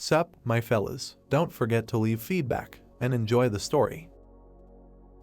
Sup, my fellas, don't forget to leave feedback and enjoy the story.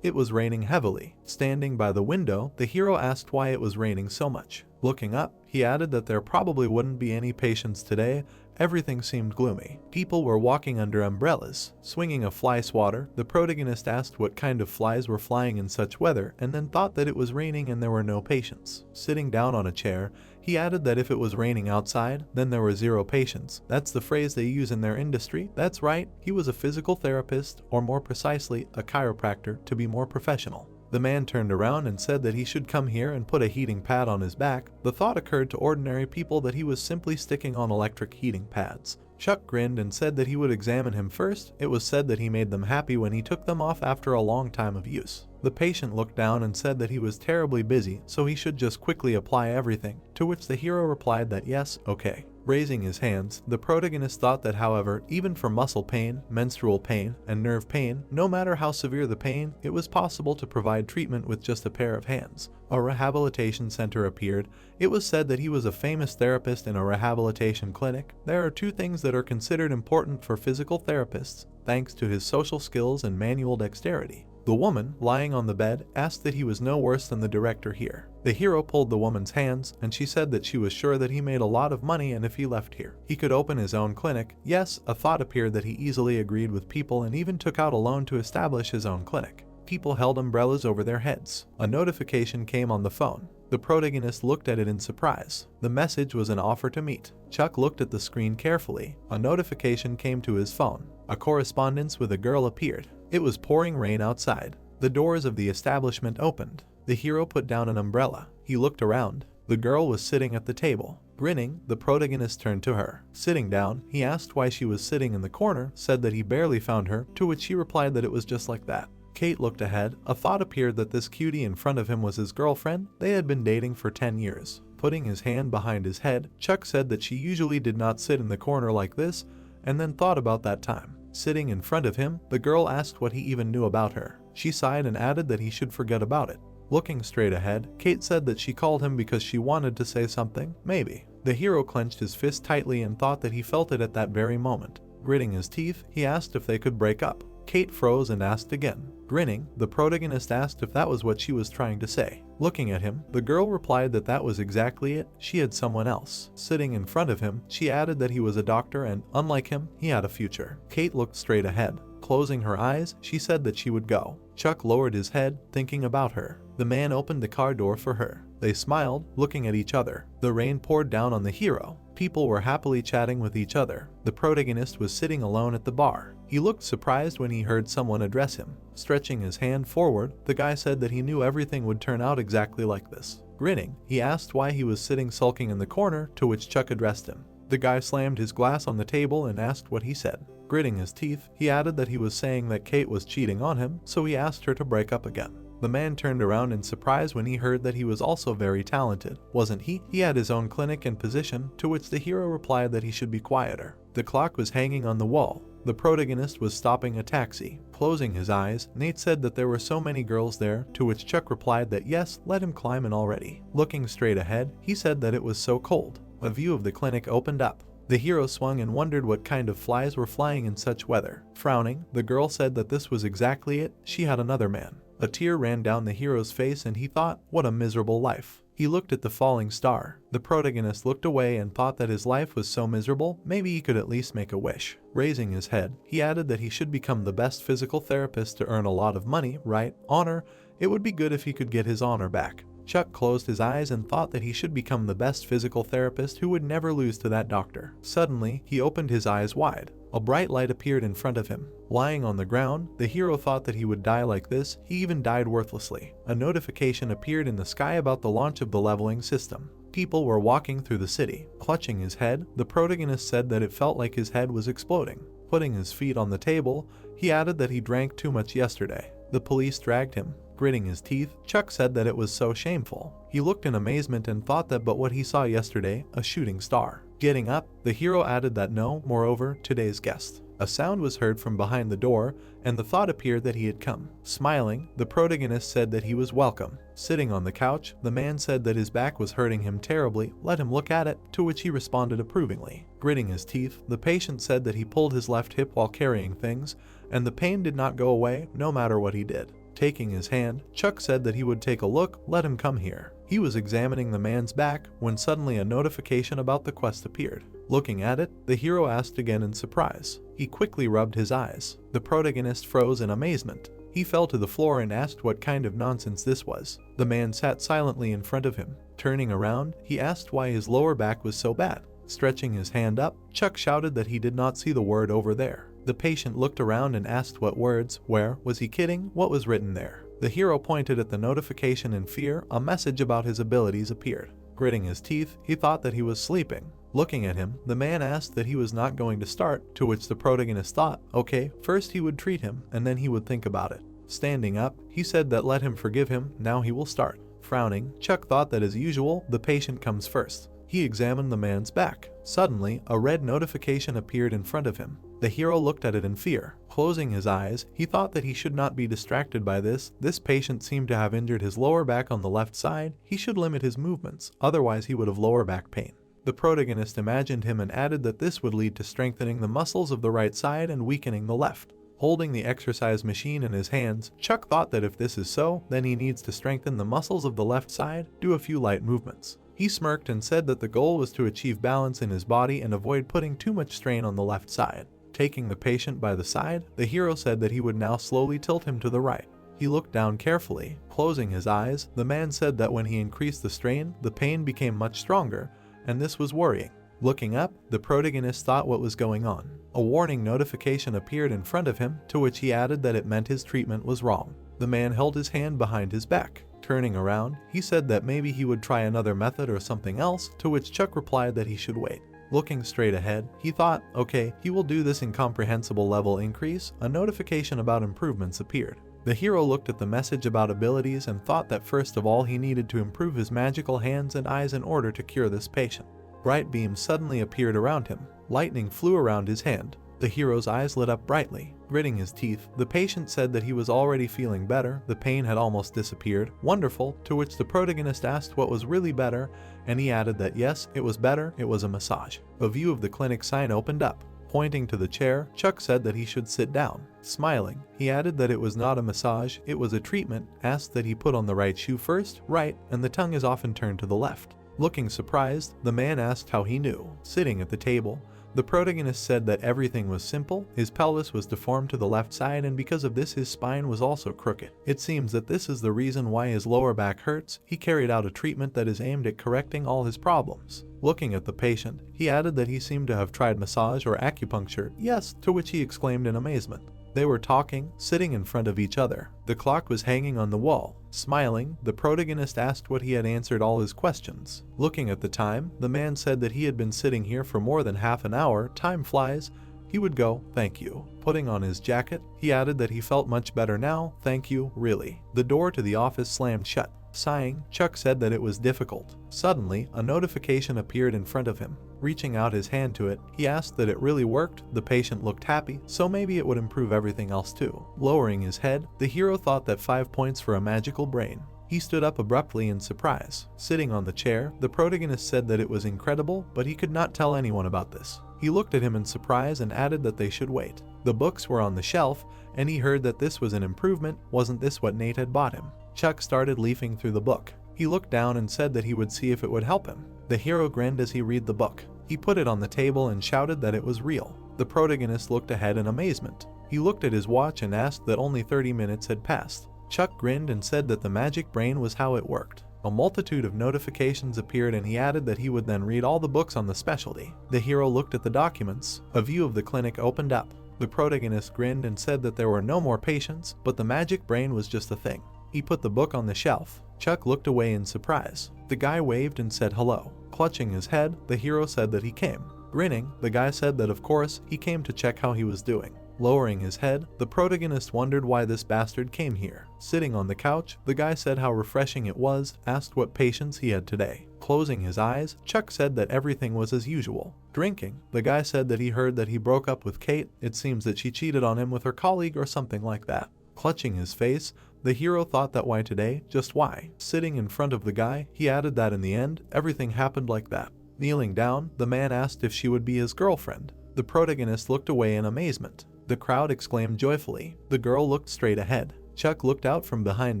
It was raining heavily. Standing by the window, the hero asked why it was raining so much. Looking up, he added that there probably wouldn't be any patients today. Everything seemed gloomy. People were walking under umbrellas, swinging a fly swatter. The protagonist asked what kind of flies were flying in such weather and then thought that it was raining and there were no patients. Sitting down on a chair, he added that if it was raining outside, then there were 0 patients. That's the phrase they use in their industry. That's right, he was a physical therapist, or more precisely, a chiropractor, to be more professional. The man turned around and said that he should come here and put a heating pad on his back. The thought occurred to ordinary people that he was simply sticking on electric heating pads. Chuck grinned and said that he would examine him first. It was said that he made them happy when he took them off after a long time of use. The patient looked down and said that he was terribly busy, so he should just quickly apply everything, to which the hero replied that yes, okay. Raising his hands, the protagonist thought that however, even for muscle pain, menstrual pain, and nerve pain, no matter how severe the pain, it was possible to provide treatment with just a pair of hands. A rehabilitation center appeared. It was said that he was a famous therapist in a rehabilitation clinic. There are 2 things that are considered important for physical therapists, thanks to his social skills and manual dexterity. The woman, lying on the bed, asked that he was no worse than the director here. The hero pulled the woman's hands, and she said that she was sure that he made a lot of money and if he left here, he could open his own clinic. Yes, a thought appeared that he easily agreed with people and even took out a loan to establish his own clinic. People held umbrellas over their heads. A notification came on the phone. The protagonist looked at it in surprise. The message was an offer to meet. Chuck looked at the screen carefully. A notification came to his phone. A correspondence with a girl appeared. It was pouring rain outside. The doors of the establishment opened. The hero put down an umbrella. He looked around. The girl was sitting at the table. Grinning, the protagonist turned to her. Sitting down, he asked why she was sitting in the corner, said that he barely found her, to which she replied that it was just like that. Kate looked ahead. A thought appeared that this cutie in front of him was his girlfriend. They had been dating for 10 years. Putting his hand behind his head, Chuck said that she usually did not sit in the corner like this, and then thought about that time. Sitting in front of him, the girl asked what he even knew about her. She sighed and added that he should forget about it. Looking straight ahead, Kate said that she called him because she wanted to say something, maybe. The hero clenched his fist tightly and thought that he felt it at that very moment. Gritting his teeth, he asked if they could break up. Kate froze and asked again. Grinning, the protagonist asked if that was what she was trying to say. Looking at him, the girl replied that that was exactly it. She had someone else. Sitting in front of him, she added that he was a doctor and, unlike him, he had a future. Kate looked straight ahead. Closing her eyes, she said that she would go. Chuck lowered his head, thinking about her. The man opened the car door for her. They smiled, looking at each other. The rain poured down on the hero. People were happily chatting with each other. The protagonist was sitting alone at the bar. He looked surprised when he heard someone address him. Stretching his hand forward, the guy said that he knew everything would turn out exactly like this. Grinning, he asked why he was sitting sulking in the corner, to which Chuck addressed him. The guy slammed his glass on the table and asked what he said. Gritting his teeth, he added that he was saying that Kate was cheating on him, so he asked her to break up again. The man turned around in surprise when he heard that he was also very talented. Wasn't he? He had his own clinic and position, to which the hero replied that he should be quieter. The clock was hanging on the wall. The protagonist was stopping a taxi. Closing his eyes, Nate said that there were so many girls there, to which Chuck replied that yes, let him climb in already. Looking straight ahead, he said that it was so cold. A view of the clinic opened up. The hero swung and wondered what kind of flies were flying in such weather. Frowning, the girl said that this was exactly it. She had another man. A tear ran down the hero's face and he thought, what a miserable life. He looked at the falling star. The protagonist looked away and thought that his life was so miserable, maybe he could at least make a wish. Raising his head, he added that he should become the best physical therapist to earn a lot of money, right? Honor. It would be good if he could get his honor back. Chuck closed his eyes and thought that he should become the best physical therapist who would never lose to that doctor. Suddenly, he opened his eyes wide. A bright light appeared in front of him. Lying on the ground, the hero thought that he would die like this. He even died worthlessly. A notification appeared in the sky about the launch of the leveling system. People were walking through the city. Clutching his head, the protagonist said that it felt like his head was exploding. Putting his feet on the table, he added that he drank too much yesterday. The police dragged him. Gritting his teeth, Chuck said that it was so shameful. He looked in amazement and thought that but what he saw yesterday, a shooting star. Getting up, the hero added that no, moreover, today's guest. A sound was heard from behind the door, and the thought appeared that he had come. Smiling, the protagonist said that he was welcome. Sitting on the couch, the man said that his back was hurting him terribly, let him look at it, to which he responded approvingly. Gritting his teeth, the patient said that he pulled his left hip while carrying things, and the pain did not go away no matter what he did. Taking his hand, Chuck said that he would take a look, let him come here. He was examining the man's back when suddenly a notification about the quest appeared. Looking at it, the hero asked again in surprise. He quickly rubbed his eyes. The protagonist froze in amazement. He fell to the floor and asked what kind of nonsense this was. The man sat silently in front of him. Turning around, he asked why his lower back was so bad. Stretching his hand up, Chuck shouted that he did not see the word over there. The patient looked around and asked what words, where, was he kidding, what was written there? The hero pointed at the notification in fear. A message about his abilities appeared. Gritting his teeth, he thought that he was sleeping. Looking at him, the man asked that he was not going to start, to which the protagonist thought, okay, first he would treat him, and then he would think about it. Standing up, he said that let him forgive him, now he will start. Frowning, Chuck thought that as usual, the patient comes first. He examined the man's back. Suddenly, a red notification appeared in front of him. The hero looked at it in fear. Closing his eyes, he thought that he should not be distracted by this. This patient seemed to have injured his lower back on the left side. He should limit his movements, otherwise he would have lower back pain. The protagonist imagined him and added that this would lead to strengthening the muscles of the right side and weakening the left. Holding the exercise machine in his hands, Chuck thought that if this is so, then he needs to strengthen the muscles of the left side, do a few light movements. He smirked and said that the goal was to achieve balance in his body and avoid putting too much strain on the left side. Taking the patient by the side, the hero said that he would now slowly tilt him to the right. He looked down carefully. Closing his eyes, the man said that when he increased the strain, the pain became much stronger, and this was worrying. Looking up, the protagonist thought what was going on. A warning notification appeared in front of him, to which he added that it meant his treatment was wrong. The man held his hand behind his back. Turning around, he said that maybe he would try another method or something else, to which Chuck replied that he should wait. Looking straight ahead, he thought, okay, he will do this incomprehensible level increase. A notification about improvements appeared. The hero looked at the message about abilities and thought that first of all he needed to improve his magical hands and eyes in order to cure this patient. Bright beams suddenly appeared around him. Lightning flew around his hand. The hero's eyes lit up brightly. Gritting his teeth, the patient said that he was already feeling better, the pain had almost disappeared. Wonderful, to which the protagonist asked what was really better, and he added that yes, it was better, it was a massage. A view of the clinic sign opened up. Pointing to the chair, Chuck said that he should sit down. Smiling, he added that it was not a massage, it was a treatment, asked that he put on the right shoe first, right, and the tongue is often turned to the left. Looking surprised, the man asked how he knew. Sitting at the table, the protagonist said that everything was simple. His pelvis was deformed to the left side, and because of this his spine was also crooked. It seems that this is the reason why his lower back hurts. He carried out a treatment that is aimed at correcting all his problems. Looking at the patient, he added that he seemed to have tried massage or acupuncture. Yes, to which he exclaimed in amazement. They were talking, sitting in front of each other. The clock was hanging on the wall. Smiling, the protagonist asked what he had answered all his questions. Looking at the time, the man said that he had been sitting here for more than half an hour. Time flies. He would go, thank you. Putting on his jacket, he added that he felt much better now, thank you, really. The door to the office slammed shut. Sighing, Chuck said that it was difficult. Suddenly, a notification appeared in front of him. Reaching out his hand to it, he asked that it really worked. The patient looked happy, so maybe it would improve everything else too. Lowering his head, the hero thought that 5 points for a magical brain. He stood up abruptly in surprise. Sitting on the chair, the protagonist said that it was incredible, but he could not tell anyone about this. He looked at him in surprise and added that they should wait. The books were on the shelf, and he heard that this was an improvement. Wasn't this what Nate had bought him? Chuck started leafing through the book. He looked down and said that he would see if it would help him. The hero grinned as he read the book. He put it on the table and shouted that it was real. The protagonist looked ahead in amazement. He looked at his watch and asked that only 30 minutes had passed. Chuck grinned and said that the magic brain was how it worked. A multitude of notifications appeared and he added that he would then read all the books on the specialty. The hero looked at the documents. A view of the clinic opened up. The protagonist grinned and said that there were no more patients, but the magic brain was just a thing. He put the book on the shelf. Chuck looked away in surprise. The guy waved and said hello. Clutching his head, the hero said that he came. Grinning, the guy said that of course, he came to check how he was doing. Lowering his head, the protagonist wondered why this bastard came here. Sitting on the couch, the guy said how refreshing it was, asked what patients he had today. Closing his eyes, Chuck said that everything was as usual. Drinking, the guy said that he heard that he broke up with Kate. It seems that she cheated on him with her colleague or something like that. Clutching his face, the hero thought that why today, just why? Sitting in front of the guy, he added that in the end, everything happened like that. Kneeling down, the man asked if she would be his girlfriend. The protagonist looked away in amazement. The crowd exclaimed joyfully. The girl looked straight ahead. Chuck looked out from behind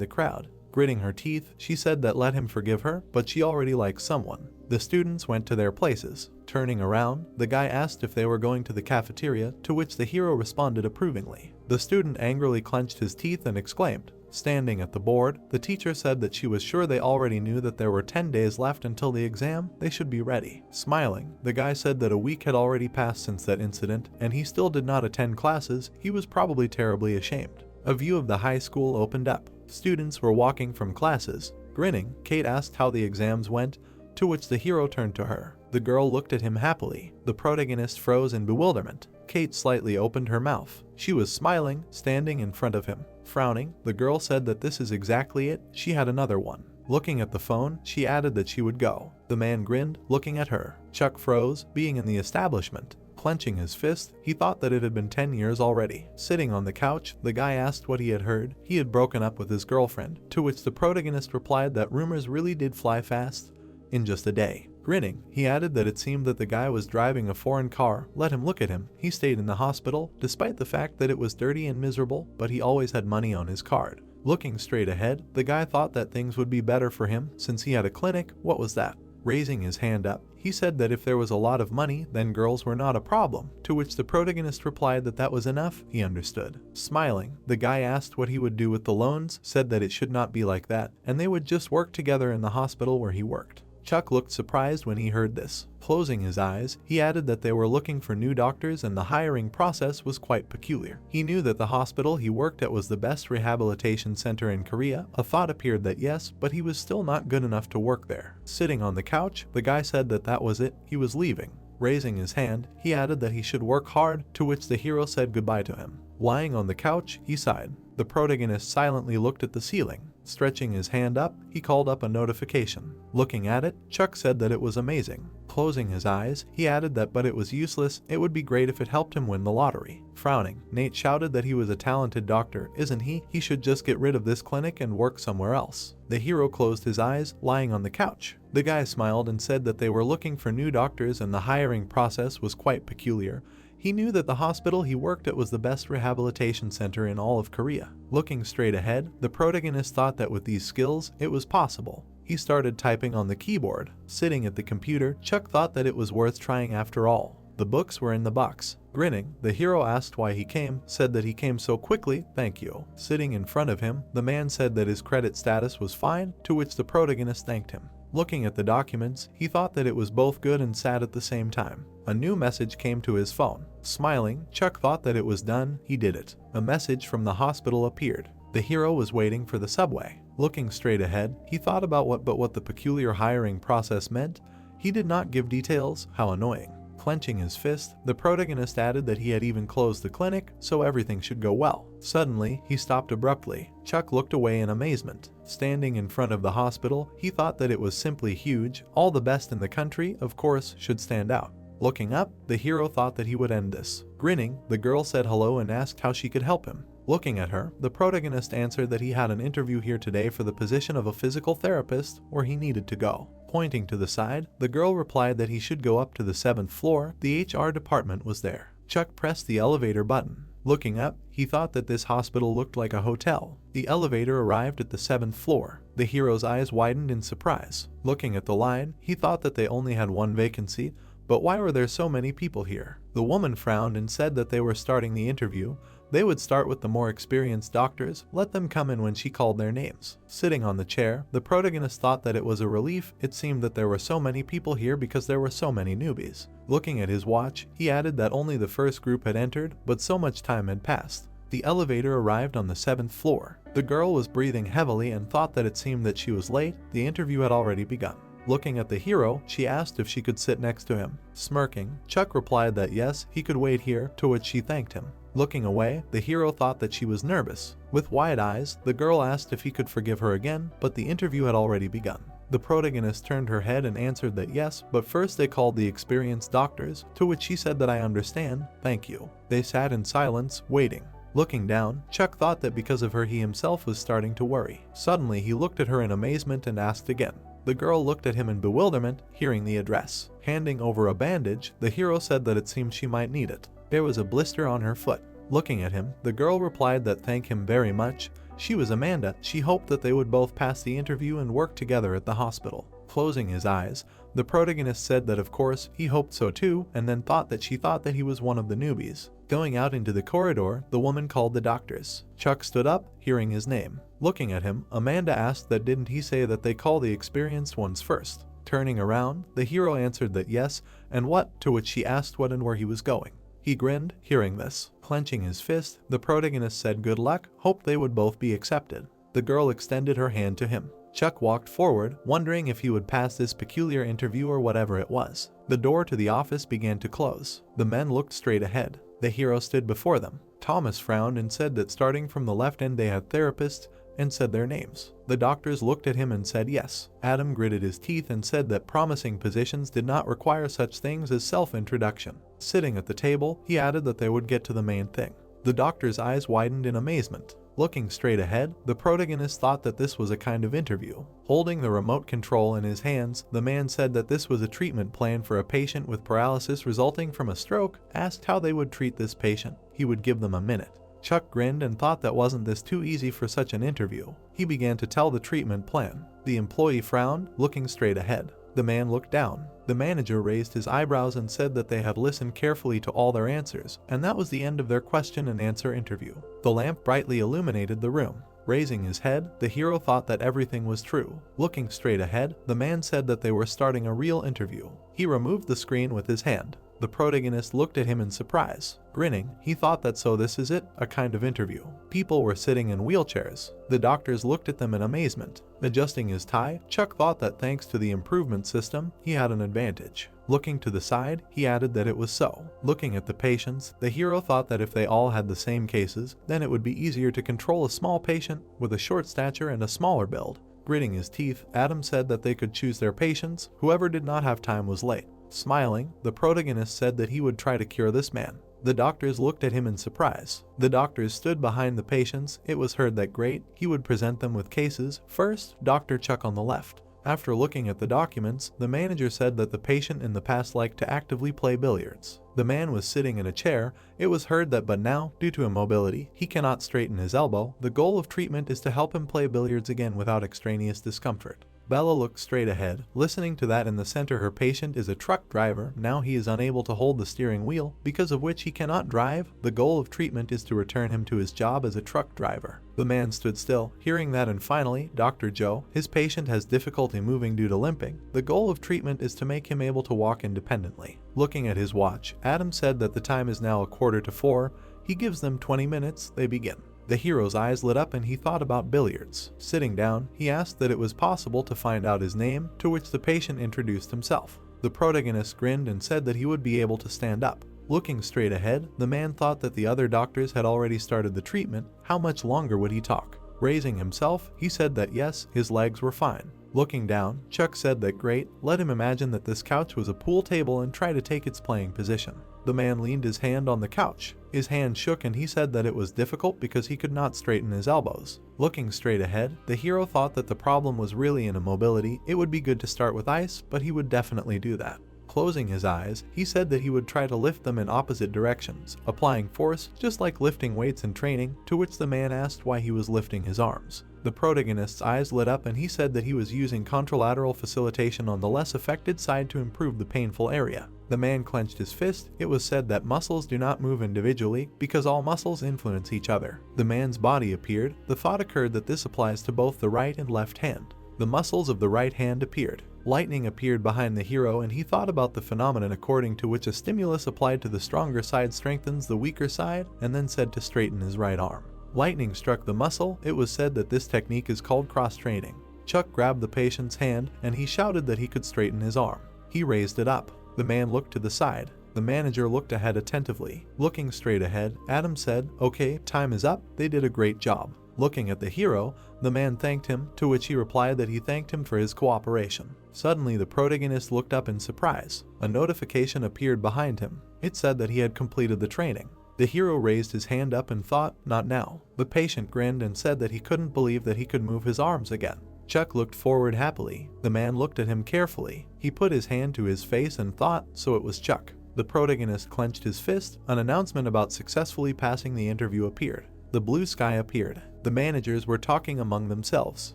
the crowd. Gritting her teeth, she said that let him forgive her, but she already likes someone. The students went to their places. Turning around, the guy asked if they were going to the cafeteria, to which the hero responded approvingly. The student angrily clenched his teeth and exclaimed. Standing at the board, the teacher said that she was sure they already knew that there were 10 days left until the exam, they should be ready. Smiling, the guy said that a week had already passed since that incident, and he still did not attend classes. He was probably terribly ashamed. A view of the high school opened up. Students were walking from classes. Grinning, Kate asked how the exams went, to which the hero turned to her. The girl looked at him happily. The protagonist froze in bewilderment. Kate slightly opened her mouth. She was smiling, standing in front of him. Frowning, the girl said that this is exactly it. She had another one. Looking at the phone, she added that she would go. The man grinned, looking at her. Chuck froze, being in the establishment. Clenching his fist, he thought that it had been 10 years already. Sitting on the couch, the guy asked what he had heard. He had broken up with his girlfriend, to which the protagonist replied that rumors really did fly fast in just a day. Grinning, he added that it seemed that the guy was driving a foreign car. Let him look at him. He stayed in the hospital, despite the fact that it was dirty and miserable, but he always had money on his card. Looking straight ahead, the guy thought that things would be better for him since he had a clinic. What was that? Raising his hand up, he said that if there was a lot of money, then girls were not a problem, to which the protagonist replied that that was enough. He understood. Smiling, the guy asked what he would do with the loans, said that it should not be like that, and they would just work together in the hospital where he worked. Chuck looked surprised when he heard this. Closing his eyes, he added that they were looking for new doctors and the hiring process was quite peculiar. He knew that the hospital he worked at was the best rehabilitation center in Korea. A thought appeared that yes, but he was still not good enough to work there. Sitting on the couch, the guy said that that was it, he was leaving. Raising his hand, he added that he should work hard, to which the hero said goodbye to him. Lying on the couch, he sighed. The protagonist silently looked at the ceiling. Stretching his hand up, he called up a notification. Looking at it, Chuck said that it was amazing. Closing his eyes, he added that but it was useless, it would be great if it helped him win the lottery. Frowning, Nate shouted that he was a talented doctor, isn't he? He should just get rid of this clinic and work somewhere else. The hero closed his eyes, lying on the couch. The guy smiled and said that they were looking for new doctors and the hiring process was quite peculiar. He knew that the hospital he worked at was the best rehabilitation center in all of Korea. Looking straight ahead, the protagonist thought that with these skills, it was possible. He started typing on the keyboard. Sitting at the computer, Chuck thought that it was worth trying after all. The books were in the box. Grinning, the hero asked why he came, said that he came so quickly, thank you. Sitting in front of him, the man said that his credit status was fine, to which the protagonist thanked him. Looking at the documents, he thought that it was both good and sad at the same time. A new message came to his phone. Smiling, Chuck thought that it was done. He did it. A message from the hospital appeared. The hero was waiting for the subway. Looking straight ahead, he thought about what the peculiar hiring process meant. He did not give details. How annoying. Clenching his fist, the protagonist added that he had even closed the clinic, so everything should go well. Suddenly, he stopped abruptly. Chuck looked away in amazement. Standing in front of the hospital, he thought that it was simply huge. All the best in the country, of course, should stand out. Looking up, the hero thought that he would end this. Grinning, the girl said hello and asked how she could help him. Looking at her, the protagonist answered that he had an interview here today for the position of a physical therapist, where he needed to go. Pointing to the side, the girl replied that he should go up to the 7th floor. The HR department was there. Chuck pressed the elevator button. Looking up, he thought that this hospital looked like a hotel. The elevator arrived at the 7th floor. The hero's eyes widened in surprise. Looking at the line, he thought that they only had one vacancy, but why were there so many people here? The woman frowned and said that they were starting the interview. They would start with the more experienced doctors, let them come in when she called their names. Sitting on the chair, the protagonist thought that it was a relief. It seemed that there were so many people here because there were so many newbies. Looking at his watch, he added that only the first group had entered, but so much time had passed. The elevator arrived on the 7th floor. The girl was breathing heavily and thought that it seemed that she was late. The interview had already begun. Looking at the hero, she asked if she could sit next to him. Smirking, Chuck replied that yes, he could wait here, to which she thanked him. Looking away, the hero thought that she was nervous. With wide eyes, the girl asked if he could forgive her again, but the interview had already begun. The protagonist turned her head and answered that yes, but first they called the experienced doctors, to which she said that I understand, thank you. They sat in silence, waiting. Looking down, Chuck thought that because of her he himself was starting to worry. Suddenly he looked at her in amazement and asked again. The girl looked at him in bewilderment, hearing the address. Handing over a bandage, the hero said that it seemed she might need it. There was a blister on her foot. Looking at him, the girl replied that thank him very much. She was Amanda. She hoped that they would both pass the interview and work together at the hospital. Closing his eyes, the protagonist said that of course he hoped so too, and then thought that she thought that he was one of the newbies. Going out into the corridor, the woman called the doctors. Chuck stood up, hearing his name. Looking at him, Amanda asked that didn't he say that they call the experienced ones first. Turning around, the hero answered that yes, and what, to which she asked what and where he was going. He grinned, hearing this. Clenching his fist, the protagonist said good luck, hoped they would both be accepted. The girl extended her hand to him. Chuck walked forward, wondering if he would pass this peculiar interview or whatever it was. The door to the office began to close. The men looked straight ahead. The hero stood before them. Thomas frowned and said that starting from the left end they had therapists, and said their names. The doctors looked at him and said yes. Adam gritted his teeth and said that promising positions did not require such things as self-introduction. Sitting at the table, he added that they would get to the main thing. The doctor's eyes widened in amazement. Looking straight ahead, the protagonist thought that this was a kind of interview. Holding the remote control in his hands, the man said that this was a treatment plan for a patient with paralysis resulting from a stroke. Asked how they would treat this patient. He would give them a minute. Chuck grinned and thought that wasn't this too easy for such an interview. He began to tell the treatment plan. The employee frowned, looking straight ahead. The man looked down. The manager raised his eyebrows and said that they have listened carefully to all their answers, and that was the end of their question and answer interview. The lamp brightly illuminated the room. Raising his head, the hero thought that everything was true. Looking straight ahead, the man said that they were starting a real interview. He removed the screen with his hand. The protagonist looked at him in surprise. Grinning, he thought that so this is it, a kind of interview. People were sitting in wheelchairs. The doctors looked at them in amazement. Adjusting his tie, Chuck thought that thanks to the improvement system, he had an advantage. Looking to the side, he added that it was so. Looking at the patients, the hero thought that if they all had the same cases, then it would be easier to control a small patient with a short stature and a smaller build. Gritting his teeth, Adam said that they could choose their patients. Whoever did not have time was late. Smiling, the protagonist said that he would try to cure this man. The doctors looked at him in surprise. The doctors stood behind the patients. It was heard that great, he would present them with cases. First, Dr. Chuck on the left. After looking at the documents, the manager said that the patient in the past liked to actively play billiards. The man was sitting in a chair. It was heard that but now, due to immobility, he cannot straighten his elbow. The goal of treatment is to help him play billiards again without extraneous discomfort. Bella looked straight ahead, listening to that in the center her patient is a truck driver. Now he is unable to hold the steering wheel, because of which he cannot drive. The goal of treatment is to return him to his job as a truck driver. The man stood still, hearing that, and finally, Dr. Joe, his patient has difficulty moving due to limping. The goal of treatment is to make him able to walk independently. Looking at his watch, Adam said that the time is now 3:45. He gives them 20 minutes, they begin. The hero's eyes lit up and he thought about billiards. Sitting down, he asked that it was possible to find out his name, to which the patient introduced himself. The protagonist grinned and said that he would be able to stand up. Looking straight ahead, the man thought that the other doctors had already started the treatment. How much longer would he talk? Raising himself, he said that yes, his legs were fine. Looking down, Chuck said that great, let him imagine that this couch was a pool table and try to take its playing position. The man leaned his hand on the couch. His hand shook and he said that it was difficult because he could not straighten his elbows. Looking straight ahead, the hero thought that the problem was really in immobility. It would be good to start with ice, but he would definitely do that. Closing his eyes, he said that he would try to lift them in opposite directions, applying force just like lifting weights in training, to which the man asked why he was lifting his arms. The protagonist's eyes lit up and he said that he was using contralateral facilitation on the less affected side to improve the painful area. The man clenched his fist. It was said that muscles do not move individually because all muscles influence each other. The man's body appeared. The thought occurred that this applies to both the right and left hand. The muscles of the right hand appeared. Lightning appeared behind the hero and he thought about the phenomenon according to which a stimulus applied to the stronger side strengthens the weaker side, and then said to straighten his right arm. Lightning struck the muscle. It was said that this technique is called cross-training. Chuck grabbed the patient's hand and he shouted that he could straighten his arm. He raised it up. The man looked to the side. The manager looked ahead attentively. Looking straight ahead, Adam said, "Okay, time is up. They did a great job." Looking at the hero, the man thanked him, to which he replied that he thanked him for his cooperation. Suddenly, the protagonist looked up in surprise. A notification appeared behind him. It said that he had completed the training. The hero raised his hand up and thought, "Not now." The patient grinned and said that he couldn't believe that he could move his arms again. Chuck looked forward happily. The man looked at him carefully. He put his hand to his face and thought, so it was Chuck. The protagonist clenched his fist. An announcement about successfully passing the interview appeared. The blue sky appeared. The managers were talking among themselves.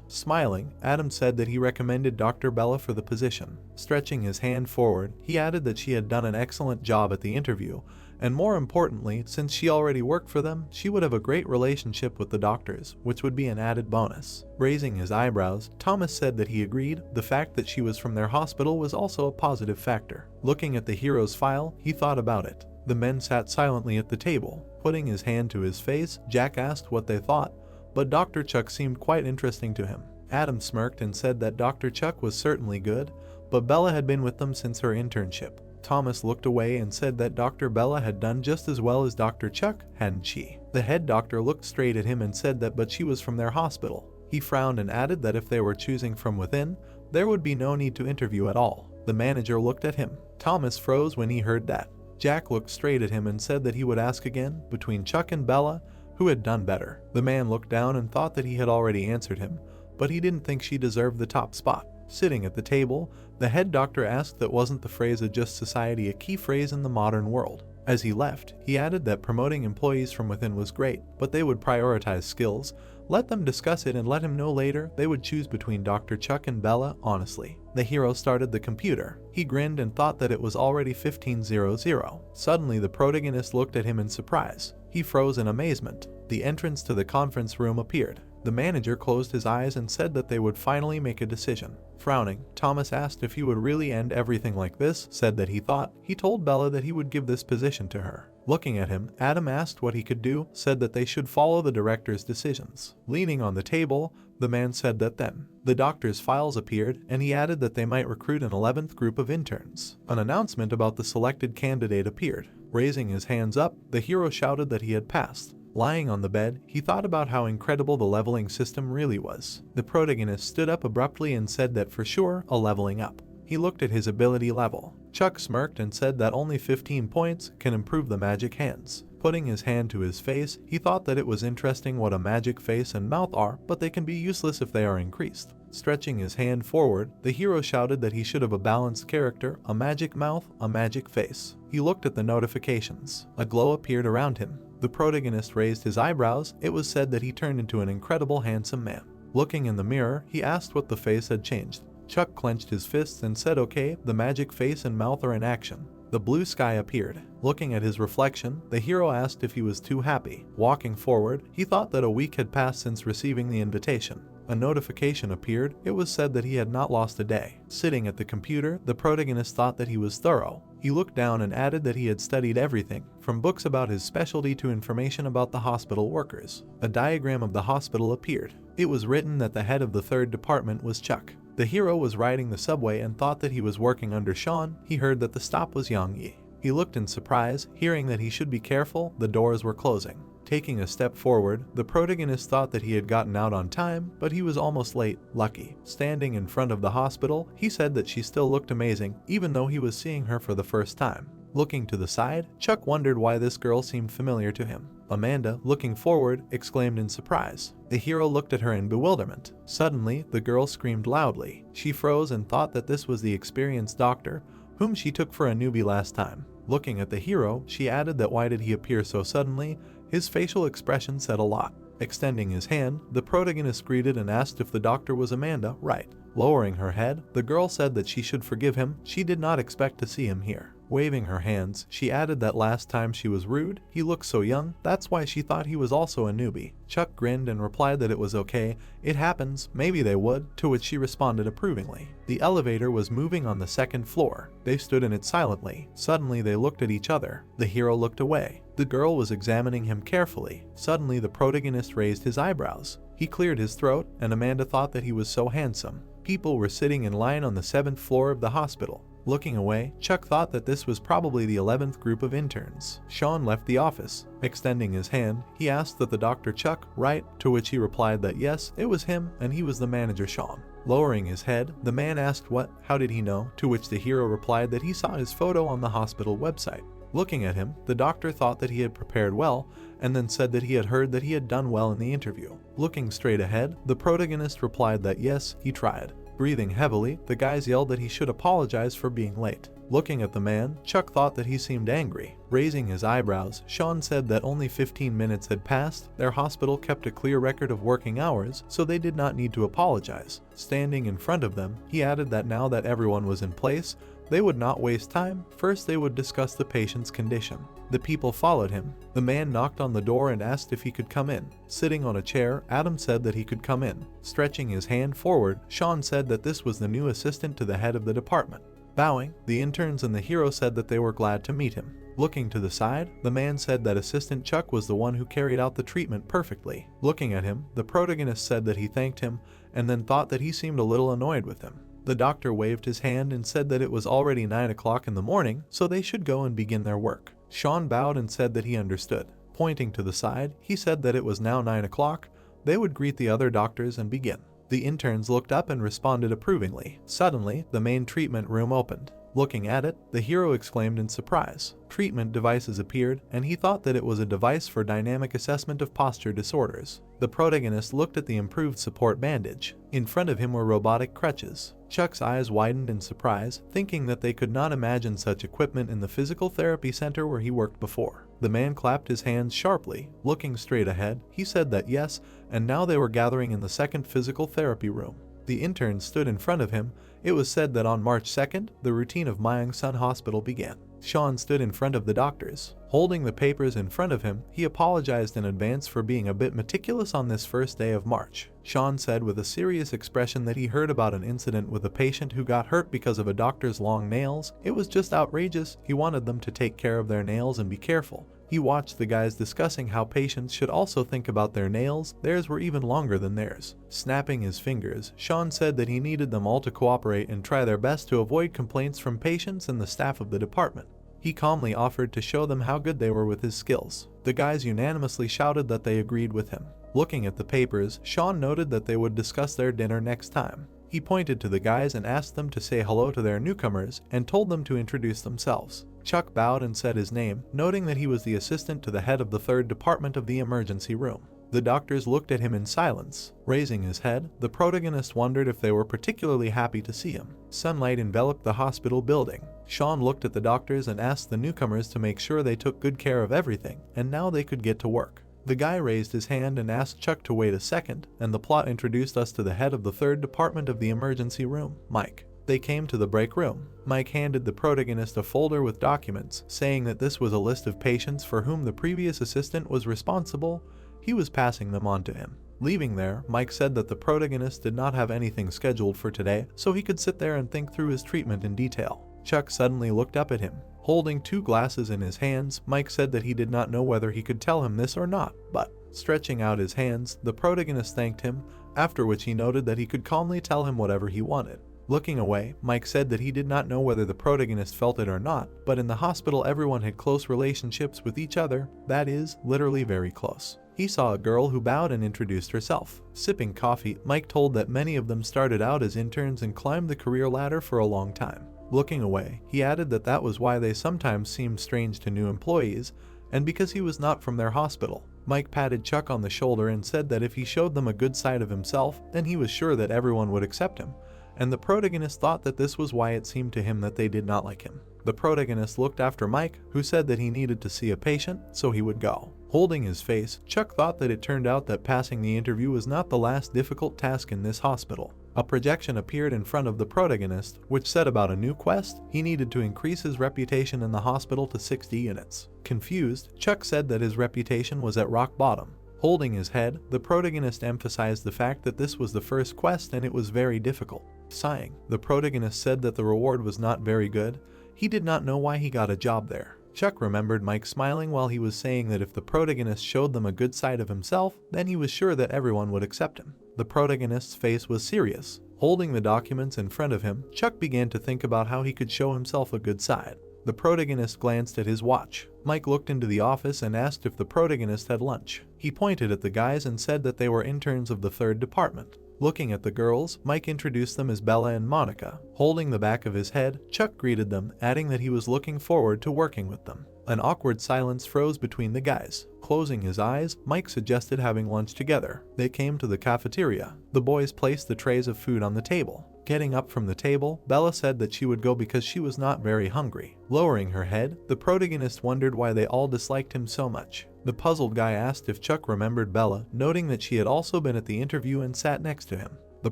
Smiling, Adam said that he recommended Dr. Bella for the position. Stretching his hand forward, he added that she had done an excellent job at the interview, and more importantly, since she already worked for them, she would have a great relationship with the doctors, which would be an added bonus. Raising his eyebrows, Thomas said that he agreed. The fact that she was from their hospital was also a positive factor. Looking at the hero's file, he thought about it. The men sat silently at the table. Putting his hand to his face, Jack asked what they thought, but Dr. Chuck seemed quite interesting to him. Adam smirked and said that Dr. Chuck was certainly good, but Bella had been with them since her internship. Thomas looked away and said that Dr. Bella had done just as well as Dr. Chuck, hadn't she? The head doctor looked straight at him and said that but she was from their hospital. He frowned and added that if they were choosing from within, there would be no need to interview at all. The manager looked at him. Thomas froze when he heard that. Jack looked straight at him and said that he would ask again, between Chuck and Bella, who had done better. The man looked down and thought that he had already answered him, but he didn't think she deserved the top spot. Sitting at the table, the head doctor asked that wasn't the phrase "a just society" a key phrase in the modern world. As he left, he added that promoting employees from within was great, but they would prioritize skills, let them discuss it, and let him know later they would choose between Dr. Chuck and Bella honestly. The hero started the computer. He grinned and thought that it was already 15:00. Suddenly, the protagonist looked at him in surprise. He froze in amazement. The entrance to the conference room appeared. The manager closed his eyes and said that they would finally make a decision. Frowning, Thomas asked if he would really end everything like this, said that he thought. He told Bella that he would give this position to her. Looking at him, Adam asked what he could do, said that they should follow the director's decisions. Leaning on the table, the man said that then. The doctor's files appeared, and he added that they might recruit an 11th group of interns. An announcement about the selected candidate appeared. Raising his hands up, the hero shouted that he had passed. Lying on the bed, he thought about how incredible the leveling system really was. The protagonist stood up abruptly and said that for sure, a leveling up. He looked at his ability level. Chuck smirked and said that only 15 points can improve the magic hands. Putting his hand to his face, he thought that it was interesting what a magic face and mouth are, but they can be useless if they are increased. Stretching his hand forward, the hero shouted that he should have a balanced character, a magic mouth, a magic face. He looked at the notifications. A glow appeared around him. The protagonist raised his eyebrows. It was said that he turned into an incredible handsome man. Looking in the mirror, he asked what the face had changed. Chuck clenched his fists and said, "Okay, the magic face and mouth are in action." The blue sky appeared. Looking at his reflection, the hero asked if he was too happy. Walking forward, he thought that a week had passed since receiving the invitation. A notification appeared. It was said that he had not lost a day. Sitting at the computer, the protagonist thought that he was thorough. He looked down and added that he had studied everything, from books about his specialty to information about the hospital workers. A diagram of the hospital appeared. It was written that the head of the 3rd department was Chuck. The hero was riding the subway and thought that he was working under Sean. He heard that the stop was Yang-yi. He looked in surprise, hearing that he should be careful. The doors were closing. Taking a step forward, the protagonist thought that he had gotten out on time, but he was almost late. Lucky. Standing in front of the hospital, he said that she still looked amazing, even though he was seeing her for the first time. Looking to the side, Chuck wondered why this girl seemed familiar to him. Amanda, looking forward, exclaimed in surprise. The hero looked at her in bewilderment. Suddenly, the girl screamed loudly. She froze and thought that this was the experienced doctor, whom she took for a newbie last time. Looking at the hero, she added that why did he appear so suddenly? His facial expression said a lot. Extending his hand, the protagonist greeted and asked if the doctor was Amanda, right. Lowering her head, the girl said that she should forgive him. She did not expect to see him here. Waving her hands, she added that last time she was rude. He looked so young, that's why she thought he was also a newbie. Chuck grinned and replied that it was okay. It happens, maybe they would, to which she responded approvingly. The elevator was moving on the 2nd floor. They stood in it silently. Suddenly they looked at each other. The hero looked away. The girl was examining him carefully. Suddenly the protagonist raised his eyebrows. He cleared his throat, and Amanda thought that he was so handsome. People were sitting in line on the 7th floor of the hospital. Looking away, Chuck thought that this was probably the 11th group of interns. Sean left the office. Extending his hand, he asked that the Dr. Chuck, right? To which he replied that yes, it was him, and he was the manager Sean. Lowering his head, the man asked how did he know? To which the hero replied that he saw his photo on the hospital website. Looking at him, the doctor thought that he had prepared well, and then said that he had heard that he had done well in the interview. Looking straight ahead, the protagonist replied that yes, he tried. Breathing heavily, the guys yelled that he should apologize for being late. Looking at the man, Chuck thought that he seemed angry. Raising his eyebrows, Sean said that only 15 minutes had passed, their hospital kept a clear record of working hours, so they did not need to apologize. Standing in front of them, he added that now that everyone was in place, they would not waste time. First, they would discuss the patient's condition. The people followed him. The man knocked on the door and asked if he could come in. Sitting on a chair, Adam said that he could come in. Stretching his hand forward, Sean said that this was the new assistant to the head of the department. Bowing, the interns and the hero said that they were glad to meet him. Looking to the side, the man said that Assistant Chuck was the one who carried out the treatment perfectly. Looking at him, the protagonist said that he thanked him and then thought that he seemed a little annoyed with him. The doctor waved his hand and said that it was already 9 o'clock in the morning, so they should go and begin their work. Sean bowed and said that he understood. Pointing to the side, he said that it was now 9 o'clock, they would greet the other doctors and begin. The interns looked up and responded approvingly. Suddenly, the main treatment room opened. Looking at it, the hero exclaimed in surprise. Treatment devices appeared, and he thought that it was a device for dynamic assessment of posture disorders. The protagonist looked at the improved support bandage. In front of him were robotic crutches. Chuck's eyes widened in surprise, thinking that they could not imagine such equipment in the physical therapy center where he worked before. The man clapped his hands sharply. Looking straight ahead, he said that yes, and now they were gathering in the second physical therapy room. The intern stood in front of him. It was said that on March 2nd, the routine of Myeong-sun Hospital began. Sean stood in front of the doctors. Holding the papers in front of him, he apologized in advance for being a bit meticulous on this first day of March. Sean said with a serious expression that he heard about an incident with a patient who got hurt because of a doctor's long nails. It was just outrageous. He wanted them to take care of their nails and be careful. He watched the guys discussing how patients should also think about their nails. Theirs were even longer than theirs. Snapping his fingers, Sean said that he needed them all to cooperate and try their best to avoid complaints from patients and the staff of the department. He calmly offered to show them how good they were with his skills. The guys unanimously shouted that they agreed with him. Looking at the papers, Sean noted that they would discuss their dinner next time. He pointed to the guys and asked them to say hello to their newcomers and told them to introduce themselves. Chuck bowed and said his name, noting that he was the assistant to the head of the 3rd department of the emergency room. The doctors looked at him in silence. Raising his head, the protagonist wondered if they were particularly happy to see him. Sunlight enveloped the hospital building. Sean looked at the doctors and asked the newcomers to make sure they took good care of everything, and now they could get to work. The guy raised his hand and asked Chuck to wait a second, and the plot introduced us to the head of the 3rd department of the emergency room, Mike. They came to the break room. Mike handed the protagonist a folder with documents, saying that this was a list of patients for whom the previous assistant was responsible. He was passing them on to him. Leaving there, Mike said that the protagonist did not have anything scheduled for today, so he could sit there and think through his treatment in detail. Chuck suddenly looked up at him. Holding 2 glasses in his hands, Mike said that he did not know whether he could tell him this or not, but, stretching out his hands, the protagonist thanked him, after which he noted that he could calmly tell him whatever he wanted. Looking away, Mike said that he did not know whether the protagonist felt it or not, but in the hospital everyone had close relationships with each other, that is, literally very close. He saw a girl who bowed and introduced herself. Sipping coffee, Mike told that many of them started out as interns and climbed the career ladder for a long time. Looking away, he added that that was why they sometimes seemed strange to new employees, and because he was not from their hospital. Mike patted Chuck on the shoulder and said that if he showed them a good side of himself, then he was sure that everyone would accept him, and the protagonist thought that this was why it seemed to him that they did not like him. The protagonist looked after Mike, who said that he needed to see a patient, so he would go. Holding his face, Chuck thought that it turned out that passing the interview was not the last difficult task in this hospital. A projection appeared in front of the protagonist, which said about a new quest. He needed to increase his reputation in the hospital to 60 units. Confused, Chuck said that his reputation was at rock bottom. Holding his head, the protagonist emphasized the fact that this was the first quest and it was very difficult. Sighing, the protagonist said that the reward was not very good. He did not know why he got a job there. Chuck remembered Mike smiling while he was saying that if the protagonist showed them a good side of himself, then he was sure that everyone would accept him. The protagonist's face was serious. Holding the documents in front of him, Chuck began to think about how he could show himself a good side. The protagonist glanced at his watch. Mike looked into the office and asked if the protagonist had lunch. He pointed at the guys and said that they were interns of the 3rd department. Looking at the girls, Mike introduced them as Bella and Monica. Holding the back of his head, Chuck greeted them, adding that he was looking forward to working with them. An awkward silence froze between the guys. Closing his eyes, Mike suggested having lunch together. They came to the cafeteria. The boys placed the trays of food on the table. Getting up from the table, Bella said that she would go because she was not very hungry. Lowering her head, the protagonist wondered why they all disliked him so much. The puzzled guy asked if Chuck remembered Bella, noting that she had also been at the interview and sat next to him. The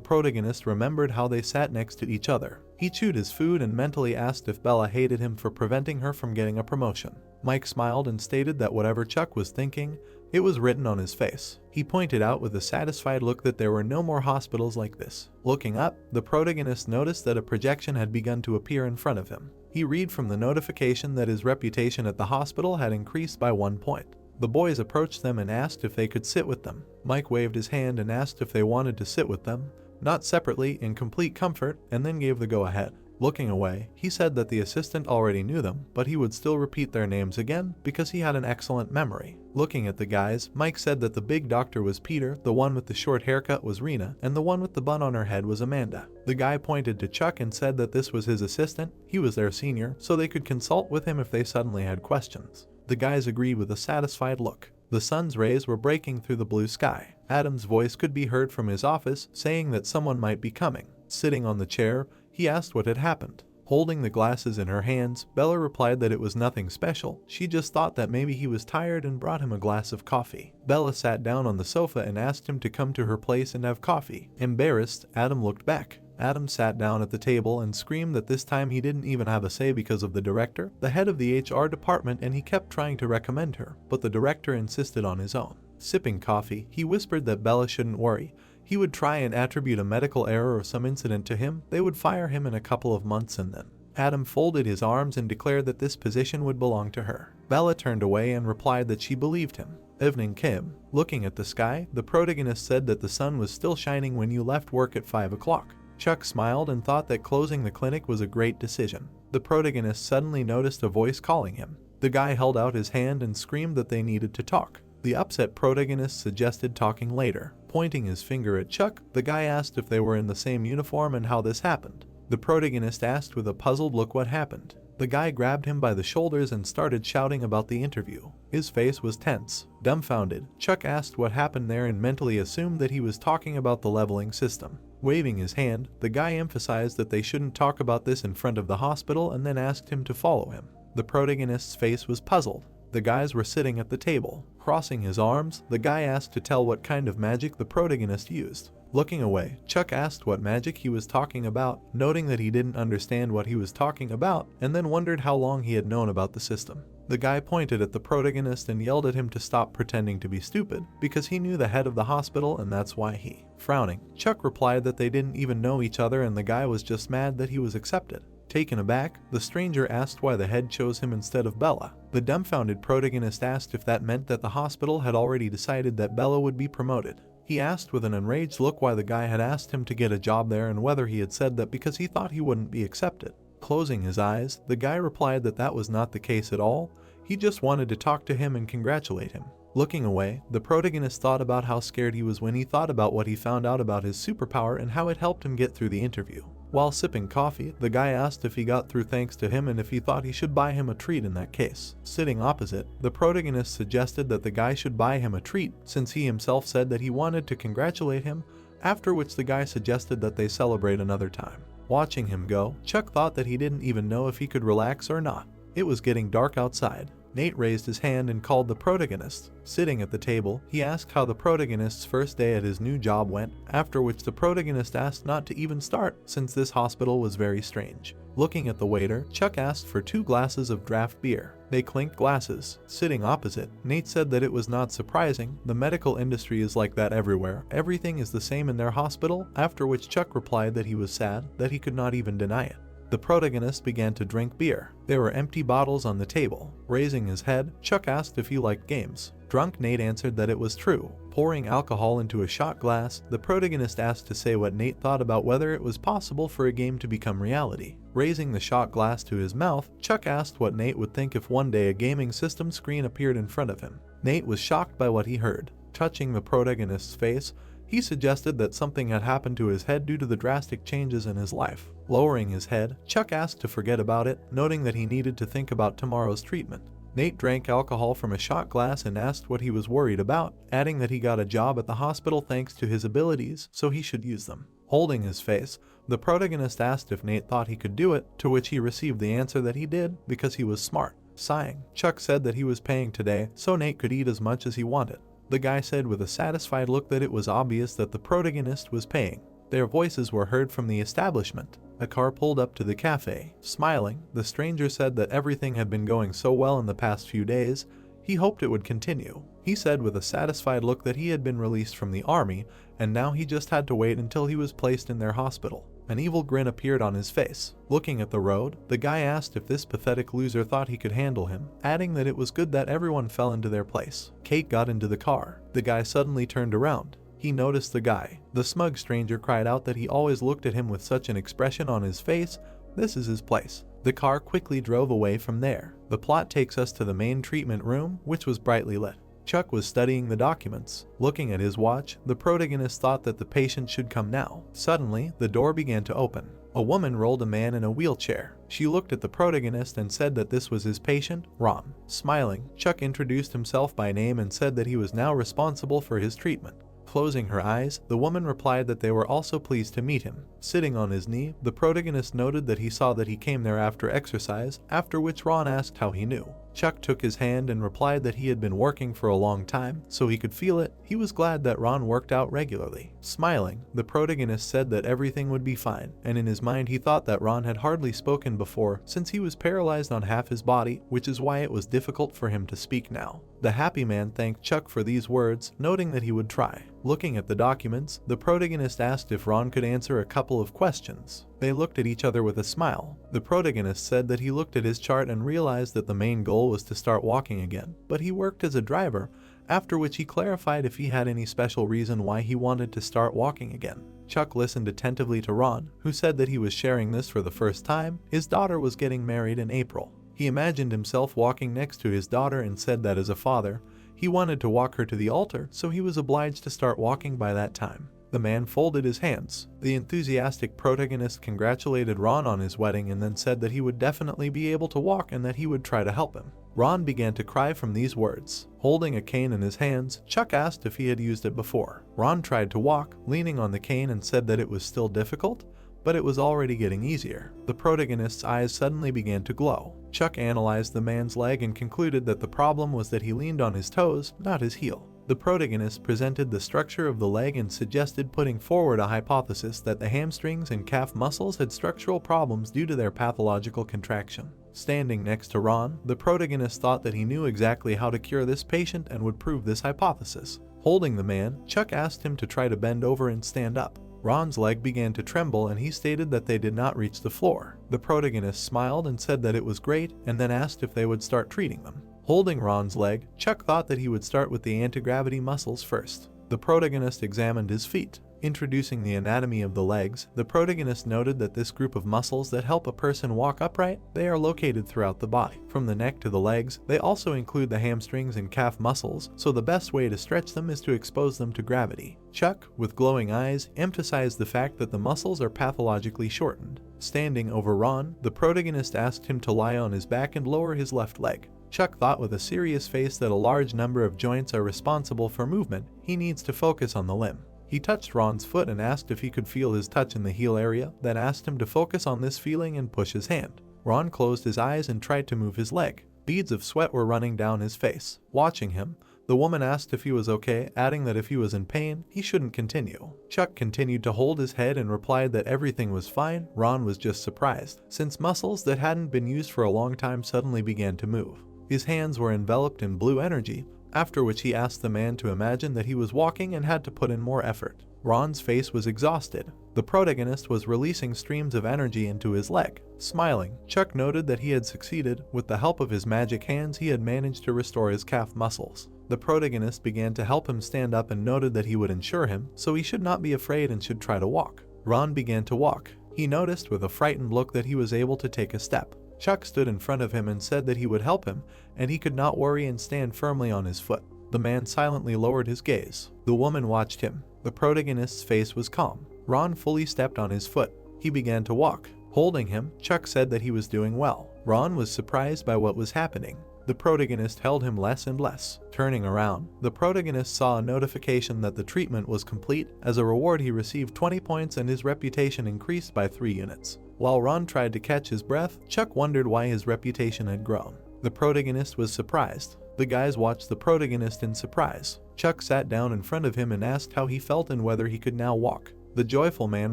protagonist remembered how they sat next to each other. He chewed his food and mentally asked if Bella hated him for preventing her from getting a promotion. Mike smiled and stated that whatever Chuck was thinking, it was written on his face. He pointed out with a satisfied look that there were no more hospitals like this. Looking up, the protagonist noticed that a projection had begun to appear in front of him. He read from the notification that his reputation at the hospital had increased by 1 point. The boys approached them and asked if they could sit with them. Mike waved his hand and asked if they wanted to sit with them, not separately, in complete comfort, and then gave the go-ahead. Looking away, he said that the assistant already knew them, but he would still repeat their names again because he had an excellent memory. Looking at the guys, Mike said that the big doctor was Peter, the one with the short haircut was Rena, and the one with the bun on her head was Amanda. The guy pointed to Chuck and said that this was his assistant. He was their senior, so they could consult with him if they suddenly had questions. The guys agreed with a satisfied look. The sun's rays were breaking through the blue sky. Adam's voice could be heard from his office, saying that someone might be coming. Sitting on the chair, he asked what had happened. Holding the glasses in her hands, Bella replied that it was nothing special. She just thought that maybe he was tired and brought him a glass of coffee. Bella sat down on the sofa and asked him to come to her place and have coffee. Embarrassed, Adam looked back. Adam sat down at the table and screamed that this time he didn't even have a say because of the director, the head of the HR department, and he kept trying to recommend her, but the director insisted on his own. Sipping coffee, he whispered that Bella shouldn't worry. He would try and attribute a medical error or some incident to him. They would fire him in a couple of months and then. Adam folded his arms and declared that this position would belong to her. Bella turned away and replied that she believed him. Evening came. Looking at the sky, the protagonist said that the sun was still shining when you left work at 5 o'clock. Chuck smiled and thought that closing the clinic was a great decision. The protagonist suddenly noticed a voice calling him. The guy held out his hand and screamed that they needed to talk. The upset protagonist suggested talking later. Pointing his finger at Chuck, the guy asked if they were in the same uniform and how this happened. The protagonist asked with a puzzled look what happened. The guy grabbed him by the shoulders and started shouting about the interview. His face was tense. Dumbfounded, Chuck asked what happened there and mentally assumed that he was talking about the leveling system. Waving his hand, the guy emphasized that they shouldn't talk about this in front of the hospital and then asked him to follow him. The protagonist's face was puzzled. The guys were sitting at the table. Crossing his arms, the guy asked to tell what kind of magic the protagonist used. Looking away, Chuck asked what magic he was talking about, noting that he didn't understand what he was talking about, and then wondered how long he had known about the system. The guy pointed at the protagonist and yelled at him to stop pretending to be stupid, because he knew the head of the hospital and that's why he. Frowning, Chuck replied that they didn't even know each other and the guy was just mad that he was accepted. Taken aback, the stranger asked why the head chose him instead of Bella. The dumbfounded protagonist asked if that meant that the hospital had already decided that Bella would be promoted. He asked with an enraged look why the guy had asked him to get a job there and whether he had said that because he thought he wouldn't be accepted. Closing his eyes, the guy replied that that was not the case at all. He just wanted to talk to him and congratulate him. Looking away, the protagonist thought about how scared he was when he thought about what he found out about his superpower and how it helped him get through the interview. While sipping coffee, the guy asked if he got through thanks to him and if he thought he should buy him a treat in that case. Sitting opposite, the protagonist suggested that the guy should buy him a treat since he himself said that he wanted to congratulate him, after which the guy suggested that they celebrate another time. Watching him go, Chuck thought that he didn't even know if he could relax or not. It was getting dark outside. Nate raised his hand and called the protagonist. Sitting at the table, he asked how the protagonist's first day at his new job went, after which the protagonist asked not to even start since this hospital was very strange. Looking at the waiter, Chuck asked for 2 glasses of draft beer. They clinked glasses. Sitting opposite, Nate said that it was not surprising. The medical industry is like that everywhere. Everything is the same in their hospital, after which Chuck replied that he was sad that he could not even deny it. The protagonist began to drink beer. There were empty bottles on the table. Raising his head, Chuck asked if he liked games. Drunk Nate answered that it was true. Pouring alcohol into a shot glass, the protagonist asked to say what Nate thought about whether it was possible for a game to become reality. Raising the shot glass to his mouth, Chuck asked what Nate would think if one day a gaming system screen appeared in front of him. Nate was shocked by what he heard. Touching the protagonist's face, he suggested that something had happened to his head due to the drastic changes in his life. Lowering his head, Chuck asked to forget about it, noting that he needed to think about tomorrow's treatment. Nate drank alcohol from a shot glass and asked what he was worried about, adding that he got a job at the hospital thanks to his abilities, so he should use them. Holding his face, the protagonist asked if Nate thought he could do it, to which he received the answer that he did because he was smart. Sighing, Chuck said that he was paying today, so Nate could eat as much as he wanted. The guy said with a satisfied look that it was obvious that the protagonist was paying. Their voices were heard from the establishment. A car pulled up to the cafe. Smiling, the stranger said that everything had been going so well in the past few days, he hoped it would continue. He said with a satisfied look that he had been released from the army, and now he just had to wait until he was placed in their hospital. An evil grin appeared on his face. Looking at the road, the guy asked if this pathetic loser thought he could handle him, adding that it was good that everyone fell into their place. Kate got into the car. The guy suddenly turned around. He noticed the guy. The smug stranger cried out that he always looked at him with such an expression on his face. This is his place. The car quickly drove away from there. The plot takes us to the main treatment room, which was brightly lit. Chuck was studying the documents. Looking at his watch, the protagonist thought that the patient should come now. Suddenly, the door began to open. A woman rolled a man in a wheelchair. She looked at the protagonist and said that this was his patient, Ron. Smiling, Chuck introduced himself by name and said that he was now responsible for his treatment. Closing her eyes, the woman replied that they were also pleased to meet him. Sitting on his knee, the protagonist noted that he saw that he came there after exercise, after which Ron asked how he knew. Chuck took his hand and replied that he had been working for a long time, so he could feel it. He was glad that Ron worked out regularly. Smiling, the protagonist said that everything would be fine, and in his mind he thought that Ron had hardly spoken before since he was paralyzed on half his body, which is why it was difficult for him to speak now. The happy man thanked Chuck for these words, noting that he would try. Looking at the documents, the protagonist asked if Ron could answer a couple of questions. They looked at each other with a smile. The protagonist said that he looked at his chart and realized that the main goal was to start walking again, but he worked as a driver, after which he clarified if he had any special reason why he wanted to start walking again. Chuck listened attentively to Ron, who said that he was sharing this for the first time. His daughter was getting married in April. He imagined himself walking next to his daughter and said that as a father, he wanted to walk her to the altar, so he was obliged to start walking by that time. The man folded his hands. The enthusiastic protagonist congratulated Ron on his wedding and then said that he would definitely be able to walk and that he would try to help him. Ron began to cry from these words. Holding a cane in his hands, Chuck asked if he had used it before. Ron tried to walk, leaning on the cane, and said that it was still difficult, but it was already getting easier. The protagonist's eyes suddenly began to glow. Chuck analyzed the man's leg and concluded that the problem was that he leaned on his toes, not his heel. The protagonist presented the structure of the leg and suggested putting forward a hypothesis that the hamstrings and calf muscles had structural problems due to their pathological contraction. Standing next to Ron, the protagonist thought that he knew exactly how to cure this patient and would prove this hypothesis. Holding the man, Chuck asked him to try to bend over and stand up. Ron's leg began to tremble and he stated that they did not reach the floor. The protagonist smiled and said that it was great and then asked if they would start treating them. Holding Ron's leg, Chuck thought that he would start with the anti-gravity muscles first. The protagonist examined his feet. Introducing the anatomy of the legs, the protagonist noted that this group of muscles that help a person walk upright, they are located throughout the body. From the neck to the legs, they also include the hamstrings and calf muscles, so the best way to stretch them is to expose them to gravity. Chuck, with glowing eyes, emphasized the fact that the muscles are pathologically shortened. Standing over Ron, the protagonist asked him to lie on his back and lower his left leg. Chuck thought with a serious face that a large number of joints are responsible for movement. He needs to focus on the limb. He touched Ron's foot and asked if he could feel his touch in the heel area, then asked him to focus on this feeling and push his hand. Ron closed his eyes and tried to move his leg. Beads of sweat were running down his face. Watching him, the woman asked if he was okay, adding that if he was in pain, he shouldn't continue. Chuck continued to hold his head and replied that everything was fine. Ron was just surprised, since muscles that hadn't been used for a long time suddenly began to move. His hands were enveloped in blue energy, after which he asked the man to imagine that he was walking and had to put in more effort. Ron's face was exhausted. The protagonist was releasing streams of energy into his leg. Smiling, Chuck noted that he had succeeded. With the help of his magic hands, he had managed to restore his calf muscles. The protagonist began to help him stand up and noted that he would ensure him, so he should not be afraid and should try to walk. Ron began to walk. He noticed with a frightened look that he was able to take a step. Chuck stood in front of him and said that he would help him, and he could not worry and stand firmly on his foot. The man silently lowered his gaze. The woman watched him. The protagonist's face was calm. Ron fully stepped on his foot. He began to walk. Holding him, Chuck said that he was doing well. Ron was surprised by what was happening. The protagonist held him less and less. Turning around, the protagonist saw a notification that the treatment was complete. As a reward, he received 20 points and his reputation increased by 3 units. While Ron tried to catch his breath, Chuck wondered why his reputation had grown. The protagonist was surprised. The guys watched the protagonist in surprise. Chuck sat down in front of him and asked how he felt and whether he could now walk. The joyful man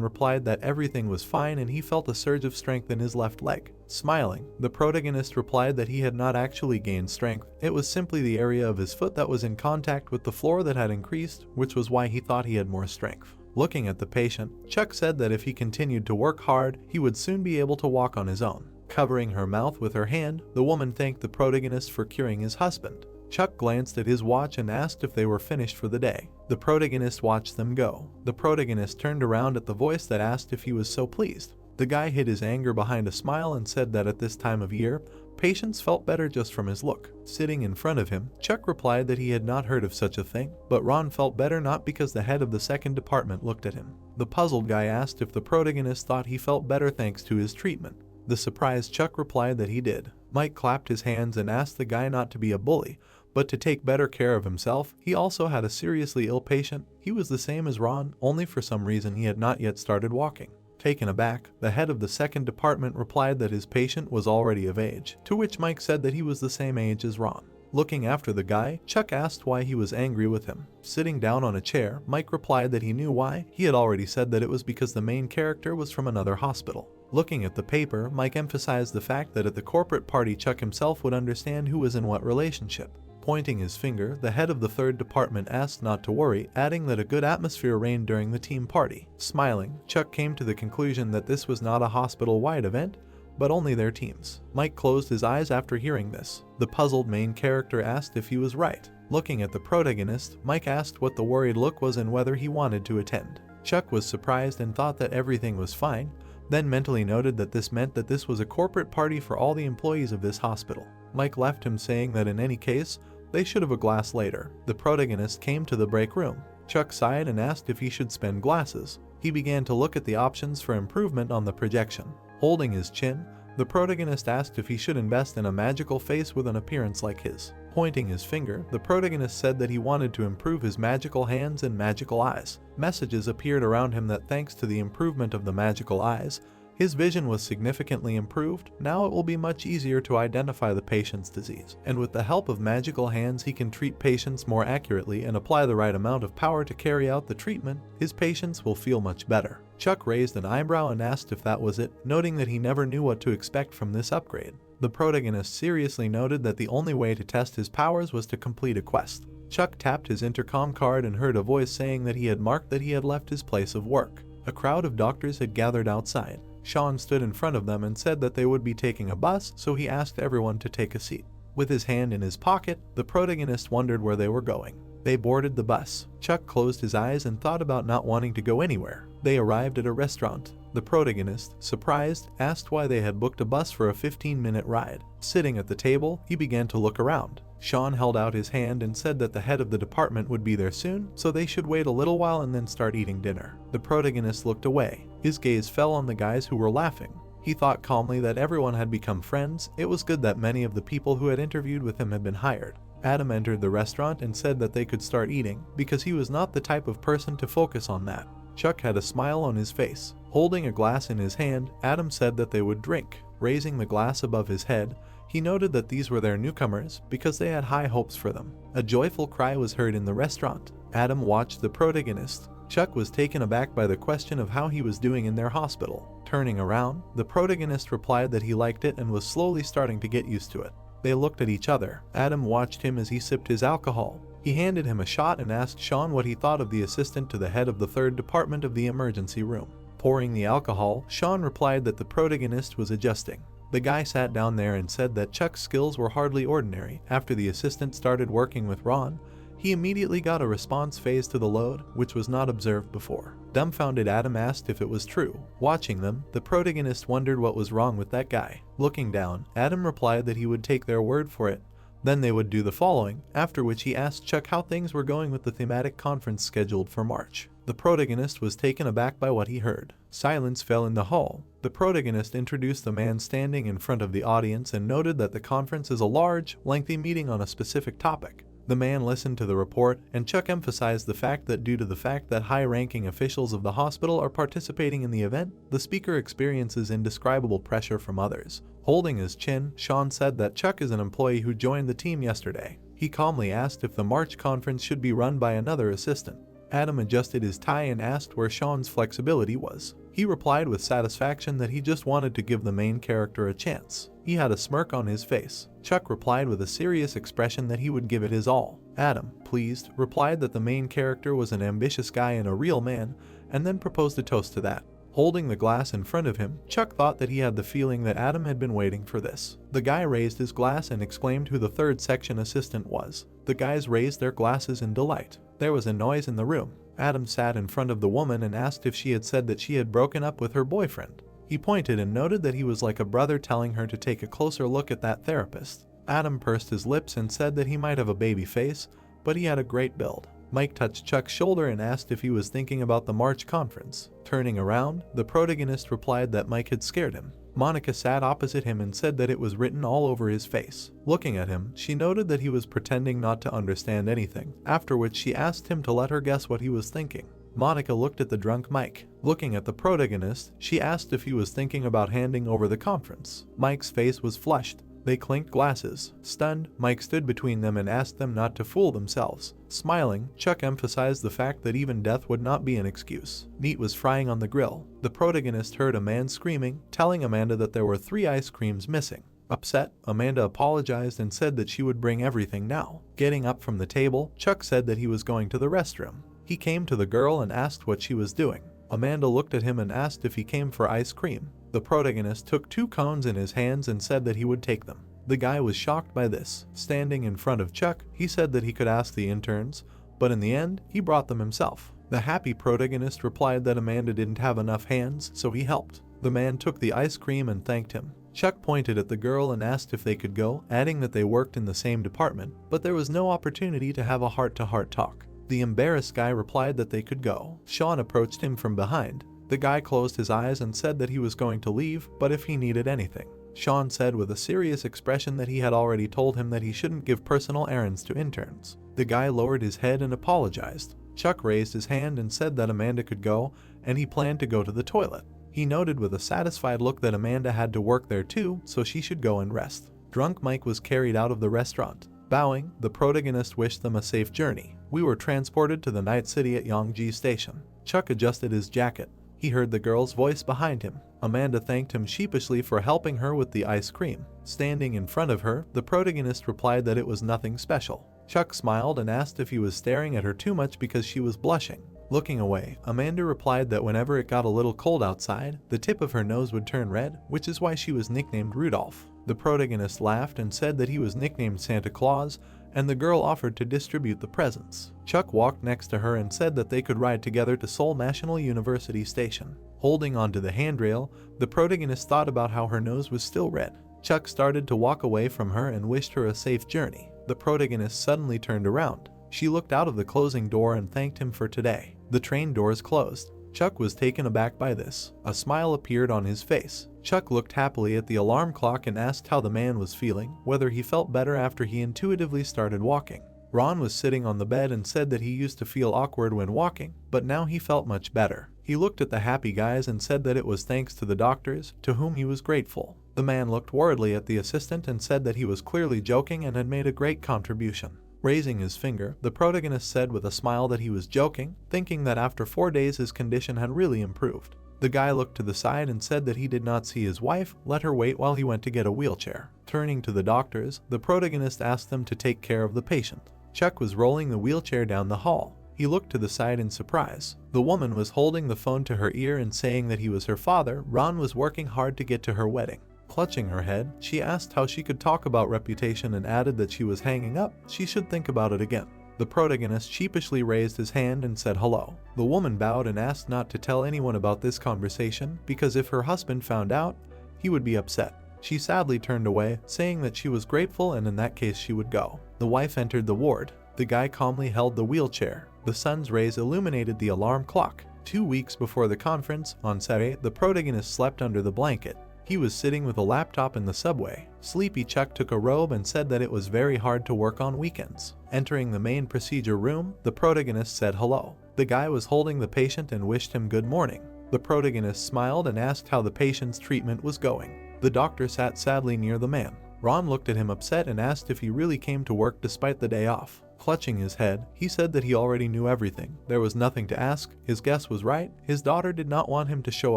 replied that everything was fine and he felt a surge of strength in his left leg. Smiling, the protagonist replied that he had not actually gained strength. It was simply the area of his foot that was in contact with the floor that had increased, which was why he thought he had more strength. Looking at the patient, Chuck said that if he continued to work hard, he would soon be able to walk on his own. Covering her mouth with her hand, the woman thanked the protagonist for curing his husband. Chuck glanced at his watch and asked if they were finished for the day. The protagonist watched them go. The protagonist turned around at the voice that asked if he was so pleased. The guy hid his anger behind a smile and said that at this time of year, patients felt better just from his look. Sitting in front of him, Chuck replied that he had not heard of such a thing, but Ron felt better not because the head of the second department looked at him. The puzzled guy asked if the protagonist thought he felt better thanks to his treatment. The surprised Chuck replied that he did. Mike clapped his hands and asked the guy not to be a bully, but to take better care of himself. He also had a seriously ill patient. He was the same as Ron, only for some reason he had not yet started walking. Taken aback, the head of the second department replied that his patient was already of age, to which Mike said that he was the same age as Ron. Looking after the guy, Chuck asked why he was angry with him. Sitting down on a chair, Mike replied that he knew why. He had already said that it was because the main character was from another hospital. Looking at the paper, Mike emphasized the fact that at the corporate party Chuck himself would understand who was in what relationship. Pointing his finger, the head of the third department asked not to worry, adding that a good atmosphere reigned during the team party. Smiling, Chuck came to the conclusion that this was not a hospital-wide event, but only their teams. Mike closed his eyes after hearing this. The puzzled main character asked if he was right. Looking at the protagonist, Mike asked what the worried look was and whether he wanted to attend. Chuck was surprised and thought that everything was fine, then mentally noted that this meant that this was a corporate party for all the employees of this hospital. Mike left him saying that in any case, they should have a glass later. The protagonist came to the break room. Chuck sighed and asked if he should spend glasses. He began to look at the options for improvement on the projection. Holding his chin, the protagonist asked if he should invest in a magical face with an appearance like his. Pointing his finger, the protagonist said that he wanted to improve his magical hands and magical eyes. Messages appeared around him that thanks to the improvement of the magical eyes, his vision was significantly improved. Now it will be much easier to identify the patient's disease. And with the help of magical hands, he can treat patients more accurately and apply the right amount of power to carry out the treatment. His patients will feel much better. Chuck raised an eyebrow and asked if that was it, noting that he never knew what to expect from this upgrade. The protagonist seriously noted that the only way to test his powers was to complete a quest. Chuck tapped his intercom card and heard a voice saying that he had marked that he had left his place of work. A crowd of doctors had gathered outside. Sean stood in front of them and said that they would be taking a bus, so he asked everyone to take a seat. With his hand in his pocket, the protagonist wondered where they were going. They boarded the bus. Chuck closed his eyes and thought about not wanting to go anywhere. They arrived at a restaurant. The protagonist, surprised, asked why they had booked a bus for a 15-minute ride. Sitting at the table, he began to look around. Sean held out his hand and said that the head of the department would be there soon, so they should wait a little while and then start eating dinner. The protagonist looked away. His gaze fell on the guys who were laughing. He thought calmly that everyone had become friends. It was good that many of the people who had interviewed with him had been hired. Adam entered the restaurant and said that they could start eating, because he was not the type of person to focus on that. Chuck had a smile on his face. Holding a glass in his hand, Adam said that they would drink. Raising the glass above his head, he noted that these were their newcomers because they had high hopes for them. A joyful cry was heard in the restaurant. Adam watched the protagonist. Chuck was taken aback by the question of how he was doing in their hospital. Turning around, the protagonist replied that he liked it and was slowly starting to get used to it. They looked at each other. Adam watched him as he sipped his alcohol. He handed him a shot and asked Sean what he thought of the assistant to the head of the 3rd department of the emergency room. Pouring the alcohol, Sean replied that the protagonist was adjusting. The guy sat down there and said that Chuck's skills were hardly ordinary. After the assistant started working with Ron, he immediately got a response phase to the load, which was not observed before. Dumbfounded, Adam asked if it was true. Watching them, the protagonist wondered what was wrong with that guy. Looking down, Adam replied that he would take their word for it. Then they would do the following, after which he asked Chuck how things were going with the thematic conference scheduled for March. The protagonist was taken aback by what he heard. Silence fell in the hall. The protagonist introduced the man standing in front of the audience and noted that the conference is a large, lengthy meeting on a specific topic. The man listened to the report, and Chuck emphasized the fact that due to the fact that high-ranking officials of the hospital are participating in the event, the speaker experiences indescribable pressure from others. Holding his chin, Sean said that Chuck is an employee who joined the team yesterday. He calmly asked if the March conference should be run by another assistant. Adam adjusted his tie and asked where Sean's flexibility was. He replied with satisfaction that he just wanted to give the main character a chance. He had a smirk on his face. Chuck replied with a serious expression that he would give it his all. Adam, pleased, replied that the main character was an ambitious guy and a real man, and then proposed a toast to that. Holding the glass in front of him, Chuck thought that he had the feeling that Adam had been waiting for this. The guy raised his glass and exclaimed who the 3rd section assistant was. The guys raised their glasses in delight. There was a noise in the room. Adam sat in front of the woman and asked if she had said that she had broken up with her boyfriend. He pointed and noted that he was like a brother, telling her to take a closer look at that therapist. Adam pursed his lips and said that he might have a baby face, but he had a great build. Mike touched Chuck's shoulder and asked if he was thinking about the March conference. Turning around, the protagonist replied that Mike had scared him. Monica sat opposite him and said that it was written all over his face. Looking at him, she noted that he was pretending not to understand anything, after which she asked him to let her guess what he was thinking. Monica looked at the drunk Mike. Looking at the protagonist, she asked if he was thinking about handing over the conference. Mike's face was flushed. They clinked glasses. Stunned, Mike stood between them and asked them not to fool themselves. Smiling, Chuck emphasized the fact that even death would not be an excuse. Meat was frying on the grill. The protagonist heard a man screaming, telling Amanda that there were 3 ice creams missing. Upset, Amanda apologized and said that she would bring everything now. Getting up from the table, Chuck said that he was going to the restroom. He came to the girl and asked what she was doing. Amanda looked at him and asked if he came for ice cream. The protagonist took 2 cones in his hands and said that he would take them. The guy was shocked by this. Standing in front of Chuck, he said that he could ask the interns, but in the end, he brought them himself. The happy protagonist replied that Amanda didn't have enough hands, so he helped. The man took the ice cream and thanked him. Chuck pointed at the girl and asked if they could go, adding that they worked in the same department, but there was no opportunity to have a heart-to-heart talk. The embarrassed guy replied that they could go. Sean approached him from behind. The guy closed his eyes and said that he was going to leave, but if he needed anything. Sean said with a serious expression that he had already told him that he shouldn't give personal errands to interns. The guy lowered his head and apologized. Chuck raised his hand and said that Amanda could go, and he planned to go to the toilet. He noted with a satisfied look that Amanda had to work there too, so she should go and rest. Drunk Mike was carried out of the restaurant. Bowing, the protagonist wished them a safe journey. We were transported to the night city at Yongji Station. Chuck adjusted his jacket. He heard the girl's voice behind him. Amanda thanked him sheepishly for helping her with the ice cream. Standing in front of her, the protagonist replied that it was nothing special. Chuck smiled and asked if he was staring at her too much because she was blushing. Looking away, Amanda replied that whenever it got a little cold outside, the tip of her nose would turn red, which is why she was nicknamed Rudolph. The protagonist laughed and said that he was nicknamed Santa Claus, and the girl offered to distribute the presents. Chuck walked next to her and said that they could ride together to Seoul National University Station. Holding onto the handrail, the protagonist thought about how her nose was still red. Chuck started to walk away from her and wished her a safe journey. The protagonist suddenly turned around. She looked out of the closing door and thanked him for today. The train doors closed. Chuck was taken aback by this. A smile appeared on his face. Chuck looked happily at the alarm clock and asked how the man was feeling, whether he felt better after he intuitively started walking. Ron was sitting on the bed and said that he used to feel awkward when walking, but now he felt much better. He looked at the happy guys and said that it was thanks to the doctors, to whom he was grateful. The man looked worriedly at the assistant and said that he was clearly joking and had made a great contribution. Raising his finger, the protagonist said with a smile that he was joking, thinking that after 4 days his condition had really improved. The guy looked to the side and said that he did not see his wife, let her wait while he went to get a wheelchair. Turning to the doctors, the protagonist asked them to take care of the patient. Chuck was rolling the wheelchair down the hall. He looked to the side in surprise. The woman was holding the phone to her ear and saying that he was her father. Ron was working hard to get to her wedding. Clutching her head, she asked how she could talk about reputation and added that she was hanging up. She should think about it again. The protagonist sheepishly raised his hand and said hello. The woman bowed and asked not to tell anyone about this conversation because if her husband found out, he would be upset. She sadly turned away, saying that she was grateful and in that case she would go. The wife entered the ward. The guy calmly held the wheelchair. The sun's rays illuminated the alarm clock. 2 weeks before the conference, on Saturday, the protagonist slept under the blanket. He was sitting with a laptop in the subway. Sleepy Chuck took a robe and said that it was very hard to work on weekends. Entering the main procedure room, the protagonist said hello. The guy was holding the patient and wished him good morning. The protagonist smiled and asked how the patient's treatment was going. The doctor sat sadly near the man. Ron looked at him upset and asked if he really came to work despite the day off. Clutching his head, he said that he already knew everything. There was nothing to ask. His guess was right. His daughter did not want him to show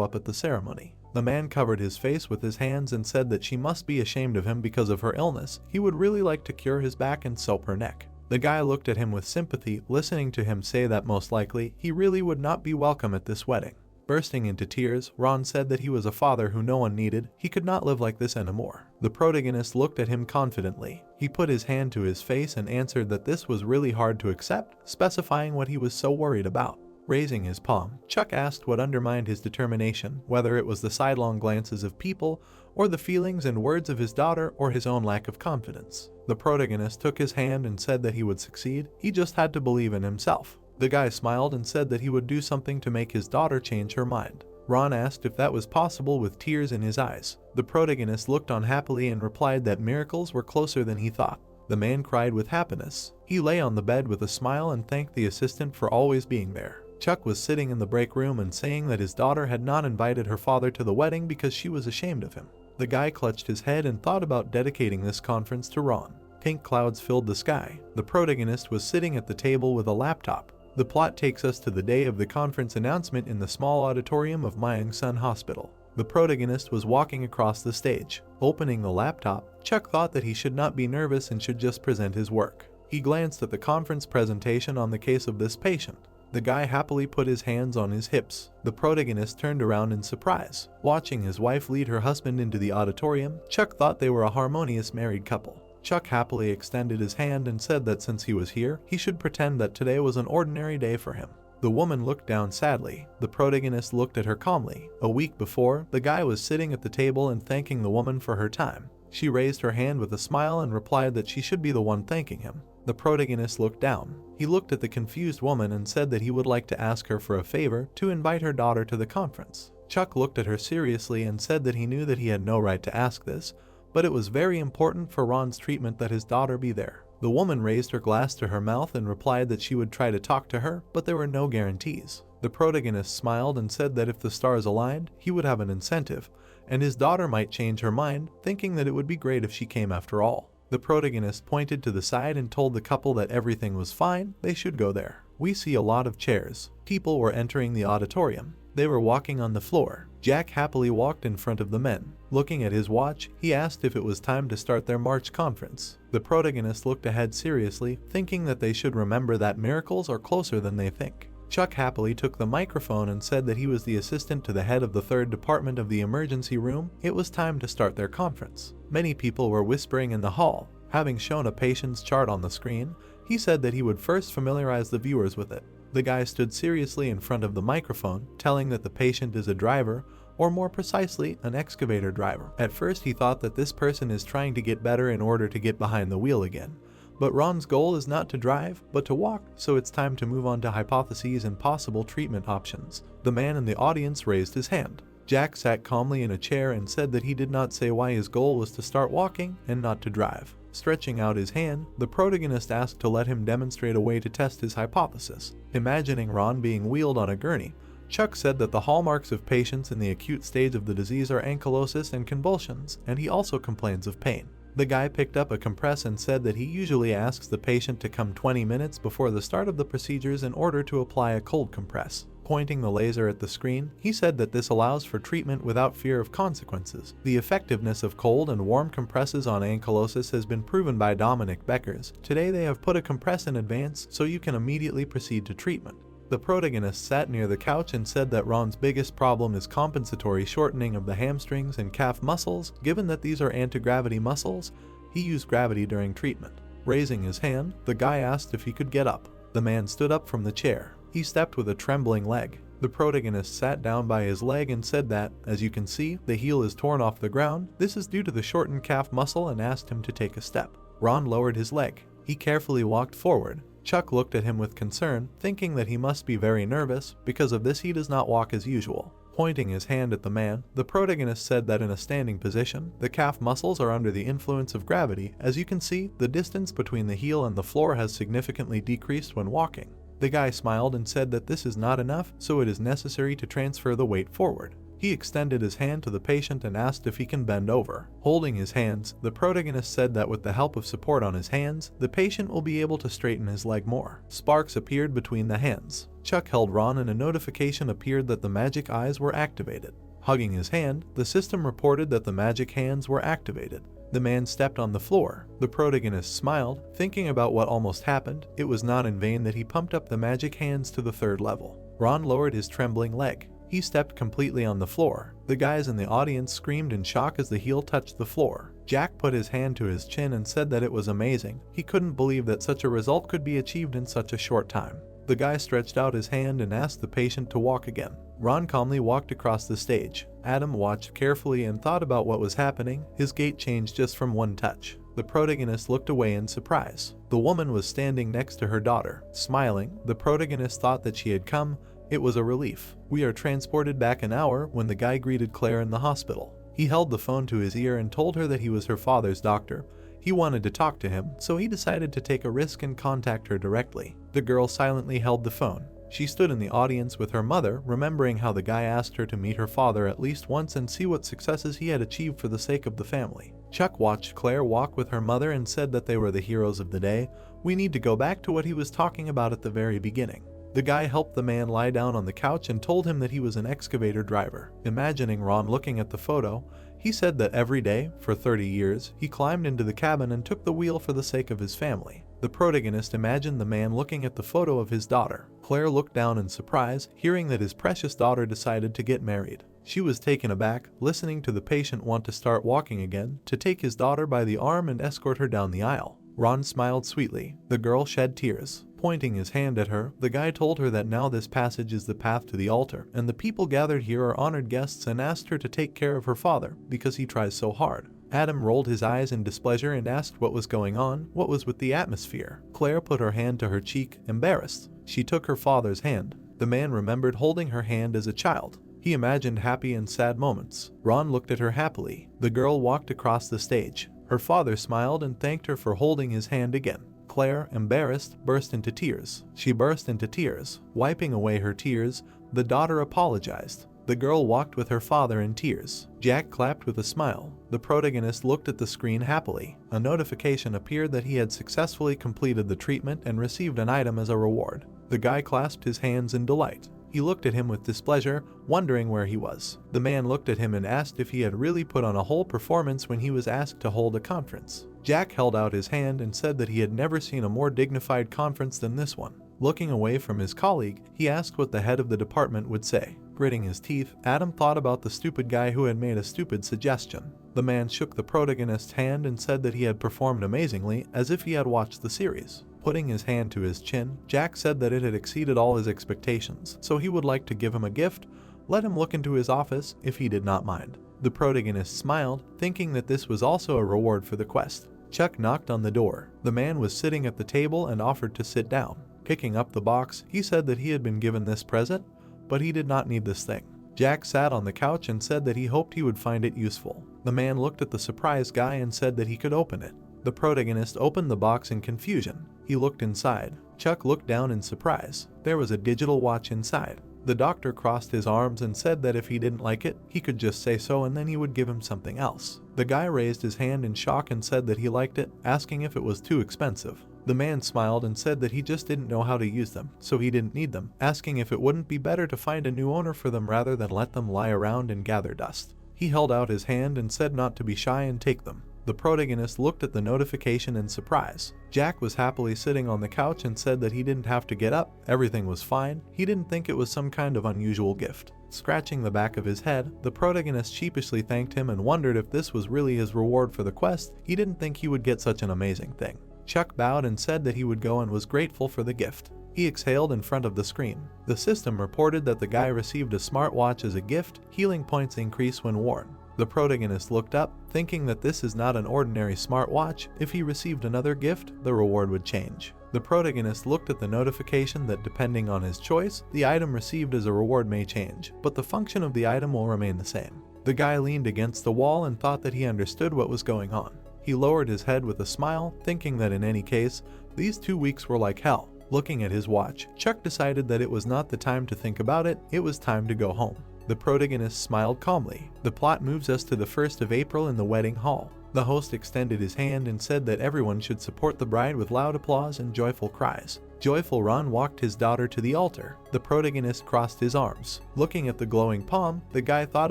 up at the ceremony. The man covered his face with his hands and said that she must be ashamed of him because of her illness. He would really like to cure his back and soap her neck. The guy looked at him with sympathy, listening to him say that most likely he really would not be welcome at this wedding. Bursting into tears, Ron said that he was a father who no one needed. He could not live like this anymore. The protagonist looked at him confidently. He put his hand to his face and answered that this was really hard to accept, specifying what he was so worried about. Raising his palm, Chuck asked what undermined his determination, whether it was the sidelong glances of people, or the feelings and words of his daughter, or his own lack of confidence. The protagonist took his hand and said that he would succeed. He just had to believe in himself. The guy smiled and said that he would do something to make his daughter change her mind. Ron asked if that was possible with tears in his eyes. The protagonist looked on happily and replied that miracles were closer than he thought. The man cried with happiness. He lay on the bed with a smile and thanked the assistant for always being there. Chuck was sitting in the break room and saying that his daughter had not invited her father to the wedding because she was ashamed of him. The guy clutched his head and thought about dedicating this conference to Ron. Pink clouds filled the sky. The protagonist was sitting at the table with a laptop. The plot takes us to the day of the conference announcement in the small auditorium of Myeongsun Hospital. The protagonist was walking across the stage. Opening the laptop, Chuck thought that he should not be nervous and should just present his work. He glanced at the conference presentation on the case of this patient. The guy happily put his hands on his hips. The protagonist turned around in surprise. Watching his wife lead her husband into the auditorium, Chuck thought they were a harmonious married couple. Chuck happily extended his hand and said that since he was here, he should pretend that today was an ordinary day for him. The woman looked down sadly. The protagonist looked at her calmly. A week before, the guy was sitting at the table and thanking the woman for her time. She raised her hand with a smile and replied that she should be the one thanking him. The protagonist looked down. He looked at the confused woman and said that he would like to ask her for a favor to invite her daughter to the conference. Chuck looked at her seriously and said that he knew that he had no right to ask this, but it was very important for Ron's treatment that his daughter be there. The woman raised her glass to her mouth and replied that she would try to talk to her, but there were no guarantees. The protagonist smiled and said that if the stars aligned, he would have an incentive, and his daughter might change her mind, thinking that it would be great if she came after all. The protagonist pointed to the side and told the couple that everything was fine, they should go there. We see a lot of chairs. People were entering the auditorium. They were walking on the floor. Jack happily walked in front of the men. Looking at his watch, he asked if it was time to start their March conference. The protagonist looked ahead seriously, thinking that they should remember that miracles are closer than they think. Chuck happily took the microphone and said that he was the assistant to the head of the 3rd department of the emergency room. It was time to start their conference. Many people were whispering in the hall. Having shown a patient's chart on the screen, he said that he would first familiarize the viewers with it. The guy stood seriously in front of the microphone, telling that the patient is a driver, or more precisely, an excavator driver. At first he thought that this person is trying to get better in order to get behind the wheel again. But Ron's goal is not to drive, but to walk, so it's time to move on to hypotheses and possible treatment options. The man in the audience raised his hand. Jack sat calmly in a chair and said that he did not say why his goal was to start walking and not to drive. Stretching out his hand, the protagonist asked to let him demonstrate a way to test his hypothesis. Imagining Ron being wheeled on a gurney, Chuck said that the hallmarks of patients in the acute stage of the disease are ankylosis and convulsions, and he also complains of pain. The guy picked up a compress and said that he usually asks the patient to come 20 minutes before the start of the procedures in order to apply a cold compress. Pointing the laser at the screen, he said that this allows for treatment without fear of consequences. The effectiveness of cold and warm compresses on ankylosis has been proven by Dominic Beckers. Today they have put a compress in advance so you can immediately proceed to treatment. The protagonist sat near the couch and said that Ron's biggest problem is compensatory shortening of the hamstrings and calf muscles. Given that these are anti-gravity muscles, he used gravity during treatment. Raising his hand, the guy asked if he could get up. The man stood up from the chair. He stepped with a trembling leg. The protagonist sat down by his leg and said that, as you can see, the heel is torn off the ground. This is due to the shortened calf muscle, and asked him to take a step. Ron lowered his leg. He carefully walked forward. Chuck looked at him with concern, thinking that he must be very nervous. Because of this, he does not walk as usual. Pointing his hand at the man, the protagonist said that in a standing position, the calf muscles are under the influence of gravity. As you can see, the distance between the heel and the floor has significantly decreased when walking. The guy smiled and said that this is not enough, so it is necessary to transfer the weight forward. He extended his hand to the patient and asked if he can bend over. Holding his hands, the protagonist said that with the help of support on his hands, the patient will be able to straighten his leg more. Sparks appeared between the hands. Chuck held Ron and a notification appeared that the magic eyes were activated. Hugging his hand, the system reported that the magic hands were activated. The man stepped on the floor. The protagonist smiled, thinking about what almost happened. It was not in vain that he pumped up the magic hands to the 3rd level. Ron lowered his trembling leg. He stepped completely on the floor. The guys in the audience screamed in shock as the heel touched the floor. Jack put his hand to his chin and said that it was amazing. He couldn't believe that such a result could be achieved in such a short time. The guy stretched out his hand and asked the patient to walk again. Ron calmly walked across the stage. Adam watched carefully and thought about what was happening. His gait changed just from one touch. The protagonist looked away in surprise. The woman was standing next to her daughter. Smiling, the protagonist thought that she had come. It was a relief. We are transported back an hour when the guy greeted Claire in the hospital. He held the phone to his ear and told her that he was her father's doctor. He wanted to talk to him, so he decided to take a risk and contact her directly. The girl silently held the phone. She stood in the audience with her mother, remembering how the guy asked her to meet her father at least once and see what successes he had achieved for the sake of the family. Chuck watched Claire walk with her mother and said that they were the heroes of the day. We need to go back to what he was talking about at the very beginning. The guy helped the man lie down on the couch and told him that he was an excavator driver. Imagining Ron looking at the photo, he said that every day, for 30 years, he climbed into the cabin and took the wheel for the sake of his family. The protagonist imagined the man looking at the photo of his daughter. Claire looked down in surprise, hearing that his precious daughter decided to get married. She was taken aback, listening to the patient want to start walking again, to take his daughter by the arm and escort her down the aisle. Ron smiled sweetly. The girl shed tears. Pointing his hand at her, the guy told her that now this passage is the path to the altar, and the people gathered here are honored guests, and asked her to take care of her father, because he tries so hard. Adam rolled his eyes in displeasure and asked what was going on, what was with the atmosphere. Claire put her hand to her cheek, embarrassed. She took her father's hand. The man remembered holding her hand as a child. He imagined happy and sad moments. Ron looked at her happily. The girl walked across the stage. Her father smiled and thanked her for holding his hand again. Claire, embarrassed, burst into tears. She burst into tears. Wiping away her tears, the daughter apologized. The girl walked with her father in tears. Jack clapped with a smile. The protagonist looked at the screen happily. A notification appeared that he had successfully completed the treatment and received an item as a reward. The guy clasped his hands in delight. He looked at him with displeasure, wondering where he was. The man looked at him and asked if he had really put on a whole performance when he was asked to hold a conference. Jack held out his hand and said that he had never seen a more dignified conference than this one. Looking away from his colleague, he asked what the head of the department would say. Gritting his teeth, Adam thought about the stupid guy who had made a stupid suggestion. The man shook the protagonist's hand and said that he had performed amazingly, as if he had watched the series. Putting his hand to his chin, Jack said that it had exceeded all his expectations, so he would like to give him a gift. Let him look into his office, if he did not mind. The protagonist smiled, thinking that this was also a reward for the quest. Chuck knocked on the door. The man was sitting at the table and offered to sit down. Picking up the box, he said that he had been given this present, but he did not need this thing. Jack sat on the couch and said that he hoped he would find it useful. The man looked at the surprised guy and said that he could open it. The protagonist opened the box in confusion. He looked inside. Chuck looked down in surprise. There was a digital watch inside. The doctor crossed his arms and said that if he didn't like it, he could just say so and then he would give him something else. The guy raised his hand in shock and said that he liked it, asking if it was too expensive. The man smiled and said that he just didn't know how to use them, so he didn't need them, asking if it wouldn't be better to find a new owner for them rather than let them lie around and gather dust. He held out his hand and said not to be shy and take them. The protagonist looked at the notification in surprise. Jack was happily sitting on the couch and said that he didn't have to get up, everything was fine, he didn't think it was some kind of unusual gift. Scratching the back of his head, the protagonist sheepishly thanked him and wondered if this was really his reward for the quest. He didn't think he would get such an amazing thing. Chuck bowed and said that he would go and was grateful for the gift. He exhaled in front of the screen. The system reported that the guy received a smartwatch as a gift, healing points increase when worn. The protagonist looked up, thinking that this is not an ordinary smartwatch. If he received another gift, the reward would change. The protagonist looked at the notification that depending on his choice, the item received as a reward may change, but the function of the item will remain the same. The guy leaned against the wall and thought that he understood what was going on. He lowered his head with a smile, thinking that in any case, these 2 weeks were like hell. Looking at his watch, Chuck decided that it was not the time to think about it, it was time to go home. The protagonist smiled calmly. The plot moves us to the 1st of April in the wedding hall. The host extended his hand and said that everyone should support the bride with loud applause and joyful cries. Joyful Ron walked his daughter to the altar. The protagonist crossed his arms. Looking at the glowing palm, the guy thought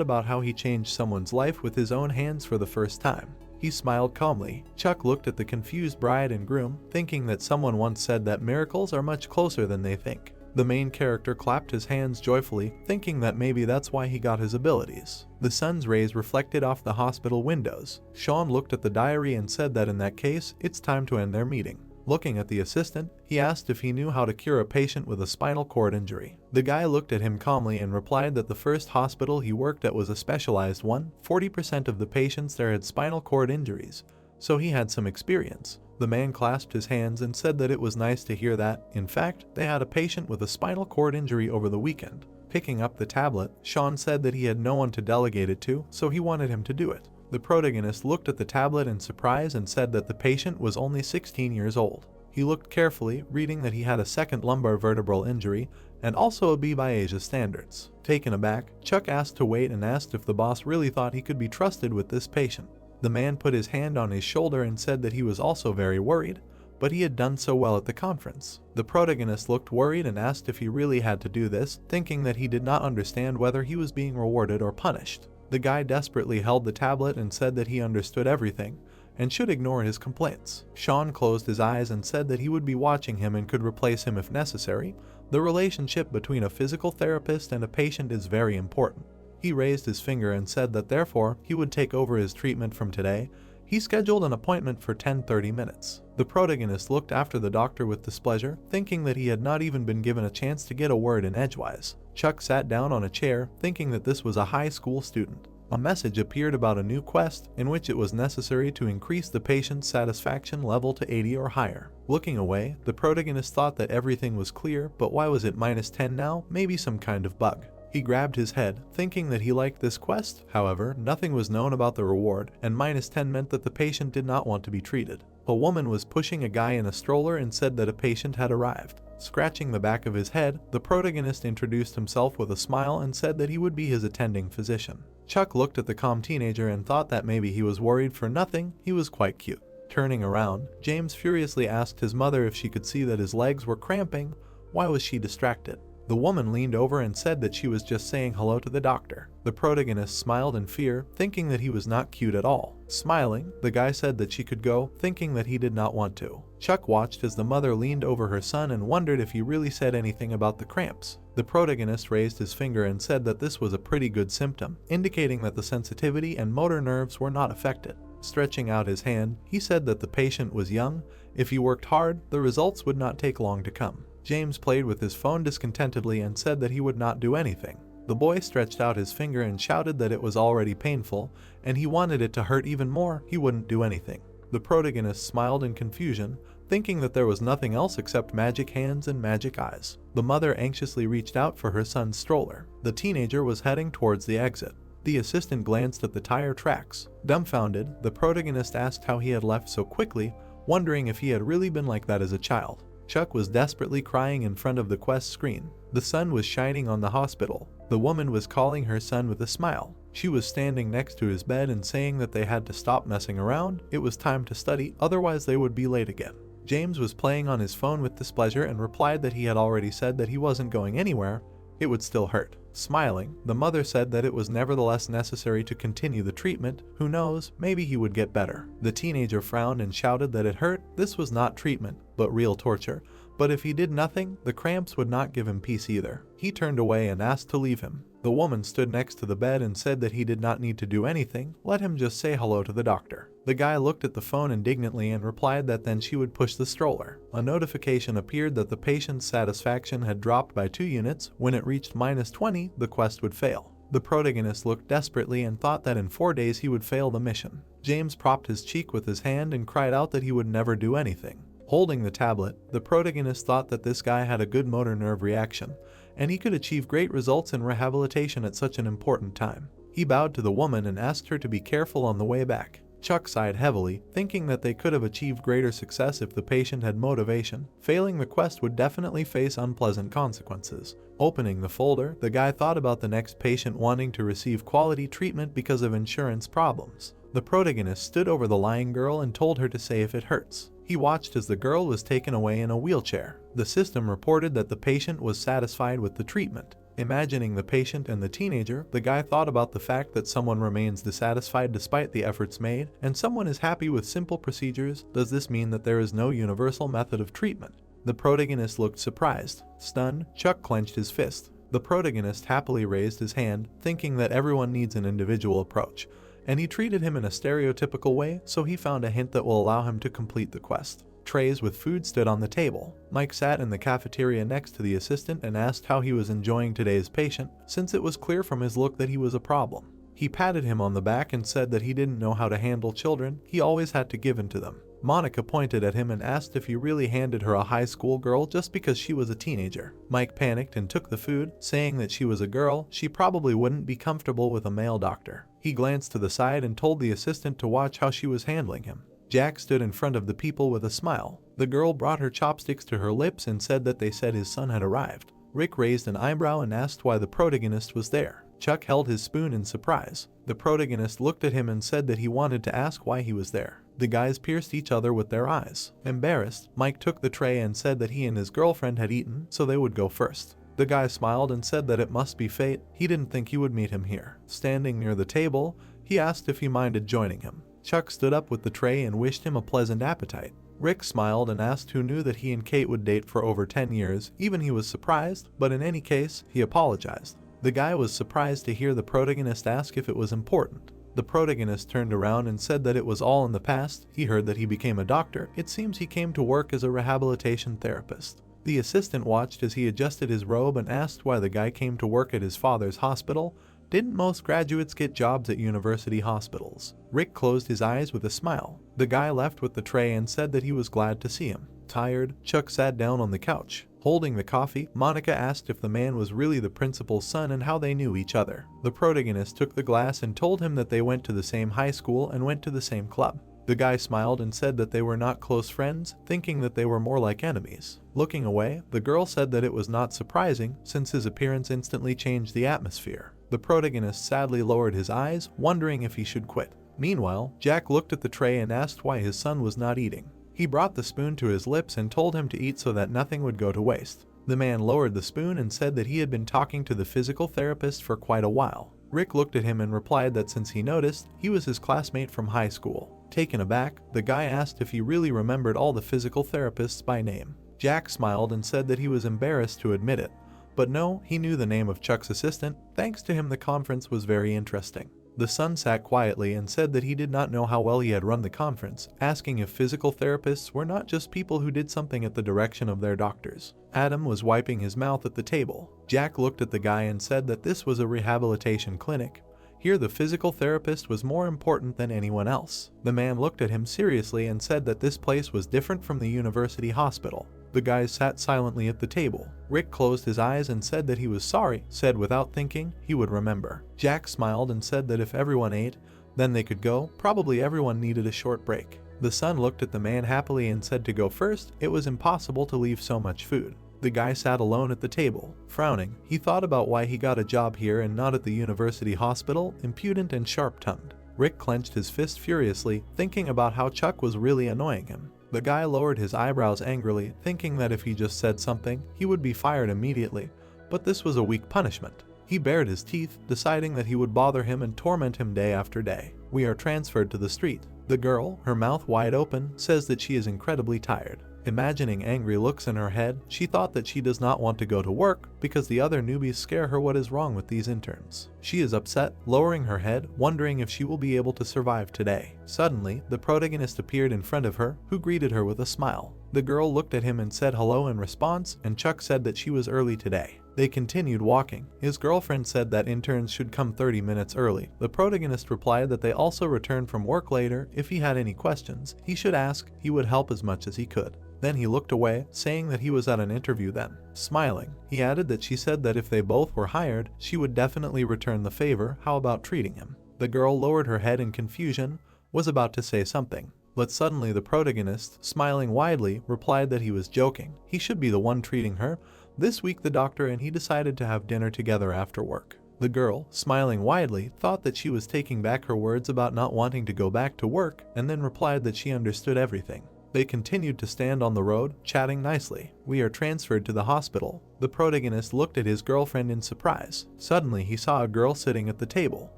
about how he changed someone's life with his own hands for the first time. He smiled calmly. Chuck looked at the confused bride and groom, thinking that someone once said that miracles are much closer than they think. The main character clapped his hands joyfully, thinking that maybe that's why he got his abilities. The sun's rays reflected off the hospital windows. Sean looked at the diary and said that in that case, it's time to end their meeting. Looking at the assistant, he asked if he knew how to cure a patient with a spinal cord injury. The guy looked at him calmly and replied that the first hospital he worked at was a specialized one. 40% of the patients there had spinal cord injuries, so he had some experience. The man clasped his hands and said that it was nice to hear that. In fact, they had a patient with a spinal cord injury over the weekend. Picking up the tablet, Sean said that he had no one to delegate it to, so he wanted him to do it. The protagonist looked at the tablet in surprise and said that the patient was only 16 years old. He looked carefully, reading that he had a second lumbar vertebral injury and also a B by Asia standards. Taken aback, Chuck asked to wait and asked if the boss really thought he could be trusted with this patient. The man put his hand on his shoulder and said that he was also very worried, but he had done so well at the conference. The protagonist looked worried and asked if he really had to do this, thinking that he did not understand whether he was being rewarded or punished. The guy desperately held the tablet and said that he understood everything and should ignore his complaints. Sean closed his eyes and said that he would be watching him and could replace him if necessary. The relationship between a physical therapist and a patient is very important. He raised his finger and said that therefore he would take over his treatment from today. He scheduled an appointment for 10:30 minutes. The protagonist looked after the doctor with displeasure, thinking that he had not even been given a chance to get a word in edgewise. Chuck sat down on a chair, thinking that this was a high school student. A message appeared about a new quest in which it was necessary to increase the patient's satisfaction level to 80 or higher. Looking away, the protagonist thought that everything was clear, but why was it -10 now? Maybe some kind of bug. He grabbed his head, thinking that he liked this quest. However, nothing was known about the reward, and -10 meant that the patient did not want to be treated. A woman was pushing a guy in a stroller and said that a patient had arrived. Scratching the back of his head, the protagonist introduced himself with a smile and said that he would be his attending physician. Chuck looked at the calm teenager and thought that maybe he was worried for nothing. He was quite cute. Turning around, James furiously asked his mother if she could see that his legs were cramping. Why was she distracted? The woman leaned over and said that she was just saying hello to the doctor. The protagonist smiled in fear, thinking that he was not cute at all. Smiling, the guy said that she could go, thinking that he did not want to. Chuck watched as the mother leaned over her son and wondered if he really said anything about the cramps. The protagonist raised his finger and said that this was a pretty good symptom, indicating that the sensitivity and motor nerves were not affected. Stretching out his hand, he said that the patient was young. If he worked hard, the results would not take long to come. James played with his phone discontentedly and said that he would not do anything. The boy stretched out his finger and shouted that it was already painful, and he wanted it to hurt even more. He wouldn't do anything. The protagonist smiled in confusion, thinking that there was nothing else except magic hands and magic eyes. The mother anxiously reached out for her son's stroller. The teenager was heading towards the exit. The assistant glanced at the tire tracks. Dumbfounded, the protagonist asked how he had left so quickly, wondering if he had really been like that as a child. Chuck was desperately crying in front of the Quest screen. The sun was shining on the hospital. The woman was calling her son with a smile. She was standing next to his bed and saying that they had to stop messing around. It was time to study, otherwise they would be late again. James was playing on his phone with displeasure and replied that he had already said that he wasn't going anywhere. It would still hurt. Smiling, the mother said that it was nevertheless necessary to continue the treatment. Who knows, maybe he would get better. The teenager frowned and shouted that it hurt. This was not treatment, but real torture. But if he did nothing, the cramps would not give him peace either. He turned away and asked to leave him. The woman stood next to the bed and said that he did not need to do anything, let him just say hello to the doctor. The guy looked at the phone indignantly and replied that then she would push the stroller. A notification appeared that the patient's satisfaction had dropped by 2 units. When it reached -20, the quest would fail. The protagonist looked desperately and thought that in 4 days he would fail the mission. James propped his cheek with his hand and cried out that he would never do anything. Holding the tablet, the protagonist thought that this guy had a good motor nerve reaction, and he could achieve great results in rehabilitation at such an important time. He bowed to the woman and asked her to be careful on the way back. Chuck sighed heavily, thinking that they could have achieved greater success if the patient had motivation. Failing the quest would definitely face unpleasant consequences. Opening the folder, the guy thought about the next patient wanting to receive quality treatment because of insurance problems. The protagonist stood over the lying girl and told her to say if it hurts. He watched as the girl was taken away in a wheelchair. The system reported that the patient was satisfied with the treatment. Imagining the patient and the teenager, the guy thought about the fact that someone remains dissatisfied despite the efforts made, and someone is happy with simple procedures. Does this mean that there is no universal method of treatment? The protagonist looked surprised. Stunned, Chuck clenched his fist. The protagonist happily raised his hand, thinking that everyone needs an individual approach, and he treated him in a stereotypical way, so he found a hint that will allow him to complete the quest. Trays with food stood on the table. Mike sat in the cafeteria next to the assistant and asked how he was enjoying today's patient, since it was clear from his look that he was a problem. He patted him on the back and said that he didn't know how to handle children, he always had to give in to them. Monica pointed at him and asked if he really handed her a high school girl just because she was a teenager. Mike panicked and took the food, saying that she was a girl, she probably wouldn't be comfortable with a male doctor. He glanced to the side and told the assistant to watch how she was handling him. Jack stood in front of the people with a smile. The girl brought her chopsticks to her lips and said that they said his son had arrived. Rick raised an eyebrow and asked why the protagonist was there. Chuck held his spoon in surprise. The protagonist looked at him and said that he wanted to ask why he was there. The guys pierced each other with their eyes. Embarrassed, Mike took the tray and said that he and his girlfriend had eaten, so they would go first. The guy smiled and said that it must be fate. He didn't think he would meet him here. Standing near the table, he asked if he minded joining him. Chuck stood up with the tray and wished him a pleasant appetite. Rick smiled and asked who knew that he and Kate would date for over 10 years. Even he was surprised, but in any case, he apologized. The guy was surprised to hear the protagonist ask if it was important. The protagonist turned around and said that it was all in the past. He heard that he became a doctor. It seems he came to work as a rehabilitation therapist. The assistant watched as he adjusted his robe and asked why the guy came to work at his father's hospital. Didn't most graduates get jobs at university hospitals? Rick closed his eyes with a smile. The guy left with the tray and said that he was glad to see him. Tired, Chuck sat down on the couch. Holding the coffee, Monica asked if the man was really the principal's son and how they knew each other. The protagonist took the glass and told him that they went to the same high school and went to the same club. The guy smiled and said that they were not close friends, thinking that they were more like enemies. Looking away, the girl said that it was not surprising, since his appearance instantly changed the atmosphere. The protagonist sadly lowered his eyes, wondering if he should quit. Meanwhile, Jack looked at the tray and asked why his son was not eating. He brought the spoon to his lips and told him to eat so that nothing would go to waste. The man lowered the spoon and said that he had been talking to the physical therapist for quite a while. Rick looked at him and replied that since he noticed, he was his classmate from high school. Taken aback, the guy asked if he really remembered all the physical therapists by name. Jack smiled and said that he was embarrassed to admit it. But no, he knew the name of Chuck's assistant. Thanks to him, the conference was very interesting. The son sat quietly and said that he did not know how well he had run the conference, asking if physical therapists were not just people who did something at the direction of their doctors. Adam was wiping his mouth at the table. Jack looked at the guy and said that this was a rehabilitation clinic. Here the physical therapist was more important than anyone else. The man looked at him seriously and said that this place was different from the university hospital. The guys sat silently at the table. Rick closed his eyes and said that he was sorry, said without thinking he would remember. Jack smiled and said that if everyone ate, then they could go. Probably everyone needed a short break. The son looked at the man happily and said to go first. It was impossible to leave so much food. The guy sat alone at the table, frowning. He thought about why he got a job here and not at the university hospital, impudent and sharp-tongued. Rick clenched his fist furiously, thinking about how Chuck was really annoying him. The guy lowered his eyebrows angrily, thinking that if he just said something, he would be fired immediately. But this was a weak punishment. He bared his teeth, deciding that he would bother him and torment him day after day. We are transferred to the street. The girl, her mouth wide open, says that she is incredibly tired. Imagining angry looks in her head, she thought that she does not want to go to work because the other newbies scare her. What is wrong with these interns? She is upset, lowering her head, wondering if she will be able to survive today. Suddenly, the protagonist appeared in front of her, who greeted her with a smile. The girl looked at him and said hello in response, and Chuck said that she was early today. They continued walking. His girlfriend said that interns should come 30 minutes early. The protagonist replied that they also returned from work later. If he had any questions, he should ask. He would help as much as he could. Then he looked away, saying that he was at an interview then. Smiling, he added that she said that if they both were hired, she would definitely return the favor. How about treating him? The girl lowered her head in confusion, was about to say something. But suddenly the protagonist, smiling widely, replied that he was joking. He should be the one treating her. This week the doctor and he decided to have dinner together after work. The girl, smiling widely, thought that she was taking back her words about not wanting to go back to work, and then replied that she understood everything. They continued to stand on the road, chatting nicely. We are transferred to the hospital. The protagonist looked at his girlfriend in surprise. Suddenly he saw a girl sitting at the table.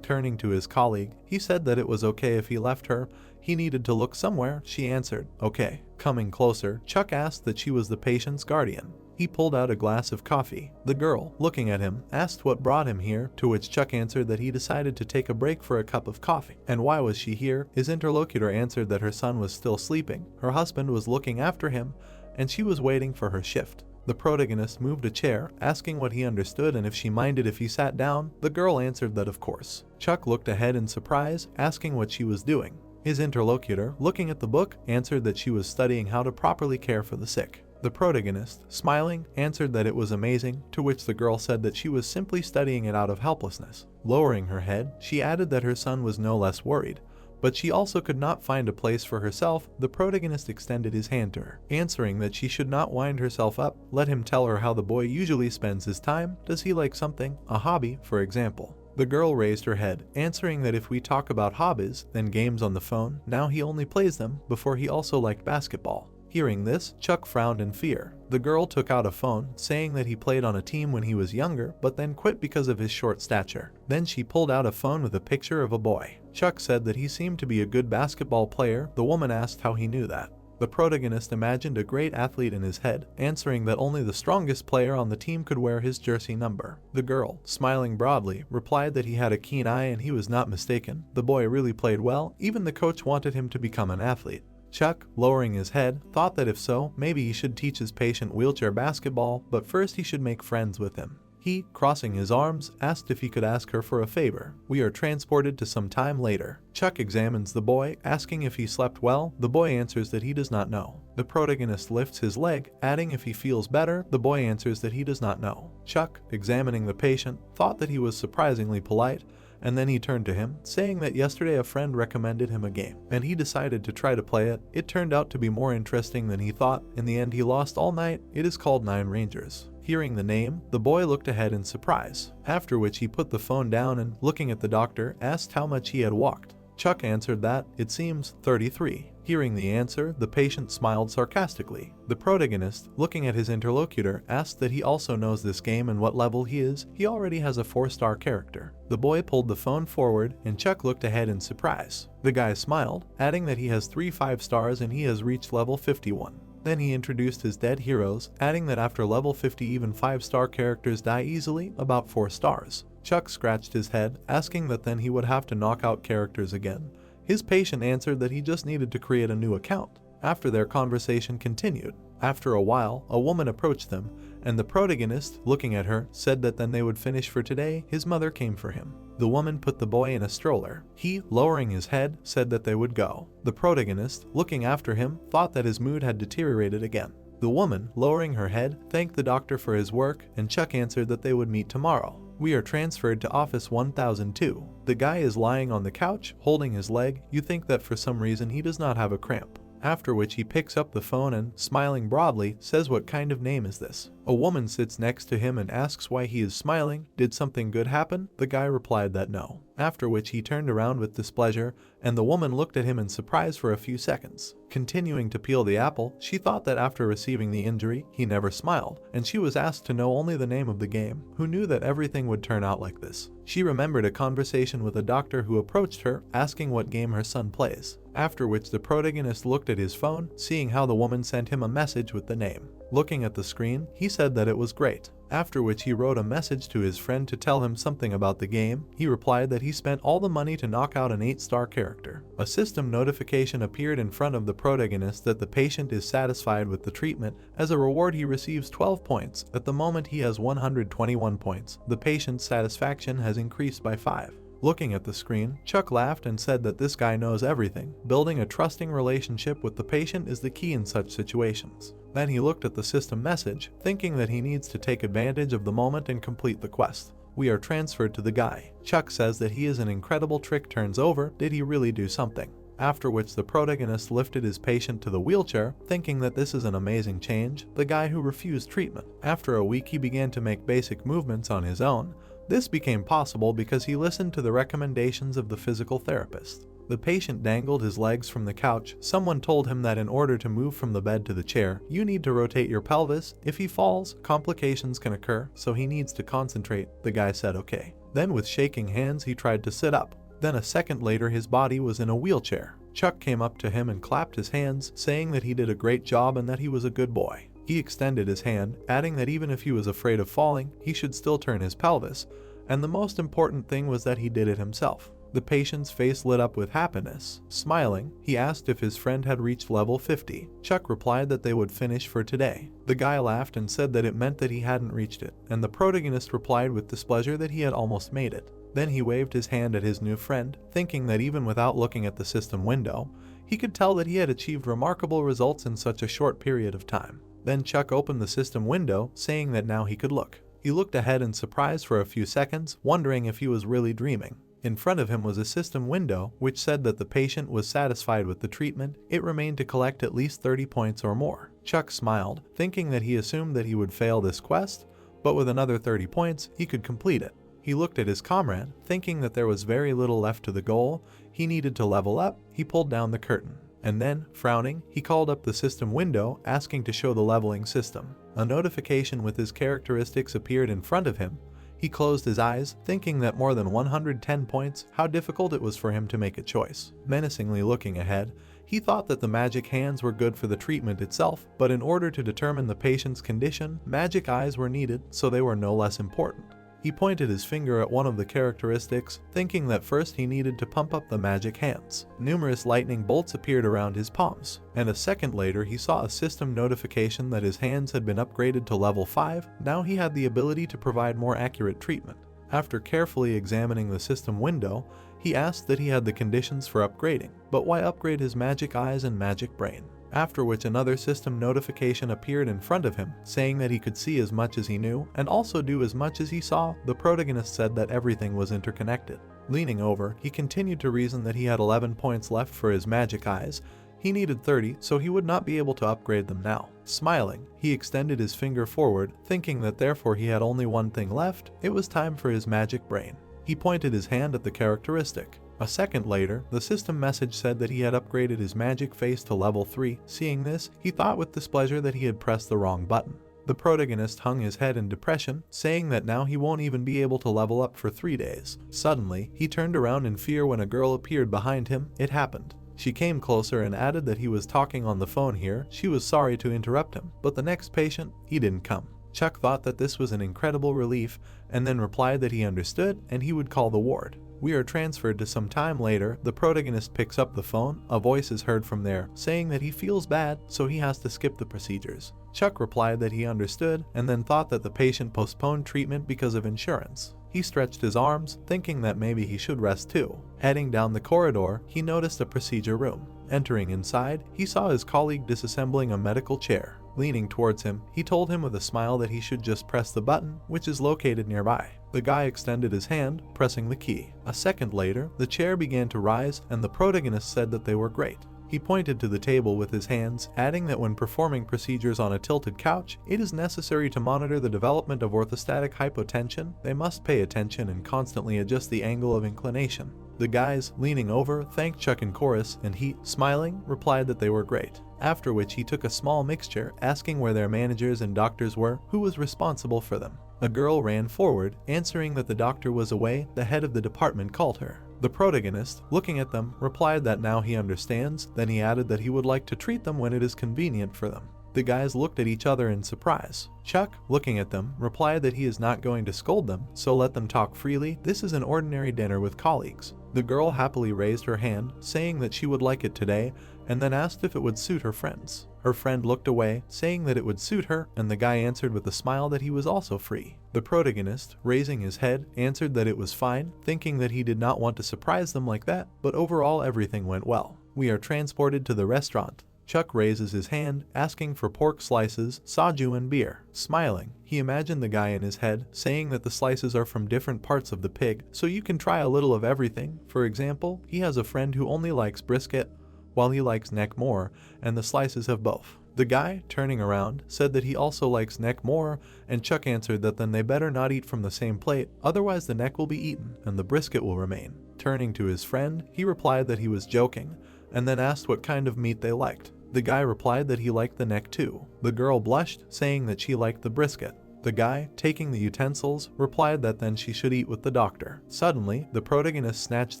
Turning to his colleague, he said that it was okay if he left her. He needed to look somewhere. She answered, okay. Coming closer, Chuck asked that she was the patient's guardian. He pulled out a glass of coffee. The girl, looking at him, asked what brought him here, to which Chuck answered that he decided to take a break for a cup of coffee. And why was she here? His interlocutor answered that her son was still sleeping, her husband was looking after him, and she was waiting for her shift. The protagonist moved a chair, asking what he understood and if she minded if he sat down. The girl answered that of course. Chuck looked ahead in surprise, asking what she was doing. His interlocutor, looking at the book, answered that she was studying how to properly care for the sick. The protagonist, smiling, answered that it was amazing, to which the girl said that she was simply studying it out of helplessness. Lowering her head, she added that her son was no less worried, but she also could not find a place for herself. The protagonist extended his hand to her, answering that she should not wind herself up. Let him tell her how the boy usually spends his time. Does he like something? A hobby, for example. The girl raised her head, answering that if we talk about hobbies, then games on the phone. Now he only plays them. Before he also liked basketball. Hearing this, Chuck frowned in fear. The girl took out a phone, saying that he played on a team when he was younger, but then quit because of his short stature. Then she pulled out a phone with a picture of a boy. Chuck said that he seemed to be a good basketball player. The woman asked how he knew that. The protagonist imagined a great athlete in his head, answering that only the strongest player on the team could wear his jersey number. The girl, smiling broadly, replied that he had a keen eye and he was not mistaken. The boy really played well. Even the coach wanted him to become an athlete. Chuck, lowering his head, thought that if so, maybe he should teach his patient wheelchair basketball, but first he should make friends with him. He, crossing his arms, asked if he could ask her for a favor. We are transported to some time later. Chuck examines the boy, asking if he slept well. The boy answers that he does not know. The protagonist lifts his leg, adding if he feels better. The boy answers that he does not know. Chuck, examining the patient, thought that he was surprisingly polite, and then he turned to him, saying that yesterday a friend recommended him a game, and he decided to try to play it. It turned out to be more interesting than he thought. In the end he lost all night. It is called Nine Rangers. Hearing the name, the boy looked ahead in surprise, after which he put the phone down and, looking at the doctor, asked how much he had walked. Chuck answered that, it seems, 33. Hearing the answer, the patient smiled sarcastically. The protagonist, looking at his interlocutor, asked that he also knows this game and what level he is. He already has a 4-star character. The boy pulled the phone forward, and Chuck looked ahead in surprise. The guy smiled, adding that he has 3 5-stars and he has reached level 51. Then he introduced his dead heroes, adding that after level 50 even 5-star characters die easily, about 4 stars. Chuck scratched his head, asking that then he would have to knock out characters again. His patient answered that he just needed to create a new account. After their conversation continued. After a while, a woman approached them, and the protagonist, looking at her, said that then they would finish for today. His mother came for him. The woman put the boy in a stroller. He, lowering his head, said that they would go. The protagonist, looking after him, thought that his mood had deteriorated again. The woman, lowering her head, thanked the doctor for his work, and Chuck answered that they would meet tomorrow. We are transferred to Office 1002. The guy is lying on the couch, holding his leg. You think that for some reason he does not have a cramp. After which he picks up the phone and, smiling broadly, says, "What kind of name is this?" A woman sits next to him and asks why he is smiling. Did something good happen? The guy replied that no. After which he turned around with displeasure, and the woman looked at him in surprise for a few seconds. Continuing to peel the apple, she thought that after receiving the injury, he never smiled, and she was asked to know only the name of the game. Who knew that everything would turn out like this? She remembered a conversation with a doctor who approached her, asking what game her son plays. After which the protagonist looked at his phone, seeing how the woman sent him a message with the name. Looking at the screen, he said that it was great. After which he wrote a message to his friend to tell him something about the game. He replied that he spent all the money to knock out an 8-star character. A system notification appeared in front of the protagonist that the patient is satisfied with the treatment. As a reward he receives 12 points. At the moment he has 121 points. The patient's satisfaction has increased by 5. Looking at the screen, Chuck laughed and said that this guy knows everything. Building a trusting relationship with the patient is the key in such situations. Then he looked at the system message, thinking that he needs to take advantage of the moment and complete the quest. We are transferred to the guy. Chuck says that he is an incredible trick turns over. Did he really do something? After which the protagonist lifted his patient to the wheelchair, thinking that this is an amazing change. The guy who refused treatment. After a week he began to make basic movements on his own. This became possible because he listened to the recommendations of the physical therapist. The patient dangled his legs from the couch. Someone told him that in order to move from the bed to the chair, you need to rotate your pelvis. If he falls, complications can occur, so he needs to concentrate. The guy said okay. Then with shaking hands he tried to sit up. Then a second later his body was in a wheelchair. Chuck came up to him and clapped his hands, saying that he did a great job and that he was a good boy. He extended his hand, adding that even if he was afraid of falling, he should still turn his pelvis, and the most important thing was that he did it himself. The patient's face lit up with happiness. Smiling, he asked if his friend had reached level 50. Chuck replied that they would finish for today. The guy laughed and said that it meant that he hadn't reached it, and the protagonist replied with displeasure that he had almost made it. Then he waved his hand at his new friend, thinking that even without looking at the system window, he could tell that he had achieved remarkable results in such a short period of time. Then Chuck opened the system window, saying that now he could look. He looked ahead in surprise for a few seconds, wondering if he was really dreaming. In front of him was a system window, which said that the patient was satisfied with the treatment. It remained to collect at least 30 points or more. Chuck smiled, thinking that he assumed that he would fail this quest, but with another 30 points, he could complete it. He looked at his comrade, thinking that there was very little left to the goal. He needed to level up. He pulled down the curtain. And then, frowning, he called up the system window, asking to show the leveling system. A notification with his characteristics appeared in front of him. He closed his eyes, thinking that more than 110 points, how difficult it was for him to make a choice. Menacingly looking ahead, he thought that the magic hands were good for the treatment itself, but in order to determine the patient's condition, magic eyes were needed, so they were no less important. He pointed his finger at one of the characteristics, thinking that first he needed to pump up the magic hands. Numerous lightning bolts appeared around his palms, and a second later he saw a system notification that his hands had been upgraded to level 5. Now he had the ability to provide more accurate treatment. After carefully examining the system window, he asked that he had the conditions for upgrading, but why upgrade his magic eyes and magic brain? After which another system notification appeared in front of him, saying that he could see as much as he knew and also do as much as he saw. The protagonist said that everything was interconnected. Leaning over, he continued to reason that he had 11 points left for his magic eyes. He needed 30, so he would not be able to upgrade them now. Smiling, he extended his finger forward, thinking that therefore he had only one thing left. It was time for his magic brain. He pointed his hand at the characteristic. A second later, the system message said that he had upgraded his magic face to level 3. Seeing this, he thought with displeasure that he had pressed the wrong button. The protagonist hung his head in depression, saying that now he won't even be able to level up for 3 days. Suddenly, he turned around in fear when a girl appeared behind him. It happened. She came closer and added that he was talking on the phone here. She was sorry to interrupt him, but the next patient, he didn't come. Chuck thought that this was an incredible relief, and then replied that he understood and he would call the ward. We are transferred to some time later. The protagonist picks up the phone. A voice is heard from there, saying that he feels bad, so he has to skip the procedures. Chuck replied that he understood, and then thought that the patient postponed treatment because of insurance. He stretched his arms, thinking that maybe he should rest too. Heading down the corridor, he noticed a procedure room. Entering inside, he saw his colleague disassembling a medical chair. Leaning towards him, he told him with a smile that he should just press the button, which is located nearby. The guy extended his hand, pressing the key. A second later, the chair began to rise and the protagonist said that they were great. He pointed to the table with his hands, adding that when performing procedures on a tilted couch, it is necessary to monitor the development of orthostatic hypotension. They must pay attention and constantly adjust the angle of inclination. The guys, leaning over, thanked Chuck in chorus, and he, smiling, replied that they were great. After which he took a small mixture, asking where their managers and doctors were, who was responsible for them. A girl ran forward, answering that the doctor was away. The head of the department called her. The protagonist, looking at them, replied that now he understands. Then he added that he would like to treat them when it is convenient for them. The guys looked at each other in surprise. Chuck, looking at them, replied that he is not going to scold them, so let them talk freely. This is an ordinary dinner with colleagues. The girl happily raised her hand, saying that she would like it today, and then asked if it would suit her friends. Her friend looked away, saying that it would suit her, and the guy answered with a smile that he was also free. The protagonist, raising his head, answered that it was fine, thinking that he did not want to surprise them like that, but overall everything went well. We are transported to the restaurant. Chuck raises his hand, asking for pork slices, soju and beer. Smiling, he imagined the guy in his head, saying that the slices are from different parts of the pig, so you can try a little of everything. For example, he has a friend who only likes brisket, while he likes neck more, and the slices have both. The guy, turning around, said that he also likes neck more, and Chuck answered that then they better not eat from the same plate, otherwise the neck will be eaten, and the brisket will remain. Turning to his friend, he replied that he was joking, and then asked what kind of meat they liked. The guy replied that he liked the neck too. The girl blushed, saying that she liked the brisket. The guy, taking the utensils, replied that then she should eat with the doctor. Suddenly, the protagonist snatched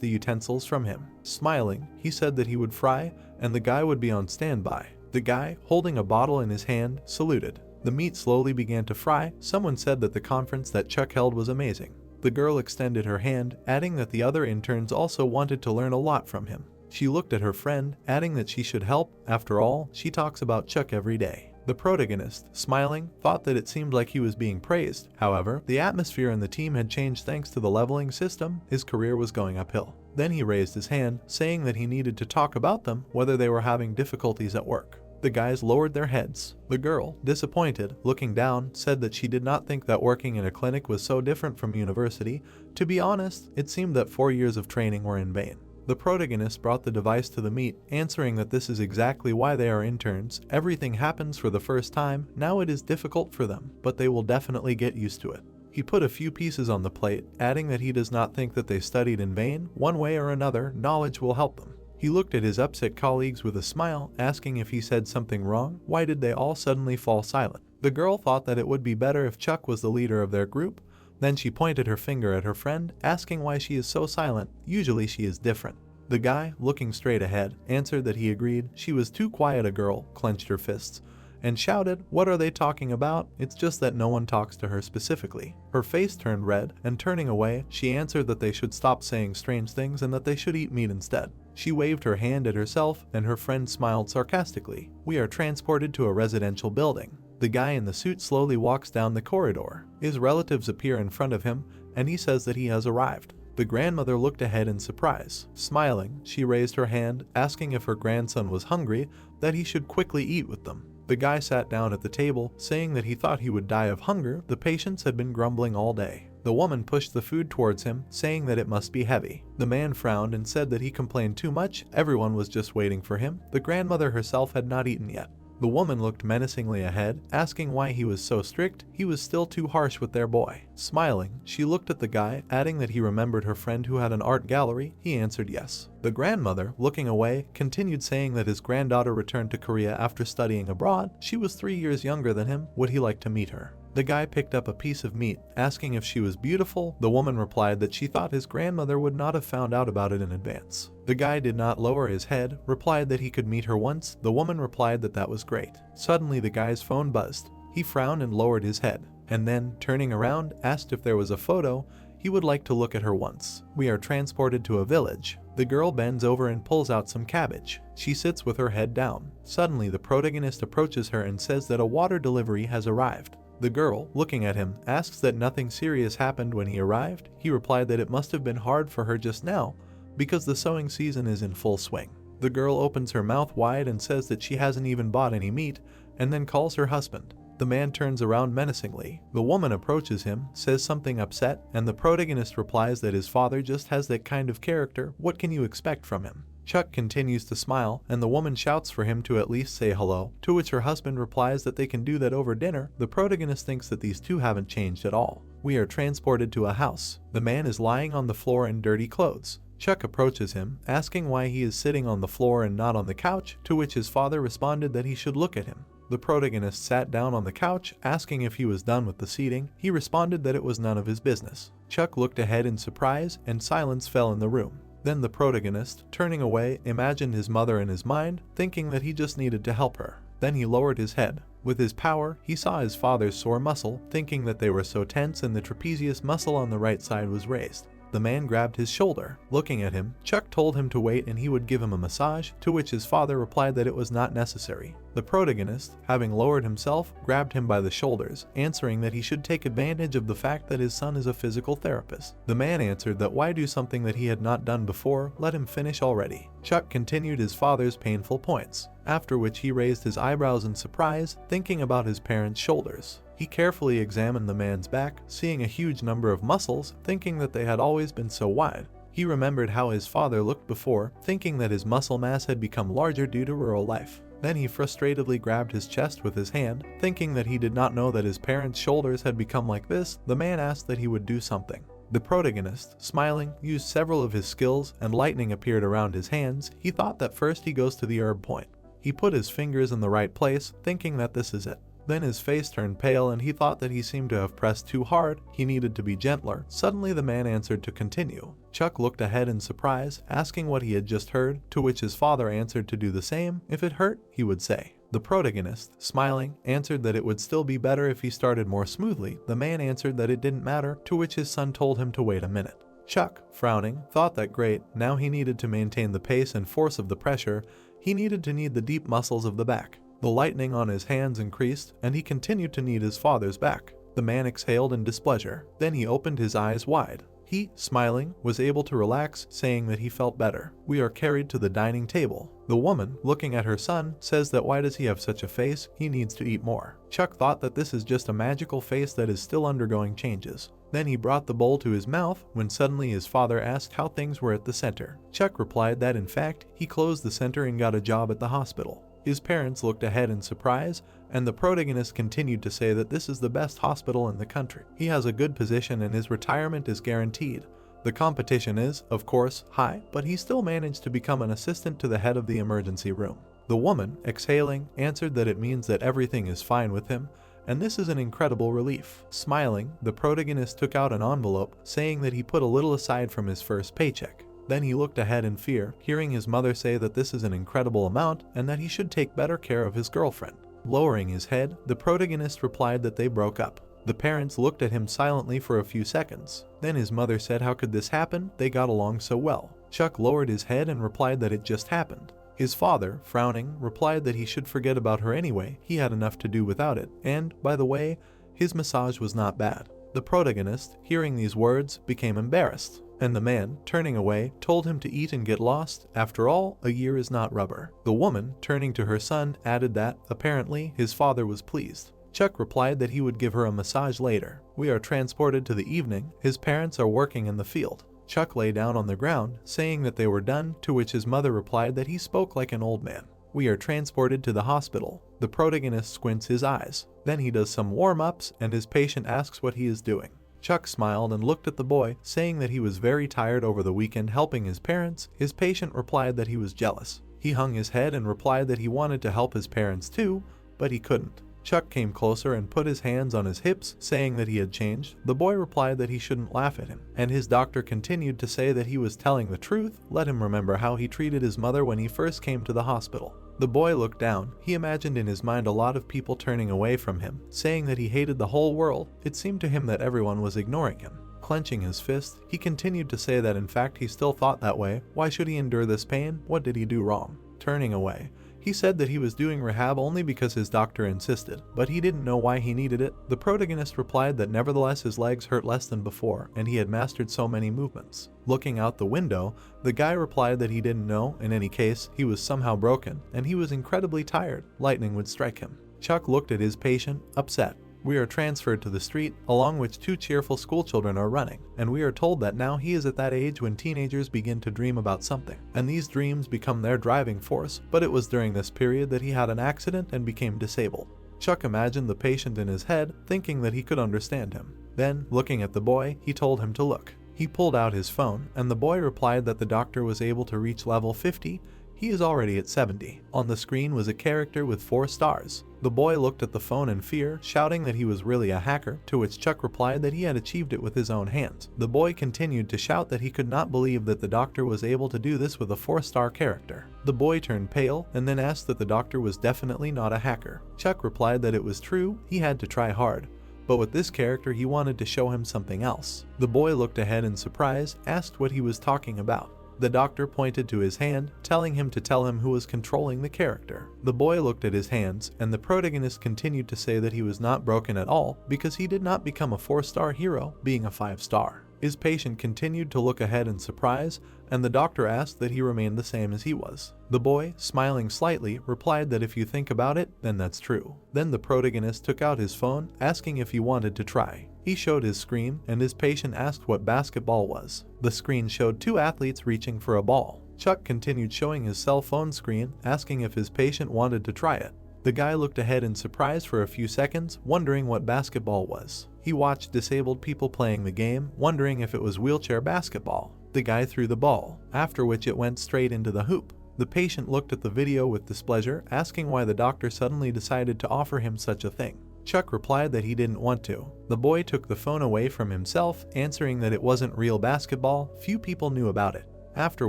the utensils from him. Smiling, he said that he would fry, and the guy would be on standby. The guy, holding a bottle in his hand, saluted. The meat slowly began to fry. Someone said that the conference that Chuck held was amazing. The girl extended her hand, adding that the other interns also wanted to learn a lot from him. She looked at her friend, adding that she should help. After all, she talks about Chuck every day. The protagonist, smiling, thought that it seemed like he was being praised. However, the atmosphere in the team had changed thanks to the leveling system. His career was going uphill. Then he raised his hand, saying that he needed to talk about them, whether they were having difficulties at work. The guys lowered their heads. The girl, disappointed, looking down, said that she did not think that working in a clinic was so different from university. To be honest, it seemed that 4 years of training were in vain. The protagonist brought the device to the meet, answering that this is exactly why they are interns. Everything happens for the first time. Now it is difficult for them, but they will definitely get used to it. He put a few pieces on the plate, adding that he does not think that they studied in vain. One way or another, knowledge will help them. He looked at his upset colleagues with a smile, asking if he said something wrong. Why did they all suddenly fall silent? The girl thought that it would be better if Chuck was the leader of their group. Then she pointed her finger at her friend, asking why she is so silent. Usually she is different. The guy, looking straight ahead, answered that he agreed. She was too quiet. A girl clenched her fists and shouted, "What are they talking about? It's just that no one talks to her specifically." Her face turned red, and turning away, she answered that they should stop saying strange things and that they should eat meat instead. She waved her hand at herself, and her friend smiled sarcastically. We are transported to a residential building. The guy in the suit slowly walks down the corridor. His relatives appear in front of him, and he says that he has arrived. The grandmother looked ahead in surprise. Smiling, she raised her hand, asking if her grandson was hungry, that he should quickly eat with them. The guy sat down at the table, saying that he thought he would die of hunger. The patients had been grumbling all day. The woman pushed the food towards him, saying that it must be heavy. The man frowned and said that he complained too much. Everyone was just waiting for him. The grandmother herself had not eaten yet. The woman looked menacingly ahead, asking why he was so strict. He was still too harsh with their boy. Smiling, she looked at the guy, adding that he remembered her friend who had an art gallery. He answered yes. The grandmother, looking away, continued saying that his granddaughter returned to Korea after studying abroad. She was 3 years younger than him. Would he like to meet her? The guy picked up a piece of meat, asking if she was beautiful. The woman replied that she thought his grandmother would not have found out about it in advance. The guy did not lower his head, replied that he could meet her once. The woman replied that that was great. Suddenly the guy's phone buzzed. He frowned and lowered his head, and then, turning around, asked if there was a photo. He would like to look at her once. We are transported to a village. The girl bends over and pulls out some cabbage. She sits with her head down. Suddenly the protagonist approaches her and says that a water delivery has arrived. The girl, looking at him, asks that nothing serious happened when he arrived. He replied that it must have been hard for her just now, because the sowing season is in full swing. The girl opens her mouth wide and says that she hasn't even bought any meat, and then calls her husband. The man turns around menacingly. The woman approaches him, says something upset, and the protagonist replies that his father just has that kind of character. What can you expect from him? Chuck continues to smile, and the woman shouts for him to at least say hello, to which her husband replies that they can do that over dinner. The protagonist thinks that these two haven't changed at all. We are transported to a house. The man is lying on the floor in dirty clothes. Chuck approaches him, asking why he is sitting on the floor and not on the couch, to which his father responded that he should look at him. The protagonist sat down on the couch, asking if he was done with the seating. He responded that it was none of his business. Chuck looked ahead in surprise, and silence fell in the room. Then the protagonist, turning away, imagined his mother in his mind, thinking that he just needed to help her. Then he lowered his head. With his power, he saw his father's sore muscle, thinking that they were so tense, and the trapezius muscle on the right side was raised. The man grabbed his shoulder. Looking at him, Chuck told him to wait and he would give him a massage, to which his father replied that it was not necessary. The protagonist, having lowered himself, grabbed him by the shoulders, answering that he should take advantage of the fact that his son is a physical therapist. The man answered that why do something that he had not done before, let him finish already. Chuck continued his father's painful points, after which he raised his eyebrows in surprise, thinking about his parents' shoulders. He carefully examined the man's back, seeing a huge number of muscles, thinking that they had always been so wide. He remembered how his father looked before, thinking that his muscle mass had become larger due to rural life. Then he frustratedly grabbed his chest with his hand, thinking that he did not know that his parents' shoulders had become like this. The man asked that he would do something. The protagonist, smiling, used several of his skills, and lightning appeared around his hands. He thought that first he goes to the herb point. He put his fingers in the right place, thinking that this is it. Then his face turned pale and he thought that he seemed to have pressed too hard. He needed to be gentler. Suddenly the man answered to continue. Chuck looked ahead in surprise, asking what he had just heard, to which his father answered to do the same. If it hurt, he would say. The protagonist, smiling, answered that it would still be better if he started more smoothly. The man answered that it didn't matter, to which his son told him to wait a minute. Chuck, frowning, thought that great, now he needed to maintain the pace and force of the pressure. He needed to knead the deep muscles of the back. The lightning on his hands increased, and he continued to knead his father's back. The man exhaled in displeasure. Then he opened his eyes wide. He, smiling, was able to relax, saying that he felt better. We are carried to the dining table. The woman, looking at her son, says that why does he have such a face? He needs to eat more. Chuck thought that this is just a magical face that is still undergoing changes. Then he brought the bowl to his mouth, when suddenly his father asked how things were at the center. Chuck replied that in fact, he closed the center and got a job at the hospital. His parents looked ahead in surprise, and the protagonist continued to say that this is the best hospital in the country. He has a good position and his retirement is guaranteed. The competition is, of course, high, but he still managed to become an assistant to the head of the emergency room. The woman, exhaling, answered that it means that everything is fine with him, and this is an incredible relief. Smiling, the protagonist took out an envelope, saying that he put a little aside from his first paycheck. Then he looked ahead in fear, hearing his mother say that this is an incredible amount and that he should take better care of his girlfriend. Lowering his head, the protagonist replied that they broke up. The parents looked at him silently for a few seconds. Then his mother said how could this happen? They got along so well. Chuck lowered his head and replied that it just happened. His father, frowning, replied that he should forget about her anyway. He had enough to do without it. And, by the way, his massage was not bad. The protagonist, hearing these words, became embarrassed. And the man, turning away, told him to eat and get lost. After all, a year is not rubber. The woman, turning to her son, added that, apparently, his father was pleased. Chuck replied that he would give her a massage later. We are transported to the evening. His parents are working in the field. Chuck lay down on the ground, saying that they were done, to which his mother replied that he spoke like an old man. We are transported to the hospital. The protagonist squints his eyes. Then he does some warm-ups, and his patient asks what he is doing. Chuck smiled and looked at the boy, saying that he was very tired over the weekend helping his parents. His patient replied that he was jealous. He hung his head and replied that he wanted to help his parents too, but he couldn't. Chuck came closer and put his hands on his hips, saying that he had changed. The boy replied that he shouldn't laugh at him, and his doctor continued to say that he was telling the truth. Let him remember how he treated his mother when he first came to the hospital. The boy looked down. He imagined in his mind a lot of people turning away from him, saying that he hated the whole world. It seemed to him that everyone was ignoring him. Clenching his fist, he continued to say that in fact he still thought that way. Why should he endure this pain? What did he do wrong? Turning away, he said that he was doing rehab only because his doctor insisted, but he didn't know why he needed it. The protagonist replied that nevertheless his legs hurt less than before, and he had mastered so many movements. Looking out the window, the guy replied that he didn't know. In any case, he was somehow broken, and he was incredibly tired. Lightning would strike him. Chuck looked at his patient, upset. We are transferred to the street, along which two cheerful schoolchildren are running, and we are told that now he is at that age when teenagers begin to dream about something, and these dreams become their driving force, but it was during this period that he had an accident and became disabled. Chuck imagined the patient in his head, thinking that he could understand him. Then, looking at the boy, he told him to look. He pulled out his phone, and the boy replied that the doctor was able to reach level 50. He is already at 70. On the screen was a character with 4 stars. The boy looked at the phone in fear, shouting that he was really a hacker, to which Chuck replied that he had achieved it with his own hands. The boy continued to shout that he could not believe that the doctor was able to do this with a 4-star character. The boy turned pale and then asked that the doctor was definitely not a hacker. Chuck replied that it was true, he had to try hard. But with this character he wanted to show him something else. The boy looked ahead in surprise, asked what he was talking about. The doctor pointed to his hand, telling him to tell him who was controlling the character. The boy looked at his hands, and the protagonist continued to say that he was not broken at all because he did not become a 4-star hero, being a 5-star. His patient continued to look ahead in surprise, and the doctor asked that he remained the same as he was. The boy, smiling slightly, replied that if you think about it, then that's true. Then the protagonist took out his phone, asking if he wanted to try. He showed his screen, and his patient asked what basketball was. The screen showed 2 athletes reaching for a ball. Chuck continued showing his cell phone screen, asking if his patient wanted to try it. The guy looked ahead in surprise for a few seconds, wondering what basketball was. He watched disabled people playing the game, wondering if it was wheelchair basketball. The guy threw the ball, after which it went straight into the hoop. The patient looked at the video with displeasure, asking why the doctor suddenly decided to offer him such a thing. Chuck replied that he didn't want to. The boy took the phone away from himself, answering that it wasn't real basketball, few people knew about it. After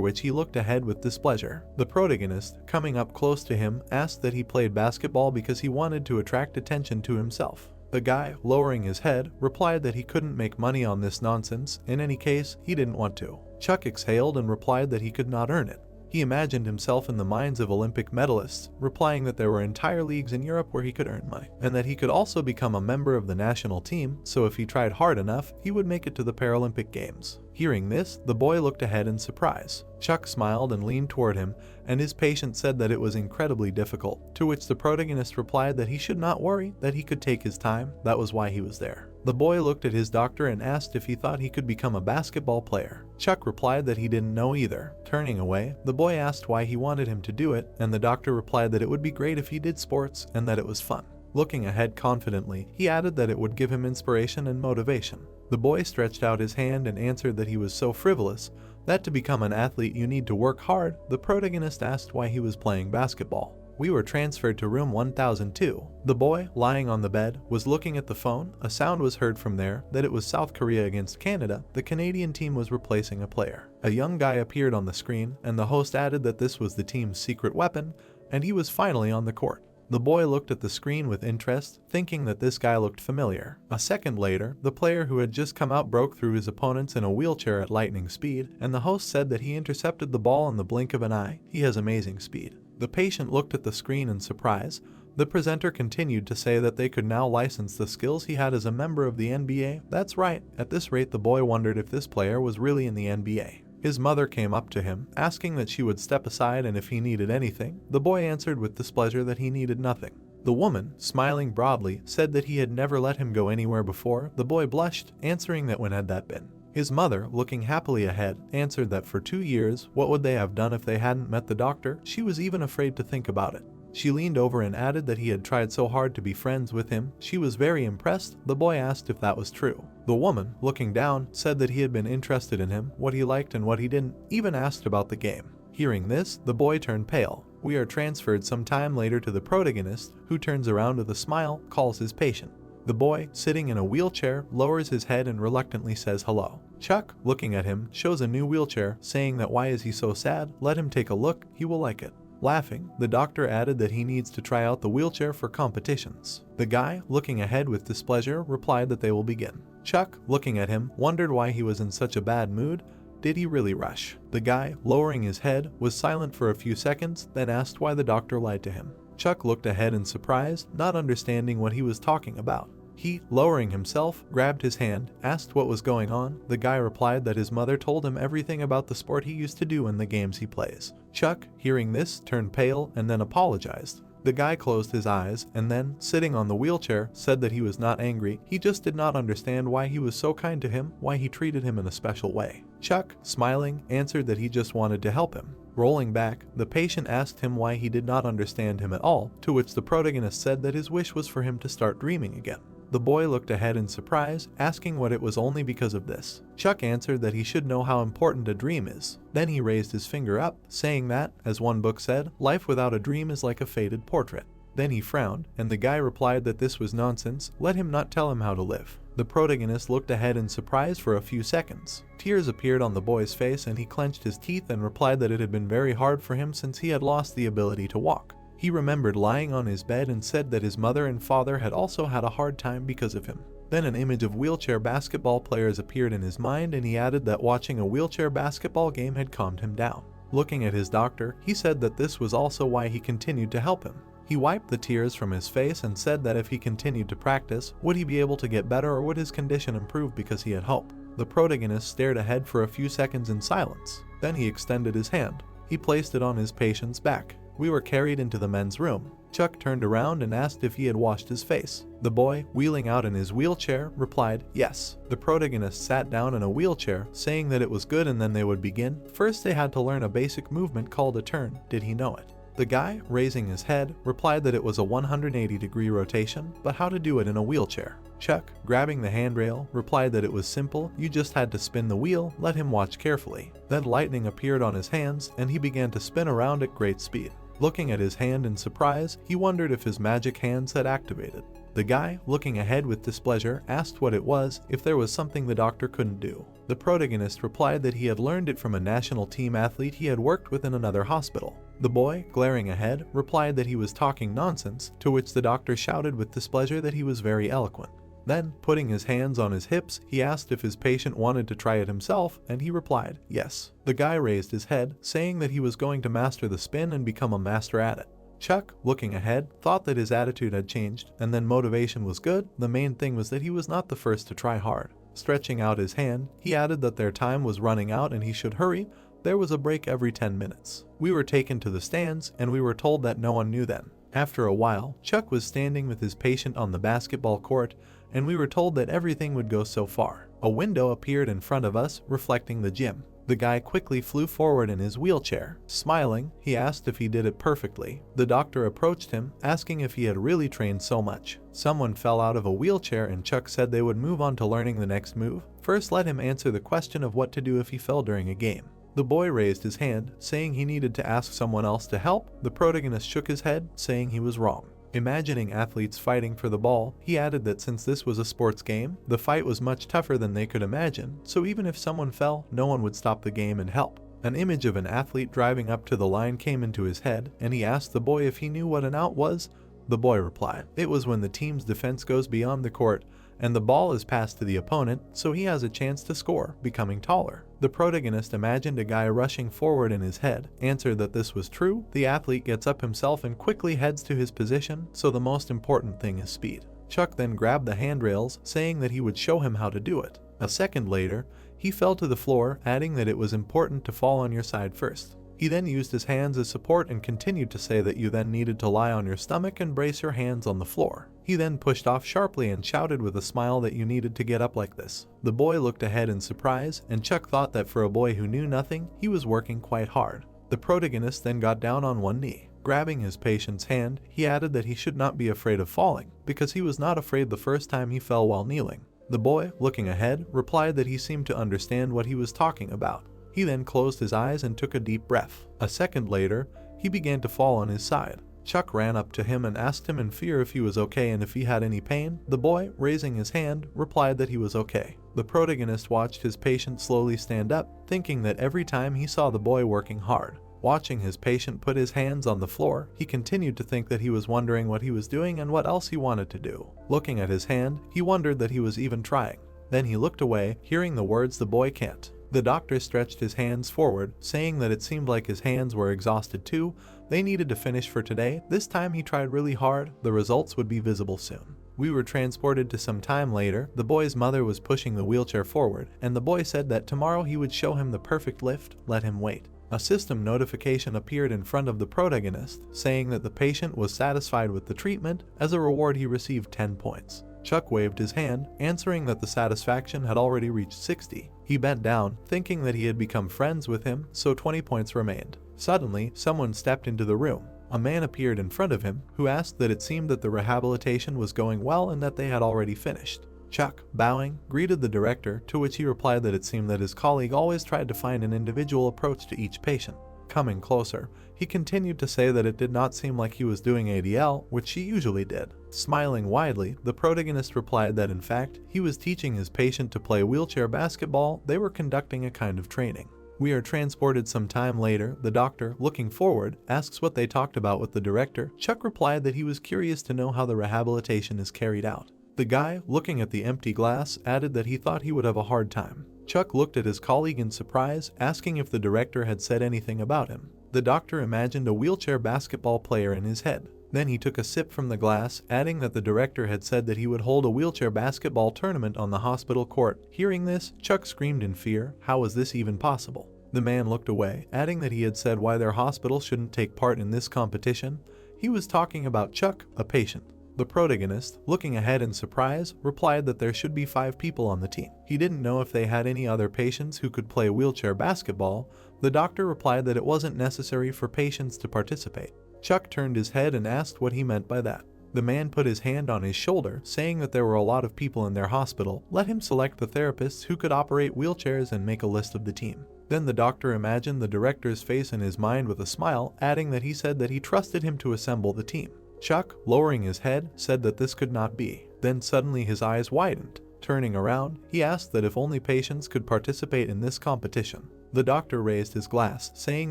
which he looked ahead with displeasure. The protagonist, coming up close to him, asked that he played basketball because he wanted to attract attention to himself. The guy, lowering his head, replied that he couldn't make money on this nonsense, in any case, he didn't want to. Chuck exhaled and replied that he could not earn it. He imagined himself in the minds of Olympic medalists, replying that there were entire leagues in Europe where he could earn money, and that he could also become a member of the national team, so if he tried hard enough, he would make it to the Paralympic Games. Hearing this, the boy looked ahead in surprise. Chuck smiled and leaned toward him, and his patient said that it was incredibly difficult, to which the protagonist replied that he should not worry, that he could take his time, that was why he was there. The boy looked at his doctor and asked if he thought he could become a basketball player. Chuck replied that he didn't know either. Turning away, the boy asked why he wanted him to do it, and the doctor replied that it would be great if he did sports and that it was fun. Looking ahead confidently, he added that it would give him inspiration and motivation. The boy stretched out his hand and answered that he was so frivolous, that to become an athlete you need to work hard. The protagonist asked why he was playing basketball. We were transferred to room 1002. The boy, lying on the bed, was looking at the phone. A sound was heard from there that it was South Korea against Canada. The Canadian team was replacing a player. A young guy appeared on the screen, and the host added that this was the team's secret weapon, and he was finally on the court. The boy looked at the screen with interest, thinking that this guy looked familiar. A second later, the player who had just come out broke through his opponents in a wheelchair at lightning speed, and the host said that he intercepted the ball in the blink of an eye. He has amazing speed. The patient looked at the screen in surprise. The presenter continued to say that they could now license the skills he had as a member of the NBA. That's right. At this rate, the boy wondered if this player was really in the NBA. His mother came up to him, asking that she would step aside and if he needed anything. The boy answered with displeasure that he needed nothing. The woman, smiling broadly, said that he had never let him go anywhere before. The boy blushed, answering that when had that been? His mother, looking happily ahead, answered that for 2 years, what would they have done if they hadn't met the doctor? She was even afraid to think about it. She leaned over and added that he had tried so hard to be friends with him. She was very impressed. The boy asked if that was true. The woman, looking down, said that he had been interested in him, what he liked and what he didn't, even asked about the game. Hearing this, the boy turned pale. We are transferred some time later to the protagonist, who turns around with a smile, calls his patient. The boy, sitting in a wheelchair, lowers his head and reluctantly says hello. Chuck, looking at him, shows a new wheelchair, saying that why is he so sad? Let him take a look, he will like it. Laughing, the doctor added that he needs to try out the wheelchair for competitions. The guy, looking ahead with displeasure, replied that they will begin. Chuck, looking at him, wondered why he was in such a bad mood. Did he really rush? The guy, lowering his head, was silent for a few seconds, then asked why the doctor lied to him. Chuck looked ahead in surprise, not understanding what he was talking about. He, lowering himself, grabbed his hand, asked what was going on. The guy replied that his mother told him everything about the sport he used to do and the games he plays. Chuck, hearing this, turned pale and then apologized. The guy closed his eyes and then, sitting on the wheelchair, said that he was not angry, he just did not understand why he was so kind to him, why he treated him in a special way. Chuck, smiling, answered that he just wanted to help him. Rolling back, the patient asked him why he did not understand him at all, to which the protagonist said that his wish was for him to start dreaming again. The boy looked ahead in surprise, asking what it was only because of this. Chuck answered that he should know how important a dream is. Then he raised his finger up, saying that, as one book said, life without a dream is like a faded portrait. Then he frowned, and the guy replied that this was nonsense, let him not tell him how to live. The protagonist looked ahead in surprise for a few seconds. Tears appeared on the boy's face and he clenched his teeth and replied that it had been very hard for him since he had lost the ability to walk. He remembered lying on his bed and said that his mother and father had also had a hard time because of him. Then an image of wheelchair basketball players appeared in his mind and he added that watching a wheelchair basketball game had calmed him down. Looking at his doctor, he said that this was also why he continued to help him. He wiped the tears from his face and said that if he continued to practice, would he be able to get better or would his condition improve because he had hope. The protagonist stared ahead for a few seconds in silence. Then he extended his hand. He placed it on his patient's back. We were carried into the men's room. Chuck turned around and asked if he had washed his face. The boy, wheeling out in his wheelchair, replied, yes. The protagonist sat down in a wheelchair, saying that it was good and then they would begin. First they had to learn a basic movement called a turn. Did he know it? The guy, raising his head, replied that it was a 180-degree rotation, but how to do it in a wheelchair. Chuck, grabbing the handrail, replied that it was simple, you just had to spin the wheel, let him watch carefully. Then lightning appeared on his hands, and he began to spin around at great speed. Looking at his hand in surprise, he wondered if his magic hands had activated. The guy, looking ahead with displeasure, asked what it was, if there was something the doctor couldn't do. The protagonist replied that he had learned it from a national team athlete he had worked with in another hospital. The boy, glaring ahead, replied that he was talking nonsense, to which the doctor shouted with displeasure that he was very eloquent. Then, putting his hands on his hips, he asked if his patient wanted to try it himself, and he replied, yes. The guy raised his head, saying that he was going to master the spin and become a master at it. Chuck, looking ahead, thought that his attitude had changed, and then motivation was good. The main thing was that he was not the first to try hard. Stretching out his hand, he added that their time was running out and he should hurry. There was a break every 10 minutes. We were taken to the stands, and we were told that no one knew then. After a while, Chuck was standing with his patient on the basketball court, and we were told that everything would go so far. A window appeared in front of us, reflecting the gym. The guy quickly flew forward in his wheelchair. Smiling, he asked if he did it perfectly. The doctor approached him, asking if he had really trained so much. Someone fell out of a wheelchair and Chuck said they would move on to learning the next move. First, let him answer the question of what to do if he fell during a game. The boy raised his hand, saying he needed to ask someone else to help. The protagonist shook his head, saying he was wrong. Imagining athletes fighting for the ball, he added that since this was a sports game, the fight was much tougher than they could imagine, so even if someone fell, no one would stop the game and help. An image of an athlete driving up to the line came into his head, and he asked the boy if he knew what an out was. The boy replied, it was when the team's defense goes beyond the court, and the ball is passed to the opponent, so he has a chance to score, becoming taller. The protagonist imagined a guy rushing forward in his head, answered that this was true. The athlete gets up himself and quickly heads to his position, so the most important thing is speed. Chuck then grabbed the handrails, saying that he would show him how to do it. A second later, he fell to the floor, adding that it was important to fall on your side first. He then used his hands as support and continued to say that you then needed to lie on your stomach and brace your hands on the floor. He then pushed off sharply and shouted with a smile that you needed to get up like this. The boy looked ahead in surprise, and Chuck thought that for a boy who knew nothing, he was working quite hard. The protagonist then got down on one knee. Grabbing his patient's hand, he added that he should not be afraid of falling, because he was not afraid the first time he fell while kneeling. The boy, looking ahead, replied that he seemed to understand what he was talking about. He then closed his eyes and took a deep breath. A second later, he began to fall on his side. Chuck ran up to him and asked him in fear if he was okay and if he had any pain. The boy, raising his hand, replied that he was okay. The protagonist watched his patient slowly stand up, thinking that every time he saw the boy working hard. Watching his patient put his hands on the floor, he continued to think that he was wondering what he was doing and what else he wanted to do. Looking at his hand, he wondered that he was even trying. Then he looked away, hearing the words "the boy can't." The doctor stretched his hands forward, saying that it seemed like his hands were exhausted too. They needed to finish for today. This time he tried really hard. The results would be visible soon. We were transported to some time later. The boy's mother was pushing the wheelchair forward, and the boy said that tomorrow he would show him the perfect lift. Let him wait. A system notification appeared in front of the protagonist, saying that the patient was satisfied with the treatment. As a reward, he received 10 points. Chuck waved his hand, answering that the satisfaction had already reached 60. He bent down, thinking that he had become friends with him, so 20 points remained. Suddenly, someone stepped into the room. A man appeared in front of him, who asked that it seemed that the rehabilitation was going well and that they had already finished. Chuck, bowing, greeted the director, to which he replied that it seemed that his colleague always tried to find an individual approach to each patient. Coming closer, he continued to say that it did not seem like he was doing ADL, which she usually did. Smiling widely, the protagonist replied that in fact, he was teaching his patient to play wheelchair basketball. They were conducting a kind of training. We are transported some time later. The doctor, looking forward, asks what they talked about with the director. Chuck replied that he was curious to know how the rehabilitation is carried out. The guy, looking at the empty glass, added that he thought he would have a hard time. Chuck looked at his colleague in surprise, asking if the director had said anything about him. The doctor imagined a wheelchair basketball player in his head. Then he took a sip from the glass, adding that the director had said that he would hold a wheelchair basketball tournament on the hospital court. Hearing this, Chuck screamed in fear. How was this even possible? The man looked away, adding that he had said why their hospital shouldn't take part in this competition. He was talking about Chuck, a patient. The protagonist, looking ahead in surprise, replied that there should be 5 people on the team. He didn't know if they had any other patients who could play wheelchair basketball. The doctor replied that it wasn't necessary for patients to participate. Chuck turned his head and asked what he meant by that. The man put his hand on his shoulder, saying that there were a lot of people in their hospital. Let him select the therapists who could operate wheelchairs and make a list of the team. Then the doctor imagined the director's face in his mind with a smile, adding that he said that he trusted him to assemble the team. Chuck, lowering his head, said that this could not be. Then suddenly his eyes widened. Turning around, he asked that if only patients could participate in this competition. The doctor raised his glass, saying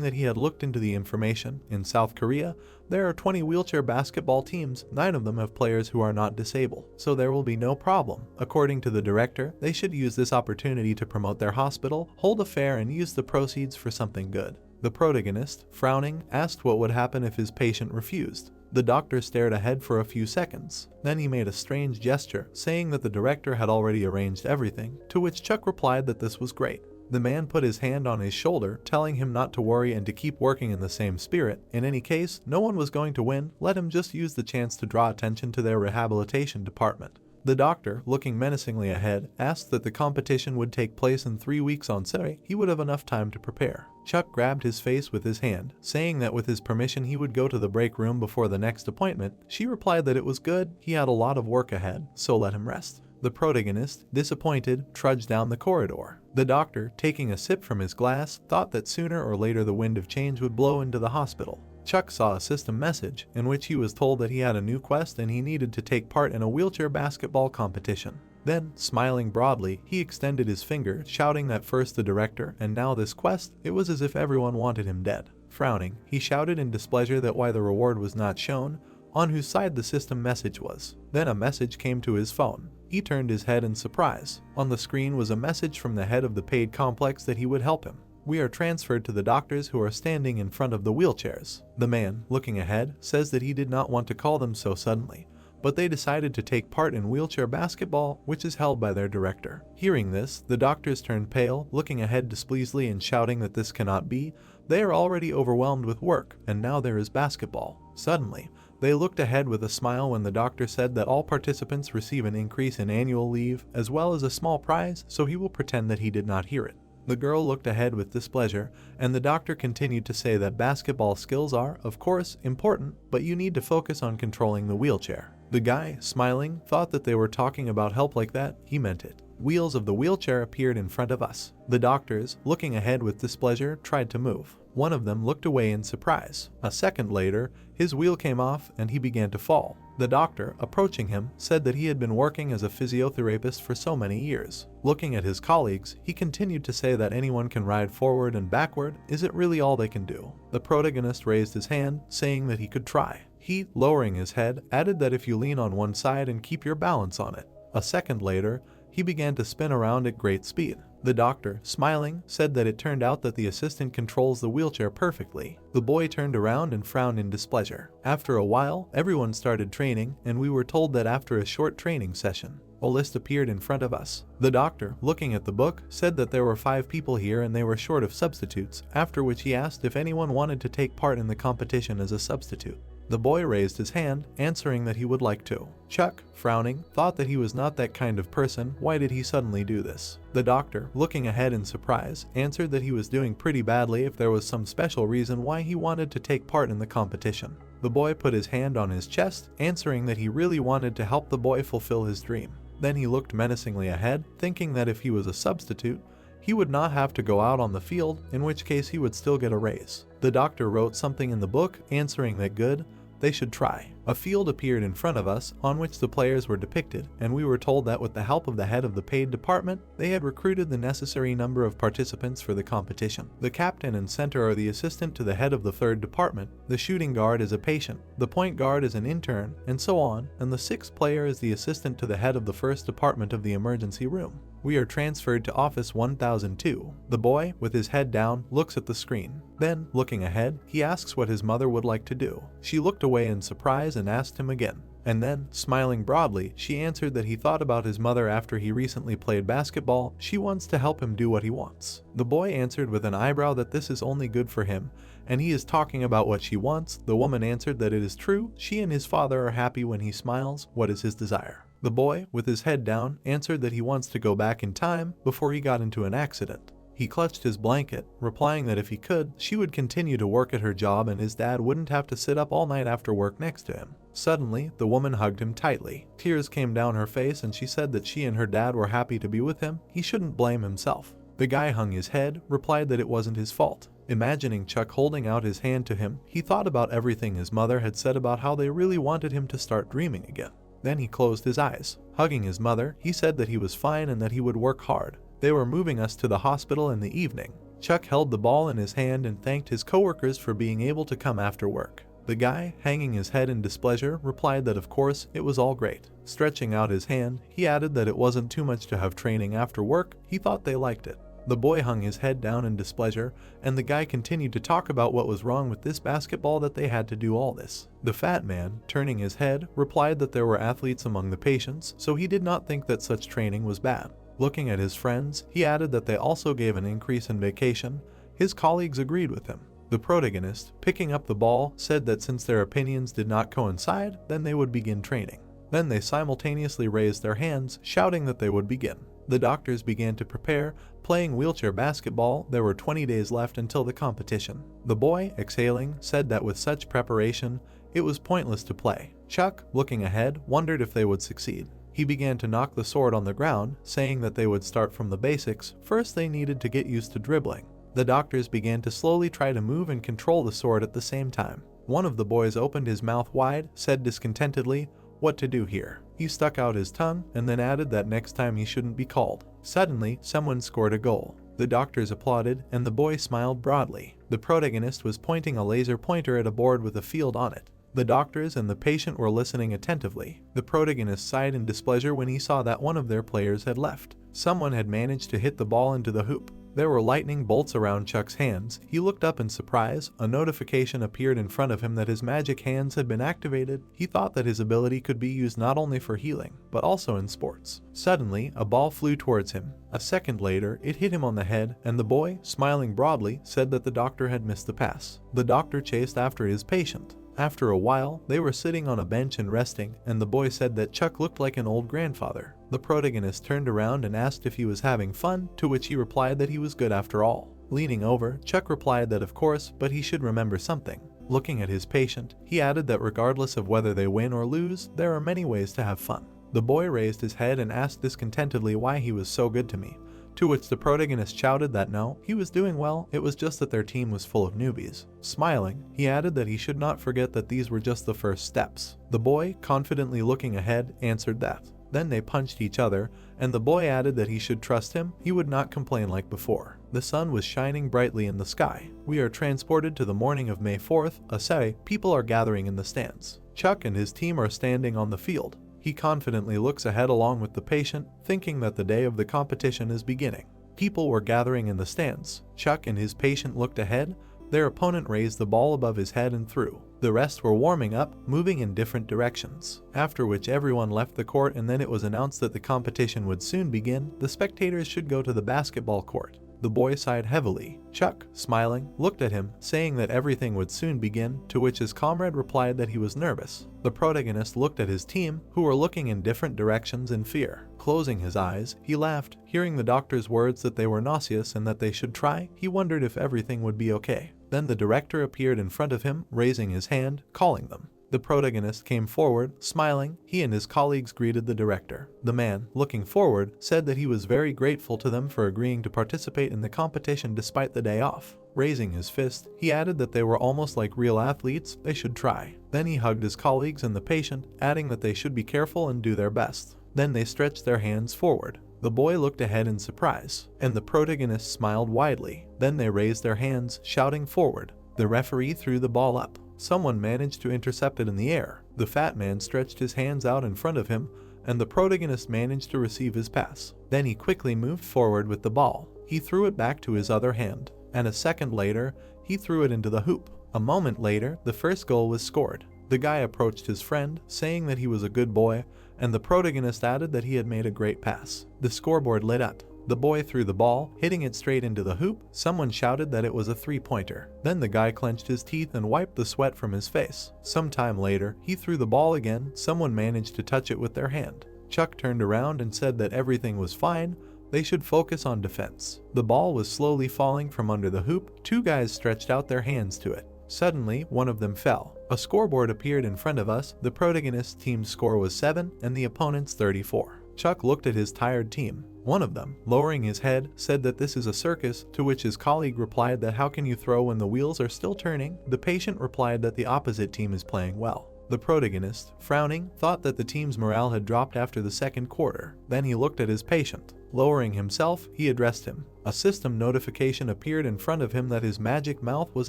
that he had looked into the information. In South Korea, there are 20 wheelchair basketball teams. 9 of them have players who are not disabled, so there will be no problem. According to the director, they should use this opportunity to promote their hospital, hold a fair, and use the proceeds for something good. The protagonist, frowning, asked what would happen if his patient refused. The doctor stared ahead for a few seconds. Then he made a strange gesture, saying that the director had already arranged everything, to which Chuck replied that this was great. The man put his hand on his shoulder, telling him not to worry and to keep working in the same spirit. In any case, no one was going to win. Let him just use the chance to draw attention to their rehabilitation department. The doctor, looking menacingly ahead, asked that the competition would take place in 3 weeks on Saturday. He would have enough time to prepare. Chuck grabbed his face with his hand, saying that with his permission he would go to the break room before the next appointment. She replied that it was good. He had a lot of work ahead, so let him rest. The protagonist, disappointed, trudged down the corridor. The doctor, taking a sip from his glass, thought that sooner or later the wind of change would blow into the hospital. Chuck saw a system message in which he was told that he had a new quest and he needed to take part in a wheelchair basketball competition. Then, smiling broadly, he extended his finger, shouting that first the director and now this quest. It was as if everyone wanted him dead. Frowning, he shouted in displeasure that why the reward was not shown, on whose side the system message was. Then a message came to his phone. He turned his head in surprise. On the screen was a message from the head of the paid complex that he would help him. We are transferred to the doctors who are standing in front of the wheelchairs. The man, looking ahead, says that he did not want to call them so suddenly, but they decided to take part in wheelchair basketball, which is held by their director. Hearing this, the doctors turned pale, looking ahead displeasantly and shouting that this cannot be. They are already overwhelmed with work, and now there is basketball. Suddenly, they looked ahead with a smile when the doctor said that all participants receive an increase in annual leave, as well as a small prize, so he will pretend that he did not hear it. The girl looked ahead with displeasure, and the doctor continued to say that basketball skills are, of course, important, but you need to focus on controlling the wheelchair. The guy, smiling, thought that they were talking about help like that. He meant it. Wheels of the wheelchair appeared in front of us. The doctors, looking ahead with displeasure, tried to move. One of them looked away in surprise. A second later, his wheel came off and he began to fall. The doctor, approaching him, said that he had been working as a physiotherapist for so many years. Looking at his colleagues, he continued to say that anyone can ride forward and backward. Is it really all they can do? The protagonist raised his hand, saying that he could try. He, lowering his head, added that if you lean on one side and keep your balance on it. A second later, he began to spin around at great speed. The doctor, smiling, said that it turned out that the assistant controls the wheelchair perfectly. The boy turned around and frowned in displeasure. After a while, everyone started training, and we were told that after a short training session, A list appeared in front of us. The doctor, looking at the book, said that there were 5 people here and they were short of substitutes, after which he asked if anyone wanted to take part in the competition as a substitute. The boy raised his hand, answering that he would like to. Chuck, frowning, thought that he was not that kind of person. Why did he suddenly do this? The doctor, looking ahead in surprise, answered that he was doing pretty badly if there was some special reason why he wanted to take part in the competition. The boy put his hand on his chest, answering that he really wanted to help the boy fulfill his dream. Then he looked menacingly ahead, thinking that if he was a substitute, he would not have to go out on the field, in which case he would still get a raise. The doctor wrote something in the book, answering that good, they should try. A field appeared in front of us, on which the players were depicted, and we were told that with the help of the head of the paid department, they had recruited the necessary number of participants for the competition. The captain and center are the assistant to the head of the third department, the shooting guard is a patient, the point guard is an intern, and so on, and the 6th player is the assistant to the head of the first department of the emergency room. We are transferred to office 1002. The boy, with his head down, looks at the screen. Then, looking ahead, he asks what his mother would like to do. She looked away in surprise and asked him again. And then, smiling broadly, she answered that he thought about his mother after he recently played basketball. She wants to help him do what he wants. The boy answered with an eyebrow that this is only good for him, and he is talking about what she wants. The woman answered that it is true. She and his father are happy when he smiles. What is his desire? The boy, with his head down, answered that he wants to go back in time before he got into an accident. He clutched his blanket, replying that if he could, she would continue to work at her job and his dad wouldn't have to sit up all night after work next to him. Suddenly, the woman hugged him tightly. Tears came down her face and she said that she and her dad were happy to be with him. He shouldn't blame himself. The guy hung his head, replied that it wasn't his fault. Imagining Chuck holding out his hand to him, he thought about everything his mother had said about how they really wanted him to start dreaming again. Then he closed his eyes. Hugging his mother, he said that he was fine and that he would work hard. They were moving us to the hospital in the evening. Chuck held the ball in his hand and thanked his coworkers for being able to come after work. The guy, hanging his head in displeasure, replied that of course, it was all great. Stretching out his hand, he added that it wasn't too much to have training after work. He thought they liked it. The boy hung his head down in displeasure, and the guy continued to talk about what was wrong with this basketball that they had to do all this. The fat man, turning his head, replied that there were athletes among the patients, so he did not think that such training was bad. Looking at his friends, he added that they also gave an increase in vacation. His colleagues agreed with him. The protagonist, picking up the ball, said that since their opinions did not coincide, then they would begin training. Then they simultaneously raised their hands, shouting that they would begin. The doctors began to prepare, playing wheelchair basketball. There were 20 days left until the competition. The boy, exhaling, said that with such preparation, it was pointless to play. Chuck, looking ahead, wondered if they would succeed. He began to knock the sword on the ground, saying that they would start from the basics. First they needed to get used to dribbling. The doctors began to slowly try to move and control the sword at the same time. One of the boys opened his mouth wide, said discontentedly, "What to do here?" He stuck out his tongue and then added that next time he shouldn't be called. Suddenly, someone scored a goal. The doctors applauded and the boy smiled broadly. The protagonist was pointing a laser pointer at a board with a field on it. The doctors and the patient were listening attentively. The protagonist sighed in displeasure when he saw that one of their players had left. Someone had managed to hit the ball into the hoop. There were lightning bolts around Chuck's hands. He looked up in surprise. A notification appeared in front of him that his magic hands had been activated. He thought that his ability could be used not only for healing, but also in sports. Suddenly, a ball flew towards him. A second later, it hit him on the head, and the boy, smiling broadly, said that the doctor had missed the pass. The doctor chased after his patient. After a while, they were sitting on a bench and resting, and the boy said that Chuck looked like an old grandfather. The protagonist turned around and asked if he was having fun, to which he replied that he was good after all. Leaning over, Chuck replied that of course, but he should remember something. Looking at his patient, he added that regardless of whether they win or lose, there are many ways to have fun. The boy raised his head and asked discontentedly why he was so good to me. To which the protagonist shouted that no, he was doing well, it was just that their team was full of newbies. Smiling, he added that he should not forget that these were just the first steps. The boy, confidently looking ahead, answered that. Then they punched each other, and the boy added that he should trust him, he would not complain like before. The sun was shining brightly in the sky. We are transported to the morning of May 4th, people are gathering in the stands. Chuck and his team are standing on the field. He confidently looks ahead along with the patient, thinking that the day of the competition is beginning. People were gathering in the stands. Chuck and his patient looked ahead. Their opponent raised the ball above his head and threw. The rest were warming up, moving in different directions, after which everyone left the court, and then it was announced that the competition would soon begin. The spectators should go to the basketball court. The boy sighed heavily. Chuck, smiling, looked at him, saying that everything would soon begin, to which his comrade replied that he was nervous. The protagonist looked at his team, who were looking in different directions in fear. Closing his eyes, he laughed. Hearing the doctor's words that they were nauseous and that they should try, he wondered if everything would be okay. Then the director appeared in front of him, raising his hand, calling them. The protagonist came forward, smiling. He and his colleagues greeted the director. The man, looking forward, said that he was very grateful to them for agreeing to participate in the competition despite the day off. Raising his fist, he added that they were almost like real athletes, they should try. Then he hugged his colleagues and the patient, adding that they should be careful and do their best. Then they stretched their hands forward. The boy looked ahead in surprise, and the protagonist smiled widely. Then they raised their hands, shouting forward. The referee threw the ball up. Someone managed to intercept it in the air. The fat man stretched his hands out in front of him, and the protagonist managed to receive his pass. Then he quickly moved forward with the ball. He threw it back to his other hand, and a second later, he threw it into the hoop. A moment later, the first goal was scored. The guy approached his friend, saying that he was a good boy, and the protagonist added that he had made a great pass. The scoreboard lit up. The boy threw the ball, hitting it straight into the hoop. Someone shouted that it was a three-pointer. Then the guy clenched his teeth and wiped the sweat from his face. Some time later, he threw the ball again. Someone managed to touch it with their hand. Chuck turned around and said that everything was fine. They should focus on defense. The ball was slowly falling from under the hoop. Two guys stretched out their hands to it. Suddenly, one of them fell. A scoreboard appeared in front of us. The protagonist's team's score was 7 and the opponent's 34. Chuck looked at his tired team. One of them, lowering his head, said that this is a circus, to which his colleague replied that how can you throw when the wheels are still turning? The patient replied that the opposite team is playing well. The protagonist, frowning, thought that the team's morale had dropped after the second quarter. Then he looked at his patient. Lowering himself, he addressed him. A system notification appeared in front of him that his magic mouth was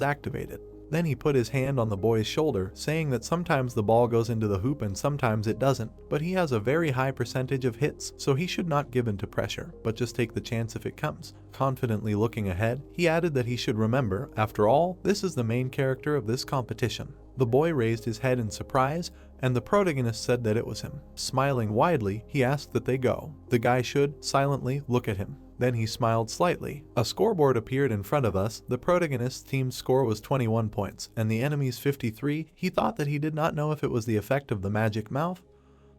activated. Then he put his hand on the boy's shoulder, saying that sometimes the ball goes into the hoop and sometimes it doesn't, but he has a very high percentage of hits, so he should not give in to pressure, but just take the chance if it comes. Confidently looking ahead, he added that he should remember, after all, this is the main character of this competition. The boy raised his head in surprise, and the protagonist said that it was him. Smiling widely, he asked that they go. The guy should, silently, look at him. Then he smiled slightly. A scoreboard appeared in front of us. The protagonist's team's score was 21 points, and the enemy's 53. He thought that he did not know if it was the effect of the magic mouth,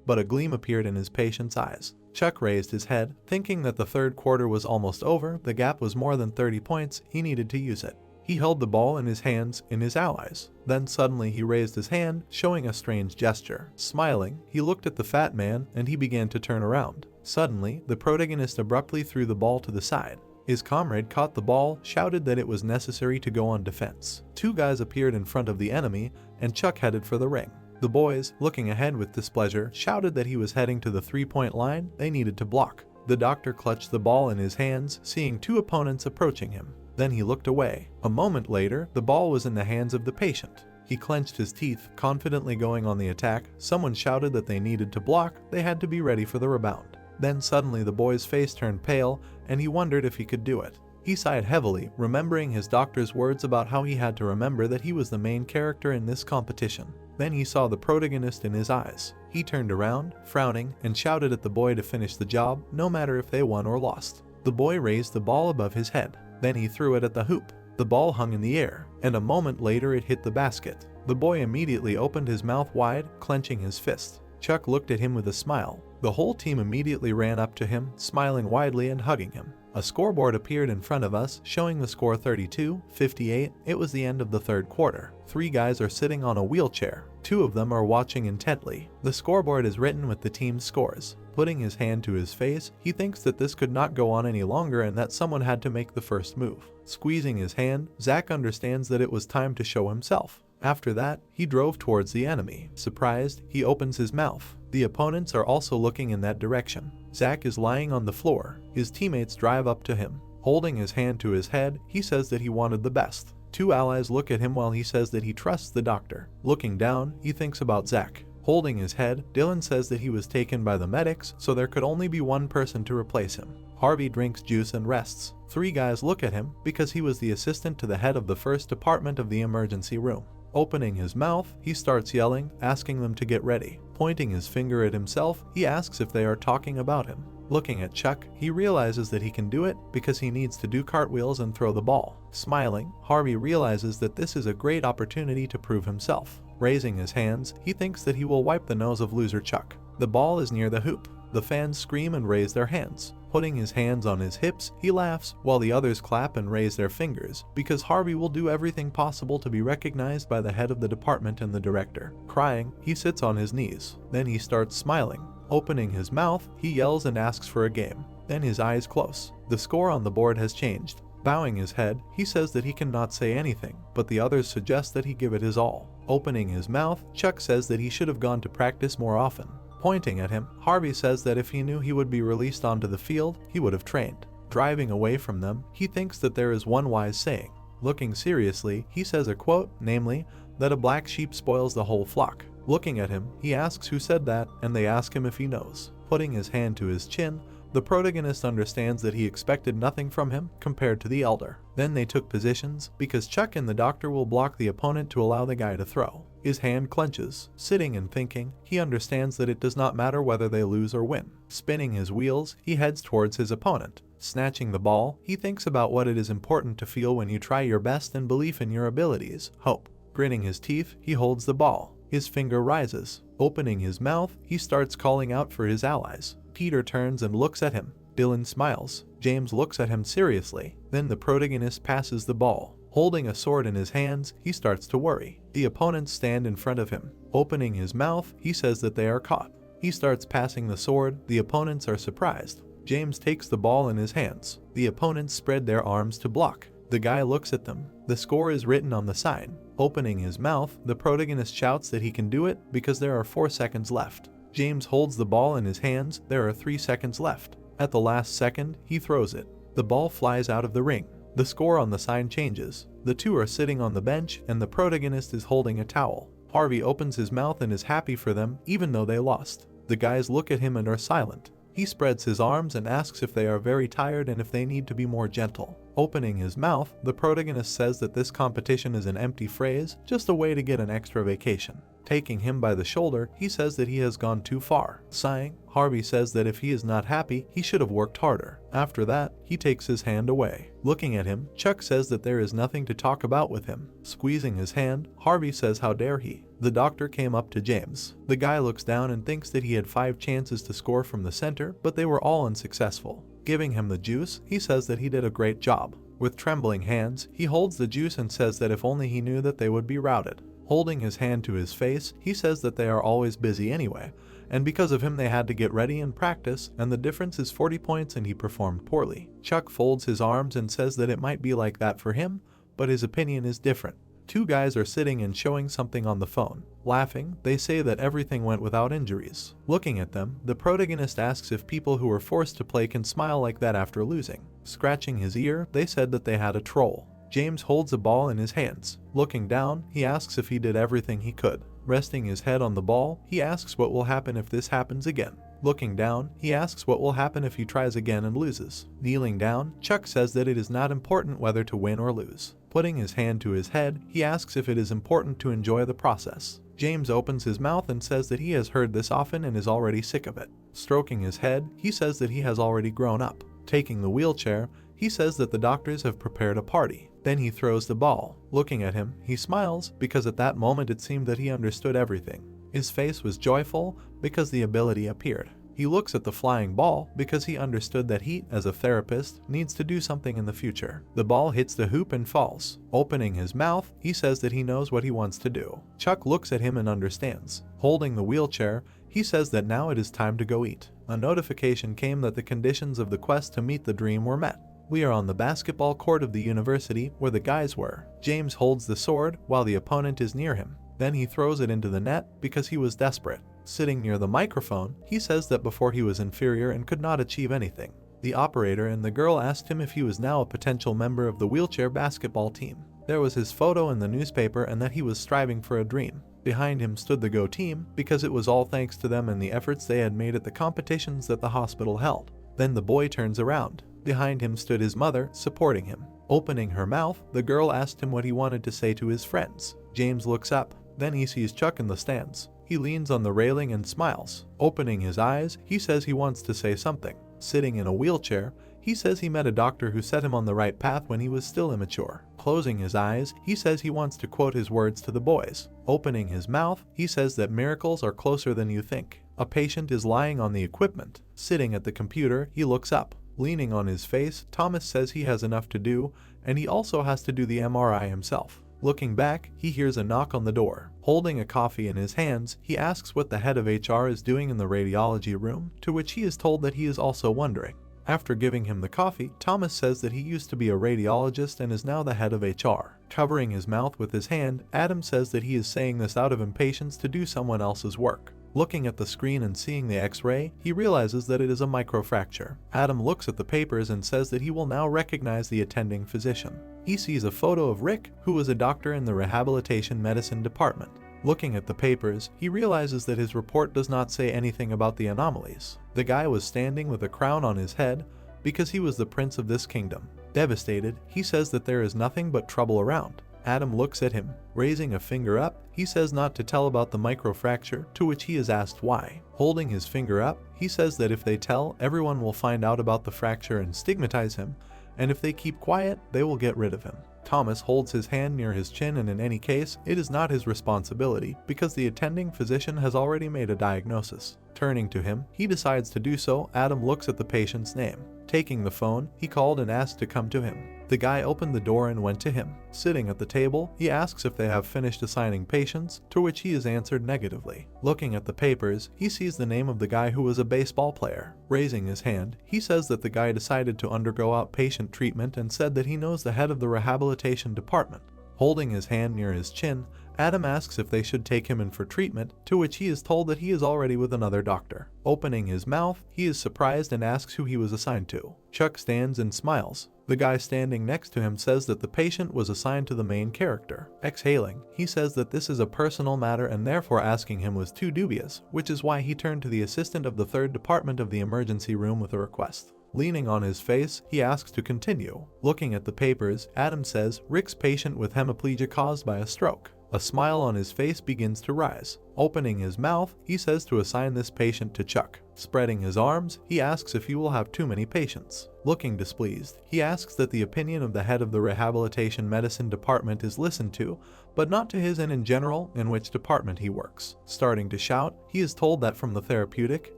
but a gleam appeared in his patient's eyes. Chuck raised his head, thinking that the third quarter was almost over. The gap was more than 30 points. He needed to use it. He held the ball in his hands in his allies. Then suddenly he raised his hand, showing a strange gesture. Smiling, he looked at the fat man and he began to turn around. Suddenly, the protagonist abruptly threw the ball to the side. His comrade caught the ball, shouted that it was necessary to go on defense. Two guys appeared in front of the enemy, and Chuck headed for the ring. The boys, looking ahead with displeasure, shouted that he was heading to the three-point line. They needed to block. The doctor clutched the ball in his hands, seeing two opponents approaching him. Then he looked away. A moment later, the ball was in the hands of the patient. He clenched his teeth, confidently going on the attack. Someone shouted that they needed to block. They had to be ready for the rebound. Then suddenly the boy's face turned pale, and he wondered if he could do it. He sighed heavily, remembering his doctor's words about how he had to remember that he was the main character in this competition. Then he saw the protagonist in his eyes. He turned around, frowning, and shouted at the boy to finish the job, no matter if they won or lost. The boy raised the ball above his head. Then he threw it at the hoop. The ball hung in the air, and a moment later it hit the basket. The boy immediately opened his mouth wide, clenching his fist. Chuck looked at him with a smile. The whole team immediately ran up to him, smiling widely and hugging him. A scoreboard appeared in front of us, showing the score 32-58. It was the end of the third quarter. Three guys are sitting on a wheelchair. Two of them are watching intently. The scoreboard is written with the team's scores. Putting his hand to his face, he thinks that this could not go on any longer and that someone had to make the first move. Squeezing his hand, Zach understands that it was time to show himself. After that, he drove towards the enemy. Surprised, he opens his mouth. The opponents are also looking in that direction. Zach is lying on the floor. His teammates drive up to him. Holding his hand to his head, he says that he wanted the best. Two allies look at him while he says that he trusts the doctor. Looking down, he thinks about Zach. Holding his head, Dylan says that he was taken by the medics, so there could only be one person to replace him. Harvey drinks juice and rests. Three guys look at him because he was the assistant to the head of the first department of the emergency room. Opening his mouth, he starts yelling, asking them to get ready. Pointing his finger at himself, he asks if they are talking about him. Looking at Chuck, he realizes that he can do it because he needs to do cartwheels and throw the ball. Smiling, Harvey realizes that this is a great opportunity to prove himself. Raising his hands, he thinks that he will wipe the nose of loser Chuck. The ball is near the hoop. The fans scream and raise their hands. Putting his hands on his hips, he laughs while the others clap and raise their fingers because Harvey will do everything possible to be recognized by the head of the department and the director. Crying, he sits on his knees. Then he starts smiling. Opening his mouth, he yells and asks for a game. Then his eyes close. The score on the board has changed. Bowing his head, he says that he cannot say anything, but the others suggest that he give it his all. Opening his mouth, Chuck says that he should have gone to practice more often. Pointing at him, Harvey says that if he knew he would be released onto the field, he would have trained. Driving away from them, he thinks that there is one wise saying. Looking seriously, he says a quote, namely, that a black sheep spoils the whole flock. Looking at him, he asks who said that, and they ask him if he knows. Putting his hand to his chin, the protagonist understands that he expected nothing from him compared to the elder. Then they took positions, because Chuck and the doctor will block the opponent to allow the guy to throw. His hand clenches. Sitting and thinking, he understands that it does not matter whether they lose or win. Spinning his wheels, he heads towards his opponent. Snatching the ball, he thinks about what it is important to feel when you try your best and belief in your abilities, hope. Gritting his teeth, he holds the ball. His finger rises. Opening his mouth, he starts calling out for his allies. Peter turns and looks at him. Dylan smiles. James looks at him seriously. Then the protagonist passes the ball. Holding a sword in his hands, he starts to worry. The opponents stand in front of him. Opening his mouth, he says that they are caught. He starts passing the sword. The opponents are surprised. James takes the ball in his hands. The opponents spread their arms to block. The guy looks at them. The score is written on the sign. Opening his mouth, the protagonist shouts that he can do it because there are 4 seconds left. James holds the ball in his hands. There are 3 seconds left. At the last second, he throws it. The ball flies out of the ring. The score on the sign changes. The two are sitting on the bench and the protagonist is holding a towel. Harvey opens his mouth and is happy for them even though they lost. The guys look at him and are silent. He spreads his arms and asks if they are very tired and if they need to be more gentle. Opening his mouth, the protagonist says that this competition is an empty phrase, just a way to get an extra vacation. Taking him by the shoulder, he says that he has gone too far. Sighing, Harvey says that if he is not happy, he should have worked harder. After that, he takes his hand away. Looking at him, Chuck says that there is nothing to talk about with him. Squeezing his hand, Harvey says how dare he. The doctor came up to James. The guy looks down and thinks that he had 5 chances to score from the center, but they were all unsuccessful. Giving him the juice, he says that he did a great job. With trembling hands, he holds the juice and says that if only he knew that they would be routed. Holding his hand to his face, he says that they are always busy anyway, and because of him they had to get ready and practice, and the difference is 40 points and he performed poorly. Chuck folds his arms and says that it might be like that for him, but his opinion is different. 2 guys are sitting and showing something on the phone. Laughing, they say that everything went without injuries. Looking at them, the protagonist asks if people who were forced to play can smile like that after losing. Scratching his ear, they said that they had a troll. James holds a ball in his hands. Looking down, he asks if he did everything he could. Resting his head on the ball, he asks what will happen if this happens again. Looking down, he asks what will happen if he tries again and loses. Kneeling down, Chuck says that it is not important whether to win or lose. Putting his hand to his head, he asks if it is important to enjoy the process. James opens his mouth and says that he has heard this often and is already sick of it. Stroking his head, he says that he has already grown up. Taking the wheelchair, he says that the doctors have prepared a party. Then he throws the ball. Looking at him, he smiles because at that moment it seemed that he understood everything. His face was joyful because the ability appeared. He looks at the flying ball because he understood that he, as a therapist, needs to do something in the future. The ball hits the hoop and falls. Opening his mouth, he says that he knows what he wants to do. Chuck looks at him and understands. Holding the wheelchair, he says that now it is time to go eat. A notification came that the conditions of the quest to meet the dream were met. We are on the basketball court of the university where the guys were. James holds the sword while the opponent is near him. Then he throws it into the net because he was desperate. Sitting near the microphone, he says that before he was inferior and could not achieve anything. The operator and the girl asked him if he was now a potential member of the wheelchair basketball team. There was his photo in the newspaper and that he was striving for a dream. Behind him stood the Go team because it was all thanks to them and the efforts they had made at the competitions that the hospital held. Then the boy turns around. Behind him stood his mother, supporting him. Opening her mouth, the girl asked him what he wanted to say to his friends. James looks up, then he sees Chuck in the stands. He leans on the railing and smiles. Opening his eyes, he says he wants to say something. Sitting in a wheelchair, he says he met a doctor who set him on the right path when he was still immature. Closing his eyes, he says he wants to quote his words to the boys. Opening his mouth, he says that miracles are closer than you think. A patient is lying on the equipment. Sitting at the computer, he looks up. Leaning on his face, Thomas says he has enough to do, and he also has to do the MRI himself. Looking back, he hears a knock on the door. Holding a coffee in his hands, he asks what the head of HR is doing in the radiology room, to which he is told that he is also wondering. After giving him the coffee, Thomas says that he used to be a radiologist and is now the head of HR. Covering his mouth with his hand, Adam says that he is saying this out of impatience to do someone else's work. Looking at the screen and seeing the X-ray, he realizes that it is a microfracture. Adam looks at the papers and says that he will now recognize the attending physician. He sees a photo of Rick, who was a doctor in the rehabilitation medicine department. Looking at the papers, he realizes that his report does not say anything about the anomalies. The guy was standing with a crown on his head because he was the prince of this kingdom. Devastated, he says that there is nothing but trouble around. Adam looks at him. Raising a finger up, he says not to tell about the microfracture, to which he is asked why. Holding his finger up, he says that if they tell, everyone will find out about the fracture and stigmatize him, and if they keep quiet, they will get rid of him. Thomas holds his hand near his chin, and in any case, it is not his responsibility because the attending physician has already made a diagnosis. Turning to him, he decides to do so. Adam looks at the patient's name. Taking the phone, he called and asked to come to him. The guy opened the door and went to him. Sitting at the table, he asks if they have finished assigning patients, to which he is answered negatively. Looking at the papers, he sees the name of the guy who was a baseball player. Raising his hand, he says that the guy decided to undergo outpatient treatment and said that he knows the head of the rehabilitation department. Holding his hand near his chin, Adam asks if they should take him in for treatment, to which he is told that he is already with another doctor. Opening his mouth, he is surprised and asks who he was assigned to. Chuck stands and smiles. The guy standing next to him says that the patient was assigned to the main character. Exhaling, he says that this is a personal matter and therefore asking him was too dubious, which is why he turned to the assistant of the 3rd department of the emergency room with a request. Leaning on his face, he asks to continue. Looking at the papers, Adam says Rick's patient with hemiplegia caused by a stroke. A smile on his face begins to rise. Opening his mouth, he says to assign this patient to Chuck. Spreading his arms, he asks if he will have too many patients. Looking displeased, he asks that the opinion of the head of the rehabilitation medicine department is listened to, but not to his and in general in which department he works. Starting to shout, he is told that from the therapeutic,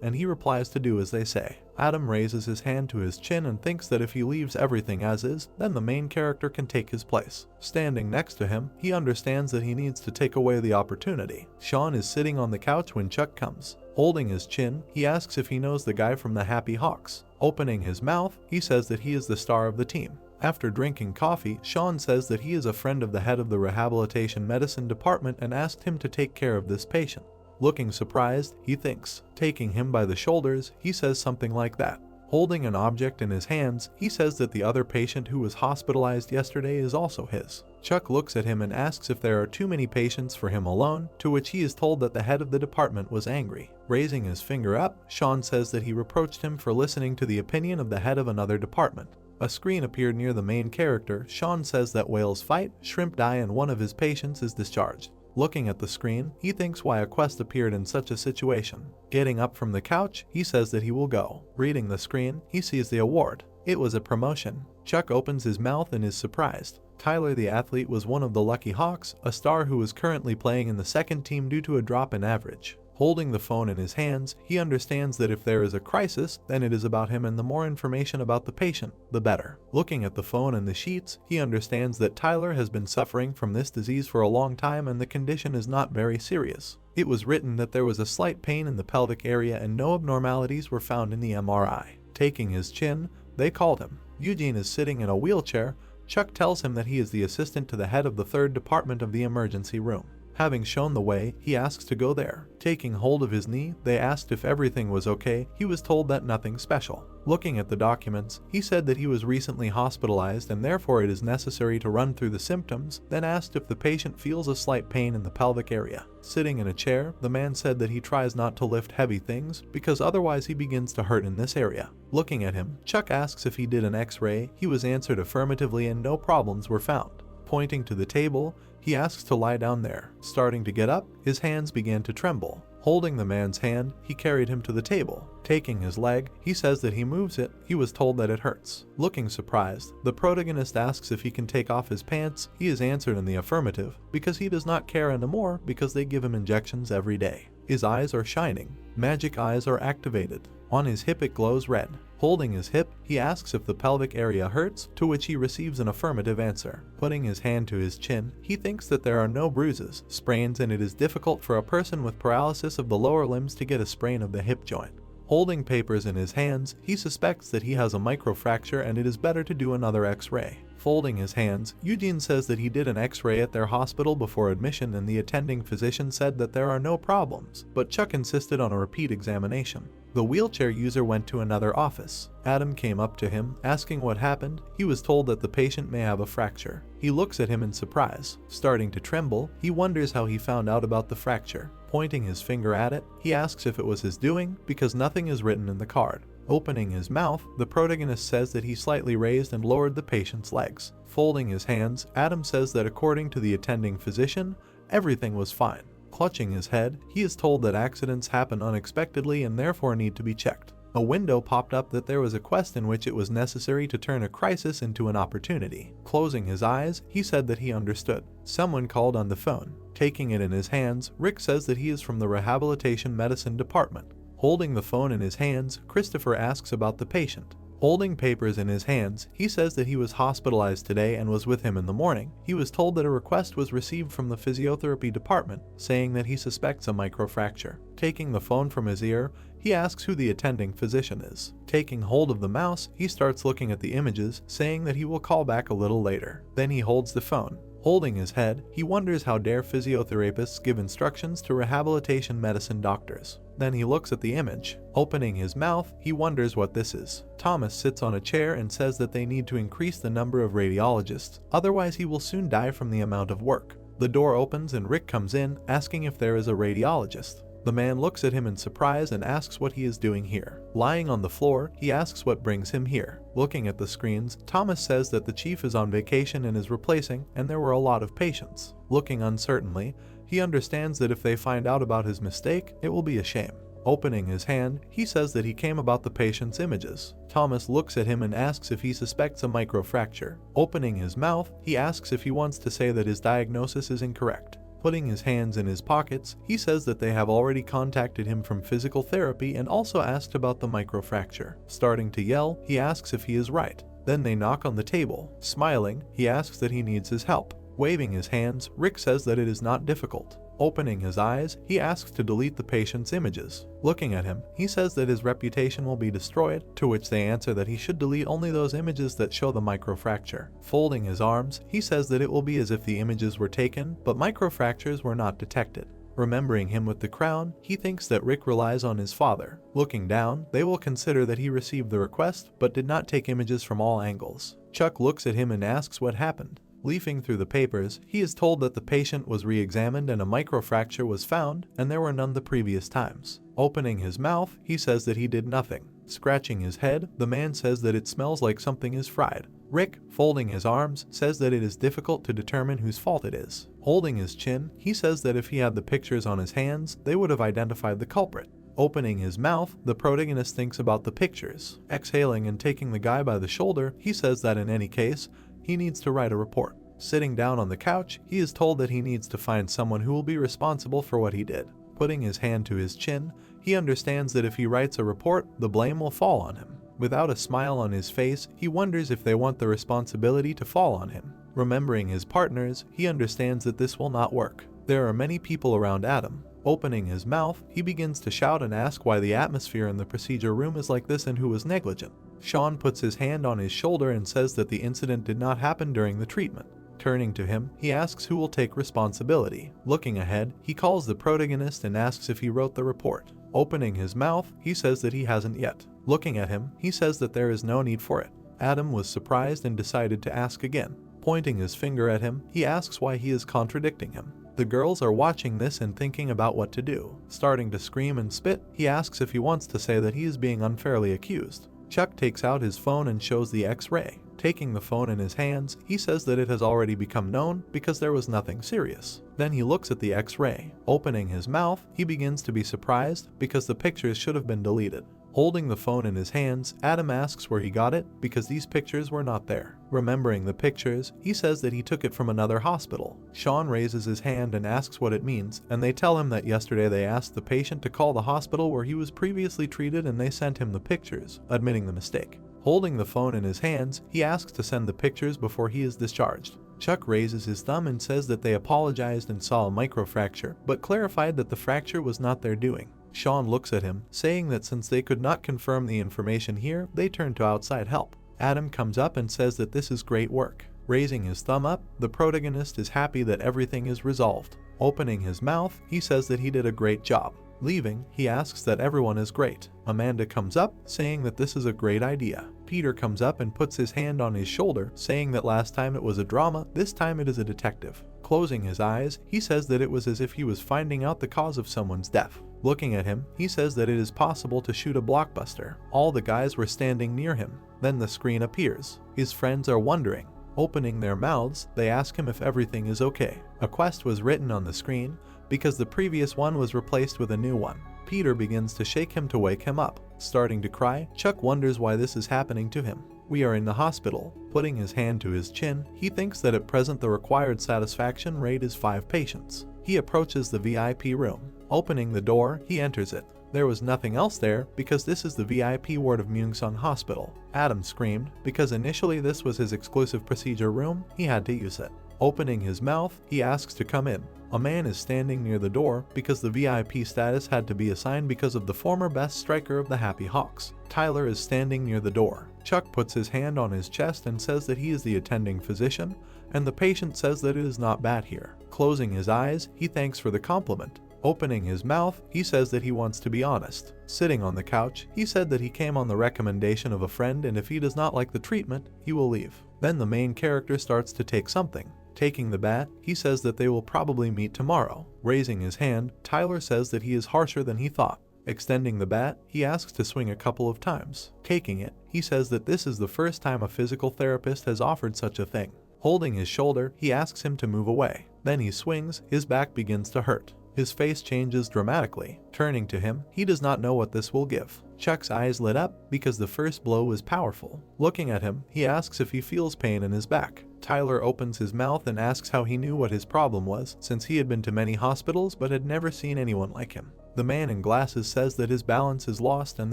and he replies to do as they say. Adam raises his hand to his chin and thinks that if he leaves everything as is, then the main character can take his place. Standing next to him, he understands that he needs to take away the opportunity. Sean is sitting on the couch when Chuck comes. Holding his chin, he asks if he knows the guy from the Happy Hawks. Opening his mouth, he says that he is the star of the team. After drinking coffee, Sean says that he is a friend of the head of the rehabilitation medicine department and asked him to take care of this patient. Looking surprised, he thinks. Taking him by the shoulders, he says something like that. Holding an object in his hands, he says that the other patient who was hospitalized yesterday is also his. Chuck looks at him and asks if there are too many patients for him alone, to which he is told that the head of the department was angry. Raising his finger up, Sean says that he reproached him for listening to the opinion of the head of another department. A screen appeared near the main character. Sean says that whales fight, shrimp die, and one of his patients is discharged. Looking at the screen, he thinks why a quest appeared in such a situation. Getting up from the couch, he says that he will go. Reading the screen, he sees the award. It was a promotion. Chuck opens his mouth and is surprised. Tyler the athlete was one of the Lucky Hawks, a star who is currently playing in the second team due to a drop in average. Holding the phone in his hands, he understands that if there is a crisis, then it is about him, and the more information about the patient, the better. Looking at the phone and the sheets, he understands that Tyler has been suffering from this disease for a long time and the condition is not very serious. It was written that there was a slight pain in the pelvic area and no abnormalities were found in the MRI. Taking his chin, they called him. Eugene is sitting in a wheelchair. Chuck tells him that he is the assistant to the head of the 3rd department of the emergency room. Having shown the way, he asks to go there. Taking hold of his knee, they asked if everything was okay. He was told that nothing special. Looking at the documents, he said that he was recently hospitalized and therefore it is necessary to run through the symptoms, then asked if the patient feels a slight pain in the pelvic area. Sitting in a chair, the man said that he tries not to lift heavy things because otherwise he begins to hurt in this area. Looking at him, Chuck asks if he did an X-ray. He was answered affirmatively and no problems were found. Pointing to the table, he asks to lie down there. Starting to get up, his hands began to tremble. Holding the man's hand, he carried him to the table. Taking his leg, he says that he moves it. He was told that it hurts. Looking surprised, the protagonist asks if he can take off his pants. He is answered in the affirmative because he does not care anymore because they give him injections every day. His eyes are shining. Magic eyes are activated. On his hip it glows red. Holding his hip, he asks if the pelvic area hurts, to which he receives an affirmative answer. Putting his hand to his chin, he thinks that there are no bruises, sprains, and it is difficult for a person with paralysis of the lower limbs to get a sprain of the hip joint. Holding papers in his hands, he suspects that he has a microfracture and it is better to do another X-ray. Folding his hands, Eugene says that he did an X-ray at their hospital before admission and the attending physician said that there are no problems, but Chuck insisted on a repeat examination. The wheelchair user went to another office. Adam came up to him, asking what happened. He was told that the patient may have a fracture. He looks at him in surprise. Starting to tremble, he wonders how he found out about the fracture. Pointing his finger at it, he asks if it was his doing, because nothing is written in the card. Opening his mouth, the protagonist says that he slightly raised and lowered the patient's legs. Folding his hands, Adam says that according to the attending physician, everything was fine. Clutching his head, he is told that accidents happen unexpectedly and therefore need to be checked. A window popped up that there was a quest in which it was necessary to turn a crisis into an opportunity. Closing his eyes, he said that he understood. Someone called on the phone. Taking it in his hands, Rick says that he is from the rehabilitation medicine department. Holding the phone in his hands, Christopher asks about the patient. Holding papers in his hands, he says that he was hospitalized today and was with him in the morning. He was told that a request was received from the physiotherapy department, saying that he suspects a microfracture. Taking the phone from his ear, he asks who the attending physician is. Taking hold of the mouse, he starts looking at the images, saying that he will call back a little later. Then he holds the phone. Holding his head, he wonders how dare physiotherapists give instructions to rehabilitation medicine doctors. Then he looks at the image. Opening his mouth, he wonders what this is. Thomas sits on a chair and says that they need to increase the number of radiologists, otherwise he will soon die from the amount of work. The door opens and Rick comes in, asking if there is a radiologist. The man looks at him in surprise and asks what he is doing here. Lying on the floor, he asks what brings him here. Looking at the screens, Thomas says that the chief is on vacation and is replacing, and there were a lot of patients. Looking uncertainly, he understands that if they find out about his mistake, it will be a shame. Opening his hand, he says that he came about the patient's images. Thomas looks at him and asks if he suspects a microfracture. Opening his mouth, he asks if he wants to say that his diagnosis is incorrect. Putting his hands in his pockets, he says that they have already contacted him from physical therapy and also asked about the microfracture. Starting to yell, he asks if he is right. Then they knock on the table. Smiling, he asks that he needs his help. Waving his hands, Rick says that it is not difficult. Opening his eyes, he asks to delete the patient's images. Looking at him, he says that his reputation will be destroyed, to which they answer that he should delete only those images that show the microfracture. Folding his arms, he says that it will be as if the images were taken, but microfractures were not detected. Remembering him with the crown, he thinks that Rick relies on his father. Looking down, they will consider that he received the request, but did not take images from all angles. Chuck looks at him and asks what happened. Leafing through the papers, he is told that the patient was re-examined and a microfracture was found, and there were none the previous times. Opening his mouth, he says that he did nothing. Scratching his head, the man says that it smells like something is fried. Rick, folding his arms, says that it is difficult to determine whose fault it is. Holding his chin, he says that if he had the pictures on his hands, they would have identified the culprit. Opening his mouth, the protagonist thinks about the pictures. Exhaling and taking the guy by the shoulder, he says that in any case, he needs to write a report. Sitting down on the couch, he is told that he needs to find someone who will be responsible for what he did. Putting his hand to his chin, he understands that if he writes a report, the blame will fall on him. Without a smile on his face, he wonders if they want the responsibility to fall on him. Remembering his partners, he understands that this will not work. There are many people around Adam. Opening his mouth, he begins to shout and ask why the atmosphere in the procedure room is like this and who was negligent. Sean puts his hand on his shoulder and says that the incident did not happen during the treatment. Turning to him, he asks who will take responsibility. Looking ahead, he calls the protagonist and asks if he wrote the report. Opening his mouth, he says that he hasn't yet. Looking at him, he says that there is no need for it. Adam was surprised and decided to ask again. Pointing his finger at him, he asks why he is contradicting him. The girls are watching this and thinking about what to do. Starting to scream and spit, he asks if he wants to say that he is being unfairly accused. Chuck takes out his phone and shows the X-ray. Taking the phone in his hands, he says that it has already become known because there was nothing serious. Then he looks at the X-ray. Opening his mouth, he begins to be surprised because the pictures should have been deleted. Holding the phone in his hands, Adam asks where he got it because these pictures were not there. Remembering the pictures, he says that he took it from another hospital. Sean raises his hand and asks what it means, and they tell him that yesterday they asked the patient to call the hospital where he was previously treated and they sent him the pictures, admitting the mistake. Holding the phone in his hands, he asks to send the pictures before he is discharged. Chuck raises his thumb and says that they apologized and saw a microfracture, but clarified that the fracture was not their doing. Sean looks at him, saying that since they could not confirm the information here, they turn to outside help. Adam comes up and says that this is great work. Raising his thumb up, the protagonist is happy that everything is resolved. Opening his mouth, he says that he did a great job. Leaving, he asks that everyone is great. Amanda comes up, saying that this is a great idea. Peter comes up and puts his hand on his shoulder, saying that last time it was a drama, this time it is a detective. Closing his eyes, he says that it was as if he was finding out the cause of someone's death. Looking at him, he says that it is possible to shoot a blockbuster. All the guys were standing near him. Then the screen appears. His friends are wondering. Opening their mouths, they ask him if everything is okay. A quest was written on the screen because the previous one was replaced with a new one. Peter begins to shake him to wake him up. Starting to cry, Chuck wonders why this is happening to him. We are in the hospital. Putting his hand to his chin, he thinks that at present the required satisfaction rate is 5 patients. He approaches the VIP room. Opening the door, he enters it. There was nothing else there because this is the VIP ward of Myeongsang Hospital. Adam screamed because initially this was his exclusive procedure room, he had to use it. Opening his mouth, he asks to come in. A man is standing near the door because the VIP status had to be assigned because of the former best striker of the Happy Hawks. Tyler is standing near the door. Chuck puts his hand on his chest and says that he is the attending physician, and the patient says that it is not bad here. Closing his eyes, he thanks for the compliment. Opening his mouth, he says that he wants to be honest. Sitting on the couch, he said that he came on the recommendation of a friend and if he does not like the treatment, he will leave. Then the main character starts to take something. Taking the bat, he says that they will probably meet tomorrow. Raising his hand, Tyler says that he is harsher than he thought. Extending the bat, he asks to swing a couple of times. Taking it, he says that this is the first time a physical therapist has offered such a thing. Holding his shoulder, he asks him to move away. Then he swings, his back begins to hurt. His face changes dramatically. Turning to him, he does not know what this will give. Chuck's eyes lit up because the first blow was powerful. Looking at him, he asks if he feels pain in his back. Tyler opens his mouth and asks how he knew what his problem was, since he had been to many hospitals but had never seen anyone like him. The man in glasses says that his balance is lost and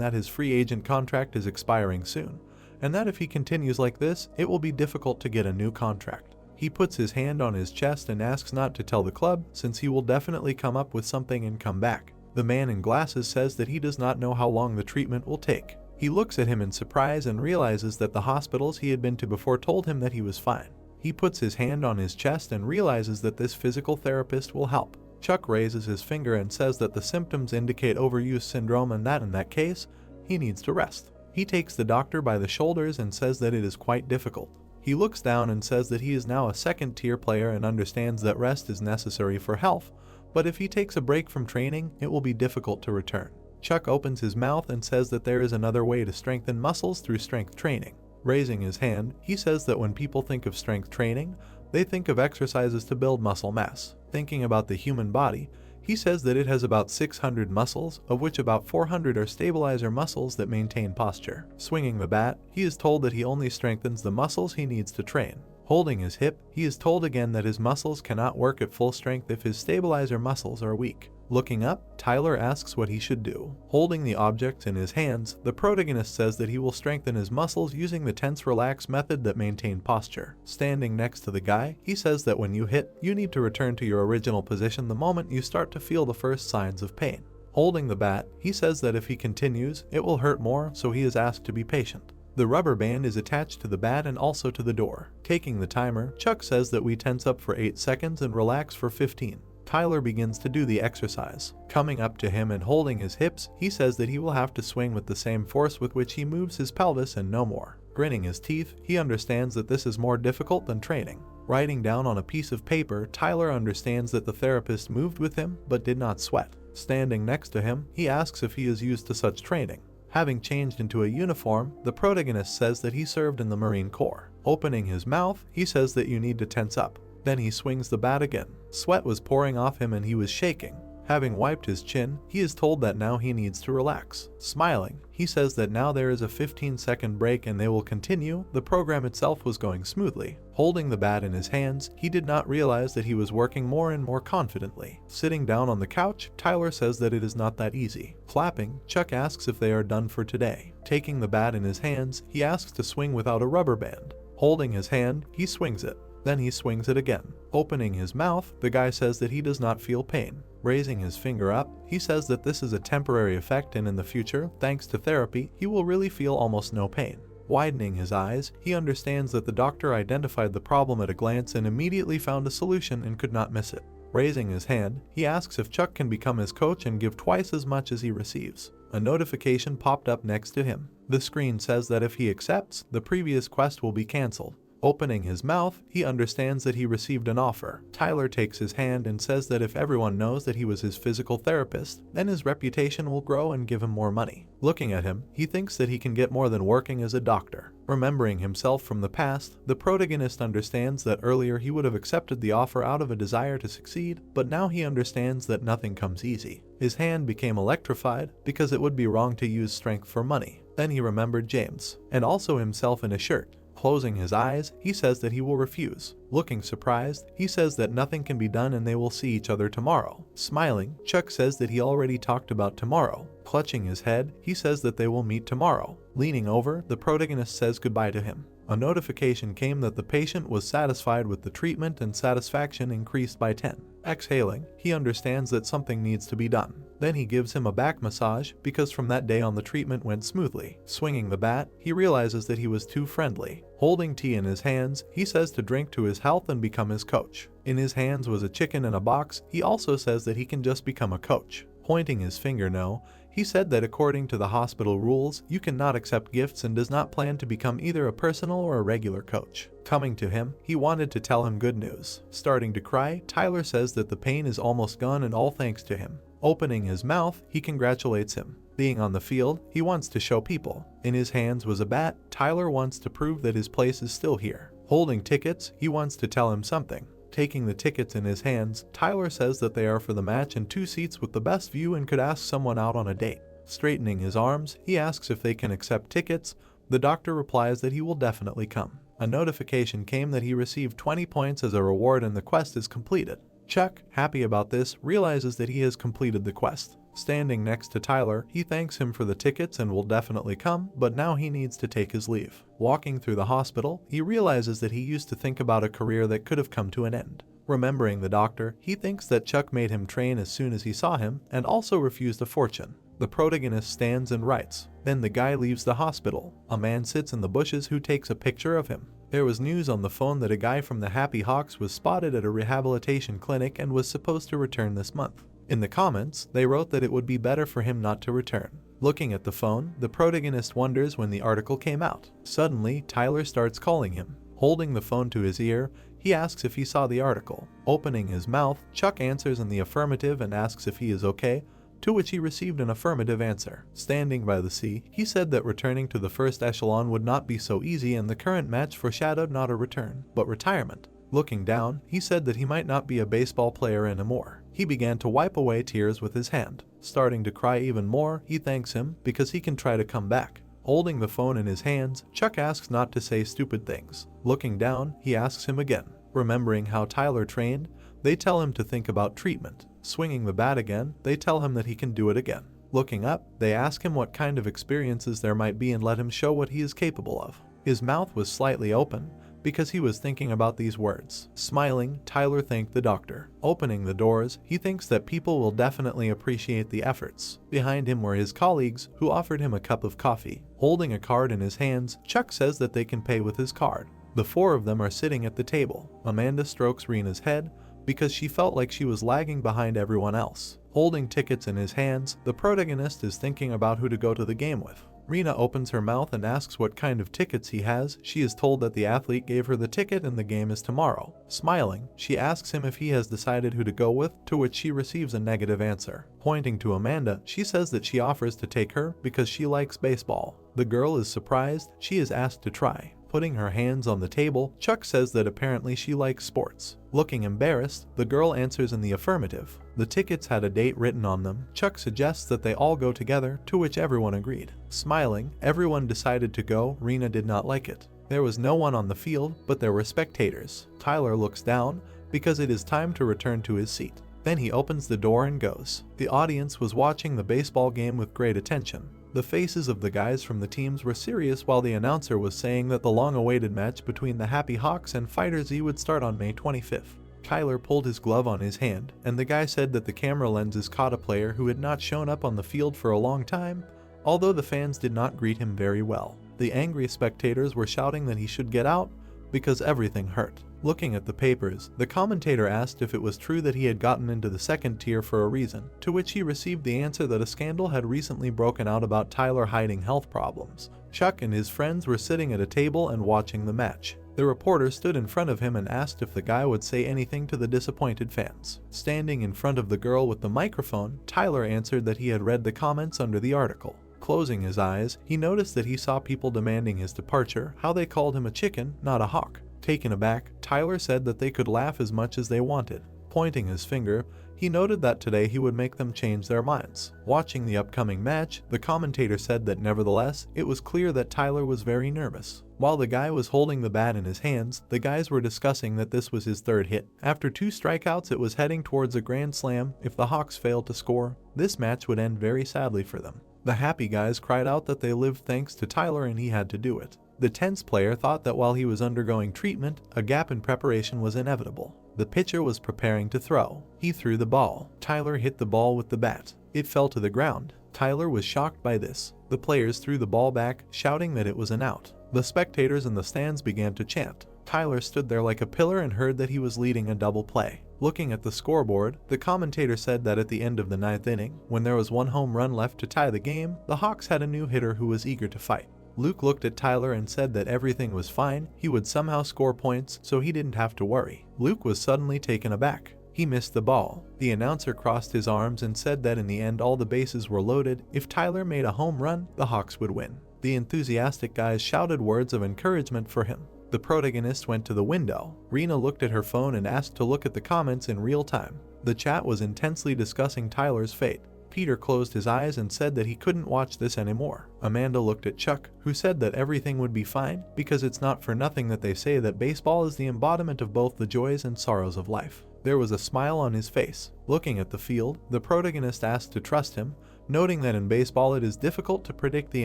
that his free agent contract is expiring soon, and that if he continues like this, it will be difficult to get a new contract. He puts his hand on his chest and asks not to tell the club, since he will definitely come up with something and come back. The man in glasses says that he does not know how long the treatment will take. He looks at him in surprise and realizes that the hospitals he had been to before told him that he was fine. He puts his hand on his chest and realizes that this physical therapist will help. Chuck raises his finger and says that the symptoms indicate overuse syndrome and that in that case, he needs to rest. He takes the doctor by the shoulders and says that it is quite difficult. He looks down and says that he is now a second-tier player and understands that rest is necessary for health, but if he takes a break from training, it will be difficult to return. Chuck opens his mouth and says that there is another way to strengthen muscles through strength training. Raising his hand, he says that when people think of strength training, they think of exercises to build muscle mass. Thinking about the human body, he says that it has about 600 muscles, of which about 400 are stabilizer muscles that maintain posture. Swinging the bat, he is told that he only strengthens the muscles he needs to train. Holding his hip, he is told again that his muscles cannot work at full strength if his stabilizer muscles are weak. Looking up, Tyler asks what he should do. Holding the objects in his hands, the protagonist says that he will strengthen his muscles using the tense relax method that maintain posture. Standing next to the guy, he says that when you hit, you need to return to your original position the moment you start to feel the first signs of pain. Holding the bat, he says that if he continues, it will hurt more, so he is asked to be patient. The rubber band is attached to the bat and also to the door. Taking the timer, Chuck says that we tense up for 8 seconds and relax for 15. Tyler begins to do the exercise. Coming up to him and holding his hips, he says that he will have to swing with the same force with which he moves his pelvis and no more. Grinning his teeth, he understands that this is more difficult than training. Writing down on a piece of paper, Tyler understands that the therapist moved with him but did not sweat. Standing next to him, he asks if he is used to such training. Having changed into a uniform, the protagonist says that he served in the Marine Corps. Opening his mouth, he says that you need to tense up. Then he swings the bat again. Sweat was pouring off him and he was shaking. Having wiped his chin, he is told that now he needs to relax. Smiling, he says that now there is a 15-second break and they will continue. The program itself was going smoothly. Holding the bat in his hands, he did not realize that he was working more and more confidently. Sitting down on the couch, Tyler says that it is not that easy. Clapping, Chuck asks if they are done for today. Taking the bat in his hands, he asks to swing without a rubber band. Holding his hand, he swings it. Then he swings it again. Opening his mouth, the guy says that he does not feel pain. Raising his finger up, he says that this is a temporary effect and in the future, thanks to therapy, he will really feel almost no pain. Widening his eyes, he understands that the doctor identified the problem at a glance and immediately found a solution and could not miss it. Raising his hand, he asks if Chuck can become his coach and give twice as much as he receives. A notification popped up next to him. The screen says that if he accepts, the previous quest will be cancelled. Opening his mouth, he understands that he received an offer. Tyler takes his hand and says that if everyone knows that he was his physical therapist, then his reputation will grow and give him more money. Looking at him, he thinks that he can get more than working as a doctor. Remembering himself from the past, the protagonist understands that earlier he would have accepted the offer out of a desire to succeed, but now he understands that nothing comes easy. His hand became electrified because it would be wrong to use strength for money. Then he remembered James, and also himself in a shirt. Closing his eyes, he says that he will refuse. Looking surprised, he says that nothing can be done and they will see each other tomorrow. Smiling, Chuck says that he already talked about tomorrow. Clutching his head, he says that they will meet tomorrow. Leaning over, the protagonist says goodbye to him. A notification came that the patient was satisfied with the treatment and satisfaction increased by 10. Exhaling, he understands that something needs to be done. Then he gives him a back massage because from that day on the treatment went smoothly. Swinging the bat, he realizes that he was too friendly. Holding tea in his hands, he says to drink to his health and become his coach. In his hands was a chicken in a box. He also says that he can just become a coach. Pointing his finger no, he said that according to the hospital rules, you cannot accept gifts and does not plan to become either a personal or a regular coach. Coming to him, he wanted to tell him good news. Starting to cry, Tyler says that the pain is almost gone and all thanks to him. Opening his mouth, he congratulates him. Being on the field, he wants to show people. In his hands was a bat. Tyler wants to prove that his place is still here. Holding tickets, he wants to tell him something. Taking the tickets in his hands, Tyler says that they are for the match and 2 seats with the best view and could ask someone out on a date. Straightening his arms, he asks if they can accept tickets. The doctor replies that he will definitely come. A notification came that he received 20 points as a reward and the quest is completed. Chuck, happy about this, realizes that he has completed the quest. Standing next to Tyler, he thanks him for the tickets and will definitely come, but now he needs to take his leave. Walking through the hospital, he realizes that he used to think about a career that could have come to an end. Remembering the doctor, he thinks that Chuck made him train as soon as he saw him and also refused a fortune. The protagonist stands and writes. Then the guy leaves the hospital. A man sits in the bushes who takes a picture of him. There was news on the phone that a guy from the Happy Hawks was spotted at a rehabilitation clinic and was supposed to return this month. In the comments, they wrote that it would be better for him not to return. Looking at the phone, the protagonist wonders when the article came out. Suddenly, Tyler starts calling him. Holding the phone to his ear, he asks if he saw the article. Opening his mouth, Chuck answers in the affirmative and asks if he is okay, to which he received an affirmative answer. Standing by the sea, he said that returning to the first echelon would not be so easy and the current match foreshadowed not a return, but retirement. Looking down, he said that he might not be a baseball player anymore. He began to wipe away tears with his hand. Starting to cry even more, he thanks him because he can try to come back. Holding the phone in his hands, Chuck asks not to say stupid things. Looking down, he asks him again. Remembering how Tyler trained, they tell him to think about treatment. Swinging the bat again, they tell him that he can do it again. Looking up, they ask him what kind of experiences there might be and let him show what he is capable of. His mouth was slightly open because he was thinking about these words. Smiling, Tyler thanked the doctor. Opening the doors, he thinks that people will definitely appreciate the efforts. Behind him were his colleagues, who offered him a cup of coffee. Holding a card in his hands, Chuck says that they can pay with his card. The 4 of them are sitting at the table. Amanda strokes Rena's head because she felt like she was lagging behind everyone else. Holding tickets in his hands, the protagonist is thinking about who to go to the game with. Rena opens her mouth and asks what kind of tickets he has. She is told that the athlete gave her the ticket and the game is tomorrow. Smiling, she asks him if he has decided who to go with, to which she receives a negative answer. Pointing to Amanda, she says that she offers to take her because she likes baseball. The girl is surprised. She is asked to try. Putting her hands on the table, Chuck says that apparently she likes sports. Looking embarrassed, the girl answers in the affirmative. The tickets had a date written on them. Chuck suggests that they all go together, to which everyone agreed. Smiling, everyone decided to go. Rena did not like it. There was no one on the field, but there were spectators. Tyler looks down because it is time to return to his seat. Then he opens the door and goes. The audience was watching the baseball game with great attention. The faces of the guys from the teams were serious while the announcer was saying that the long-awaited match between the Happy Hawks and Fighter Z would start on May 25th. Tyler pulled his glove on his hand, and the guy said that the camera lenses caught a player who had not shown up on the field for a long time, although the fans did not greet him very well. The angry spectators were shouting that he should get out because everything hurt. Looking at the papers, the commentator asked if it was true that he had gotten into the second tier for a reason, to which he received the answer that a scandal had recently broken out about Tyler hiding health problems. Chuck and his friends were sitting at a table and watching the match. The reporter stood in front of him and asked if the guy would say anything to the disappointed fans. Standing in front of the girl with the microphone, Tyler answered that he had read the comments under the article. Closing his eyes, he noticed that he saw people demanding his departure, how they called him a chicken, not a hawk. Taken aback, Tyler said that they could laugh as much as they wanted. Pointing his finger, he noted that today he would make them change their minds. Watching the upcoming match, the commentator said that nevertheless, it was clear that Tyler was very nervous. While the guy was holding the bat in his hands, the guys were discussing that this was his third hit. After 2 strikeouts, it was heading towards a grand slam. If the Hawks failed to score, this match would end very sadly for them. The happy guys cried out that they lived thanks to Tyler and he had to do it. The tense player thought that while he was undergoing treatment, a gap in preparation was inevitable. The pitcher was preparing to throw. He threw the ball. Tyler hit the ball with the bat. It fell to the ground. Tyler was shocked by this. The players threw the ball back, shouting that it was an out. The spectators in the stands began to chant. Tyler stood there like a pillar and heard that he was leading a double play. Looking at the scoreboard, the commentator said that at the end of the 9th inning, when there was 1 home run left to tie the game, the Hawks had a new hitter who was eager to fight. Luke looked at Tyler and said that everything was fine, he would somehow score points so he didn't have to worry. Luke was suddenly taken aback. He missed the ball. The announcer crossed his arms and said that in the end all the bases were loaded. If Tyler made a home run, the Hawks would win. The enthusiastic guys shouted words of encouragement for him. The protagonist went to the window. Rena looked at her phone and asked to look at the comments in real time. The chat was intensely discussing Tyler's fate. Peter closed his eyes and said that he couldn't watch this anymore. Amanda looked at Chuck, who said that everything would be fine because it's not for nothing that they say that baseball is the embodiment of both the joys and sorrows of life. There was a smile on his face. Looking at the field, the protagonist asked to trust him, noting that in baseball it is difficult to predict the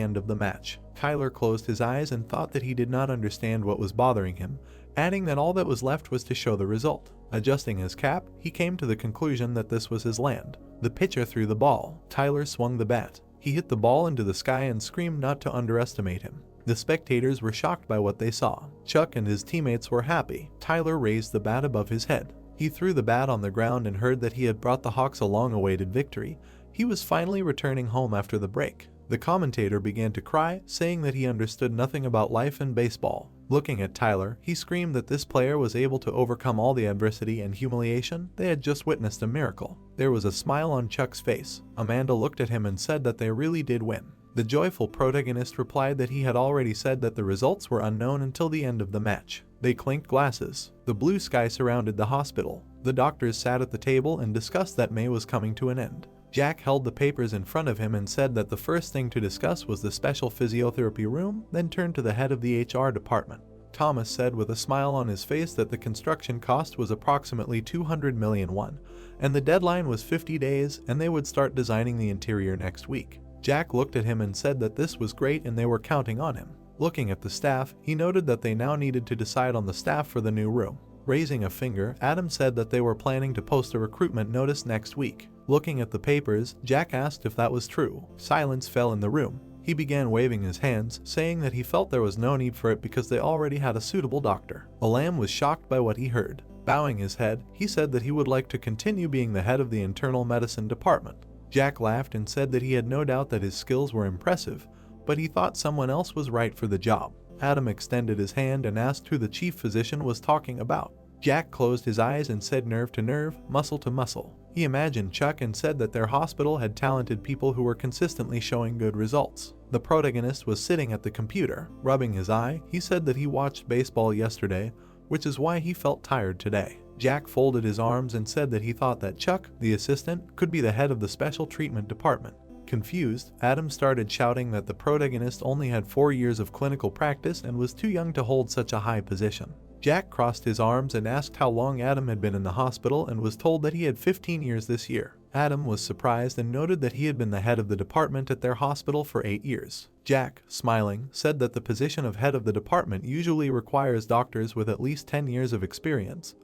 end of the match. Tyler closed his eyes and thought that he did not understand what was bothering him, adding that all that was left was to show the result. Adjusting his cap, he came to the conclusion that this was his land. The pitcher threw the ball. Tyler swung the bat. He hit the ball into the sky and screamed not to underestimate him. The spectators were shocked by what they saw. Chuck and his teammates were happy. Tyler raised the bat above his head. He threw the bat on the ground and heard that he had brought the Hawks a long-awaited victory. He was finally returning home after the break. The commentator began to cry, saying that he understood nothing about life and baseball. Looking at Tyler, he screamed that this player was able to overcome all the adversity and humiliation. They had just witnessed a miracle. There was a smile on Chuck's face. Amanda looked at him and said that they really did win. The joyful protagonist replied that he had already said that the results were unknown until the end of the match. They clinked glasses. The blue sky surrounded the hospital. The doctors sat at the table and discussed that May was coming to an end. Jack held the papers in front of him and said that the first thing to discuss was the special physiotherapy room, then turned to the head of the HR department. Thomas said with a smile on his face that the construction cost was approximately 200 million won, and the deadline was 50 days and they would start designing the interior next week. Jack looked at him and said that this was great and they were counting on him. Looking at the staff, he noted that they now needed to decide on the staff for the new room. Raising a finger, Adam said that they were planning to post a recruitment notice next week. Looking at the papers, Jack asked if that was true. Silence fell in the room. He began waving his hands, saying that he felt there was no need for it because they already had a suitable doctor. Alam was shocked by what he heard. Bowing his head, he said that he would like to continue being the head of the internal medicine department. Jack laughed and said that he had no doubt that his skills were impressive, but he thought someone else was right for the job. Adam extended his hand and asked who the chief physician was talking about. Jack closed his eyes and said nerve to nerve, muscle to muscle. He imagined Chuck and said that their hospital had talented people who were consistently showing good results. The protagonist was sitting at the computer, rubbing his eye. He said that he watched baseball yesterday, which is why he felt tired today. Jack folded his arms and said that he thought that Chuck, the assistant, could be the head of the special treatment department. Confused, Adam started shouting that the protagonist only had 4 years of clinical practice and was too young to hold such a high position. Jack crossed his arms and asked how long Adam had been in the hospital and was told that he had 15 years this year. Adam was surprised and noted that he had been the head of the department at their hospital for 8 years. Jack, smiling, said that the position of head of the department usually requires doctors with at least 10 years of experience,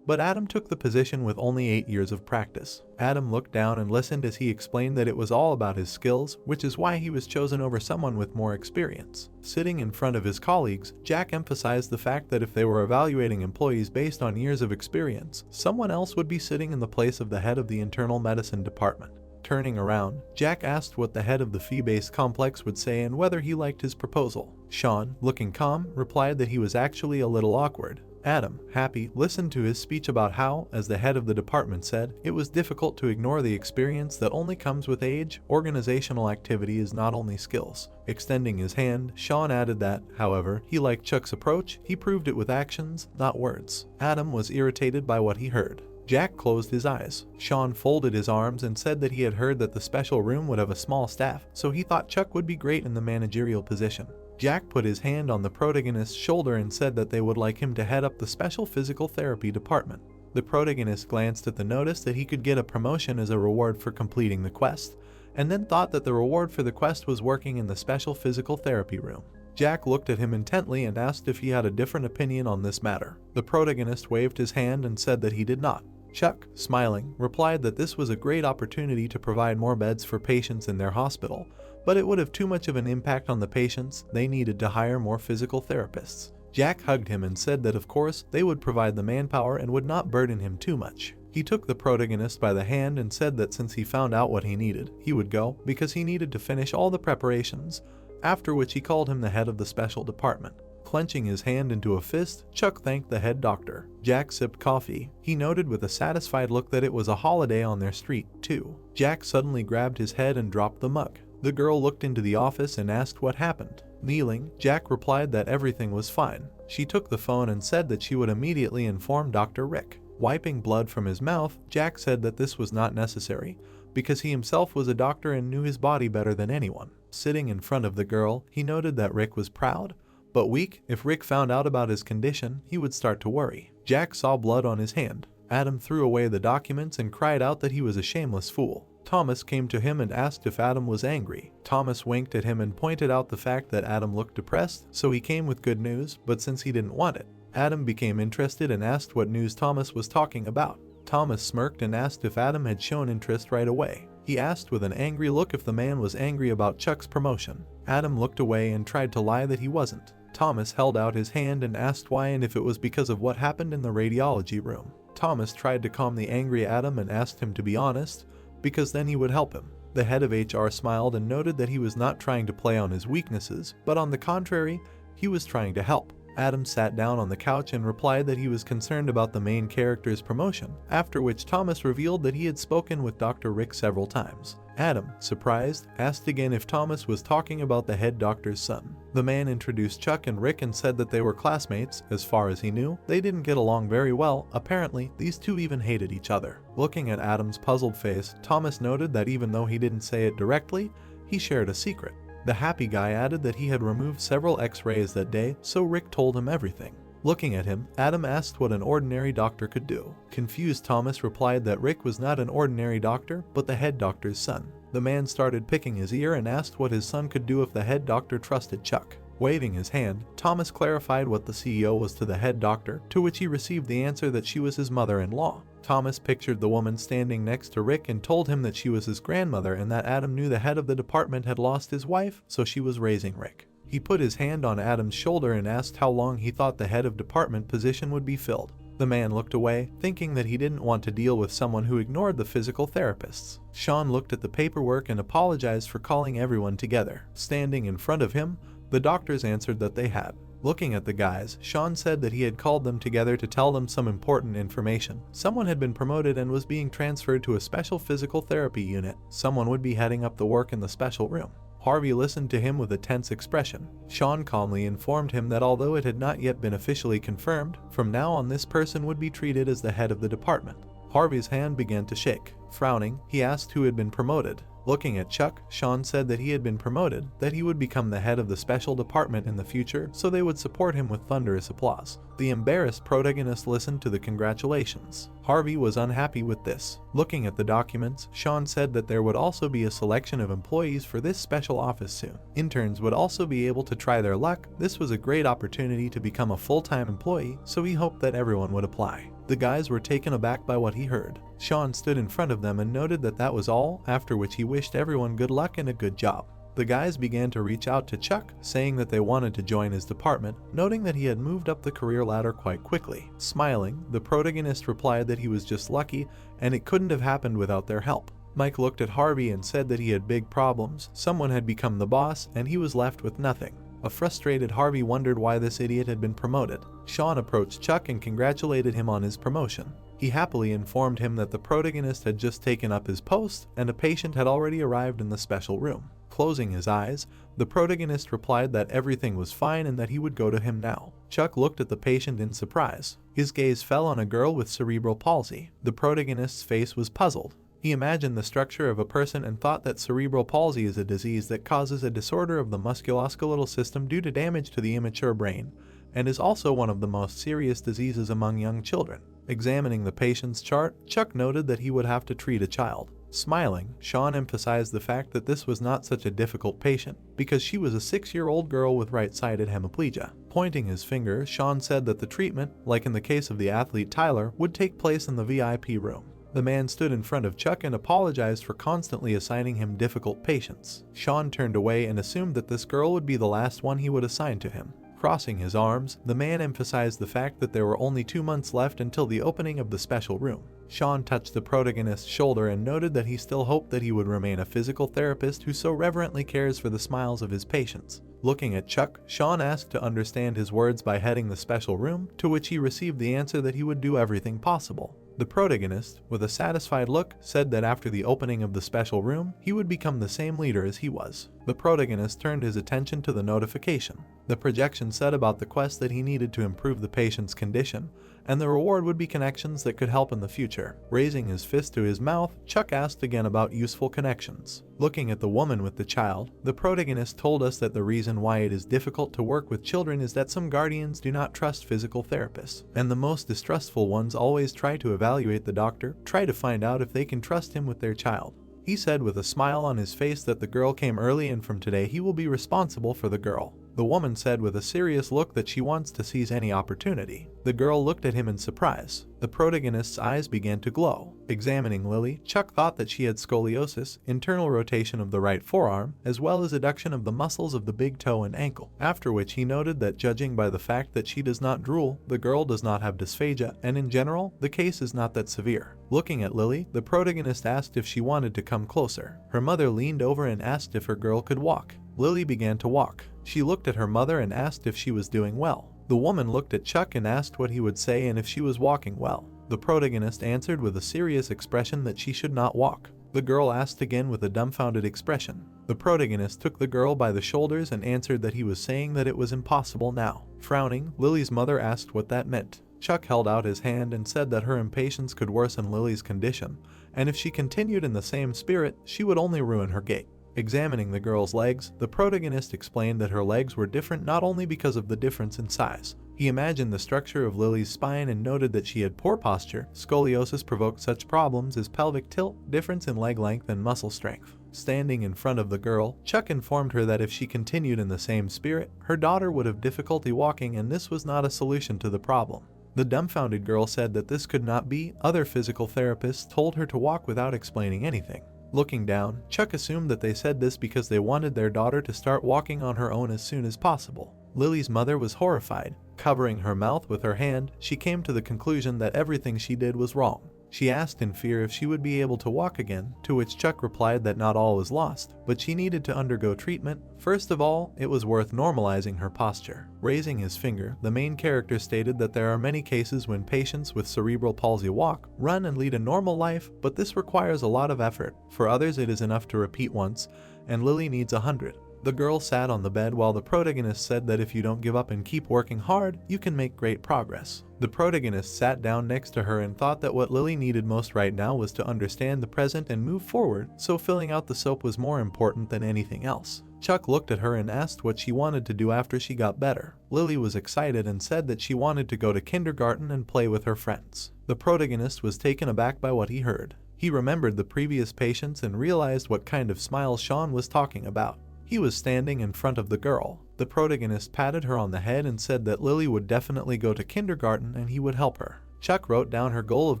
but Adam took the position with only 8 years of practice. Adam looked down and listened as he explained that it was all about his skills, which is why he was chosen over someone with more experience. Sitting in front of his colleagues, Jack emphasized the fact that if they were evaluating employees based on years of experience, someone else would be sitting in the place of the head of the internal medicine department. Turning around, Jack asked what the head of the fee-based complex would say and whether he liked his proposal. Sean, looking calm, replied that he was actually a little awkward. Adam, happy, listened to his speech about how, as the head of the department said, it was difficult to ignore the experience that only comes with age. Organizational activity is not only skills. Extending his hand, Sean added that, however, he liked Chuck's approach. He proved it with actions, not words. Adam was irritated by what he heard. Jack closed his eyes. Sean folded his arms and said that he had heard that the special room would have a small staff, so he thought Chuck would be great in the managerial position. Jack put his hand on the protagonist's shoulder and said that they would like him to head up the special physical therapy department. The protagonist glanced at the notice that he could get a promotion as a reward for completing the quest, and then thought that the reward for the quest was working in the special physical therapy room. Jack looked at him intently and asked if he had a different opinion on this matter. The protagonist waved his hand and said that he did not. Chuck, smiling, replied that this was a great opportunity to provide more beds for patients in their hospital, but it would have too much of an impact on the patients. They needed to hire more physical therapists. Jack hugged him and said that of course they would provide the manpower and would not burden him too much. He took the protagonist by the hand and said that since he found out what he needed, he would go because he needed to finish all the preparations, after which he called him the head of the special department. Clenching his hand into a fist, Chuck thanked the head doctor. Jack sipped coffee. He noted with a satisfied look that it was a holiday on their street, too. Jack suddenly grabbed his head and dropped the mug. The girl looked into the office and asked what happened. Kneeling, Jack replied that everything was fine. She took the phone and said that she would immediately inform Dr. Rick. Wiping blood from his mouth, Jack said that this was not necessary, because he himself was a doctor and knew his body better than anyone. Sitting in front of the girl, he noted that Rick was proud, but weak. If Rick found out about his condition, he would start to worry. Jack saw blood on his hand. Adam threw away the documents and cried out that he was a shameless fool. Thomas came to him and asked if Adam was angry. Thomas winked at him and pointed out the fact that Adam looked depressed, so he came with good news, but since he didn't want it, Adam became interested and asked what news Thomas was talking about. Thomas smirked and asked if Adam had shown interest right away. He asked with an angry look if the man was angry about Chuck's promotion. Adam looked away and tried to lie that he wasn't. Thomas held out his hand and asked why and if it was because of what happened in the radiology room. Thomas tried to calm the angry Adam and asked him to be honest, because then he would help him. The head of HR smiled and noted that he was not trying to play on his weaknesses, but on the contrary, he was trying to help. Adam sat down on the couch and replied that he was concerned about the main character's promotion, after which Thomas revealed that he had spoken with Dr. Rick several times. Adam, surprised, asked again if Thomas was talking about the head doctor's son. The man introduced Chuck and Rick and said that they were classmates. As far as he knew, they didn't get along very well. Apparently, these two even hated each other. Looking at Adam's puzzled face, Thomas noted that even though he didn't say it directly, he shared a secret. The happy guy added that he had removed several x-rays that day, so Rick told him everything. Looking at him, Adam asked what an ordinary doctor could do. Confused, Thomas replied that Rick was not an ordinary doctor, but the head doctor's son. The man started picking his ear and asked what his son could do if the head doctor trusted Chuck. Waving his hand, Thomas clarified what the CEO was to the head doctor, to which he received the answer that she was his mother-in-law. Thomas pictured the woman standing next to Rick and told him that she was his grandmother and that Adam knew the head of the department had lost his wife, so she was raising Rick. He put his hand on Adam's shoulder and asked how long he thought the head of department position would be filled. The man looked away, thinking that he didn't want to deal with someone who ignored the physical therapists. Sean looked at the paperwork and apologized for calling everyone together. Standing in front of him, the doctors answered that they had. Looking at the guys, Sean said that he had called them together to tell them some important information. Someone had been promoted and was being transferred to a special physical therapy unit. Someone would be heading up the work in the special room. Harvey listened to him with a tense expression. Sean calmly informed him that although it had not yet been officially confirmed, from now on this person would be treated as the head of the department. Harvey's hand began to shake. Frowning, he asked who had been promoted. Looking at Chuck, Sean said that he had been promoted, that he would become the head of the special department in the future, so they would support him with thunderous applause. The embarrassed protagonist listened to the congratulations. Harvey was unhappy with this. Looking at the documents, Sean said that there would also be a selection of employees for this special office soon. Interns would also be able to try their luck. This was a great opportunity to become a full-time employee, so he hoped that everyone would apply. The guys were taken aback by what he heard. Sean stood in front of them and noted that that was all, after which he wished everyone good luck and a good job. The guys began to reach out to Chuck, saying that they wanted to join his department, noting that he had moved up the career ladder quite quickly. Smiling, the protagonist replied that he was just lucky and it couldn't have happened without their help. Mike looked at Harvey and said that he had big problems. Someone had become the boss and he was left with nothing. A frustrated Harvey wondered why this idiot had been promoted. Sean approached Chuck and congratulated him on his promotion. He happily informed him that the protagonist had just taken up his post and a patient had already arrived in the special room. Closing his eyes, the protagonist replied that everything was fine and that he would go to him now. Chuck looked at the patient in surprise. His gaze fell on a girl with cerebral palsy. The protagonist's face was puzzled. He imagined the structure of a person and thought that cerebral palsy is a disease that causes a disorder of the musculoskeletal system due to damage to the immature brain, and is also one of the most serious diseases among young children. Examining the patient's chart, Chuck noted that he would have to treat a child. Smiling, Sean emphasized the fact that this was not such a difficult patient, because she was a 6-year-old girl with right-sided hemiplegia. Pointing his finger, Sean said that the treatment, like in the case of the athlete Tyler, would take place in the VIP room. The man stood in front of Chuck and apologized for constantly assigning him difficult patients. Sean turned away and assumed that this girl would be the last one he would assign to him. Crossing his arms, the man emphasized the fact that there were only 2 months left until the opening of the special room. Sean touched the protagonist's shoulder and noted that he still hoped that he would remain a physical therapist who so reverently cares for the smiles of his patients. Looking at Chuck, Sean asked to understand his words by heading the special room, to which he received the answer that he would do everything possible. The protagonist, with a satisfied look, said that after the opening of the special room, he would become the same leader as he was. The protagonist turned his attention to the notification. The projection said about the quest that he needed to improve the patient's condition, and the reward would be connections that could help in the future. Raising his fist to his mouth, Chuck asked again about useful connections. Looking at the woman with the child, the protagonist told us that the reason why it is difficult to work with children is that some guardians do not trust physical therapists, and the most distrustful ones always try to evaluate the doctor, try to find out if they can trust him with their child. He said with a smile on his face that the girl came early and from today he will be responsible for the girl. The woman said with a serious look that she wants to seize any opportunity. The girl looked at him in surprise. The protagonist's eyes began to glow. Examining Lily, Chuck thought that she had scoliosis, internal rotation of the right forearm, as well as adduction of the muscles of the big toe and ankle, after which he noted that judging by the fact that she does not drool, the girl does not have dysphagia, and in general, the case is not that severe. Looking at Lily, the protagonist asked if she wanted to come closer. Her mother leaned over and asked if her girl could walk. Lily began to walk. She looked at her mother and asked if she was doing well. The woman looked at Chuck and asked what he would say and if she was walking well. The protagonist answered with a serious expression that she should not walk. The girl asked again with a dumbfounded expression. The protagonist took the girl by the shoulders and answered that he was saying that it was impossible now. Frowning, Lily's mother asked what that meant. Chuck held out his hand and said that her impatience could worsen Lily's condition, and if she continued in the same spirit, she would only ruin her gait. Examining the girl's legs, the protagonist explained that her legs were different not only because of the difference in size. He imagined the structure of Lily's spine and noted that she had poor posture. Scoliosis provoked such problems as pelvic tilt, difference in leg length, and muscle strength. Standing in front of the girl, Chuck informed her that if she continued in the same spirit, her daughter would have difficulty walking and this was not a solution to the problem. The dumbfounded girl said that this could not be. Other physical therapists told her to walk without explaining anything. Looking down, Chuck assumed that they said this because they wanted their daughter to start walking on her own as soon as possible. Lily's mother was horrified. Covering her mouth with her hand, she came to the conclusion that everything she did was wrong. She asked in fear if she would be able to walk again, to which Chuck replied that not all was lost, but she needed to undergo treatment. First of all, it was worth normalizing her posture. Raising his finger, the main character stated that there are many cases when patients with cerebral palsy walk, run, and lead a normal life, but this requires a lot of effort. For others, it is enough to repeat once, and Lily needs 100. The girl sat on the bed while the protagonist said that if you don't give up and keep working hard, you can make great progress. The protagonist sat down next to her and thought that what Lily needed most right now was to understand the present and move forward, so filling out the soap was more important than anything else. Chuck looked at her and asked what she wanted to do after she got better. Lily was excited and said that she wanted to go to kindergarten and play with her friends. The protagonist was taken aback by what he heard. He remembered the previous patients and realized what kind of smile Sean was talking about. He was standing in front of the girl. The protagonist patted her on the head and said that Lily would definitely go to kindergarten and he would help her. Chuck wrote down her goal of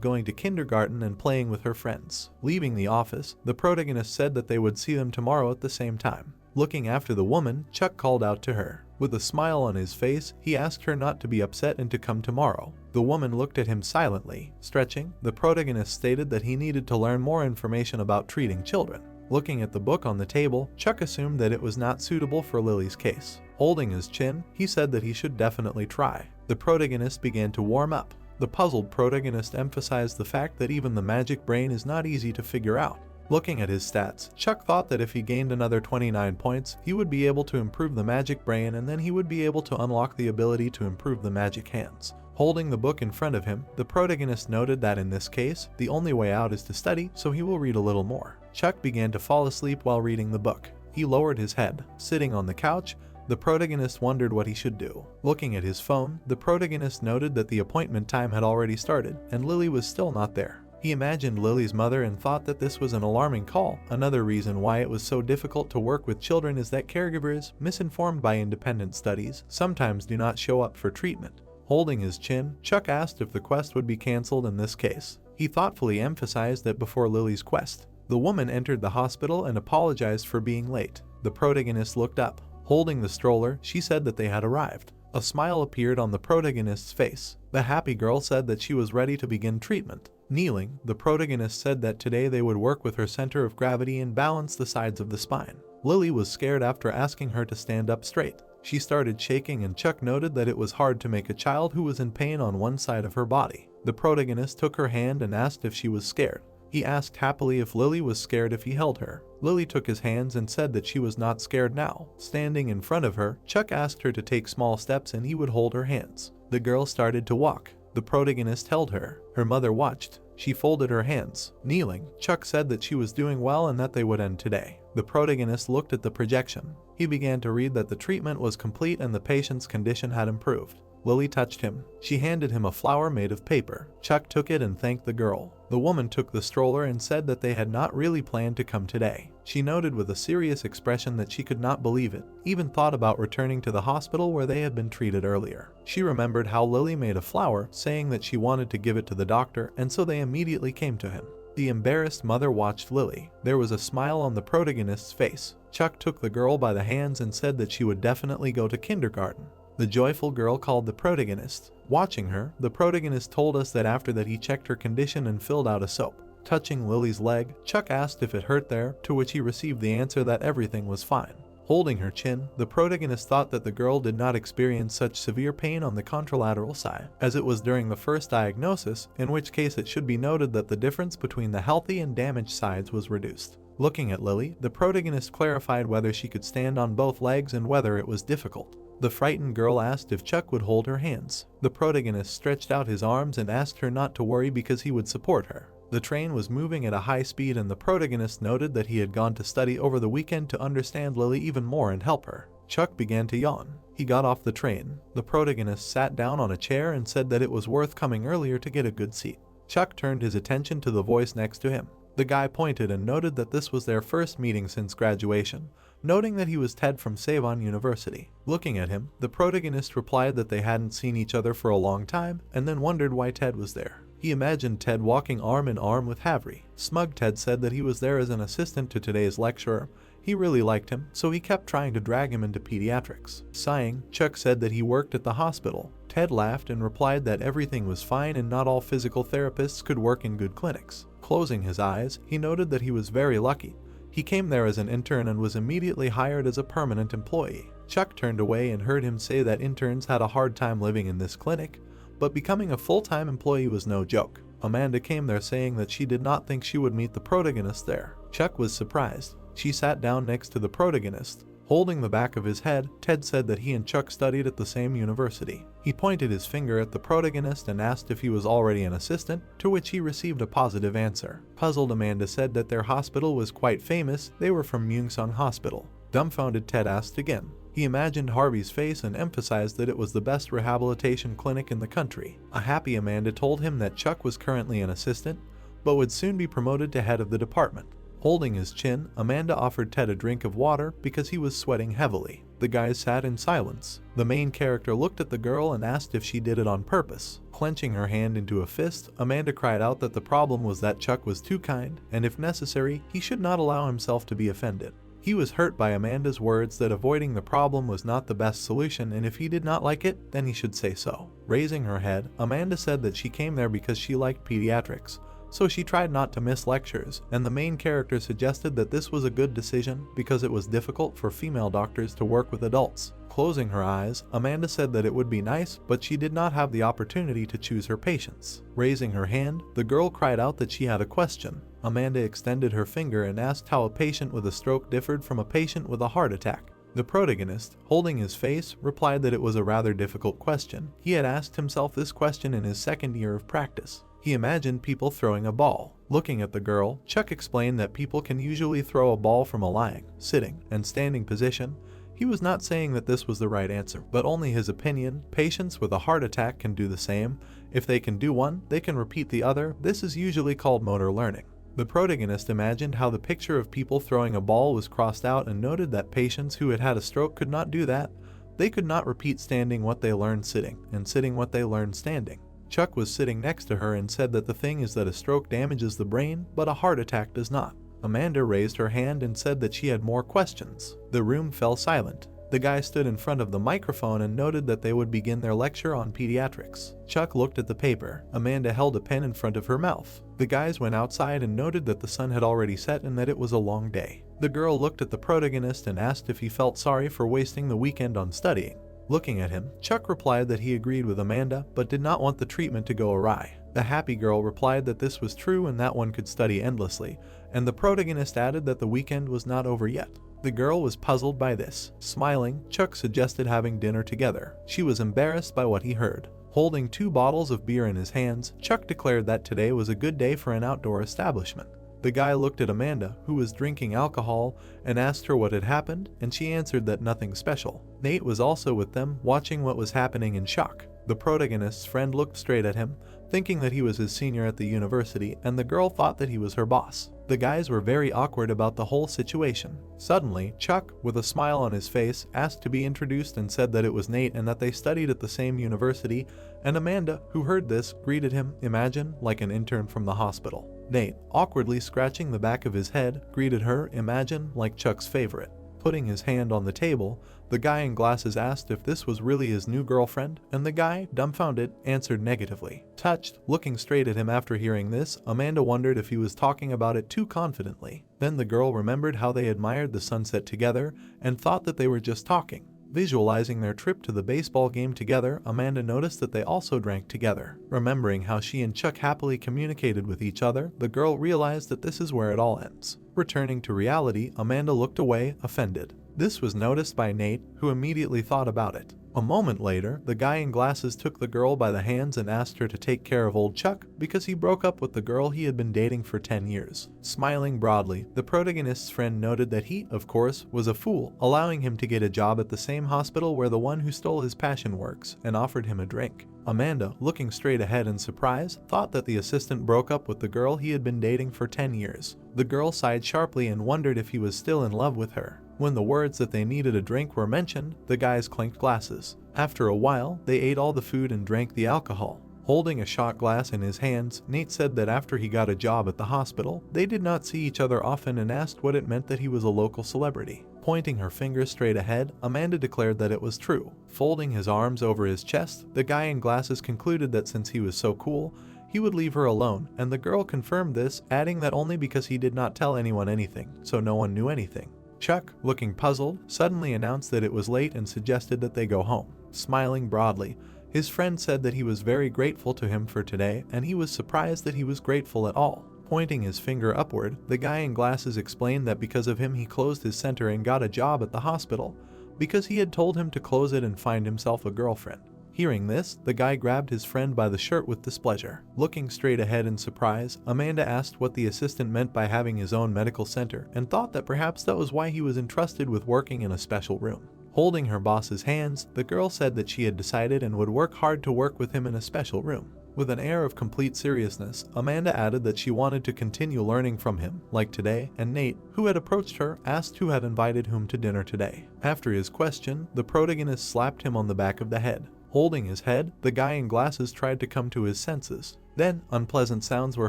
going to kindergarten and playing with her friends. Leaving the office, the protagonist said that they would see them tomorrow at the same time. Looking after the woman, Chuck called out to her. With a smile on his face, he asked her not to be upset and to come tomorrow. The woman looked at him silently. Stretching, the protagonist stated that he needed to learn more information about treating children. Looking at the book on the table, Chuck assumed that it was not suitable for Lily's case. Holding his chin, he said that he should definitely try. The protagonist began to warm up. The puzzled protagonist emphasized the fact that even the magic brain is not easy to figure out. Looking at his stats, Chuck thought that if he gained another 29 points, he would be able to improve the magic brain and then he would be able to unlock the ability to improve the magic hands. Holding the book in front of him, the protagonist noted that in this case, the only way out is to study, so he will read a little more. Chuck began to fall asleep while reading the book. He lowered his head. Sitting on the couch, the protagonist wondered what he should do. Looking at his phone, the protagonist noted that the appointment time had already started, and Lily was still not there. He imagined Lily's mother and thought that this was an alarming call. Another reason why it was so difficult to work with children is that caregivers, misinformed by independent studies, sometimes do not show up for treatment. Holding his chin, Chuck asked if the quest would be cancelled in this case. He thoughtfully emphasized that before Lily's quest. The woman entered the hospital and apologized for being late. The protagonist looked up. Holding the stroller, she said that they had arrived. A smile appeared on the protagonist's face. The happy girl said that she was ready to begin treatment. Kneeling, the protagonist said that today they would work with her center of gravity and balance the sides of the spine. Lily was scared after asking her to stand up straight. She started shaking and Chuck noted that it was hard to make a child who was in pain on one side of her body. The protagonist took her hand and asked if she was scared. He asked happily if Lily was scared if he held her. Lily took his hands and said that she was not scared now. Standing in front of her, Chuck asked her to take small steps and he would hold her hands. The girl started to walk. The protagonist held her. Her mother watched. She folded her hands. Kneeling, Chuck said that she was doing well and that they would end today. The protagonist looked at the projection. He began to read that the treatment was complete and the patient's condition had improved. Lily touched him. She handed him a flower made of paper. Chuck took it and thanked the girl. The woman took the stroller and said that they had not really planned to come today. She noted with a serious expression that she could not believe it, even thought about returning to the hospital where they had been treated earlier. She remembered how Lily made a flower, saying that she wanted to give it to the doctor, and so they immediately came to him. The embarrassed mother watched Lily. There was a smile on the protagonist's face. Chuck took the girl by the hands and said that she would definitely go to kindergarten. The joyful girl called the protagonist. Watching her, the protagonist told us that after that he checked her condition and filled out a soap. Touching Lily's leg, Chuck asked if it hurt there, to which he received the answer that everything was fine. Holding her chin, the protagonist thought that the girl did not experience such severe pain on the contralateral side, as it was during the first diagnosis, in which case it should be noted that the difference between the healthy and damaged sides was reduced. Looking at Lily, the protagonist clarified whether she could stand on both legs and whether it was difficult. The frightened girl asked if Chuck would hold her hands. The protagonist stretched out his arms and asked her not to worry because he would support her. The train was moving at a high speed and the protagonist noted that he had gone to study over the weekend to understand Lily even more and help her. Chuck began to yawn. He got off the train. The protagonist sat down on a chair and said that it was worth coming earlier to get a good seat. Chuck turned his attention to the voice next to him. The guy pointed and noted that this was their first meeting since graduation, noting that he was Ted from Savon University. Looking at him, the protagonist replied that they hadn't seen each other for a long time, and then wondered why Ted was there. He imagined Ted walking arm in arm with Havry. Smug Ted said that he was there as an assistant to today's lecturer. He really liked him, so he kept trying to drag him into pediatrics. Sighing, Chuck said that he worked at the hospital. Ted laughed and replied that everything was fine and not all physical therapists could work in good clinics. Closing his eyes, he noted that he was very lucky. He came there as an intern and was immediately hired as a permanent employee. Chuck turned away and heard him say that interns had a hard time living in this clinic, but becoming a full-time employee was no joke. Amanda came there saying that she did not think she would meet the protagonist there. Chuck was surprised. She sat down next to the protagonist. Holding the back of his head, Ted said that he and Chuck studied at the same university. He pointed his finger at the protagonist and asked if he was already an assistant, to which he received a positive answer. Puzzled, Amanda said that their hospital was quite famous. They were from Myungsung Hospital. Dumbfounded, Ted asked again. He imagined Harvey's face and emphasized that it was the best rehabilitation clinic in the country. A happy Amanda told him that Chuck was currently an assistant, but would soon be promoted to head of the department. Holding his chin, Amanda offered Ted a drink of water because he was sweating heavily. The guys sat in silence. The main character looked at the girl and asked if she did it on purpose. Clenching her hand into a fist, Amanda cried out that the problem was that Chuck was too kind, and if necessary, he should not allow himself to be offended. He was hurt by Amanda's words that avoiding the problem was not the best solution, and if he did not like it, then he should say so. Raising her head, Amanda said that she came there because she liked pediatrics, so she tried not to miss lectures, and the main character suggested that this was a good decision because it was difficult for female doctors to work with adults. Closing her eyes, Amanda said that it would be nice, but she did not have the opportunity to choose her patients. Raising her hand, the girl cried out that she had a question. Amanda extended her finger and asked how a patient with a stroke differed from a patient with a heart attack. The protagonist, holding his face, replied that it was a rather difficult question. He had asked himself this question in his second year of practice. He imagined people throwing a ball. Looking at the girl, Chuck explained that people can usually throw a ball from a lying, sitting, and standing position. He was not saying that this was the right answer, but only his opinion. Patients with a heart attack can do the same. If they can do one, they can repeat the other. This is usually called motor learning. The protagonist imagined how the picture of people throwing a ball was crossed out and noted that patients who had had a stroke could not do that. They could not repeat standing what they learned sitting, and sitting what they learned standing. Chuck was sitting next to her and said that the thing is that a stroke damages the brain, but a heart attack does not. Amanda raised her hand and said that she had more questions. The room fell silent. The guy stood in front of the microphone and noted that they would begin their lecture on pediatrics. Chuck looked at the paper. Amanda held a pen in front of her mouth. The guys went outside and noted that the sun had already set and that it was a long day. The girl looked at the protagonist and asked if he felt sorry for wasting the weekend on studying. Looking at him, Chuck replied that he agreed with Amanda, but did not want the treatment to go awry. The happy girl replied that this was true and that one could study endlessly, and the protagonist added that the weekend was not over yet. The girl was puzzled by this. Smiling, Chuck suggested having dinner together. She was embarrassed by what he heard. Holding 2 bottles of beer in his hands, Chuck declared that today was a good day for an outdoor establishment. The guy looked at Amanda, who was drinking alcohol, and asked her what had happened, and she answered that nothing special. Nate was also with them, watching what was happening in shock. The protagonist's friend looked straight at him, thinking that he was his senior at the university, and the girl thought that he was her boss. The guys were very awkward about the whole situation. Suddenly, Chuck, with a smile on his face, asked to be introduced and said that it was Nate and that they studied at the same university, and Amanda, who heard this, greeted him, imagine, like an intern from the hospital. Nate, awkwardly scratching the back of his head, greeted her, imagine, like Chuck's favorite. Putting his hand on the table, the guy in glasses asked if this was really his new girlfriend, and the guy, dumbfounded, answered negatively. Touched, looking straight at him after hearing this, Amanda wondered if he was talking about it too confidently. Then the girl remembered how they admired the sunset together and thought that they were just talking. Visualizing their trip to the baseball game together, Amanda noticed that they also drank together. Remembering how she and Chuck happily communicated with each other, the girl realized that this is where it all ends. Returning to reality, Amanda looked away, offended. This was noticed by Nate, who immediately thought about it. A moment later, the guy in glasses took the girl by the hands and asked her to take care of old Chuck because he broke up with the girl he had been dating for 10 years. Smiling broadly, the protagonist's friend noted that he, of course, was a fool, allowing him to get a job at the same hospital where the one who stole his passion works, and offered him a drink. Amanda, looking straight ahead in surprise, thought that the assistant broke up with the girl he had been dating for 10 years. The girl sighed sharply and wondered if he was still in love with her. When the words that they needed a drink were mentioned, the guys clinked glasses. After a while, they ate all the food and drank the alcohol. Holding a shot glass in his hands, Nate said that after he got a job at the hospital, they did not see each other often and asked what it meant that he was a local celebrity. Pointing her finger straight ahead, Amanda declared that it was true. Folding his arms over his chest, the guy in glasses concluded that since he was so cool, he would leave her alone, and the girl confirmed this, adding that only because he did not tell anyone anything, so no one knew anything. Chuck, looking puzzled, suddenly announced that it was late and suggested that they go home. Smiling broadly, his friend said that he was very grateful to him for today, and he was surprised that he was grateful at all. Pointing his finger upward, the guy in glasses explained that because of him he closed his center and got a job at the hospital, because he had told him to close it and find himself a girlfriend. Hearing this, the guy grabbed his friend by the shirt with displeasure. Looking straight ahead in surprise, Amanda asked what the assistant meant by having his own medical center and thought that perhaps that was why he was entrusted with working in a special room. Holding her boss's hands, the girl said that she had decided and would work hard to work with him in a special room. With an air of complete seriousness, Amanda added that she wanted to continue learning from him, like today, and Nate, who had approached her, asked who had invited whom to dinner today. After his question, the protagonist slapped him on the back of the head. Holding his head, the guy in glasses tried to come to his senses. Then, unpleasant sounds were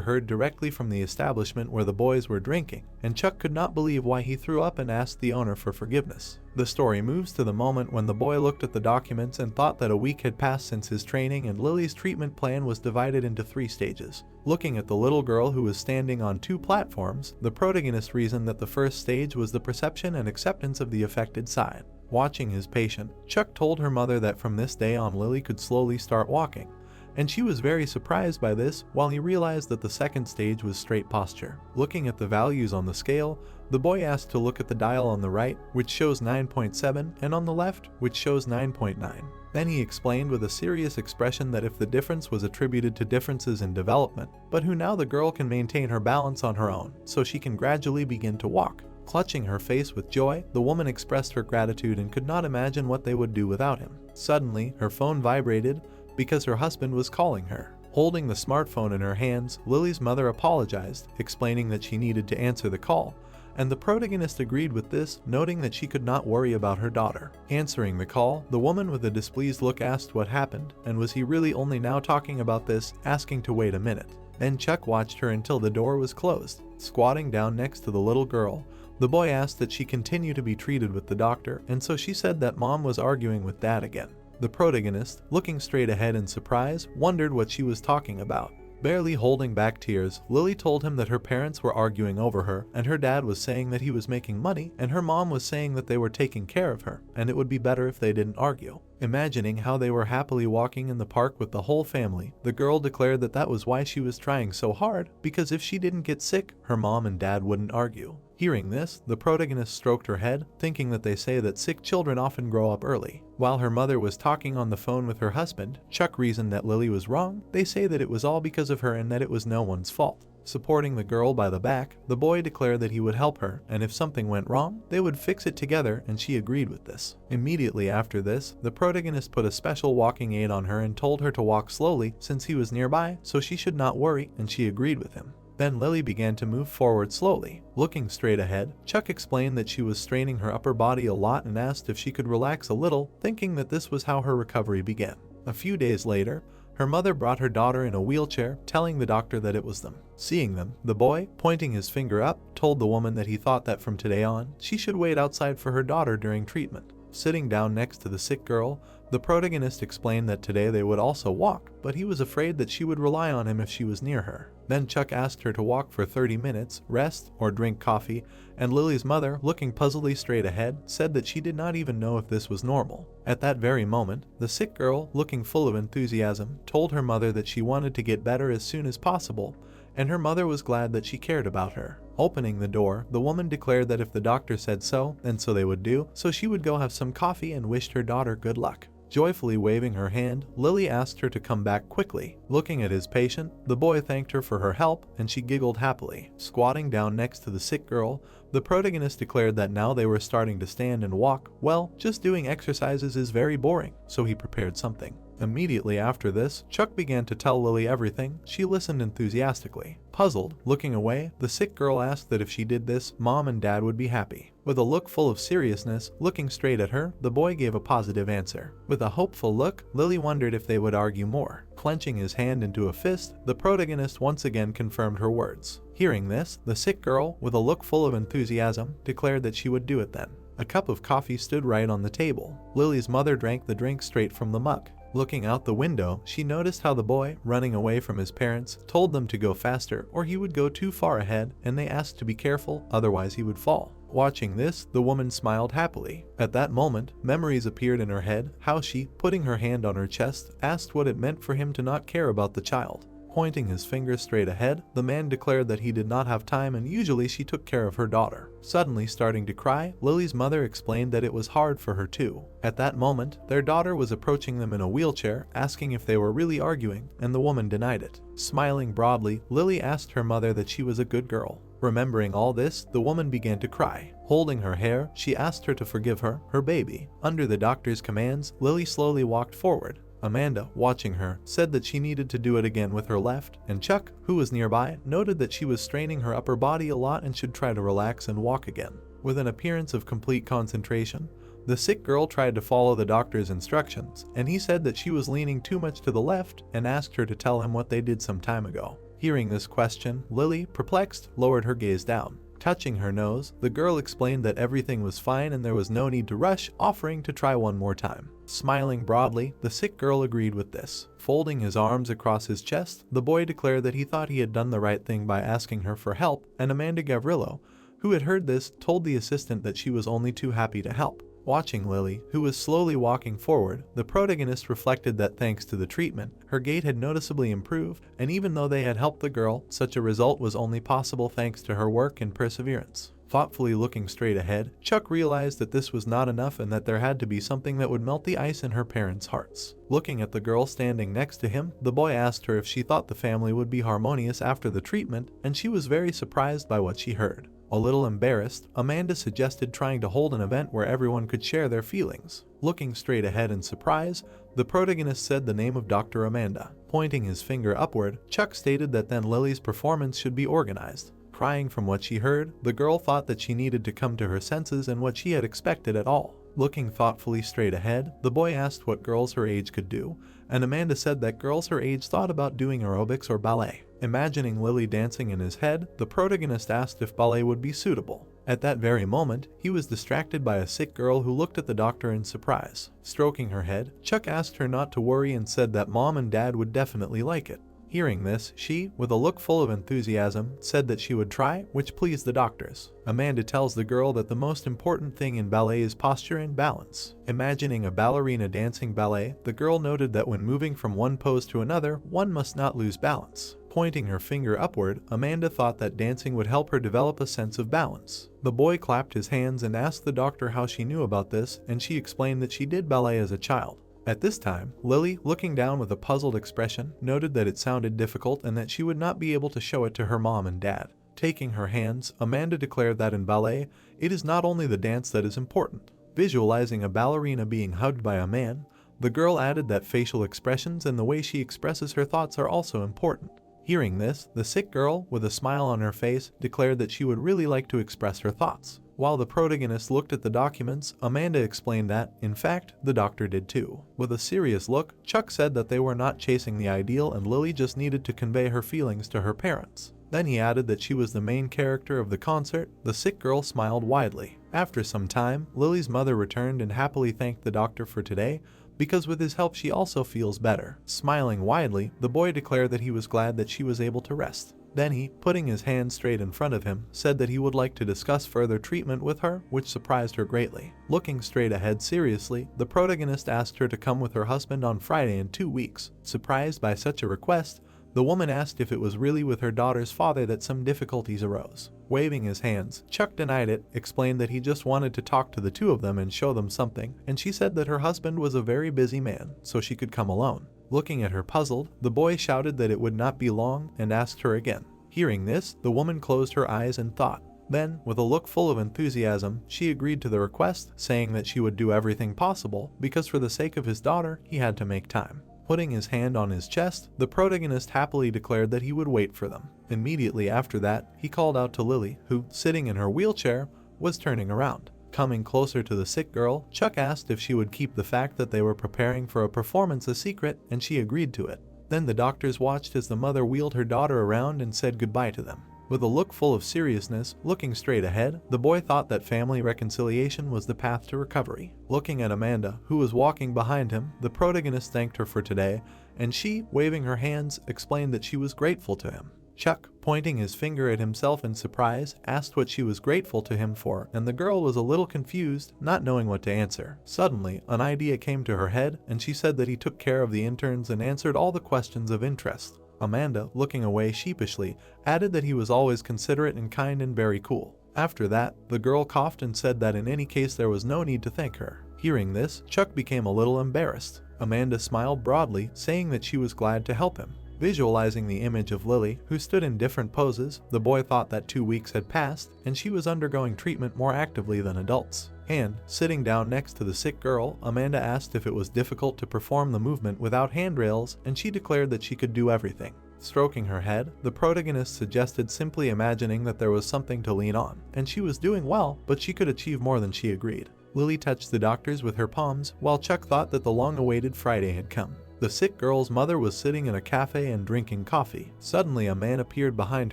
heard directly from the establishment where the boys were drinking, and Chuck could not believe why he threw up and asked the owner for forgiveness. The story moves to the moment when the boy looked at the documents and thought that a week had passed since his training, and Lily's treatment plan was divided into 3 stages. Looking at the little girl who was standing on 2 platforms, the protagonist reasoned that the first stage was the perception and acceptance of the affected side. Watching his patient, Chuck told her mother that from this day on Lily could slowly start walking, and she was very surprised by this while he realized that the second stage was straight posture. Looking at the values on the scale, the boy asked to look at the dial on the right, which shows 9.7, and on the left, which shows 9.9. Then he explained with a serious expression that if the difference was attributed to differences in development, but who now the girl can maintain her balance on her own, so she can gradually begin to walk. Clutching her face with joy, the woman expressed her gratitude and could not imagine what they would do without him. Suddenly, her phone vibrated because her husband was calling her. Holding the smartphone in her hands, Lily's mother apologized, explaining that she needed to answer the call, and the protagonist agreed with this, noting that she could not worry about her daughter. Answering the call, the woman with a displeased look asked what happened, and was he really only now talking about this, asking to wait a minute. Then Chuck watched her until the door was closed. Squatting down next to the little girl, the boy asked that she continue to be treated with the doctor, and so she said that mom was arguing with dad again. The protagonist, looking straight ahead in surprise, wondered what she was talking about. Barely holding back tears, Lily told him that her parents were arguing over her, and her dad was saying that he was making money, and her mom was saying that they were taking care of her, and it would be better if they didn't argue. Imagining how they were happily walking in the park with the whole family, the girl declared that that was why she was trying so hard, because if she didn't get sick, her mom and dad wouldn't argue. Hearing this, the protagonist stroked her head, thinking that they say that sick children often grow up early. While her mother was talking on the phone with her husband, Chuck reasoned that Lily was wrong. They say that it was all because of her and that it was no one's fault. Supporting the girl by the back, the boy declared that he would help her, and if something went wrong, they would fix it together, and she agreed with this. Immediately after this, the protagonist put a special walking aid on her and told her to walk slowly since he was nearby, so she should not worry, and she agreed with him. Then Lily began to move forward slowly. Looking straight ahead, Chuck explained that she was straining her upper body a lot and asked if she could relax a little, thinking that this was how her recovery began. A few days later, her mother brought her daughter in a wheelchair, telling the doctor that it was them. Seeing them, the boy, pointing his finger up, told the woman that he thought that from today on, she should wait outside for her daughter during treatment. Sitting down next to the sick girl, the protagonist explained that today they would also walk, but he was afraid that she would rely on him if she was near her. Then Chuck asked her to walk for 30 minutes, rest, or drink coffee, and Lily's mother, looking puzzledly straight ahead, said that she did not even know if this was normal. At that very moment, the sick girl, looking full of enthusiasm, told her mother that she wanted to get better as soon as possible, and her mother was glad that she cared about her. Opening the door, the woman declared that if the doctor said so, then so they would do, so she would go have some coffee and wished her daughter good luck. Joyfully waving her hand, Lily asked her to come back quickly. Looking at his patient, the boy thanked her for her help, and she giggled happily. Squatting down next to the sick girl, the protagonist declared that now they were starting to stand and walk, well, just doing exercises is very boring, so he prepared something. Immediately after this, Chuck began to tell Lily everything. She listened enthusiastically. Puzzled, looking away, the sick girl asked that if she did this, mom and dad would be happy. With a look full of seriousness, looking straight at her, the boy gave a positive answer. With a hopeful look, Lily wondered if they would argue more. Clenching his hand into a fist, the protagonist once again confirmed her words. Hearing this, the sick girl, with a look full of enthusiasm, declared that she would do it then. A cup of coffee stood right on the table. Lily's mother drank the drink straight from the mug. Looking out the window, she noticed how the boy, running away from his parents, told them to go faster or he would go too far ahead, and they asked to be careful, otherwise he would fall. Watching this, the woman smiled happily. At that moment, memories appeared in her head, how she, putting her hand on her chest, asked what it meant for him to not care about the child. Pointing his finger straight ahead, the man declared that he did not have time and usually she took care of her daughter. Suddenly starting to cry, Lily's mother explained that it was hard for her too. At that moment, their daughter was approaching them in a wheelchair, asking if they were really arguing, and the woman denied it. Smiling broadly, Lily asked her mother that she was a good girl. Remembering all this, the woman began to cry. Holding her hair, she asked her to forgive her baby. Under the doctor's commands, Lily slowly walked forward. Amanda, watching her, said that she needed to do it again with her left, and Chuck, who was nearby, noted that she was straining her upper body a lot and should try to relax and walk again. With an appearance of complete concentration, the sick girl tried to follow the doctor's instructions, and he said that she was leaning too much to the left and asked her to tell him what they did some time ago. Hearing this question, Lily, perplexed, lowered her gaze down. Touching her nose, the girl explained that everything was fine and there was no need to rush, offering to try one more time. Smiling broadly, the sick girl agreed with this. Folding his arms across his chest, the boy declared that he thought he had done the right thing by asking her for help, and Amanda Gavrillo, who had heard this, told the assistant that she was only too happy to help. Watching Lily, who was slowly walking forward, the protagonist reflected that thanks to the treatment, her gait had noticeably improved, and even though they had helped the girl, such a result was only possible thanks to her work and perseverance. Thoughtfully looking straight ahead, Chuck realized that this was not enough and that there had to be something that would melt the ice in her parents' hearts. Looking at the girl standing next to him, the boy asked her if she thought the family would be harmonious after the treatment, and she was very surprised by what she heard. A little embarrassed, Amanda suggested trying to hold an event where everyone could share their feelings. Looking straight ahead in surprise, the protagonist said the name of Dr. Amanda. Pointing his finger upward, Chuck stated that then Lily's performance should be organized. Crying from what she heard, the girl thought that she needed to come to her senses and what she had expected at all. Looking thoughtfully straight ahead, the boy asked what girls her age could do, and Amanda said that girls her age thought about doing aerobics or ballet. Imagining Lily dancing in his head, the protagonist asked if ballet would be suitable. At that very moment, he was distracted by a sick girl who looked at the doctor in surprise. Stroking her head, Chuck asked her not to worry and said that mom and dad would definitely like it. Hearing this, she, with a look full of enthusiasm, said that she would try, which pleased the doctors. Amanda tells the girl that the most important thing in ballet is posture and balance. Imagining a ballerina dancing ballet, the girl noted that when moving from one pose to another, one must not lose balance. Pointing her finger upward, Amanda thought that dancing would help her develop a sense of balance. The boy clapped his hands and asked the doctor how she knew about this, and she explained that she did ballet as a child. At this time, Lily, looking down with a puzzled expression, noted that it sounded difficult and that she would not be able to show it to her mom and dad. Taking her hands, Amanda declared that in ballet, it is not only the dance that is important. Visualizing a ballerina being hugged by a man, the girl added that facial expressions and the way she expresses her thoughts are also important. Hearing this, the sick girl, with a smile on her face, declared that she would really like to express her thoughts. While the protagonist looked at the documents, Amanda explained that, in fact, the doctor did too. With a serious look, Chuck said that they were not chasing the ideal and Lily just needed to convey her feelings to her parents. Then he added that she was the main character of the concert. The sick girl smiled widely. After some time, Lily's mother returned and happily thanked the doctor for today, because with his help she also feels better. Smiling widely, the boy declared that he was glad that she was able to rest. Then he, putting his hand straight in front of him, said that he would like to discuss further treatment with her, which surprised her greatly. Looking straight ahead seriously, the protagonist asked her to come with her husband on Friday in 2 weeks. Surprised by such a request, the woman asked if it was really with her daughter's father that some difficulties arose. Waving his hands, Chuck denied it, explained that he just wanted to talk to the two of them and show them something, and she said that her husband was a very busy man, so she could come alone. Looking at her puzzled, the boy shouted that it would not be long and asked her again. Hearing this, the woman closed her eyes and thought. Then, with a look full of enthusiasm, she agreed to the request, saying that she would do everything possible because for the sake of his daughter, he had to make time. Putting his hand on his chest, the protagonist happily declared that he would wait for them. Immediately after that, he called out to Lily, who, sitting in her wheelchair, was turning around. Coming closer to the sick girl, Chuck asked if she would keep the fact that they were preparing for a performance a secret, and she agreed to it. Then the doctors watched as the mother wheeled her daughter around and said goodbye to them. With a look full of seriousness, looking straight ahead, the boy thought that family reconciliation was the path to recovery. Looking at Amanda, who was walking behind him, the protagonist thanked her for today, and she, waving her hands, explained that she was grateful to him. Chuck, pointing his finger at himself in surprise, asked what she was grateful to him for, and the girl was a little confused, not knowing what to answer. Suddenly, an idea came to her head, and she said that he took care of the interns and answered all the questions of interest. Amanda, looking away sheepishly, added that he was always considerate and kind and very cool. After that, the girl coughed and said that in any case there was no need to thank her. Hearing this, Chuck became a little embarrassed. Amanda smiled broadly, saying that she was glad to help him. Visualizing the image of Lily, who stood in different poses, the boy thought that 2 weeks had passed, and she was undergoing treatment more actively than adults. And, sitting down next to the sick girl, Amanda asked if it was difficult to perform the movement without handrails, and she declared that she could do everything. Stroking her head, the protagonist suggested simply imagining that there was something to lean on, and she was doing well, but she could achieve more than she agreed. Lily touched the doctors with her palms, while Chuck thought that the long-awaited Friday had come. The sick girl's mother was sitting in a cafe and drinking coffee. Suddenly, a man appeared behind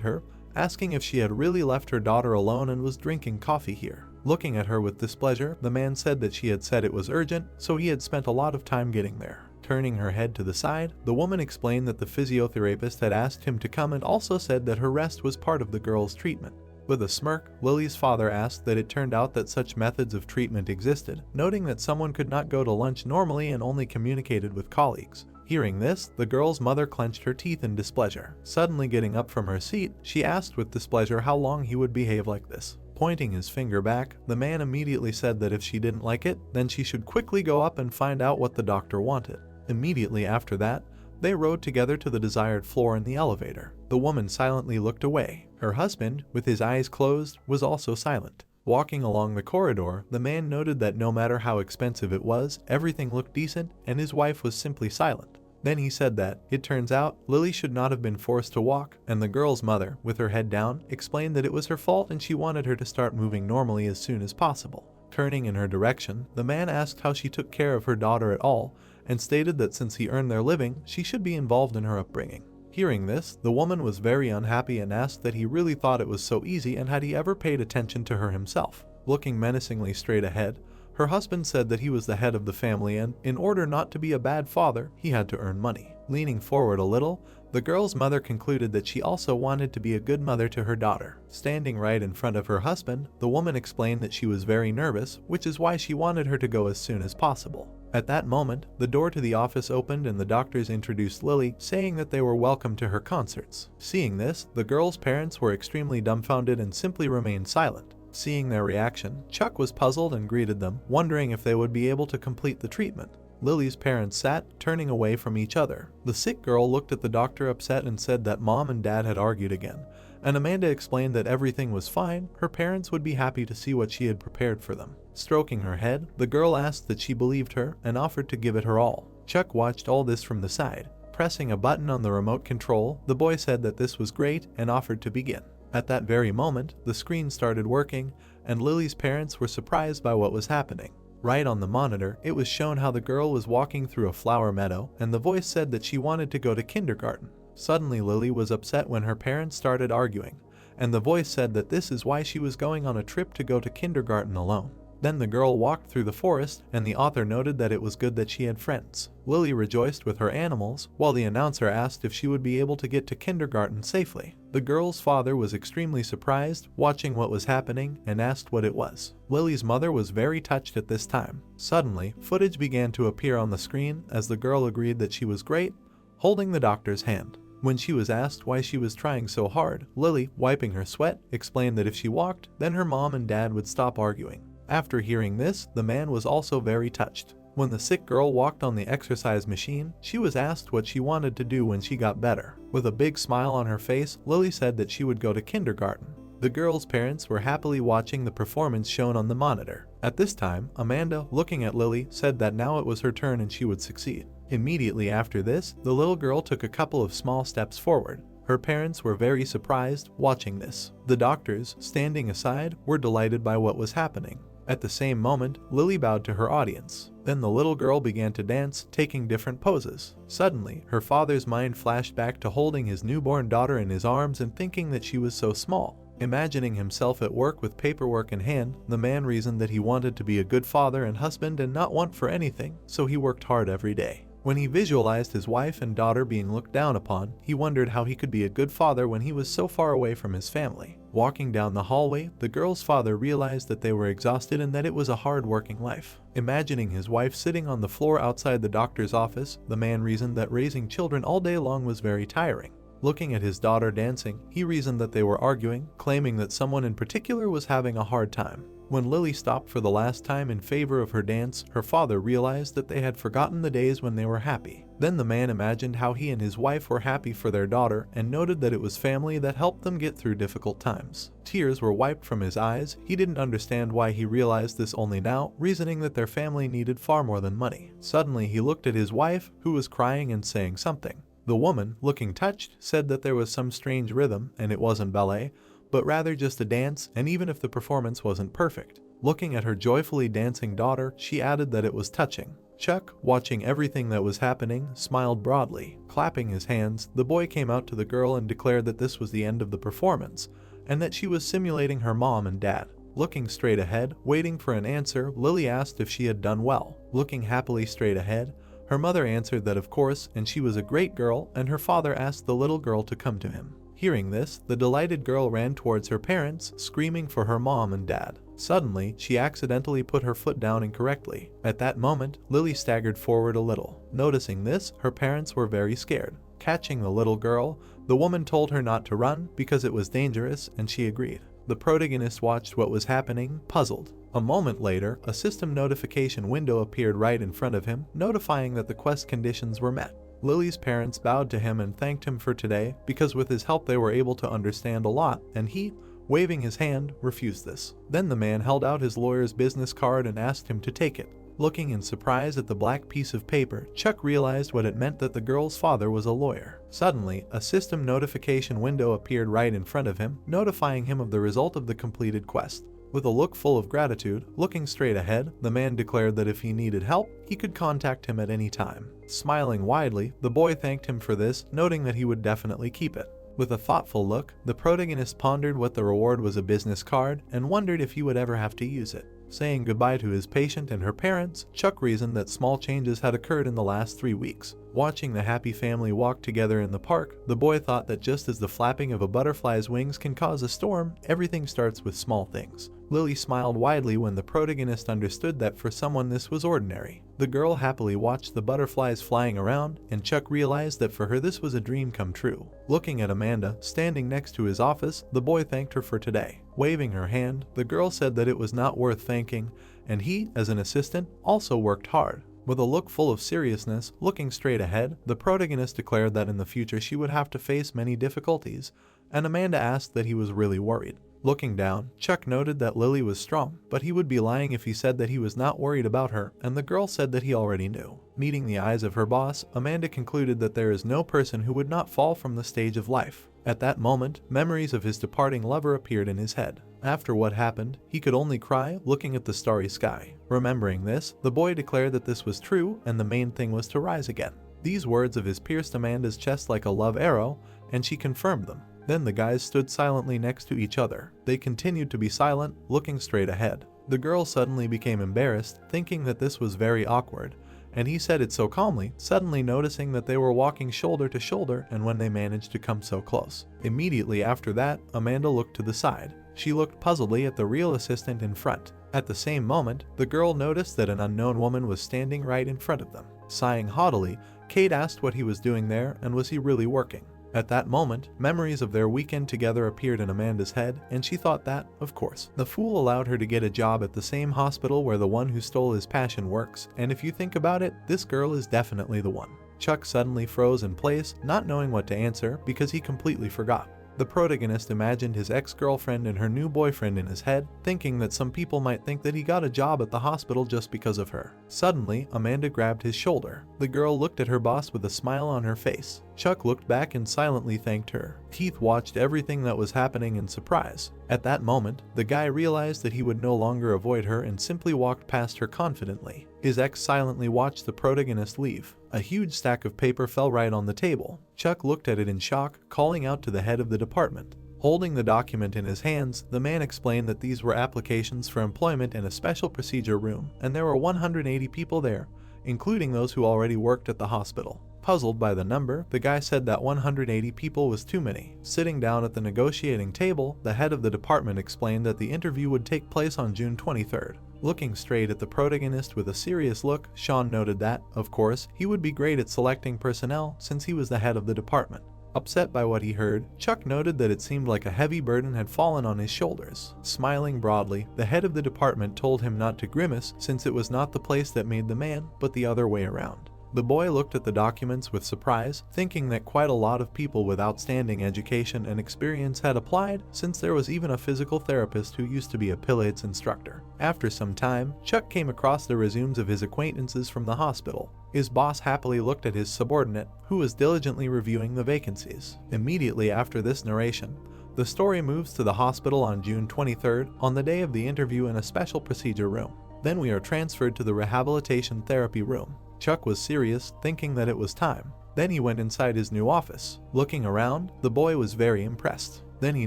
her, asking if she had really left her daughter alone and was drinking coffee here. Looking at her with displeasure, the man said that she had said it was urgent, so he had spent a lot of time getting there. Turning her head to the side, the woman explained that the physiotherapist had asked him to come and also said that her rest was part of the girl's treatment. With a smirk, Lily's father asked that it turned out that such methods of treatment existed, noting that someone could not go to lunch normally and only communicated with colleagues. Hearing this, the girl's mother clenched her teeth in displeasure. Suddenly getting up from her seat, she asked with displeasure how long he would behave like this. Pointing his finger back, the man immediately said that if she didn't like it, then she should quickly go up and find out what the doctor wanted. Immediately after that, they rode together to the desired floor in the elevator. The woman silently looked away. Her husband, with his eyes closed, was also silent. Walking along the corridor, the man noted that no matter how expensive it was, everything looked decent, and his wife was simply silent. Then he said that, it turns out, Lily should not have been forced to walk, and the girl's mother, with her head down, explained that it was her fault and she wanted her to start moving normally as soon as possible. Turning in her direction, the man asked how she took care of her daughter at all, and stated that since he earned their living, she should be involved in her upbringing. Hearing this, the woman was very unhappy and asked that he really thought it was so easy and had he ever paid attention to her himself. Looking menacingly straight ahead, her husband said that he was the head of the family and, in order not to be a bad father, he had to earn money. Leaning forward a little, the girl's mother concluded that she also wanted to be a good mother to her daughter. Standing right in front of her husband, the woman explained that she was very nervous, which is why she wanted her to go as soon as possible. At that moment, the door to the office opened and the doctors introduced Lily, saying that they were welcome to her concerts. Seeing this, the girl's parents were extremely dumbfounded and simply remained silent. Seeing their reaction, Chuck was puzzled and greeted them, wondering if they would be able to complete the treatment. Lily's parents sat, turning away from each other. The sick girl looked at the doctor upset and said that mom and dad had argued again, and Amanda explained that everything was fine, her parents would be happy to see what she had prepared for them. Stroking her head, the girl asked that she believed her and offered to give it her all. Chuck watched all this from the side. Pressing a button on the remote control, the boy said that this was great and offered to begin. At that very moment, the screen started working, and Lily's parents were surprised by what was happening. Right on the monitor, it was shown how the girl was walking through a flower meadow, and the voice said that she wanted to go to kindergarten. Suddenly, Lily was upset when her parents started arguing, and the voice said that this is why she was going on a trip to go to kindergarten alone. Then the girl walked through the forest, and the author noted that it was good that she had friends. Lily rejoiced with her animals, while the announcer asked if she would be able to get to kindergarten safely. The girl's father was extremely surprised, watching what was happening, and asked what it was. Lily's mother was very touched at this time. Suddenly, footage began to appear on the screen as the girl agreed that she was great, holding the doctor's hand. When she was asked why she was trying so hard, Lily, wiping her sweat, explained that if she walked, then her mom and dad would stop arguing. After hearing this, the man was also very touched. When the sick girl walked on the exercise machine, she was asked what she wanted to do when she got better. With a big smile on her face, Lily said that she would go to kindergarten. The girl's parents were happily watching the performance shown on the monitor. At this time, Amanda, looking at Lily, said that now it was her turn and she would succeed. Immediately after this, the little girl took a couple of small steps forward. Her parents were very surprised watching this. The doctors, standing aside, were delighted by what was happening. At the same moment, Lily bowed to her audience. Then the little girl began to dance, taking different poses. Suddenly, her father's mind flashed back to holding his newborn daughter in his arms and thinking that she was so small. Imagining himself at work with paperwork in hand, the man reasoned that he wanted to be a good father and husband and not want for anything, so he worked hard every day. When he visualized his wife and daughter being looked down upon, he wondered how he could be a good father when he was so far away from his family. Walking down the hallway, the girl's father realized that they were exhausted and that it was a hard-working life. Imagining his wife sitting on the floor outside the doctor's office, the man reasoned that raising children all day long was very tiring. Looking at his daughter dancing, he reasoned that they were arguing, claiming that someone in particular was having a hard time. When Lily stopped for the last time in favor of her dance, her father realized that they had forgotten the days when they were happy. Then the man imagined how he and his wife were happy for their daughter and noted that it was family that helped them get through difficult times. Tears were wiped from his eyes. He didn't understand why he realized this only now, reasoning that their family needed far more than money. Suddenly he looked at his wife, who was crying and saying something. The woman, looking touched, said that there was some strange rhythm and it wasn't ballet, but rather just a dance, and even if the performance wasn't perfect. Looking at her joyfully dancing daughter, she added that it was touching. Chuck, watching everything that was happening, smiled broadly. Clapping his hands, the boy came out to the girl and declared that this was the end of the performance, and that she was simulating her mom and dad. Looking straight ahead, waiting for an answer, Lily asked if she had done well. Looking happily straight ahead, her mother answered that of course, and she was a great girl, and her father asked the little girl to come to him. Hearing this, the delighted girl ran towards her parents, screaming for her mom and dad. Suddenly, she accidentally put her foot down incorrectly. At that moment, Lily staggered forward a little. Noticing this, her parents were very scared. Catching the little girl, the woman told her not to run because it was dangerous, and she agreed. The protagonist watched what was happening, puzzled. A moment later, a system notification window appeared right in front of him, notifying that the quest conditions were met. Lily's parents bowed to him and thanked him for today because with his help they were able to understand a lot, and he, waving his hand, refused this. Then the man held out his lawyer's business card and asked him to take it. Looking in surprise at the black piece of paper, Chuck realized what it meant, that the girl's father was a lawyer. Suddenly, a system notification window appeared right in front of him, notifying him of the result of the completed quest. With a look full of gratitude, looking straight ahead, the man declared that if he needed help, he could contact him at any time. Smiling widely, the boy thanked him for this, noting that he would definitely keep it. With a thoughtful look, the protagonist pondered what the reward was, a business card, and wondered if he would ever have to use it. Saying goodbye to his patient and her parents, Chuck reasoned that small changes had occurred in the last 3 weeks. Watching the happy family walk together in the park, the boy thought that just as the flapping of a butterfly's wings can cause a storm, everything starts with small things. Lily smiled widely when the protagonist understood that for someone this was ordinary. The girl happily watched the butterflies flying around, and Chuck realized that for her this was a dream come true. Looking at Amanda, standing next to his office, the boy thanked her for today. Waving her hand, the girl said that it was not worth thanking, and he, as an assistant, also worked hard. With a look full of seriousness, looking straight ahead, the protagonist declared that in the future she would have to face many difficulties, and Amanda asked that he was really worried. Looking down, Chuck noted that Lily was strong, but he would be lying if he said that he was not worried about her, and the girl said that he already knew. Meeting the eyes of her boss, Amanda concluded that there is no person who would not fall from the stage of life. At that moment, memories of his departing lover appeared in his head. After what happened, he could only cry, looking at the starry sky. Remembering this, the boy declared that this was true, and the main thing was to rise again. These words of his pierced Amanda's chest like a love arrow, and she confirmed them. Then the guys stood silently next to each other. They continued to be silent, looking straight ahead. The girl suddenly became embarrassed, thinking that this was very awkward, and he said it so calmly, suddenly noticing that they were walking shoulder to shoulder and when they managed to come so close. Immediately after that, Amanda looked to the side. She looked puzzledly at the real assistant in front. At the same moment, the girl noticed that an unknown woman was standing right in front of them. Sighing haughtily, Kate asked what he was doing there and was he really working. At that moment, memories of their weekend together appeared in Amanda's head, and she thought that, of course, the fool allowed her to get a job at the same hospital where the one who stole his passion works, and if you think about it, this girl is definitely the one. Chuck suddenly froze in place, not knowing what to answer because he completely forgot. The protagonist imagined his ex-girlfriend and her new boyfriend in his head, thinking that some people might think that he got a job at the hospital just because of her. Suddenly, Amanda grabbed his shoulder. The girl looked at her boss with a smile on her face. Chuck looked back and silently thanked her. Keith watched everything that was happening in surprise. At that moment, the guy realized that he would no longer avoid her and simply walked past her confidently. His ex silently watched the protagonist leave. A huge stack of paper fell right on the table. Chuck looked at it in shock, calling out to the head of the department. Holding the document in his hands, the man explained that these were applications for employment in a special procedure room, and there were 180 people there, including those who already worked at the hospital. Puzzled by the number, the guy said that 180 people was too many. Sitting down at the negotiating table, the head of the department explained that the interview would take place on June 23rd. Looking straight at the protagonist with a serious look, Sean noted that, of course, he would be great at selecting personnel since he was the head of the department. Upset by what he heard, Chuck noted that it seemed like a heavy burden had fallen on his shoulders. Smiling broadly, the head of the department told him not to grimace since it was not the place that made the man, but the other way around. The boy looked at the documents with surprise, thinking that quite a lot of people with outstanding education and experience had applied, since there was even a physical therapist who used to be a Pilates instructor. After some time, Chuck came across the resumes of his acquaintances from the hospital. His boss happily looked at his subordinate, who was diligently reviewing the vacancies. Immediately after this narration, the story moves to the hospital on June 23rd, on the day of the interview in a special procedure room. Then we are transferred to the rehabilitation therapy room. Chuck was serious, thinking that it was time. Then he went inside his new office. Looking around, the boy was very impressed. Then he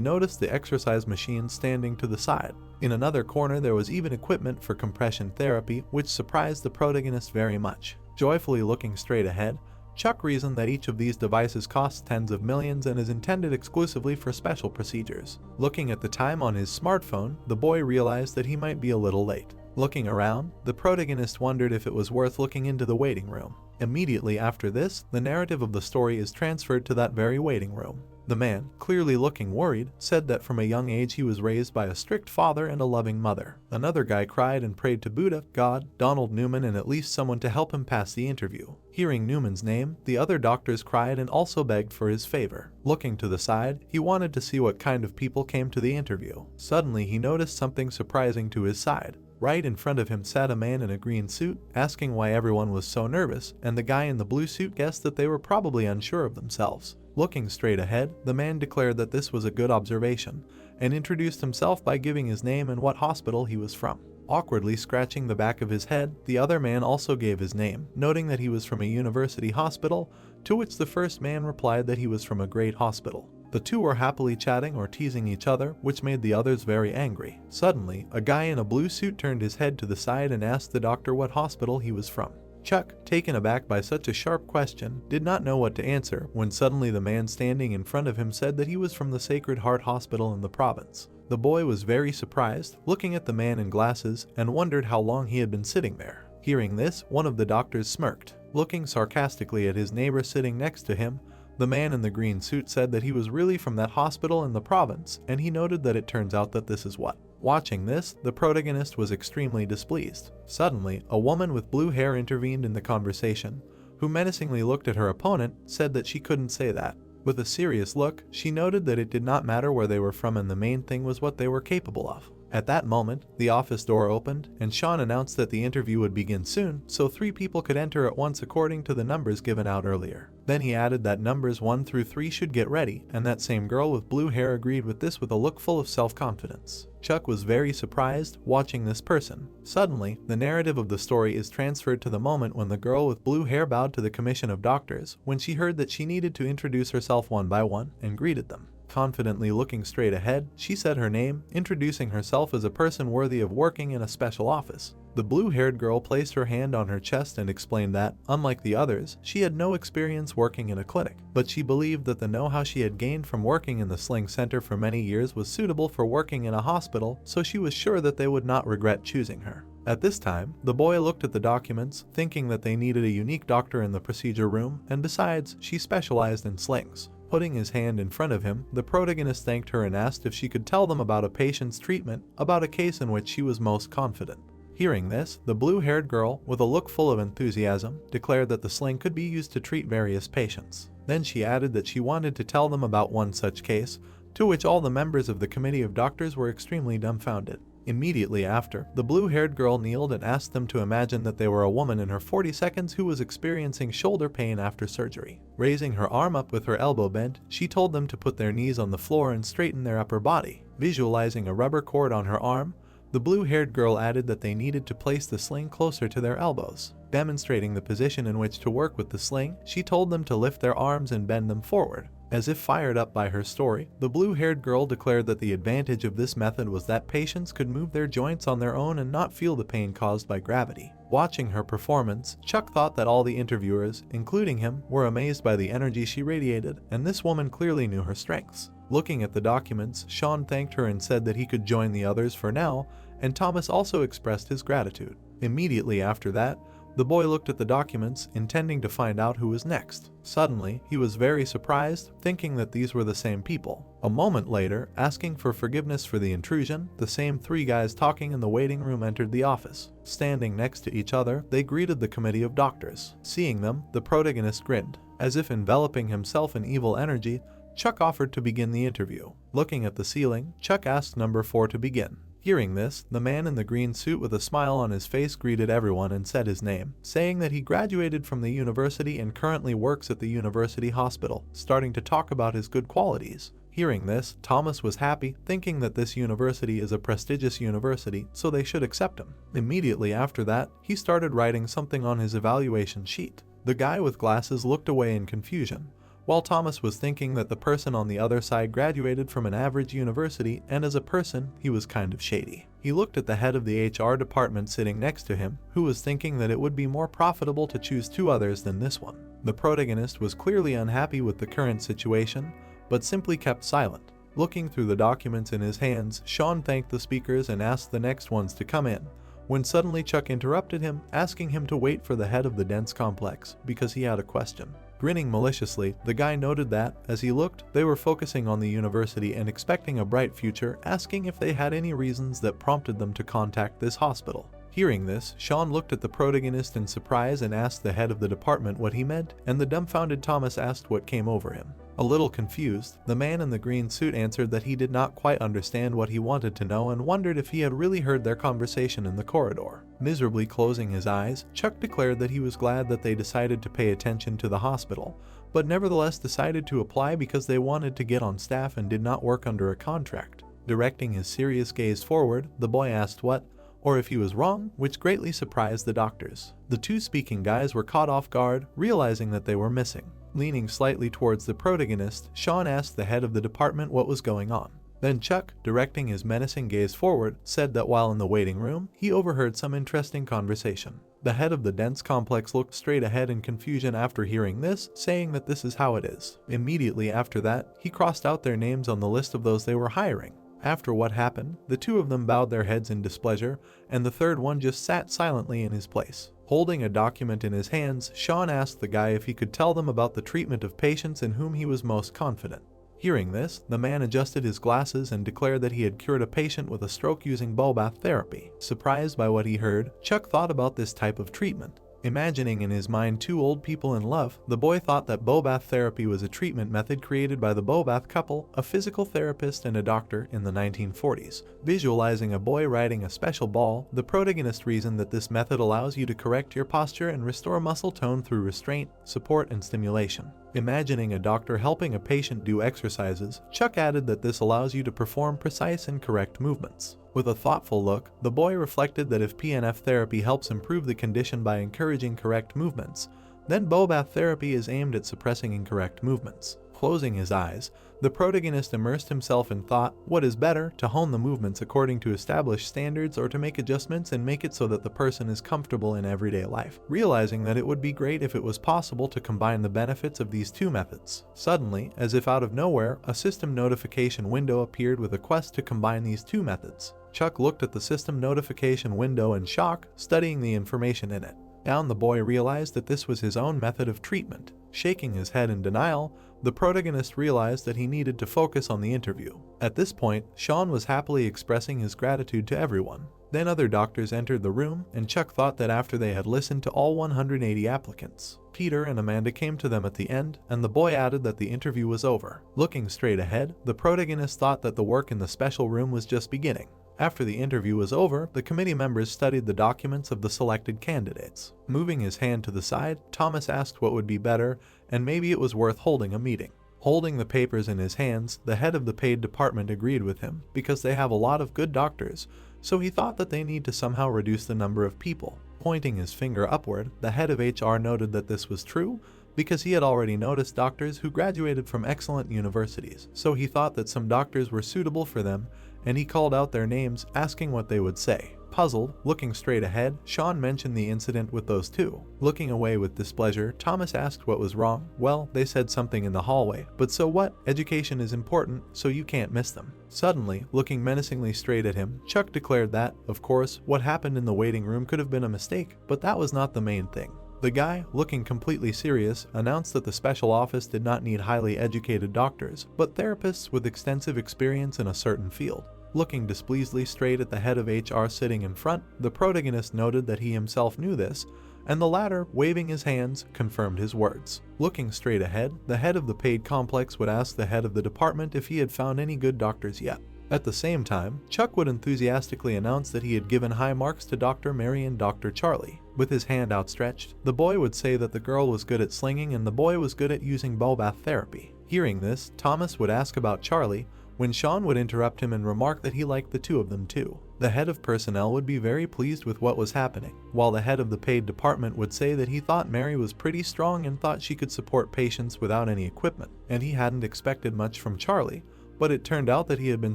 noticed the exercise machine standing to the side. In another corner there was even equipment for compression therapy, which surprised the protagonist very much. Joyfully looking straight ahead, Chuck reasoned that each of these devices costs tens of millions and is intended exclusively for special procedures. Looking at the time on his smartphone, the boy realized that he might be a little late. Looking around, the protagonist wondered if it was worth looking into the waiting room. Immediately after this, the narrative of the story is transferred to that very waiting room. The man, clearly looking worried, said that from a young age he was raised by a strict father and a loving mother. Another guy cried and prayed to Buddha, God, Donald Newman, and at least someone to help him pass the interview. Hearing Newman's name, the other doctors cried and also begged for his favor. Looking to the side, he wanted to see what kind of people came to the interview. Suddenly he noticed something surprising to his side. Right in front of him sat a man in a green suit, asking why everyone was so nervous, and the guy in the blue suit guessed that they were probably unsure of themselves. Looking straight ahead, the man declared that this was a good observation, and introduced himself by giving his name and what hospital he was from. Awkwardly scratching the back of his head, the other man also gave his name, noting that he was from a university hospital, to which the first man replied that he was from a great hospital. The two were happily chatting or teasing each other, which made the others very angry. Suddenly, a guy in a blue suit turned his head to the side and asked the doctor what hospital he was from. Chuck, taken aback by such a sharp question, did not know what to answer when suddenly the man standing in front of him said that he was from the Sacred Heart Hospital in the province. The boy was very surprised, looking at the man in glasses, and wondered how long he had been sitting there. Hearing this, one of the doctors smirked. Looking sarcastically at his neighbor sitting next to him, the man in the green suit said that he was really from that hospital in the province, and he noted that it turns out that this is what. Watching this, the protagonist was extremely displeased. Suddenly, a woman with blue hair intervened in the conversation, who menacingly looked at her opponent, said that she couldn't say that. With a serious look, she noted that it did not matter where they were from and the main thing was what they were capable of. At that moment, the office door opened, and Sean announced that the interview would begin soon, so 3 people could enter at once according to the numbers given out earlier. Then he added that numbers 1 through 3 should get ready, and that same girl with blue hair agreed with this with a look full of self-confidence. Chuck was very surprised, watching this person. Suddenly, the narrative of the story is transferred to the moment when the girl with blue hair bowed to the commission of doctors, when she heard that she needed to introduce herself one by one, and greeted them. Confidently looking straight ahead, she said her name, introducing herself as a person worthy of working in a special office. The blue-haired girl placed her hand on her chest and explained that, unlike the others, she had no experience working in a clinic, but she believed that the know-how she had gained from working in the Sling Center for many years was suitable for working in a hospital, so she was sure that they would not regret choosing her. At this time, the boy looked at the documents, thinking that they needed a unique doctor in the procedure room, and besides, she specialized in slings. Putting his hand in front of him, the protagonist thanked her and asked if she could tell them about a patient's treatment, about a case in which she was most confident. Hearing this, the blue-haired girl, with a look full of enthusiasm, declared that the sling could be used to treat various patients. Then she added that she wanted to tell them about one such case, to which all the members of the committee of doctors were extremely dumbfounded. Immediately after, the blue-haired girl kneeled and asked them to imagine that they were a woman in her 40s who was experiencing shoulder pain after surgery. Raising her arm up with her elbow bent, she told them to put their knees on the floor and straighten their upper body. Visualizing a rubber cord on her arm, the blue-haired girl added that they needed to place the sling closer to their elbows. Demonstrating the position in which to work with the sling, she told them to lift their arms and bend them forward. As if fired up by her story, the blue-haired girl declared that the advantage of this method was that patients could move their joints on their own and not feel the pain caused by gravity. Watching her performance, Chuck thought that all the interviewers, including him, were amazed by the energy she radiated, and this woman clearly knew her strengths. Looking at the documents, Sean thanked her and said that he could join the others for now, and Thomas also expressed his gratitude. Immediately after that, the boy looked at the documents, intending to find out who was next. Suddenly, he was very surprised, thinking that these were the same people. A moment later, asking for forgiveness for the intrusion, the same three guys talking in the waiting room entered the office. Standing next to each other, they greeted the committee of doctors. Seeing them, the protagonist grinned. As if enveloping himself in evil energy, Chuck offered to begin the interview. Looking at the ceiling, Chuck asked number 4 to begin. Hearing this, the man in the green suit with a smile on his face greeted everyone and said his name, saying that he graduated from the university and currently works at the university hospital, starting to talk about his good qualities. Hearing this, Thomas was happy, thinking that this university is a prestigious university, so they should accept him. Immediately after that, he started writing something on his evaluation sheet. The guy with glasses looked away in confusion, while Thomas was thinking that the person on the other side graduated from an average university, and as a person, he was kind of shady. He looked at the head of the HR department sitting next to him, who was thinking that it would be more profitable to choose 2 others than this one. The protagonist was clearly unhappy with the current situation, but simply kept silent. Looking through the documents in his hands, Sean thanked the speakers and asked the next ones to come in, when suddenly Chuck interrupted him, asking him to wait for the head of the dense complex, because he had a question. Grinning maliciously, the guy noted that, as he looked, they were focusing on the university and expecting a bright future, asking if they had any reasons that prompted them to contact this hospital. Hearing this, Sean looked at the protagonist in surprise and asked the head of the department what he meant, and the dumbfounded Thomas asked what came over him. A little confused, the man in the green suit answered that he did not quite understand what he wanted to know and wondered if he had really heard their conversation in the corridor. Miserably closing his eyes, Chuck declared that he was glad that they decided to pay attention to the hospital, but nevertheless decided to apply because they wanted to get on staff and did not work under a contract. Directing his serious gaze forward, the boy asked what, or if he was wrong, which greatly surprised the doctors. The 2 speaking guys were caught off guard, realizing that they were missing. Leaning slightly towards the protagonist, Sean asked the head of the department what was going on. Then Chuck, directing his menacing gaze forward, said that while in the waiting room, he overheard some interesting conversation. The head of the dense complex looked straight ahead in confusion after hearing this, saying that this is how it is. Immediately after that, he crossed out their names on the list of those they were hiring. After what happened, the 2 of them bowed their heads in displeasure, and the third one just sat silently in his place. Holding a document in his hands, Sean asked the guy if he could tell them about the treatment of patients in whom he was most confident. Hearing this, the man adjusted his glasses and declared that he had cured a patient with a stroke using bubble bath therapy. Surprised by what he heard, Chuck thought about this type of treatment. Imagining in his mind 2 old people in love, the boy thought that bubble bath therapy was a treatment method created by the bubble bath couple, a physical therapist and a doctor, in the 1940s. Visualizing a boy riding a special ball, the protagonist reasoned that this method allows you to correct your posture and restore muscle tone through restraint, support, and stimulation. Imagining a doctor helping a patient do exercises, Chuck added that this allows you to perform precise and correct movements. With a thoughtful look, the boy reflected that if PNF therapy helps improve the condition by encouraging correct movements, then bubble bath therapy is aimed at suppressing incorrect movements. Closing his eyes, the protagonist immersed himself in thought. What is better, to hone the movements according to established standards or to make adjustments and make it so that the person is comfortable in everyday life? Realizing that it would be great if it was possible to combine the benefits of these 2 methods. Suddenly, as if out of nowhere, a system notification window appeared with a quest to combine these 2 methods. Chuck looked at the system notification window in shock, studying the information in it. Down the boy realized that this was his own method of treatment. Shaking his head in denial, the protagonist realized that he needed to focus on the interview. At this point, Sean was happily expressing his gratitude to everyone. Then other doctors entered the room, and Chuck thought that after they had listened to all 180 applicants, Peter and Amanda came to them at the end, and the boy added that the interview was over. Looking straight ahead, the protagonist thought that the work in the special room was just beginning. After the interview was over, the committee members studied the documents of the selected candidates. Moving his hand to the side, Thomas asked what would be better, and maybe it was worth holding a meeting. Holding the papers in his hands, the head of the paid department agreed with him, because they have a lot of good doctors, so he thought that they need to somehow reduce the number of people. Pointing his finger upward, the head of HR noted that this was true, because he had already noticed doctors who graduated from excellent universities, so he thought that some doctors were suitable for them, and he called out their names, asking what they would say. Puzzled, looking straight ahead, Sean mentioned the incident with those two. Looking away with displeasure, Thomas asked what was wrong. Well, they said something in the hallway. But so what? Education is important, so you can't miss them. Suddenly, looking menacingly straight at him, Chuck declared that, of course, what happened in the waiting room could have been a mistake, but that was not the main thing. The guy, looking completely serious, announced that the special office did not need highly educated doctors, but therapists with extensive experience in a certain field. Looking displeasedly straight at the head of HR sitting in front, the protagonist noted that he himself knew this, and the latter, waving his hands, confirmed his words. Looking straight ahead, the head of the paid complex would ask the head of the department if he had found any good doctors yet. At the same time, Chuck would enthusiastically announce that he had given high marks to Dr. Mary and Dr. Charlie. With his hand outstretched, the boy would say that the girl was good at slinging and the boy was good at using bubble bath therapy. Hearing this, Thomas would ask about Charlie, when Sean would interrupt him and remark that he liked the two of them too. The head of personnel would be very pleased with what was happening, while the head of the paid department would say that he thought Mary was pretty strong and thought she could support patients without any equipment, and he hadn't expected much from Charlie, but it turned out that he had been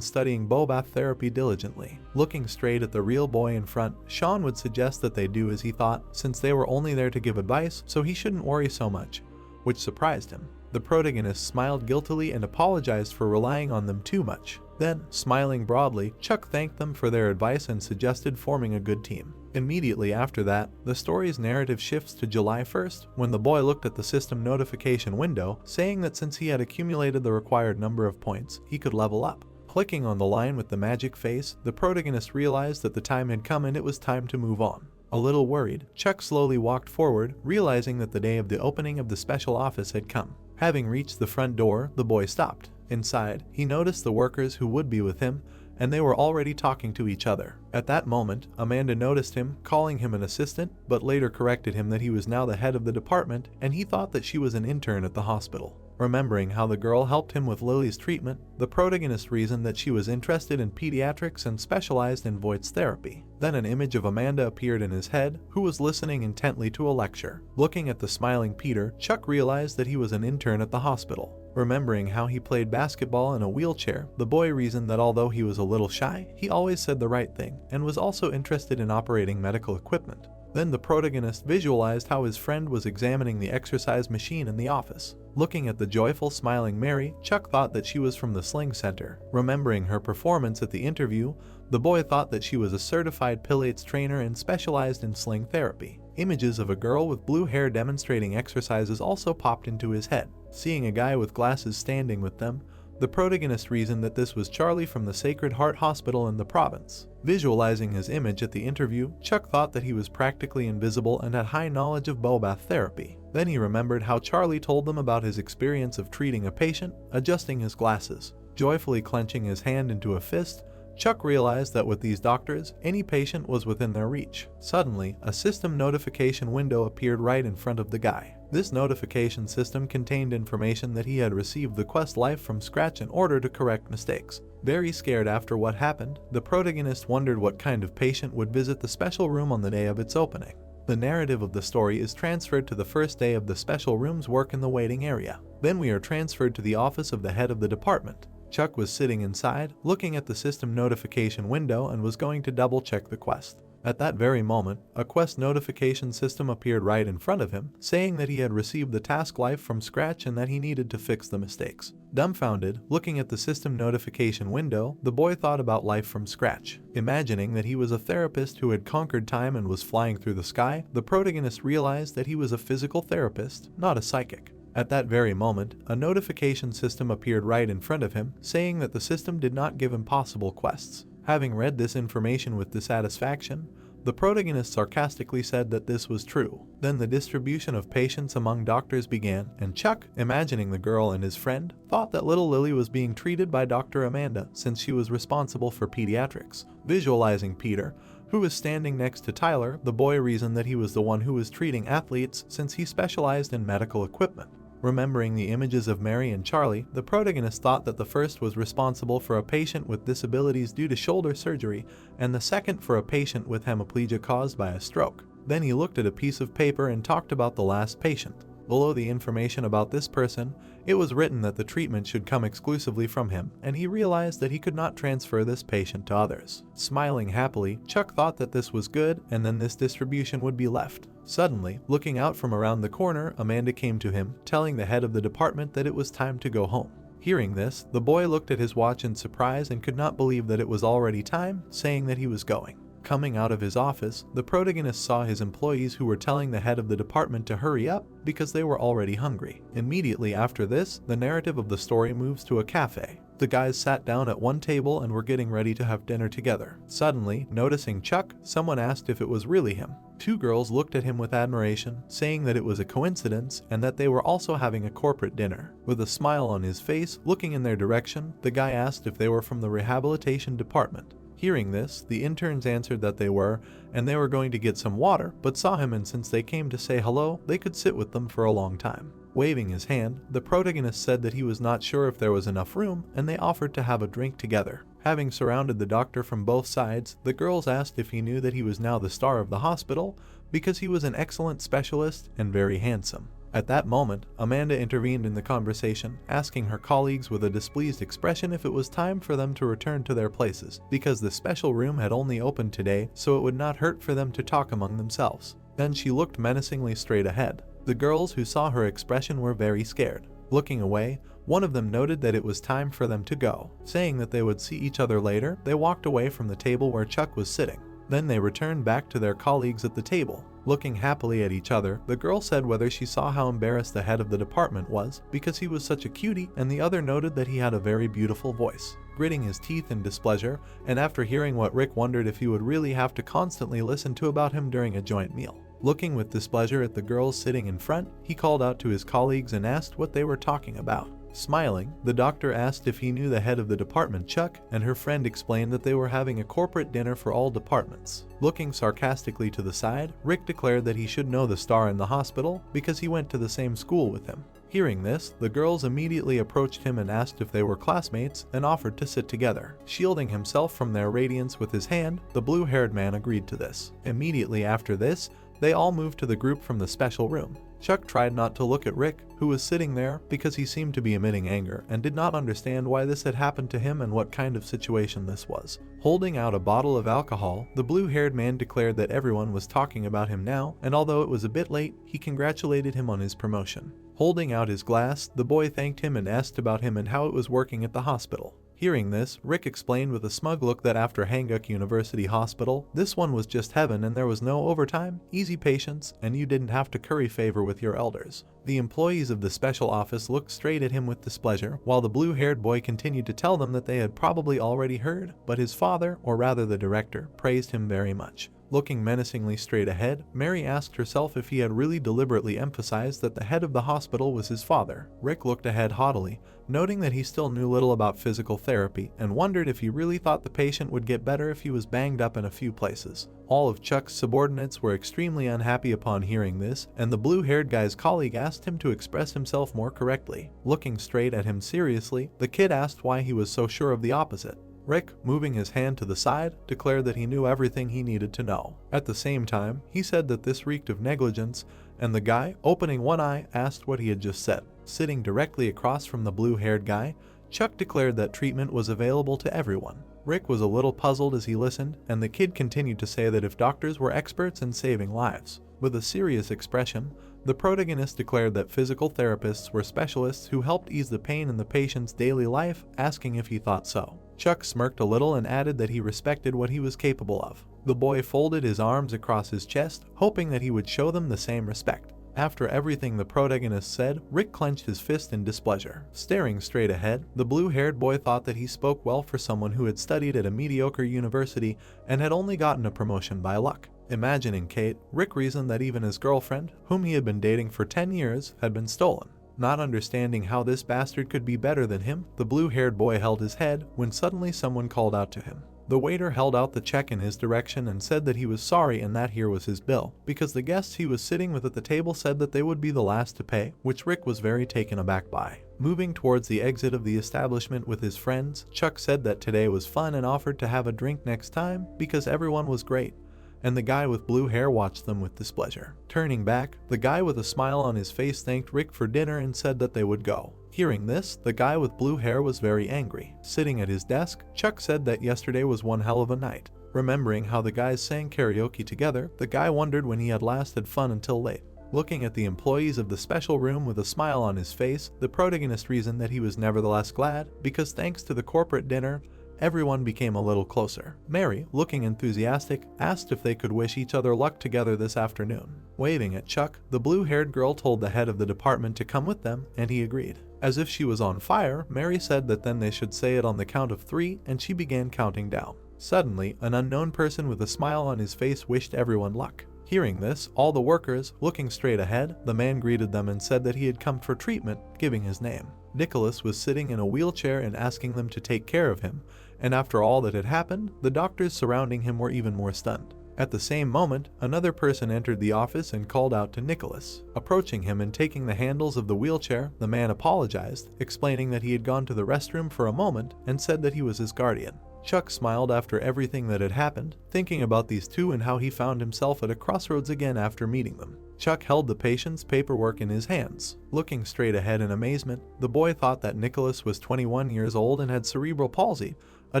studying bubble bath therapy diligently. Looking straight at the real boy in front, Sean would suggest that they do as he thought, since they were only there to give advice, so he shouldn't worry so much, which surprised him. The protagonist smiled guiltily and apologized for relying on them too much. Then, smiling broadly, Chuck thanked them for their advice and suggested forming a good team. Immediately after that, the story's narrative shifts to July 1st, when the boy looked at the system notification window, saying that since he had accumulated the required number of points, he could level up. Clicking on the line with the magic face, the protagonist realized that the time had come and it was time to move on. A little worried, Chuck slowly walked forward, realizing that the day of the opening of the special office had come. Having reached the front door, the boy stopped. Inside, he noticed the workers who would be with him, and they were already talking to each other. At that moment, Amanda noticed him, calling him an assistant, but later corrected him that he was now the head of the department, and he thought that she was an intern at the hospital. Remembering how the girl helped him with Lily's treatment, the protagonist reasoned that she was interested in pediatrics and specialized in voice therapy. Then an image of Amanda appeared in his head, who was listening intently to a lecture. Looking at the smiling Peter, Chuck realized that he was an intern at the hospital. Remembering how he played basketball in a wheelchair, the boy reasoned that although he was a little shy, he always said the right thing, and was also interested in operating medical equipment. Then the protagonist visualized how his friend was examining the exercise machine in the office. Looking at the joyful, smiling Mary, Chuck thought that she was from the Sling Center. Remembering her performance at the interview, the boy thought that she was a certified Pilates trainer and specialized in sling therapy. Images of a girl with blue hair demonstrating exercises also popped into his head. Seeing a guy with glasses standing with them, the protagonist reasoned that this was Charlie from the Sacred Heart Hospital in the province. Visualizing his image at the interview, Chuck thought that he was practically invisible and had high knowledge of bubble bath therapy. Then he remembered how Charlie told them about his experience of treating a patient, adjusting his glasses. Joyfully clenching his hand into a fist, Chuck realized that with these doctors, any patient was within their reach. Suddenly, a system notification window appeared right in front of the guy. This notification system contained information that he had received the quest Life from Scratch in order to correct mistakes. Very scared after what happened, the protagonist wondered what kind of patient would visit the special room on the day of its opening. The narrative of the story is transferred to the first day of the special room's work in the waiting area. Then we are transferred to the office of the head of the department. Chuck was sitting inside, looking at the system notification window and was going to double-check the quest. At that very moment, a quest notification system appeared right in front of him, saying that he had received the task Life from Scratch and that he needed to fix the mistakes. Dumbfounded, looking at the system notification window, the boy thought about Life from Scratch. Imagining that he was a therapist who had conquered time and was flying through the sky, the protagonist realized that he was a physical therapist, not a psychic. At that very moment, a notification system appeared right in front of him, saying that the system did not give impossible quests. Having read this information with dissatisfaction, the protagonist sarcastically said that this was true. Then the distribution of patients among doctors began, and Chuck, imagining the girl and his friend, thought that little Lily was being treated by Dr. Amanda since she was responsible for pediatrics. Visualizing Peter, who was standing next to Tyler, the boy reasoned that he was the one who was treating athletes since he specialized in medical equipment. Remembering the images of Mary and Charlie, the protagonist thought that the first was responsible for a patient with disabilities due to shoulder surgery, and the second for a patient with hemiplegia caused by a stroke. Then he looked at a piece of paper and talked about the last patient. Below the information about this person, it was written that the treatment should come exclusively from him, and he realized that he could not transfer this patient to others. Smiling happily, Chuck thought that this was good, and then this distribution would be left. Suddenly, looking out from around the corner, Amanda came to him, telling the head of the department that it was time to go home. Hearing this, the boy looked at his watch in surprise and could not believe that it was already time, saying that he was going. Coming out of his office, the protagonist saw his employees who were telling the head of the department to hurry up because they were already hungry. Immediately after this, the narrative of the story moves to a cafe. The guys sat down at one table and were getting ready to have dinner together. Suddenly, noticing Chuck, someone asked if it was really him. Two girls looked at him with admiration, saying that it was a coincidence and that they were also having a corporate dinner. With a smile on his face, looking in their direction, the guy asked if they were from the rehabilitation department. Hearing this, the interns answered that they were, and they were going to get some water, but saw him, and since they came to say hello, they could sit with them for a long time. Waving his hand, the protagonist said that he was not sure if there was enough room, and they offered to have a drink together. Having surrounded the doctor from both sides, the girls asked if he knew that he was now the star of the hospital, because he was an excellent specialist and very handsome. At that moment, Amanda intervened in the conversation, asking her colleagues with a displeased expression if it was time for them to return to their places, because the special room had only opened today, so it would not hurt for them to talk among themselves. Then she looked menacingly straight ahead. The girls who saw her expression were very scared. Looking away, one of them noted that it was time for them to go. Saying that they would see each other later, they walked away from the table where Chuck was sitting. Then they returned back to their colleagues at the table. Looking happily at each other, the girl said whether she saw how embarrassed the head of the department was because he was such a cutie, and the other noted that he had a very beautiful voice. Gritting his teeth in displeasure, and after hearing what Rick wondered if he would really have to constantly listen to about him during a joint meal. Looking with displeasure at the girls sitting in front, he called out to his colleagues and asked what they were talking about. Smiling, the doctor asked if he knew the head of the department, Chuck, and her friend explained that they were having a corporate dinner for all departments. Looking sarcastically to the side, Rick declared that he should know the star in the hospital because he went to the same school with him. Hearing this, the girls immediately approached him and asked if they were classmates and offered to sit together. Shielding himself from their radiance with his hand, the blue-haired man agreed to this. Immediately after this, they all moved to the group from the special room. Chuck tried not to look at Rick, who was sitting there, because he seemed to be emitting anger and did not understand why this had happened to him and what kind of situation this was. Holding out a bottle of alcohol, the blue-haired man declared that everyone was talking about him now, and although it was a bit late, he congratulated him on his promotion. Holding out his glass, the boy thanked him and asked about him and how it was working at the hospital. Hearing this, Rick explained with a smug look that after Hanguk University Hospital, this one was just heaven and there was no overtime, easy patients, and you didn't have to curry favor with your elders. The employees of the special office looked straight at him with displeasure, while the blue-haired boy continued to tell them that they had probably already heard, but his father, or rather the director, praised him very much. Looking menacingly straight ahead, Mary asked herself if he had really deliberately emphasized that the head of the hospital was his father. Rick looked ahead haughtily, noting that he still knew little about physical therapy, and wondered if he really thought the patient would get better if he was banged up in a few places. All of Chuck's subordinates were extremely unhappy upon hearing this, and the blue-haired guy's colleague asked him to express himself more correctly. Looking straight at him seriously, the kid asked why he was so sure of the opposite. Rick, moving his hand to the side, declared that he knew everything he needed to know. At the same time, he said that this reeked of negligence, and the guy, opening one eye, asked what he had just said. Sitting directly across from the blue-haired guy, Chuck declared that treatment was available to everyone. Rick was a little puzzled as he listened, and the kid continued to say that if doctors were experts in saving lives. With a serious expression, the protagonist declared that physical therapists were specialists who helped ease the pain in the patient's daily life, asking if he thought so. Chuck smirked a little and added that he respected what he was capable of. The boy folded his arms across his chest, hoping that he would show them the same respect. After everything the protagonist said, Rick clenched his fist in displeasure. Staring straight ahead, the blue-haired boy thought that he spoke well for someone who had studied at a mediocre university and had only gotten a promotion by luck. Imagining Kate, Rick reasoned that even his girlfriend, whom he had been dating for 10 years, had been stolen. Not understanding how this bastard could be better than him, the blue-haired boy held his head when suddenly someone called out to him. The waiter held out the check in his direction and said that he was sorry and that here was his bill, because the guests he was sitting with at the table said that they would be the last to pay, which Rick was very taken aback by. Moving towards the exit of the establishment with his friends, Chuck said that today was fun and offered to have a drink next time because everyone was great, and the guy with blue hair watched them with displeasure. Turning back, the guy with a smile on his face thanked Rick for dinner and said that they would go. Hearing this, the guy with blue hair was very angry. Sitting at his desk, Chuck said that yesterday was one hell of a night. Remembering how the guys sang karaoke together, the guy wondered when he had last had fun until late. Looking at the employees of the special room with a smile on his face, the protagonist reasoned that he was nevertheless glad because thanks to the corporate dinner, everyone became a little closer. Mary, looking enthusiastic, asked if they could wish each other luck together this afternoon. Waving at Chuck, the blue-haired girl told the head of the department to come with them, and he agreed. As if she was on fire, Mary said that then they should say it on the count of 3, and she began counting down. Suddenly, an unknown person with a smile on his face wished everyone luck. Hearing this, all the workers, looking straight ahead, the man greeted them and said that he had come for treatment, giving his name. Nicholas was sitting in a wheelchair and asking them to take care of him, and after all that had happened, the doctors surrounding him were even more stunned. At the same moment, another person entered the office and called out to Nicholas. Approaching him and taking the handles of the wheelchair, the man apologized, explaining that he had gone to the restroom for a moment and said that he was his guardian. Chuck smiled after everything that had happened, thinking about these two and how he found himself at a crossroads again after meeting them. Chuck held the patient's paperwork in his hands. Looking straight ahead in amazement, the boy thought that Nicholas was 21 years old and had cerebral palsy, a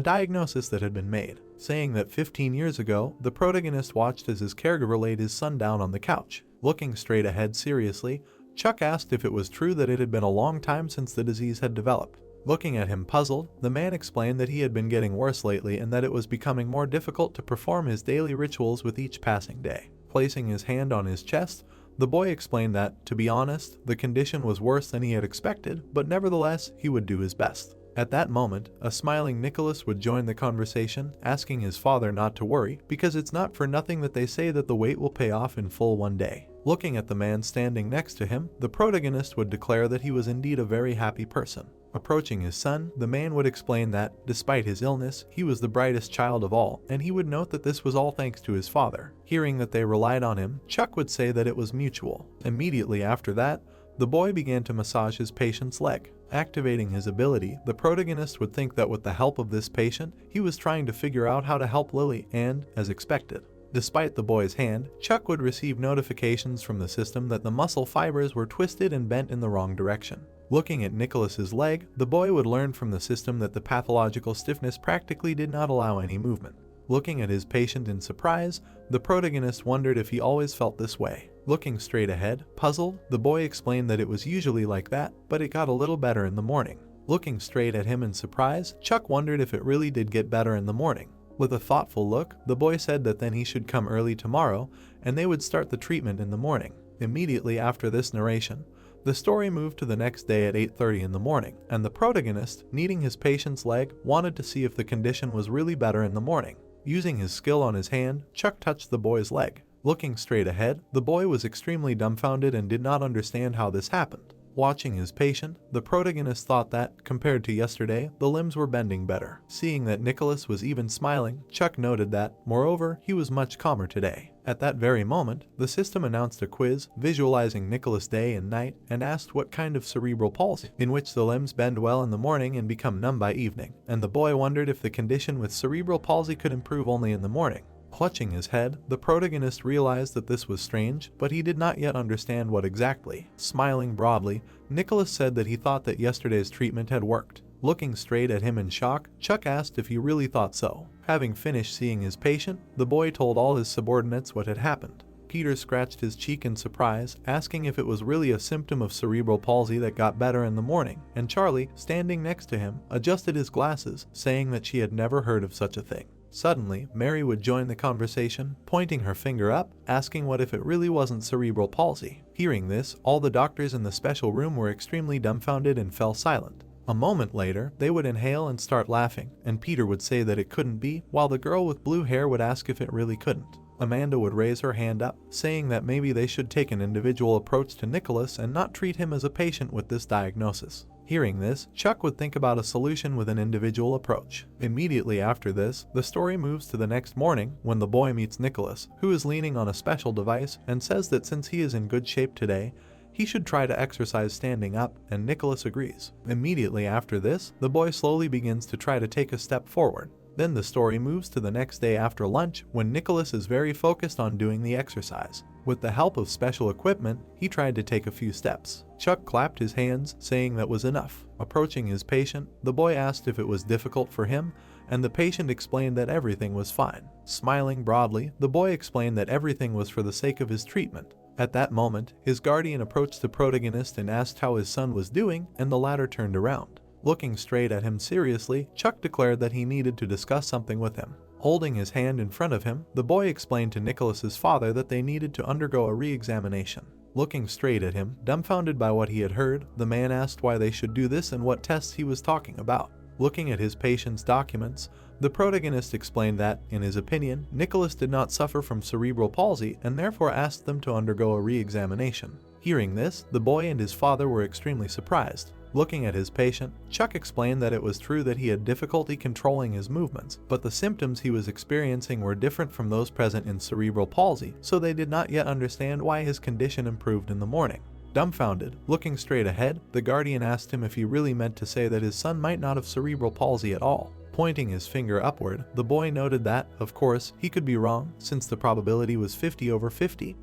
diagnosis that had been made. Saying that 15 years ago, the protagonist watched as his caregiver laid his son down on the couch. Looking straight ahead seriously, Chuck asked if it was true that it had been a long time since the disease had developed. Looking at him puzzled, the man explained that he had been getting worse lately and that it was becoming more difficult to perform his daily rituals with each passing day. Placing his hand on his chest, the boy explained that, to be honest, the condition was worse than he had expected, but nevertheless, he would do his best. At that moment, a smiling Nicholas would join the conversation, asking his father not to worry, because it's not for nothing that they say that the wait will pay off in full one day. Looking at the man standing next to him, the protagonist would declare that he was indeed a very happy person. Approaching his son, the man would explain that, despite his illness, he was the brightest child of all, and he would note that this was all thanks to his father. Hearing that they relied on him, Chuck would say that it was mutual. Immediately after that, the boy began to massage his patient's leg. Activating his ability, the protagonist would think that with the help of this patient, he was trying to figure out how to help Lily and, as expected. Despite the boy's hand, Chuck would receive notifications from the system that the muscle fibers were twisted and bent in the wrong direction. Looking at Nicholas's leg, the boy would learn from the system that the pathological stiffness practically did not allow any movement. Looking at his patient in surprise, the protagonist wondered if he always felt this way. Looking straight ahead, puzzled, the boy explained that it was usually like that, but it got a little better in the morning. Looking straight at him in surprise, Chuck wondered if it really did get better in the morning. With a thoughtful look, the boy said that then he should come early tomorrow, and they would start the treatment in the morning. Immediately after this narration, the story moved to the next day at 8:30 in the morning, and the protagonist, needing his patient's leg, wanted to see if the condition was really better in the morning. Using his skill on his hand, Chuck touched the boy's leg. Looking straight ahead, the boy was extremely dumbfounded and did not understand how this happened. Watching his patient, the protagonist thought that, compared to yesterday, the limbs were bending better. Seeing that Nicholas was even smiling, Chuck noted that, moreover, he was much calmer today. At that very moment, the system announced a quiz visualizing Nicholas' day and night and asked what kind of cerebral palsy, in which the limbs bend well in the morning and become numb by evening, and the boy wondered if the condition with cerebral palsy could improve only in the morning. Clutching his head, the protagonist realized that this was strange, but he did not yet understand what exactly. Smiling broadly, Nicholas said that he thought that yesterday's treatment had worked. Looking straight at him in shock, Chuck asked if he really thought so. Having finished seeing his patient, the boy told all his subordinates what had happened. Peter scratched his cheek in surprise, asking if it was really a symptom of cerebral palsy that got better in the morning, and Charlie, standing next to him, adjusted his glasses, saying that she had never heard of such a thing. Suddenly, Mary would join the conversation, pointing her finger up, asking what if it really wasn't cerebral palsy. Hearing this, all the doctors in the special room were extremely dumbfounded and fell silent. A moment later, they would inhale and start laughing, and Peter would say that it couldn't be, while the girl with blue hair would ask if it really couldn't. Amanda would raise her hand up, saying that maybe they should take an individual approach to Nicholas and not treat him as a patient with this diagnosis. Hearing this, Chuck would think about a solution with an individual approach. Immediately after this, the story moves to the next morning when the boy meets Nicholas, who is leaning on a special device and says that since he is in good shape today, he should try to exercise standing up, and Nicholas agrees. Immediately after this, the boy slowly begins to try to take a step forward. Then the story moves to the next day after lunch when Nicholas is very focused on doing the exercise. With the help of special equipment, he tried to take a few steps. Chuck clapped his hands, saying that was enough. Approaching his patient, the boy asked if it was difficult for him, and the patient explained that everything was fine. Smiling broadly, the boy explained that everything was for the sake of his treatment. At that moment, his guardian approached the protagonist and asked how his son was doing, and the latter turned around. Looking straight at him seriously, Chuck declared that he needed to discuss something with him. Holding his hand in front of him, the boy explained to Nicholas's father that they needed to undergo a re-examination. Looking straight at him, dumbfounded by what he had heard, the man asked why they should do this and what tests he was talking about. Looking at his patient's documents, the protagonist explained that, in his opinion, Nicholas did not suffer from cerebral palsy and therefore asked them to undergo a re-examination. Hearing this, the boy and his father were extremely surprised. Looking at his patient, Chuck explained that it was true that he had difficulty controlling his movements, but the symptoms he was experiencing were different from those present in cerebral palsy, so they did not yet understand why his condition improved in the morning. Dumbfounded, looking straight ahead, the guardian asked him if he really meant to say that his son might not have cerebral palsy at all. Pointing his finger upward, the boy noted that, of course, he could be wrong, since the probability was 50/50,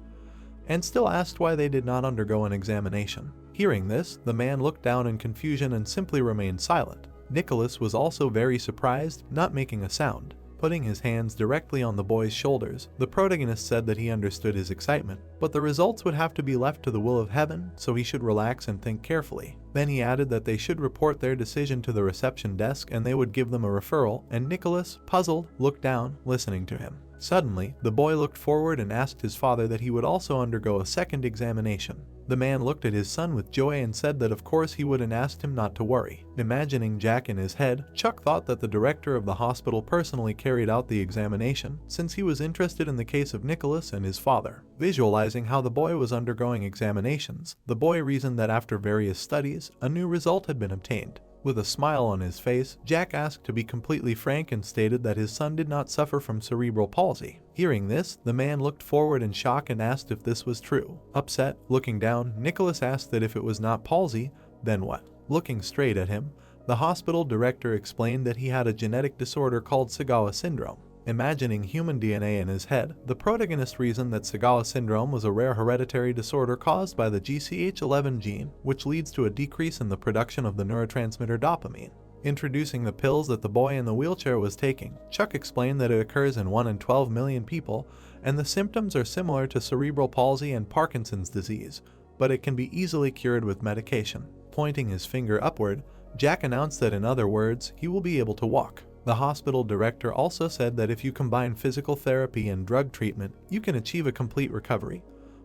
and still asked why they did not undergo an examination. Hearing this, the man looked down in confusion and simply remained silent. Nicholas was also very surprised, not making a sound. Putting his hands directly on the boy's shoulders, the protagonist said that he understood his excitement, but the results would have to be left to the will of heaven, so he should relax and think carefully. Then he added that they should report their decision to the reception desk and they would give them a referral, and Nicholas, puzzled, looked down, listening to him. Suddenly, the boy looked forward and asked his father that he would also undergo a second examination. The man looked at his son with joy and said that of course he would and asked him not to worry. Imagining Jack in his head, Chuck thought that the director of the hospital personally carried out the examination, since he was interested in the case of Nicholas and his father. Visualizing how the boy was undergoing examinations, the boy reasoned that after various studies, a new result had been obtained. With a smile on his face, Jack asked to be completely frank and stated that his son did not suffer from cerebral palsy. Hearing this, the man looked forward in shock and asked if this was true. Upset, looking down, Nicholas asked that if it was not palsy, then what? Looking straight at him, the hospital director explained that he had a genetic disorder called Sagawa syndrome. Imagining human DNA in his head, the protagonist reasoned that Sagawa syndrome was a rare hereditary disorder caused by the GCH11 gene, which leads to a decrease in the production of the neurotransmitter dopamine. Introducing the pills that the boy in the wheelchair was taking, Chuck explained that it occurs in 1 in 12 million people, and the symptoms are similar to cerebral palsy and Parkinson's disease, but it can be easily cured with medication. Pointing his finger upward, Jack announced that in other words, he will be able to walk. The hospital director also said that if you combine physical therapy and drug treatment, you can achieve a complete recovery.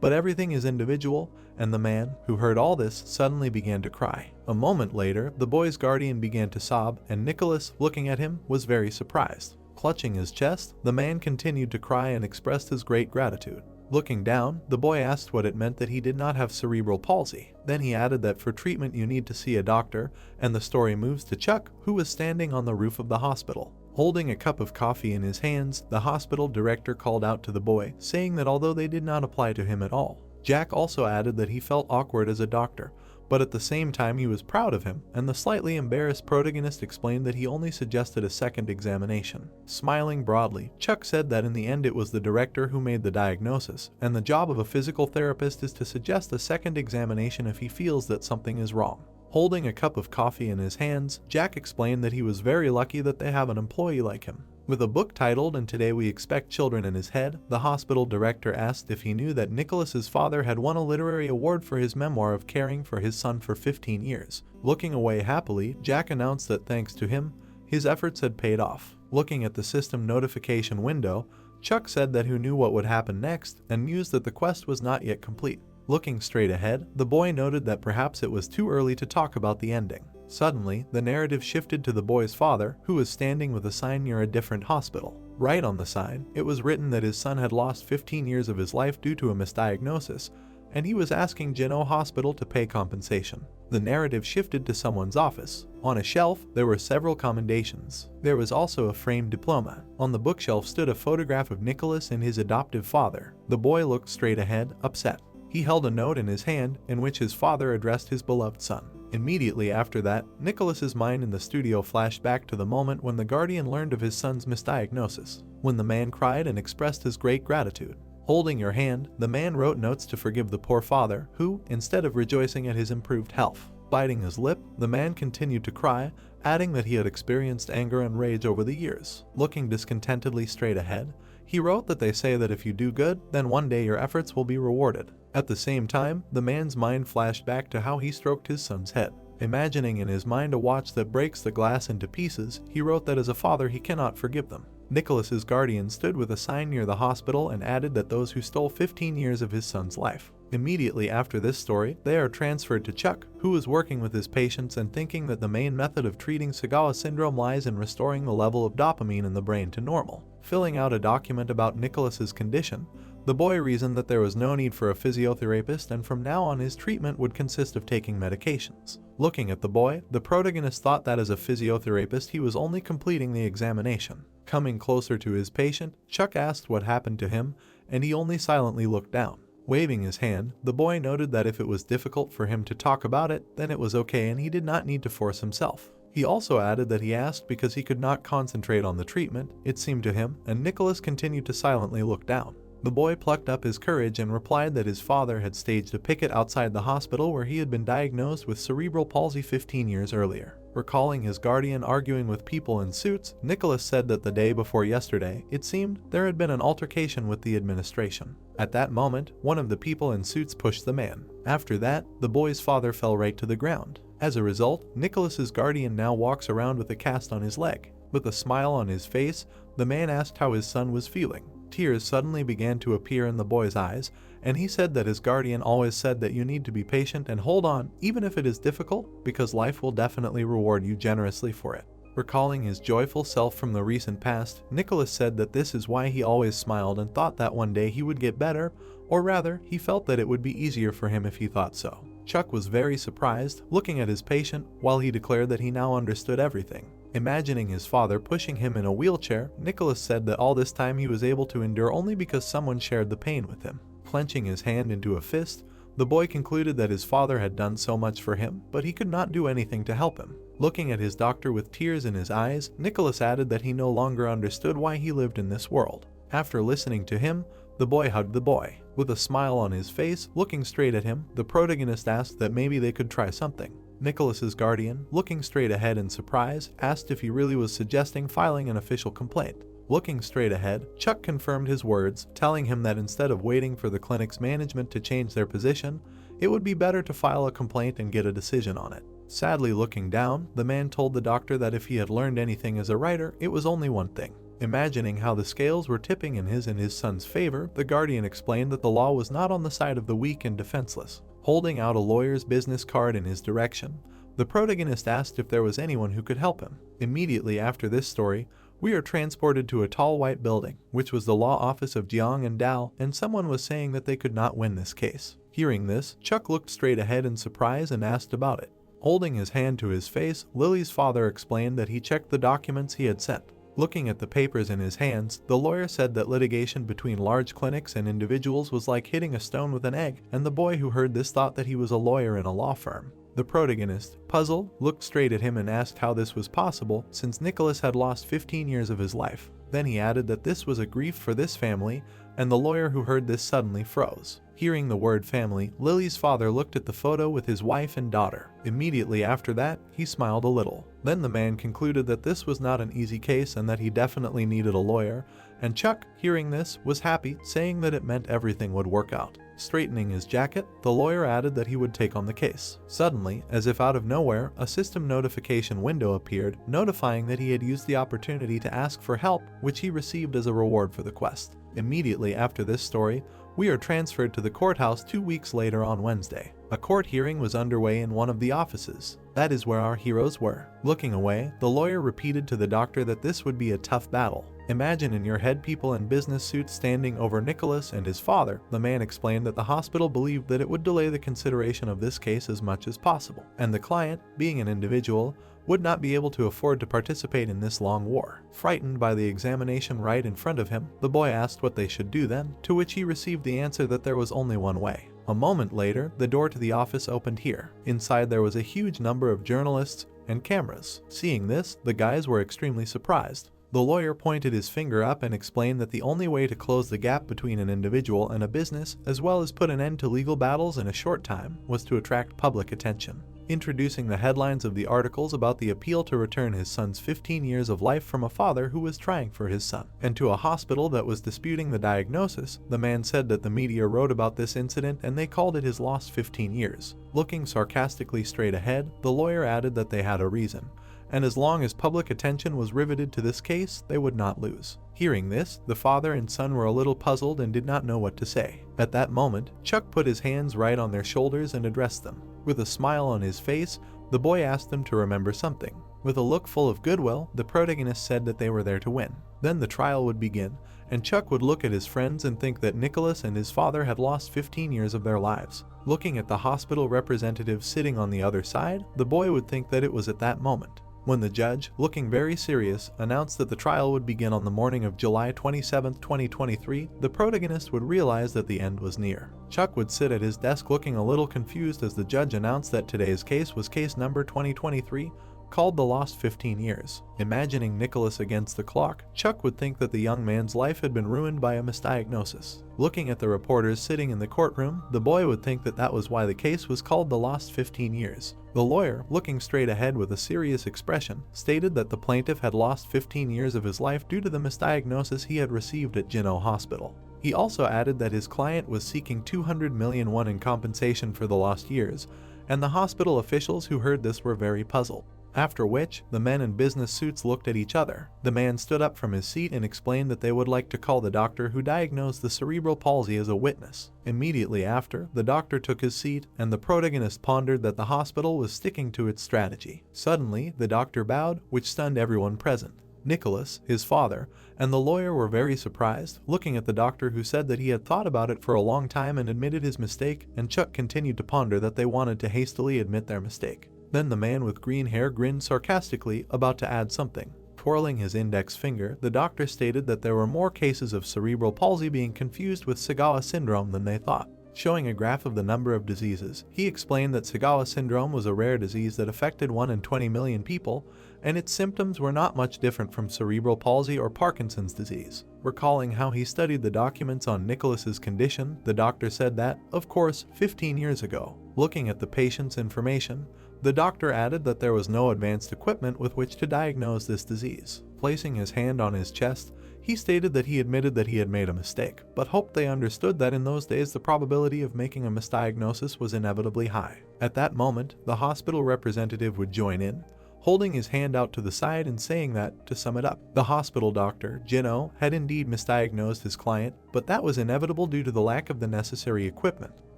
But everything is individual, and the man, who heard all this, suddenly began to cry. A moment later, the boy's guardian began to sob, and Nicholas, looking at him, was very surprised. Clutching his chest, the man continued to cry and expressed his great gratitude. Looking down, the boy asked what it meant that he did not have cerebral palsy. Then he added that for treatment you need to see a doctor, and the story moves to Chuck, who was standing on the roof of the hospital. Holding a cup of coffee in his hands, the hospital director called out to the boy, saying that although they did not apply to him at all. Jack also added that he felt awkward as a doctor, but at the same time he was proud of him, and the slightly embarrassed protagonist explained that he only suggested a second examination. Smiling broadly, Chuck said that in the end it was the director who made the diagnosis, and the job of a physical therapist is to suggest a second examination if he feels that something is wrong. Holding a cup of coffee in his hands, Jack explained that he was very lucky that they have an employee like him. With a book titled "And Today We Expect Children" in his head, the hospital director asked if he knew that Nicholas's father had won a literary award for his memoir of caring for his son for 15 years. Looking away happily, Jack announced that thanks to him, his efforts had paid off. Looking at the system notification window, Chuck said that he knew what would happen next and mused that the quest was not yet complete. Looking straight ahead, the boy noted that perhaps it was too early to talk about the ending. Suddenly, the narrative shifted to the boy's father, who was standing with a sign near a different hospital. Right on the sign, it was written that his son had lost 15 years of his life due to a misdiagnosis, and he was asking Jino Hospital to pay compensation. The narrative shifted to someone's office. On a shelf, there were several commendations. There was also a framed diploma. On the bookshelf stood a photograph of Nicholas and his adoptive father. The boy looked straight ahead, upset. He held a note in his hand in which his father addressed his beloved son. Immediately after that, Nicholas's mind in the studio flashed back to the moment when the guardian learned of his son's misdiagnosis, when the man cried and expressed his great gratitude. Holding your hand, the man wrote notes to forgive the poor father, who, instead of rejoicing at his improved health, biting his lip, the man continued to cry, adding that he had experienced anger and rage over the years. Looking discontentedly straight ahead, he wrote that they say that if you do good, then one day your efforts will be rewarded. At the same time, the man's mind flashed back to how he stroked his son's head. Imagining in his mind a watch that breaks the glass into pieces, he wrote that as a father he cannot forgive them. Nicholas's guardian stood with a sign near the hospital and added that those who stole 15 years of his son's life. Immediately after this story, they are transferred to Chuck, who is working with his patients and thinking that the main method of treating Sagawa syndrome lies in restoring the level of dopamine in the brain to normal. Filling out a document about Nicholas's condition, the boy reasoned that there was no need for a physiotherapist and from now on his treatment would consist of taking medications. Looking at the boy, the protagonist thought that as a physiotherapist he was only completing the examination. Coming closer to his patient, Chuck asked what happened to him, and he only silently looked down. Waving his hand, the boy noted that if it was difficult for him to talk about it, then it was okay and he did not need to force himself. He also added that he asked because he could not concentrate on the treatment, it seemed to him, and Nicholas continued to silently look down. The boy plucked up his courage and replied that his father had staged a picket outside the hospital where he had been diagnosed with cerebral palsy 15 years earlier. Recalling his guardian arguing with people in suits, Nicholas said that the day before yesterday, it seemed, there had been an altercation with the administration. At that moment, one of the people in suits pushed the man. After that, the boy's father fell right to the ground. As a result, Nicholas's guardian now walks around with a cast on his leg. With a smile on his face, the man asked how his son was feeling. Tears suddenly began to appear in the boy's eyes, and he said that his guardian always said that you need to be patient and hold on, even if it is difficult, because life will definitely reward you generously for it. Recalling his joyful self from the recent past, Nicholas said that this is why he always smiled and thought that one day he would get better, or rather, he felt that it would be easier for him if he thought so. Chuck was very surprised, looking at his patient, while he declared that he now understood everything. Imagining his father pushing him in a wheelchair, Nicholas said that all this time he was able to endure only because someone shared the pain with him. Clenching his hand into a fist, the boy concluded that his father had done so much for him, but he could not do anything to help him. Looking at his doctor with tears in his eyes, Nicholas added that he no longer understood why he lived in this world. After listening to him, the boy hugged the boy. With a smile on his face, looking straight at him, the protagonist asked that maybe they could try something. Nicholas's guardian, looking straight ahead in surprise, asked if he really was suggesting filing an official complaint. Looking straight ahead, Chuck confirmed his words, telling him that instead of waiting for the clinic's management to change their position, it would be better to file a complaint and get a decision on it. Sadly looking down, the man told the doctor that if he had learned anything as a writer, it was only one thing. Imagining how the scales were tipping in his and his son's favor, the guardian explained that the law was not on the side of the weak and defenseless. Holding out a lawyer's business card in his direction, the protagonist asked if there was anyone who could help him. Immediately after this story, we are transported to a tall white building, which was the law office of Jiang and Dao, and someone was saying that they could not win this case. Hearing this, Chuck looked straight ahead in surprise and asked about it. Holding his hand to his face, Lily's father explained that he checked the documents he had sent. Looking at the papers in his hands, the lawyer said that litigation between large clinics and individuals was like hitting a stone with an egg, and the boy who heard this thought that he was a lawyer in a law firm. The protagonist, puzzled, looked straight at him and asked how this was possible since Nicholas had lost 15 years of his life. Then he added that this was a grief for this family, and the lawyer who heard this suddenly froze. Hearing the word family, Lily's father looked at the photo with his wife and daughter. Immediately after that, he smiled a little. Then the man concluded that this was not an easy case and that he definitely needed a lawyer, and Chuck, hearing this, was happy, saying that it meant everything would work out. Straightening his jacket, the lawyer added that he would take on the case. Suddenly, as if out of nowhere, a system notification window appeared, notifying that he had used the opportunity to ask for help, which he received as a reward for the quest. Immediately after this story, we are transferred to the courthouse 2 weeks later on Wednesday. A court hearing was underway in one of the offices. That is where our heroes were. Looking away, the lawyer repeated to the doctor that this would be a tough battle. Imagine in your head people in business suits standing over Nicholas and his father. The man explained that the hospital believed that it would delay the consideration of this case as much as possible, and the client, being an individual, would not be able to afford to participate in this long war. Frightened by the examination right in front of him, the boy asked what they should do then, to which he received the answer that there was only one way. A moment later, the door to the office opened here. Inside there was a huge number of journalists and cameras. Seeing this, the guys were extremely surprised. The lawyer pointed his finger up and explained that the only way to close the gap between an individual and a business, as well as put an end to legal battles in a short time, was to attract public attention. Introducing the headlines of the articles about the appeal to return his son's 15 years of life from a father who was trying for his son, and to a hospital that was disputing the diagnosis, the man said that the media wrote about this incident and they called it his lost 15 years. Looking sarcastically straight ahead, the lawyer added that they had a reason, and as long as public attention was riveted to this case, they would not lose. Hearing this, the father and son were a little puzzled and did not know what to say. At that moment, Chuck put his hands right on their shoulders and addressed them. With a smile on his face, the boy asked them to remember something. With a look full of goodwill, the protagonist said that they were there to win. Then the trial would begin, and Chuck would look at his friends and think that Nicholas and his father had lost 15 years of their lives. Looking at the hospital representative sitting on the other side, the boy would think that it was at that moment when the judge, looking very serious, announced that the trial would begin on the morning of July 27, 2023, the protagonist would realize that the end was near. Chuck would sit at his desk looking a little confused as the judge announced that today's case was case number 2023, called The Lost 15 Years. Imagining Nicholas against the clock, Chuck would think that the young man's life had been ruined by a misdiagnosis. Looking at the reporters sitting in the courtroom, the boy would think that that was why the case was called The Lost 15 Years. The lawyer, looking straight ahead with a serious expression, stated that the plaintiff had lost 15 years of his life due to the misdiagnosis he had received at Jinno Hospital. He also added that his client was seeking 200 million won in compensation for the lost years, and the hospital officials who heard this were very puzzled. After which, the men in business suits looked at each other. The man stood up from his seat and explained that they would like to call the doctor who diagnosed the cerebral palsy as a witness. Immediately after, the doctor took his seat, and the protagonist pondered that the hospital was sticking to its strategy. Suddenly, the doctor bowed, which stunned everyone present. Nicholas, his father, and the lawyer were very surprised, looking at the doctor who said that he had thought about it for a long time and admitted his mistake, and Chuck continued to ponder that they wanted to hastily admit their mistake. Then the man with green hair grinned sarcastically, about to add something. Twirling his index finger, the doctor stated that there were more cases of cerebral palsy being confused with Sagawa syndrome than they thought. Showing a graph of the number of diseases, he explained that Sagawa syndrome was a rare disease that affected 1 in 20 million people, and its symptoms were not much different from cerebral palsy or Parkinson's disease. Recalling how he studied the documents on Nicholas's condition, the doctor said that, of course, 15 years ago. Looking at the patient's information, the doctor added that there was no advanced equipment with which to diagnose this disease. Placing his hand on his chest, he stated that he admitted that he had made a mistake, but hoped they understood that in those days the probability of making a misdiagnosis was inevitably high. At that moment, the hospital representative would join in, holding his hand out to the side and saying that, to sum it up, the hospital doctor, Jinno, had indeed misdiagnosed his client, but that was inevitable due to the lack of the necessary equipment.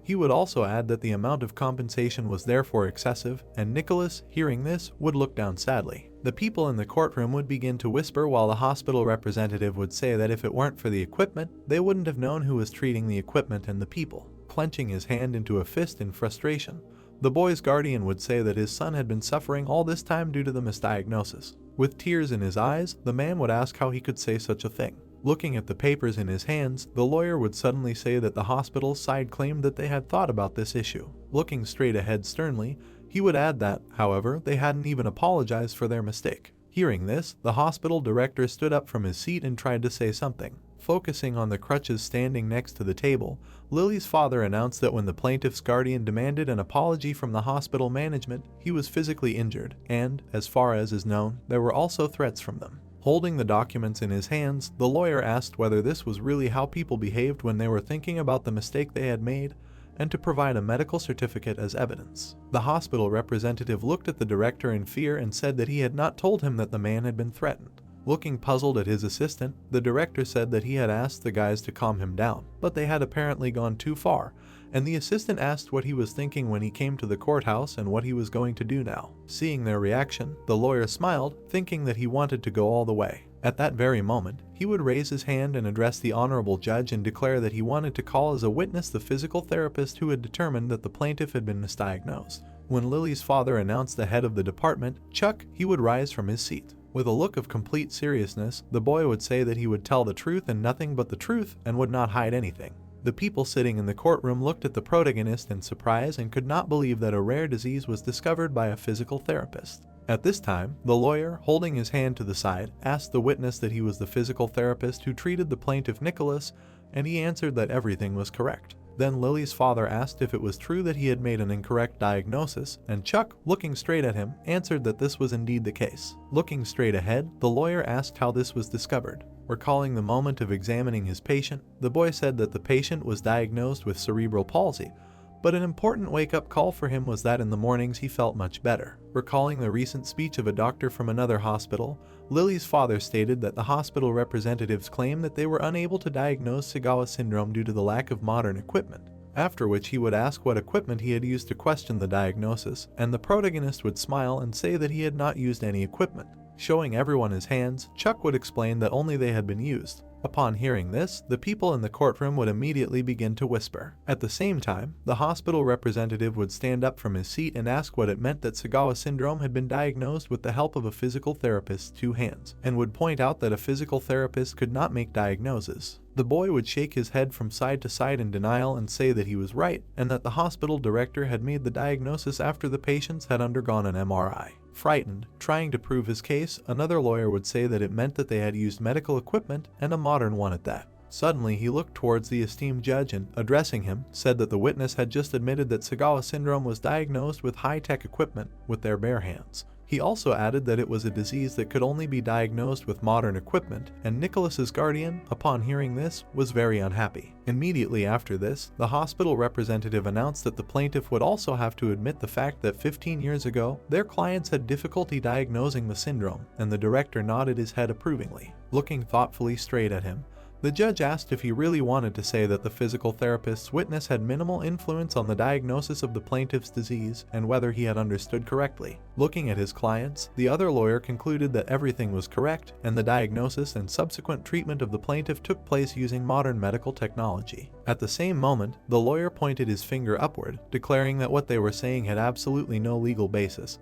He would also add that the amount of compensation was therefore excessive, and Nicholas, hearing this, would look down sadly. The people in the courtroom would begin to whisper while the hospital representative would say that if it weren't for the equipment, they wouldn't have known who was treating the equipment and the people. Clenching his hand into a fist in frustration, the boy's guardian would say that his son had been suffering all this time due to the misdiagnosis. With tears in his eyes, the man would ask how he could say such a thing. Looking at the papers in his hands, the lawyer would suddenly say that the hospital's side claimed that they had thought about this issue. Looking straight ahead sternly, he would add that, however, they hadn't even apologized for their mistake. Hearing this, the hospital director stood up from his seat and tried to say something. Focusing on the crutches standing next to the table, Lily's father announced that when the plaintiff's guardian demanded an apology from the hospital management, he was physically injured, and, as far as is known, there were also threats from them. Holding the documents in his hands, the lawyer asked whether this was really how people behaved when they were thinking about the mistake they had made, and to provide a medical certificate as evidence. The hospital representative looked at the director in fear and said that he had not told him that the man had been threatened. Looking puzzled at his assistant, the director said that he had asked the guys to calm him down, but they had apparently gone too far, and the assistant asked what he was thinking when he came to the courthouse and what he was going to do now. Seeing their reaction, the lawyer smiled, thinking that he wanted to go all the way. At that very moment, he would raise his hand and address the honorable judge and declare that he wanted to call as a witness the physical therapist who had determined that the plaintiff had been misdiagnosed. When Lily's father announced the head of the department, Chuck, he would rise from his seat. With a look of complete seriousness, the boy would say that he would tell the truth and nothing but the truth and would not hide anything. The people sitting in the courtroom looked at the protagonist in surprise and could not believe that a rare disease was discovered by a physical therapist. At this time, the lawyer, holding his hand to the side, asked the witness that he was the physical therapist who treated the plaintiff Nicholas, and he answered that everything was correct. Then Lily's father asked if it was true that he had made an incorrect diagnosis, and Chuck, looking straight at him, answered that this was indeed the case. Looking straight ahead, the lawyer asked how this was discovered. Recalling the moment of examining his patient, the boy said that the patient was diagnosed with cerebral palsy, but an important wake-up call for him was that in the mornings he felt much better. Recalling the recent speech of a doctor from another hospital, Lily's father stated that the hospital representatives claimed that they were unable to diagnose Sagawa syndrome due to the lack of modern equipment, after which he would ask what equipment he had used to question the diagnosis, and the protagonist would smile and say that he had not used any equipment. Showing everyone his hands, Chuck would explain that only they had been used. Upon hearing this, the people in the courtroom would immediately begin to whisper. At the same time, the hospital representative would stand up from his seat and ask what it meant that Sagawa syndrome had been diagnosed with the help of a physical therapist's 2 hands, and would point out that a physical therapist could not make diagnoses. The boy would shake his head from side to side in denial and say that he was right, and that the hospital director had made the diagnosis after the patients had undergone an MRI. Frightened, trying to prove his case, another lawyer would say that it meant that they had used medical equipment, and a modern one at that. Suddenly, he looked towards the esteemed judge and, addressing him, said that the witness had just admitted that Sagawa syndrome was diagnosed with high-tech equipment with their bare hands. He also added that it was a disease that could only be diagnosed with modern equipment, and Nicholas's guardian, upon hearing this, was very unhappy. Immediately after this, the hospital representative announced that the plaintiff would also have to admit the fact that 15 years ago, their clients had difficulty diagnosing the syndrome, and the director nodded his head approvingly. Looking thoughtfully straight at him, the judge asked if he really wanted to say that the physical therapist's witness had minimal influence on the diagnosis of the plaintiff's disease and whether he had understood correctly. Looking at his clients, the other lawyer concluded that everything was correct and the diagnosis and subsequent treatment of the plaintiff took place using modern medical technology. At the same moment, the lawyer pointed his finger upward, declaring that what they were saying had absolutely no legal basis,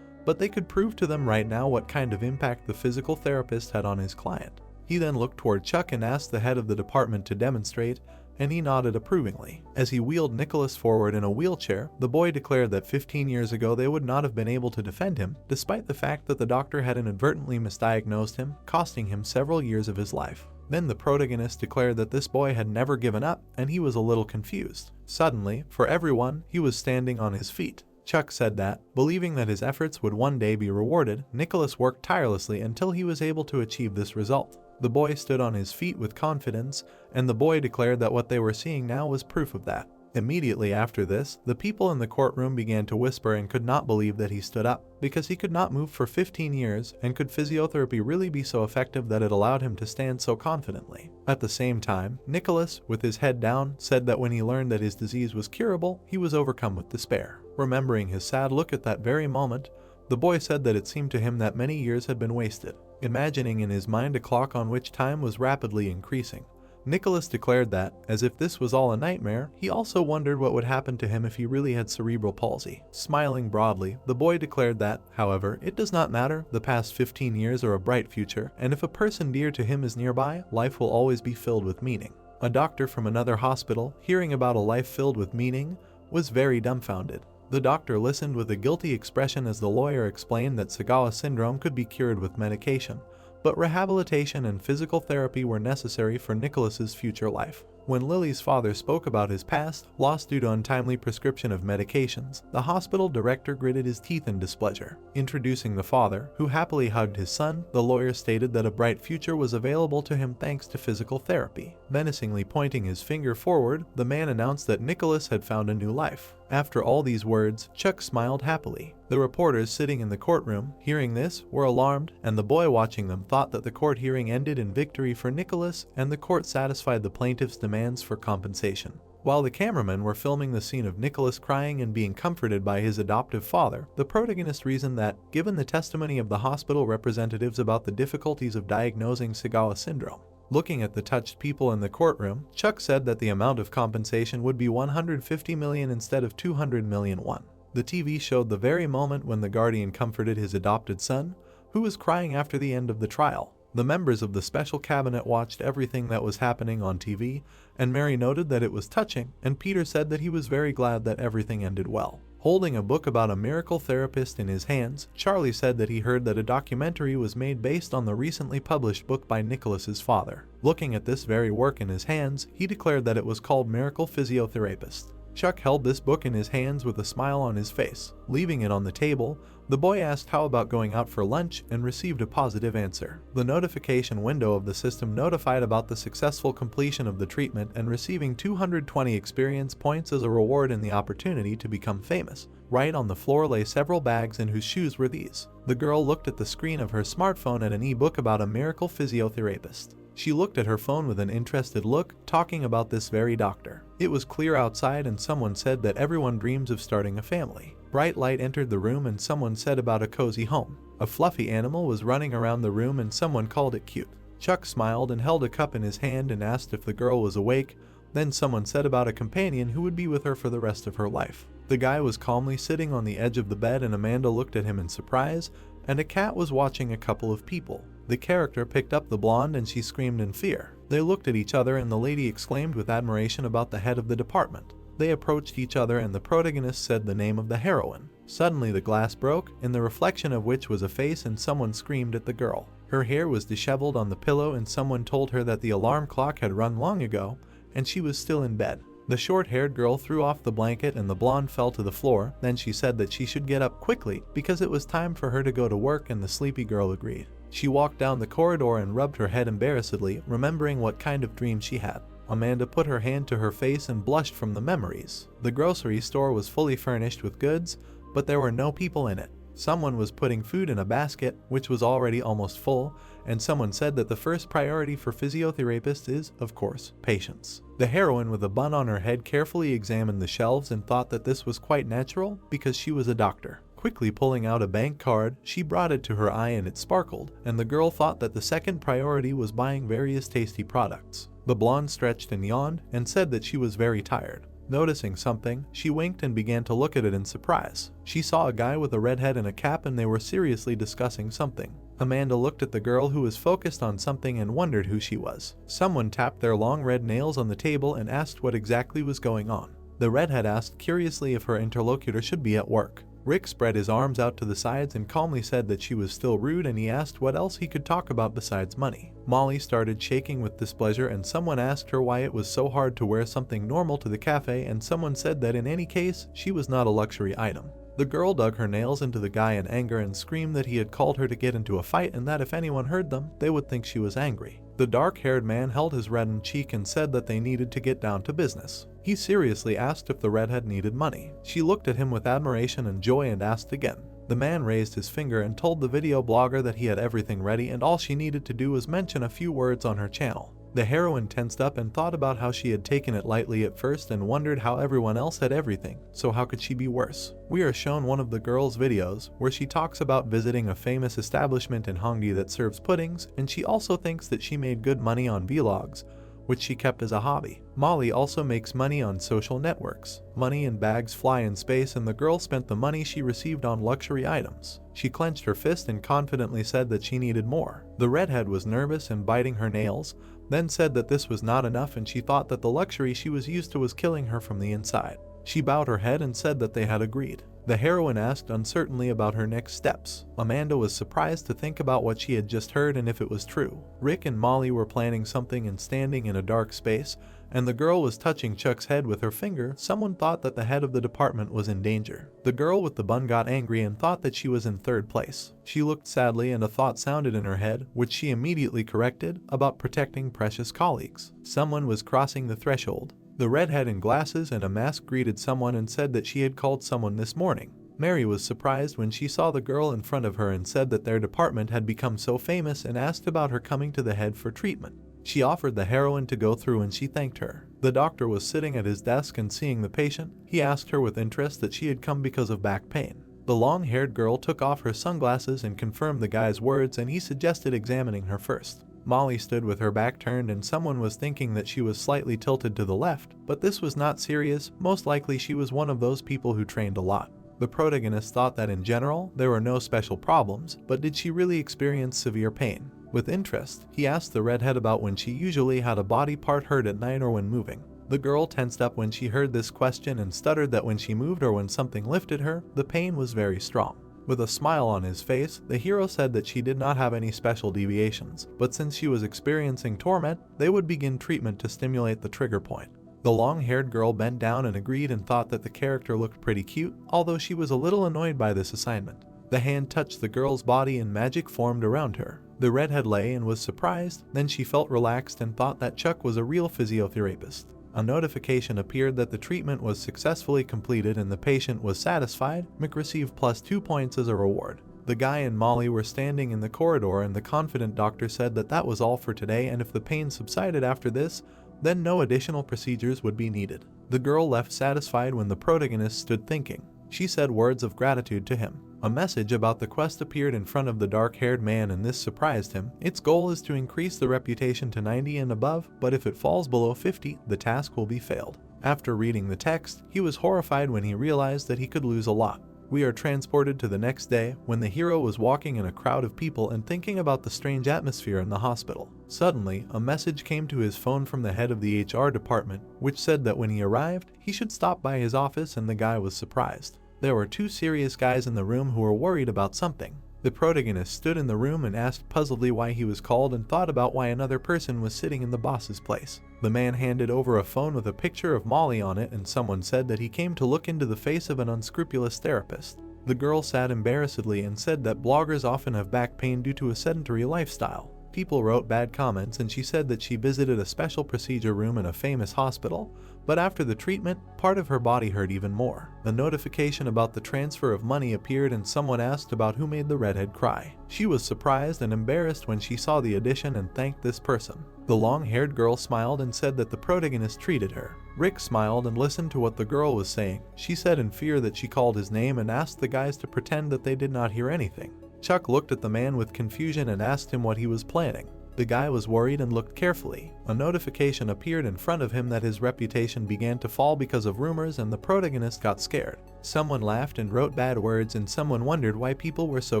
but they could prove to them right now what kind of impact the physical therapist had on his client. He then looked toward Chuck and asked the head of the department to demonstrate, and he nodded approvingly. As he wheeled Nicholas forward in a wheelchair, the boy declared that 15 years ago they would not have been able to defend him, despite the fact that the doctor had inadvertently misdiagnosed him, costing him several years of his life. Then the protagonist declared that this boy had never given up, and he was a little confused. Suddenly, for everyone, he was standing on his feet. Chuck said that, believing that his efforts would one day be rewarded, Nicholas worked tirelessly until he was able to achieve this result. The boy stood on his feet with confidence, and the boy declared that what they were seeing now was proof of that. Immediately after this, the people in the courtroom began to whisper and could not believe that he stood up, because he could not move for 15 years, and could physiotherapy really be so effective that it allowed him to stand so confidently? At the same time, Nicholas, with his head down, said that when he learned that his disease was curable, he was overcome with despair. Remembering his sad look at that very moment, the boy said that it seemed to him that many years had been wasted. Imagining in his mind a clock on which time was rapidly increasing, Nicholas declared that, as if this was all a nightmare, he also wondered what would happen to him if he really had cerebral palsy. Smiling broadly, the boy declared that, however, it does not matter, the past 15 years or a bright future, and if a person dear to him is nearby, life will always be filled with meaning. A doctor from another hospital, hearing about a life filled with meaning, was very dumbfounded. The doctor listened with a guilty expression as the lawyer explained that Sagawa syndrome could be cured with medication, but rehabilitation and physical therapy were necessary for Nicholas's future life. When Lily's father spoke about his past, lost due to untimely prescription of medications, the hospital director gritted his teeth in displeasure. Introducing the father, who happily hugged his son, the lawyer stated that a bright future was available to him thanks to physical therapy. Menacingly pointing his finger forward, the man announced that Nicholas had found a new life. After all these words, Chuck smiled happily. The reporters sitting in the courtroom, hearing this, were alarmed, and the boy watching them thought that the court hearing ended in victory for Nicholas, and the court satisfied the plaintiff's demands for compensation. While the cameramen were filming the scene of Nicholas crying and being comforted by his adoptive father, the protagonist reasoned that, given the testimony of the hospital representatives about the difficulties of diagnosing Sagawa syndrome, looking at the touched people in the courtroom, Chuck said that the amount of compensation would be 150 million instead of 200 million won. The TV showed the very moment when the guardian comforted his adopted son, who was crying after the end of the trial. The members of the special cabinet watched everything that was happening on TV, and Mary noted that it was touching, and Peter said that he was very glad that everything ended well. Holding a book about a miracle therapist in his hands, Charlie said that he heard that a documentary was made based on the recently published book by Nicholas's father. Looking at this very work in his hands, he declared that it was called Miracle Physiotherapist. Chuck held this book in his hands with a smile on his face. Leaving it on the table, the boy asked how about going out for lunch and received a positive answer. The notification window of the system notified about the successful completion of the treatment and receiving 220 experience points as a reward and the opportunity to become famous. Right on the floor lay several bags, and whose shoes were these? The girl looked at the screen of her smartphone at an e-book about a miracle physiotherapist. She looked at her phone with an interested look, talking about this very doctor. It was clear outside, and someone said that everyone dreams of starting a family. Bright light entered the room, and someone said about a cozy home. A fluffy animal was running around the room, and someone called it cute. Chuck smiled and held a cup in his hand and asked if the girl was awake. Then someone said about a companion who would be with her for the rest of her life. The guy was calmly sitting on the edge of the bed, and Amanda looked at him in surprise, and a cat was watching a couple of people. The character picked up the blonde and she screamed in fear. They looked at each other, and the lady exclaimed with admiration about the head of the department. They approached each other, and the protagonist said the name of the heroine. Suddenly the glass broke, in the reflection of which was a face, and someone screamed at the girl. Her hair was disheveled on the pillow, and someone told her that the alarm clock had run long ago, and she was still in bed. The short-haired girl threw off the blanket and the blonde fell to the floor. Then she said that she should get up quickly because it was time for her to go to work, and the sleepy girl agreed. She walked down the corridor and rubbed her head embarrassedly, remembering what kind of dream she had. Amanda put her hand to her face and blushed from the memories. The grocery store was fully furnished with goods, but there were no people in it. Someone was putting food in a basket, which was already almost full, and someone said that the first priority for physiotherapists is, of course, patience. The heroine with a bun on her head carefully examined the shelves and thought that this was quite natural because she was a doctor. Quickly pulling out a bank card, she brought it to her eye and it sparkled, and the girl thought that the second priority was buying various tasty products. The blonde stretched and yawned and said that she was very tired. Noticing something, she winked and began to look at it in surprise. She saw a guy with a red head and a cap, and they were seriously discussing something. Amanda looked at the girl who was focused on something and wondered who she was. Someone tapped their long red nails on the table and asked what exactly was going on. The redhead asked curiously if her interlocutor should be at work. Rick spread his arms out to the sides and calmly said that she was still rude, and he asked what else he could talk about besides money. Molly started shaking with displeasure, and someone asked her why it was so hard to wear something normal to the cafe, and someone said that in any case, she was not a luxury item. The girl dug her nails into the guy in anger and screamed that he had called her to get into a fight, and that if anyone heard them, they would think she was angry. The dark-haired man held his reddened cheek and said that they needed to get down to business. He seriously asked if the redhead needed money. She looked at him with admiration and joy and asked again. The man raised his finger and told the video blogger that he had everything ready, and all she needed to do was mention a few words on her channel. The heroine tensed up and thought about how she had taken it lightly at first and wondered how everyone else had everything, so how could she be worse? We are shown one of the girl's videos where she talks about visiting a famous establishment in Hongdae that serves puddings, and she also thinks that she made good money on vlogs, which she kept as a hobby. Molly also makes money on social networks. Money and bags fly in space, and the girl spent the money she received on luxury items. She clenched her fist and confidently said that she needed more. The redhead was nervous and biting her nails, then said that this was not enough, and she thought that the luxury she was used to was killing her from the inside. She bowed her head and said that they had agreed. The heroine asked uncertainly about her next steps. Amanda was surprised to think about what she had just heard and if it was true. Rick and Molly were planning something and standing in a dark space, and the girl was touching Chuck's head with her finger. Someone thought that the head of the department was in danger. The girl with the bun got angry and thought that she was in third place. She looked sadly and a thought sounded in her head, which she immediately corrected, about protecting precious colleagues. Someone was crossing the threshold. The redhead in glasses and a mask greeted someone and said that she had called someone this morning. Mary was surprised when she saw the girl in front of her and said that their department had become so famous and asked about her coming to the head for treatment. She offered the heroine to go through and she thanked her. The doctor was sitting at his desk and seeing the patient. He asked her with interest that she had come because of back pain. The long-haired girl took off her sunglasses and confirmed the guy's words, and he suggested examining her first. Molly stood with her back turned and someone was thinking that she was slightly tilted to the left, but this was not serious. Most likely she was one of those people who trained a lot. The protagonist thought that in general there were no special problems, but did she really experience severe pain? With interest, he asked the redhead about when she usually had a body part hurt at night or when moving. The girl tensed up when she heard this question and stuttered that when she moved or when something lifted her, the pain was very strong. With a smile on his face, the hero said that she did not have any special deviations, but since she was experiencing torment, they would begin treatment to stimulate the trigger point. The long-haired girl bent down and agreed and thought that the character looked pretty cute, although she was a little annoyed by this assignment. The hand touched the girl's body and magic formed around her. The redhead lay and was surprised, then she felt relaxed and thought that Chuck was a real physiotherapist. A notification appeared that the treatment was successfully completed and the patient was satisfied. Mick received +2 points as a reward. The guy and Molly were standing in the corridor and the confident doctor said that that was all for today, and if the pain subsided after this, then no additional procedures would be needed. The girl left satisfied when the protagonist stood thinking. She said words of gratitude to him. A message about the quest appeared in front of the dark-haired man and this surprised him. Its goal is to increase the reputation to 90 and above, but if it falls below 50, the task will be failed. After reading the text, he was horrified when he realized that he could lose a lot. We are transported to the next day when the hero was walking in a crowd of people and thinking about the strange atmosphere in the hospital. Suddenly, a message came to his phone from the head of the HR department, which said that when he arrived, he should stop by his office, and the guy was surprised. There were two serious guys in the room who were worried about something. The protagonist stood in the room and asked puzzledly why he was called and thought about why another person was sitting in the boss's place. The man handed over a phone with a picture of Molly on it and someone said that he came to look into the face of an unscrupulous therapist. The girl sat embarrassedly and said that bloggers often have back pain due to a sedentary lifestyle. People wrote bad comments and she said that she visited a special procedure room in a famous hospital, but after the treatment, part of her body hurt even more. A notification about the transfer of money appeared and someone asked about who made the redhead cry. She was surprised and embarrassed when she saw the addition and thanked this person. The long-haired girl smiled and said that the protagonist treated her. Rick smiled and listened to what the girl was saying. She said in fear that she called his name and asked the guys to pretend that they did not hear anything. Chuck looked at the man with confusion and asked him what he was planning. The guy was worried and looked carefully. A notification appeared in front of him that his reputation began to fall because of rumors, and the protagonist got scared. Someone laughed and wrote bad words, and someone wondered why people were so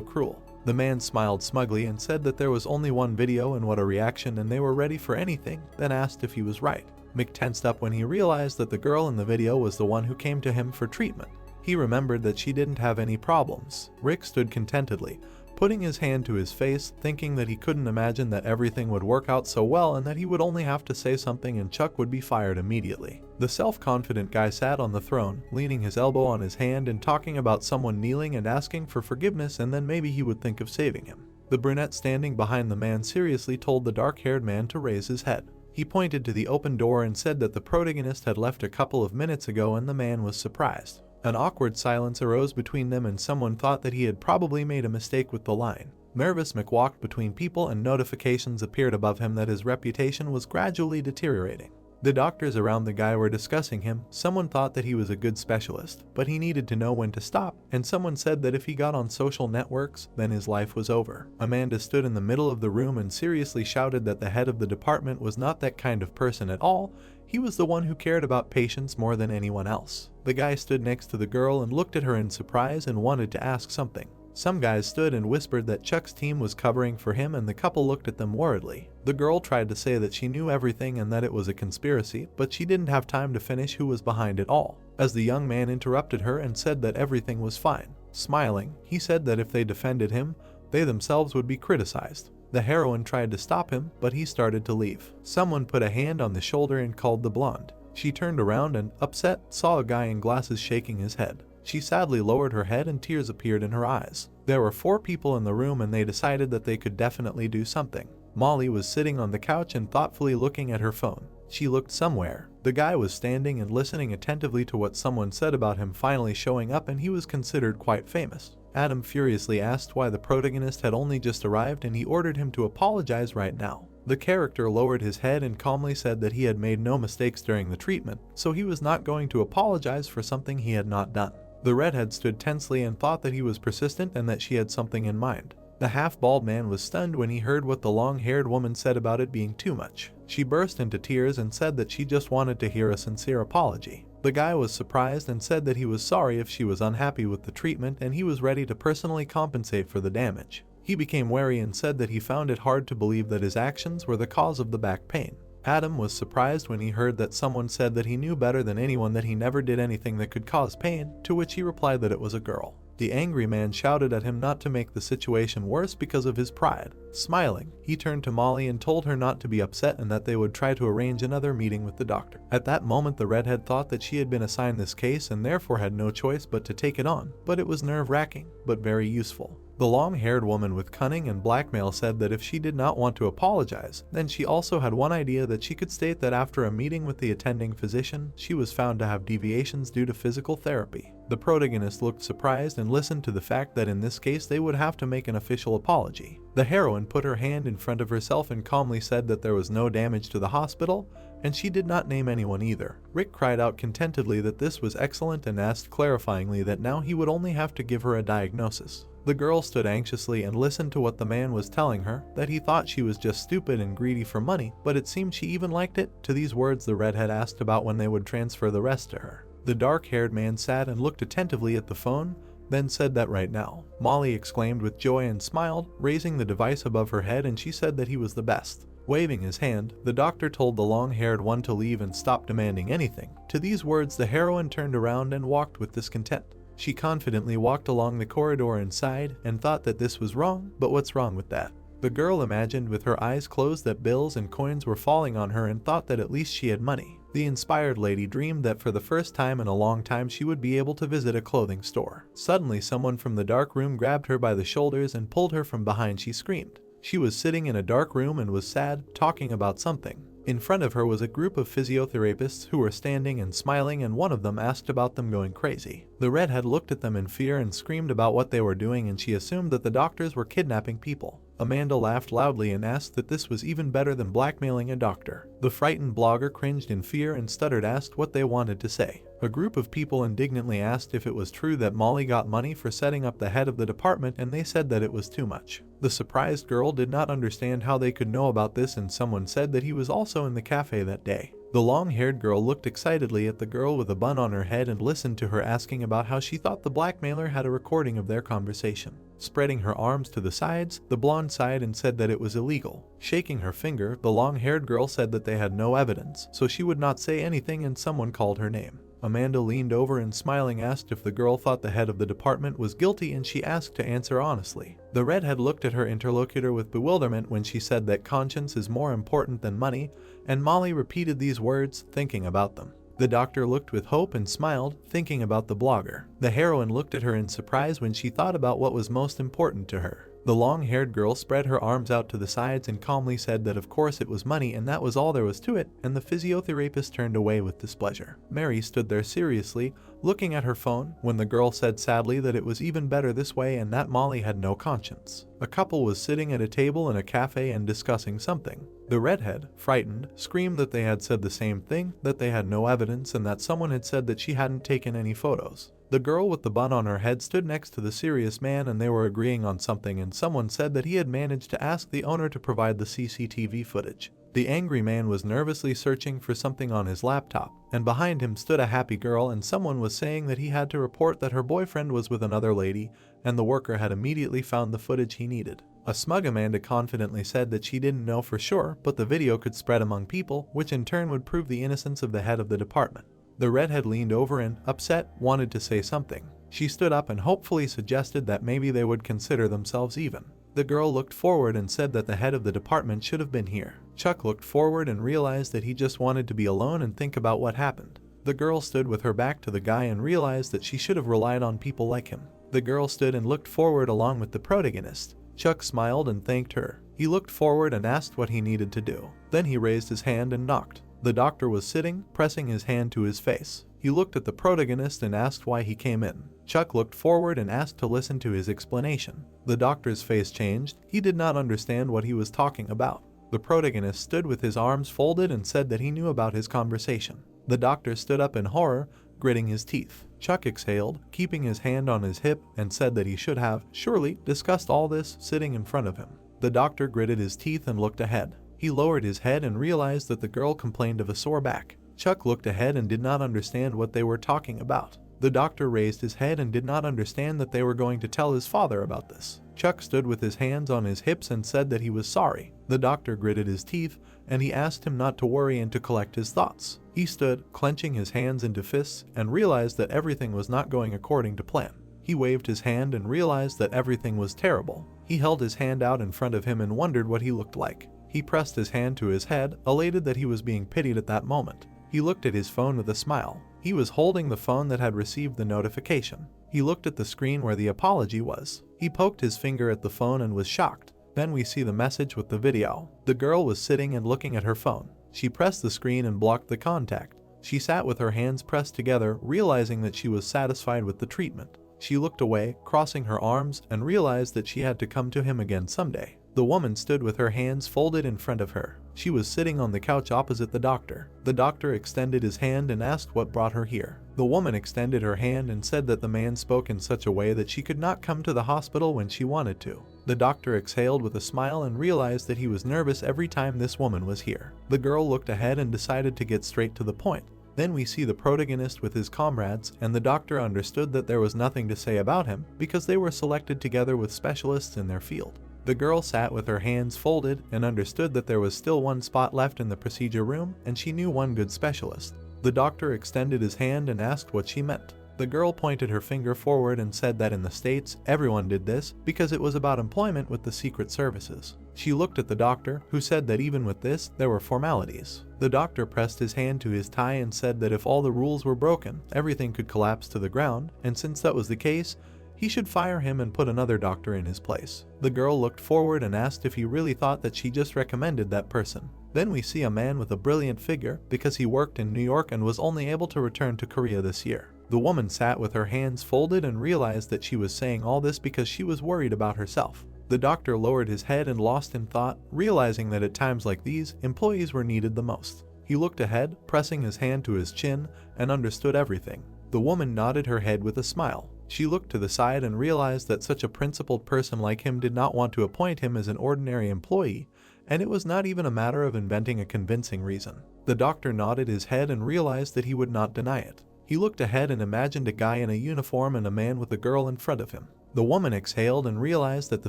cruel. The man smiled smugly and said that there was only one video and what a reaction, and they were ready for anything, then asked if he was right. Mick tensed up when he realized that the girl in the video was the one who came to him for treatment. He remembered that she didn't have any problems. Rick stood contentedly, putting his hand to his face, thinking that he couldn't imagine that everything would work out so well and that he would only have to say something and Chuck would be fired immediately. The self-confident guy sat on the throne, leaning his elbow on his hand and talking about someone kneeling and asking for forgiveness, and then maybe he would think of saving him. The brunette standing behind the man seriously told the dark-haired man to raise his head. He pointed to the open door and said that the protagonist had left a couple of minutes ago, and the man was surprised. An awkward silence arose between them and someone thought that he had probably made a mistake with the line. Nervous Mick walked between people and notifications appeared above him that his reputation was gradually deteriorating. The doctors around the guy were discussing him. Someone thought that he was a good specialist, but he needed to know when to stop, and someone said that if he got on social networks, then his life was over. Amanda stood in the middle of the room and seriously shouted that the head of the department was not that kind of person at all. He was the one who cared about patients more than anyone else. The guy stood next to the girl and looked at her in surprise and wanted to ask something. Some guys stood and whispered that Chuck's team was covering for him, and the couple looked at them worriedly. The girl tried to say that she knew everything and that it was a conspiracy, but she didn't have time to finish who was behind it all. as the young man interrupted her and said that everything was fine. Smiling, he said that if they defended him, they themselves would be criticized. The heroine tried to stop him, but he started to leave. Someone put a hand on the shoulder and called the blonde. She turned around and, upset, saw a guy in glasses shaking his head. She sadly lowered her head and tears appeared in her eyes. There were 4 people in the room and they decided that they could definitely do something. Molly was sitting on the couch and thoughtfully looking at her phone. She looked somewhere. The guy was standing and listening attentively to what someone said about him finally showing up, and he was considered quite famous. Adam furiously asked why the protagonist had only just arrived and he ordered him to apologize right now. The character lowered his head and calmly said that he had made no mistakes during the treatment, so he was not going to apologize for something he had not done. The redhead stood tensely and thought that he was persistent and that she had something in mind. The half-bald man was stunned when he heard what the long-haired woman said about it being too much. She burst into tears and said that she just wanted to hear a sincere apology. The guy was surprised and said that he was sorry if she was unhappy with the treatment and he was ready to personally compensate for the damage. He became wary and said that he found it hard to believe that his actions were the cause of the back pain. Adam was surprised when he heard that someone said that he knew better than anyone that he never did anything that could cause pain, to which he replied that it was a girl. The angry man shouted at him not to make the situation worse because of his pride. Smiling, he turned to Molly and told her not to be upset and that they would try to arrange another meeting with the doctor. At that moment, the redhead thought that she had been assigned this case and therefore had no choice but to take it on, but it was nerve-wracking, but very useful. The long-haired woman with cunning and blackmail said that if she did not want to apologize, then she also had one idea that she could state that after a meeting with the attending physician, she was found to have deviations due to physical therapy. The protagonist looked surprised and listened to the fact that in this case they would have to make an official apology. The heroine put her hand in front of herself and calmly said that there was no damage to the hospital, and she did not name anyone either. Rick cried out contentedly that this was excellent and asked clarifyingly that now he would only have to give her a diagnosis. The girl stood anxiously and listened to what the man was telling her, that he thought she was just stupid and greedy for money, but it seemed she even liked it. To these words, the redhead asked about when they would transfer the rest to her. The dark-haired man sat and looked attentively at the phone, then said that right now. Molly exclaimed with joy and smiled, raising the device above her head, and she said that he was the best. Waving his hand, the doctor told the long-haired one to leave and stop demanding anything. To these words, the heroine turned around and walked with discontent. She confidently walked along the corridor inside and thought that this was wrong, but what's wrong with that? The girl imagined with her eyes closed that bills and coins were falling on her and thought that at least she had money. The inspired lady dreamed that for the first time in a long time she would be able to visit a clothing store. Suddenly, someone from the dark room grabbed her by the shoulders and pulled her from behind. She screamed. She was sitting in a dark room and was sad, talking about something. In front of her was a group of physiotherapists who were standing and smiling, and one of them asked about them going crazy. The redhead looked at them in fear and screamed about what they were doing, and she assumed that the doctors were kidnapping people. Amanda laughed loudly and asked that this was even better than blackmailing a doctor. The frightened blogger cringed in fear and stuttered, asked what they wanted to say. A group of people indignantly asked if it was true that Molly got money for setting up the head of the department, and they said that it was too much. The surprised girl did not understand how they could know about this, and someone said that he was also in the cafe that day. The long-haired girl looked excitedly at the girl with a bun on her head and listened to her asking about how she thought the blackmailer had a recording of their conversation. Spreading her arms to the sides, the blonde sighed and said that it was illegal. Shaking her finger, the long-haired girl said that they had no evidence, so she would not say anything, and someone called her name. Amanda leaned over and smiling asked if the girl thought the head of the department was guilty, and she asked to answer honestly. The redhead looked at her interlocutor with bewilderment when she said that conscience is more important than money, and Molly repeated these words, thinking about them. The doctor looked with hope and smiled, thinking about the blogger. The heroine looked at her in surprise when she thought about what was most important to her. The long-haired girl spread her arms out to the sides and calmly said that of course it was money and that was all there was to it, and the physiotherapist turned away with displeasure. Mary stood there seriously, looking at her phone, when the girl said sadly that it was even better this way and that Molly had no conscience. A couple was sitting at a table in a cafe and discussing something. The redhead, frightened, screamed that they had said the same thing, that they had no evidence, and that someone had said that she hadn't taken any photos. The girl with the bun on her head stood next to the serious man and they were agreeing on something, and someone said that he had managed to ask the owner to provide the CCTV footage. The angry man was nervously searching for something on his laptop, and behind him stood a happy girl, and someone was saying that he had to report that her boyfriend was with another lady, and the worker had immediately found the footage he needed. A smug Amanda confidently said that she didn't know for sure, but the video could spread among people, which in turn would prove the innocence of the head of the department. The redhead leaned over and, upset, wanted to say something. She stood up and hopefully suggested that maybe they would consider themselves even. The girl looked forward and said that the head of the department should have been here. Chuck looked forward and realized that he just wanted to be alone and think about what happened. The girl stood with her back to the guy and realized that she should have relied on people like him. The girl stood and looked forward along with the protagonist. Chuck smiled and thanked her. He looked forward and asked what he needed to do. Then he raised his hand and knocked. The doctor was sitting, pressing his hand to his face. He looked at the protagonist and asked why he came in. Chuck looked forward and asked to listen to his explanation. The doctor's face changed. He did not understand what he was talking about. The protagonist stood with his arms folded and said that he knew about his conversation. The doctor stood up in horror, gritting his teeth. Chuck exhaled, keeping his hand on his hip, and said that he should have, surely, discussed all this sitting in front of him. The doctor gritted his teeth and looked ahead. He lowered his head and realized that the girl complained of a sore back. Chuck looked ahead and did not understand what they were talking about. The doctor raised his head and did not understand that they were going to tell his father about this. Chuck stood with his hands on his hips and said that he was sorry. The doctor gritted his teeth, and he asked him not to worry and to collect his thoughts. He stood, clenching his hands into fists, and realized that everything was not going according to plan. He waved his hand and realized that everything was terrible. He held his hand out in front of him and wondered what he looked like. He pressed his hand to his head, elated that he was being pitied at that moment. He looked at his phone with a smile. He was holding the phone that had received the notification. He looked at the screen where the apology was. He poked his finger at the phone and was shocked. Then we see the message with the video. The girl was sitting and looking at her phone. She pressed the screen and blocked the contact. She sat with her hands pressed together, realizing that she was satisfied with the treatment. She looked away, crossing her arms, and realized that she had to come to him again someday. The woman stood with her hands folded in front of her. She was sitting on the couch opposite the doctor. The doctor extended his hand and asked what brought her here. The woman extended her hand and said that the man spoke in such a way that she could not come to the hospital when she wanted to. The doctor exhaled with a smile and realized that he was nervous every time this woman was here. The girl looked ahead and decided to get straight to the point. Then we see the protagonist with his comrades, and the doctor understood that there was nothing to say about him because they were selected together with specialists in their field. The girl sat with her hands folded and understood that there was still one spot left in the procedure room, and she knew one good specialist. The doctor extended his hand and asked what she meant. The girl pointed her finger forward and said that in the States, everyone did this because it was about employment with the secret services. She looked at the doctor, who said that even with this, there were formalities. The doctor pressed his hand to his tie and said that if all the rules were broken, everything could collapse to the ground, and since that was the case, he should fire him and put another doctor in his place. The girl looked forward and asked if he really thought that she just recommended that person. Then we see a man with a brilliant figure because he worked in New York and was only able to return to Korea this year. The woman sat with her hands folded and realized that she was saying all this because she was worried about herself. The doctor lowered his head and lost in thought, realizing that at times like these, employees were needed the most. He looked ahead, pressing his hand to his chin, and understood everything. The woman nodded her head with a smile. She looked to the side and realized that such a principled person like him did not want to appoint him as an ordinary employee, and it was not even a matter of inventing a convincing reason. The doctor nodded his head and realized that he would not deny it. He looked ahead and imagined a guy in a uniform and a man with a girl in front of him. The woman exhaled and realized that the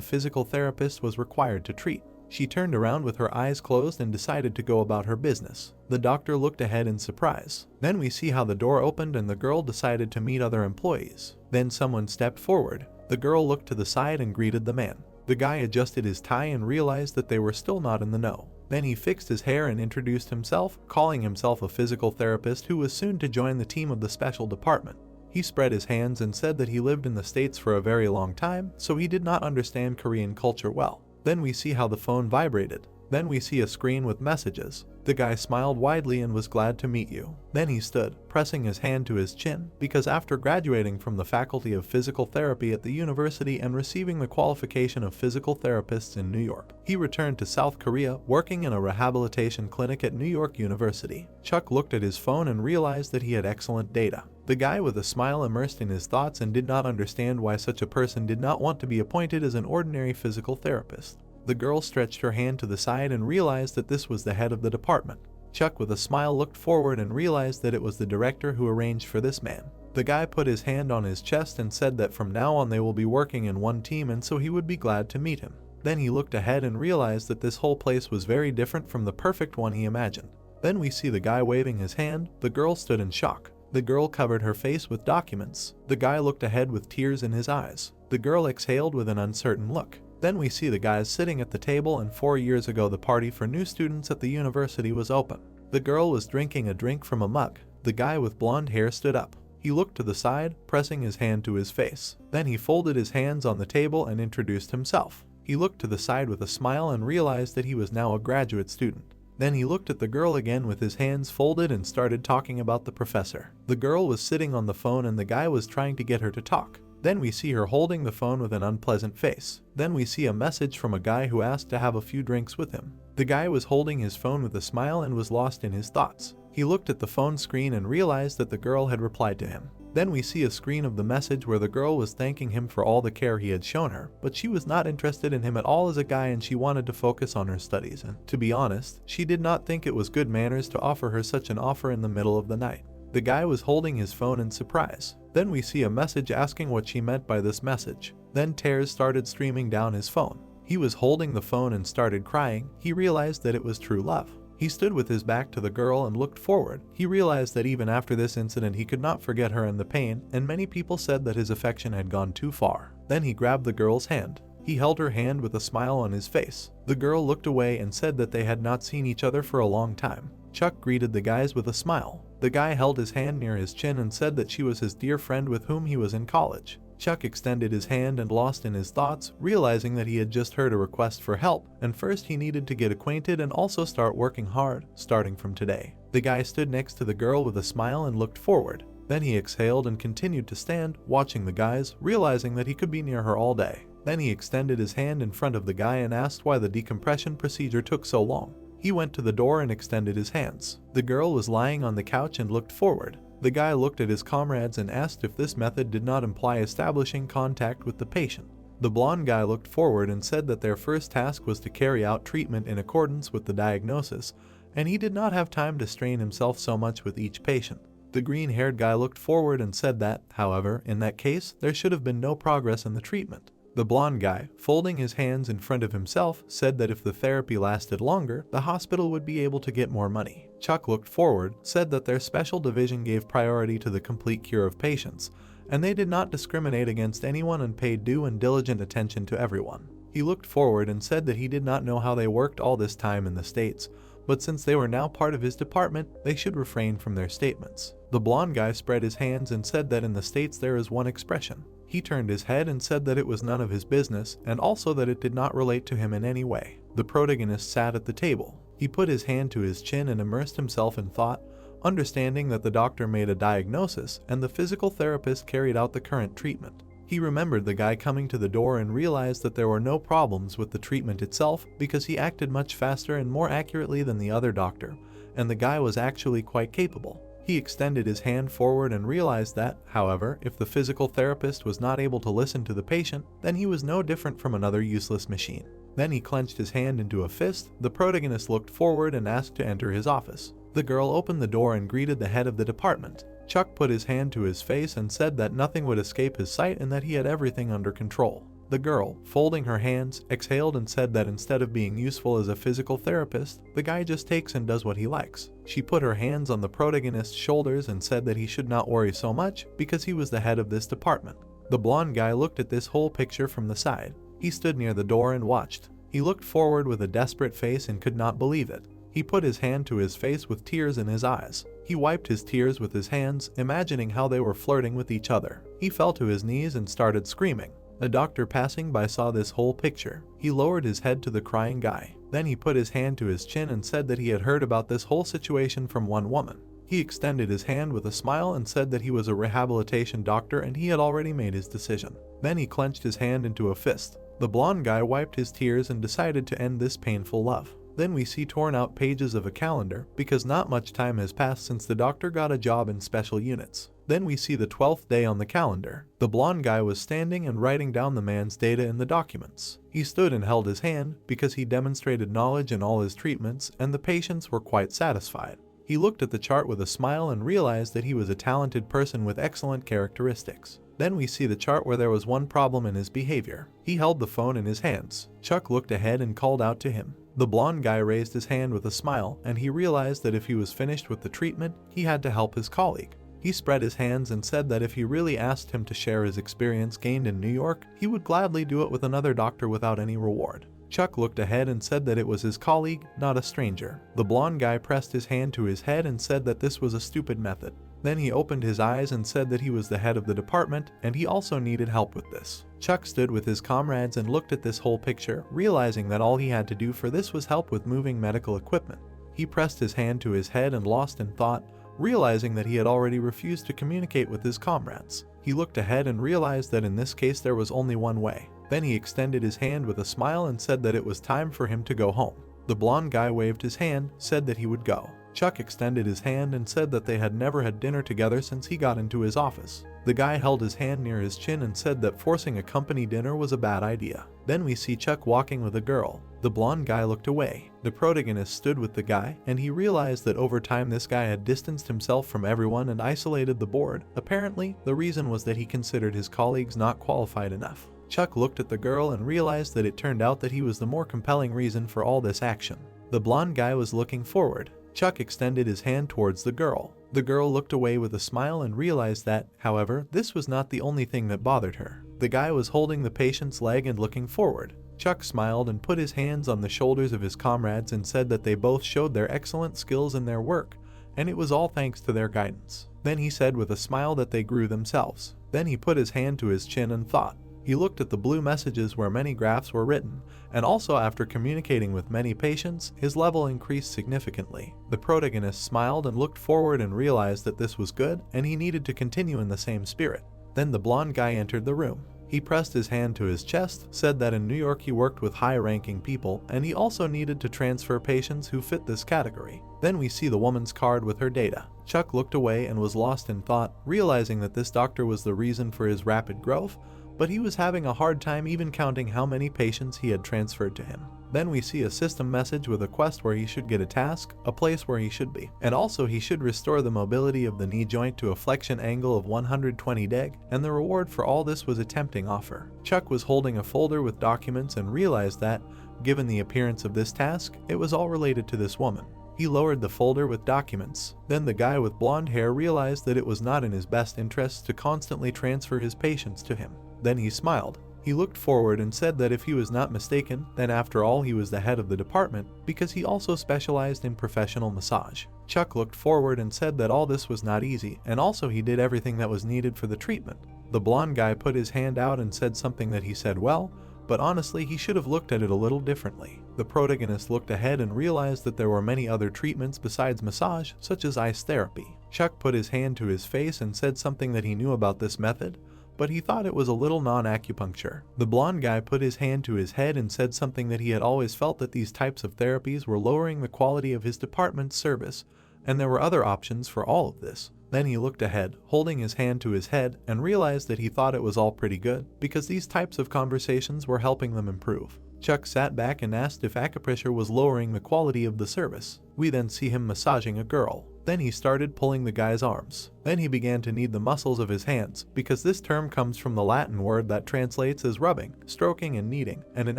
physical therapist was required to treat. She turned around with her eyes closed and decided to go about her business. The doctor looked ahead in surprise. Then we see how the door opened and the girl decided to meet other employees. Then someone stepped forward. The girl looked to the side and greeted the man. The guy adjusted his tie and realized that they were still not in the know. Then he fixed his hair and introduced himself, calling himself a physical therapist who was soon to join the team of the special department. He spread his hands and said that he lived in the States for a very long time, so he did not understand Korean culture well. Then we see how the phone vibrated. Then we see a screen with messages. The guy smiled widely and was glad to meet you. Then he stood, pressing his hand to his chin, because after graduating from the Faculty of Physical Therapy at the university and receiving the qualification of physical therapists in New York, he returned to South Korea, working in a rehabilitation clinic at New York University. Chuck looked at his phone and realized that he had excellent data. The guy with a smile immersed in his thoughts and did not understand why such a person did not want to be appointed as an ordinary physical therapist. The girl stretched her hand to the side and realized that this was the head of the department. Chuck with a smile looked forward and realized that it was the director who arranged for this man. The guy put his hand on his chest and said that from now on they will be working in one team and so he would be glad to meet him. Then he looked ahead and realized that this whole place was very different from the perfect one he imagined. Then we see the guy waving his hand. The girl stood in shock. The girl covered her face with documents. The guy looked ahead with tears in his eyes. The girl exhaled with an uncertain look. Then we see the guys sitting at the table, and 4 years ago the party for new students at the university was open. The girl was drinking a drink from a mug. The guy with blonde hair stood up. He looked to the side, pressing his hand to his face. Then he folded his hands on the table and introduced himself. He looked to the side with a smile and realized that he was now a graduate student. Then he looked at the girl again with his hands folded and started talking about the professor. The girl was sitting on the phone and the guy was trying to get her to talk. Then we see her holding the phone with an unpleasant face. Then we see a message from a guy who asked to have a few drinks with him. The guy was holding his phone with a smile and was lost in his thoughts. He looked at the phone screen and realized that the girl had replied to him. Then we see a screen of the message where the girl was thanking him for all the care he had shown her, but she was not interested in him at all as a guy and she wanted to focus on her studies, and to be honest, she did not think it was good manners to offer her such an offer in the middle of the night. The guy was holding his phone in surprise. Then we see a message asking what she meant by this message. Then tears started streaming down his phone. He was holding the phone and started crying. He realized that it was true love. He stood with his back to the girl and looked forward. He realized that even after this incident he could not forget her and the pain, and many people said that his affection had gone too far. Then he grabbed the girl's hand. He held her hand with a smile on his face. The girl looked away and said that they had not seen each other for a long time. Chuck greeted the guys with a smile. The guy held his hand near his chin and said that she was his dear friend with whom he was in college. Chuck extended his hand and lost in his thoughts, realizing that he had just heard a request for help, and first he needed to get acquainted and also start working hard, starting from today. The guy stood next to the girl with a smile and looked forward. Then he exhaled and continued to stand, watching the guys, realizing that he could be near her all day. Then he extended his hand in front of the guy and asked why the decompression procedure took so long. He went to the door and extended his hands. The girl was lying on the couch and looked forward. The guy looked at his comrades and asked if this method did not imply establishing contact with the patient. The blonde guy looked forward and said that their first task was to carry out treatment in accordance with the diagnosis, and he did not have time to strain himself so much with each patient. The green-haired guy looked forward and said that, however, in that case, there should have been no progress in the treatment. The blonde guy, folding his hands in front of himself, said that if the therapy lasted longer, the hospital would be able to get more money. Chuck looked forward, said that their special division gave priority to the complete cure of patients, and they did not discriminate against anyone and paid due and diligent attention to everyone. He looked forward and said that he did not know how they worked all this time in the States, but since they were now part of his department, they should refrain from their statements. The blonde guy spread his hands and said that in the States there is one expression. He turned his head and said that it was none of his business, and also that it did not relate to him in any way. The protagonist sat at the table. He put his hand to his chin and immersed himself in thought, understanding that the doctor made a diagnosis and the physical therapist carried out the current treatment. He remembered the guy coming to the door and realized that there were no problems with the treatment itself because he acted much faster and more accurately than the other doctor, and the guy was actually quite capable. He extended his hand forward and realized that, however, if the physical therapist was not able to listen to the patient, then he was no different from another useless machine. Then he clenched his hand into a fist. The protagonist looked forward and asked to enter his office. The girl opened the door and greeted the head of the department. Chuck put his hand to his face and said that nothing would escape his sight and that he had everything under control. The girl, folding her hands, exhaled and said that instead of being useful as a physical therapist, the guy just takes and does what he likes. She put her hands on the protagonist's shoulders and said that he should not worry so much because he was the head of this department. The blonde guy looked at this whole picture from the side. He stood near the door and watched. He looked forward with a desperate face and could not believe it. He put his hand to his face with tears in his eyes. He wiped his tears with his hands, imagining how they were flirting with each other. He fell to his knees and started screaming. A doctor passing by saw this whole picture. He lowered his head to the crying guy. Then he put his hand to his chin and said that he had heard about this whole situation from one woman. He extended his hand with a smile and said that he was a rehabilitation doctor and he had already made his decision. Then he clenched his hand into a fist. The blonde guy wiped his tears and decided to end this painful love. Then we see torn out pages of a calendar because not much time has passed since the doctor got a job in special units. Then we see the 12th day on the calendar. The blonde guy was standing and writing down the man's data in the documents. He stood and held his hand because he demonstrated knowledge in all his treatments and the patients were quite satisfied. He looked at the chart with a smile and realized that he was a talented person with excellent characteristics. Then we see the chart where there was one problem in his behavior. He held the phone in his hands. Chuck looked ahead and called out to him. The blonde guy raised his hand with a smile and he realized that if he was finished with the treatment, he had to help his colleague. He spread his hands and said that if he really asked him to share his experience gained in New York, he would gladly do it with another doctor without any reward. Chuck looked ahead and said that it was his colleague, not a stranger. The blonde guy pressed his hand to his head and said that this was a stupid method. Then he opened his eyes and said that he was the head of the department and he also needed help with this. Chuck stood with his comrades and looked at this whole picture, realizing that all he had to do for this was help with moving medical equipment. He pressed his hand to his head and lost in thought, realizing that he had already refused to communicate with his comrades. He looked ahead and realized that in this case there was only one way. Then he extended his hand with a smile and said that it was time for him to go home. The blonde guy waved his hand, said that he would go. Chuck extended his hand and said that they had never had dinner together since he got into his office. The guy held his hand near his chin and said that forcing a company dinner was a bad idea. Then we see Chuck walking with a girl. The blonde guy looked away. The protagonist stood with the guy, and he realized that over time this guy had distanced himself from everyone and isolated the board. Apparently, the reason was that he considered his colleagues not qualified enough. Chuck looked at the girl and realized that it turned out that he was the more compelling reason for all this action. The blonde guy was looking forward. Chuck extended his hand towards the girl. The girl looked away with a smile and realized that, however, this was not the only thing that bothered her. The guy was holding the patient's leg and looking forward. Chuck smiled and put his hands on the shoulders of his comrades and said that they both showed their excellent skills in their work, and it was all thanks to their guidance. Then he said with a smile that they grew themselves. Then he put his hand to his chin and thought. He looked at the blue messages where many graphs were written, and also after communicating with many patients, his level increased significantly. The protagonist smiled and looked forward and realized that this was good, and he needed to continue in the same spirit. Then the blonde guy entered the room. He pressed his hand to his chest, said that in New York he worked with high-ranking people, and he also needed to transfer patients who fit this category. Then we see the woman's card with her data. Chuck looked away and was lost in thought, realizing that this doctor was the reason for his rapid growth, but he was having a hard time even counting how many patients he had transferred to him. Then we see a system message with a quest where he should get a task, a place where he should be, and also he should restore the mobility of the knee joint to a flexion angle of 120 deg, and the reward for all this was a tempting offer. Chuck was holding a folder with documents and realized that, given the appearance of this task, it was all related to this woman. He lowered the folder with documents. Then the guy with blonde hair realized that it was not in his best interests to constantly transfer his patients to him. Then he smiled. He looked forward and said that if he was not mistaken, then after all he was the head of the department because he also specialized in professional massage. Chuck looked forward and said that all this was not easy, and also he did everything that was needed for the treatment. The blonde guy put his hand out and said something that he said well, but honestly he should have looked at it a little differently. The protagonist looked ahead and realized that there were many other treatments besides massage, such as ice therapy. Chuck put his hand to his face and said something that he knew about this method, but he thought it was a little non-acupuncture. The blonde guy put his hand to his head and said something that he had always felt that these types of therapies were lowering the quality of his department's service, and there were other options for all of this. Then he looked ahead, holding his hand to his head, and realized that he thought it was all pretty good, because these types of conversations were helping them improve. Chuck sat back and asked if acupressure was lowering the quality of the service. We then see him massaging a girl. Then he started pulling the guy's arms. Then he began to knead the muscles of his hands, because this term comes from the Latin word that translates as rubbing, stroking, and kneading, and in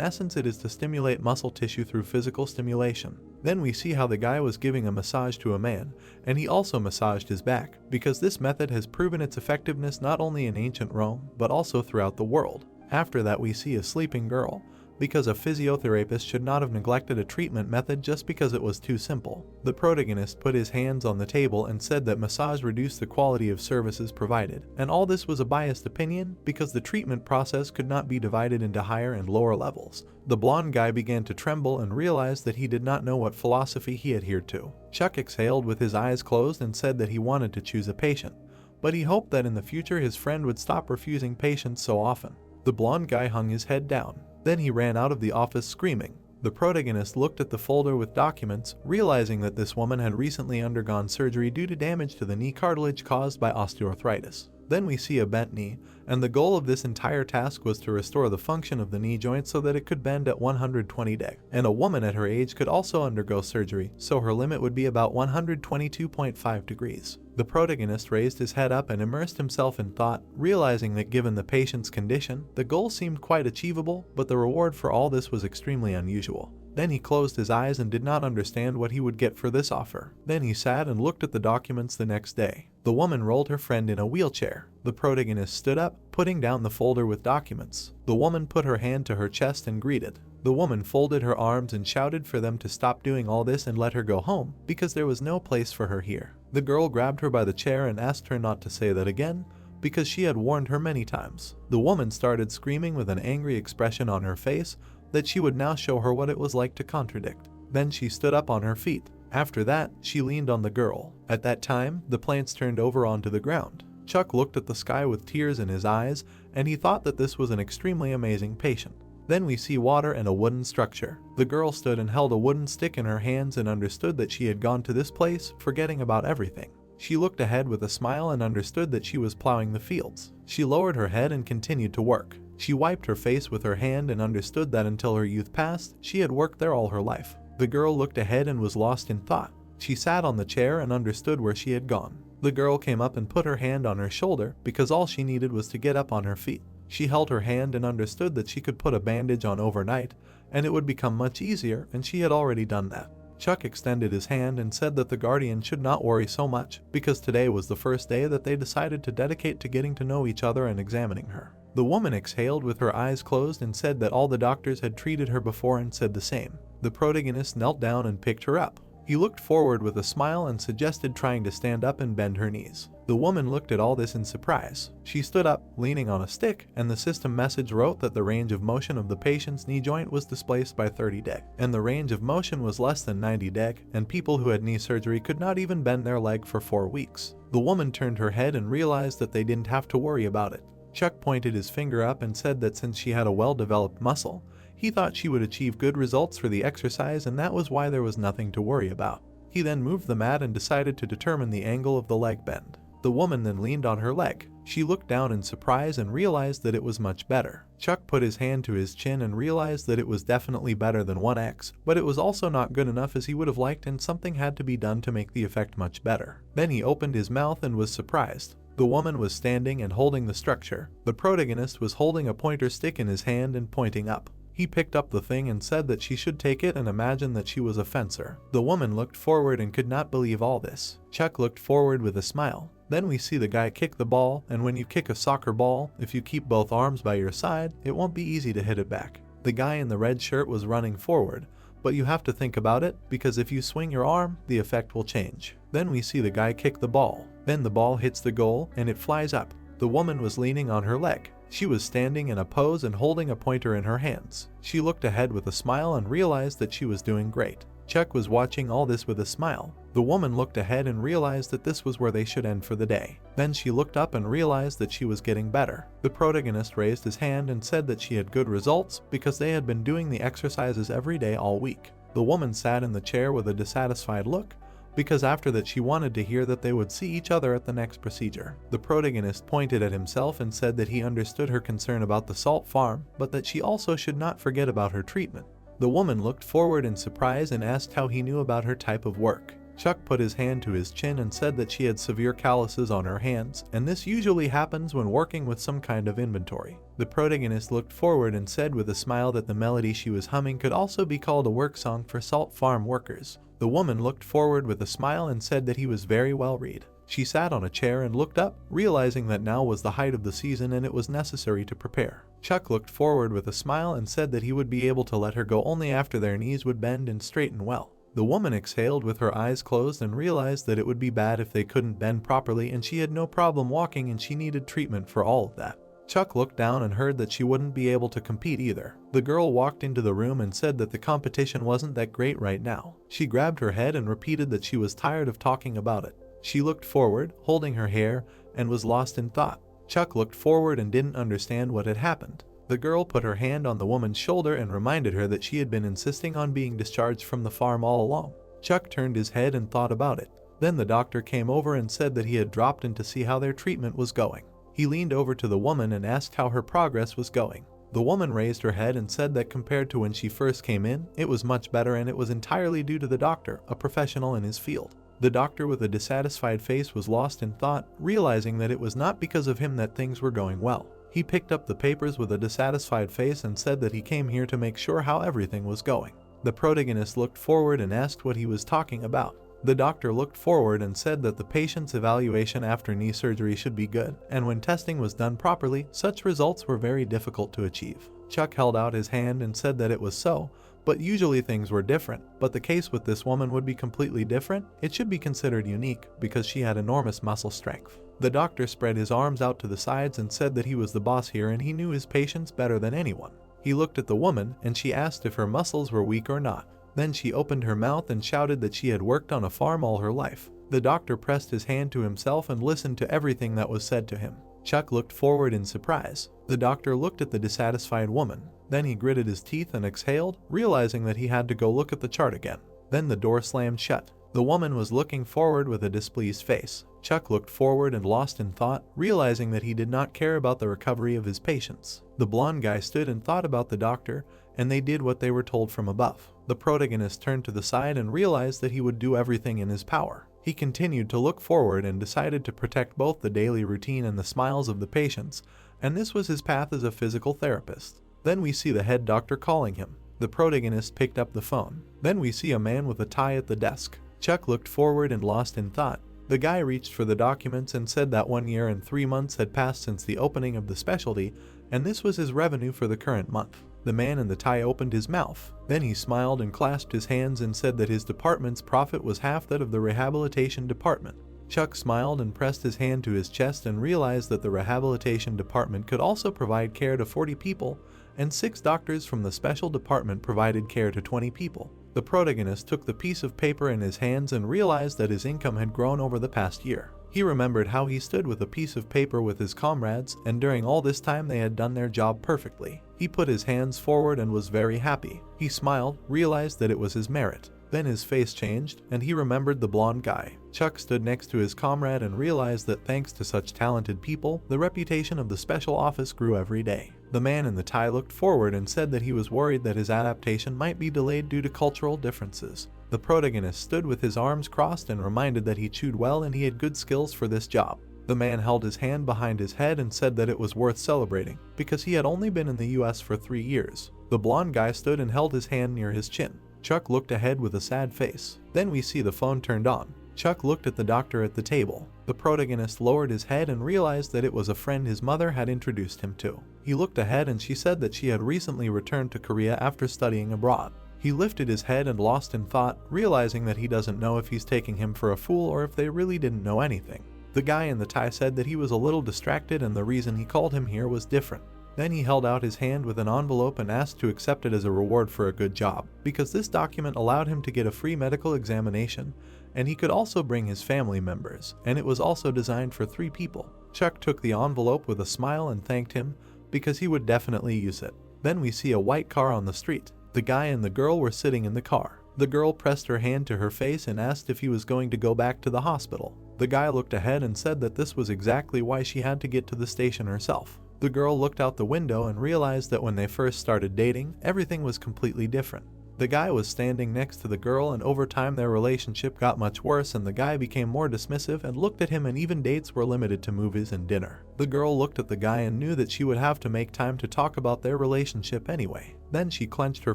essence it is to stimulate muscle tissue through physical stimulation. Then we see how the guy was giving a massage to a man, and he also massaged his back, because this method has proven its effectiveness not only in ancient Rome, but also throughout the world. After that we see a sleeping girl, because a physiotherapist should not have neglected a treatment method just because it was too simple. The protagonist put his hands on the table and said that massage reduced the quality of services provided, and all this was a biased opinion because the treatment process could not be divided into higher and lower levels. The blonde guy began to tremble and realized that he did not know what philosophy he adhered to. Chuck exhaled with his eyes closed and said that he wanted to choose a patient, but he hoped that in the future his friend would stop refusing patients so often. The blonde guy hung his head down. Then he ran out of the office screaming. The protagonist looked at the folder with documents, realizing that this woman had recently undergone surgery due to damage to the knee cartilage caused by osteoarthritis. Then we see a bent knee, and the goal of this entire task was to restore the function of the knee joint so that it could bend at 120 deg. And a woman at her age could also undergo surgery, so her limit would be about 122.5 degrees. The protagonist raised his head up and immersed himself in thought, realizing that given the patient's condition, the goal seemed quite achievable, but the reward for all this was extremely unusual. Then he closed his eyes and did not understand what he would get for this offer. Then he sat and looked at the documents the next day. The woman rolled her friend in a wheelchair. The protagonist stood up, putting down the folder with documents. The woman put her hand to her chest and greeted. The woman folded her arms and shouted for them to stop doing all this and let her go home, because there was no place for her here. The girl grabbed her by the chair and asked her not to say that again, because she had warned her many times. The woman started screaming with an angry expression on her face that she would now show her what it was like to contradict. Then she stood up on her feet. After that, she leaned on the girl. At that time, the plants turned over onto the ground. Chuck looked at the sky with tears in his eyes, and he thought that this was an extremely amazing patient. Then we see water and a wooden structure. The girl stood and held a wooden stick in her hands and understood that she had gone to this place, forgetting about everything. She looked ahead with a smile and understood that she was plowing the fields. She lowered her head and continued to work. She wiped her face with her hand and understood that until her youth passed, she had worked there all her life. The girl looked ahead and was lost in thought. She sat on the chair and understood where she had gone. The girl came up and put her hand on her shoulder because all she needed was to get up on her feet. She held her hand and understood that she could put a bandage on overnight and it would become much easier, and she had already done that. Chuck extended his hand and said that the guardian should not worry so much because today was the first day that they decided to dedicate to getting to know each other and examining her. The woman exhaled with her eyes closed and said that all the doctors had treated her before and said the same. The protagonist knelt down and picked her up. He looked forward with a smile and suggested trying to stand up and bend her knees. The woman looked at all this in surprise. She stood up, leaning on a stick, and the system message wrote that the range of motion of the patient's knee joint was displaced by 30 dec, and the range of motion was less than 90 dec, and people who had knee surgery could not even bend their leg for 4 weeks. The woman turned her head and realized that they didn't have to worry about it. Chuck pointed his finger up and said that since she had a well-developed muscle, he thought she would achieve good results for the exercise, and that was why there was nothing to worry about. He then moved the mat and decided to determine the angle of the leg bend. The woman then leaned on her leg. She looked down in surprise and realized that it was much better. Chuck put his hand to his chin and realized that it was definitely better than 1x, but it was also not good enough as he would have liked, and something had to be done to make the effect much better. Then he opened his mouth and was surprised. The woman was standing and holding the structure. The protagonist was holding a pointer stick in his hand and pointing up. He picked up the thing and said that she should take it and imagine that she was a fencer. The woman looked forward and could not believe all this. Chuck looked forward with a smile. Then we see the guy kick the ball, and when you kick a soccer ball, if you keep both arms by your side, it won't be easy to hit it back. The guy in the red shirt was running forward, but you have to think about it, because if you swing your arm, the effect will change. Then we see the guy kick the ball. Then the ball hits the goal, and it flies up. The woman was leaning on her leg. She was standing in a pose and holding a pointer in her hands. She looked ahead with a smile and realized that she was doing great. Chuck was watching all this with a smile. The woman looked ahead and realized that this was where they should end for the day. Then she looked up and realized that she was getting better. The protagonist raised his hand and said that she had good results because they had been doing the exercises every day all week. The woman sat in the chair with a dissatisfied look, because after that she wanted to hear that they would see each other at the next procedure. The protagonist pointed at himself and said that he understood her concern about the salt farm, but that she also should not forget about her treatment. The woman looked forward in surprise and asked how he knew about her type of work. Chuck put his hand to his chin and said that she had severe calluses on her hands, and this usually happens when working with some kind of inventory. The protagonist looked forward and said with a smile that the melody she was humming could also be called a work song for salt farm workers. The woman looked forward with a smile and said that he was very well read. She sat on a chair and looked up, realizing that now was the height of the season and it was necessary to prepare. Chuck looked forward with a smile and said that he would be able to let her go only after their knees would bend and straighten well. The woman exhaled with her eyes closed and realized that it would be bad if they couldn't bend properly, and she had no problem walking and she needed treatment for all of that. Chuck looked down and heard that she wouldn't be able to compete either. The girl walked into the room and said that the competition wasn't that great right now. She grabbed her head and repeated that she was tired of talking about it. She looked forward, holding her hair, and was lost in thought. Chuck looked forward and didn't understand what had happened. The girl put her hand on the woman's shoulder and reminded her that she had been insisting on being discharged from the farm all along. Chuck turned his head and thought about it. Then the doctor came over and said that he had dropped in to see how their treatment was going. He leaned over to the woman and asked how her progress was going. The woman raised her head and said that compared to when she first came in, it was much better, and it was entirely due to the doctor, a professional in his field. The doctor with a dissatisfied face was lost in thought, realizing that it was not because of him that things were going well. He picked up the papers with a dissatisfied face and said that he came here to make sure how everything was going. The protagonist looked forward and asked what he was talking about. The doctor looked forward and said that the patient's evaluation after knee surgery should be good, and when testing was done properly, such results were very difficult to achieve. Chuck held out his hand and said that it was so, but usually things were different. But the case with this woman would be completely different. It should be considered unique because she had enormous muscle strength. The doctor spread his arms out to the sides and said that he was the boss here and he knew his patients better than anyone. He looked at the woman and she asked if her muscles were weak or not. Then she opened her mouth and shouted that she had worked on a farm all her life. The doctor pressed his hand to himself and listened to everything that was said to him. Chuck looked forward in surprise. The doctor looked at the dissatisfied woman. Then he gritted his teeth and exhaled, realizing that he had to go look at the chart again. Then the door slammed shut. The woman was looking forward with a displeased face. Chuck looked forward and lost in thought, realizing that he did not care about the recovery of his patients. The blonde guy stood and thought about the doctor, and they did what they were told from above. The protagonist turned to the side and realized that he would do everything in his power. He continued to look forward and decided to protect both the daily routine and the smiles of the patients, and this was his path as a physical therapist. Then we see the head doctor calling him. The protagonist picked up the phone. Then we see a man with a tie at the desk. Chuck looked forward and lost in thought. The guy reached for the documents and said that 1 year and 3 months had passed since the opening of the specialty, and this was his revenue for the current month. The man in the tie opened his mouth. Then he smiled and clasped his hands and said that his department's profit was half that of the rehabilitation department. Chuck smiled and pressed his hand to his chest and realized that the rehabilitation department could also provide care to 40 people, and 6 doctors from the special department provided care to 20 people. The protagonist took the piece of paper in his hands and realized that his income had grown over the past year. He remembered how he stood with a piece of paper with his comrades, and during all this time they had done their job perfectly. He put his hands forward and was very happy. He smiled, realized that it was his merit. Then his face changed, and he remembered the blonde guy. Chuck stood next to his comrade and realized that thanks to such talented people, the reputation of the special office grew every day. The man in the tie looked forward and said that he was worried that his adaptation might be delayed due to cultural differences. The protagonist stood with his arms crossed and reminded that he chewed well and he had good skills for this job. The man held his hand behind his head and said that it was worth celebrating, because he had only been in the US for 3 years. The blonde guy stood and held his hand near his chin. Chuck looked ahead with a sad face. Then we see the phone turned on. Chuck looked at the doctor at the table. The protagonist lowered his head and realized that it was a friend his mother had introduced him to. He looked ahead and she said that she had recently returned to Korea after studying abroad. He lifted his head and lost in thought, realizing that he doesn't know if he's taking him for a fool or if they really didn't know anything. The guy in the tie said that he was a little distracted and the reason he called him here was different. Then he held out his hand with an envelope and asked to accept it as a reward for a good job, because this document allowed him to get a free medical examination, and he could also bring his family members, and it was also designed for 3 people. Chuck took the envelope with a smile and thanked him, because he would definitely use it. Then we see a white car on the street. The guy and the girl were sitting in the car. The girl pressed her hand to her face and asked if he was going to go back to the hospital. The guy looked ahead and said that this was exactly why she had to get to the station herself. The girl looked out the window and realized that when they first started dating, everything was completely different. The guy was standing next to the girl, and over time their relationship got much worse and the guy became more dismissive and looked at him, and even dates were limited to movies and dinner. The girl looked at the guy and knew that she would have to make time to talk about their relationship anyway. Then she clenched her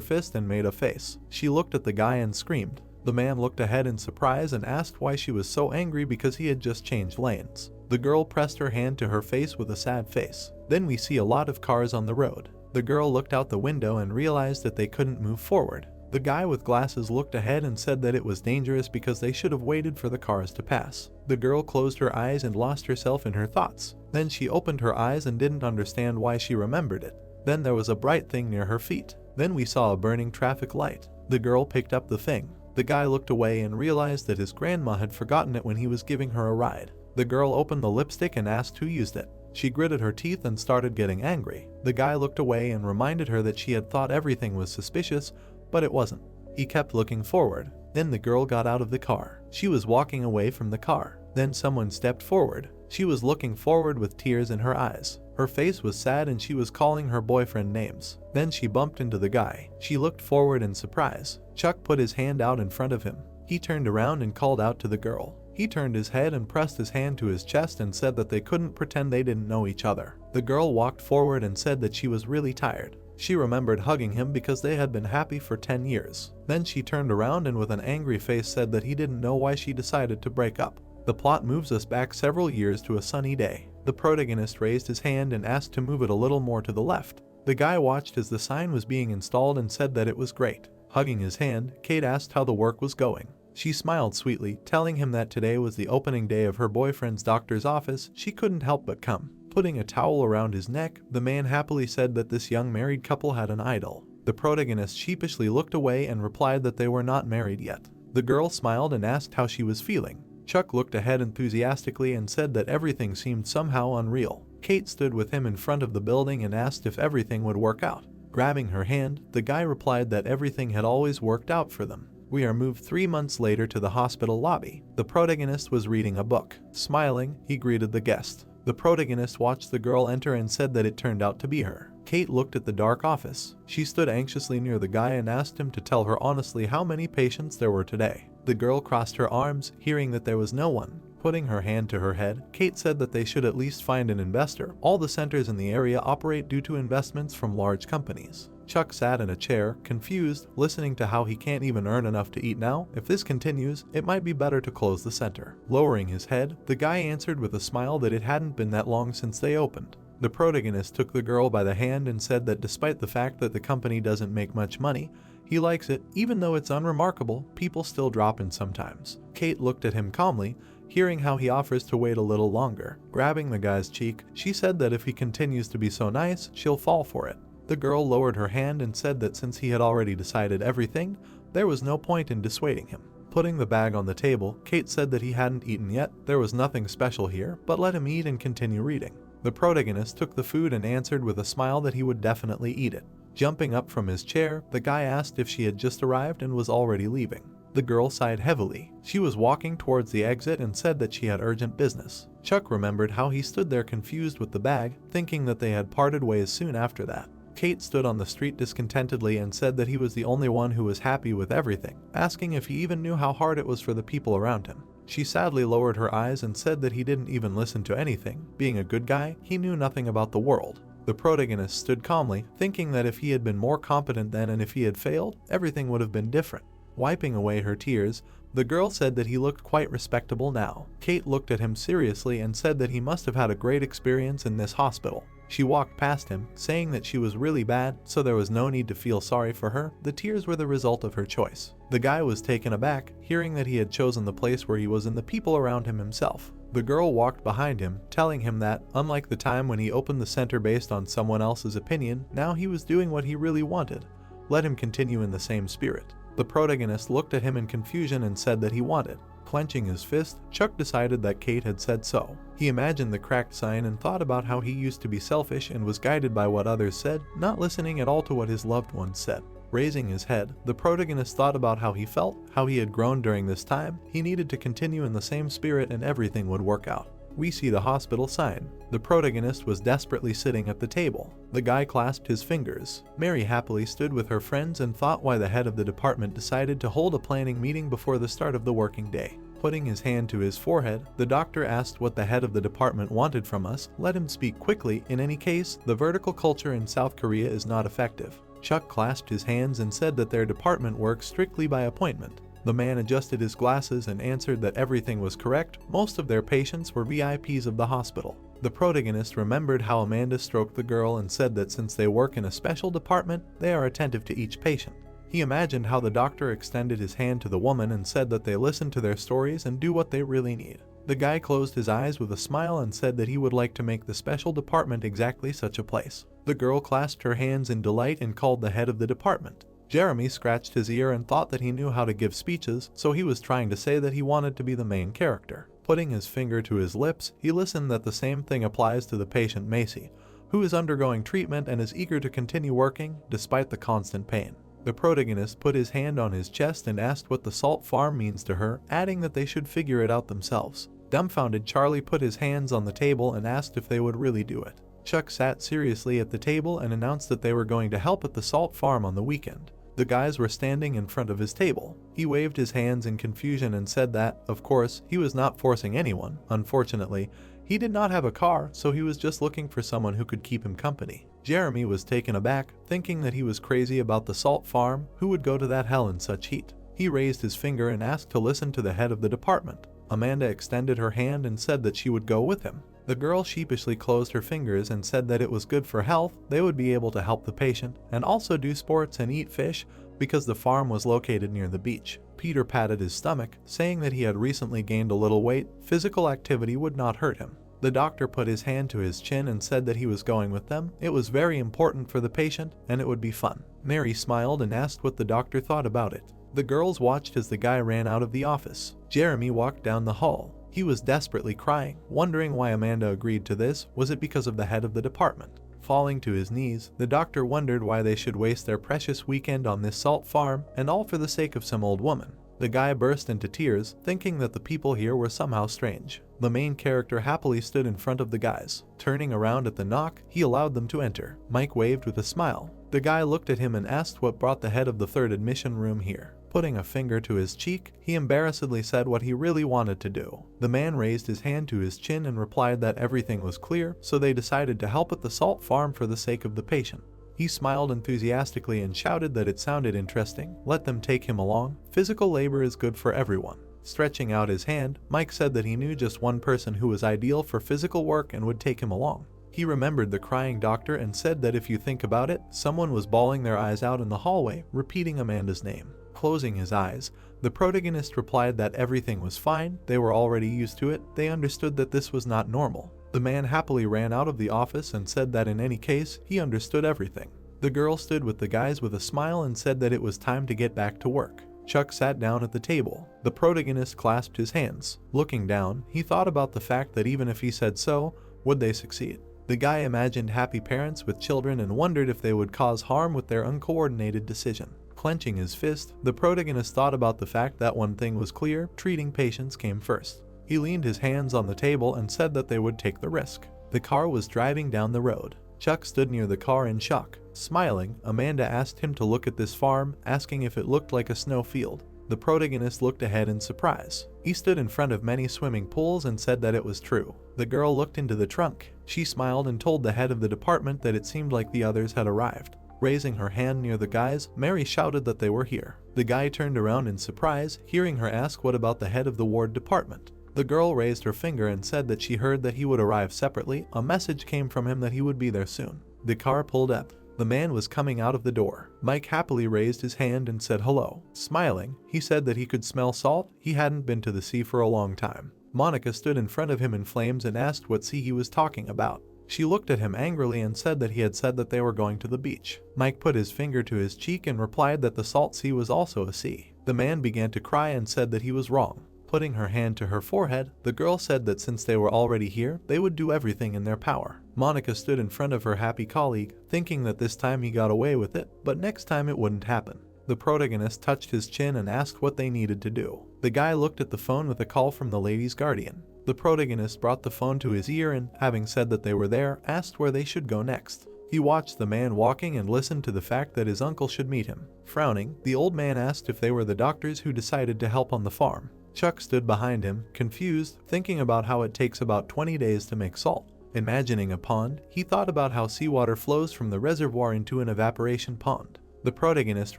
fist and made a face. She looked at the guy and screamed. The man looked ahead in surprise and asked why she was so angry because he had just changed lanes. The girl pressed her hand to her face with a sad face. Then we see a lot of cars on the road. The girl looked out the window and realized that they couldn't move forward. The guy with glasses looked ahead and said that it was dangerous because they should have waited for the cars to pass. The girl closed her eyes and lost herself in her thoughts. Then she opened her eyes and didn't understand why she remembered it. Then there was a bright thing near her feet. Then we saw a burning traffic light. The girl picked up the thing. The guy looked away and realized that his grandma had forgotten it when he was giving her a ride. The girl opened the lipstick and asked who used it. She gritted her teeth and started getting angry. The guy looked away and reminded her that she had thought everything was suspicious, but it wasn't. He kept looking forward. Then the girl got out of the car. She was walking away from the car. Then someone stepped forward. She was looking forward with tears in her eyes. Her face was sad and she was calling her boyfriend names. Then she bumped into the guy. She looked forward in surprise. Chuck put his hand out in front of him. He turned around and called out to the girl. He turned his head and pressed his hand to his chest and said that they couldn't pretend they didn't know each other. The girl walked forward and said that she was really tired. She remembered hugging him because they had been happy for 10 years. Then she turned around and with an angry face said that he didn't know why she decided to break up. The plot moves us back several years to a sunny day. The protagonist raised his hand and asked to move it a little more to the left. The guy watched as the sign was being installed and said that it was great. Hugging his hand, Kate asked how the work was going. She smiled sweetly, telling him that today was the opening day of her boyfriend's doctor's office. She couldn't help but come. Putting a towel around his neck, the man happily said that this young married couple had an idol. The protagonist sheepishly looked away and replied that they were not married yet. The girl smiled and asked how she was feeling. Chuck looked ahead enthusiastically and said that everything seemed somehow unreal. Kate stood with him in front of the building and asked if everything would work out. Grabbing her hand, the guy replied that everything had always worked out for them. We are moved 3 months later to the hospital lobby. The protagonist was reading a book. Smiling, he greeted the guest. The protagonist watched the girl enter and said that it turned out to be her. Kate looked at the dark office. She stood anxiously near the guy and asked him to tell her honestly how many patients there were today. The girl crossed her arms, hearing that there was no one. Putting her hand to her head, Kate said that they should at least find an investor. All the centers in the area operate due to investments from large companies. Chuck sat in a chair, confused, listening to how he can't even earn enough to eat now. If this continues, it might be better to close the center. Lowering his head, the guy answered with a smile that it hadn't been that long since they opened. The protagonist took the girl by the hand and said that despite the fact that the company doesn't make much money, he likes it. Even though it's unremarkable, people still drop in sometimes. Kate looked at him calmly, hearing how he offers to wait a little longer. Grabbing the guy's cheek, she said that if he continues to be so nice, she'll fall for it. The girl lowered her hand and said that since he had already decided everything, there was no point in dissuading him. Putting the bag on the table, Kate said that he hadn't eaten yet. There was nothing special here, but let him eat and continue reading. The protagonist took the food and answered with a smile that he would definitely eat it. Jumping up from his chair, the guy asked if she had just arrived and was already leaving. The girl sighed heavily. She was walking towards the exit and said that she had urgent business. Chuck remembered how he stood there confused with the bag, thinking that they had parted ways soon after that. Kate stood on the street discontentedly and said that he was the only one who was happy with everything, asking if he even knew how hard it was for the people around him. She sadly lowered her eyes and said that he didn't even listen to anything. Being a good guy, he knew nothing about the world. The protagonist stood calmly, thinking that if he had been more competent then and if he had failed, everything would have been different. Wiping away her tears, the girl said that he looked quite respectable now. Kate looked at him seriously and said that he must have had a great experience in this hospital. She walked past him, saying that she was really bad, so there was no need to feel sorry for her. The tears were the result of her choice. The guy was taken aback, hearing that he had chosen the place where he was and the people around him himself. The girl walked behind him, telling him that, unlike the time when he opened the center based on someone else's opinion, now he was doing what he really wanted. Let him continue in the same spirit. The protagonist looked at him in confusion and said that he wanted. Clenching his fist, Chuck decided that Kate had said so. He imagined the cracked sign and thought about how he used to be selfish and was guided by what others said, not listening at all to what his loved ones said. Raising his head, the protagonist thought about how he felt, how he had grown during this time. He needed to continue in the same spirit and everything would work out. We see the hospital sign. The protagonist was desperately sitting at the table. The guy clasped his fingers. Mary happily stood with her friends and thought why the head of the department decided to hold a planning meeting before the start of the working day. Putting his hand to his forehead, the doctor asked what the head of the department wanted from us. Let him speak quickly. In any case, the vertical culture in South Korea is not effective. Chuck clasped his hands and said that their department works strictly by appointment. The man adjusted his glasses and answered that everything was correct. Most of their patients were VIPs of the hospital. The protagonist remembered how Amanda stroked the girl and said that since they work in a special department, they are attentive to each patient. He imagined how the doctor extended his hand to the woman and said that they listen to their stories and do what they really need. The guy closed his eyes with a smile and said that he would like to make the special department exactly such a place. The girl clasped her hands in delight and called the head of the department. Jeremy scratched his ear and thought that he knew how to give speeches, so he was trying to say that he wanted to be the main character. Putting his finger to his lips, he listened that the same thing applies to the patient Macy, who is undergoing treatment and is eager to continue working despite the constant pain. The protagonist put his hand on his chest and asked what the salt farm means to her, adding that they should figure it out themselves. Dumbfounded, Charlie put his hands on the table and asked if they would really do it. Chuck sat seriously at the table and announced that they were going to help at the salt farm on the weekend. The guys were standing in front of his table. He waved his hands in confusion and said that, of course, he was not forcing anyone. Unfortunately, he He did not have a car, so he was just looking for someone who could keep him company. Jeremy was taken aback, thinking that he was crazy about the salt farm. Who would go to that hell in such heat? He raised his finger and asked to listen to the head of the department. Amanda extended her hand and said that she would go with him. The girl sheepishly closed her fingers and said that it was good for health. They would be able to help the patient and also do sports and eat fish because the farm was located near the beach. Peter patted his stomach, saying that he had recently gained a little weight. Physical activity would not hurt him. The doctor put his hand to his chin and said that he was going with them. It was very important for the patient and it would be fun. Mary smiled and asked what the doctor thought about it. The girls watched as the guy ran out of the office. Jeremy walked down the hall. He was desperately crying, wondering why Amanda agreed to this. Was it because of the head of the department? Falling to his knees, the doctor wondered why they should waste their precious weekend on this salt farm, and all for the sake of some old woman. The guy burst into tears, thinking that the people here were somehow strange. The main character happily stood in front of the guys. Turning around at the knock, he allowed them to enter. Mike waved with a smile. The guy looked at him and asked what brought the head of the third admission room here. Putting a finger to his cheek, he embarrassedly said what he really wanted to do. The man raised his hand to his chin and replied that everything was clear, so they decided to help at the salt farm for the sake of the patient. He smiled enthusiastically and shouted that it sounded interesting. Let them take him along. Physical labor is good for everyone. Stretching out his hand, Mike said that he knew just one person who was ideal for physical work and would take him along. He remembered the crying doctor and said that if you think about it, someone was bawling their eyes out in the hallway, repeating Amanda's name. Closing his eyes, the protagonist replied that everything was fine. They were already used to it. They understood that this was not normal. The man happily ran out of the office and said that in any case, he understood everything. The girl stood with the guys with a smile and said that it was time to get back to work. Chuck sat down at the table. The protagonist clasped his hands. Looking down, he thought about the fact that even if he said so, would they succeed? The guy imagined happy parents with children and wondered if they would cause harm with their uncoordinated decision. Clenching his fist, the protagonist thought about the fact that one thing was clear: treating patients came first. He leaned his hands on the table and said that they would take the risk. The car was driving down the road. Chuck stood near the car in shock. Smiling, Amanda asked him to look at this farm, asking if it looked like a snow field. The protagonist looked ahead in surprise. He stood in front of many swimming pools and said that it was true. The girl looked into the trunk. She smiled and told the head of the department that it seemed like the others had arrived. Raising her hand near the guys, Mary shouted that they were here. The guy turned around in surprise, hearing her ask what about the head of the ward department. The girl raised her finger and said that she heard that he would arrive separately. A message came from him that he would be there soon. The car pulled up. The man was coming out of the door. Mike happily raised his hand and said hello. Smiling, he said that he could smell salt. He hadn't been to the sea for a long time. Monica stood in front of him in flames and asked what sea he was talking about. She looked at him angrily and said that he had said that they were going to the beach. Mike put his finger to his cheek and replied that the salt sea was also a sea. The man began to cry and said that he was wrong. Putting her hand to her forehead, the girl said that since they were already here, they would do everything in their power. Monica stood in front of her happy colleague, thinking that this time he got away with it, but next time it wouldn't happen. The protagonist touched his chin and asked what they needed to do. The guy looked at the phone with a call from the lady's guardian. The protagonist brought the phone to his ear and, having said that they were there, asked where they should go next. He watched the man walking and listened to the fact that his uncle should meet him. Frowning, the old man asked if they were the doctors who decided to help on the farm. Chuck stood behind him, confused, thinking about how it takes about 20 days to make salt. Imagining a pond, he thought about how seawater flows from the reservoir into an evaporation pond. The protagonist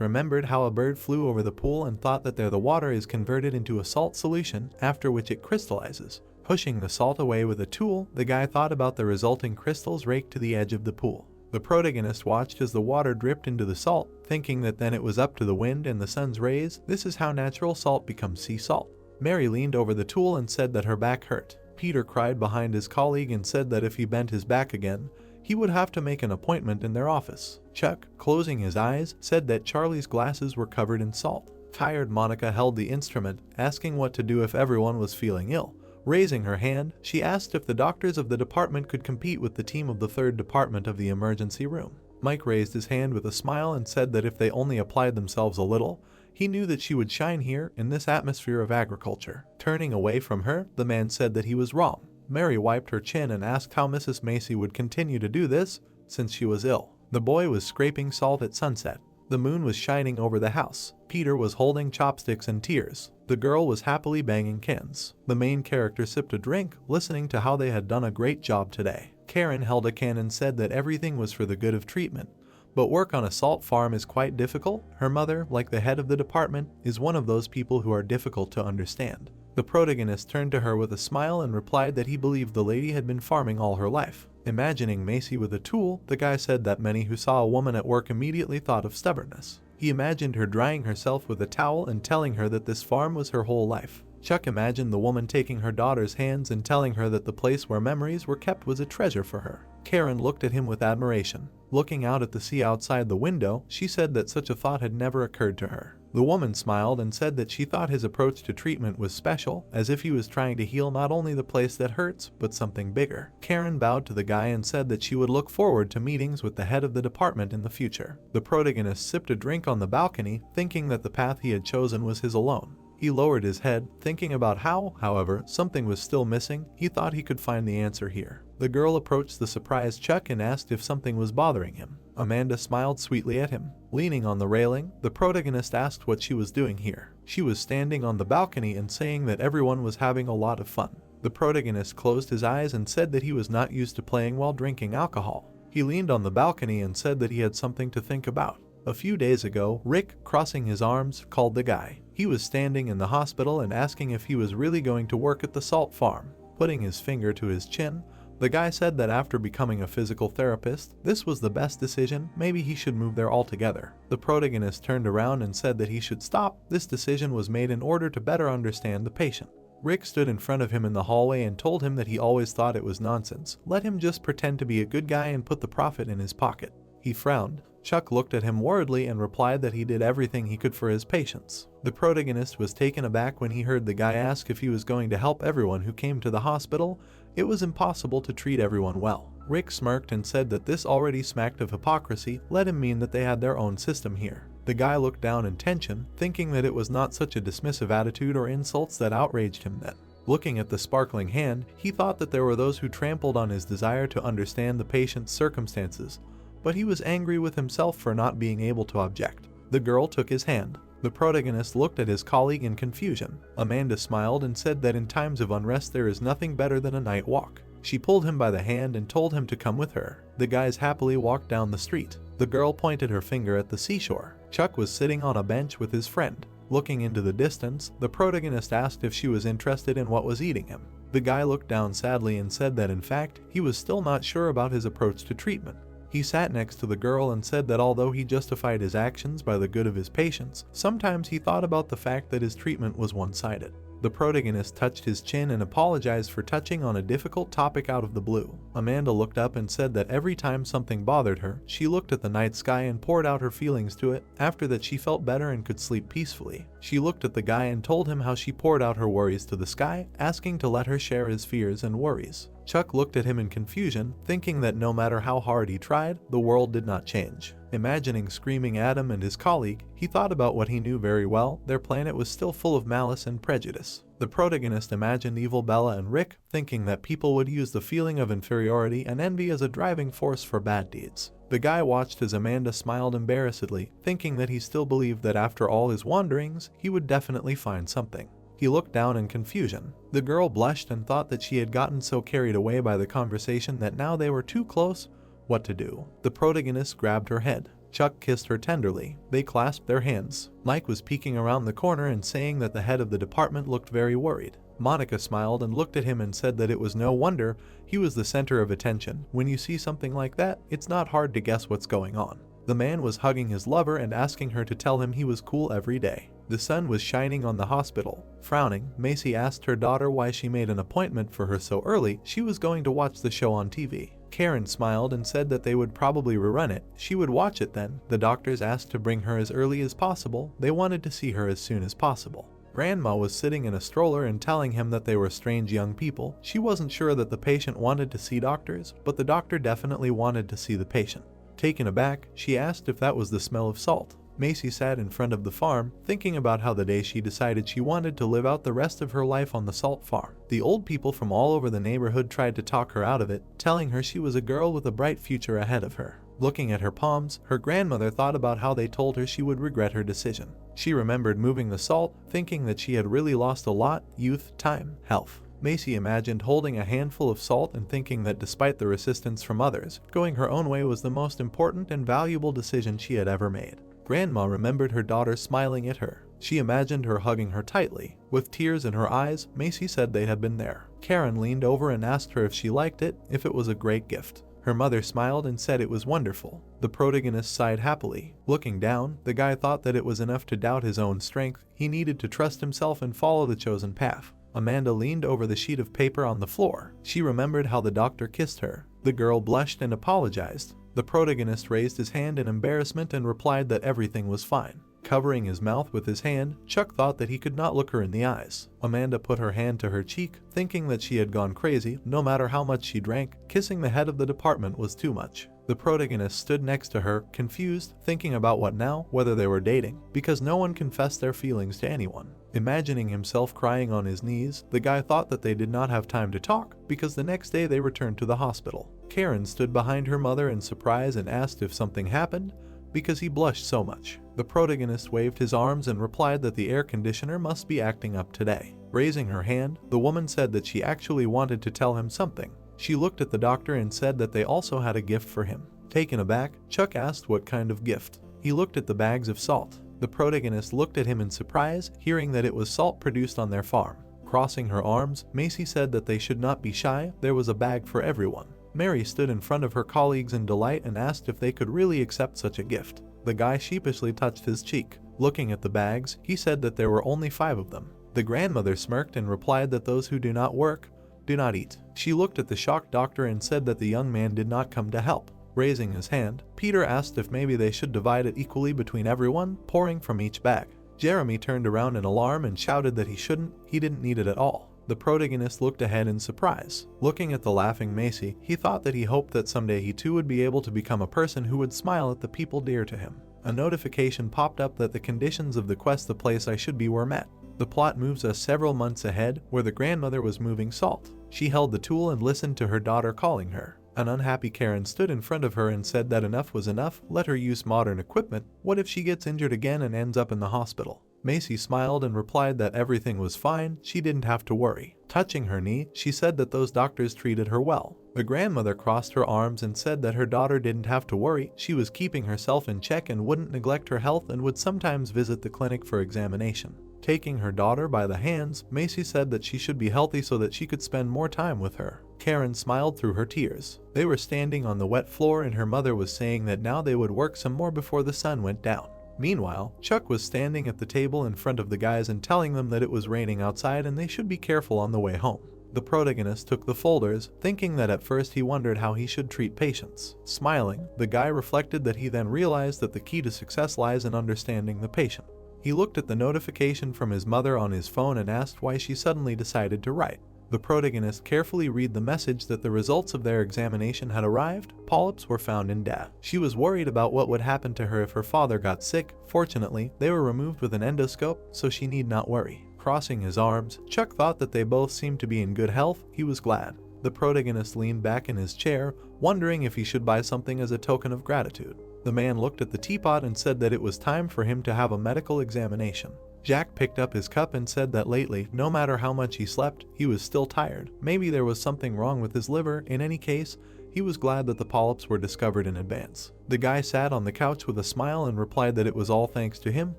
remembered how a bird flew over the pool and thought that there the water is converted into a salt solution, after which it crystallizes. Pushing the salt away with a tool, the guy thought about the resulting crystals raked to the edge of the pool. The protagonist watched as the water dripped into the salt, thinking that then it was up to the wind and the sun's rays. This is how natural salt becomes sea salt. Mary leaned over the tool and said that her back hurt. Peter cried behind his colleague and said that if he bent his back again, he would have to make an appointment in their office. Chuck, closing his eyes, said that Charlie's glasses were covered in salt. Tired Monica held the instrument, asking what to do if everyone was feeling ill. Raising her hand, she asked if the doctors of the department could compete with the team of the third department of the emergency room. Mike raised his hand with a smile and said that if they only applied themselves a little, he knew that she would shine here in this atmosphere of agriculture. Turning away from her, the man said that he was wrong. Mary wiped her chin and asked how Mrs. Macy would continue to do this since she was ill. The boy was scraping salt at sunset. The moon was shining over the house. Peter was holding chopsticks in tears. The girl was happily banging cans. The main character sipped a drink, listening to how they had done a great job today. Karen held a can and said that everything was for the good of treatment. But work on a salt farm is quite difficult. Her mother, like the head of the department, is one of those people who are difficult to understand. The protagonist turned to her with a smile and replied that he believed the lady had been farming all her life. Imagining Macy with a tool, the guy said that many who saw a woman at work immediately thought of stubbornness. He imagined her drying herself with a towel and telling her that this farm was her whole life. Chuck imagined the woman taking her daughter's hands and telling her that the place where memories were kept was a treasure for her. Karen looked at him with admiration. Looking out at the sea outside the window, she said that such a thought had never occurred to her. The woman smiled and said that she thought his approach to treatment was special, as if he was trying to heal not only the place that hurts, but something bigger. Karen bowed to the guy and said that she would look forward to meetings with the head of the department in the future. The protagonist sipped a drink on the balcony, thinking that the path he had chosen was his alone. He lowered his head, thinking about how, however, something was still missing. He thought he could find the answer here. The girl approached the surprised Chuck and asked if something was bothering him. Amanda smiled sweetly at him. Leaning on the railing, the protagonist asked what she was doing here. She was standing on the balcony and saying that everyone was having a lot of fun. The protagonist closed his eyes and said that he was not used to playing while drinking alcohol. He leaned on the balcony and said that he had something to think about. A few days ago, Rick, crossing his arms, called the guy. He was standing in the hospital and asking if he was really going to work at the salt farm. Putting his finger to his chin, the guy said that after becoming a physical therapist, this was the best decision, maybe he should move there altogether. The protagonist turned around and said that he should stop. This decision was made in order to better understand the patient. Rick stood in front of him in the hallway and told him that he always thought it was nonsense. Let him just pretend to be a good guy and put the profit in his pocket. He frowned. Chuck looked at him worriedly and replied that he did everything he could for his patients. The protagonist was taken aback when he heard the guy ask if he was going to help everyone who came to the hospital. It was impossible to treat everyone well. Rick smirked and said that this already smacked of hypocrisy. Let him mean that they had their own system here. The guy looked down in tension, thinking that it was not such a dismissive attitude or insults that outraged him then. Looking at the sparkling hand, he thought that there were those who trampled on his desire to understand the patient's circumstances. But he was angry with himself for not being able to object. The girl took his hand. The protagonist looked at his colleague in confusion. Amanda smiled and said that in times of unrest there is nothing better than a night walk. She pulled him by the hand and told him to come with her. The guys happily walked down the street. The girl pointed her finger at the seashore. Chuck was sitting on a bench with his friend. Looking into the distance, the protagonist asked if she was interested in what was eating him. The guy looked down sadly and said that in fact, he was still not sure about his approach to treatment. He sat next to the girl and said that although he justified his actions by the good of his patients, sometimes he thought about the fact that his treatment was one-sided. The protagonist touched his chin and apologized for touching on a difficult topic out of the blue. Amanda looked up and said that every time something bothered her, she looked at the night sky and poured out her feelings to it. After that, she felt better and could sleep peacefully. She looked at the guy and told him how she poured out her worries to the sky, asking to let her share his fears and worries. Chuck looked at him in confusion, thinking that no matter how hard he tried, the world did not change. Imagining screaming Adam and his colleague, he thought about what he knew very well. Their planet was still full of malice and prejudice. The protagonist imagined evil Bella and Rick, thinking that people would use the feeling of inferiority and envy as a driving force for bad deeds. The guy watched as Amanda smiled embarrassedly, thinking that he still believed that after all his wanderings, he would definitely find something. He looked down in confusion. The girl blushed and thought that she had gotten so carried away by the conversation that now they were too close. What to do? The protagonist grabbed her head. Chuck kissed her tenderly. They clasped their hands. Mike was peeking around the corner and saying that the head of the department looked very worried. Monica smiled and looked at him and said that it was no wonder he was the center of attention. When you see something like that, it's not hard to guess what's going on. The man was hugging his lover and asking her to tell him he was cool every day. The sun was shining on the hospital. Frowning, Macy asked her daughter why she made an appointment for her so early. She was going to watch the show on TV. Karen smiled and said that they would probably rerun it. She would watch it then. The doctors asked to bring her as early as possible. They wanted to see her as soon as possible. Grandma was sitting in a stroller and telling him that they were strange young people. She wasn't sure that the patient wanted to see doctors, but the doctor definitely wanted to see the patient. Taken aback, she asked if that was the smell of salt. Macy sat in front of the farm, thinking about how the day she decided she wanted to live out the rest of her life on the salt farm. The old people from all over the neighborhood tried to talk her out of it, telling her she was a girl with a bright future ahead of her. Looking at her palms, her grandmother thought about how they told her she would regret her decision. She remembered moving the salt, thinking that she had really lost a lot: youth, time, health. Macy imagined holding a handful of salt and thinking that despite the resistance from others, going her own way was the most important and valuable decision she had ever made. Grandma remembered her daughter smiling at her. She imagined her hugging her tightly. With tears in her eyes, Macy said they had been there. Karen leaned over and asked her if she liked it, if it was a great gift. Her mother smiled and said it was wonderful. The protagonist sighed happily. Looking down, the guy thought that it was enough to doubt his own strength. He needed to trust himself and follow the chosen path. Amanda leaned over the sheet of paper on the floor. She remembered how the doctor kissed her. The girl blushed and apologized. The protagonist raised his hand in embarrassment and replied that everything was fine. Covering his mouth with his hand, Chuck thought that he could not look her in the eyes. Amanda put her hand to her cheek, thinking that she had gone crazy. No matter how much she drank, kissing the head of the department was too much. The protagonist stood next to her, confused, thinking about what now, whether they were dating, because no one confessed their feelings to anyone. Imagining himself crying on his knees, the guy thought that they did not have time to talk, because the next day they returned to the hospital. Karen stood behind her mother in surprise and asked if something happened, because he blushed so much. The protagonist waved his arms and replied that the air conditioner must be acting up today. Raising her hand, the woman said that she actually wanted to tell him something. She looked at the doctor and said that they also had a gift for him. Taken aback, Chuck asked what kind of gift. He looked at the bags of salt. The protagonist looked at him in surprise, hearing that it was salt produced on their farm. Crossing her arms, Macy said that they should not be shy. There was a bag for everyone. Mary stood in front of her colleagues in delight and asked if they could really accept such a gift. The guy sheepishly touched his cheek. Looking at the bags, he said that there were only 5 of them. The grandmother smirked and replied that those who do not work, do not eat. She looked at the shocked doctor and said that the young man did not come to help. Raising his hand, Peter asked if maybe they should divide it equally between everyone, pouring from each bag. Jeremy turned around in alarm and shouted that he didn't need it at all. The protagonist looked ahead in surprise. Looking at the laughing Macy, he thought that he hoped that someday he too would be able to become a person who would smile at the people dear to him. A notification popped up that the conditions of the quest "The Place I Should Be" were met. The plot moves us several months ahead, where the grandmother was moving salt. She held the tool and listened to her daughter calling her. An unhappy Karen stood in front of her and said that enough was enough, let her use modern equipment. What if she gets injured again and ends up in the hospital? Macy smiled and replied that everything was fine, she didn't have to worry. Touching her knee, she said that those doctors treated her well. The grandmother crossed her arms and said that her daughter didn't have to worry, she was keeping herself in check and wouldn't neglect her health and would sometimes visit the clinic for examination. Taking her daughter by the hands, Macy said that she should be healthy so that she could spend more time with her. Karen smiled through her tears. They were standing on the wet floor and her mother was saying that now they would work some more before the sun went down. Meanwhile, Chuck was standing at the table in front of the guys and telling them that it was raining outside and they should be careful on the way home. The protagonist took the folders, thinking that at first he wondered how he should treat patients. Smiling, the guy reflected that he then realized that the key to success lies in understanding the patient. He looked at the notification from his mother on his phone and asked why she suddenly decided to write. The protagonist carefully read the message that the results of their examination had arrived. Polyps were found in death. She was worried about what would happen to her if her father got sick. Fortunately, they were removed with an endoscope, so she need not worry. Crossing his arms, Chuck thought that they both seemed to be in good health. He was glad. The protagonist leaned back in his chair, wondering if he should buy something as a token of gratitude. The man looked at the teapot and said that it was time for him to have a medical examination. Jack picked up his cup and said that lately, no matter how much he slept, he was still tired. Maybe there was something wrong with his liver. In any case, he was glad that the polyps were discovered in advance. The guy sat on the couch with a smile and replied that it was all thanks to him.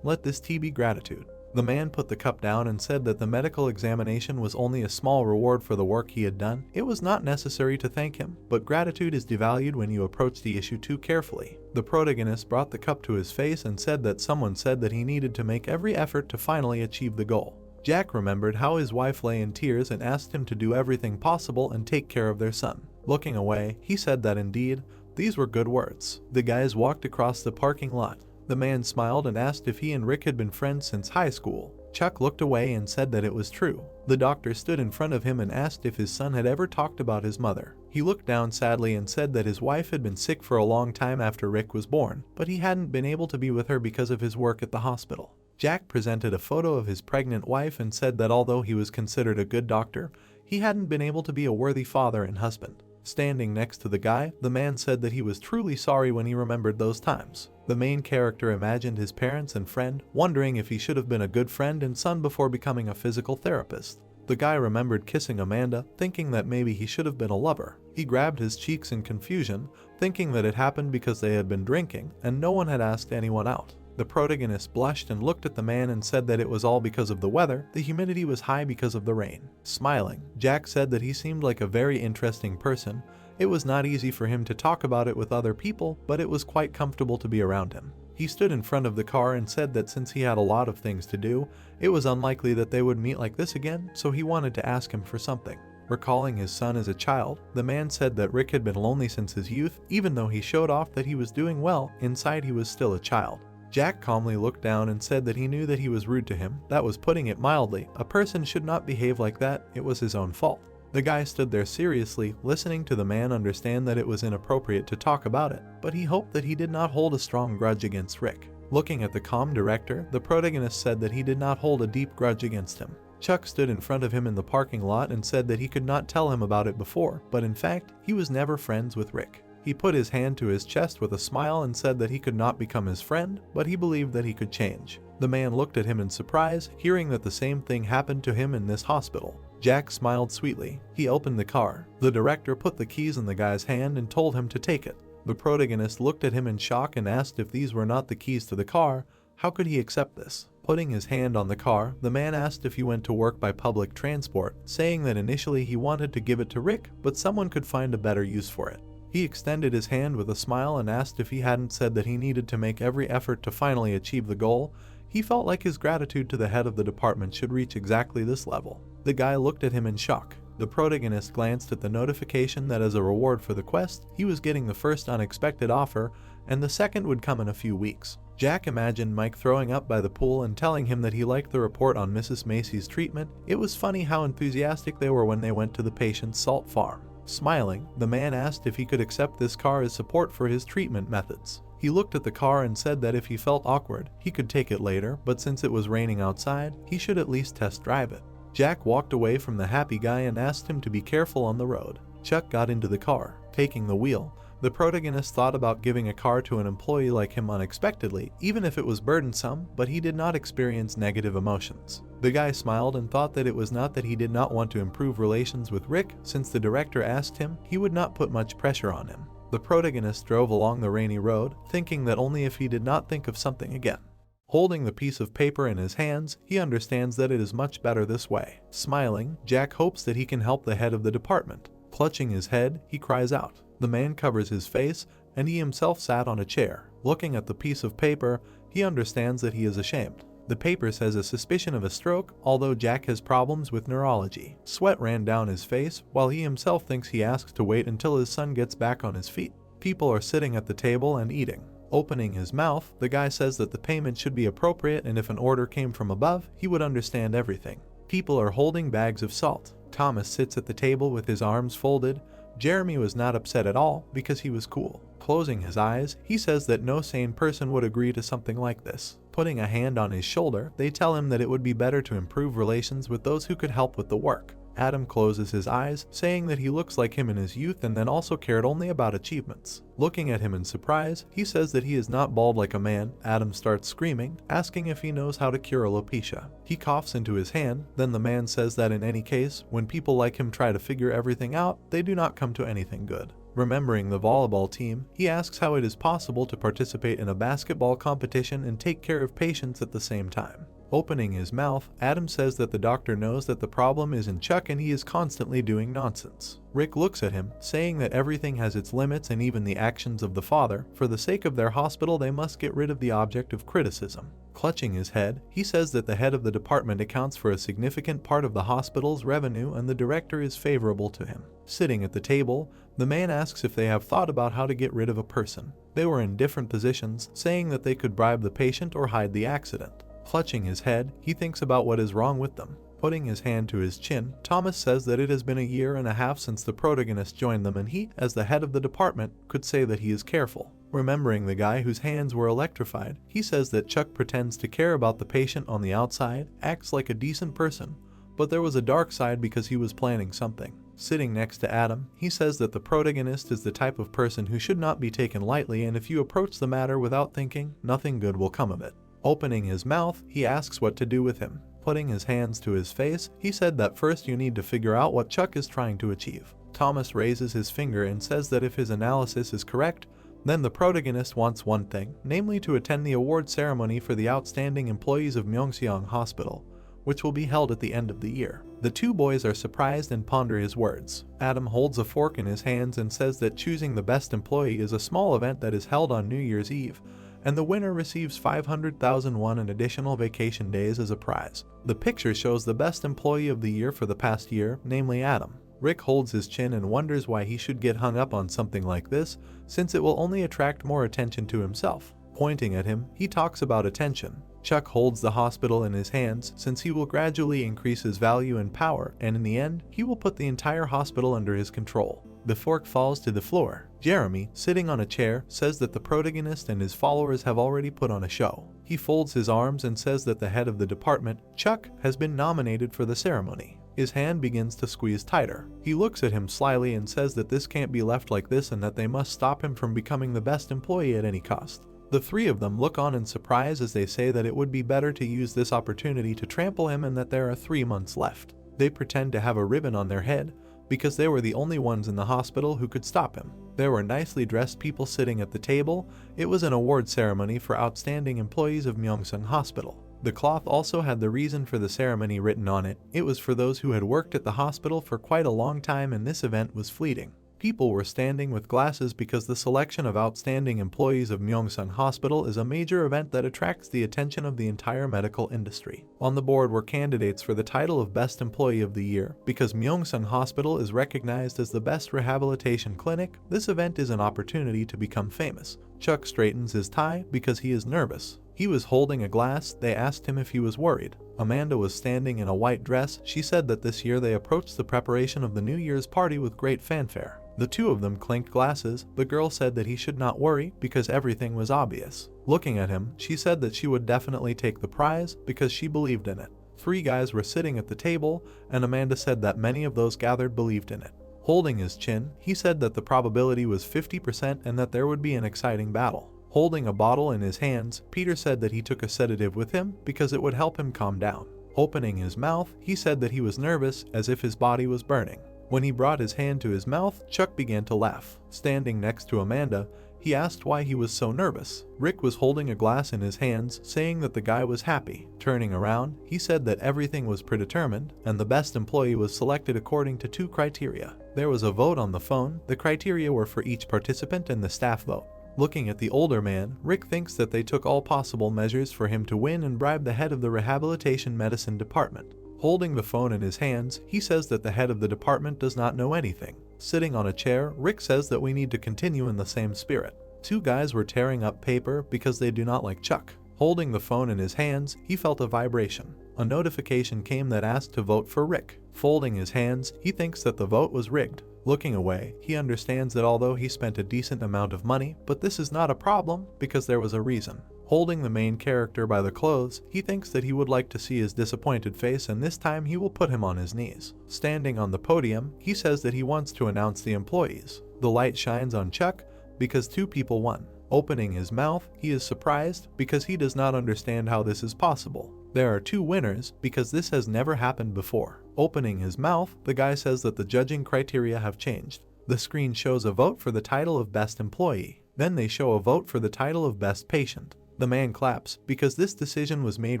Let this tea be gratitude. The man put the cup down and said that the medical examination was only a small reward for the work he had done. It was not necessary to thank him, but gratitude is devalued when you approach the issue too carefully. The protagonist brought the cup to his face and said that someone said that he needed to make every effort to finally achieve the goal. Jack remembered how his wife lay in tears and asked him to do everything possible and take care of their son. Looking away, he said that indeed, these were good words. The guys walked across the parking lot. The man smiled and asked if he and Rick had been friends since high school. Chuck looked away and said that it was true. The doctor stood in front of him and asked if his son had ever talked about his mother. He looked down sadly and said that his wife had been sick for a long time after Rick was born, but he hadn't been able to be with her because of his work at the hospital. Jack presented a photo of his pregnant wife and said that although he was considered a good doctor, he hadn't been able to be a worthy father and husband. Standing next to the guy, the man said that he was truly sorry when he remembered those times. The main character imagined his parents and friend, wondering if he should have been a good friend and son before becoming a physical therapist. The guy remembered kissing Amanda, thinking that maybe he should have been a lover. He grabbed his cheeks in confusion, thinking that it happened because they had been drinking and no one had asked anyone out. The protagonist blushed and looked at the man and said that it was all because of the weather, the humidity was high because of the rain. Smiling, Jack said that he seemed like a very interesting person. It was not easy for him to talk about it with other people, but it was quite comfortable to be around him. He stood in front of the car and said that since he had a lot of things to do, it was unlikely that they would meet like this again, so he wanted to ask him for something. Recalling his son as a child, the man said that Rick had been lonely since his youth. Even though he showed off that he was doing well, inside he was still a child. Jack calmly looked down and said that he knew that he was rude to him. That was putting it mildly. A person should not behave like that, it was his own fault. The guy stood there seriously, listening to the man understand that it was inappropriate to talk about it, but he hoped that he did not hold a strong grudge against Rick. Looking at the calm director, the protagonist said that he did not hold a deep grudge against him. Chuck stood in front of him in the parking lot and said that he could not tell him about it before, but in fact, he was never friends with Rick. He put his hand to his chest with a smile and said that he could not become his friend, but he believed that he could change. The man looked at him in surprise, hearing that the same thing happened to him in this hospital. Jack smiled sweetly. He opened the car. The director put the keys in the guy's hand and told him to take it. The protagonist looked at him in shock and asked if these were not the keys to the car. How could he accept this? Putting his hand on the car, the man asked if he went to work by public transport, saying that initially he wanted to give it to Rick, but someone could find a better use for it. He extended his hand with a smile and asked if he hadn't said that he needed to make every effort to finally achieve the goal. He felt like his gratitude to the head of the department should reach exactly this level. The guy looked at him in shock. The protagonist glanced at the notification that as a reward for the quest, he was getting the first unexpected offer, and the second would come in a few weeks. Jack imagined Mike throwing up by the pool and telling him that he liked the report on Mrs. Macy's treatment. It was funny how enthusiastic they were when they went to the patient's salt farm. Smiling, the man asked if he could accept this car as support for his treatment methods. He looked at the car and said that if he felt awkward, he could take it later, but since it was raining outside, he should at least test drive it. Jack walked away from the happy guy and asked him to be careful on the road. Chuck got into the car, taking the wheel. The protagonist thought about giving a car to an employee like him unexpectedly, even if it was burdensome, but he did not experience negative emotions. The guy smiled and thought that it was not that he did not want to improve relations with Rick. Since the director asked him, he would not put much pressure on him. The protagonist drove along the rainy road, thinking that only if he did not think of something again. Holding the piece of paper in his hands, he understands that it is much better this way. Smiling, Jack hopes that he can help the head of the department. Clutching his head, he cries out. The man covers his face, and he himself sat on a chair. Looking at the piece of paper, he understands that he is ashamed. The paper says a suspicion of a stroke, although Jack has problems with neurology. Sweat ran down his face, while he himself thinks he asks to wait until his son gets back on his feet. People are sitting at the table and eating. Opening his mouth, the guy says that the payment should be appropriate and if an order came from above, he would understand everything. People are holding bags of salt. Thomas sits at the table with his arms folded. Jeremy was not upset at all because he was cool. Closing his eyes, he says that no sane person would agree to something like this. Putting a hand on his shoulder, they tell him that it would be better to improve relations with those who could help with the work. Adam closes his eyes, saying that he looks like him in his youth and then also cared only about achievements. Looking at him in surprise, he says that he is not bald like a man. Adam starts screaming, asking if he knows how to cure alopecia. He coughs into his hand, then the man says that in any case, when people like him try to figure everything out, they do not come to anything good. Remembering the volleyball team, he asks how it is possible to participate in a basketball competition and take care of patients at the same time. Opening his mouth, Adam says that the doctor knows that the problem is in Chuck and he is constantly doing nonsense. Rick looks at him, saying that everything has its limits and even the actions of the father. For the sake of their hospital, they must get rid of the object of criticism. Clutching his head, he says that the head of the department accounts for a significant part of the hospital's revenue and the director is favorable to him. Sitting at the table, the man asks if they have thought about how to get rid of a person. They were in different positions, saying that they could bribe the patient or hide the accident. Clutching his head, he thinks about what is wrong with them. Putting his hand to his chin, Thomas says that it has been a year and a half since the protagonist joined them and he, as the head of the department, could say that he is careful. Remembering the guy whose hands were electrified, he says that Chuck pretends to care about the patient on the outside, acts like a decent person, but there was a dark side because he was planning something. Sitting next to Adam, he says that the protagonist is the type of person who should not be taken lightly, and if you approach the matter without thinking, nothing good will come of it. Opening his mouth, he asks what to do with him. Putting his hands to his face, he said that first you need to figure out what Chuck is trying to achieve. Thomas raises his finger and says that if his analysis is correct, then the protagonist wants one thing, namely to attend the award ceremony for the outstanding employees of Myeongseong Hospital, which will be held at the end of the year. The two boys are surprised and ponder his words. Adam holds a fork in his hands and says that choosing the best employee is a small event that is held on New Year's Eve, and the winner receives 500,000 won in additional vacation days as a prize. The picture shows the best employee of the year for the past year, namely Adam. Rick holds his chin and wonders why he should get hung up on something like this, since it will only attract more attention to himself. Pointing at him, he talks about attention. Chuck holds the hospital in his hands since he will gradually increase his value and power, and in the end, he will put the entire hospital under his control. The fork falls to the floor. Jeremy, sitting on a chair, says that the protagonist and his followers have already put on a show. He folds his arms and says that the head of the department, Chuck, has been nominated for the ceremony. His hand begins to squeeze tighter. He looks at him slyly and says that this can't be left like this and that they must stop him from becoming the best employee at any cost. The three of them look on in surprise as they say that it would be better to use this opportunity to trample him and that there are 3 months left. They pretend to have a ribbon on their head because they were the only ones in the hospital who could stop him. There were nicely dressed people sitting at the table. It was an award ceremony for outstanding employees of Myeongseong Hospital. The cloth also had the reason for the ceremony written on it. It was for those who had worked at the hospital for quite a long time, and this event was fleeting. People were standing with glasses because the selection of outstanding employees of Myeongseong Hospital is a major event that attracts the attention of the entire medical industry. On the board were candidates for the title of Best Employee of the Year. Because Myeongseong Hospital is recognized as the best rehabilitation clinic, this event is an opportunity to become famous. Chuck straightens his tie because he is nervous. He was holding a glass. They asked him if he was worried. Amanda was standing in a white dress. She said that this year they approached the preparation of the New Year's party with great fanfare. The two of them clinked glasses. The girl said that he should not worry because everything was obvious. Looking at him, she said that she would definitely take the prize because she believed in it. 3 guys were sitting at the table, and Amanda said that many of those gathered believed in it. Holding his chin, he said that the probability was 50% and that there would be an exciting battle. Holding a bottle in his hands, Peter said that he took a sedative with him because it would help him calm down. Opening his mouth, he said that he was nervous as if his body was burning. When he brought his hand to his mouth, Chuck began to laugh. Standing next to Amanda, he asked why he was so nervous. Rick was holding a glass in his hands, saying that the guy was happy. Turning around, he said that everything was predetermined, and the best employee was selected according to 2 criteria. There was a vote on the phone. The criteria were for each participant and the staff vote. Looking at the older man, Rick thinks that they took all possible measures for him to win and bribe the head of the rehabilitation medicine department. Holding the phone in his hands, he says that the head of the department does not know anything. Sitting on a chair, Rick says that we need to continue in the same spirit. 2 guys were tearing up paper because they do not like Chuck. Holding the phone in his hands, he felt a vibration. A notification came that asked to vote for Rick. Folding his hands, he thinks that the vote was rigged. Looking away, he understands that although he spent a decent amount of money, but this is not a problem because there was a reason. Holding the main character by the clothes, he thinks that he would like to see his disappointed face, and this time he will put him on his knees. Standing on the podium, he says that he wants to announce the employees. The light shines on Chuck because 2 people won. Opening his mouth, he is surprised because he does not understand how this is possible. There are 2 winners because this has never happened before. Opening his mouth, the guy says that the judging criteria have changed. The screen shows a vote for the title of Best Employee. Then they show a vote for the title of Best Patient. The man claps because this decision was made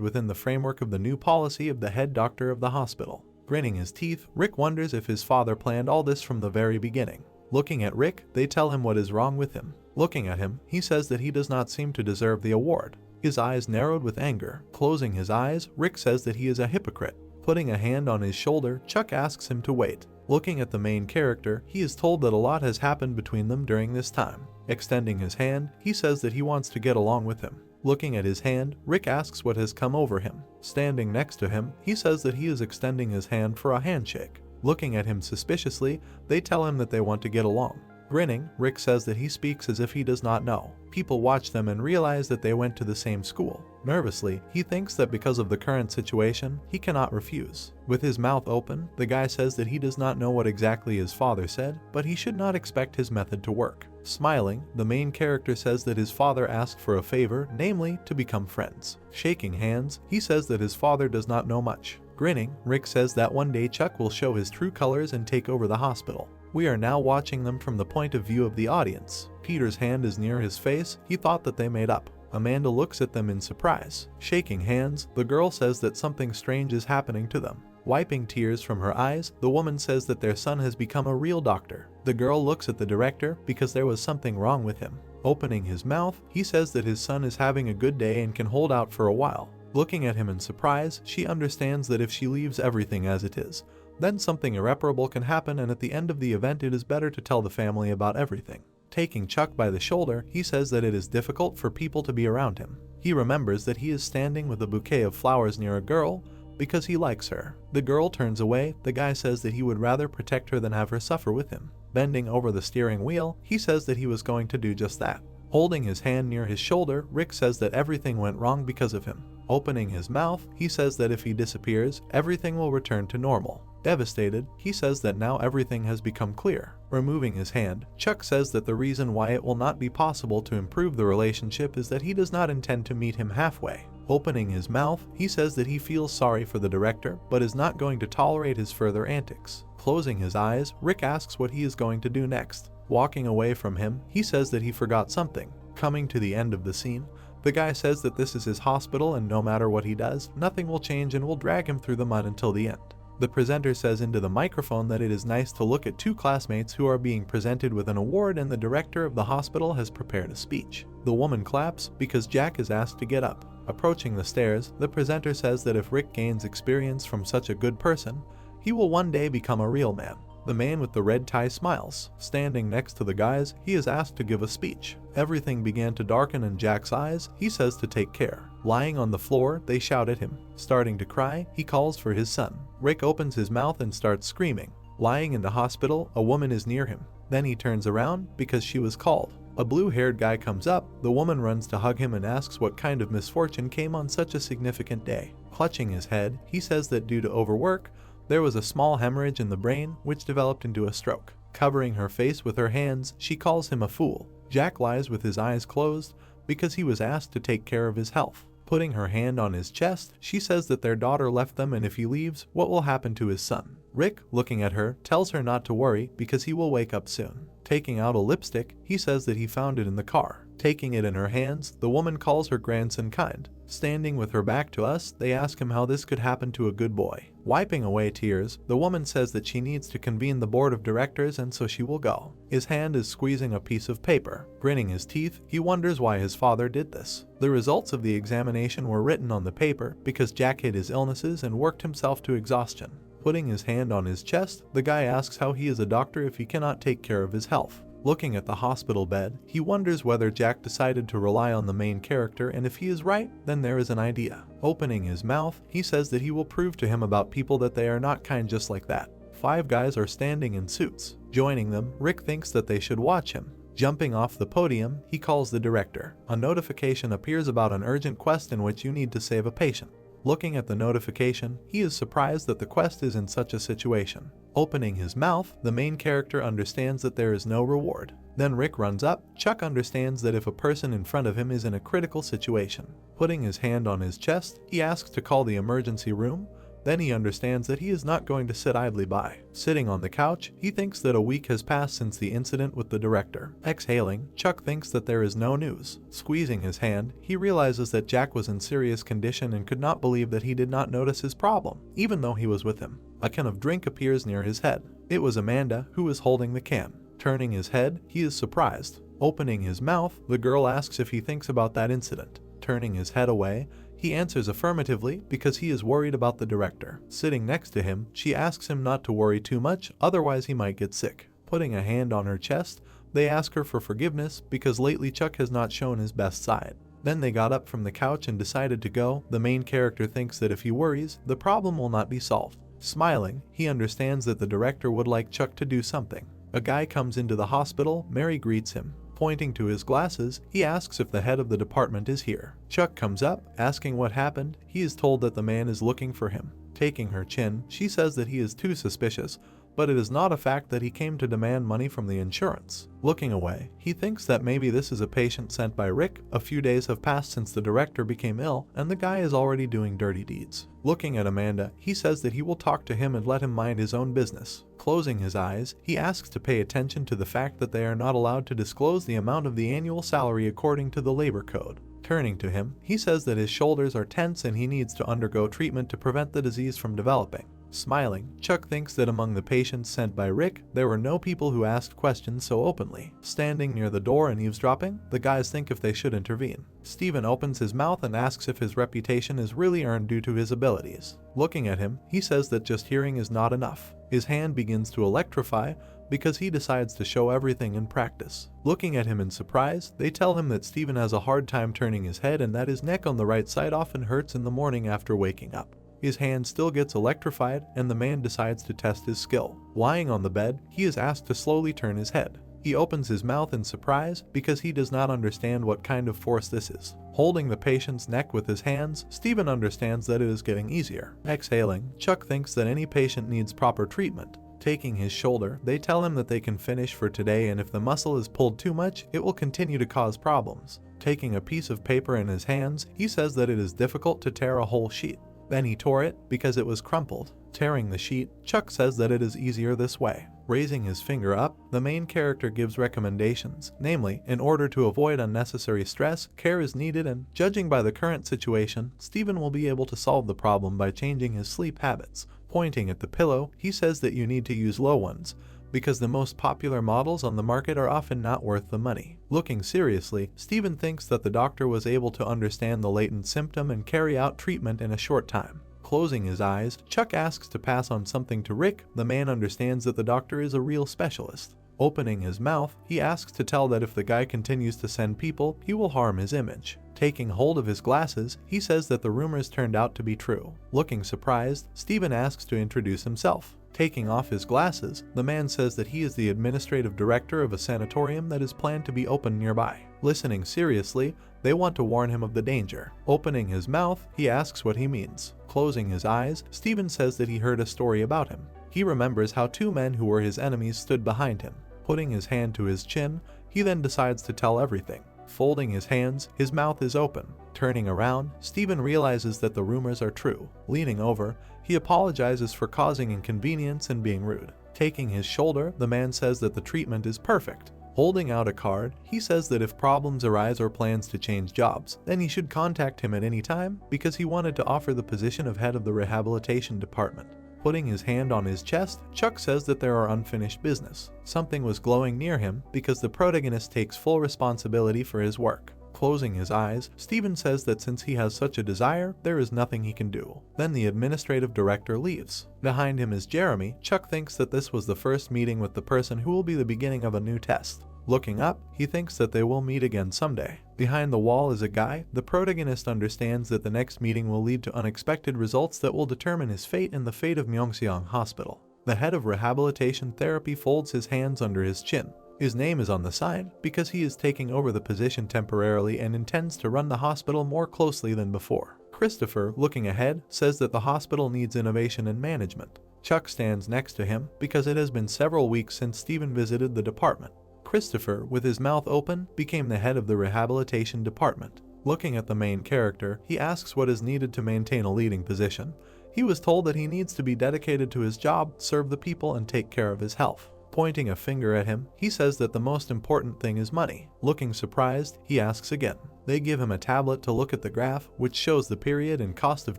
within the framework of the new policy of the head doctor of the hospital. Grinning his teeth, Rick wonders if his father planned all this from the very beginning. Looking at Rick, they tell him what is wrong with him. Looking at him, he says that he does not seem to deserve the award. His eyes narrowed with anger. Closing his eyes, Rick says that he is a hypocrite. Putting a hand on his shoulder, Chuck asks him to wait. Looking at the main character, he is told that a lot has happened between them during this time. Extending his hand, he says that he wants to get along with him. Looking at his hand, Rick asks what has come over him. Standing next to him, he says that he is extending his hand for a handshake. Looking at him suspiciously, they tell him that they want to get along. Grinning, Rick says that he speaks as if he does not know. People watch them and realize that they went to the same school. Nervously, he thinks that because of the current situation, he cannot refuse. With his mouth open, the guy says that he does not know what exactly his father said, but he should not expect his method to work. Smiling, the main character says that his father asked for a favor, namely, to become friends. Shaking hands, he says that his father does not know much. Grinning, Rick says that one day Chuck will show his true colors and take over the hospital. We are now watching them from the point of view of the audience. Peter's hand is near his face. He thought that they made up. Amanda looks at them in surprise. Shaking hands, the girl says that something strange is happening to them. Wiping tears from her eyes, the woman says that their son has become a real doctor. The girl looks at the director because there was something wrong with him. Opening his mouth, he says that his son is having a good day and can hold out for a while. Looking at him in surprise, she understands that if she leaves everything as it is, then something irreparable can happen, and at the end of the event it is better to tell the family about everything. Taking Chuck by the shoulder, he says that it is difficult for people to be around him. He remembers that he is standing with a bouquet of flowers near a girl because he likes her. The girl turns away. The guy says that he would rather protect her than have her suffer with him. Bending over the steering wheel, he says that he was going to do just that. Holding his hand near his shoulder, Rick says that everything went wrong because of him. Opening his mouth, he says that if he disappears, everything will return to normal. Devastated, he says that now everything has become clear. Removing his hand, Chuck says that the reason why it will not be possible to improve the relationship is that he does not intend to meet him halfway. Opening his mouth, he says that he feels sorry for the director, but is not going to tolerate his further antics. Closing his eyes, Rick asks what he is going to do next. Walking away from him, he says that he forgot something. Coming to the end of the scene, the guy says that this is his hospital and no matter what he does, nothing will change and will drag him through the mud until the end. The presenter says into the microphone that it is nice to look at two classmates who are being presented with an award, and the director of the hospital has prepared a speech. The woman claps because Jack is asked to get up. Approaching the stairs, the presenter says that if Rick gains experience from such a good person, he will one day become a real man. The man with the red tie smiles. Standing next to the guys, he is asked to give a speech. Everything began to darken in Jack's eyes. He says to take care. Lying on the floor, they shout at him. Starting to cry, he calls for his son. Rick opens his mouth and starts screaming. Lying in the hospital, a woman is near him. Then he turns around because she was called. A blue-haired guy comes up. The woman runs to hug him and asks what kind of misfortune came on such a significant day. Clutching his head, he says that due to overwork, there was a small hemorrhage in the brain which developed into a stroke. Covering her face with her hands, she calls him a fool. Jack lies with his eyes closed because he was asked to take care of his health. Putting her hand on his chest, she says that their daughter left them and if he leaves, what will happen to his son? Rick, looking at her, tells her not to worry because he will wake up soon. Taking out a lipstick, he says that he found it in the car. Taking it in her hands, the woman calls her grandson kind. Standing with her back to us, they ask him how this could happen to a good boy. Wiping away tears, the woman says that she needs to convene the board of directors and so she will go. His hand is squeezing a piece of paper. Grinning his teeth, he wonders why his father did this. The results of the examination were written on the paper because Jack hid his illnesses and worked himself to exhaustion. Putting his hand on his chest, the guy asks how he is a doctor if he cannot take care of his health. Looking at the hospital bed, he wonders whether Jack decided to rely on the main character, and if he is right, then there is an idea. Opening his mouth, he says that he will prove to him about people that they are not kind just like that. 5 guys are standing in suits. Joining them, Rick thinks that they should watch him. Jumping off the podium, he calls the director. A notification appears about an urgent quest in which you need to save a patient. Looking at the notification, he is surprised that the quest is in such a situation. Opening his mouth, the main character understands that there is no reward. Then Rick runs up. Chuck understands that if a person in front of him is in a critical situation. Putting his hand on his chest, he asks to call the emergency room. Then he understands that he is not going to sit idly by. Sitting on the couch, he thinks that a week has passed since the incident with the director. Exhaling, Chuck thinks that there is no news. Squeezing his hand, he realizes that Jack was in serious condition and could not believe that he did not notice his problem, even though he was with him. A can of drink appears near his head. It was Amanda who was holding the can. Turning his head, he is surprised. Opening his mouth, the girl asks if he thinks about that incident. Turning his head away, he answers affirmatively because he is worried about the director. Sitting next to him, she asks him not to worry too much, otherwise he might get sick. Putting a hand on her chest, they ask her for forgiveness because lately Chuck has not shown his best side. Then they got up from the couch and decided to go. The main character thinks that if he worries, the problem will not be solved. Smiling, he understands that the director would like Chuck to do something. A guy comes into the hospital. Mary greets him. Pointing to his glasses, he asks if the head of the department is here. Chuck comes up, asking what happened. He is told that the man is looking for him. Taking her chin, she says that he is too suspicious, but it is not a fact that he came to demand money from the insurance. Looking away, he thinks that maybe this is a patient sent by Rick. A few days have passed since the director became ill, and the guy is already doing dirty deeds. Looking at Amanda, he says that he will talk to him and let him mind his own business. Closing his eyes, he asks to pay attention to the fact that they are not allowed to disclose the amount of the annual salary according to the labor code. Turning to him, he says that his shoulders are tense and he needs to undergo treatment to prevent the disease from developing. Smiling, Chuck thinks that among the patients sent by Rick, there were no people who asked questions so openly. Standing near the door and eavesdropping, the guys think if they should intervene. Steven opens his mouth and asks if his reputation is really earned due to his abilities. Looking at him, he says that just hearing is not enough. His hand begins to electrify because he decides to show everything in practice. Looking at him in surprise, they tell him that Steven has a hard time turning his head and that his neck on the right side often hurts in the morning after waking up. His hand still gets electrified, and the man decides to test his skill. Lying on the bed, he is asked to slowly turn his head. He opens his mouth in surprise because he does not understand what kind of force this is. Holding the patient's neck with his hands, Steven understands that it is getting easier. Exhaling, Chuck thinks that any patient needs proper treatment. Taking his shoulder, they tell him that they can finish for today, and if the muscle is pulled too much, it will continue to cause problems. Taking a piece of paper in his hands, he says that it is difficult to tear a whole sheet. Then he tore it because it was crumpled. Tearing the sheet, Chuck says that it is easier this way. Raising his finger up, the main character gives recommendations, namely, in order to avoid unnecessary stress, care is needed, and judging by the current situation, Steven will be able to solve the problem by changing his sleep habits. Pointing at the pillow, he says that you need to use low ones, because the most popular models on the market are often not worth the money. Looking seriously, Steven thinks that the doctor was able to understand the latent symptom and carry out treatment in a short time. Closing his eyes, Chuck asks to pass on something to Rick. The man understands that the doctor is a real specialist. Opening his mouth, he asks to tell that if the guy continues to send people, he will harm his image. Taking hold of his glasses, he says that the rumors turned out to be true. Looking surprised, Steven asks to introduce himself. Taking off his glasses, the man says that he is the administrative director of a sanatorium that is planned to be opened nearby. Listening seriously, they want to warn him of the danger. Opening his mouth, he asks what he means. Closing his eyes, Steven says that he heard a story about him. He remembers how two men who were his enemies stood behind him. Putting his hand to his chin, he then decides to tell everything. Folding his hands, his mouth is open. Turning around, Steven realizes that the rumors are true. Leaning over, he apologizes for causing inconvenience and being rude. Taking his shoulder, the man says that the treatment is perfect. Holding out a card, he says that if problems arise or plans to change jobs, then he should contact him at any time because he wanted to offer the position of head of the rehabilitation department. Putting his hand on his chest, Chuck says that there are unfinished business. Something was glowing near him because the protagonist takes full responsibility for his work. Closing his eyes, Steven says that since he has such a desire, there is nothing he can do. Then the administrative director leaves. Behind him is Jeremy. Chuck thinks that this was the first meeting with the person who will be the beginning of a new test. Looking up, he thinks that they will meet again someday. Behind the wall is a guy. The protagonist understands that the next meeting will lead to unexpected results that will determine his fate and the fate of Myeongseong Hospital. The head of rehabilitation therapy folds his hands under his chin. His name is on the side because he is taking over the position temporarily and intends to run the hospital more closely than before. Christopher, looking ahead, says that the hospital needs innovation and management. Chuck stands next to him because it has been several weeks since Steven visited the department. Christopher, with his mouth open, became the head of the rehabilitation department. Looking at the main character, he asks what is needed to maintain a leading position. He was told that he needs to be dedicated to his job, serve the people, and take care of his health. Pointing a finger at him, he says that the most important thing is money. Looking surprised, he asks again. They give him a tablet to look at the graph, which shows the period and cost of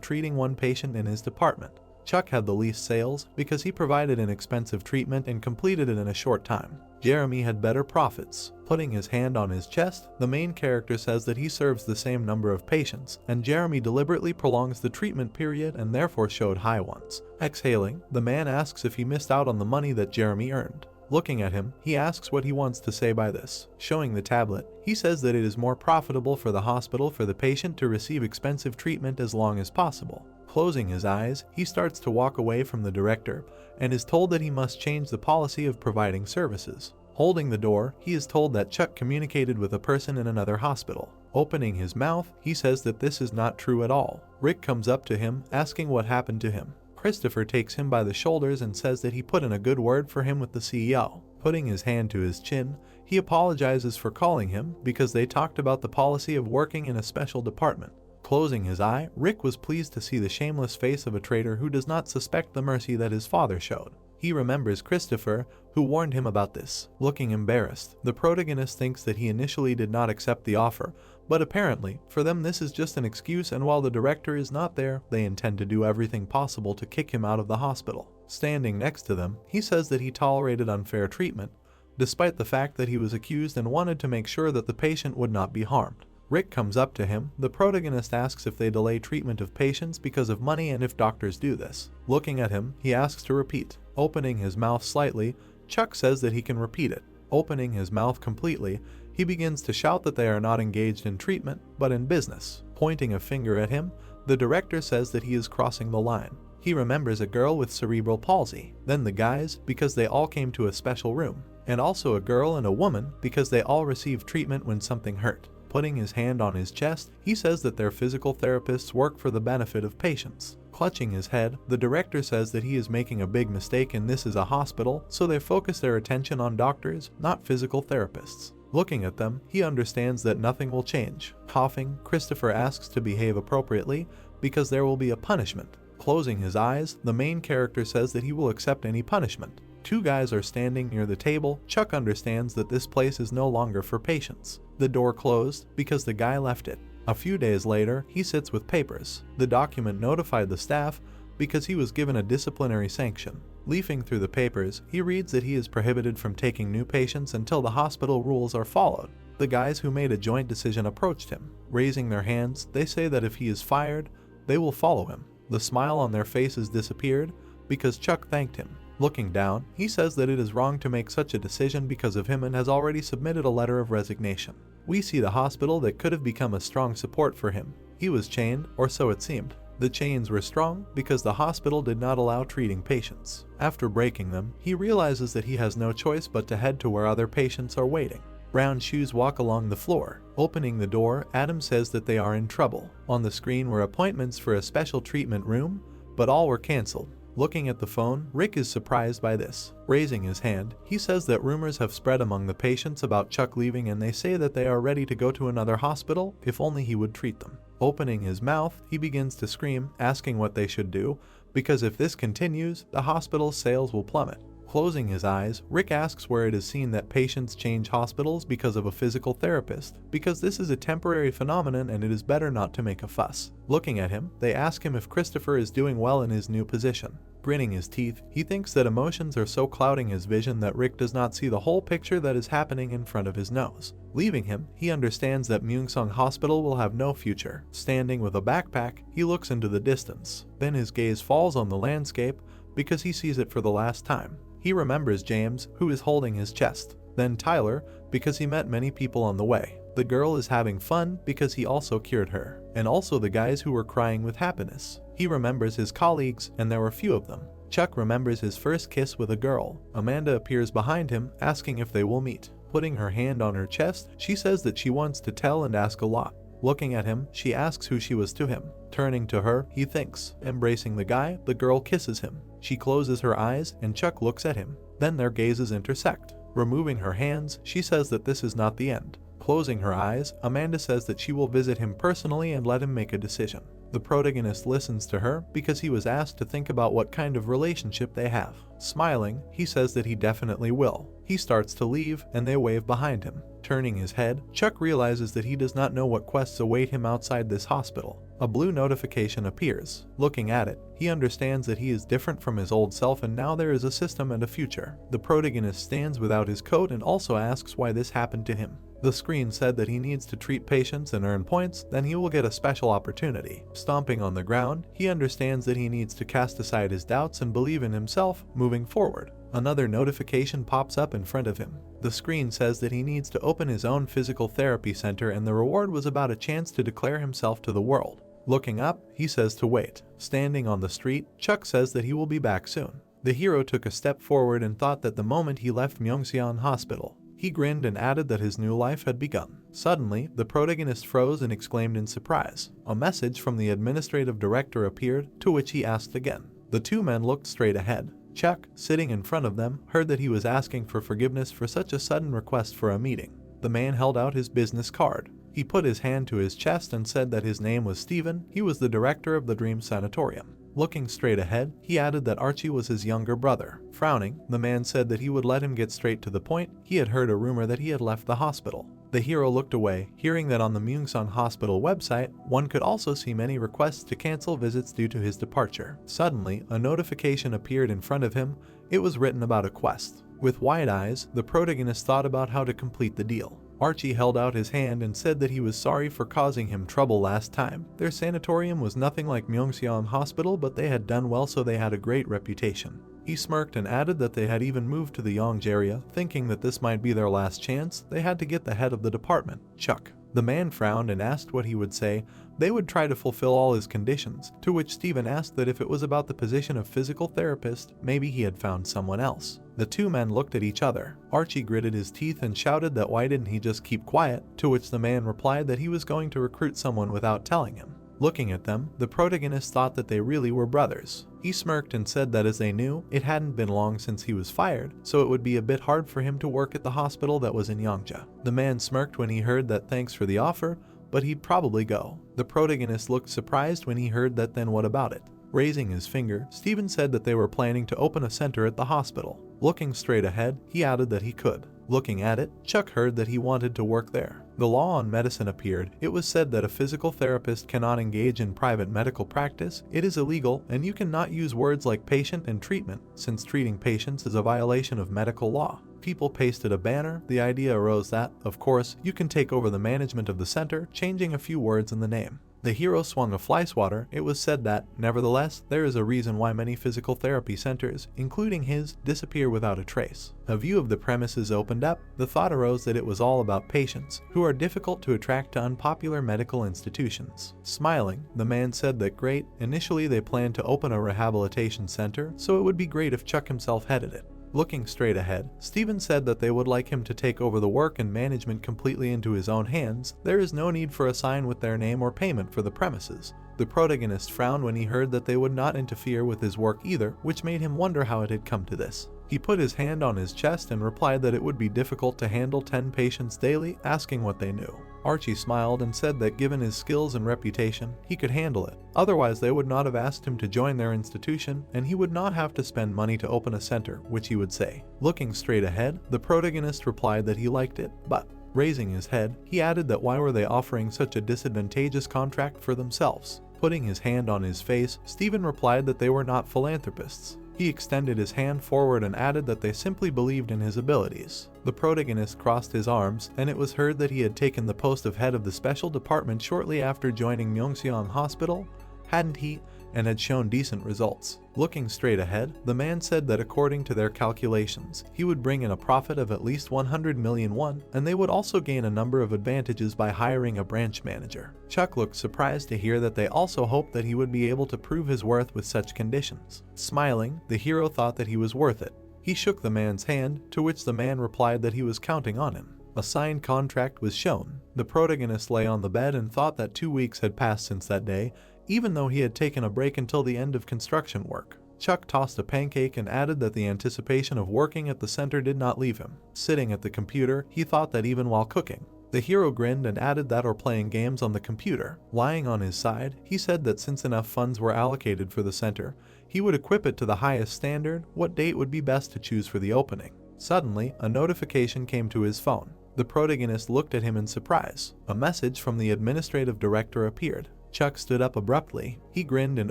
treating one patient in his department. Chuck had the least sales because he provided inexpensive treatment and completed it in a short time. Jeremy had better profits. Putting his hand on his chest, the main character says that he serves the same number of patients, and Jeremy deliberately prolongs the treatment period and therefore showed high ones. Exhaling, the man asks if he missed out on the money that Jeremy earned. Looking at him, he asks what he wants to say by this. Showing the tablet, he says that it is more profitable for the hospital for the patient to receive expensive treatment as long as possible. Closing his eyes, he starts to walk away from the director and is told that he must change the policy of providing services. Holding the door, he is told that Chuck communicated with a person in another hospital. Opening his mouth, he says that this is not true at all. Rick comes up to him, asking what happened to him. Christopher takes him by the shoulders and says that he put in a good word for him with the CEO. Putting his hand to his chin, he apologizes for calling him because they talked about the policy of working in a special department. Closing his eye, Rick was pleased to see the shameless face of a traitor who does not suspect the mercy that his father showed. He remembers Christopher, who warned him about this. Looking embarrassed, the protagonist thinks that he initially did not accept the offer, but apparently, for them this is just an excuse, and while the director is not there, they intend to do everything possible to kick him out of the hospital. Standing next to them, he says that he tolerated unfair treatment, despite the fact that he was accused, and wanted to make sure that the patient would not be harmed. Rick comes up to him. The protagonist asks if they delay treatment of patients because of money and if doctors do this. Looking at him, he asks to repeat. Opening his mouth slightly, Chuck says that he can repeat it. Opening his mouth completely, he begins to shout that they are not engaged in treatment, but in business. Pointing a finger at him, the director says that he is crossing the line. He remembers a girl with cerebral palsy, then the guys because they all came to a special room, and also a girl and a woman because they all received treatment when something hurt. Putting his hand on his chest, he says that their physical therapists work for the benefit of patients. Clutching his head, the director says that he is making a big mistake and this is a hospital, so they focus their attention on doctors, not physical therapists. Looking at them, he understands that nothing will change. Coughing, Christopher asks to behave appropriately because there will be a punishment. Closing his eyes, the main character says that he will accept any punishment. Two guys are standing near the table. Chuck understands that this place is no longer for patients. The door closed because the guy left it. A few days later, he sits with papers. The document notified the staff because he was given a disciplinary sanction. Leafing through the papers, he reads that he is prohibited from taking new patients until the hospital rules are followed. The guys who made a joint decision approached him. Raising their hands, they say that if he is fired, they will follow him. The smile on their faces disappeared because Chuck thanked him. Looking down, he says that it is wrong to make such a decision because of him and has already submitted a letter of resignation. We see the hospital that could have become a strong support for him. He was chained, or so it seemed. The chains were strong because the hospital did not allow treating patients. After breaking them, he realizes that he has no choice but to head to where other patients are waiting. Brown shoes walk along the floor. Opening the door, Adam says that they are in trouble. On the screen were appointments for a special treatment room, but all were cancelled. Looking at the phone, Rick is surprised by this. Raising his hand, he says that rumors have spread among the patients about Chuck leaving and they say that they are ready to go to another hospital if only he would treat them. Opening his mouth, he begins to scream, asking what they should do, because if this continues, the hospital's sales will plummet. Closing his eyes, Rick asks where it is seen that patients change hospitals because of a physical therapist, because this is a temporary phenomenon and it is better not to make a fuss. Looking at him, they ask him if Christopher is doing well in his new position. Gritting his teeth, he thinks that emotions are so clouding his vision that Rick does not see the whole picture that is happening in front of his nose. Leaving him, he understands that Myungsung Hospital will have no future. Standing with a backpack, he looks into the distance. Then his gaze falls on the landscape because he sees it for the last time. He remembers James, who is holding his chest. Then Tyler, because he met many people on the way. The girl is having fun because he also cured her. And also the guys who were crying with happiness. He remembers his colleagues, and there were few of them. Chuck remembers his first kiss with a girl. Amanda appears behind him, asking if they will meet. Putting her hand on her chest, she says that she wants to tell and ask a lot. Looking at him, she asks who she was to him. Turning to her, he thinks. Embracing the guy, the girl kisses him. She closes her eyes, and Chuck looks at him. Then their gazes intersect. Removing her hands, she says that this is not the end. Closing her eyes, Amanda says that she will visit him personally and let him make a decision. The protagonist listens to her because he was asked to think about what kind of relationship they have. Smiling, he says that he definitely will. He starts to leave, and they wave behind him. Turning his head, Chuck realizes that he does not know what quests await him outside this hospital. A blue notification appears. Looking at it, he understands that he is different from his old self and now there is a system and a future. The protagonist stands without his coat and also asks why this happened to him. The screen said that he needs to treat patients and earn points, then he will get a special opportunity. Stomping on the ground, he understands that he needs to cast aside his doubts and believe in himself, moving forward. Another notification pops up in front of him. The screen says that he needs to open his own physical therapy center and the reward was about a chance to declare himself to the world. Looking up, he says to wait. Standing on the street, Chuck says that he will be back soon. The hero took a step forward and thought that the moment he left Myeongseon Hospital. He grinned and added that his new life had begun. Suddenly, the protagonist froze and exclaimed in surprise. A message from the administrative director appeared, to which he asked again. The two men looked straight ahead. Chuck, sitting in front of them, heard that he was asking for forgiveness for such a sudden request for a meeting. The man held out his business card. He put his hand to his chest and said that his name was Steven. He was the director of the Dream Sanatorium. Looking straight ahead, he added that Archie was his younger brother. Frowning, the man said that he would let him get straight to the point. He had heard a rumor that he had left the hospital. The hero looked away, hearing that on the Myeongseon Hospital website, one could also see many requests to cancel visits due to his departure. Suddenly, a notification appeared in front of him. It was written about a quest. With wide eyes, the protagonist thought about how to complete the deal. Archie held out his hand and said that he was sorry for causing him trouble last time. Their sanatorium was nothing like Myeongseon Hospital, but they had done well, so they had a great reputation. He smirked and added that they had even moved to the Yonge area. Thinking that this might be their last chance, they had to get the head of the department, Chuck. The man frowned and asked what he would say. They would try to fulfill all his conditions, to which Steven asked that if it was about the position of physical therapist, maybe he had found someone else. The two men looked at each other. Archie gritted his teeth and shouted that why didn't he just keep quiet, to which the man replied that he was going to recruit someone without telling him. Looking at them, the protagonist thought that they really were brothers. He smirked and said that as they knew, it hadn't been long since he was fired, so it would be a bit hard for him to work at the hospital that was in Yangja. The man smirked when he heard that thanks for the offer, but he'd probably go. The protagonist looked surprised when he heard that. Then what about it? Raising his finger, Steven said that they were planning to open a center at the hospital. Looking straight ahead, he added that he could. Looking at it, Chuck heard that he wanted to work there. The law on medicine appeared. It was said that a physical therapist cannot engage in private medical practice. It is illegal, and you cannot use words like patient and treatment, since treating patients is a violation of medical law. People pasted a banner. The idea arose that, of course, you can take over the management of the center, changing a few words in the name. The hero swung a fly swatter. It was said that, nevertheless, there is a reason why many physical therapy centers, including his, disappear without a trace. A view of the premises opened up. The thought arose that it was all about patients, who are difficult to attract to unpopular medical institutions. Smiling, the man said that great. Initially they planned to open a rehabilitation center, so it would be great if Chuck himself headed it. Looking straight ahead, Steven said that they would like him to take over the work and management completely into his own hands. There is no need for a sign with their name or payment for the premises. The protagonist frowned when he heard that they would not interfere with his work either, which made him wonder how it had come to this. He put his hand on his chest and replied that it would be difficult to handle 10 patients daily, asking what they knew. Archie smiled and said that given his skills and reputation, he could handle it. Otherwise, they would not have asked him to join their institution, and he would not have to spend money to open a center, which he would say. Looking straight ahead, the protagonist replied that he liked it, but raising his head, he added that why were they offering such a disadvantageous contract for themselves? Putting his hand on his face, Steven replied that they were not philanthropists. He extended his hand forward and added that they simply believed in his abilities. The protagonist crossed his arms, and it was heard that he had taken the post of head of the special department shortly after joining Myeongseon Hospital, hadn't he, and had shown decent results. Looking straight ahead, the man said that according to their calculations, he would bring in a profit of at least 100 million won, and they would also gain a number of advantages by hiring a branch manager. Chuck looked surprised to hear that they also hoped that he would be able to prove his worth with such conditions. Smiling, the hero thought that he was worth it. He shook the man's hand, to which the man replied that he was counting on him. A signed contract was shown. The protagonist lay on the bed and thought that 2 weeks had passed since that day, even though he had taken a break until the end of construction work. Chuck tossed a pancake and added that the anticipation of working at the center did not leave him. Sitting at the computer, he thought that even while cooking. The hero grinned and added that or playing games on the computer. Lying on his side, he said that since enough funds were allocated for the center, he would equip it to the highest standard. What date would be best to choose for the opening? Suddenly, a notification came to his phone. The protagonist looked at him in surprise. A message from the administrative director appeared. Chuck stood up abruptly. He grinned and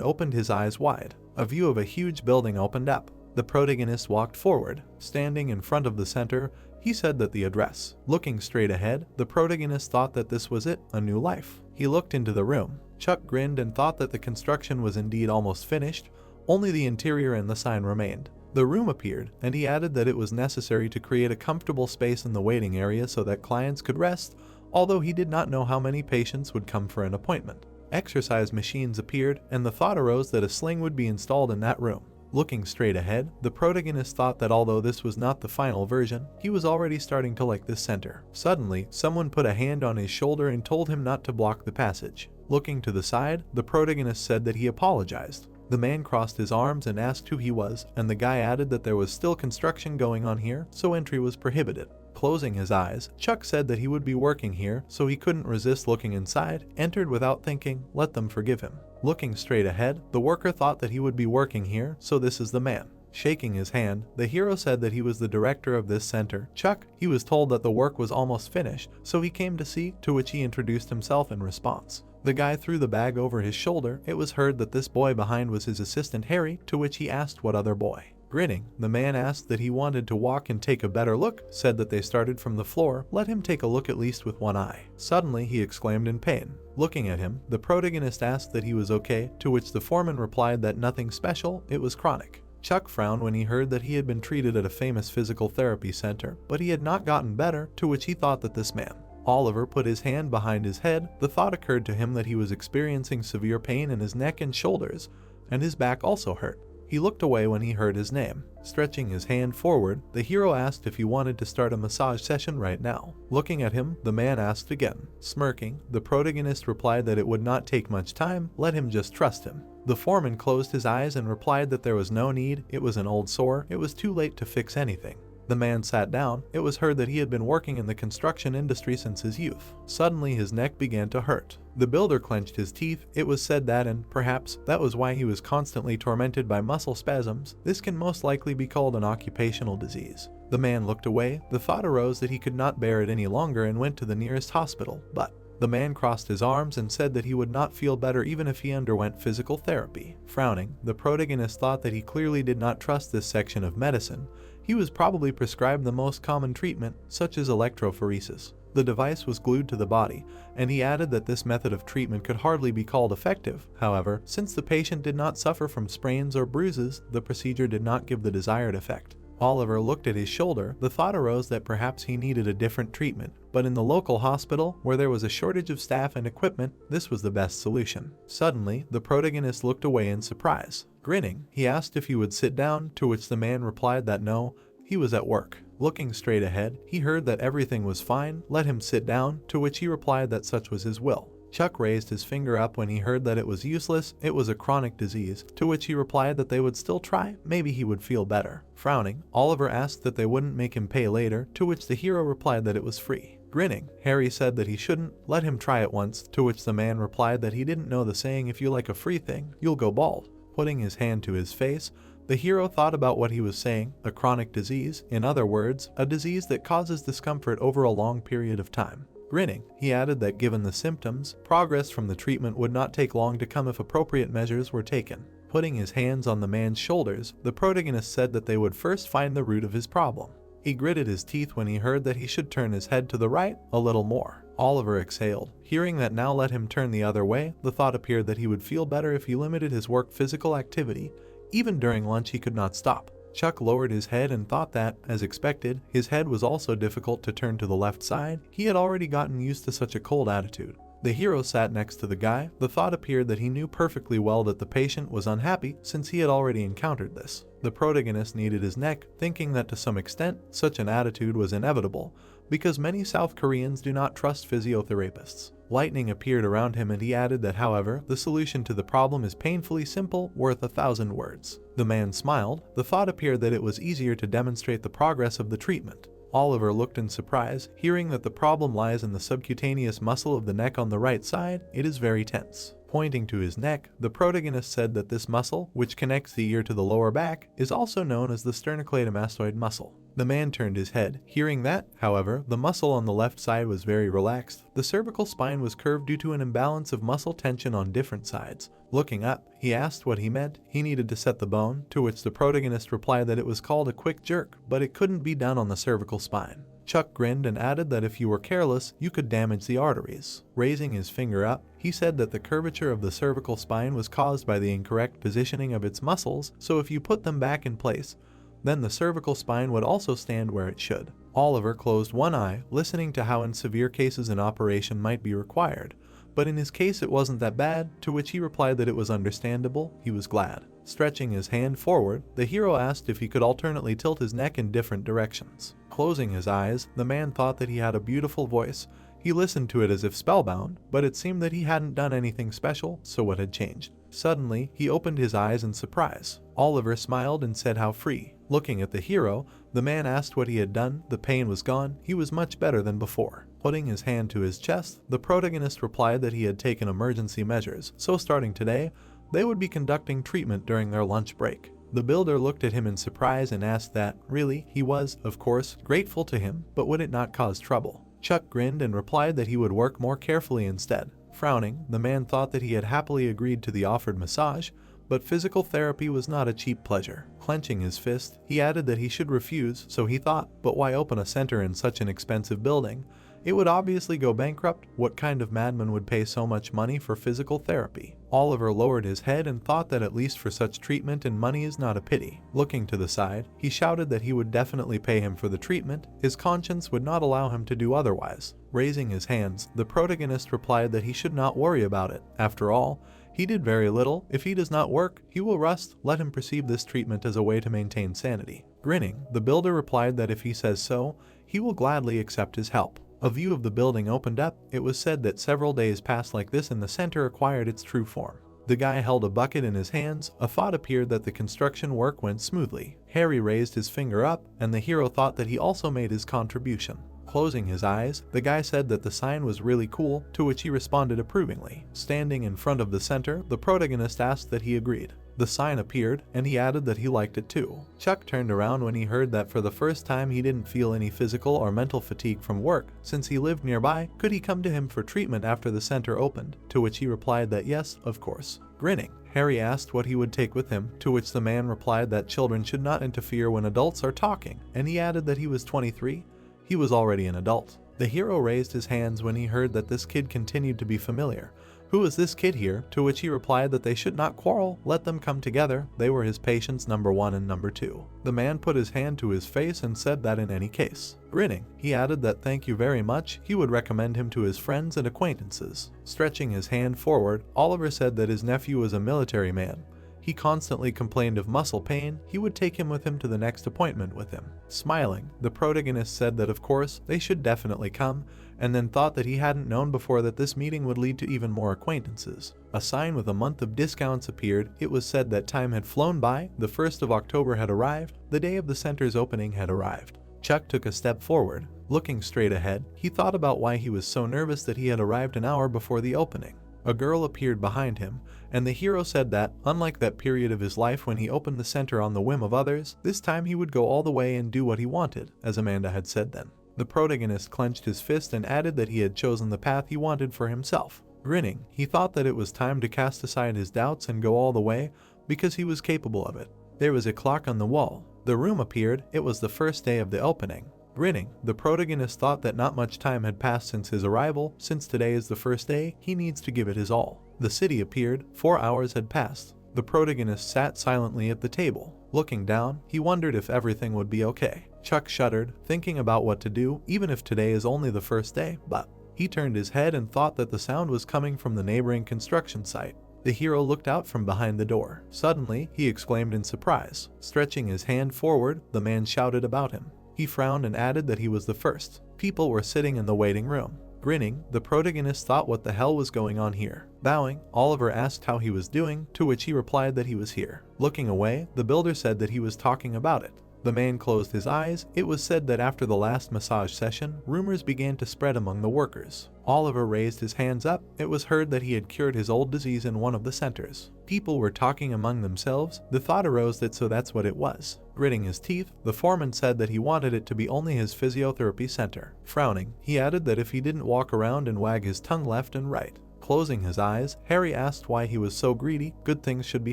opened his eyes wide. A view of a huge building opened up. The protagonist walked forward. Standing in front of the center, he said that the address. Looking straight ahead, the protagonist thought that this was it, a new life. He looked into the room. Chuck grinned and thought that the construction was indeed almost finished. Only the interior and the sign remained. The room appeared, and he added that it was necessary to create a comfortable space in the waiting area so that clients could rest, although he did not know how many patients would come for an appointment. Exercise machines appeared, and the thought arose that a sling would be installed in that room. Looking straight ahead, the protagonist thought that although this was not the final version, he was already starting to like this center. Suddenly, someone put a hand on his shoulder and told him not to block the passage. Looking to the side, the protagonist said that he apologized. The man crossed his arms and asked who he was, and the guy added that there was still construction going on here, so entry was prohibited. Closing his eyes, Chuck said that he would be working here, so he couldn't resist looking inside, entered without thinking, let them forgive him. Looking straight ahead, the worker thought that he would be working here, so this is the man. Shaking his hand, the hero said that he was the director of this center. Chuck, he was told that the work was almost finished, so he came to see, to which he introduced himself in response. The guy threw the bag over his shoulder. It was heard that this boy behind was his assistant Harry, to which he asked what other boy. Grinning, the man asked that he wanted to walk and take a better look, said that they started from the floor, let him take a look at least with one eye. Suddenly he exclaimed in pain. Looking at him, the protagonist asked that he was okay, to which the foreman replied that nothing special, it was chronic. Chuck frowned when he heard that he had been treated at a famous physical therapy center, but he had not gotten better, to which he thought that this man. Oliver put his hand behind his head. The thought occurred to him that he was experiencing severe pain in his neck and shoulders, and his back also hurt. He looked away when he heard his name. Stretching his hand forward, the hero asked if he wanted to start a massage session right now. Looking at him, the man asked again. Smirking, the protagonist replied that it would not take much time, let him just trust him. The foreman closed his eyes and replied that there was no need, it was an old sore, it was too late to fix anything. The man sat down. It was heard that he had been working in the construction industry since his youth. Suddenly his neck began to hurt. The builder clenched his teeth. It was said that, and perhaps that was why he was constantly tormented by muscle spasms. This can most likely be called an occupational disease. The man looked away. The thought arose that he could not bear it any longer and went to the nearest hospital, but the man crossed his arms and said that he would not feel better even if he underwent physical therapy. Frowning, the protagonist thought that he clearly did not trust this section of medicine. He was probably prescribed the most common treatment, such as electrophoresis. The device was glued to the body, and he added that this method of treatment could hardly be called effective. However, since the patient did not suffer from sprains or bruises, the procedure did not give the desired effect. Oliver looked at his shoulder. The thought arose that perhaps he needed a different treatment, but in the local hospital, where there was a shortage of staff and equipment, this was the best solution. Suddenly, the protagonist looked away in surprise. Grinning, he asked if he would sit down, to which the man replied that no, he was at work. Looking straight ahead, he heard that everything was fine, let him sit down, to which he replied that such was his will. Chuck raised his finger up when he heard that it was useless, it was a chronic disease, to which he replied that they would still try, maybe he would feel better. Frowning, Oliver asked that they wouldn't make him pay later, to which the hero replied that it was free. Grinning, Harry said that he shouldn't, let him try it once, to which the man replied that he didn't know the saying if you like a free thing, you'll go bald. Putting his hand to his face, the hero thought about what he was saying, a chronic disease, in other words, a disease that causes discomfort over a long period of time. Grinning, he added that given the symptoms, progress from the treatment would not take long to come if appropriate measures were taken. Putting his hands on the man's shoulders, the protagonist said that they would first find the root of his problem. He gritted his teeth when he heard that he should turn his head to the right, a little more. Oliver exhaled. Hearing that now let him turn the other way, the thought appeared that he would feel better if he limited his work physical activity. Even during lunch he could not stop. Chuck lowered his head and thought that, as expected, his head was also difficult to turn to the left side. He had already gotten used to such a cold attitude. The hero sat next to the guy. The thought appeared that he knew perfectly well that the patient was unhappy since he had already encountered this. The protagonist kneaded his neck, thinking that to some extent, such an attitude was inevitable, because many South Koreans do not trust physiotherapists. Lightning appeared around him and he added that however, the solution to the problem is painfully simple, worth 1,000 words. The man smiled. The thought appeared that it was easier to demonstrate the progress of the treatment. Oliver looked in surprise, hearing that the problem lies in the subcutaneous muscle of the neck on the right side. It is very tense. Pointing to his neck, the protagonist said that this muscle, which connects the ear to the lower back, is also known as the sternocleidomastoid muscle. The man turned his head. Hearing that, however, the muscle on the left side was very relaxed. The cervical spine was curved due to an imbalance of muscle tension on different sides. Looking up, he asked what he meant. He needed to set the bone, to which the protagonist replied that it was called a quick jerk, but it couldn't be done on the cervical spine. Chuck grinned and added that if you were careless, you could damage the arteries. Raising his finger up, he said that the curvature of the cervical spine was caused by the incorrect positioning of its muscles, so if you put them back in place, then the cervical spine would also stand where it should. Oliver closed one eye, listening to how in severe cases an operation might be required, but in his case it wasn't that bad, to which he replied that it was understandable, he was glad. Stretching his hand forward, the hero asked if he could alternately tilt his neck in different directions. Closing his eyes, the man thought that he had a beautiful voice. He listened to it as if spellbound, but it seemed that he hadn't done anything special, so what had changed? Suddenly, he opened his eyes in surprise. Oliver smiled and said how free. Looking at the hero, the man asked what he had done. The pain was gone. He was much better than before. Putting his hand to his chest, the protagonist replied that he had taken emergency measures, so starting today, they would be conducting treatment during their lunch break. The builder looked at him in surprise and asked that, really, he was, of course, grateful to him, but would it not cause trouble? Chuck grinned and replied that he would work more carefully instead. Frowning, the man thought that he had happily agreed to the offered massage, but physical therapy was not a cheap pleasure. Clenching his fist, he added that he should refuse, so he thought, but why open a center in such an expensive building? It would obviously go bankrupt. What kind of madman would pay so much money for physical therapy? Oliver lowered his head and thought that at least for such treatment and money is not a pity. Looking to the side, he shouted that he would definitely pay him for the treatment. His conscience would not allow him to do otherwise. Raising his hands, the protagonist replied that he should not worry about it. After all, he did very little. If he does not work, he will rust. Let him perceive this treatment as a way to maintain sanity. Grinning, the builder replied that if he says so, he will gladly accept his help. A view of the building opened up. It was said that several days passed like this and the center acquired its true form. The guy held a bucket in his hands. A thought appeared that the construction work went smoothly. Harry raised his finger up, and the hero thought that he also made his contribution. Closing his eyes, the guy said that the sign was really cool, to which he responded approvingly. Standing in front of the center, the protagonist asked that he agreed. The sign appeared, and he added that he liked it too. Chuck turned around when he heard that for the first time he didn't feel any physical or mental fatigue from work. Since he lived nearby, could he come to him for treatment after the center opened? To which he replied that yes, of course. Grinning, Harry asked what he would take with him, to which the man replied that children should not interfere when adults are talking, and he added that he was 23. He was already an adult. The hero raised his hands when he heard that this kid continued to be familiar. Who is this kid here? To which he replied that they should not quarrel, let them come together. They were his patients number 1 and number 2. The man put his hand to his face and said that in any case. Grinning, he added that thank you very much, he would recommend him to his friends and acquaintances. Stretching his hand forward, Oliver said that his nephew was a military man. He constantly complained of muscle pain. He would take him with him to the next appointment with him. Smiling, the protagonist said that of course, they should definitely come, and then thought that he hadn't known before that this meeting would lead to even more acquaintances. A sign with a month of discounts appeared. It was said that time had flown by. The 1st of October had arrived. The day of the center's opening had arrived. Chuck took a step forward. Looking straight ahead, he thought about why he was so nervous that he had arrived an hour before the opening. A girl appeared behind him, and the hero said that, unlike that period of his life when he opened the center on the whim of others, this time he would go all the way and do what he wanted, as Amanda had said then. The protagonist clenched his fist and added that he had chosen the path he wanted for himself. Grinning, he thought that it was time to cast aside his doubts and go all the way, because he was capable of it. There was a clock on the wall. The room appeared. It was the first day of the opening. Grinning, the protagonist thought that not much time had passed since his arrival. Since today is the first day, he needs to give it his all. The city appeared. 4 hours had passed. The protagonist sat silently at the table. Looking down, he wondered if everything would be okay. Chuck shuddered, thinking about what to do, even if today is only the first day, but he turned his head and thought that the sound was coming from the neighboring construction site. The hero looked out from behind the door. Suddenly, he exclaimed in surprise. Stretching his hand forward, the man shouted about him. He frowned and added that he was the first. People were sitting in the waiting room. Grinning, the protagonist thought what the hell was going on here. Bowing, Oliver asked how he was doing, to which he replied that he was here. Looking away, the builder said that he was talking about it. The man closed his eyes. It was said that after the last massage session, rumors began to spread among the workers. Oliver raised his hands up. It was heard that he had cured his old disease in one of the centers. People were talking among themselves. The thought arose that so that's what it was. Gritting his teeth, the foreman said that he wanted it to be only his physiotherapy center. Frowning, he added that if he didn't walk around and wag his tongue left and right. Closing his eyes, Harry asked why he was so greedy. Good things should be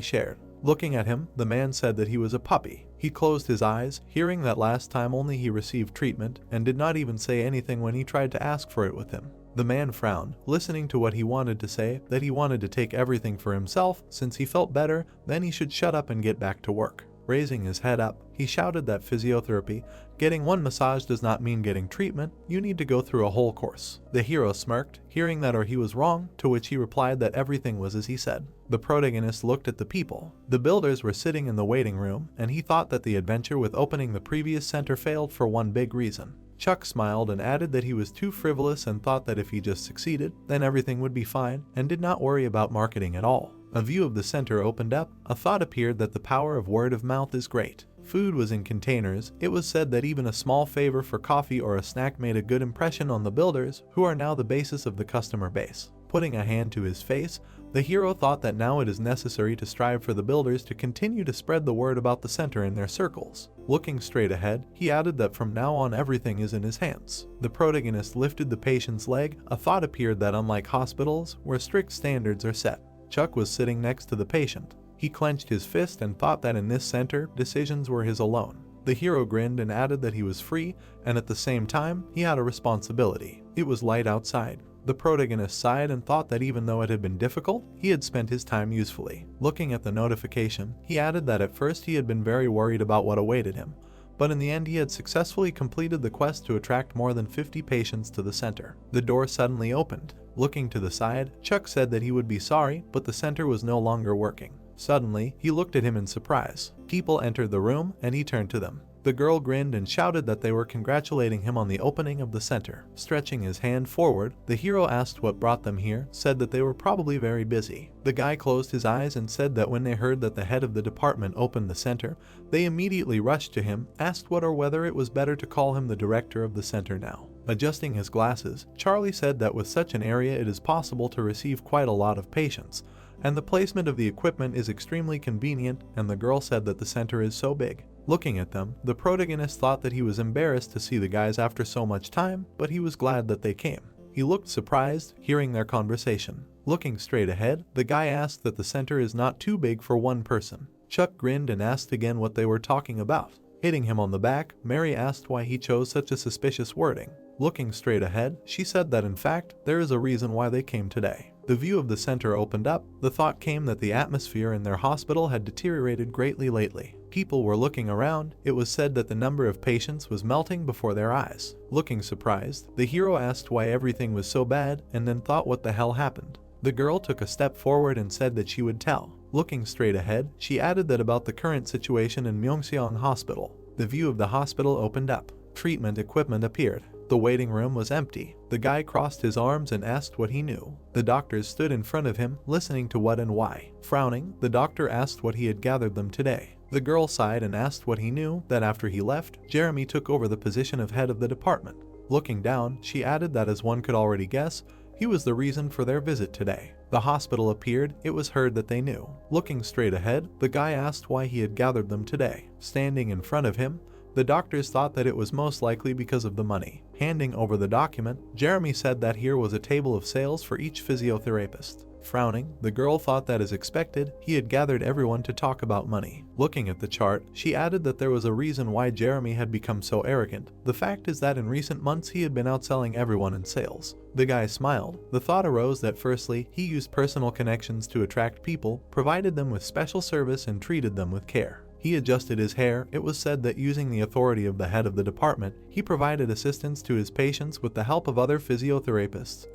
shared. Looking at him, the man said that he was a puppy. He closed his eyes, hearing that last time only he received treatment, and did not even say anything when he tried to ask for it with him. The man frowned, listening to what he wanted to say, that he wanted to take everything for himself. Since he felt better, then he should shut up and get back to work. Raising his head up, he shouted that physiotherapy, getting one massage does not mean getting treatment, you need to go through a whole course. The hero smirked, hearing that or he was wrong, to which he replied that everything was as he said. The protagonist looked at the people. The builders were sitting in the waiting room, and he thought that the adventure with opening the previous center failed for one big reason. Chuck smiled and added that he was too frivolous and thought that if he just succeeded, then everything would be fine, and did not worry about marketing at all. A view of the center opened up. A thought appeared that the power of word of mouth is great. Food was in containers. It was said that even a small favor for coffee or a snack made a good impression on the builders, who are now the basis of the customer base. Putting a hand to his face, the hero thought that now it is necessary to strive for the builders to continue to spread the word about the center in their circles. Looking straight ahead, he added that from now on everything is in his hands. The protagonist lifted the patient's leg. A thought appeared that unlike hospitals, where strict standards are set, Chuck was sitting next to the patient. He clenched his fist and thought that in this center, decisions were his alone. The hero grinned and added that he was free, and at the same time, he had a responsibility. It was light outside. The protagonist sighed and thought that even though it had been difficult, he had spent his time usefully. Looking at the notification, he added that at first he had been very worried about what awaited him, but in the end he had successfully completed the quest to attract more than 50 patients to the center. The door suddenly opened. Looking to the side, Chuck said that he would be sorry, but the center was no longer working. Suddenly, he looked at him in surprise. People entered the room, and he turned to them. The girl grinned and shouted that they were congratulating him on the opening of the center. Stretching his hand forward, the hero asked what brought them here, said that they were probably very busy. The guy closed his eyes and said that when they heard that the head of the department opened the center, they immediately rushed to him, asked what or whether it was better to call him the director of the center now. Adjusting his glasses, Charlie said that with such an area it is possible to receive quite a lot of patients, and the placement of the equipment is extremely convenient, and the girl said that the center is so big. Looking at them, the protagonist thought that he was embarrassed to see the guys after so much time, but he was glad that they came. He looked surprised, hearing their conversation. Looking straight ahead, the guy asked that the center is not too big for one person. Chuck grinned and asked again what they were talking about. Hitting him on the back, Mary asked why he chose such a suspicious wording. Looking straight ahead, she said that in fact, there is a reason why they came today. The view of the center opened up. The thought came that the atmosphere in their hospital had deteriorated greatly lately. People were looking around. It was said that the number of patients was melting before their eyes. Looking surprised, the hero asked why everything was so bad and then thought what the hell happened. The girl took a step forward and said that she would tell. Looking straight ahead, she added that about the current situation in Myeongseong Hospital. The view of the hospital opened up. Treatment equipment appeared. The waiting room was empty. The guy crossed his arms and asked what he knew. The doctors stood in front of him, listening to what and why. Frowning, the doctor asked what he had gathered them today. The girl sighed and asked what he knew, that after he left, Jeremy took over the position of head of the department. Looking down, she added that as one could already guess, he was the reason for their visit today. The hospital appeared. It was heard that they knew. Looking straight ahead, the guy asked why he had gathered them today. Standing in front of him, the doctors thought that it was most likely because of the money. Handing over the document, Jeremy said that here was a table of sales for each physiotherapist. Frowning, the girl thought that as expected, he had gathered everyone to talk about money. Looking at the chart, she added that there was a reason why Jeremy had become so arrogant. The fact is that in recent months he had been outselling everyone in sales. The guy smiled. The thought arose that firstly, he used personal connections to attract people, provided them with special service and treated them with care. He adjusted his hair. It was said that using the authority of the head of the department, he provided assistance to his patients with the help of other physiotherapists.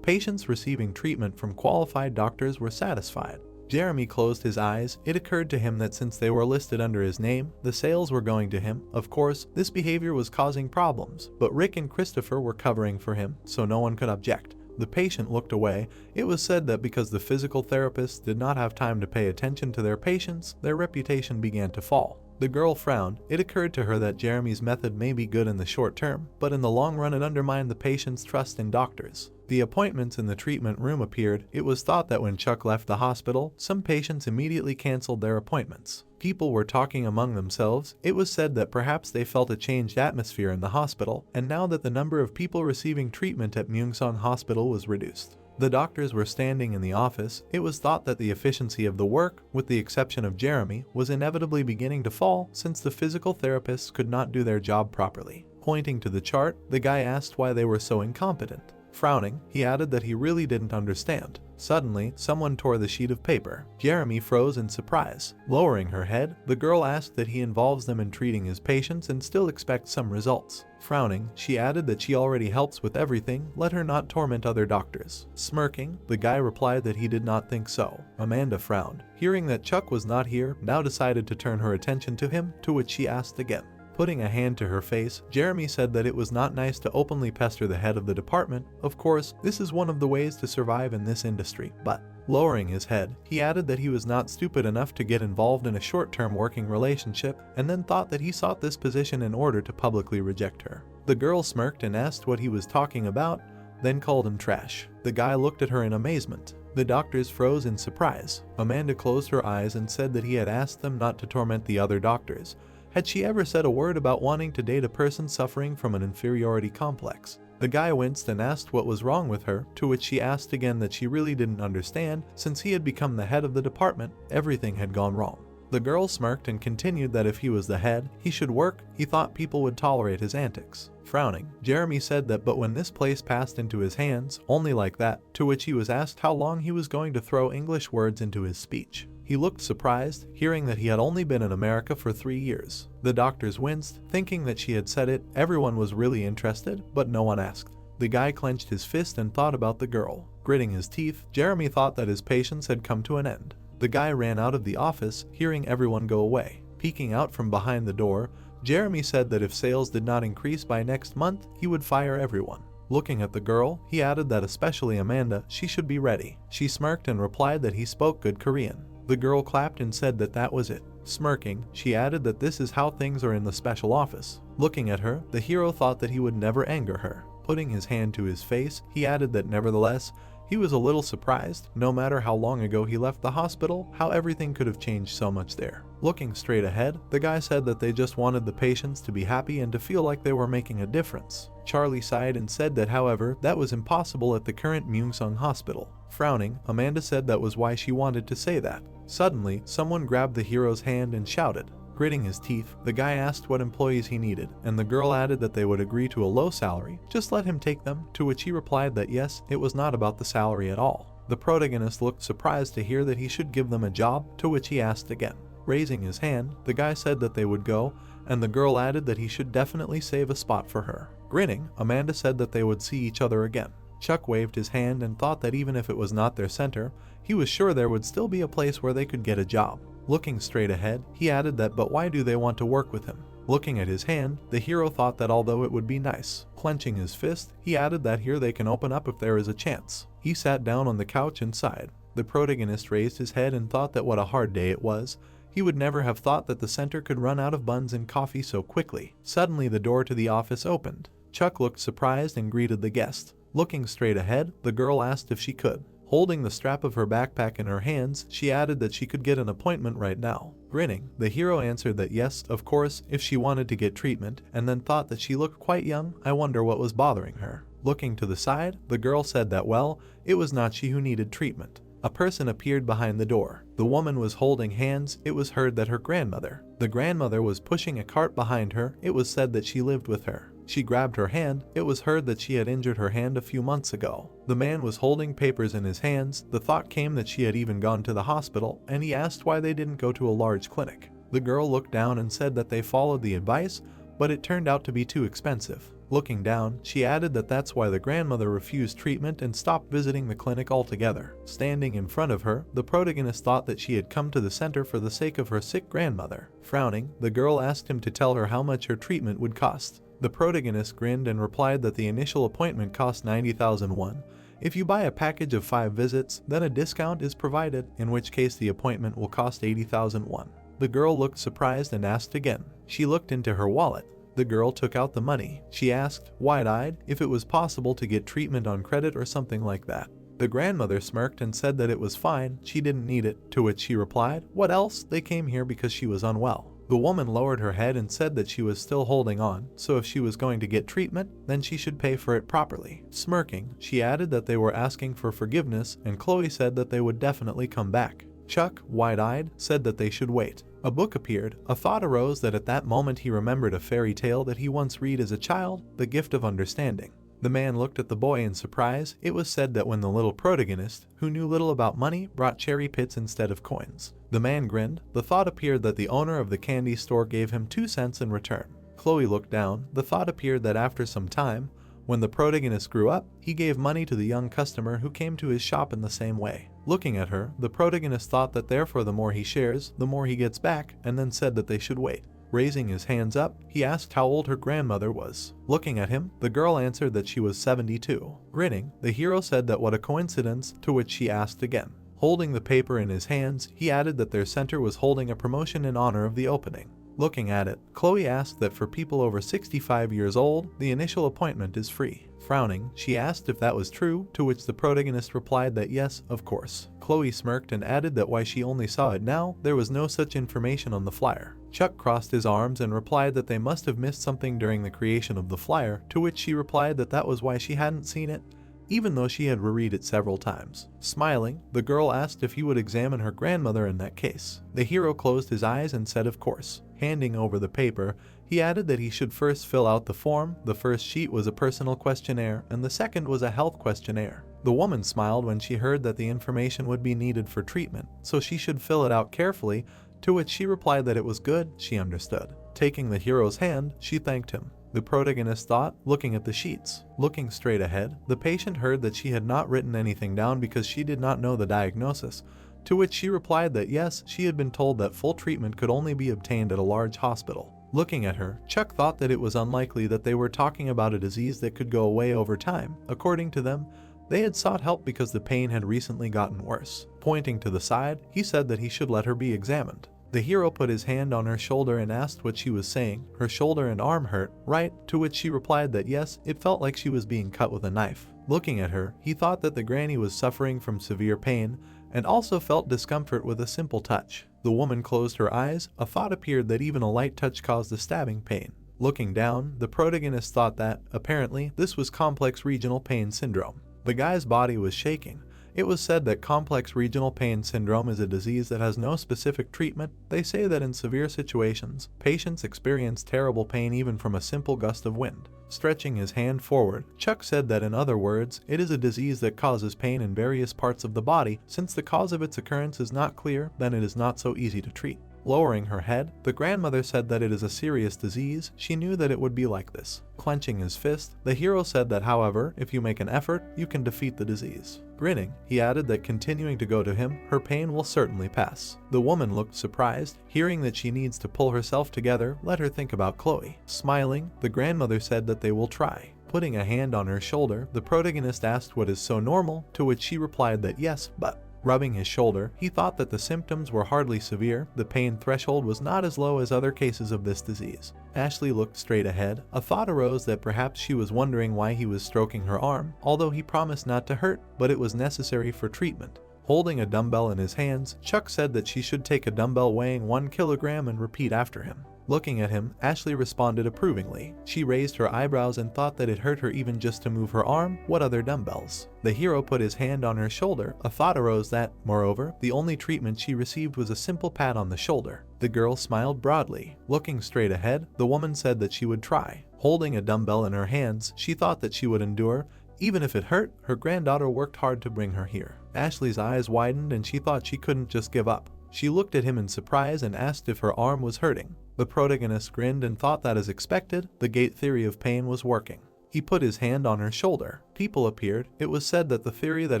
Patients receiving treatment from qualified doctors were satisfied. Jeremy closed his eyes. It occurred to him that since they were listed under his name, the sales were going to him. Of course, this behavior was causing problems, but Rick and Christopher were covering for him, so no one could object. The patient looked away. It was said that because the physical therapists did not have time to pay attention to their patients, their reputation began to fall. The girl frowned. It occurred to her that Jeremy's method may be good in the short term, but in the long run it undermined the patient's trust in doctors. The appointments in the treatment room appeared. It was thought that when Chuck left the hospital, some patients immediately canceled their appointments. People were talking among themselves. It was said that perhaps they felt a changed atmosphere in the hospital, and now that the number of people receiving treatment at Myeongseong Hospital was reduced. The doctors were standing in the office. It was thought that the efficiency of the work, with the exception of Jeremy, was inevitably beginning to fall since the physical therapists could not do their job properly. Pointing to the chart, the guy asked why they were so incompetent. Frowning, he added that he really didn't understand. Suddenly, someone tore the sheet of paper. Jeremy froze in surprise. Lowering her head, the girl asked that he involves them in treating his patients and still expects some results. Frowning, she added that she already helps with everything, let her not torment other doctors. Smirking, the guy replied that he did not think so. Amanda frowned. Hearing that Chuck was not here, now decided to turn her attention to him, to which she asked again. Putting a hand to her face, Jeremy said that it was not nice to openly pester the head of the department. Of course, this is one of the ways to survive in this industry, but lowering his head, he added that he was not stupid enough to get involved in a short-term working relationship, and then thought that he sought this position in order to publicly reject her. The girl smirked and asked what he was talking about, then called him trash. The guy looked at her in amazement. The doctors froze in surprise. Amanda closed her eyes and said that he had asked them not to torment the other doctors. Had she ever said a word about wanting to date a person suffering from an inferiority complex? The guy winced and asked what was wrong with her, to which she asked again that she really didn't understand. Since he had become the head of the department, everything had gone wrong. The girl smirked and continued that if he was the head, he should work. He thought people would tolerate his antics. Frowning, Jeremy said that but when this place passed into his hands, only like that, to which he was asked how long he was going to throw English words into his speech. He looked surprised, hearing that he had only been in America for 3 years. The doctors winced, thinking that she had said it. Everyone was really interested, but no one asked. The guy clenched his fist and thought about the girl. Gritting his teeth, Jeremy thought that his patience had come to an end. The guy ran out of the office, hearing everyone go away. Peeking out from behind the door, Jeremy said that if sales did not increase by next month, he would fire everyone. Looking at the girl, he added that especially Amanda, she should be ready. She smirked and replied that he spoke good Korean. The girl clapped and said that that was it. Smirking, she added that this is how things are in the special office. Looking at her, the hero thought that he would never anger her. Putting his hand to his face, he added that nevertheless, he was a little surprised, no matter how long ago he left the hospital, how everything could have changed so much there. Looking straight ahead, the guy said that they just wanted the patients to be happy and to feel like they were making a difference. Charlie sighed and said that however, that was impossible at the current Myeongsung hospital. Frowning, Amanda said that was why she wanted to say that. Suddenly, someone grabbed the hero's hand and shouted. Gritting his teeth, the guy asked what employees he needed, and the girl added that they would agree to a low salary, just let him take them, to which he replied that yes, it was not about the salary at all. The protagonist looked surprised to hear that he should give them a job, to which he asked again. Raising his hand, the guy said that they would go, and the girl added that he should definitely save a spot for her. Grinning, Amanda said that they would see each other again. Chuck waved his hand and thought that even if it was not their center, he was sure there would still be a place where they could get a job. Looking straight ahead, he added that but why do they want to work with him? Looking at his hand, the hero thought that although it would be nice. Clenching his fist, he added that here they can open up if there is a chance. He sat down on the couch and sighed. The protagonist raised his head and thought that what a hard day it was. He would never have thought that the center could run out of buns and coffee so quickly. Suddenly the door to the office opened. Chuck looked surprised and greeted the guest. Looking straight ahead, the girl asked if she could. Holding the strap of her backpack in her hands, she added that she could get an appointment right now. Grinning, the hero answered that yes, of course, if she wanted to get treatment, and then thought that she looked quite young. I wonder what was bothering her. Looking to the side, the girl said that well, it was not she who needed treatment. A person appeared behind the door. The woman was holding hands. It was heard that her grandmother. The grandmother was pushing a cart behind her. It was said that she lived with her. She grabbed her hand. It was heard that she had injured her hand a few months ago. The man was holding papers in his hands. The thought came that she had even gone to the hospital, and he asked why they didn't go to a large clinic. The girl looked down and said that they followed the advice, but it turned out to be too expensive. Looking down, she added that that's why the grandmother refused treatment and stopped visiting the clinic altogether. Standing in front of her, the protagonist thought that she had come to the center for the sake of her sick grandmother. Frowning, the girl asked him to tell her how much her treatment would cost. The protagonist grinned and replied that the initial appointment cost 90,000 won. If you buy a package of 5 visits, then a discount is provided, in which case the appointment will cost 80,000 won. The girl looked surprised and asked again. She looked into her wallet. The girl took out the money. She asked, wide-eyed, if it was possible to get treatment on credit or something like that. The grandmother smirked and said that it was fine, she didn't need it, to which she replied, what else? They came here because she was unwell. The woman lowered her head and said that she was still holding on, so if she was going to get treatment, then she should pay for it properly. Smirking, she added that they were asking for forgiveness, and Chloe said that they would definitely come back. Chuck, wide-eyed, said that they should wait. A book appeared. A thought arose that at that moment he remembered a fairy tale that he once read as a child, The Gift of Understanding. The man looked at the boy in surprise. It was said that when the little protagonist, who knew little about money, brought cherry pits instead of coins. The man grinned. The thought appeared that the owner of the candy store gave him 2 cents in return. Chloe looked down. The thought appeared that after some time, when the protagonist grew up, he gave money to the young customer who came to his shop in the same way. Looking at her, the protagonist thought that therefore the more he shares, the more he gets back, and then said that they should wait. Raising his hands up, he asked how old her grandmother was. Looking at him, the girl answered that she was 72. Grinning, the hero said that what a coincidence, to which she asked again. Holding the paper in his hands, he added that their center was holding a promotion in honor of the opening. Looking at it, Chloe asked that for people over 65 years old, the initial appointment is free. Frowning, she asked if that was true, to which the protagonist replied that yes, of course. Chloe smirked and added that why she only saw it now, there was no such information on the flyer. Chuck crossed his arms and replied that they must have missed something during the creation of the flyer, to which she replied that that was why she hadn't seen it, even though she had reread it several times. Smiling, the girl asked if he would examine her grandmother in that case. The hero closed his eyes and said of course. Handing over the paper, he added that he should first fill out the form. The first sheet was a personal questionnaire and the second was a health questionnaire. The woman smiled when she heard that the information would be needed for treatment, so she should fill it out carefully, to which she replied that it was good, she understood. Taking the hero's hand, she thanked him. The protagonist thought, looking at the sheets. Looking straight ahead, the patient heard that she had not written anything down because she did not know the diagnosis, to which she replied that yes, she had been told that full treatment could only be obtained at a large hospital. Looking at her, Chuck thought that it was unlikely that they were talking about a disease that could go away over time. According to them, they had sought help because the pain had recently gotten worse. Pointing to the side, he said that he should let her be examined. The hero put his hand on her shoulder and asked what she was saying. Her shoulder and arm hurt, right? To which she replied that yes, it felt like she was being cut with a knife. Looking at her, he thought that the granny was suffering from severe pain and also felt discomfort with a simple touch. The woman closed her eyes. A thought appeared that even a light touch caused the stabbing pain. Looking down, the protagonist thought that, apparently, this was complex regional pain syndrome. The guy's body was shaking. It was said that complex regional pain syndrome is a disease that has no specific treatment. They say that in severe situations, patients experience terrible pain even from a simple gust of wind. Stretching his hand forward, Chuck said that in other words, it is a disease that causes pain in various parts of the body. Since the cause of its occurrence is not clear, then it is not so easy to treat. Lowering her head, the grandmother said that it is a serious disease. She knew that it would be like this. Clenching his fist, the hero said that however, if you make an effort, you can defeat the disease. Grinning, he added that continuing to go to him, her pain will certainly pass. The woman looked surprised. Hearing that she needs to pull herself together, let her think about Chloe. Smiling, the grandmother said that they will try. Putting a hand on her shoulder, the protagonist asked what is so normal, to which she replied that yes, but. Rubbing his shoulder, he thought that the symptoms were hardly severe. The pain threshold was not as low as other cases of this disease. Ashley looked straight ahead. A thought arose that perhaps she was wondering why he was stroking her arm, although he promised not to hurt, but it was necessary for treatment. Holding a dumbbell in his hands, Chuck said that she should take a dumbbell weighing 1 kilogram and repeat after him. Looking at him, Ashley responded approvingly. She raised her eyebrows and thought that it hurt her even just to move her arm. What other dumbbells? The hero put his hand on her shoulder. A thought arose that, moreover, the only treatment she received was a simple pat on the shoulder. The girl smiled broadly. Looking straight ahead, the woman said that she would try. Holding a dumbbell in her hands, she thought that she would endure. Even if it hurt, her granddaughter worked hard to bring her here. Ashley's eyes widened and she thought she couldn't just give up. She looked at him in surprise and asked if her arm was hurting. The protagonist grinned and thought that as expected, the gate theory of pain was working. He put his hand on her shoulder. People appeared. It was said that the theory that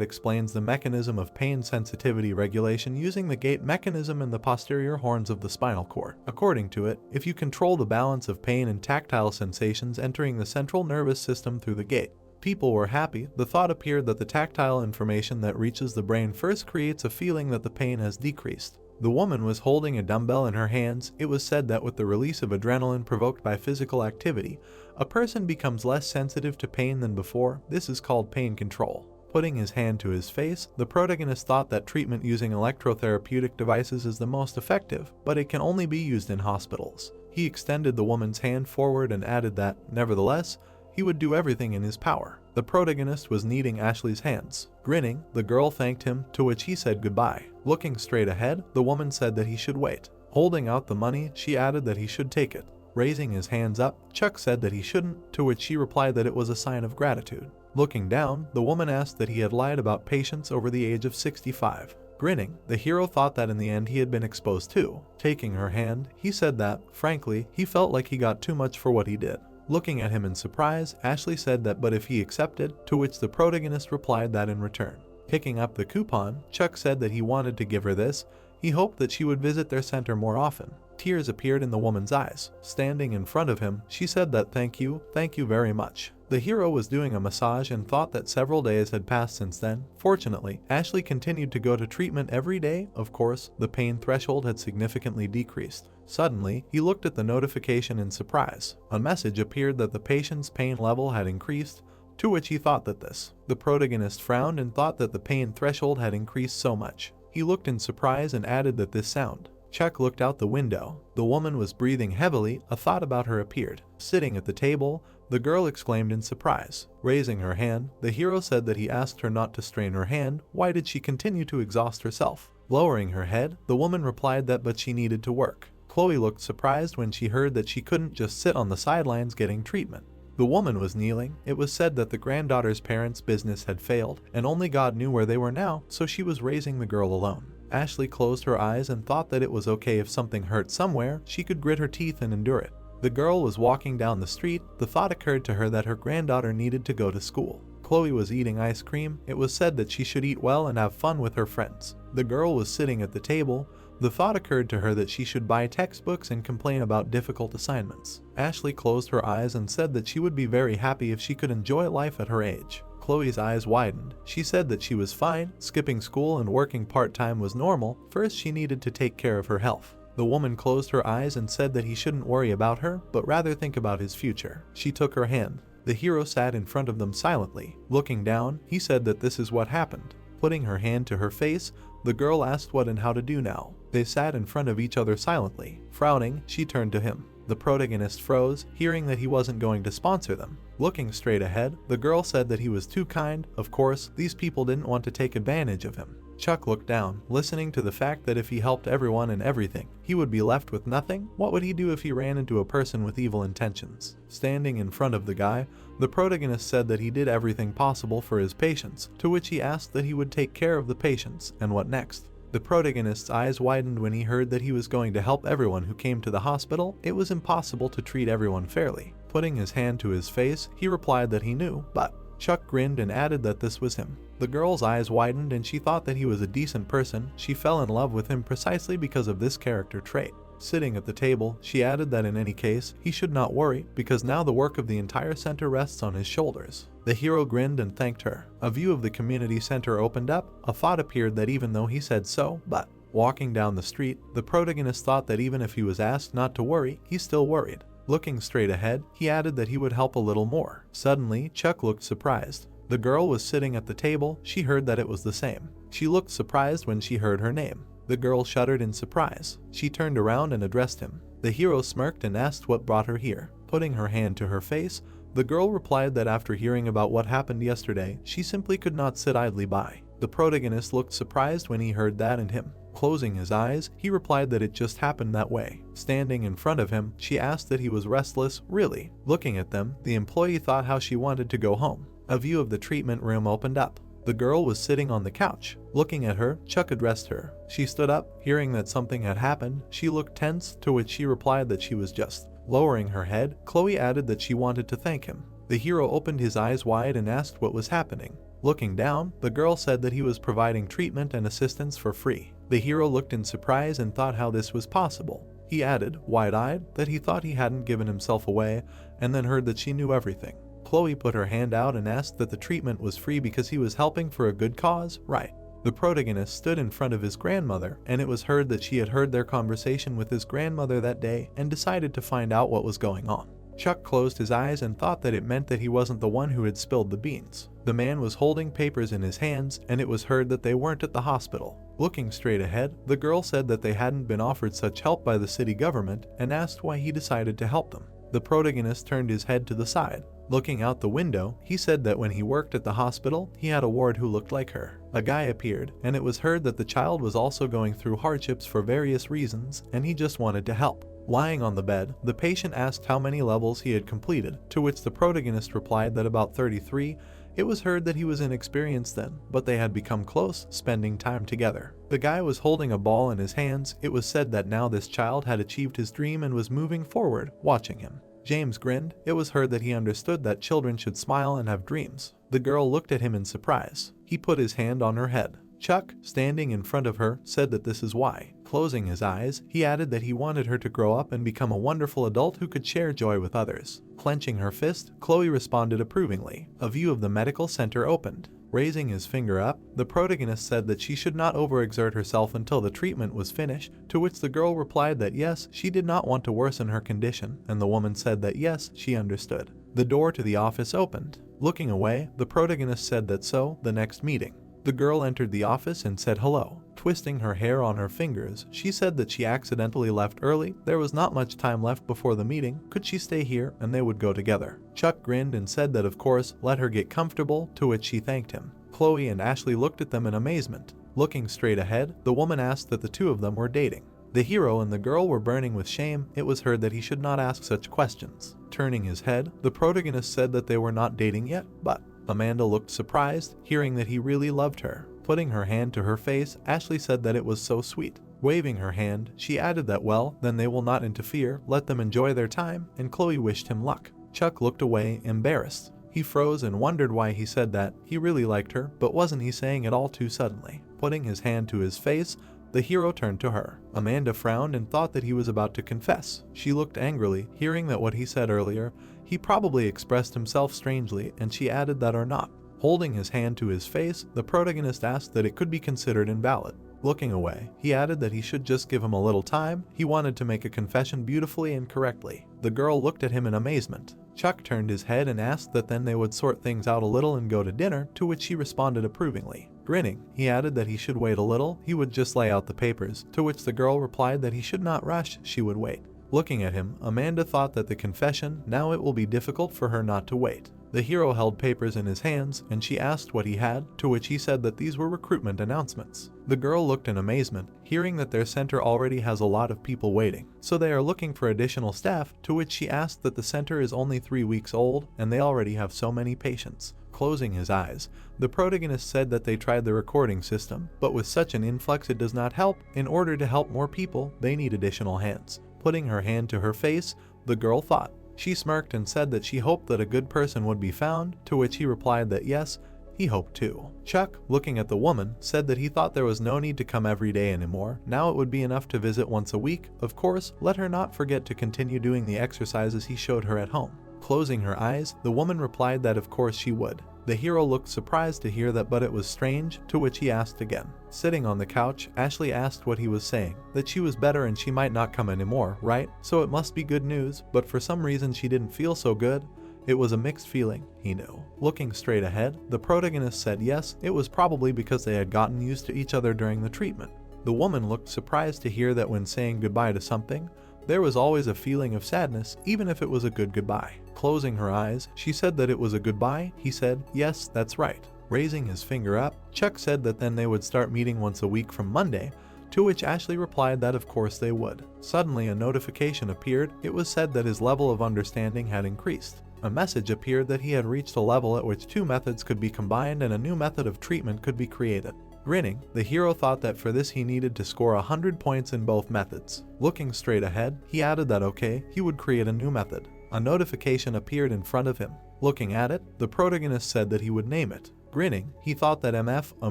explains the mechanism of pain sensitivity regulation using the gate mechanism in the posterior horns of the spinal cord. According to it, if you control the balance of pain and tactile sensations entering the central nervous system through the gate. People were happy. The thought appeared that the tactile information that reaches the brain first creates a feeling that the pain has decreased. The woman was holding a dumbbell in her hands. It was said that with the release of adrenaline provoked by physical activity, a person becomes less sensitive to pain than before. This is called pain control. Putting his hand to his face, the protagonist thought that treatment using electrotherapeutic devices is the most effective, but it can only be used in hospitals. He extended the woman's hand forward and added that, nevertheless, he would do everything in his power. The protagonist was kneading Ashley's hands. Grinning, the girl thanked him, to which he said goodbye. Looking straight ahead, the woman said that he should wait. Holding out the money, she added that he should take it. Raising his hands up, Chuck said that he shouldn't, to which she replied that it was a sign of gratitude. Looking down, the woman asked that he had lied about patients over the age of 65. Grinning, the hero thought that in the end he had been exposed too. Taking her hand, he said that, frankly, he felt like he got too much for what he did. Looking at him in surprise, Ashley said that but if he accepted, to which the protagonist replied that in return. Picking up the coupon, Chuck said that he wanted to give her this. He hoped that she would visit their center more often. Tears appeared in the woman's eyes. Standing in front of him, she said that thank you very much. The hero was doing a massage and thought that several days had passed since then. Fortunately, Ashley continued to go to treatment every day. Of course, the pain threshold had significantly decreased. Suddenly, he looked at the notification in surprise. A message appeared that the patient's pain level had increased, to which he thought that this. The protagonist frowned and thought that the pain threshold had increased so much. He looked in surprise and added that this sound. Chuck looked out the window. The woman was breathing heavily. A thought about her appeared. Sitting at the table, the girl exclaimed in surprise. Raising her hand, the hero said that he asked her not to strain her hand. Why did she continue to exhaust herself? Lowering her head, the woman replied that but she needed to work. Chloe looked surprised when she heard that she couldn't just sit on the sidelines getting treatment. The woman was kneeling. It was said that the granddaughter's parents' business had failed, and only God knew where they were now, so she was raising the girl alone. Ashley closed her eyes and thought that it was okay if something hurt somewhere, she could grit her teeth and endure it. The girl was walking down the street. The thought occurred to her that her granddaughter needed to go to school. Chloe was eating ice cream. It was said that she should eat well and have fun with her friends. The girl was sitting at the table. The thought occurred to her that she should buy textbooks and complain about difficult assignments. Ashley closed her eyes and said that she would be very happy if she could enjoy life at her age. Chloe's eyes widened. She said that she was fine. Skipping school and working part-time was normal. First, she needed to take care of her health. The woman closed her eyes and said that he shouldn't worry about her, but rather think about his future. She took her hand. The hero sat in front of them silently. Looking down, he said that this is what happened. Putting her hand to her face, the girl asked what and how to do now. They sat in front of each other silently. Frowning, she turned to him. The protagonist froze, hearing that he wasn't going to sponsor them. Looking straight ahead, the girl said that he was too kind. Of course, these people didn't want to take advantage of him. Chuck looked down, listening to the fact that if he helped everyone and everything, he would be left with nothing. What would he do if he ran into a person with evil intentions? Standing in front of the guy, the protagonist said that he did everything possible for his patients, to which he asked that he would take care of the patients, and what next? The protagonist's eyes widened when he heard that he was going to help everyone who came to the hospital. It was impossible to treat everyone fairly. Putting his hand to his face, he replied that he knew, but Chuck grinned and added that this was him. The girl's eyes widened and she thought that he was a decent person. She fell in love with him precisely because of this character trait. Sitting at the table, she added that in any case, he should not worry, because now the work of the entire center rests on his shoulders. The hero grinned and thanked her. A view of the community center opened up. A thought appeared that even though he said so, but walking down the street, the protagonist thought that even if he was asked not to worry, he still worried. Looking straight ahead, he added that he would help a little more. Suddenly, Chuck looked surprised. The girl was sitting at the table. She heard that it was the same. She looked surprised when she heard her name. The girl shuddered in surprise. She turned around and addressed him. The hero smirked and asked what brought her here. Putting her hand to her face, the girl replied that after hearing about what happened yesterday, she simply could not sit idly by. The protagonist looked surprised when he heard that and him. Closing his eyes, he replied that it just happened that way. Standing in front of him, she asked that he was restless. Really? Looking at them, the employee thought how she wanted to go home. A view of the treatment room opened up. The girl was sitting on the couch. Looking at her, Chuck addressed her. She stood up. Hearing that something had happened, she looked tense, to which she replied that she was just. Lowering her head, Chloe added that she wanted to thank him. The hero opened his eyes wide and asked what was happening. Looking down, the girl said that he was providing treatment and assistance for free. The hero looked in surprise and thought how this was possible. He added, wide-eyed, that he thought he hadn't given himself away, and then heard that she knew everything. Chloe put her hand out and asked that the treatment was free because he was helping for a good cause, right? The protagonist stood in front of his grandmother, and it was heard that she had heard their conversation with his grandmother that day and decided to find out what was going on. Chuck closed his eyes and thought that it meant that he wasn't the one who had spilled the beans. The man was holding papers in his hands, and it was heard that they weren't at the hospital. Looking straight ahead, the girl said that they hadn't been offered such help by the city government and asked why he decided to help them. The protagonist turned his head to the side. Looking out the window, he said that when he worked at the hospital, he had a ward who looked like her. A guy appeared, and it was heard that the child was also going through hardships for various reasons, and he just wanted to help. Lying on the bed, the patient asked how many levels he had completed, to which the protagonist replied that about 33. It was heard that he was inexperienced then, but they had become close, spending time together. The guy was holding a ball in his hands. It was said that now this child had achieved his dream and was moving forward, watching him. James grinned. It was heard that he understood that children should smile and have dreams. The girl looked at him in surprise. He put his hand on her head. Chuck, standing in front of her, said that this is why. Closing his eyes, he added that he wanted her to grow up and become a wonderful adult who could share joy with others. Clenching her fist, Chloe responded approvingly. A view of the medical center opened. Raising his finger up, the protagonist said that she should not overexert herself until the treatment was finished, to which the girl replied that yes, she did not want to worsen her condition, and the woman said that yes, she understood. The door to the office opened. Looking away, the protagonist said that so, the next meeting. The girl entered the office and said hello. Twisting her hair on her fingers, she said that she accidentally left early. There was not much time left before the meeting. Could she stay here and they would go together? Chuck grinned and said that of course, let her get comfortable, to which she thanked him. Chloe and Ashley looked at them in amazement. Looking straight ahead, the woman asked that the two of them were dating. The hero and the girl were burning with shame. It was heard that he should not ask such questions. Turning his head, the protagonist said that they were not dating yet, but Amanda looked surprised, hearing that he really loved her. Putting her hand to her face, Ashley said that it was so sweet. Waving her hand, she added that well, then they will not interfere, let them enjoy their time, and Chloe wished him luck. Chuck looked away, embarrassed. He froze and wondered why he said that. He really liked her, but wasn't he saying it all too suddenly? Putting his hand to his face, the hero turned to her. Amanda frowned and thought that he was about to confess. She looked angrily, hearing that what he said earlier, he probably expressed himself strangely, and she added that or not. Holding his hand to his face, the protagonist asked that it could be considered invalid. Looking away, he added that he should just give him a little time. He wanted to make a confession beautifully and correctly. The girl looked at him in amazement. Chuck turned his head and asked that then they would sort things out a little and go to dinner, to which she responded approvingly. Grinning, he added that he should wait a little. He would just lay out the papers, to which the girl replied that he should not rush, she would wait. Looking at him, Amanda thought that the confession, now it will be difficult for her not to wait. The hero held papers in his hands, and she asked what he had, to which he said that these were recruitment announcements. The girl looked in amazement, hearing that their center already has a lot of people waiting, so they are looking for additional staff, to which she asked that the center is only 3 weeks old, and they already have so many patients. Closing his eyes, the protagonist said that they tried the recording system, but with such an influx it does not help. In order to help more people, they need additional hands. Putting her hand to her face, the girl thought. She smirked and said that she hoped that a good person would be found, to which he replied that yes, he hoped too. Chuck, looking at the woman, said that he thought there was no need to come every day anymore. Now it would be enough to visit once a week. Of course, let her not forget to continue doing the exercises he showed her at home. Closing her eyes, the woman replied that of course she would. The hero looked surprised to hear that, but it was strange, to which he asked again. Sitting on the couch, Ashley asked what he was saying, that she was better and she might not come anymore, right? So it must be good news, but for some reason she didn't feel so good. It was a mixed feeling, he knew. Looking straight ahead, the protagonist said yes, it was probably because they had gotten used to each other during the treatment. The woman looked surprised to hear that when saying goodbye to something, there was always a feeling of sadness, even if it was a good goodbye. Closing her eyes, she said that it was a goodbye. He said, yes, that's right. Raising his finger up, Chuck said that then they would start meeting once a week from Monday, to which Ashley replied that of course they would. Suddenly a notification appeared. It was said that his level of understanding had increased. A message appeared that he had reached a level at which 2 methods could be combined and a new method of treatment could be created. Grinning, the hero thought that for this he needed to score 100 points in both methods. Looking straight ahead, he added that okay, he would create a new method. A notification appeared in front of him. Looking at it, the protagonist said that he would name it. Grinning, he thought that MF, a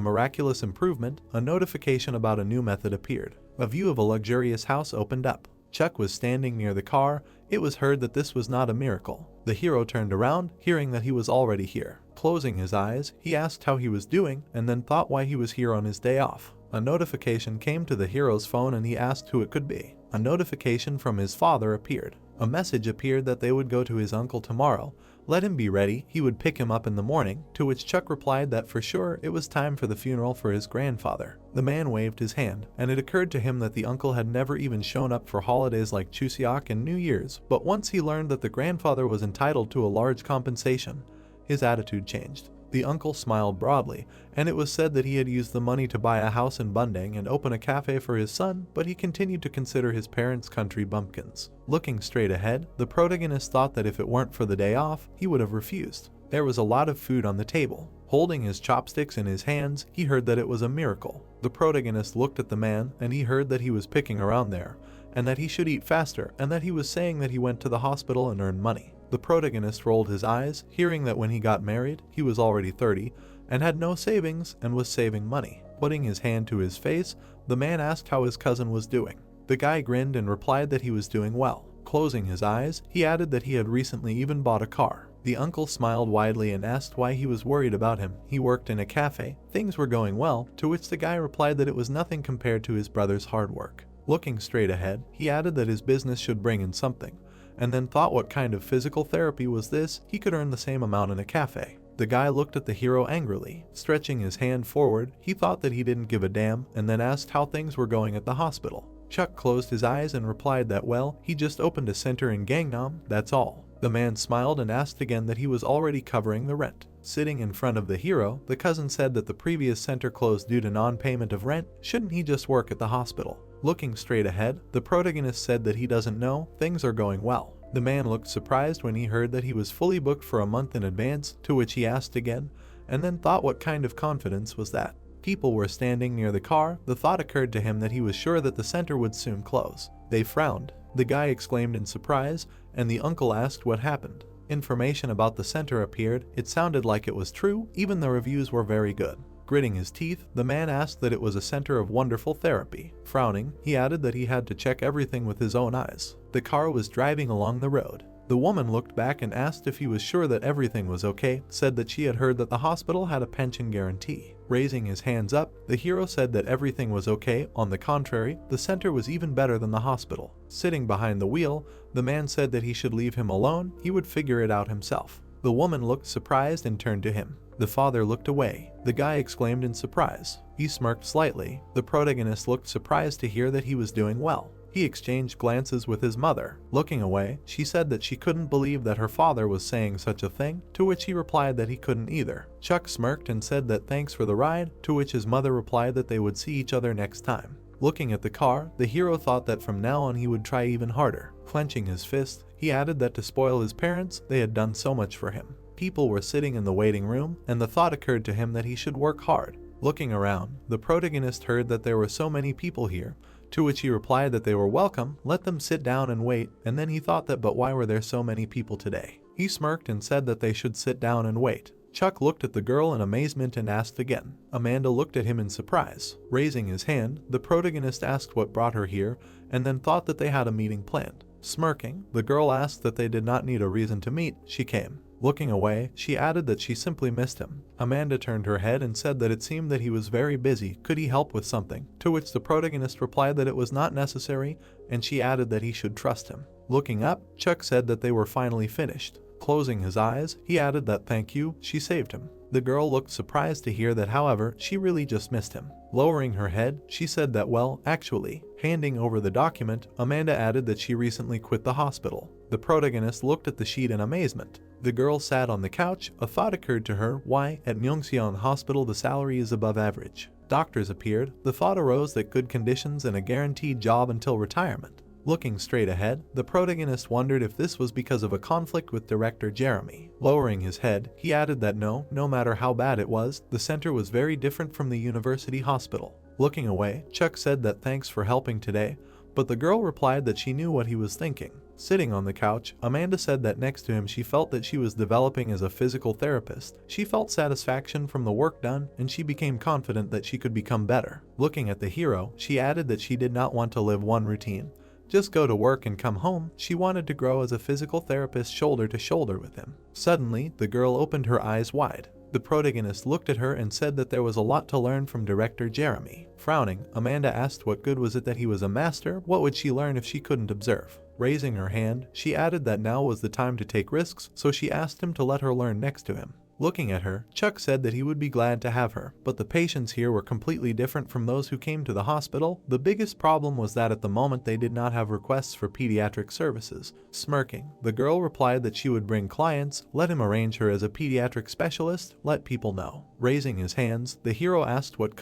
miraculous improvement, a notification about a new method appeared. A view of a luxurious house opened up. Chuck was standing near the car. It was heard that this was not a miracle. The hero turned around, hearing that he was already here. Closing his eyes, he asked how he was doing, and then thought why he was here on his day off. A notification came to the hero's phone and he asked who it could be. A notification from his father appeared. A message appeared that they would go to his uncle tomorrow. Let him be ready, he would pick him up in the morning, to which Chuck replied that for sure it was time for the funeral for his grandfather. The man waved his hand, and it occurred to him that the uncle had never even shown up for holidays like Chuseok and New Year's, but once he learned that the grandfather was entitled to a large compensation, his attitude changed. The uncle smiled broadly, and it was said that he had used the money to buy a house in Bundang and open a cafe for his son, but he continued to consider his parents' country bumpkins. Looking straight ahead, the protagonist thought that if it weren't for the day off, he would have refused. There was a lot of food on the table. Holding his chopsticks in his hands, he heard that it was a miracle. The protagonist looked at the man, and he heard that he was picking around there, and that he should eat faster, and that he was saying that he went to the hospital and earned money. The protagonist rolled his eyes, hearing that when he got married, he was already 30, and had no savings and was saving money. Putting his hand to his face, the man asked how his cousin was doing. The guy grinned and replied that he was doing well. Closing his eyes, he added that he had recently even bought a car. The uncle smiled widely and asked why he was worried about him. He worked in a cafe. Things were going well, to which the guy replied that it was nothing compared to his brother's hard work. Looking straight ahead, he added that his business should bring in something, and then thought what kind of physical therapy was this, he could earn the same amount in a cafe. The guy looked at the hero angrily. Stretching his hand forward, he thought that he didn't give a damn, and then asked how things were going at the hospital. Chuck closed his eyes and replied that well, he just opened a center in Gangnam, that's all. The man smiled and asked again that he was already covering the rent. Sitting in front of the hero, the cousin said that the previous center closed due to non-payment of rent. Shouldn't he just work at the hospital? Looking straight ahead, the protagonist said that he doesn't know, things are going well. The man looked surprised when he heard that he was fully booked for a month in advance, to which he asked again, and then thought what kind of confidence was that? People were standing near the car. The thought occurred to him that he was sure that the center would soon close. They frowned. The guy exclaimed in surprise, and the uncle asked what happened. Information about the center appeared. It sounded like it was true, even the reviews were very good. Gritting his teeth, the man asked that it was a center of wonderful therapy. Frowning, he added that he had to check everything with his own eyes. The car was driving along the road. The woman looked back and asked if he was sure that everything was okay, said that she had heard that the hospital had a pension guarantee. Raising his hands up, the hero said that everything was okay. On the contrary, the center was even better than the hospital. Sitting behind the wheel, the man said that he should leave him alone, he would figure it out himself. The woman looked surprised and turned to him. The father looked away. The guy exclaimed in surprise. He smirked slightly. The protagonist looked surprised to hear that he was doing well. He exchanged glances with his mother. Looking away, she said that she couldn't believe that her father was saying such a thing, to which he replied that he couldn't either. Chuck smirked and said that thanks for the ride, to which his mother replied that they would see each other next time. Looking at the car, the hero thought that from now on he would try even harder. Clenching his fist, he added that to spoil his parents, they had done so much for him. People were sitting in the waiting room, and the thought occurred to him that he should work hard. Looking around, the protagonist heard that there were so many people here, to which he replied that they were welcome, let them sit down and wait, and then he thought that but why were there so many people today? He smirked and said that they should sit down and wait. Chuck looked at the girl in amazement and asked again. Amanda looked at him in surprise. Raising his hand, the protagonist asked what brought her here, and then thought that they had a meeting planned. Smirking, the girl asked that they did not need a reason to meet, she came. Looking away, she added that she simply missed him. Amanda turned her head and said that it seemed that he was very busy, could he help with something? To which the protagonist replied that it was not necessary, and she added that he should trust him. Looking up, Chuck said that they were finally finished. Closing his eyes, he added that thank you, she saved him. The girl looked surprised to hear that, however, she really just missed him. Lowering her head, she said that well, actually. Handing over the document, Amanda added that she recently quit the hospital. The protagonist looked at the sheet in amazement. The girl sat on the couch. A thought occurred to her, why, at Myeongseon Hospital the salary is above average. Doctors appeared. The thought arose that good conditions and a guaranteed job until retirement. Looking straight ahead, the protagonist wondered if this was because of a conflict with director Jeremy. Lowering his head, he added that no matter how bad it was, the center was very different from the university hospital. Looking away, Chuck said that thanks for helping today, but the girl replied that she knew what he was thinking. Sitting on the couch, Amanda said that next to him she felt that she was developing as a physical therapist. She felt satisfaction from the work done, and she became confident that she could become better. Looking at the hero, she added that she did not want to live one routine. Just go to work and come home. She wanted to grow as a physical therapist shoulder to shoulder with him. Suddenly, the girl opened her eyes wide. The protagonist looked at her and said that there was a lot to learn from director Jeremy. Frowning, Amanda asked what good was it that he was a master, what would she learn if she couldn't observe? Raising her hand, she added that now was the time to take risks, so she asked him to let her learn next to him. Looking at her, Chuck said that he would be glad to have her, but the patients here were completely different from those who came to the hospital. The biggest problem was that at the moment they did not have requests for pediatric services. Smirking, the girl replied that she would bring clients, let him arrange her as a pediatric specialist, let people know. Raising his hands, the hero asked what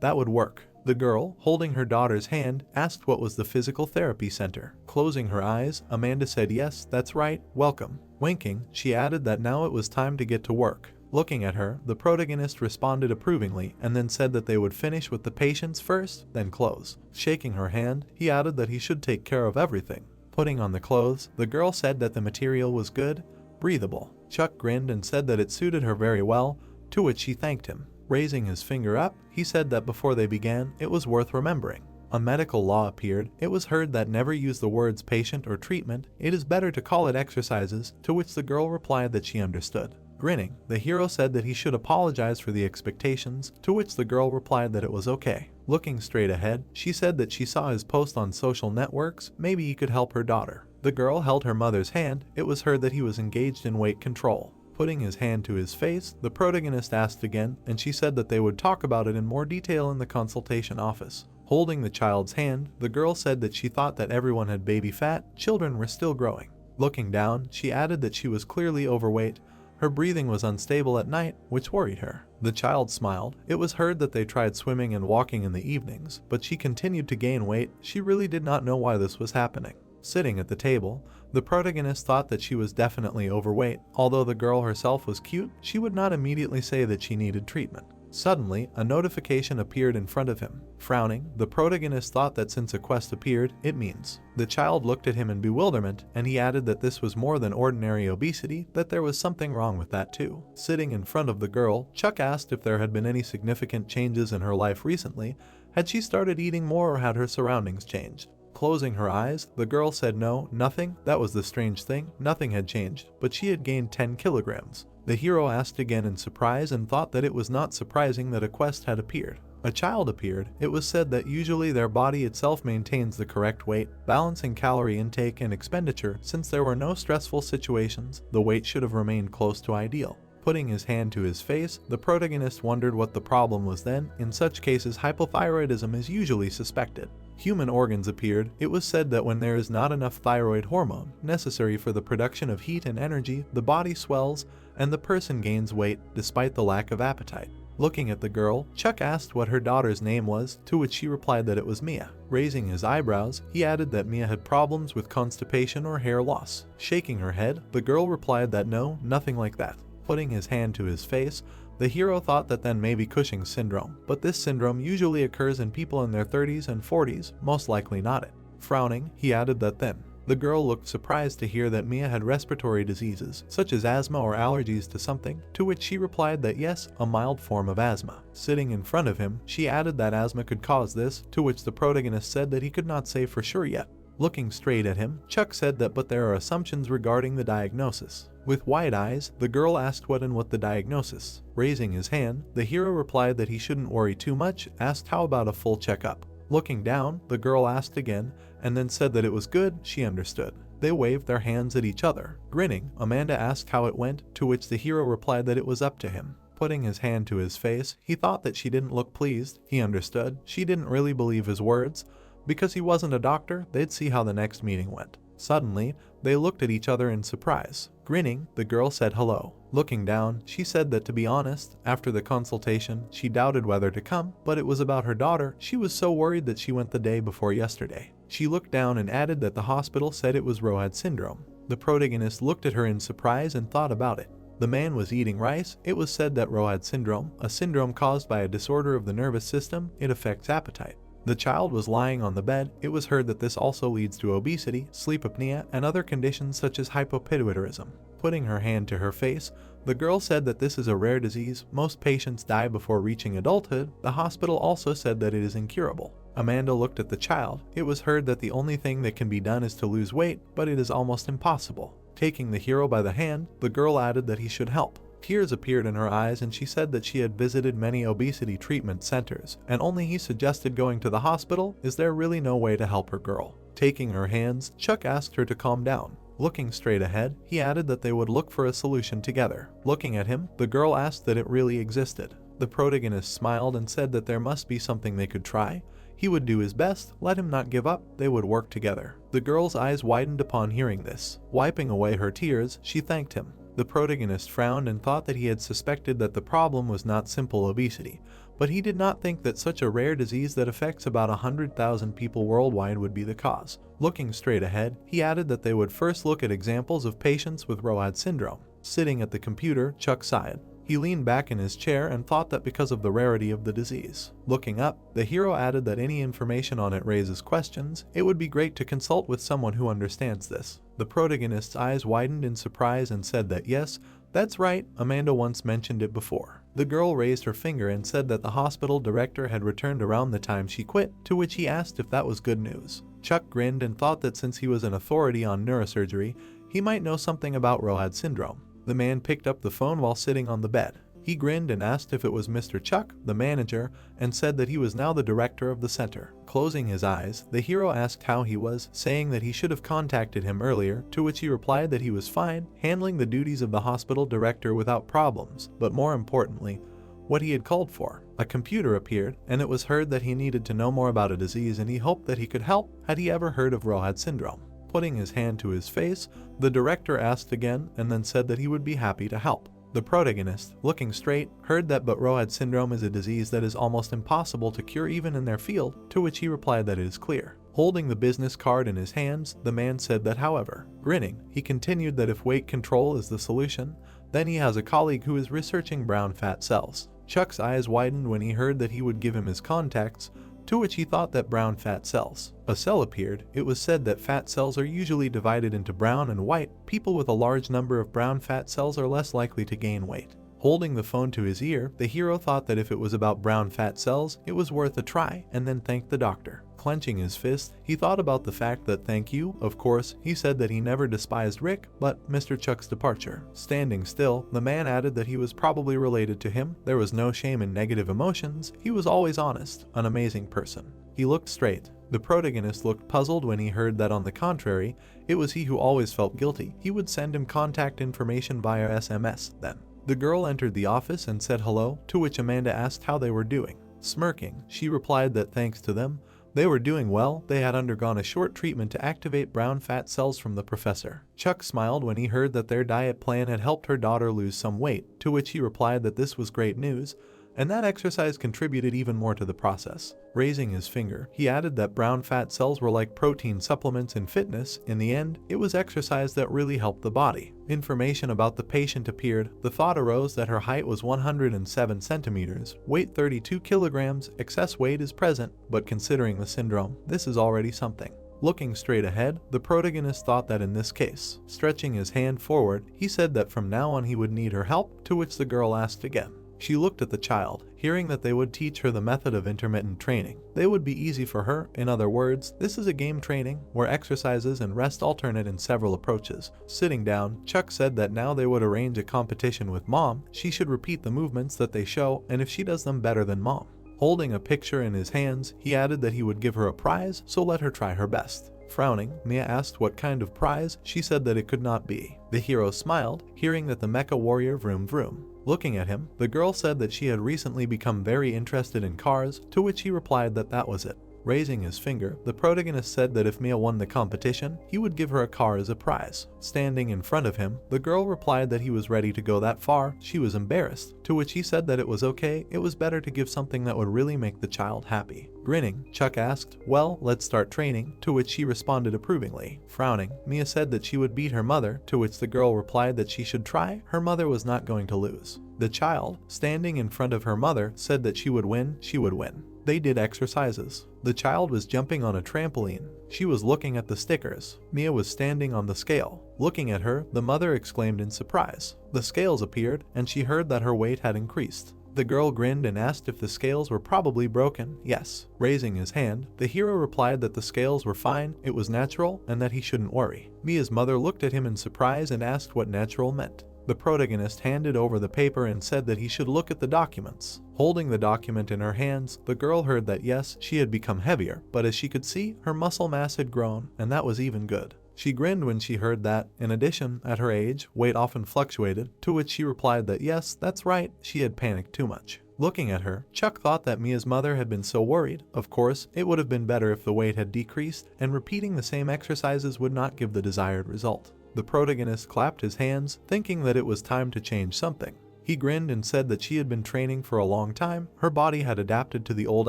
that would work. The girl, holding her daughter's hand, asked what was the physical therapy center. Closing her eyes, Amanda said yes, that's right, welcome. Winking, she added that now it was time to get to work. Looking at her, the protagonist responded approvingly and then said that they would finish with the patients first, then close. Shaking her hand, he added that he should take care of everything. Putting on the clothes, the girl said that the material was good, breathable. Chuck grinned and said that it suited her very well, to which she thanked him. Raising his finger up, he said that before they began, it was worth remembering. A medical law appeared. It was heard that never use the words patient or treatment, it is better to call it exercises, to which the girl replied that she understood. Grinning, the hero said that he should apologize for the expectations, to which the girl replied that it was okay. Looking straight ahead, she said that she saw his post on social networks, maybe he could help her daughter. The girl held her mother's hand. It was heard that he was engaged in weight control. Putting his hand to his face, the protagonist asked again, and she said that they would talk about it in more detail in the consultation office. Holding the child's hand, the girl said that she thought that everyone had baby fat, children were still growing. Looking down, she added that she was clearly overweight. Her breathing was unstable at night, which worried her. The child smiled. It was heard that they tried swimming and walking in the evenings, but she continued to gain weight. She really did not know why this was happening. Sitting at the table, the protagonist thought that she was definitely overweight. Although the girl herself was cute, she would not immediately say that she needed treatment. Suddenly, a notification appeared in front of him. Frowning, the protagonist thought that since a quest appeared, it means. The child looked at him in bewilderment, and he added that this was more than ordinary obesity, that there was something wrong with that too. Sitting in front of the girl, Chuck asked if there had been any significant changes in her life recently. Had she started eating more or had her surroundings changed? Closing her eyes, the girl said no, nothing. That was the strange thing, nothing had changed, but she had gained 10 kilograms. The hero asked again in surprise and thought that it was not surprising that a quest had appeared. A child appeared. It was said that usually their body itself maintains the correct weight, balancing calorie intake and expenditure. Since there were no stressful situations, the weight should have remained close to ideal. Putting his hand to his face, the protagonist wondered what the problem was then. In such cases, hypothyroidism is usually suspected. Human organs appeared. It was said that when there is not enough thyroid hormone necessary for the production of heat and energy, the body swells and the person gains weight despite the lack of appetite. Looking at the girl, Chuck asked what her daughter's name was, to which she replied that it was Mia. Raising his eyebrows, he added that Mia had problems with constipation or hair loss. Shaking her head, the girl replied that no, nothing like that. Putting his hand to his face, the hero thought that then maybe Cushing's syndrome, but this syndrome usually occurs in people in their 30s and 40s, most likely not it. Frowning, he added that then. The girl looked surprised to hear that Mia had respiratory diseases, such as asthma or allergies to something, to which she replied that yes, a mild form of asthma. Sitting in front of him, she added that asthma could cause this, to which the protagonist said that he could not say for sure yet. Looking straight at him, Chuck said that but there are assumptions regarding the diagnosis. With wide eyes, the girl asked what the diagnosis. Raising his hand, the hero replied that he shouldn't worry too much, asked how about a full checkup. Looking down, the girl asked again, and then said that it was good, she understood. They waved their hands at each other. Grinning, Amanda asked how it went, to which the hero replied that it was up to him. Putting his hand to his face, he thought that she didn't look pleased. He understood. She didn't really believe his words. Because he wasn't a doctor, they'd see how the next meeting went. Suddenly, they looked at each other in surprise. Grinning, the girl said hello. Looking down, she said that to be honest, after the consultation, she doubted whether to come, but it was about her daughter. She was so worried that she went the day before yesterday. She looked down and added that the hospital said it was Road syndrome. The protagonist looked at her in surprise and thought about it. The man was eating rice. It was said that Road syndrome, a syndrome caused by a disorder of the nervous system, it affects appetite. The child was lying on the bed. It was heard that this also leads to obesity, sleep apnea, and other conditions such as hypopituitarism. Putting her hand to her face, the girl said that this is a rare disease. Most patients die before reaching adulthood. The hospital also said that it is incurable. Amanda looked at the child. It was heard that the only thing that can be done is to lose weight, but it is almost impossible. Taking the hero by the hand, the girl added that he should help. Tears appeared in her eyes and she said that she had visited many obesity treatment centers, and only he suggested going to the hospital. Is there really no way to help her girl? Taking her hands, Chuck asked her to calm down. Looking straight ahead, he added that they would look for a solution together. Looking at him, the girl asked that it really existed. The protagonist smiled and said that there must be something they could try. He would do his best, let him not give up, they would work together. The girl's eyes widened upon hearing this. Wiping away her tears, she thanked him. The protagonist frowned and thought that he had suspected that the problem was not simple obesity, but he did not think that such a rare disease that affects about 100,000 people worldwide would be the cause. Looking straight ahead, he added that they would first look at examples of patients with Road syndrome. Sitting at the computer, Chuck sighed. He leaned back in his chair and thought that because of the rarity of the disease. Looking up, the hero added that any information on it raises questions. It would be great to consult with someone who understands this. The protagonist's eyes widened in surprise and said that yes, that's right, Amanda once mentioned it before. The girl raised her finger and said that the hospital director had returned around the time she quit, to which he asked if that was good news. Chuck grinned and thought that since he was an authority on neurosurgery, he might know something about Road syndrome. The man picked up the phone while sitting on the bed. He grinned and asked if it was Mr. Chuck, the manager, and said that he was now the director of the center. Closing his eyes, the hero asked how he was, saying that he should have contacted him earlier, to which he replied that he was fine, handling the duties of the hospital director without problems, but more importantly, what he had called for. A computer appeared, and it was heard that he needed to know more about a disease and he hoped that he could help. Had he ever heard of Road syndrome? Putting his hand to his face, the director asked again and then said that he would be happy to help. The protagonist, looking straight, heard that but Road syndrome is a disease that is almost impossible to cure even in their field, to which he replied that it is clear. Holding the business card in his hands, the man said that however, grinning, he continued that if weight control is the solution, then he has a colleague who is researching brown fat cells. Chuck's eyes widened when he heard that he would give him his contacts, to which he thought that brown fat cells. A cell appeared. It was said that fat cells are usually divided into brown and white. People with a large number of brown fat cells are less likely to gain weight. Holding the phone to his ear, the hero thought that if it was about brown fat cells, it was worth a try, and then thanked the doctor. Clenching his fist, he thought about the fact that thank you, of course, he said that he never despised Rick, but Mr. Chuck's departure. Standing still, the man added that he was probably related to him. There was no shame in negative emotions. He was always honest, an amazing person. He looked straight. The protagonist looked puzzled when he heard that on the contrary, it was he who always felt guilty. He would send him contact information via SMS then. The girl entered the office and said hello, to which Amanda asked how they were doing. Smirking, she replied that thanks to them, they were doing well. They had undergone a short treatment to activate brown fat cells from the professor. Chuck smiled when he heard that their diet plan had helped her daughter lose some weight, to which he replied that this was great news, and that exercise contributed even more to the process. Raising his finger, he added that brown fat cells were like protein supplements in fitness. In the end, it was exercise that really helped the body. Information about the patient appeared. The thought arose that her height was 107 centimeters, weight 32 kilograms, excess weight is present, but considering the syndrome, this is already something. Looking straight ahead, the protagonist thought that in this case, stretching his hand forward, he said that from now on he would need her help, to which the girl asked again. She looked at the child, hearing that they would teach her the method of intermittent training. They would be easy for her. In other words, this is a game training, where exercises and rest alternate in several approaches. Sitting down, Chuck said that now they would arrange a competition with Mom. She should repeat the movements that they show, and if she does them better than Mom. Holding a picture in his hands, he added that he would give her a prize, so let her try her best. Frowning, Mia asked what kind of prize. She said that it could not be. The hero smiled, hearing that the mecha warrior vroom vroom. Looking at him, the girl said that she had recently become very interested in cars, to which he replied that that was it. Raising his finger, the protagonist said that if Mia won the competition, he would give her a car as a prize. Standing in front of him, the girl replied that he was ready to go that far. She was embarrassed, to which he said that it was okay, it was better to give something that would really make the child happy. Grinning, Chuck asked, "Well, let's start training," to which she responded approvingly. Frowning, Mia said that she would beat her mother, to which the girl replied that she should try. Her mother was not going to lose. The child, standing in front of her mother, said that she would win. They did exercises. The child was jumping on a trampoline. She was looking at the stickers. Mia was standing on the scale. Looking at her, the mother exclaimed in surprise. The scales appeared, and she heard that her weight had increased. The girl grinned and asked if the scales were probably broken. Yes. Raising his hand, the hero replied that the scales were fine, it was natural, and that he shouldn't worry. Mia's mother looked at him in surprise and asked what natural meant. The protagonist handed over the paper and said that he should look at the documents. Holding the document in her hands, the girl heard that yes, she had become heavier, but as she could see, her muscle mass had grown, and that was even good. She grinned when she heard that. In addition, at her age, weight often fluctuated, to which she replied that yes, that's right, she had panicked too much. Looking at her, Chuck thought that Mia's mother had been so worried. Of course, it would have been better if the weight had decreased, and repeating the same exercises would not give the desired result. The protagonist clapped his hands, thinking that it was time to change something. He grinned and said that she had been training for a long time, her body had adapted to the old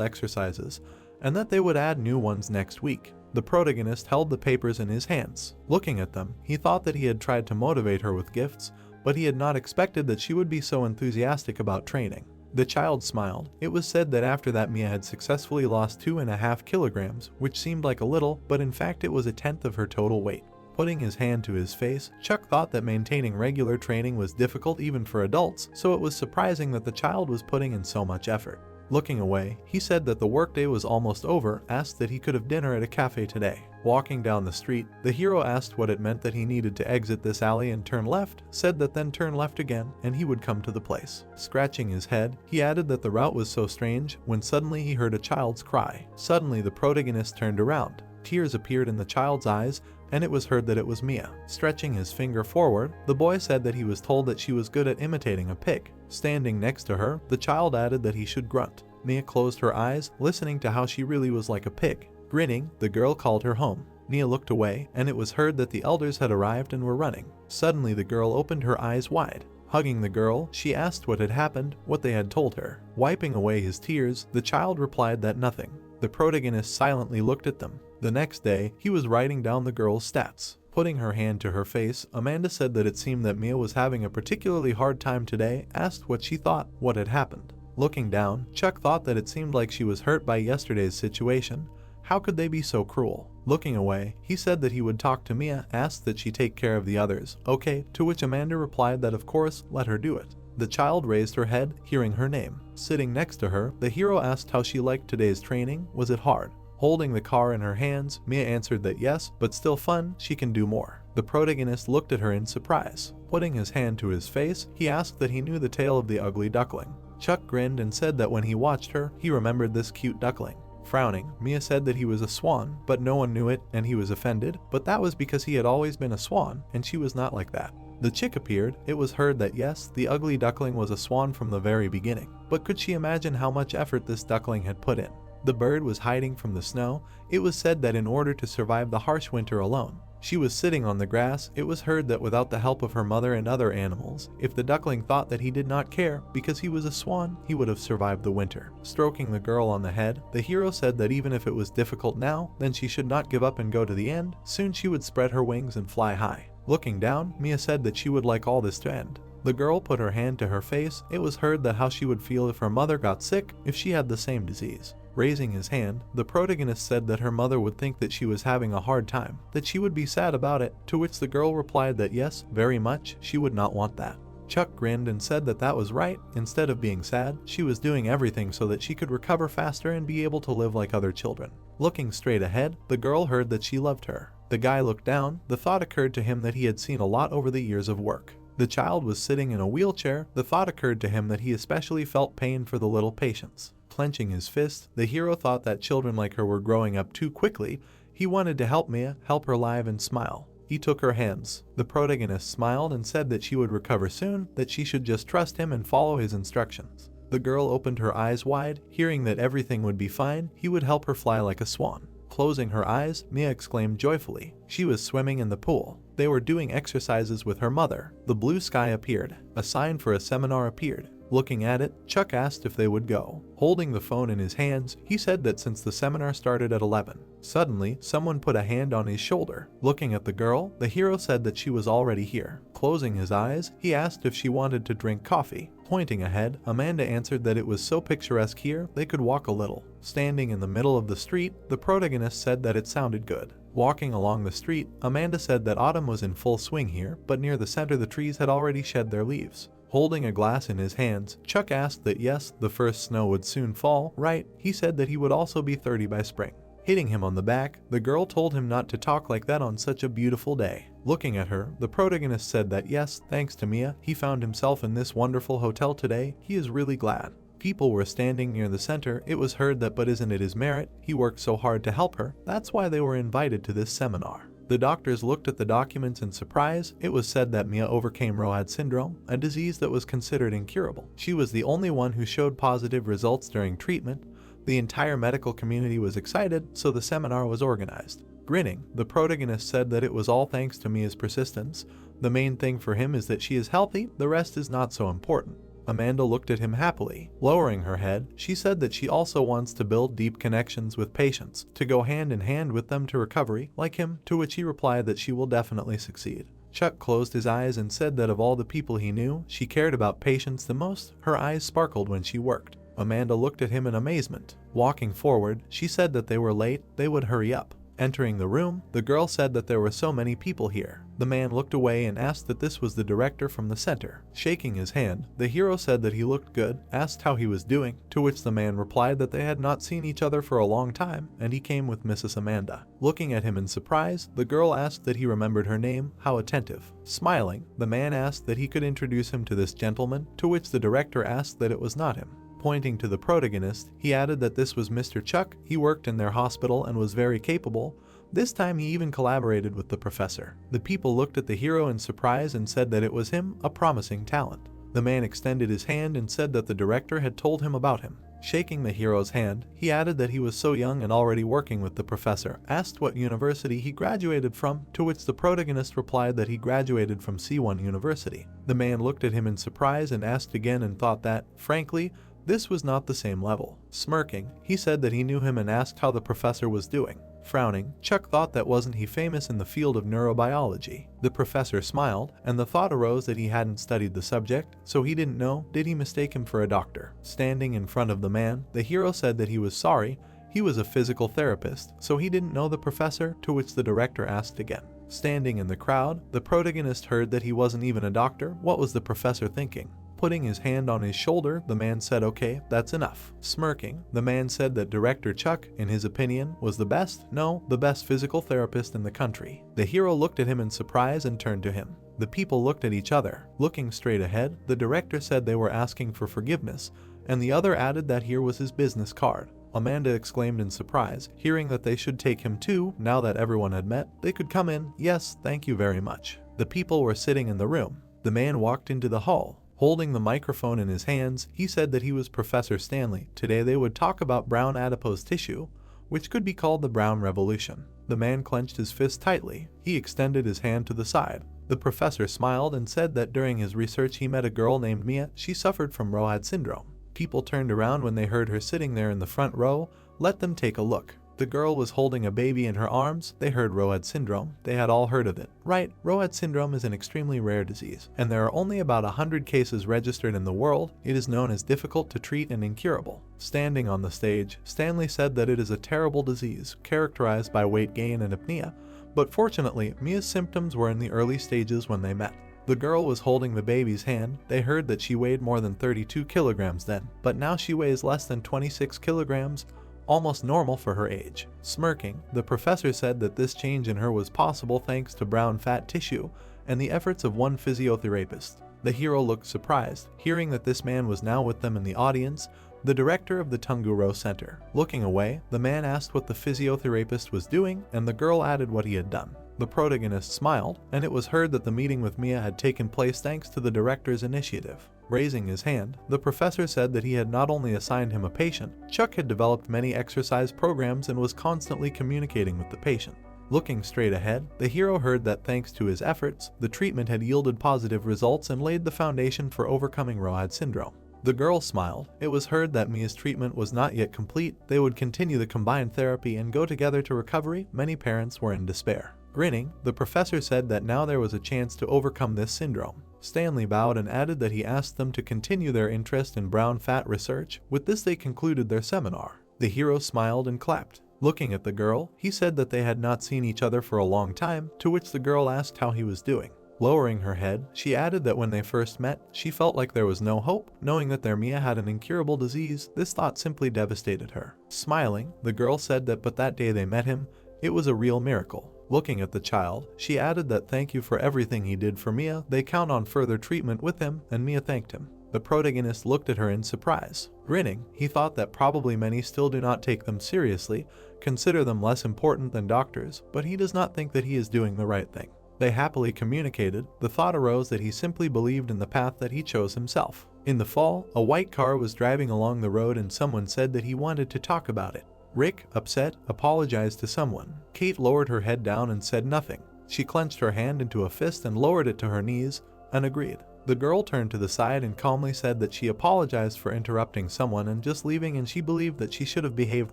exercises, and that they would add new ones next week. The protagonist held the papers in his hands. Looking at them, he thought that he had tried to motivate her with gifts, but he had not expected that she would be so enthusiastic about training. The child smiled. It was said that after that Mia had successfully lost 2.5 kilograms, which seemed like a little, but in fact it was a tenth of her total weight. Putting his hand to his face, Chuck thought that maintaining regular training was difficult even for adults, so it was surprising that the child was putting in so much effort. Looking away, he said that the workday was almost over, asked that he could have dinner at a cafe today. Walking down the street, the hero asked what it meant that he needed to exit this alley and turn left, said that then turn left again, and he would come to the place. Scratching his head, he added that the route was so strange, when suddenly he heard a child's cry. Suddenly the protagonist turned around. Tears appeared in the child's eyes, and it was heard that it was Mia. Stretching his finger forward, the boy said that he was told that she was good at imitating a pig. Standing next to her, the child added that he should grunt. Mia closed her eyes, listening to how she really was like a pig. Grinning, the girl called her home. Mia looked away, and it was heard that the elders had arrived and were running. Suddenly the girl opened her eyes wide. Hugging the girl, she asked what had happened, what they had told her. Wiping away his tears, the child replied that nothing. The protagonist silently looked at them. The next day, he was writing down the girl's stats. Putting her hand to her face, Amanda said that it seemed that Mia was having a particularly hard time today, asked what she thought, what had happened. Looking down, Chuck thought that it seemed like she was hurt by yesterday's situation. How could they be so cruel? Looking away, he said that he would talk to Mia, asked that she take care of the others. Okay, to which Amanda replied that of course, let her do it. The child raised her head, hearing her name. Sitting next to her, the hero asked how she liked today's training, was it hard? Holding the car in her hands, Mia answered that yes, but still fun, she can do more. The protagonist looked at her in surprise. Putting his hand to his face, he asked that he knew the tale of the ugly duckling. Chuck grinned and said that when he watched her, he remembered this cute duckling. Frowning, Mia said that he was a swan, but no one knew it and he was offended, but that was because he had always been a swan and she was not like that. The chick appeared. It was heard that yes, the ugly duckling was a swan from the very beginning, but could she imagine how much effort this duckling had put in? The bird was hiding from the snow. It was said that in order to survive the harsh winter alone, she was sitting on the grass. It was heard that without the help of her mother and other animals, if the duckling thought that he did not care because he was a swan, he would have survived the winter. Stroking the girl on the head, the hero said that even if it was difficult now, then she should not give up and go to the end. Soon she would spread her wings and fly high. Looking down, Mia said that she would like all this to end. The girl put her hand to her face. It was heard that how she would feel if her mother got sick, if she had the same disease. Raising his hand, the protagonist said that her mother would think that she was having a hard time, that she would be sad about it, to which the girl replied that yes, very much, she would not want that. Chuck grinned and said that that was right. Instead of being sad, she was doing everything so that she could recover faster and be able to live like other children. Looking straight ahead, the girl heard that she loved her. The guy looked down. The thought occurred to him that he had seen a lot over the years of work. The child was sitting in a wheelchair. The thought occurred to him that he especially felt pain for the little patients. Clenching his fist, the hero thought that children like her were growing up too quickly. He wanted to help Mia, help her live and smile. He took her hands. The protagonist smiled and said that she would recover soon, that she should just trust him and follow his instructions. The girl opened her eyes wide. Hearing that everything would be fine, he would help her fly like a swan. Closing her eyes, Mia exclaimed joyfully. She was swimming in the pool. They were doing exercises with her mother. The blue sky appeared. A sign for a seminar appeared. Looking at it, Chuck asked if they would go. Holding the phone in his hands, he said that since the seminar started at 11. Suddenly, someone put a hand on his shoulder. Looking at the girl, the hero said that she was already here. Closing his eyes, he asked if she wanted to drink coffee. Pointing ahead, Amanda answered that it was so picturesque here, they could walk a little. Standing in the middle of the street, the protagonist said that it sounded good. Walking along the street, Amanda said that autumn was in full swing here, but near the center the trees had already shed their leaves. Holding a glass in his hands, Chuck asked that yes, the first snow would soon fall, right? He said that he would also be 30 by spring. Hitting him on the back, the girl told him not to talk like that on such a beautiful day. Looking at her, the protagonist said that yes, thanks to Mia, he found himself in this wonderful hotel today. He is really glad. People were standing near the center. It was heard that but isn't it his merit? He worked so hard to help her. That's why they were invited to this seminar. The doctors looked at the documents in surprise. It was said that Mia overcame Road syndrome, a disease that was considered incurable. She was the only one who showed positive results during treatment. The entire medical community was excited, so the seminar was organized. Grinning, the protagonist said that it was all thanks to Mia's persistence. The main thing for him is that she is healthy, the rest is not so important. Amanda looked at him happily. Lowering her head, she said that she also wants to build deep connections with patients, to go hand in hand with them to recovery, like him, to which he replied that she will definitely succeed. Chuck closed his eyes and said that of all the people he knew, she cared about patients the most. Her eyes sparkled when she worked. Amanda looked at him in amazement. Walking forward, she said that they were late, they would hurry up. Entering the room, the girl said that there were so many people here. The man looked away and asked that this was the director from the center. Shaking his hand, the hero said that he looked good, asked how he was doing, to which the man replied that they had not seen each other for a long time, and he came with Mrs. Amanda. Looking at him in surprise, the girl asked that he remembered her name, how attentive. Smiling, the man asked that he could introduce him to this gentleman, to which the director asked that it was not him. Pointing to the protagonist, he added that this was Mr. Chuck. He worked in their hospital and was very capable. This time he even collaborated with the professor. The people looked at the hero in surprise and said that it was him, a promising talent. The man extended his hand and said that the director had told him about him. Shaking the hero's hand, he added that he was so young and already working with the professor, asked what university he graduated from, to which the protagonist replied that he graduated from C1 University. The man looked at him in surprise and asked again and thought that, frankly, this was not the same level. Smirking, he said that he knew him and asked how the professor was doing. Frowning, Chuck thought that wasn't he famous in the field of neurobiology. The professor smiled, and the thought arose that he hadn't studied the subject, so he didn't know. Did he mistake him for a doctor? Standing in front of the man, the hero said that he was sorry. He was a physical therapist, so he didn't know the professor, to which the director asked again. Standing in the crowd, the protagonist heard that he wasn't even a doctor. What was the professor thinking? Putting his hand on his shoulder, the man said, "Okay, that's enough." Smirking, the man said that Director Chuck, in his opinion, was the best, no, the best physical therapist in the country. The hero looked at him in surprise and turned to him. The people looked at each other. Looking straight ahead, the director said they were asking for forgiveness, and the other added that here was his business card. Amanda exclaimed in surprise, hearing that they should take him too. Now that everyone had met, they could come in. Yes, thank you very much. The people were sitting in the room. The man walked into the hall. Holding the microphone in his hands, he said that he was Professor Stanley. Today they would talk about brown adipose tissue, which could be called the brown revolution. The man clenched his fist tightly. He extended his hand to the side. The professor smiled and said that during his research he met a girl named Mia. She suffered from Road syndrome. People turned around when they heard her sitting there in the front row. Let them take a look. The girl was holding a baby in her arms. They heard Road syndrome. They had all heard of it. Right, Road syndrome is an extremely rare disease, and there are only about 100 cases registered in the world. It is known as difficult to treat and incurable. Standing on the stage, Stanley said that it is a terrible disease, characterized by weight gain and apnea, but fortunately, Mia's symptoms were in the early stages when they met. The girl was holding the baby's hand. They heard that she weighed more than 32 kilograms then, but now she weighs less than 26 kilograms, almost normal for her age. Smirking, the professor said that this change in her was possible thanks to brown fat tissue and the efforts of one physiotherapist. The hero looked surprised, hearing that this man was now with them in the audience, the director of the Tunguro Center. Looking away, the man asked what the physiotherapist was doing, and the girl added what he had done. The protagonist smiled, and it was heard that the meeting with Mia had taken place thanks to the director's initiative. Raising his hand, the professor said that he had not only assigned him a patient, Chuck had developed many exercise programs and was constantly communicating with the patient. Looking straight ahead, the hero heard that thanks to his efforts, the treatment had yielded positive results and laid the foundation for overcoming Road syndrome. The girl smiled. It was heard that Mia's treatment was not yet complete. They would continue the combined therapy and go together to recovery. Many parents were in despair. Grinning, the professor said that now there was a chance to overcome this syndrome. Stanley bowed and added that he asked them to continue their interest in brown fat research. With this they concluded their seminar. The hero smiled and clapped. Looking at the girl, he said that they had not seen each other for a long time, to which the girl asked how he was doing. Lowering her head, she added that when they first met, she felt like there was no hope. Knowing that their Mia had an incurable disease, this thought simply devastated her. Smiling, the girl said that but that day they met him, it was a real miracle. Looking at the child, she added that thank you for everything he did for Mia. They count on further treatment with him, and Mia thanked him. The protagonist looked at her in surprise. Grinning, he thought that probably many still do not take them seriously, consider them less important than doctors, but he does not think that he is doing the right thing. They happily communicated. The thought arose that he simply believed in the path that he chose himself. In the fall, a white car was driving along the road and someone said that he wanted to talk about it. Rick, upset, apologized to someone. Kate lowered her head down and said nothing. She clenched her hand into a fist and lowered it to her knees, and agreed. The girl turned to the side and calmly said that she apologized for interrupting someone and just leaving, and she believed that she should have behaved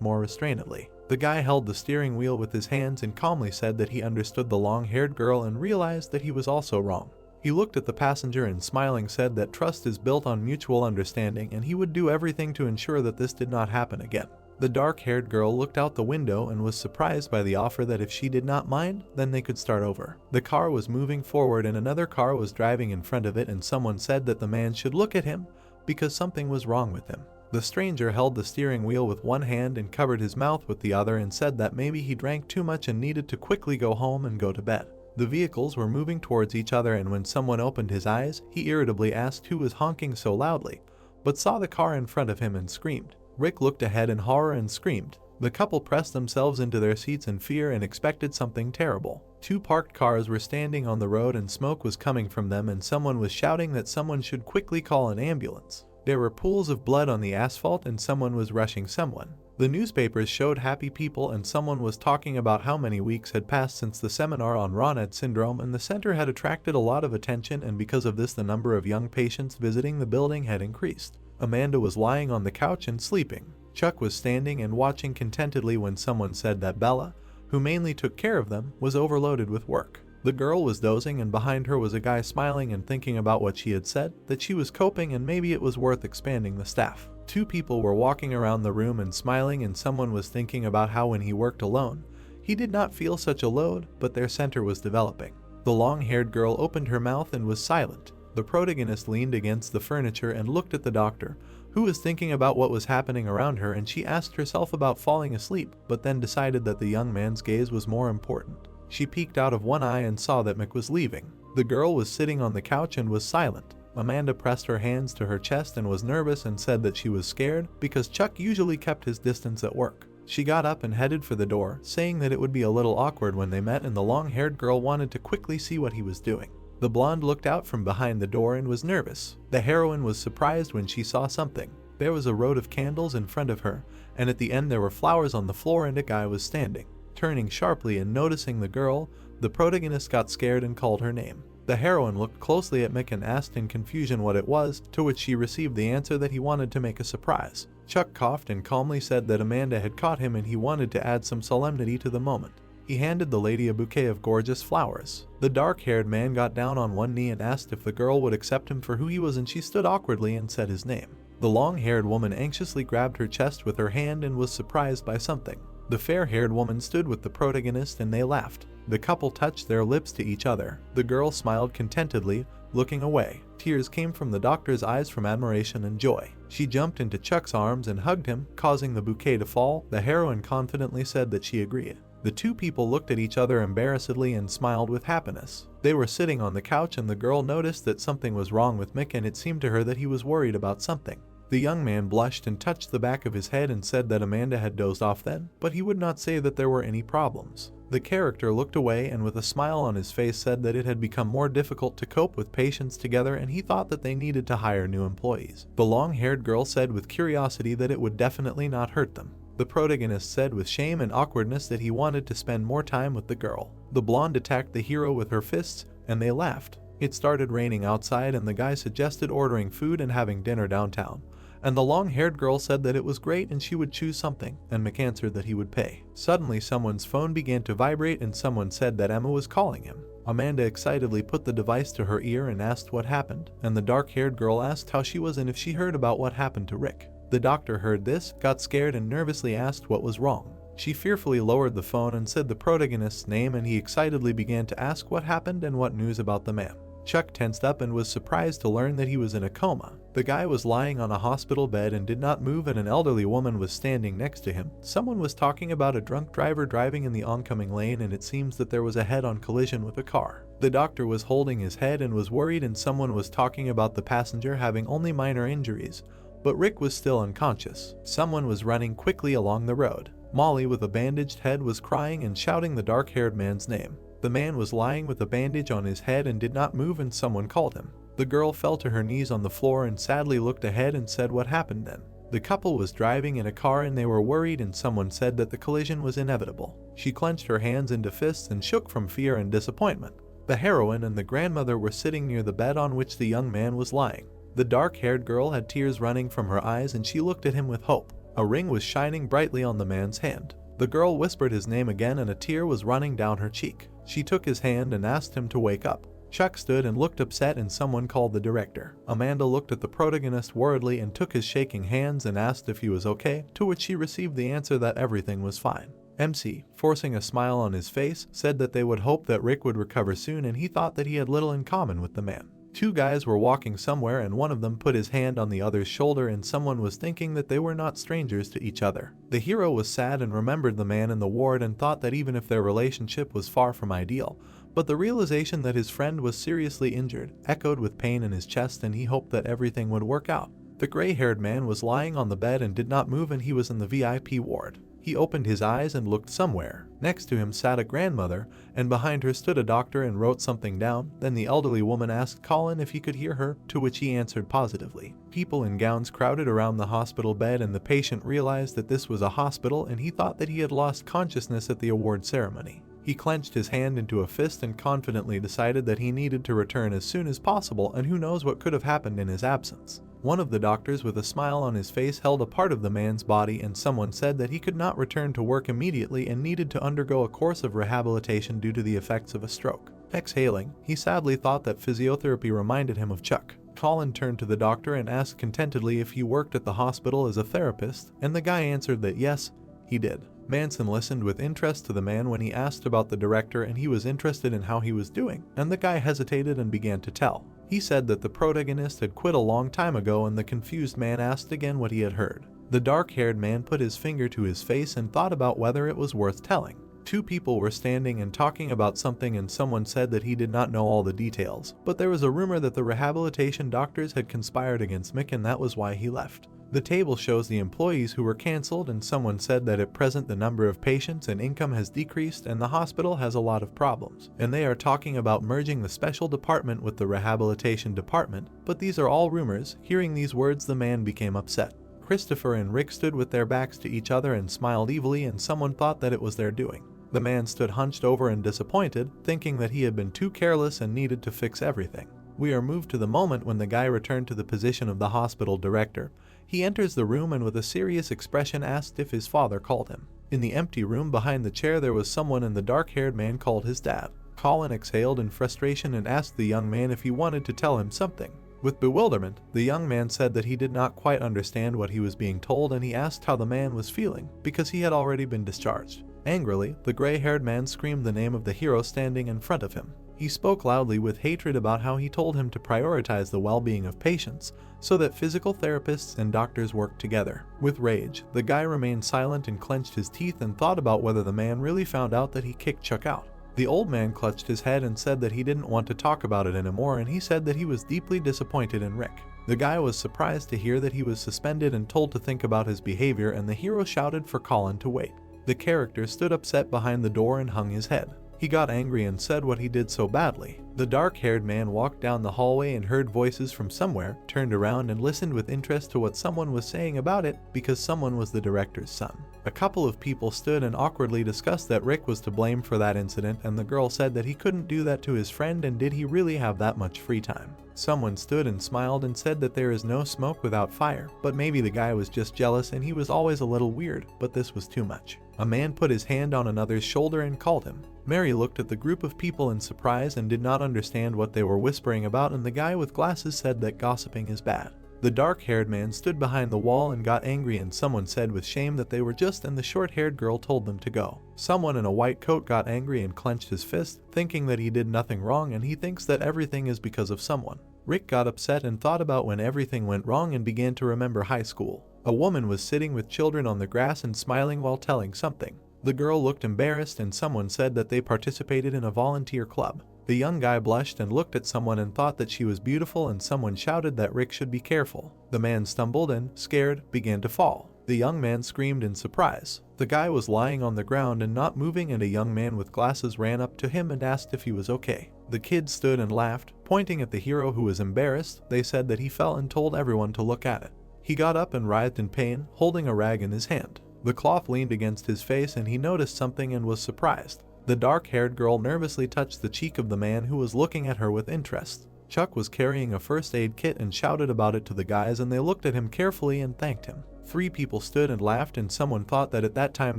more restrainedly. The guy held the steering wheel with his hands and calmly said that he understood the long-haired girl and realized that he was also wrong. He looked at the passenger and smiling said that trust is built on mutual understanding and he would do everything to ensure that this did not happen again. The dark-haired girl looked out the window and was surprised by the offer that if she did not mind, then they could start over. The car was moving forward and another car was driving in front of it, and someone said that the man should look at him because something was wrong with him. The stranger held the steering wheel with one hand and covered his mouth with the other and said that maybe he drank too much and needed to quickly go home and go to bed. The vehicles were moving towards each other, and when someone opened his eyes, he irritably asked who was honking so loudly, but saw the car in front of him and screamed. Rick looked ahead in horror and screamed. The couple pressed themselves into their seats in fear and expected something terrible. Two parked cars were standing on the road and smoke was coming from them, and someone was shouting that someone should quickly call an ambulance. There were pools of blood on the asphalt and someone was rushing someone. The newspapers showed happy people and someone was talking about how many weeks had passed since the seminar on Raynaud syndrome, and the center had attracted a lot of attention, and because of this the number of young patients visiting the building had increased. Amanda was lying on the couch and sleeping. Chuck was standing and watching contentedly when someone said that Bella, who mainly took care of them, was overloaded with work. The girl was dozing and behind her was a guy smiling and thinking about what she had said, that she was coping and maybe it was worth expanding the staff. Two people were walking around the room and smiling, and someone was thinking about how when he worked alone, he did not feel such a load, but their center was developing. The long-haired girl opened her mouth and was silent. The protagonist leaned against the furniture and looked at the doctor, who was thinking about what was happening around her, and she asked herself about falling asleep, but then decided that the young man's gaze was more important. She peeked out of one eye and saw that Mick was leaving. The girl was sitting on the couch and was silent. Amanda pressed her hands to her chest and was nervous and said that she was scared because Chuck usually kept his distance at work. She got up and headed for the door, saying that it would be a little awkward when they met, and the long-haired girl wanted to quickly see what he was doing. The blonde looked out from behind the door and was nervous. The heroine was surprised when she saw something. There was a row of candles in front of her, and at the end there were flowers on the floor and a guy was standing. Turning sharply and noticing the girl, the protagonist got scared and called her name. The heroine looked closely at Mick and asked in confusion what it was, to which she received the answer that he wanted to make a surprise. Chuck coughed and calmly said that Amanda had caught him and he wanted to add some solemnity to the moment. He handed the lady a bouquet of gorgeous flowers. The dark-haired man got down on one knee and asked if the girl would accept him for who he was, and she stood awkwardly and said his name. The long-haired woman anxiously grabbed her chest with her hand and was surprised by something. The fair-haired woman stood with the protagonist and they laughed. The couple touched their lips to each other. The girl smiled contentedly, looking away. Tears came from the doctor's eyes from admiration and joy. She jumped into Chuck's arms and hugged him, causing the bouquet to fall. The heroine confidently said that she agreed. The two people looked at each other embarrassedly and smiled with happiness. They were sitting on the couch and the girl noticed that something was wrong with Mick, and it seemed to her that he was worried about something. The young man blushed and touched the back of his head and said that Amanda had dozed off then, but he would not say that there were any problems. The character looked away and with a smile on his face said that it had become more difficult to cope with patients together and he thought that they needed to hire new employees. The long-haired girl said with curiosity that it would definitely not hurt them. The protagonist said with shame and awkwardness that he wanted to spend more time with the girl. The blonde attacked the hero with her fists and they laughed. It started raining outside and the guy suggested ordering food and having dinner downtown. And the long-haired girl said that it was great and she would choose something, and Mick answered that he would pay. Suddenly someone's phone began to vibrate and someone said that Emma was calling him. Amanda excitedly put the device to her ear and asked what happened, and the dark-haired girl asked how she was and if she heard about what happened to Rick. The doctor heard this, got scared and nervously asked what was wrong. She fearfully lowered the phone and said the protagonist's name, and he excitedly began to ask what happened and what news about the man. Chuck tensed up and was surprised to learn that he was in a coma. The guy was lying on a hospital bed and did not move, and an elderly woman was standing next to him. Someone was talking about a drunk driver driving in the oncoming lane, and it seems that there was a head-on collision with a car. The doctor was holding his head and was worried, and someone was talking about the passenger having only minor injuries, but Rick was still unconscious. Someone was running quickly along the road. Molly with a bandaged head was crying and shouting the dark-haired man's name. The man was lying with a bandage on his head and did not move, and someone called him. The girl fell to her knees on the floor and sadly looked ahead and said what happened then. The couple was driving in a car and they were worried, and someone said that the collision was inevitable. She clenched her hands into fists and shook from fear and disappointment. The heroine and the grandmother were sitting near the bed on which the young man was lying. The dark-haired girl had tears running from her eyes and she looked at him with hope. A ring was shining brightly on the man's hand. The girl whispered his name again and a tear was running down her cheek. She took his hand and asked him to wake up. Chuck stood and looked upset, and someone called the director. Amanda looked at the protagonist worriedly and took his shaking hands and asked if he was okay, to which she received the answer that everything was fine. MC, forcing a smile on his face, said that they would hope that Rick would recover soon, and he thought that he had little in common with the man. Two guys were walking somewhere and one of them put his hand on the other's shoulder, and someone was thinking that they were not strangers to each other. The hero was sad and remembered the man in the ward and thought that even if their relationship was far from ideal, but the realization that his friend was seriously injured echoed with pain in his chest, and he hoped that everything would work out. The gray-haired man was lying on the bed and did not move, and he was in the VIP ward. He opened his eyes and looked somewhere. Next to him sat a grandmother, and behind her stood a doctor and wrote something down. Then the elderly woman asked Colin if he could hear her, to which he answered positively. People in gowns crowded around the hospital bed, and the patient realized that this was a hospital, and he thought that he had lost consciousness at the award ceremony. He clenched his hand into a fist and confidently decided that he needed to return as soon as possible, and who knows what could have happened in his absence. One of the doctors with a smile on his face held a part of the man's body, and someone said that he could not return to work immediately and needed to undergo a course of rehabilitation due to the effects of a stroke. Exhaling, he sadly thought that physiotherapy reminded him of Chuck. Colin turned to the doctor and asked contentedly if he worked at the hospital as a therapist, and the guy answered that yes, he did. Manson listened with interest to the man when he asked about the director, and he was interested in how he was doing, and the guy hesitated and began to tell. He said that the protagonist had quit a long time ago, and the confused man asked again what he had heard. The dark-haired man put his finger to his face and thought about whether it was worth telling. Two people were standing and talking about something, and someone said that he did not know all the details, but there was a rumor that the rehabilitation doctors had conspired against Mick, and that was why he left. The table shows the employees who were cancelled, and someone said that at present the number of patients and income has decreased and the hospital has a lot of problems, and they are talking about merging the special department with the rehabilitation department, but these are all rumors. Hearing these words, the man became upset. Christopher and Rick stood with their backs to each other and smiled evilly, and someone thought that it was their doing. The man stood hunched over and disappointed, thinking that he had been too careless and needed to fix everything. We are moved to the moment when the guy returned to the position of the hospital director. He enters the room and with a serious expression asked if his father called him. In the empty room behind the chair there was someone, and the dark-haired man called his dad. Colin exhaled in frustration and asked the young man if he wanted to tell him something. With bewilderment, the young man said that he did not quite understand what he was being told, and he asked how the man was feeling, because he had already been discharged. Angrily, the gray-haired man screamed the name of the hero standing in front of him. He spoke loudly with hatred about how he told him to prioritize the well-being of patients so that physical therapists and doctors work together. With rage, the guy remained silent and clenched his teeth and thought about whether the man really found out that he kicked Chuck out. The old man clutched his head and said that he didn't want to talk about it anymore, and he said that he was deeply disappointed in Rick. The guy was surprised to hear that he was suspended and told to think about his behavior, and the hero shouted for Colin to wait. The character stood upset behind the door and hung his head. He got angry and said what he did so badly. The dark-haired man walked down the hallway and heard voices from somewhere, turned around and listened with interest to what someone was saying about it, because someone was the director's son. A couple of people stood and awkwardly discussed that Rick was to blame for that incident, and the girl said that he couldn't do that to his friend, and did he really have that much free time? Someone stood and smiled and said that there is no smoke without fire, but maybe the guy was just jealous and he was always a little weird, but this was too much. A man put his hand on another's shoulder and called him. Mary looked at the group of people in surprise and did not understand what they were whispering about, and the guy with glasses said that gossiping is bad. The dark-haired man stood behind the wall and got angry, and someone said with shame that they were just, and the short-haired girl told them to go. Someone in a white coat got angry and clenched his fist, thinking that he did nothing wrong and he thinks that everything is because of someone. Rick got upset and thought about when everything went wrong and began to remember high school. A woman was sitting with children on the grass and smiling while telling something. The girl looked embarrassed and someone said that they participated in a volunteer club. The young guy blushed and looked at someone and thought that she was beautiful, and someone shouted that Rick should be careful. The man stumbled and, scared, began to fall. The young man screamed in surprise. The guy was lying on the ground and not moving, and a young man with glasses ran up to him and asked if he was okay. The kids stood and laughed, pointing at the hero who was embarrassed. They said that he fell and told everyone to look at it. He got up and writhed in pain, holding a rag in his hand. The cloth leaned against his face and he noticed something and was surprised. The dark-haired girl nervously touched the cheek of the man who was looking at her with interest. Chuck was carrying a first aid kit and shouted about it to the guys, and they looked at him carefully and thanked him. 3 people stood and laughed, and someone thought that at that time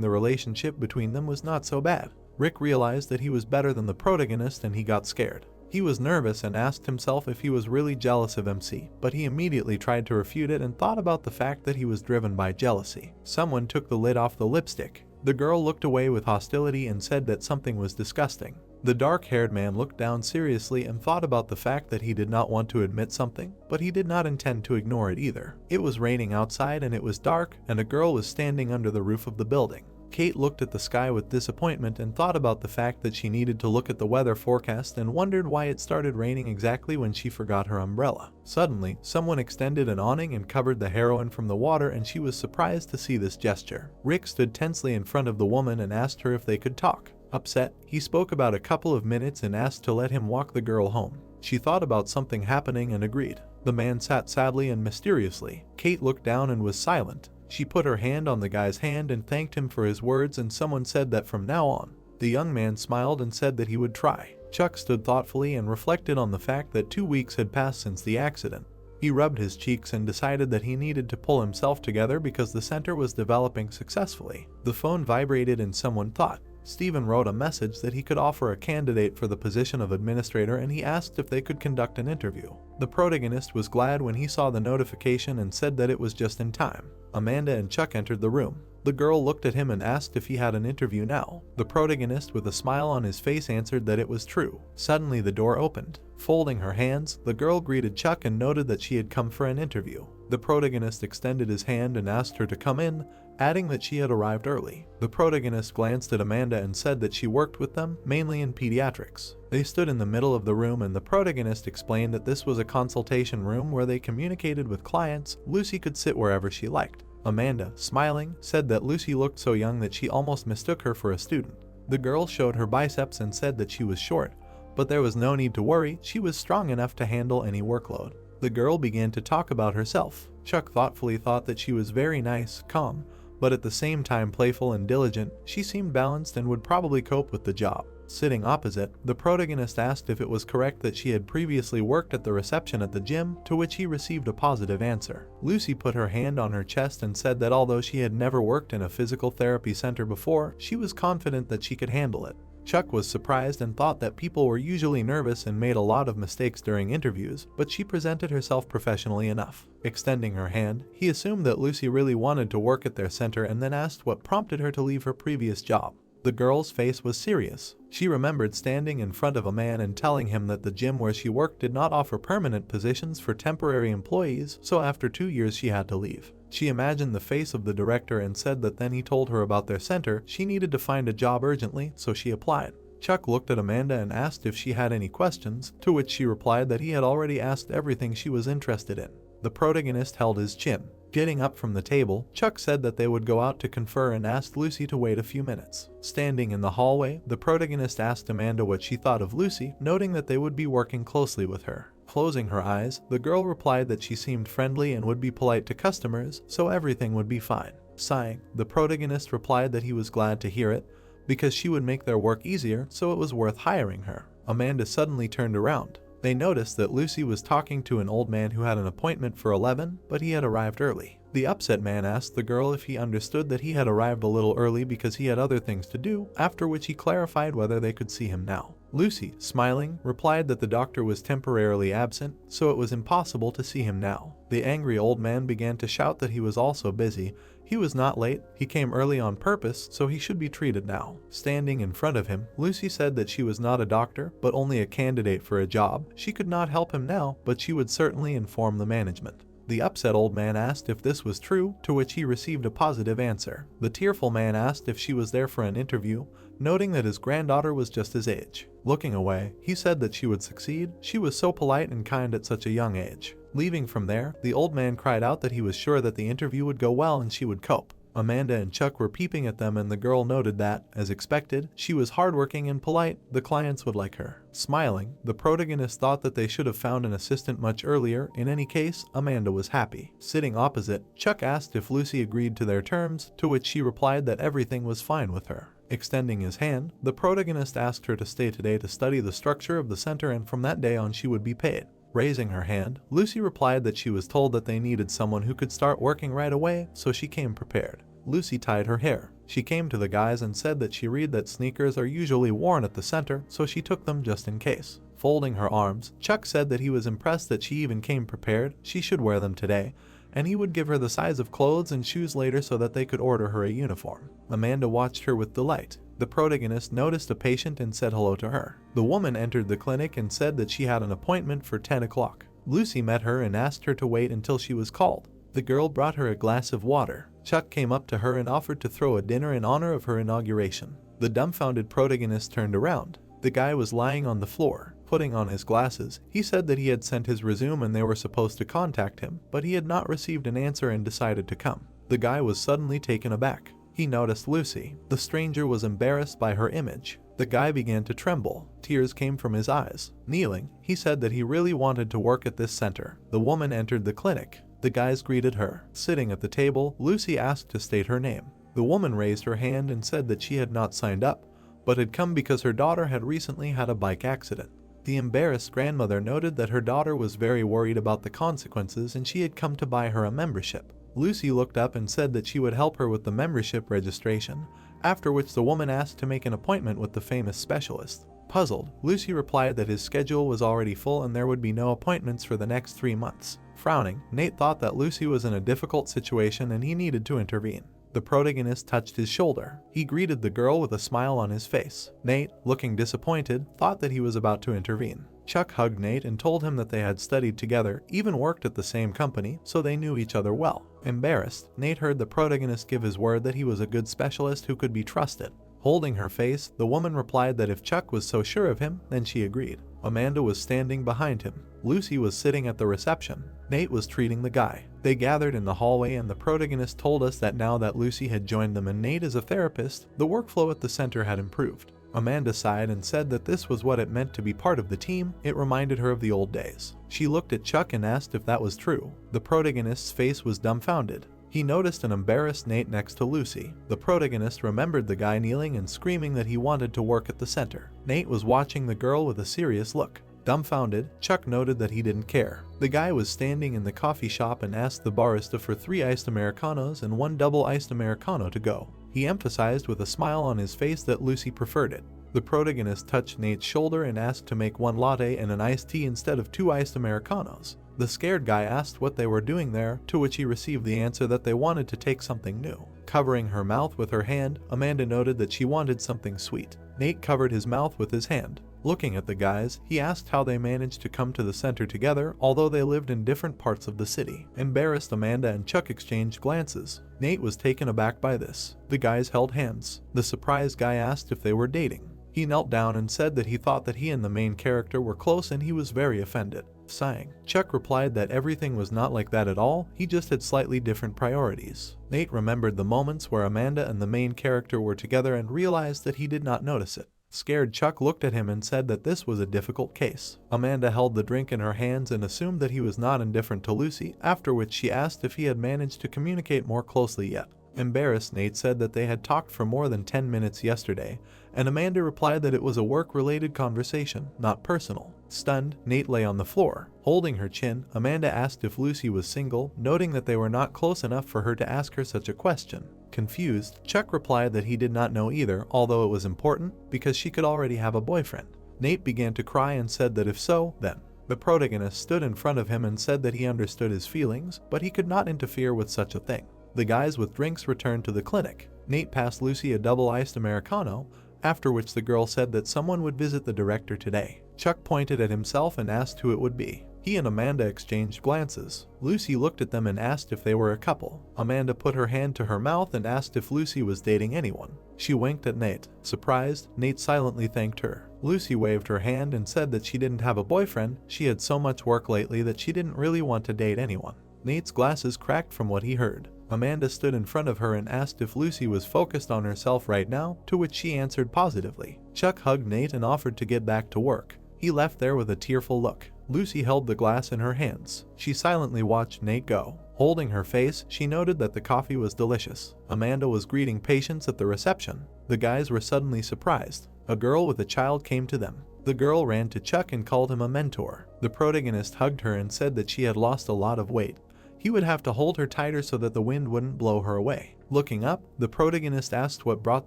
the relationship between them was not so bad. Rick realized that he was better than the protagonist and he got scared. He was nervous and asked himself if he was really jealous of MC, but he immediately tried to refute it and thought about the fact that he was driven by jealousy. Someone took the lid off the lipstick. The girl looked away with hostility and said that something was disgusting. The dark-haired man looked down seriously and thought about the fact that he did not want to admit something, but he did not intend to ignore it either. It was raining outside and it was dark, and a girl was standing under the roof of the building. Kate looked at the sky with disappointment and thought about the fact that she needed to look at the weather forecast and wondered why it started raining exactly when she forgot her umbrella. Suddenly, someone extended an awning and covered the heroine from the water, and she was surprised to see this gesture. Rick stood tensely in front of the woman and asked her if they could talk. Upset, he spoke about a couple of minutes and asked to let him walk the girl home. She thought about something happening and agreed. The man sat sadly and mysteriously. Kate looked down and was silent. She put her hand on the guy's hand and thanked him for his words, and someone said that from now on. The young man smiled and said that he would try. Chuck stood thoughtfully and reflected on the fact that 2 weeks had passed since the accident. He rubbed his cheeks and decided that he needed to pull himself together because the center was developing successfully. The phone vibrated and someone thought. Steven wrote a message that he could offer a candidate for the position of administrator, and he asked if they could conduct an interview. The protagonist was glad when he saw the notification and said that it was just in time. Amanda and Chuck entered the room. The girl looked at him and asked if he had an interview now. The protagonist, with a smile on his face, answered that it was true. Suddenly the door opened. Folding her hands, the girl greeted Chuck and noted that she had come for an interview. The protagonist extended his hand and asked her to come in, adding that she had arrived early. The protagonist glanced at Amanda and said that she worked with them, mainly in pediatrics. They stood in the middle of the room and the protagonist explained that this was a consultation room where they communicated with clients. Lucy could sit wherever she liked. Amanda, smiling, said that Lucy looked so young that she almost mistook her for a student. The girl showed her biceps and said that she was short, but there was no need to worry, she was strong enough to handle any workload. The girl began to talk about herself. Chuck thoughtfully thought that she was very nice, calm, but at the same time playful and diligent. She seemed balanced and would probably cope with the job. Sitting opposite, the protagonist asked if it was correct that she had previously worked at the reception at the gym, to which he received a positive answer. Lucy put her hand on her chest and said that although she had never worked in a physical therapy center before, she was confident that she could handle it. Chuck was surprised and thought that people were usually nervous and made a lot of mistakes during interviews, but she presented herself professionally enough. Extending her hand, he assumed that Lucy really wanted to work at their center and then asked what prompted her to leave her previous job. The girl's face was serious. She remembered standing in front of a man and telling him that the gym where she worked did not offer permanent positions for temporary employees, so after 2 years she had to leave. She imagined the face of the director and said that then he told her about their center. She needed to find a job urgently, so she applied. Chuck looked at Amanda and asked if she had any questions, to which she replied that he had already asked everything she was interested in. The protagonist held his chin. Getting up from the table, Chuck said that they would go out to confer and asked Lucy to wait a few minutes. Standing in the hallway, the protagonist asked Amanda what she thought of Lucy, noting that they would be working closely with her. Closing her eyes, the girl replied that she seemed friendly and would be polite to customers, so everything would be fine. Sighing, the protagonist replied that he was glad to hear it, because she would make their work easier, so it was worth hiring her. Amanda suddenly turned around. They noticed that Lucy was talking to an old man who had an appointment for 11, but he had arrived early. The upset man asked the girl if he understood that he had arrived a little early because he had other things to do, after which he clarified whether they could see him now. Lucy, smiling, replied that the doctor was temporarily absent, so it was impossible to see him now. The angry old man began to shout that he was also busy. He was not late, he came early on purpose, so he should be treated now. Standing in front of him, Lucy said that she was not a doctor, but only a candidate for a job. She could not help him now, but she would certainly inform the management. The upset old man asked if this was true, to which he received a positive answer. The tearful man asked if she was there for an interview, noting that his granddaughter was just his age. Looking away, he said that she would succeed. She was so polite and kind at such a young age. Leaving from there, the old man cried out that he was sure that the interview would go well and she would cope. Amanda and Chuck were peeping at them, and the girl noted that, as expected, she was hardworking and polite. The clients would like her. Smiling, the protagonist thought that they should have found an assistant much earlier. In any case, Amanda was happy. Sitting opposite, Chuck asked if Lucy agreed to their terms, to which she replied that everything was fine with her. Extending his hand, the protagonist asked her to stay today to study the structure of the center, and from that day on she would be paid. Raising her hand, Lucy replied that she was told that they needed someone who could start working right away, so she came prepared. Lucy tied her hair. She came to the guys and said that she read that sneakers are usually worn at the center, so she took them just in case. Folding her arms, Chuck said that he was impressed that she even came prepared. She should wear them today, and he would give her the size of clothes and shoes later so that they could order her a uniform. Amanda watched her with delight. The protagonist noticed a patient and said hello to her. The woman entered the clinic and said that she had an appointment for 10 o'clock. Lucy met her and asked her to wait until she was called. The girl brought her a glass of water. Chuck came up to her and offered to throw a dinner in honor of her inauguration. The dumbfounded protagonist turned around. The guy was lying on the floor, putting on his glasses. He said that he had sent his resume and they were supposed to contact him, but he had not received an answer and decided to come. The guy was suddenly taken aback. He noticed Lucy. The stranger was embarrassed by her image. The guy began to tremble. Tears came from his eyes. Kneeling, he said that he really wanted to work at this center. The woman entered the clinic. The guys greeted her. Sitting at the table, Lucy asked to state her name. The woman raised her hand and said that she had not signed up, but had come because her daughter had recently had a bike accident. The embarrassed grandmother noted that her daughter was very worried about the consequences and she had come to buy her a membership. Lucy looked up and said that she would help her with the membership registration, after which the woman asked to make an appointment with the famous specialist. Puzzled, Lucy replied that his schedule was already full and there would be no appointments for the next 3 months. Frowning, Nate thought that Lucy was in a difficult situation and he needed to intervene. The protagonist touched his shoulder. He greeted the girl with a smile on his face. Nate, looking disappointed, thought that he was about to intervene. Chuck hugged Nate and told him that they had studied together, even worked at the same company, so they knew each other well. Embarrassed, Nate heard the protagonist give his word that he was a good specialist who could be trusted. Holding her face, the woman replied that if Chuck was so sure of him, then she agreed. Amanda was standing behind him. Lucy was sitting at the reception. Nate was treating the guy. They gathered in the hallway and the protagonist told us that now that Lucy had joined them and Nate is a therapist, the workflow at the center had improved. Amanda sighed and said that this was what it meant to be part of the team. It reminded her of the old days. She looked at Chuck and asked if that was true. The protagonist's face was dumbfounded. He noticed an embarrassed Nate next to Lucy. The protagonist remembered the guy kneeling and screaming that he wanted to work at the center. Nate was watching the girl with a serious look. Dumbfounded, Chuck noted that he didn't care. The guy was standing in the coffee shop and asked the barista for 3 iced Americanos and 1 double iced Americano to go. He emphasized with a smile on his face that Lucy preferred it. The protagonist touched Nate's shoulder and asked to make 1 latte and an iced tea instead of 2 iced Americanos. The scared guy asked what they were doing there, to which he received the answer that they wanted to take something new. Covering her mouth with her hand, Amanda noted that she wanted something sweet. Nate covered his mouth with his hand. Looking at the guys, he asked how they managed to come to the center together, although they lived in different parts of the city. Embarrassed, Amanda and Chuck exchanged glances. Nate was taken aback by this. The guys held hands. The surprised guy asked if they were dating. He knelt down and said that he thought that he and the main character were close and he was very offended. Sighing, Chuck replied that everything was not like that at all, he just had slightly different priorities. Nate remembered the moments where Amanda and the main character were together and realized that he did not notice it. Scared, Chuck looked at him and said that this was a difficult case. Amanda held the drink in her hands and assumed that he was not indifferent to Lucy, after which she asked if he had managed to communicate more closely yet. Embarrassed, Nate said that they had talked for more than 10 minutes yesterday, and Amanda replied that it was a work-related conversation, not personal. Stunned, Nate lay on the floor. Holding her chin, Amanda asked if Lucy was single, noting that they were not close enough for her to ask her such a question. Confused, Chuck replied that he did not know either, although it was important, because she could already have a boyfriend. Nate began to cry and said that if so, then. The protagonist stood in front of him and said that he understood his feelings, but he could not interfere with such a thing. The guys with drinks returned to the clinic. Nate passed Lucy a double-iced Americano, after which the girl said that someone would visit the director today. Chuck pointed at himself and asked who it would be. He and Amanda exchanged glances. Lucy looked at them and asked if they were a couple. Amanda put her hand to her mouth and asked if Lucy was dating anyone. She winked at Nate. Surprised, Nate silently thanked her. Lucy waved her hand and said that she didn't have a boyfriend, she had so much work lately that she didn't really want to date anyone. Nate's glasses cracked from what he heard. Amanda stood in front of her and asked if Lucy was focused on herself right now, to which she answered positively. Chuck hugged Nate and offered to get back to work. He left there with a tearful look. Lucy held the glass in her hands. She silently watched Nate go. Holding her face, she noted that the coffee was delicious. Amanda was greeting patients at the reception. The guys were suddenly surprised. A girl with a child came to them. The girl ran to Chuck and called him a mentor. The protagonist hugged her and said that she had lost a lot of weight. He would have to hold her tighter so that the wind wouldn't blow her away. Looking up, the protagonist asked what brought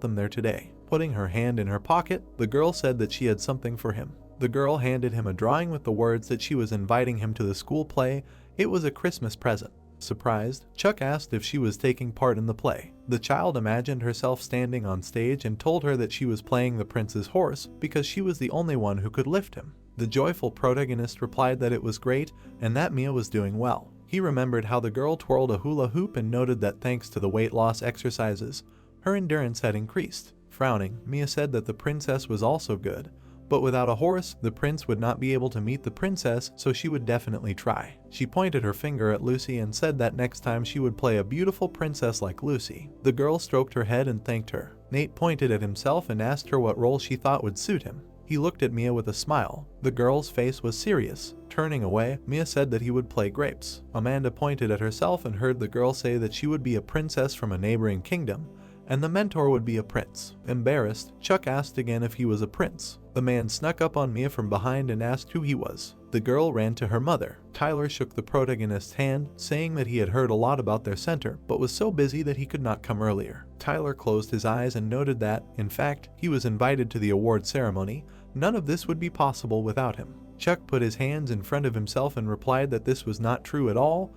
them there today. Putting her hand in her pocket, the girl said that she had something for him. The girl handed him a drawing with the words that she was inviting him to the school play. It was a Christmas present. Surprised, Chuck asked if she was taking part in the play. The child imagined herself standing on stage and told her that she was playing the prince's horse because she was the only one who could lift him. The joyful protagonist replied that it was great and that Mia was doing well. He remembered how the girl twirled a hula hoop and noted that thanks to the weight loss exercises, her endurance had increased. Frowning, Mia said that the princess was also good, but without a horse, the prince would not be able to meet the princess, so she would definitely try. She pointed her finger at Lucy and said that next time she would play a beautiful princess like Lucy. The girl stroked her head and thanked her. Nate pointed at himself and asked her what role she thought would suit him. He looked at Mia with a smile. The girl's face was serious. Turning away, Mia said that he would play grapes. Amanda pointed at herself and heard the girl say that she would be a princess from a neighboring kingdom, and the mentor would be a prince. Embarrassed, Chuck asked again if he was a prince. The man snuck up on Mia from behind and asked who he was. The girl ran to her mother. Tyler shook the protagonist's hand, saying that he had heard a lot about their center, but was so busy that he could not come earlier. Tyler closed his eyes and noted that, in fact, he was invited to the award ceremony. None of this would be possible without him. Chuck put his hands in front of himself and replied that this was not true at all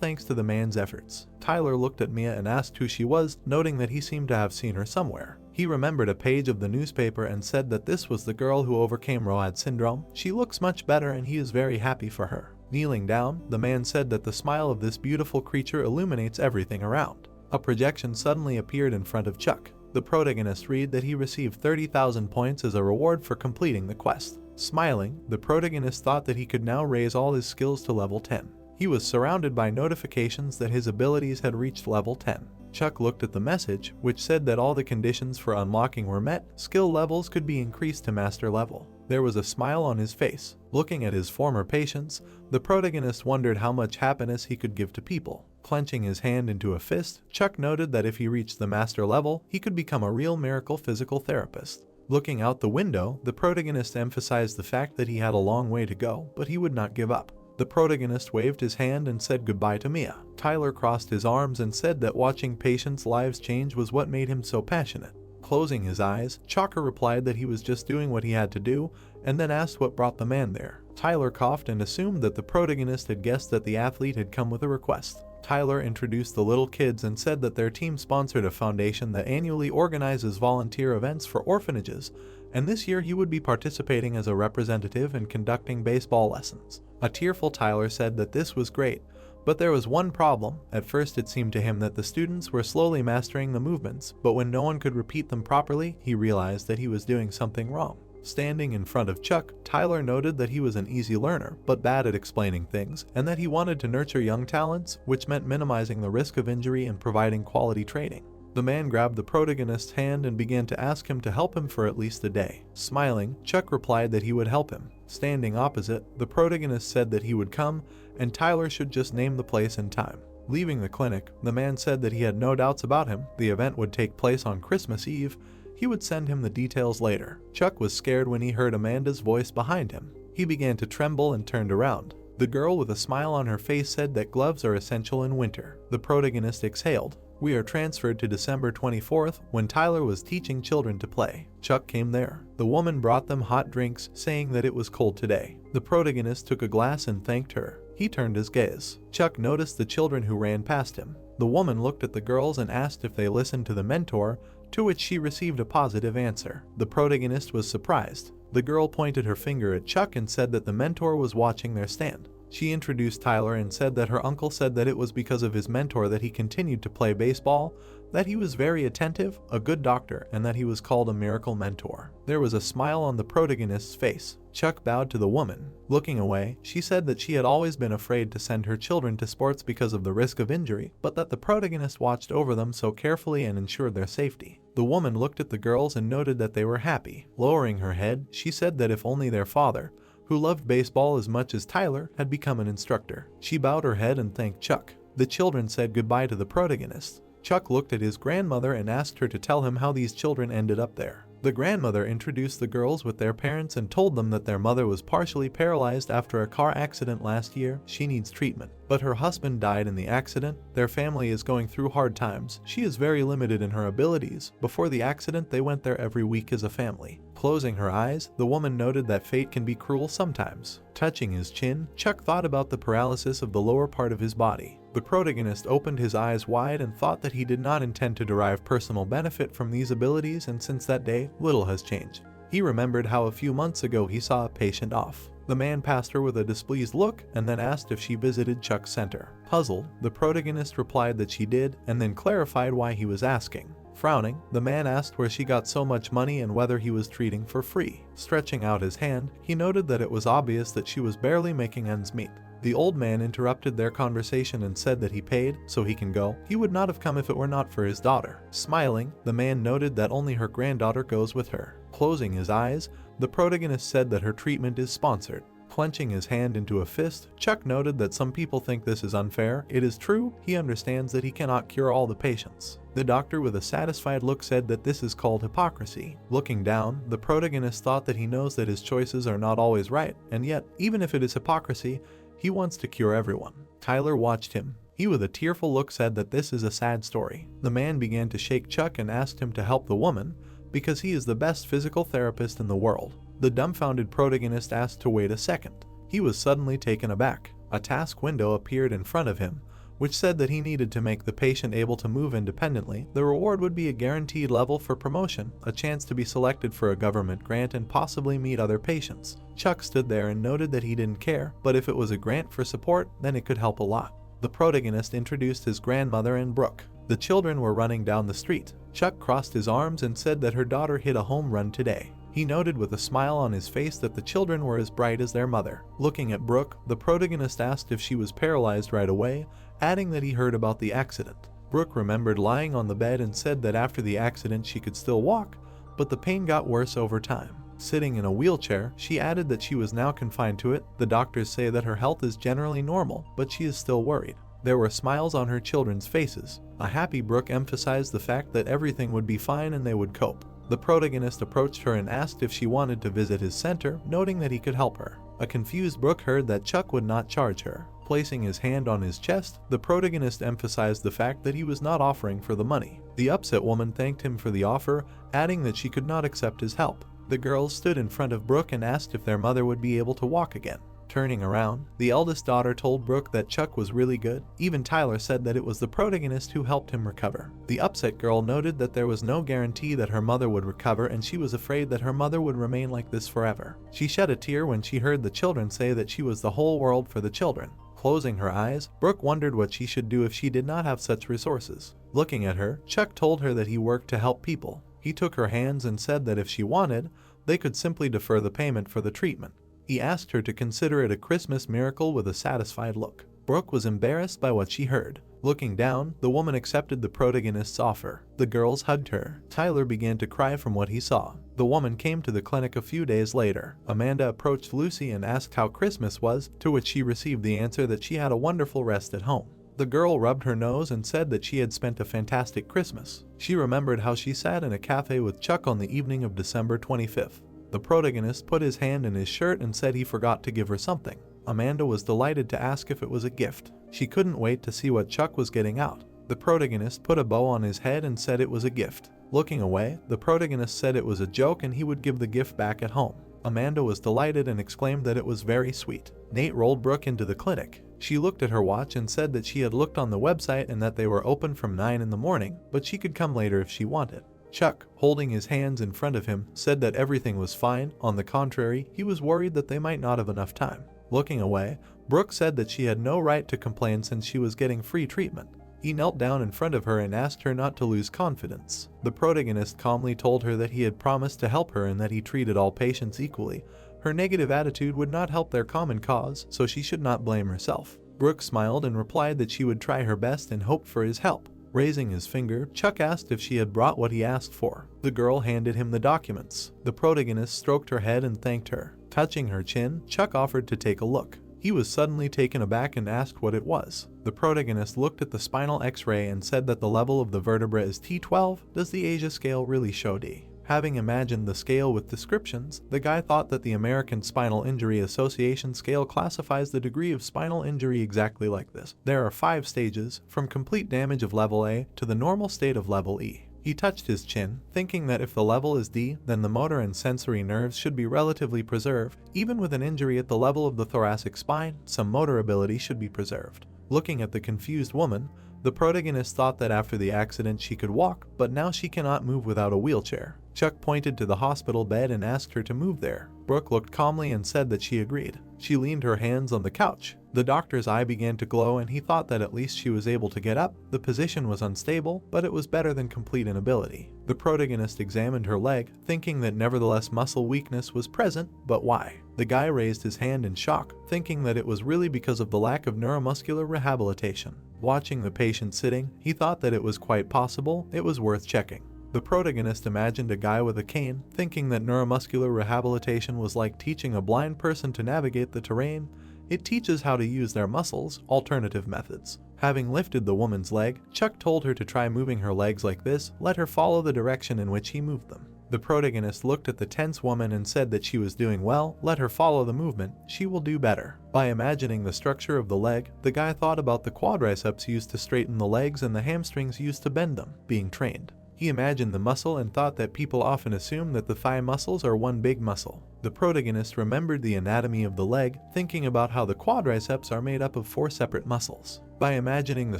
thanks to the man's efforts. Tyler looked at Mia and asked who she was, noting that he seemed to have seen her somewhere. He remembered a page of the newspaper and said that this was the girl who overcame Road syndrome. She looks much better and he is very happy for her. Kneeling down, the man said that the smile of this beautiful creature illuminates everything around. A projection suddenly appeared in front of Chuck. The protagonist read that he received 30,000 points as a reward for completing the quest. Smiling, the protagonist thought that he could now raise all his skills to level 10. He was surrounded by notifications that his abilities had reached level 10. Chuck looked at the message, which said that all the conditions for unlocking were met, skill levels could be increased to master level. There was a smile on his face. Looking at his former patients, the protagonist wondered how much happiness he could give to people. Clenching his hand into a fist, Chuck noted that if he reached the master level, he could become a real miracle physical therapist. Looking out the window, the protagonist emphasized the fact that he had a long way to go, but he would not give up. The protagonist waved his hand and said goodbye to Mia. Tyler crossed his arms and said that watching patients' lives change was what made him so passionate. Closing his eyes, Chalker replied that he was just doing what he had to do, and then asked what brought the man there. Tyler coughed and assumed that the protagonist had guessed that the athlete had come with a request. Tyler introduced the little kids and said that their team sponsored a foundation that annually organizes volunteer events for orphanages, and this year he would be participating as a representative and conducting baseball lessons. A tearful Tyler said that this was great, but there was one problem. At first it seemed to him that the students were slowly mastering the movements, but when no one could repeat them properly, he realized that he was doing something wrong. Standing in front of Chuck, Tyler noted that he was an easy learner, but bad at explaining things, and that he wanted to nurture young talents, which meant minimizing the risk of injury and providing quality training. The man grabbed the protagonist's hand and began to ask him to help him for at least a day. Smiling, Chuck replied that he would help him. Standing opposite, the protagonist said that he would come, and Tyler should just name the place and time. Leaving the clinic, the man said that he had no doubts about him. The event would take place on Christmas Eve. He would send him the details later. Chuck was scared when he heard Amanda's voice behind him. He began to tremble and turned around. The girl with a smile on her face said that gloves are essential in winter. The protagonist exhaled. We are transferred to December 24th when Tyler was teaching children to play. Chuck came there. The woman brought them hot drinks, saying that it was cold today. The protagonist took a glass and thanked her. He turned his gaze. Chuck noticed the children who ran past him. The woman looked at the girls and asked if they listened to the mentor, to which she received a positive answer. The protagonist was surprised. The girl pointed her finger at Chuck and said that the mentor was watching their stand. She introduced Tyler and said that her uncle said that it was because of his mentor that he continued to play baseball, that he was very attentive, a good doctor, and that he was called a miracle mentor. There was a smile on the protagonist's face. Chuck bowed to the woman. Looking away, she said that she had always been afraid to send her children to sports because of the risk of injury, but that the protagonist watched over them so carefully and ensured their safety. The woman looked at the girls and noted that they were happy. Lowering her head, she said that if only their father, who loved baseball as much as Tyler, had become an instructor. She bowed her head and thanked Chuck. The children said goodbye to the protagonist. Chuck looked at his grandmother and asked her to tell him how these children ended up there. The grandmother introduced the girls with their parents and told them that their mother was partially paralyzed after a car accident last year. She needs treatment. But her husband died in the accident. Their family is going through hard times. She is very limited in her abilities. Before the accident, they went there every week as a family. Closing her eyes, the woman noted that fate can be cruel sometimes. Touching his chin, Chuck thought about the paralysis of the lower part of his body. The protagonist opened his eyes wide and thought that he did not intend to derive personal benefit from these abilities, and since that day, little has changed. He remembered how a few months ago he saw a patient off. The man passed her with a displeased look and then asked if she visited Chuck's center. Puzzled, the protagonist replied that she did and then clarified why he was asking. Frowning, the man asked where she got so much money and whether he was treating for free. Stretching out his hand, he noted that it was obvious that she was barely making ends meet. The old man interrupted their conversation and said that he paid, so he can go. He would not have come if it were not for his daughter. Smiling, the man noted that only her granddaughter goes with her. Closing his eyes, the protagonist said that her treatment is sponsored. Clenching his hand into a fist, Chuck noted that some people think this is unfair. It is true, he understands that he cannot cure all the patients. The doctor with a satisfied look said that this is called hypocrisy. Looking down, the protagonist thought that he knows that his choices are not always right, and yet, even if it is hypocrisy, he wants to cure everyone. Tyler watched him. He with a tearful look said that this is a sad story. The man began to shake Chuck and asked him to help the woman, because he is the best physical therapist in the world. The dumbfounded protagonist asked to wait a second. He was suddenly taken aback. A task window appeared in front of him, which said that he needed to make the patient able to move independently. The reward would be a guaranteed level for promotion, a chance to be selected for a government grant and possibly meet other patients. Chuck stood there and noted that he didn't care, but if it was a grant for support, then it could help a lot. The protagonist introduced his grandmother and Brooke. The children were running down the street. Chuck crossed his arms and said that her daughter hit a home run today. He noted with a smile on his face that the children were as bright as their mother. Looking at Brooke, the protagonist asked if she was paralyzed right away, adding that he heard about the accident. Brooke remembered lying on the bed and said that after the accident she could still walk, but the pain got worse over time. Sitting in a wheelchair, she added that she was now confined to it. The doctors say that her health is generally normal, but she is still worried. There were smiles on her children's faces. A happy Brooke emphasized the fact that everything would be fine and they would cope. The protagonist approached her and asked if she wanted to visit his center, noting that he could help her. A confused Brooke heard that Chuck would not charge her. Placing his hand on his chest, the protagonist emphasized the fact that he was not offering for the money. The upset woman thanked him for the offer, adding that she could not accept his help. The girls stood in front of Brooke and asked if their mother would be able to walk again. Turning around, the eldest daughter told Brooke that Chuck was really good. Even Tyler said that it was the protagonist who helped him recover. The upset girl noted that there was no guarantee that her mother would recover and she was afraid that her mother would remain like this forever. She shed a tear when she heard the children say that she was the whole world for the children. Closing her eyes, Brooke wondered what she should do if she did not have such resources. Looking at her, Chuck told her that he worked to help people. He took her hands and said that if she wanted, they could simply defer the payment for the treatment. He asked her to consider it a Christmas miracle with a satisfied look. Brooke was embarrassed by what she heard. Looking down, the woman accepted the protagonist's offer. The girls hugged her. Tyler began to cry from what he saw. The woman came to the clinic a few days later. Amanda approached Lucy and asked how Christmas was, to which she received the answer that she had a wonderful rest at home. The girl rubbed her nose and said that she had spent a fantastic Christmas. She remembered how she sat in a cafe with Chuck on the evening of December 25th. The protagonist put his hand in his shirt and said he forgot to give her something. Amanda was delighted to ask if it was a gift. She couldn't wait to see what Chuck was getting out. The protagonist put a bow on his head and said it was a gift. Looking away, the protagonist said it was a joke and he would give the gift back at home. Amanda was delighted and exclaimed that it was very sweet. Nate rolled Brooke into the clinic. She looked at her watch and said that she had looked on the website and that they were open from 9 in the morning, but she could come later if she wanted. Chuck, holding his hands in front of him, said that everything was fine. On the contrary, he was worried that they might not have enough time. Looking away, Brooke said that she had no right to complain since she was getting free treatment. He knelt down in front of her and asked her not to lose confidence. The protagonist calmly told her that he had promised to help her and that he treated all patients equally. Her negative attitude would not help their common cause, so she should not blame herself. Brooke smiled and replied that she would try her best and hoped for his help. Raising his finger, Chuck asked if she had brought what he asked for. The girl handed him the documents. The protagonist stroked her head and thanked her. Touching her chin, Chuck offered to take a look. He was suddenly taken aback and asked what it was. The protagonist looked at the spinal X-ray and said that the level of the vertebra is T12. Does the Asia scale really show D? Having imagined the scale with descriptions, the guy thought that the American Spinal Injury Association scale classifies the degree of spinal injury exactly like this. There are 5 stages, from complete damage of level A to the normal state of level E. He touched his chin, thinking that if the level is D, then the motor and sensory nerves should be relatively preserved. Even with an injury at the level of the thoracic spine, some motor ability should be preserved. Looking at the confused woman, the protagonist thought that after the accident she could walk, but now she cannot move without a wheelchair. Chuck pointed to the hospital bed and asked her to move there. Brooke looked calmly and said that she agreed. She leaned her hands on the couch. The doctor's eye began to glow and he thought that at least she was able to get up. The position was unstable, but it was better than complete inability. The protagonist examined her leg, thinking that nevertheless muscle weakness was present, but why? The guy raised his hand in shock, thinking that it was really because of the lack of neuromuscular rehabilitation. Watching the patient sitting, he thought that it was quite possible it was worth checking. The protagonist imagined a guy with a cane, thinking that neuromuscular rehabilitation was like teaching a blind person to navigate the terrain. It teaches how to use their muscles, alternative methods. Having lifted the woman's leg, Chuck told her to try moving her legs like this, let her follow the direction in which he moved them. The protagonist looked at the tense woman and said that she was doing well, let her follow the movement, she will do better. By imagining the structure of the leg, the guy thought about the quadriceps used to straighten the legs and the hamstrings used to bend them, being trained. He imagined the muscle and thought that people often assume that the thigh muscles are one big muscle. The protagonist remembered the anatomy of the leg, thinking about how the quadriceps are made up of 4 separate muscles. By imagining the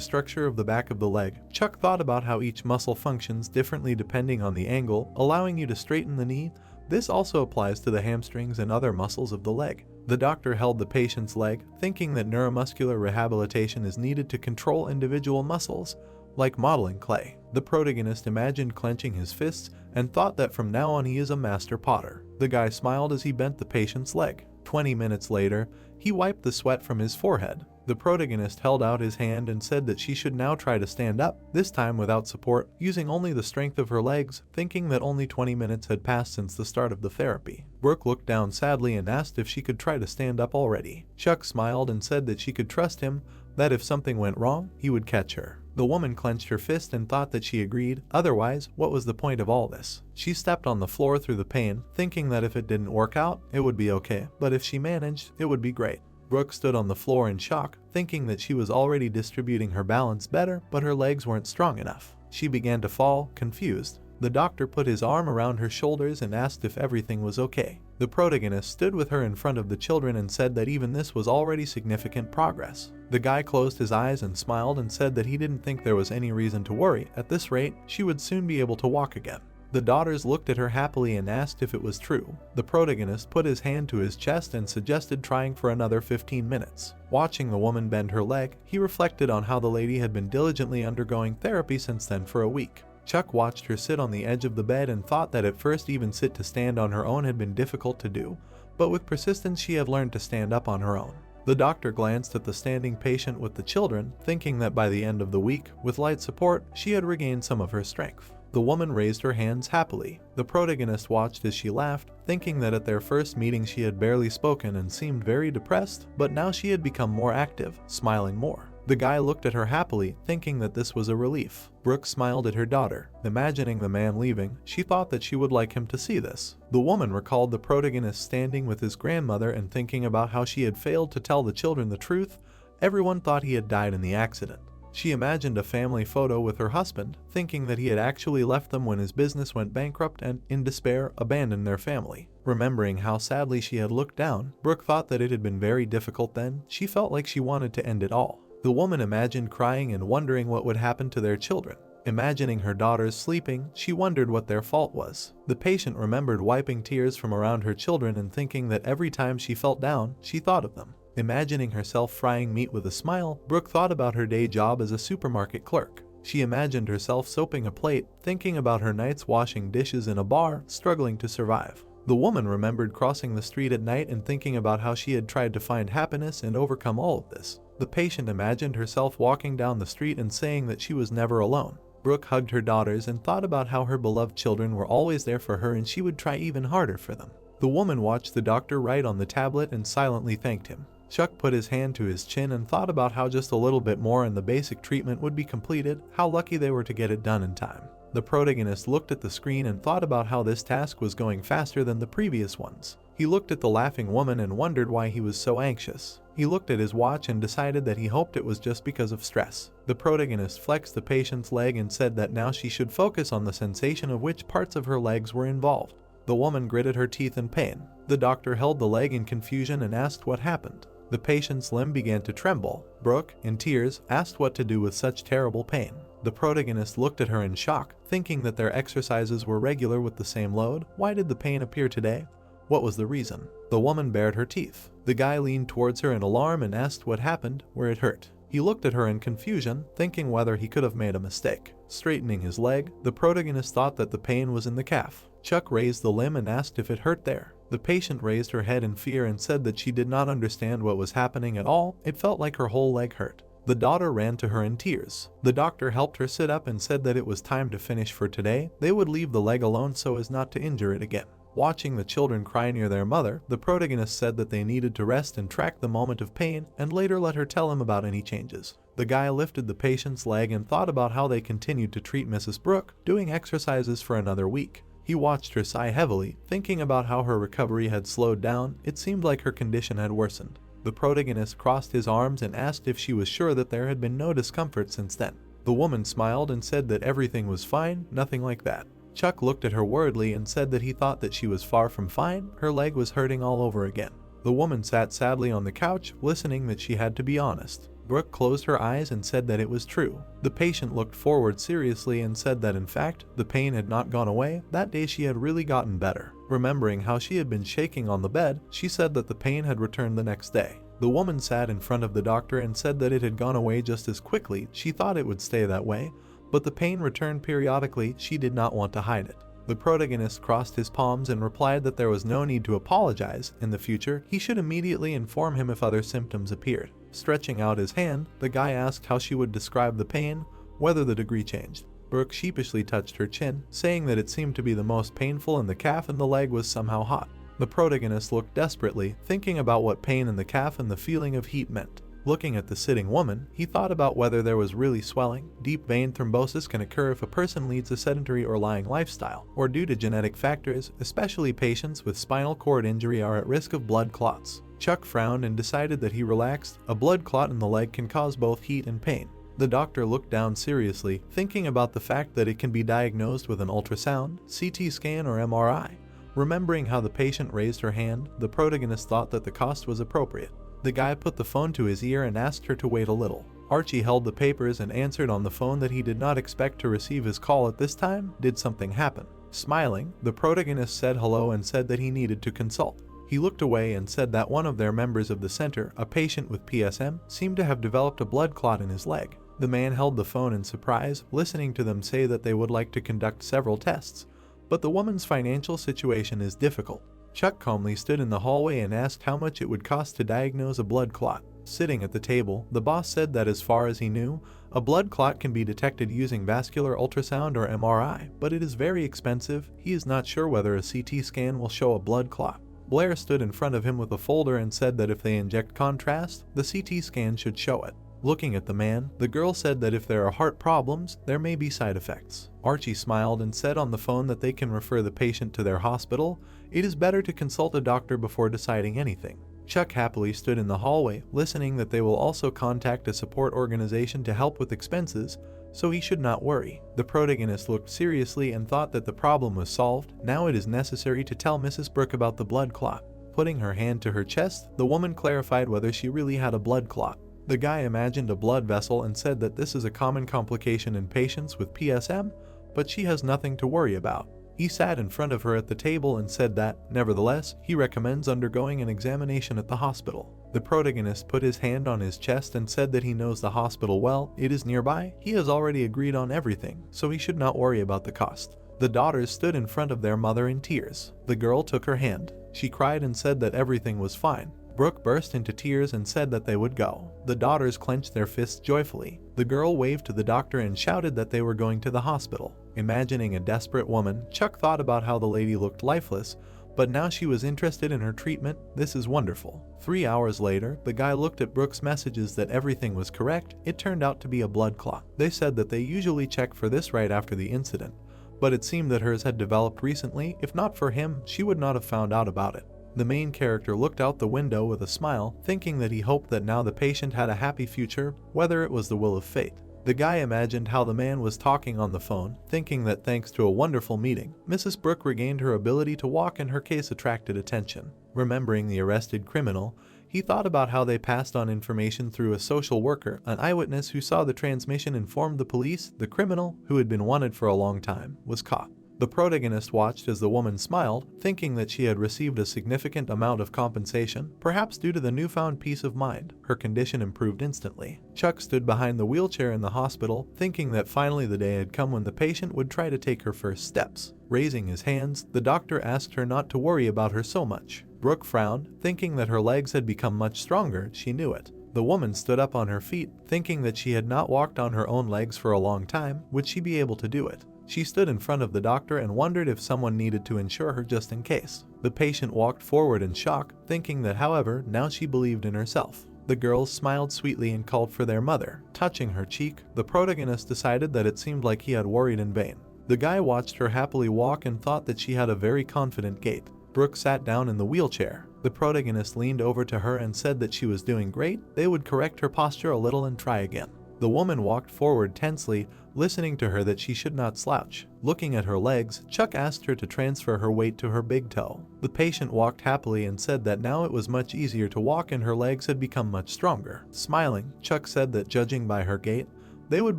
structure of the back of the leg, Chuck thought about how each muscle functions differently depending on the angle, allowing you to straighten the knee. This also applies to the hamstrings and other muscles of the leg. The doctor held the patient's leg, thinking that neuromuscular rehabilitation is needed to control individual muscles, like modeling clay. The protagonist imagined clenching his fists and thought that from now on he is a master potter. The guy smiled as he bent the patient's leg. 20 minutes later, he wiped the sweat from his forehead. The protagonist held out his hand and said that she should now try to stand up, this time without support, using only the strength of her legs, thinking that only 20 minutes had passed since the start of the therapy. Brooke looked down sadly and asked if she could try to stand up already. Chuck smiled and said that she could trust him, that if something went wrong, he would catch her. The woman clenched her fist and thought that she agreed, otherwise, what was the point of all this? She stepped on the floor through the pain, thinking that if it didn't work out, it would be okay, but if she managed, it would be great. Brooke stood on the floor in shock, thinking that she was already distributing her balance better, but her legs weren't strong enough. She began to fall, confused. The doctor put his arm around her shoulders and asked if everything was okay. The protagonist stood with her in front of the children and said that even this was already significant progress. The guy closed his eyes and smiled and said that he didn't think there was any reason to worry. At this rate, she would soon be able to walk again. The daughters looked at her happily and asked if it was true. The protagonist put his hand to his chest and suggested trying for another 15 minutes. Watching the woman bend her leg, he reflected on how the lady had been diligently undergoing therapy since then for a week. Chuck watched her sit on the edge of the bed and thought that at first even sit to stand on her own had been difficult to do, but with persistence she had learned to stand up on her own. The doctor glanced at the standing patient with the children, thinking that by the end of the week, with light support, she had regained some of her strength. The woman raised her hands happily. The protagonist watched as she laughed, thinking that at their first meeting she had barely spoken and seemed very depressed, but now she had become more active, smiling more. The guy looked at her happily, thinking that this was a relief. Brooke smiled at her daughter. Imagining the man leaving, she thought that she would like him to see this. The woman recalled the protagonist standing with his grandmother and thinking about how she had failed to tell the children the truth. Everyone thought he had died in the accident. She imagined a family photo with her husband, thinking that he had actually left them when his business went bankrupt and, in despair, abandoned their family. Remembering how sadly she had looked down, Brooke thought that it had been very difficult then. She felt like she wanted to end it all. The woman imagined crying and wondering what would happen to their children. Imagining her daughters sleeping, she wondered what their fault was. The patient remembered wiping tears from around her children and thinking that every time she felt down, she thought of them. Imagining herself frying meat with a smile, Brooke thought about her day job as a supermarket clerk. She imagined herself soaping a plate, thinking about her nights washing dishes in a bar, struggling to survive. The woman remembered crossing the street at night and thinking about how she had tried to find happiness and overcome all of this. The patient imagined herself walking down the street and saying that she was never alone. Brooke hugged her daughters and thought about how her beloved children were always there for her and she would try even harder for them. The woman watched the doctor write on the tablet and silently thanked him. Chuck put his hand to his chin and thought about how just a little bit more and the basic treatment would be completed, how lucky they were to get it done in time. The protagonist looked at the screen and thought about how this task was going faster than the previous ones. He looked at the laughing woman and wondered why he was so anxious. He looked at his watch and decided that he hoped it was just because of stress. The protagonist flexed the patient's leg and said that now she should focus on the sensation of which parts of her legs were involved. The woman gritted her teeth in pain. The doctor held the leg in confusion and asked what happened. The patient's limb began to tremble. Brooke, in tears, asked what to do with such terrible pain. The protagonist looked at her in shock, thinking that their exercises were regular with the same load. Why did the pain appear today? What was the reason? The woman bared her teeth. The guy leaned towards her in alarm and asked what happened, where it hurt. He looked at her in confusion, thinking whether he could have made a mistake. Straightening his leg, the protagonist thought that the pain was in the calf. Chuck raised the limb and asked if it hurt there. The patient raised her head in fear and said that she did not understand what was happening at all. It felt like her whole leg hurt. The daughter ran to her in tears. The doctor helped her sit up and said that it was time to finish for today. They would leave the leg alone so as not to injure it again. Watching the children cry near their mother, the protagonist said that they needed to rest and track the moment of pain, and later let her tell him about any changes. The guy lifted the patient's leg and thought about how they continued to treat Mrs. Brooke, doing exercises for another week. He watched her sigh heavily, thinking about how her recovery had slowed down. It seemed like her condition had worsened. The protagonist crossed his arms and asked if she was sure that there had been no discomfort since then. The woman smiled and said that everything was fine, nothing like that. Chuck looked at her worriedly and said that he thought that she was far from fine. Her leg was hurting all over again. The woman sat sadly on the couch, listening that she had to be honest. Brooke closed her eyes and said that it was true. The patient looked forward seriously and said that in fact, the pain had not gone away. That day she had really gotten better. Remembering how she had been shaking on the bed, she said that the pain had returned the next day. The woman sat in front of the doctor and said that it had gone away just as quickly. She thought it would stay that way, but the pain returned periodically. She did not want to hide it. The protagonist crossed his palms and replied that there was no need to apologize. In the future, he should immediately inform him if other symptoms appeared. Stretching out his hand, the guy asked how she would describe the pain, whether the degree changed. Brooke sheepishly touched her chin, saying that it seemed to be the most painful in the calf and the leg was somehow hot. The protagonist looked desperately, thinking about what pain in the calf and the feeling of heat meant. Looking at the sitting woman, he thought about whether there was really swelling. Deep vein thrombosis can occur if a person leads a sedentary or lying lifestyle, or due to genetic factors, especially patients with spinal cord injury are at risk of blood clots. Chuck frowned and decided that he relaxed. A blood clot in the leg can cause both heat and pain. The doctor looked down seriously, thinking about the fact that it can be diagnosed with an ultrasound, CT scan, or MRI. Remembering how the patient raised her hand, the protagonist thought that the cost was appropriate. The guy put the phone to his ear and asked her to wait a little. Archie held the papers and answered on the phone that he did not expect to receive his call at this time. Did something happen? Smiling, the protagonist said hello and said that he needed to consult. He looked away and said that one of their members of the center, a patient with PSM, seemed to have developed a blood clot in his leg. The man held the phone in surprise, listening to them say that they would like to conduct several tests, but the woman's financial situation is difficult. Chuck calmly stood in the hallway and asked how much it would cost to diagnose a blood clot. Sitting at the table, the boss said that as far as he knew, a blood clot can be detected using vascular ultrasound or MRI, but it is very expensive. He is not sure whether a CT scan will show a blood clot. Blair stood in front of him with a folder and said that if they inject contrast, the CT scan should show it. Looking at the man, the girl said that if there are heart problems, there may be side effects. Archie smiled and said on the phone that they can refer the patient to their hospital. It is better to consult a doctor before deciding anything. Chuck happily stood in the hallway, listening that they will also contact a support organization to help with expenses, so he should not worry. The protagonist looked seriously and thought that the problem was solved. Now it is necessary to tell Mrs. Brooke about the blood clot. Putting her hand to her chest, the woman clarified whether she really had a blood clot. The guy imagined a blood vessel and said that this is a common complication in patients with PSM, but she has nothing to worry about. He sat in front of her at the table and said that, nevertheless, he recommends undergoing an examination at the hospital. The protagonist put his hand on his chest and said that he knows the hospital well, it is nearby, he has already agreed on everything, so he should not worry about the cost. The daughters stood in front of their mother in tears. The girl took her hand. She cried and said that everything was fine. Brooke burst into tears and said that they would go. The daughters clenched their fists joyfully. The girl waved to the doctor and shouted that they were going to the hospital. Imagining a desperate woman, Chuck thought about how the lady looked lifeless, but now she was interested in her treatment. This is wonderful. 3 hours later, the guy looked at Brooke's messages that everything was correct. It turned out to be a blood clot. They said that they usually check for this right after the incident, but it seemed that hers had developed recently. If not for him, she would not have found out about it. The main character looked out the window with a smile, thinking that he hoped that now the patient had a happy future, whether it was the will of fate. The guy imagined how the man was talking on the phone, thinking that thanks to a wonderful meeting, Mrs. Brooke regained her ability to walk and her case attracted attention. Remembering the arrested criminal, he thought about how they passed on information through a social worker. An eyewitness who saw the transmission informed the police the criminal, who had been wanted for a long time, was caught. The protagonist watched as the woman smiled, thinking that she had received a significant amount of compensation, perhaps due to the newfound peace of mind. Her condition improved instantly. Chuck stood behind the wheelchair in the hospital, thinking that finally the day had come when the patient would try to take her first steps. Raising his hands, the doctor asked her not to worry about her so much. Brooke frowned, thinking that her legs had become much stronger. She knew it. The woman stood up on her feet, thinking that she had not walked on her own legs for a long time. Would she be able to do it? She stood in front of the doctor and wondered if someone needed to insure her just in case. The patient walked forward in shock, thinking that however, now she believed in herself. The girls smiled sweetly and called for their mother. Touching her cheek, the protagonist decided that it seemed like he had worried in vain. The guy watched her happily walk and thought that she had a very confident gait. Brooke sat down in the wheelchair. The protagonist leaned over to her and said that she was doing great. They would correct her posture a little and try again. The woman walked forward tensely, listening to her that she should not slouch. Looking at her legs, Chuck asked her to transfer her weight to her big toe. The patient walked happily and said that now it was much easier to walk and her legs had become much stronger. Smiling, Chuck said that judging by her gait, they would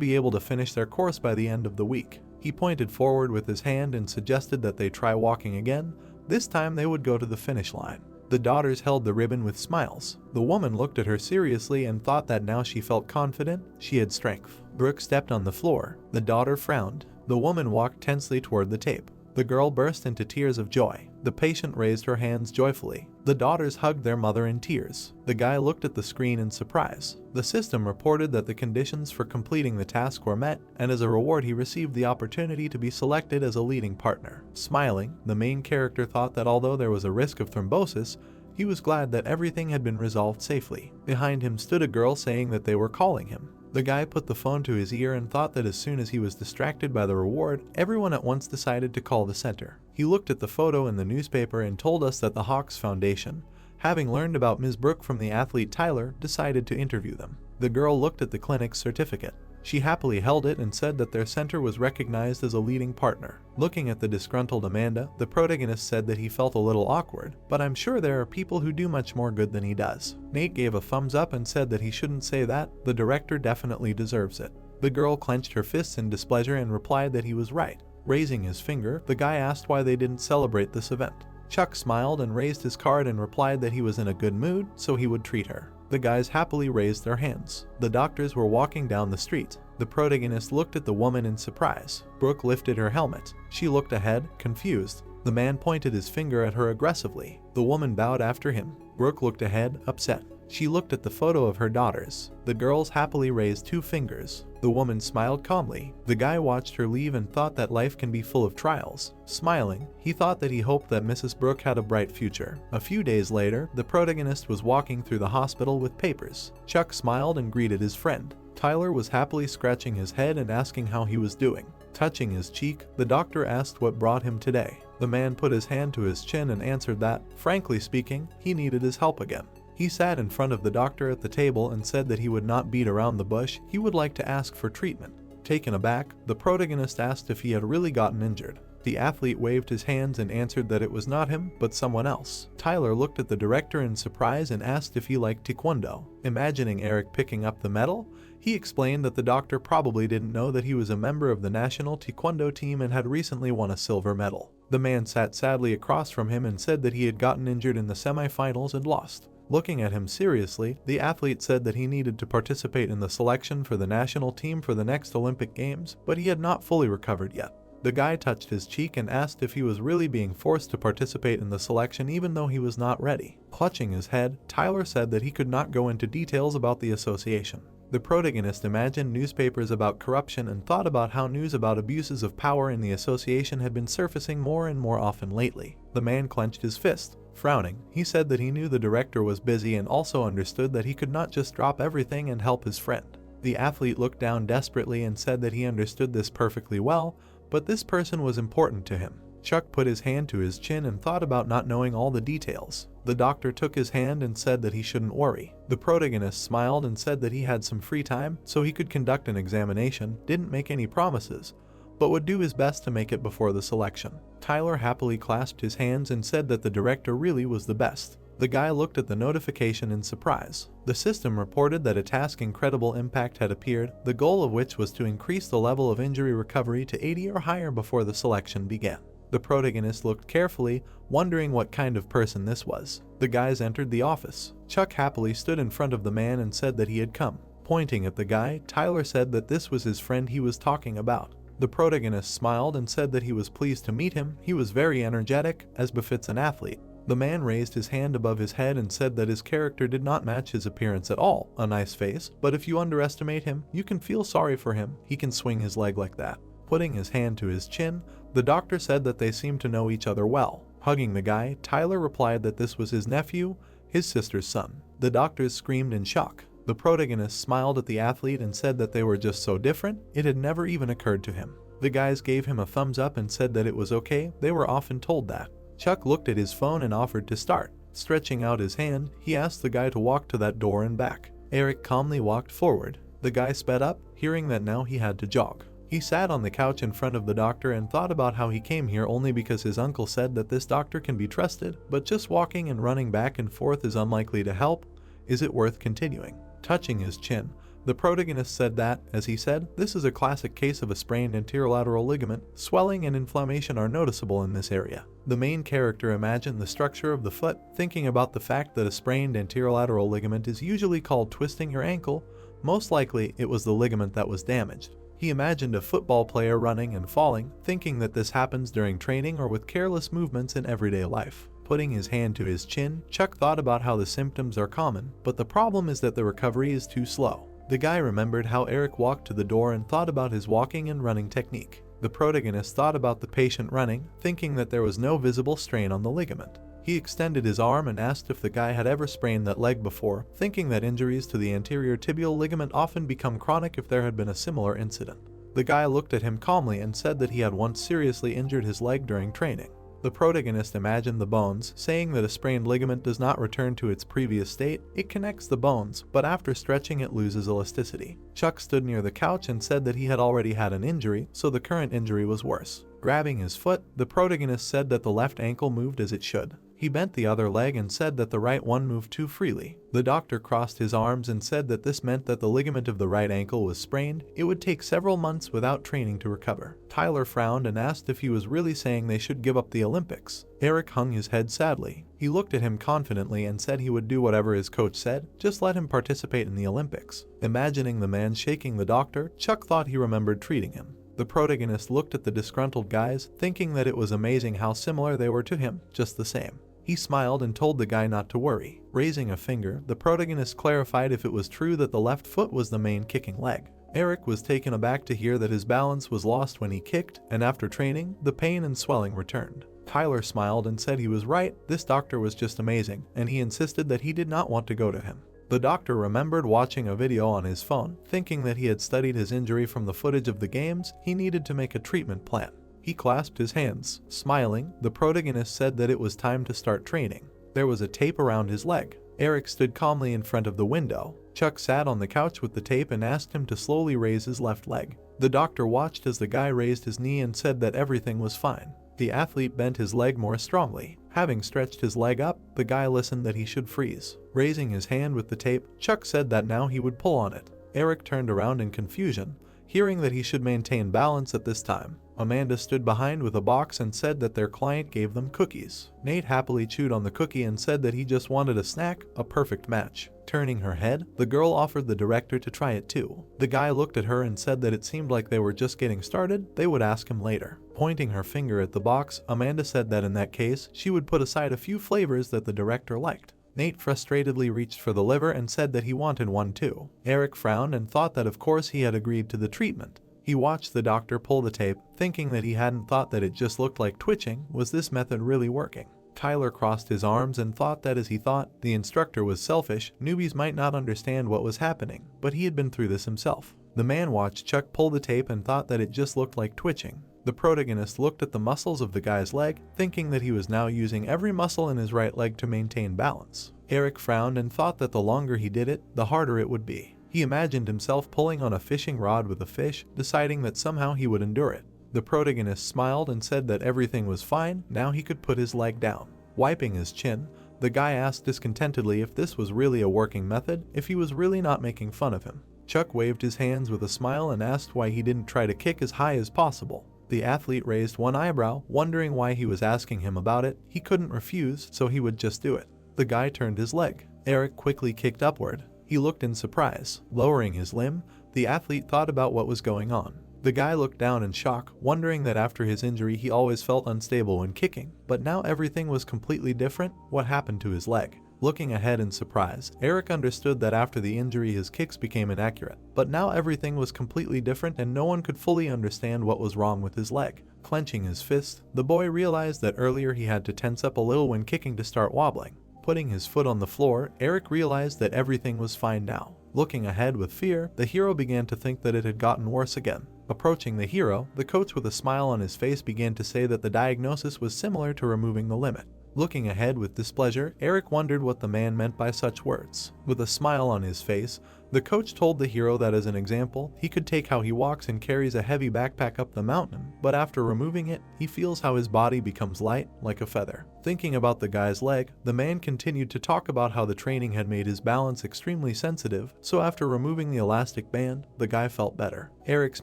be able to finish their course by the end of the week. He pointed forward with his hand and suggested that they try walking again. This time they would go to the finish line. The daughters held the ribbon with smiles. The woman looked at her seriously and thought that now she felt confident, she had strength. Brooke stepped on the floor. The daughter frowned. The woman walked tensely toward the tape. The girl burst into tears of joy. The patient raised her hands joyfully. The daughters hugged their mother in tears. The guy looked at the screen in surprise. The system reported that the conditions for completing the task were met, and as a reward he received the opportunity to be selected as a leading partner. Smiling, the main character thought that although there was a risk of thrombosis, he was glad that everything had been resolved safely. Behind him stood a girl saying that they were calling him. The guy put the phone to his ear and thought that as soon as he was distracted by the reward, everyone at once decided to call the center. He looked at the photo in the newspaper and told us that the Hawks Foundation, having learned about Ms. Brooke from the athlete Tyler, decided to interview them. The girl looked at the clinic's certificate. She happily held it and said that their center was recognized as a leading partner. Looking at the disgruntled Amanda, the protagonist said that he felt a little awkward, but I'm sure there are people who do much more good than he does. Nate gave a thumbs up and said that he shouldn't say that, the director definitely deserves it. The girl clenched her fists in displeasure and replied that he was right. Raising his finger, the guy asked why they didn't celebrate this event. Chuck smiled and raised his card and replied that he was in a good mood, so he would treat her. The guys happily raised their hands. The doctors were walking down the street. The protagonist looked at the woman in surprise. Brooke lifted her helmet. She looked ahead, confused. The man pointed his finger at her aggressively. The woman bowed after him. Brooke looked ahead, upset. She looked at the photo of her daughters. The girls happily raised 2 fingers. The woman smiled calmly. The guy watched her leave and thought that life can be full of trials. Smiling, he thought that he hoped that Mrs. Brooke had a bright future. A few days later, the protagonist was walking through the hospital with papers. Chuck smiled and greeted his friend. Tyler was happily scratching his head and asking how he was doing. Touching his cheek, the doctor asked what brought him today. The man put his hand to his chin and answered that, frankly speaking, he needed his help again. He sat in front of the doctor at the table and said that he would not beat around the bush, he would like to ask for treatment. Taken aback, the protagonist asked if he had really gotten injured. The athlete waved his hands and answered that it was not him, but someone else. Tyler looked at the director in surprise and asked if he liked taekwondo. Imagining Eric picking up the medal, he explained that the doctor probably didn't know that he was a member of the national taekwondo team and had recently won a silver medal. The man sat sadly across from him and said that he had gotten injured in the semifinals and lost. Looking at him seriously, the athlete said that he needed to participate in the selection for the national team for the next Olympic Games, but he had not fully recovered yet. The guy touched his cheek and asked if he was really being forced to participate in the selection even though he was not ready. Clutching his head, Tyler said that he could not go into details about the association. The protagonist imagined newspapers about corruption and thought about how news about abuses of power in the association had been surfacing more and more often lately. The man clenched his fist. Frowning, he said that he knew the director was busy and also understood that he could not just drop everything and help his friend. The athlete looked down desperately and said that he understood this perfectly well, but this person was important to him. Chuck put his hand to his chin and thought about not knowing all the details. The doctor took his hand and said that he shouldn't worry. The protagonist smiled and said that he had some free time, so he could conduct an examination, didn't make any promises, but would do his best to make it before the selection. Tyler happily clasped his hands and said that the director really was the best. The guy looked at the notification in surprise. The system reported that a task incredible impact had appeared, the goal of which was to increase the level of injury recovery to 80 or higher before the selection began. The protagonist looked carefully, wondering what kind of person this was. The guys entered the office. Chuck happily stood in front of the man and said that he had come. Pointing at the guy, Tyler said that this was his friend he was talking about. The protagonist smiled and said that he was pleased to meet him. He was very energetic, as befits an athlete. The man raised his hand above his head and said that his character did not match his appearance at all. A nice face, but if you underestimate him, you can feel sorry for him. He can swing his leg like that. Putting his hand to his chin, the doctor said that they seemed to know each other well. Hugging the guy, Tyler replied that this was his nephew, his sister's son. The doctors screamed in shock. The protagonist smiled at the athlete and said that they were just so different, it had never even occurred to him. The guys gave him a thumbs up and said that it was okay, they were often told that. Chuck looked at his phone and offered to start. Stretching out his hand, he asked the guy to walk to that door and back. Eric calmly walked forward. The guy sped up, hearing that now he had to jog. He sat on the couch in front of the doctor and thought about how he came here only because his uncle said that this doctor can be trusted, but just walking and running back and forth is unlikely to help. Is it worth continuing? Touching his chin, the protagonist said that, as he said, this is a classic case of a sprained anterolateral ligament. Swelling and inflammation are noticeable in this area. The main character imagined the structure of the foot, thinking about the fact that a sprained anterolateral ligament is usually called twisting your ankle. Most likely, it was the ligament that was damaged. He imagined a football player running and falling, thinking that this happens during training or with careless movements in everyday life. Putting his hand to his chin, Chuck thought about how the symptoms are common, but the problem is that the recovery is too slow. The guy remembered how Eric walked to the door and thought about his walking and running technique. The protagonist thought about the patient running, thinking that there was no visible strain on the ligament. He extended his arm and asked if the guy had ever sprained that leg before, thinking that injuries to the anterior tibial ligament often become chronic if there had been a similar incident. The guy looked at him calmly and said that he had once seriously injured his leg during training. The protagonist imagined the bones, saying that a sprained ligament does not return to its previous state. It connects the bones, but after stretching it loses elasticity. Chuck stood near the couch and said that he had already had an injury, so the current injury was worse. Grabbing his foot, the protagonist said that the left ankle moved as it should. He bent the other leg and said that the right one moved too freely. The doctor crossed his arms and said that this meant that the ligament of the right ankle was sprained. It would take several months without training to recover. Tyler frowned and asked if he was really saying they should give up the Olympics. Eric hung his head sadly. He looked at him confidently and said he would do whatever his coach said, just let him participate in the Olympics. Imagining the man shaking the doctor, Chuck thought he remembered treating him. The protagonist looked at the disgruntled guys, thinking that it was amazing how similar they were to him, just the same. He smiled and told the guy not to worry. Raising a finger, the protagonist clarified if it was true that the left foot was the main kicking leg. Eric was taken aback to hear that his balance was lost when he kicked, and after training, the pain and swelling returned. Tyler smiled and said he was right, this doctor was just amazing, and he insisted that he did not want to go to him. The doctor remembered watching a video on his phone, thinking that he had studied his injury from the footage of the games. He needed to make a treatment plan. He clasped his hands. Smiling, the protagonist said that it was time to start training. There was a tape around his leg. Eric stood calmly in front of the window. Chuck sat on the couch with the tape and asked him to slowly raise his left leg. The doctor watched as the guy raised his knee and said that everything was fine. The athlete bent his leg more strongly. Having stretched his leg up, the guy listened that he should freeze. Raising his hand with the tape, Chuck said that now he would pull on it. Eric turned around in confusion, hearing that he should maintain balance at this time. Amanda stood behind with a box and said that their client gave them cookies. Nate happily chewed on the cookie and said that he just wanted a snack, a perfect match. Turning her head, the girl offered the director to try it too. The guy looked at her and said that it seemed like they were just getting started, they would ask him later. Pointing her finger at the box, Amanda said that in that case, she would put aside a few flavors that the director liked. Nate frustratedly reached for the liver and said that he wanted one too. Eric frowned and thought that of course he had agreed to the treatment. He watched the doctor pull the tape, thinking that he hadn't thought that it just looked like twitching. Was this method really working? Tyler crossed his arms and thought that as he thought, the instructor was selfish, newbies might not understand what was happening, but he had been through this himself. The man watched Chuck pull the tape and thought that it just looked like twitching. The protagonist looked at the muscles of the guy's leg, thinking that he was now using every muscle in his right leg to maintain balance. Eric frowned and thought that the longer he did it, the harder it would be. He imagined himself pulling on a fishing rod with a fish, deciding that somehow he would endure it. The protagonist smiled and said that everything was fine, now he could put his leg down. Wiping his chin, the guy asked discontentedly if this was really a working method, if he was really not making fun of him. Chuck waved his hands with a smile and asked why he didn't try to kick as high as possible. The athlete raised one eyebrow, wondering why he was asking him about it. He couldn't refuse, so he would just do it. The guy turned his leg. Eric quickly kicked upward. He looked in surprise. Lowering his limb, the athlete thought about what was going on. The guy looked down in shock, wondering that after his injury he always felt unstable when kicking, but now everything was completely different. What happened to his leg? Looking ahead in surprise, Eric understood that after the injury his kicks became inaccurate, but now everything was completely different and no one could fully understand what was wrong with his leg. Clenching his fist, the boy realized that earlier he had to tense up a little when kicking to start wobbling. Putting his foot on the floor, Eric realized that everything was fine now. Looking ahead with fear, the hero began to think that it had gotten worse again. Approaching the hero, the coach with a smile on his face began to say that the diagnosis was similar to removing the limit. Looking ahead with displeasure, Eric wondered what the man meant by such words. With a smile on his face, the coach told the hero that as an example, he could take how he walks and carries a heavy backpack up the mountain, but after removing it, he feels how his body becomes light, like a feather. Thinking about the guy's leg, the man continued to talk about how the training had made his balance extremely sensitive, so after removing the elastic band, the guy felt better. Eric's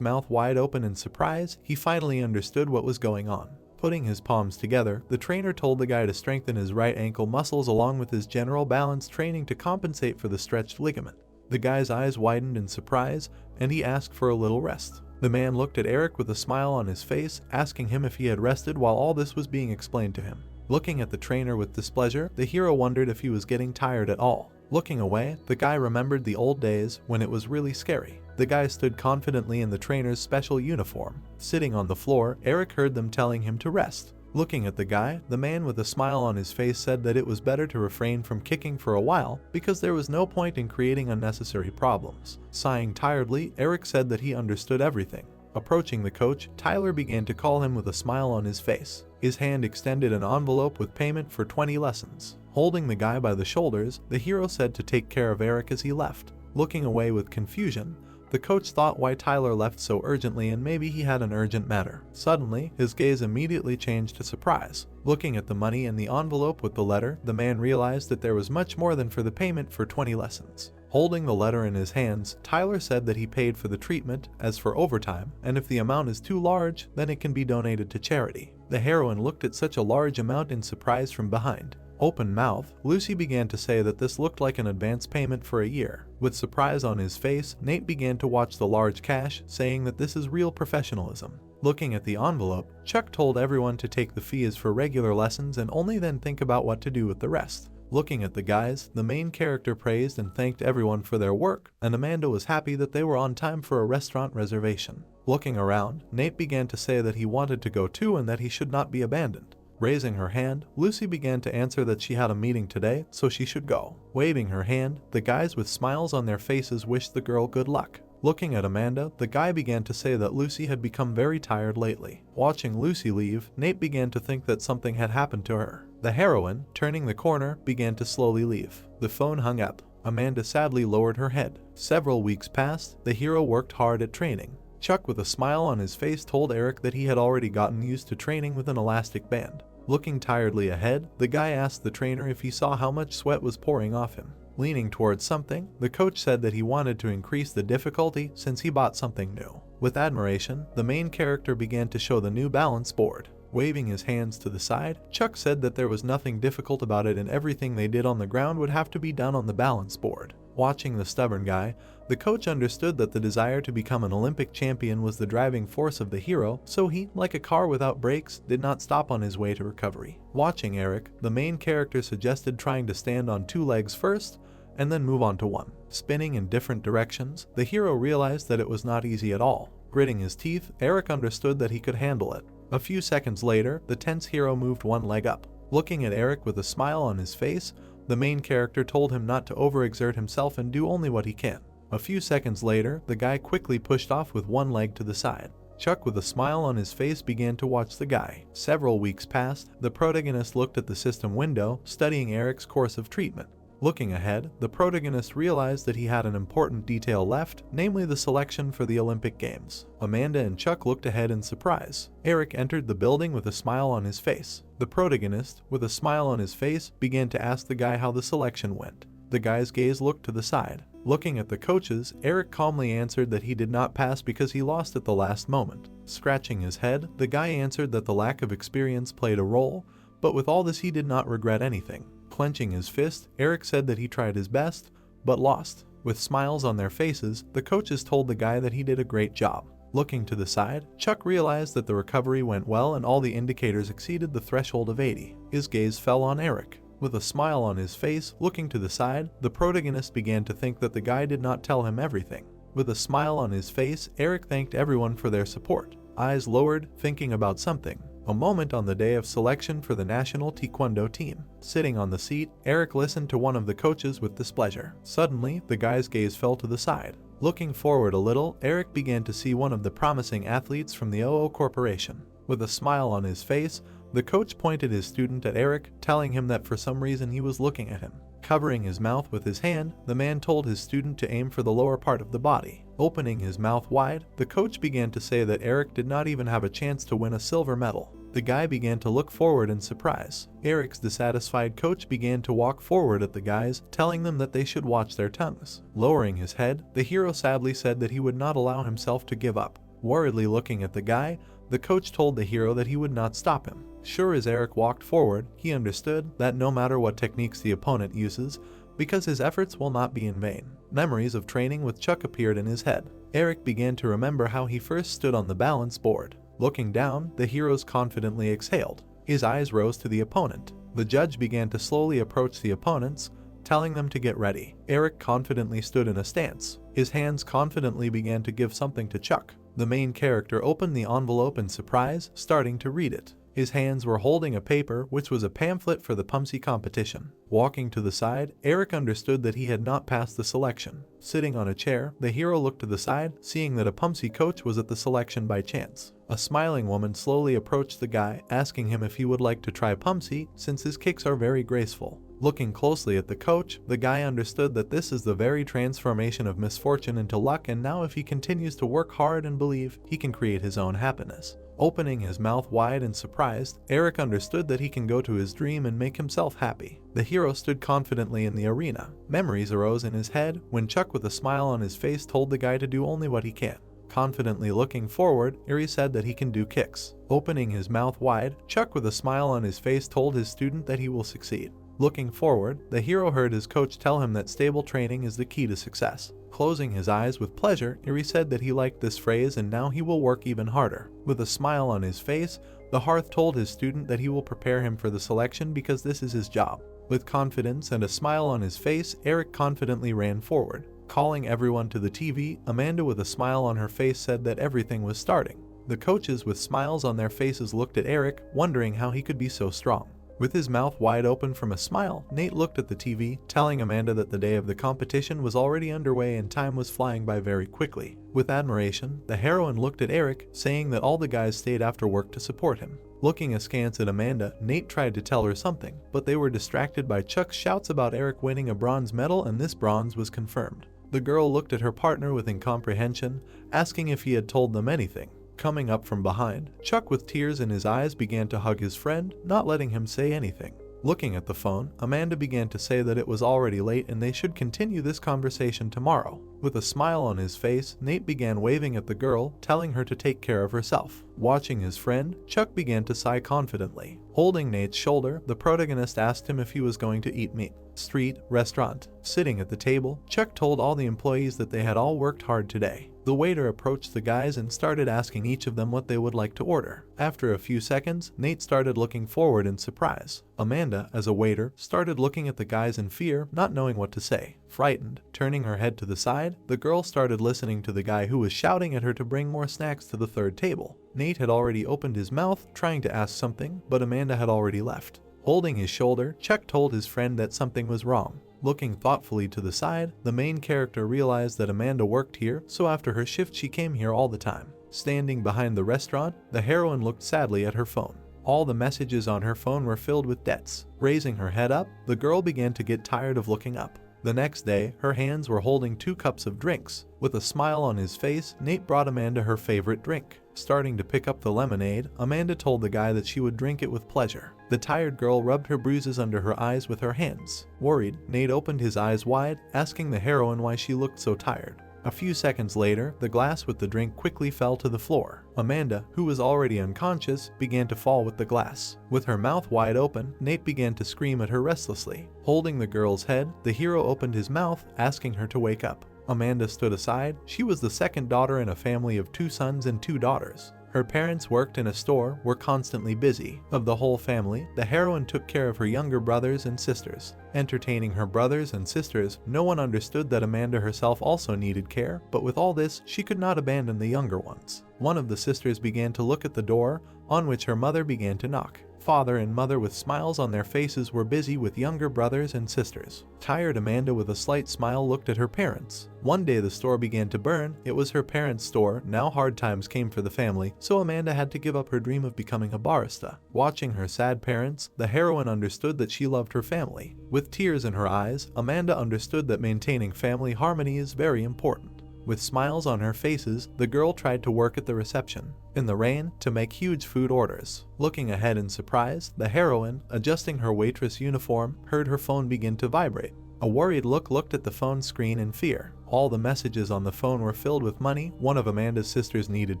mouth wide open in surprise, he finally understood what was going on. Putting his palms together, the trainer told the guy to strengthen his right ankle muscles along with his general balance training to compensate for the stretched ligament. The guy's eyes widened in surprise, and he asked for a little rest. The man looked at Eric with a smile on his face, asking him if he had rested while all this was being explained to him. Looking at the trainer with displeasure, the hero wondered if he was getting tired at all. Looking away, the guy remembered the old days when it was really scary. The guy stood confidently in the trainer's special uniform. Sitting on the floor, Eric heard them telling him to rest. Looking at the guy, the man with a smile on his face said that it was better to refrain from kicking for a while because there was no point in creating unnecessary problems. Sighing tiredly, Eric said that he understood everything. Approaching the coach, Tyler began to call him with a smile on his face. His hand extended an envelope with payment for 20 lessons. Holding the guy by the shoulders, the hero said to take care of Eric as he left. Looking away with confusion, the coach thought why Tyler left so urgently and maybe he had an urgent matter. Suddenly, his gaze immediately changed to surprise. Looking at the money in the envelope with the letter, the man realized that there was much more than for the payment for 20 lessons. Holding the letter in his hands, Tyler said that he paid for the treatment as for overtime, and if the amount is too large, then it can be donated to charity. The heroine looked at such a large amount in surprise from behind. Open mouth, Lucy began to say that this looked like an advance payment for a year. With surprise on his face, Nate began to watch the large cash, saying that this is real professionalism. Looking at the envelope, Chuck told everyone to take the fee as for regular lessons and only then think about what to do with the rest. Looking at the guys, the main character praised and thanked everyone for their work, and Amanda was happy that they were on time for a restaurant reservation. Looking around, Nate began to say that he wanted to go too and that he should not be abandoned. Raising her hand, Lucy began to answer that she had a meeting today, so she should go. Waving her hand, the guys with smiles on their faces wished the girl good luck. Looking at Amanda, the guy began to say that Lucy had become very tired lately. Watching Lucy leave, Nate began to think that something had happened to her. The heroine, turning the corner, began to slowly leave. The phone hung up. Amanda sadly lowered her head. Several weeks passed. The hero worked hard at training. Chuck, with a smile on his face, told Eric that he had already gotten used to training with an elastic band. Looking tiredly ahead, the guy asked the trainer if he saw how much sweat was pouring off him. Leaning towards something, the coach said that he wanted to increase the difficulty since he bought something new. With admiration, the main character began to show the new balance board. Waving his hands to the side, Chuck said that there was nothing difficult about it and everything they did on the ground would have to be done on the balance board. Watching the stubborn guy, the coach understood that the desire to become an Olympic champion was the driving force of the hero, so he, like a car without brakes, did not stop on his way to recovery. Watching Eric, the main character suggested trying to stand on 2 legs first, and then move on to 1. Spinning in different directions, the hero realized that it was not easy at all. Gritting his teeth, Eric understood that he could handle it. A few seconds later, the tense hero moved 1 leg up. Looking at Eric with a smile on his face, the main character told him not to overexert himself and do only what he can. A few seconds later, the guy quickly pushed off with 1 leg to the side. Chuck, with a smile on his face, began to watch the guy. Several weeks passed. The protagonist looked at the system window, studying Eric's course of treatment. Looking ahead, the protagonist realized that he had an important detail left, namely the selection for the Olympic Games. Amanda and Chuck looked ahead in surprise. Eric entered the building with a smile on his face. The protagonist, with a smile on his face, began to ask the guy how the selection went. The guy's gaze looked to the side. Looking at the coaches, Eric calmly answered that he did not pass because he lost at the last moment. Scratching his head, the guy answered that the lack of experience played a role, but with all this he did not regret anything. Clenching his fist, Eric said that he tried his best, but lost. With smiles on their faces, the coaches told the guy that he did a great job. Looking to the side, Chuck realized that the recovery went well and all the indicators exceeded the threshold of 80. His gaze fell on Eric. With a smile on his face, looking to the side, the protagonist began to think that the guy did not tell him everything. With a smile on his face, Eric thanked everyone for their support. Eyes lowered, thinking about something. A moment on the day of selection for the national taekwondo team. Sitting on the seat, Eric listened to one of the coaches with displeasure. Suddenly, the guy's gaze fell to the side. Looking forward a little, Eric began to see one of the promising athletes from the OO Corporation. With a smile on his face, the coach pointed his student at Eric, telling him that for some reason he was looking at him. Covering his mouth with his hand, the man told his student to aim for the lower part of the body. Opening his mouth wide, the coach began to say that Eric did not even have a chance to win a silver medal. The guy began to look forward in surprise. Eric's dissatisfied coach began to walk forward at the guys, telling them that they should watch their tongues. Lowering his head, the hero sadly said that he would not allow himself to give up. Worriedly looking at the guy, the coach told the hero that he would not stop him. Sure as Eric walked forward, he understood that no matter what techniques the opponent uses, because his efforts will not be in vain. Memories of training with Chuck appeared in his head. Eric began to remember how he first stood on the balance board. Looking down, the hero confidently exhaled. His eyes rose to the opponent. The judge began to slowly approach the opponents, telling them to get ready. Eric confidently stood in a stance. His hands confidently began to give something to Chuck. The main character opened the envelope in surprise, starting to read it. His hands were holding a paper which was a pamphlet for the Pumsy competition. Walking to the side, Eric understood that he had not passed the selection. Sitting on a chair, the hero looked to the side, seeing that a Pumsy coach was at the selection by chance. A smiling woman slowly approached the guy, asking him if he would like to try Pumsy since his kicks are very graceful. Looking closely at the coach, the guy understood that this is the very transformation of misfortune into luck, and now if he continues to work hard and believe, he can create his own happiness. Opening his mouth wide and surprised, Eric understood that he can go to his dream and make himself happy. The hero stood confidently in the arena. Memories arose in his head when Chuck, with a smile on his face, told the guy to do only what he can. Confidently looking forward, Eri said that he can do kicks. Opening his mouth wide, Chuck, with a smile on his face, told his student that he will succeed. Looking forward, the hero heard his coach tell him that stable training is the key to success. Closing his eyes with pleasure, Eri said that he liked this phrase and now he will work even harder. With a smile on his face, the Hearth told his student that he will prepare him for the selection because this is his job. With confidence and a smile on his face, Eric confidently ran forward. Calling everyone to the TV, Amanda with a smile on her face said that everything was starting. The coaches with smiles on their faces looked at Eric, wondering how he could be so strong. With his mouth wide open from a smile, Nate looked at the TV, telling Amanda that the day of the competition was already underway and time was flying by very quickly. With admiration, the heroine looked at Eric, saying that all the guys stayed after work to support him. Looking askance at Amanda, Nate tried to tell her something, but they were distracted by Chuck's shouts about Eric winning a bronze medal, and this bronze was confirmed. The girl looked at her partner with incomprehension, asking if he had told them anything. Coming up from behind, Chuck with tears in his eyes began to hug his friend, not letting him say anything. Looking at the phone, Amanda began to say that it was already late and they should continue this conversation tomorrow. With a smile on his face, Nate began waving at the girl, telling her to take care of herself. Watching his friend, Chuck began to sigh confidently. Holding Nate's shoulder, the protagonist asked him if he was going to eat meat. Street, restaurant. Sitting at the table, Chuck told all the employees that they had all worked hard today. The waiter approached the guys and started asking each of them what they would like to order. After a few seconds, Nate started looking forward in surprise. Amanda, as a waiter, started looking at the guys in fear, not knowing what to say. Frightened, turning her head to the side, the girl started listening to the guy who was shouting at her to bring more snacks to the third table. Nate had already opened his mouth, trying to ask something, but Amanda had already left. Holding his shoulder, Chuck told his friend that something was wrong. Looking thoughtfully to the side, the main character realized that Amanda worked here, so after her shift she came here all the time. Standing behind the restaurant, the heroine looked sadly at her phone. All the messages on her phone were filled with debts. Raising her head up, the girl began to get tired of looking up. The next day, her hands were holding 2 cups of drinks. With a smile on his face, Nate brought Amanda her favorite drink. Starting to pick up the lemonade, Amanda told the guy that she would drink it with pleasure. The tired girl rubbed her bruises under her eyes with her hands. Worried, Nate opened his eyes wide, asking the heroine why she looked so tired. A few seconds later, the glass with the drink quickly fell to the floor. Amanda, who was already unconscious, began to fall with the glass. With her mouth wide open, Nate began to scream at her restlessly. Holding the girl's head, the hero opened his mouth, asking her to wake up. Amanda stood aside. She was the second daughter in a family of 2 sons and 2 daughters. Her parents worked in a store, were constantly busy. Of the whole family, the heroine took care of her younger brothers and sisters. Entertaining her brothers and sisters, no one understood that Amanda herself also needed care, but with all this, she could not abandon the younger ones. One of the sisters began to look at the door, on which her mother began to knock. Father and mother with smiles on their faces were busy with younger brothers and sisters. Tired Amanda with a slight smile looked at her parents. One day the store began to burn. It was her parents' store. Now hard times came for the family, so Amanda had to give up her dream of becoming a barista. Watching her sad parents, the heroine understood that she loved her family. With tears in her eyes, Amanda understood that maintaining family harmony is very important. With smiles on her faces, the girl tried to work at the reception. In the rain, to make huge food orders. Looking ahead in surprise, the heroine, adjusting her waitress uniform, heard her phone begin to vibrate. A worried look looked at the phone screen in fear. All the messages on the phone were filled with money. One of Amanda's sisters needed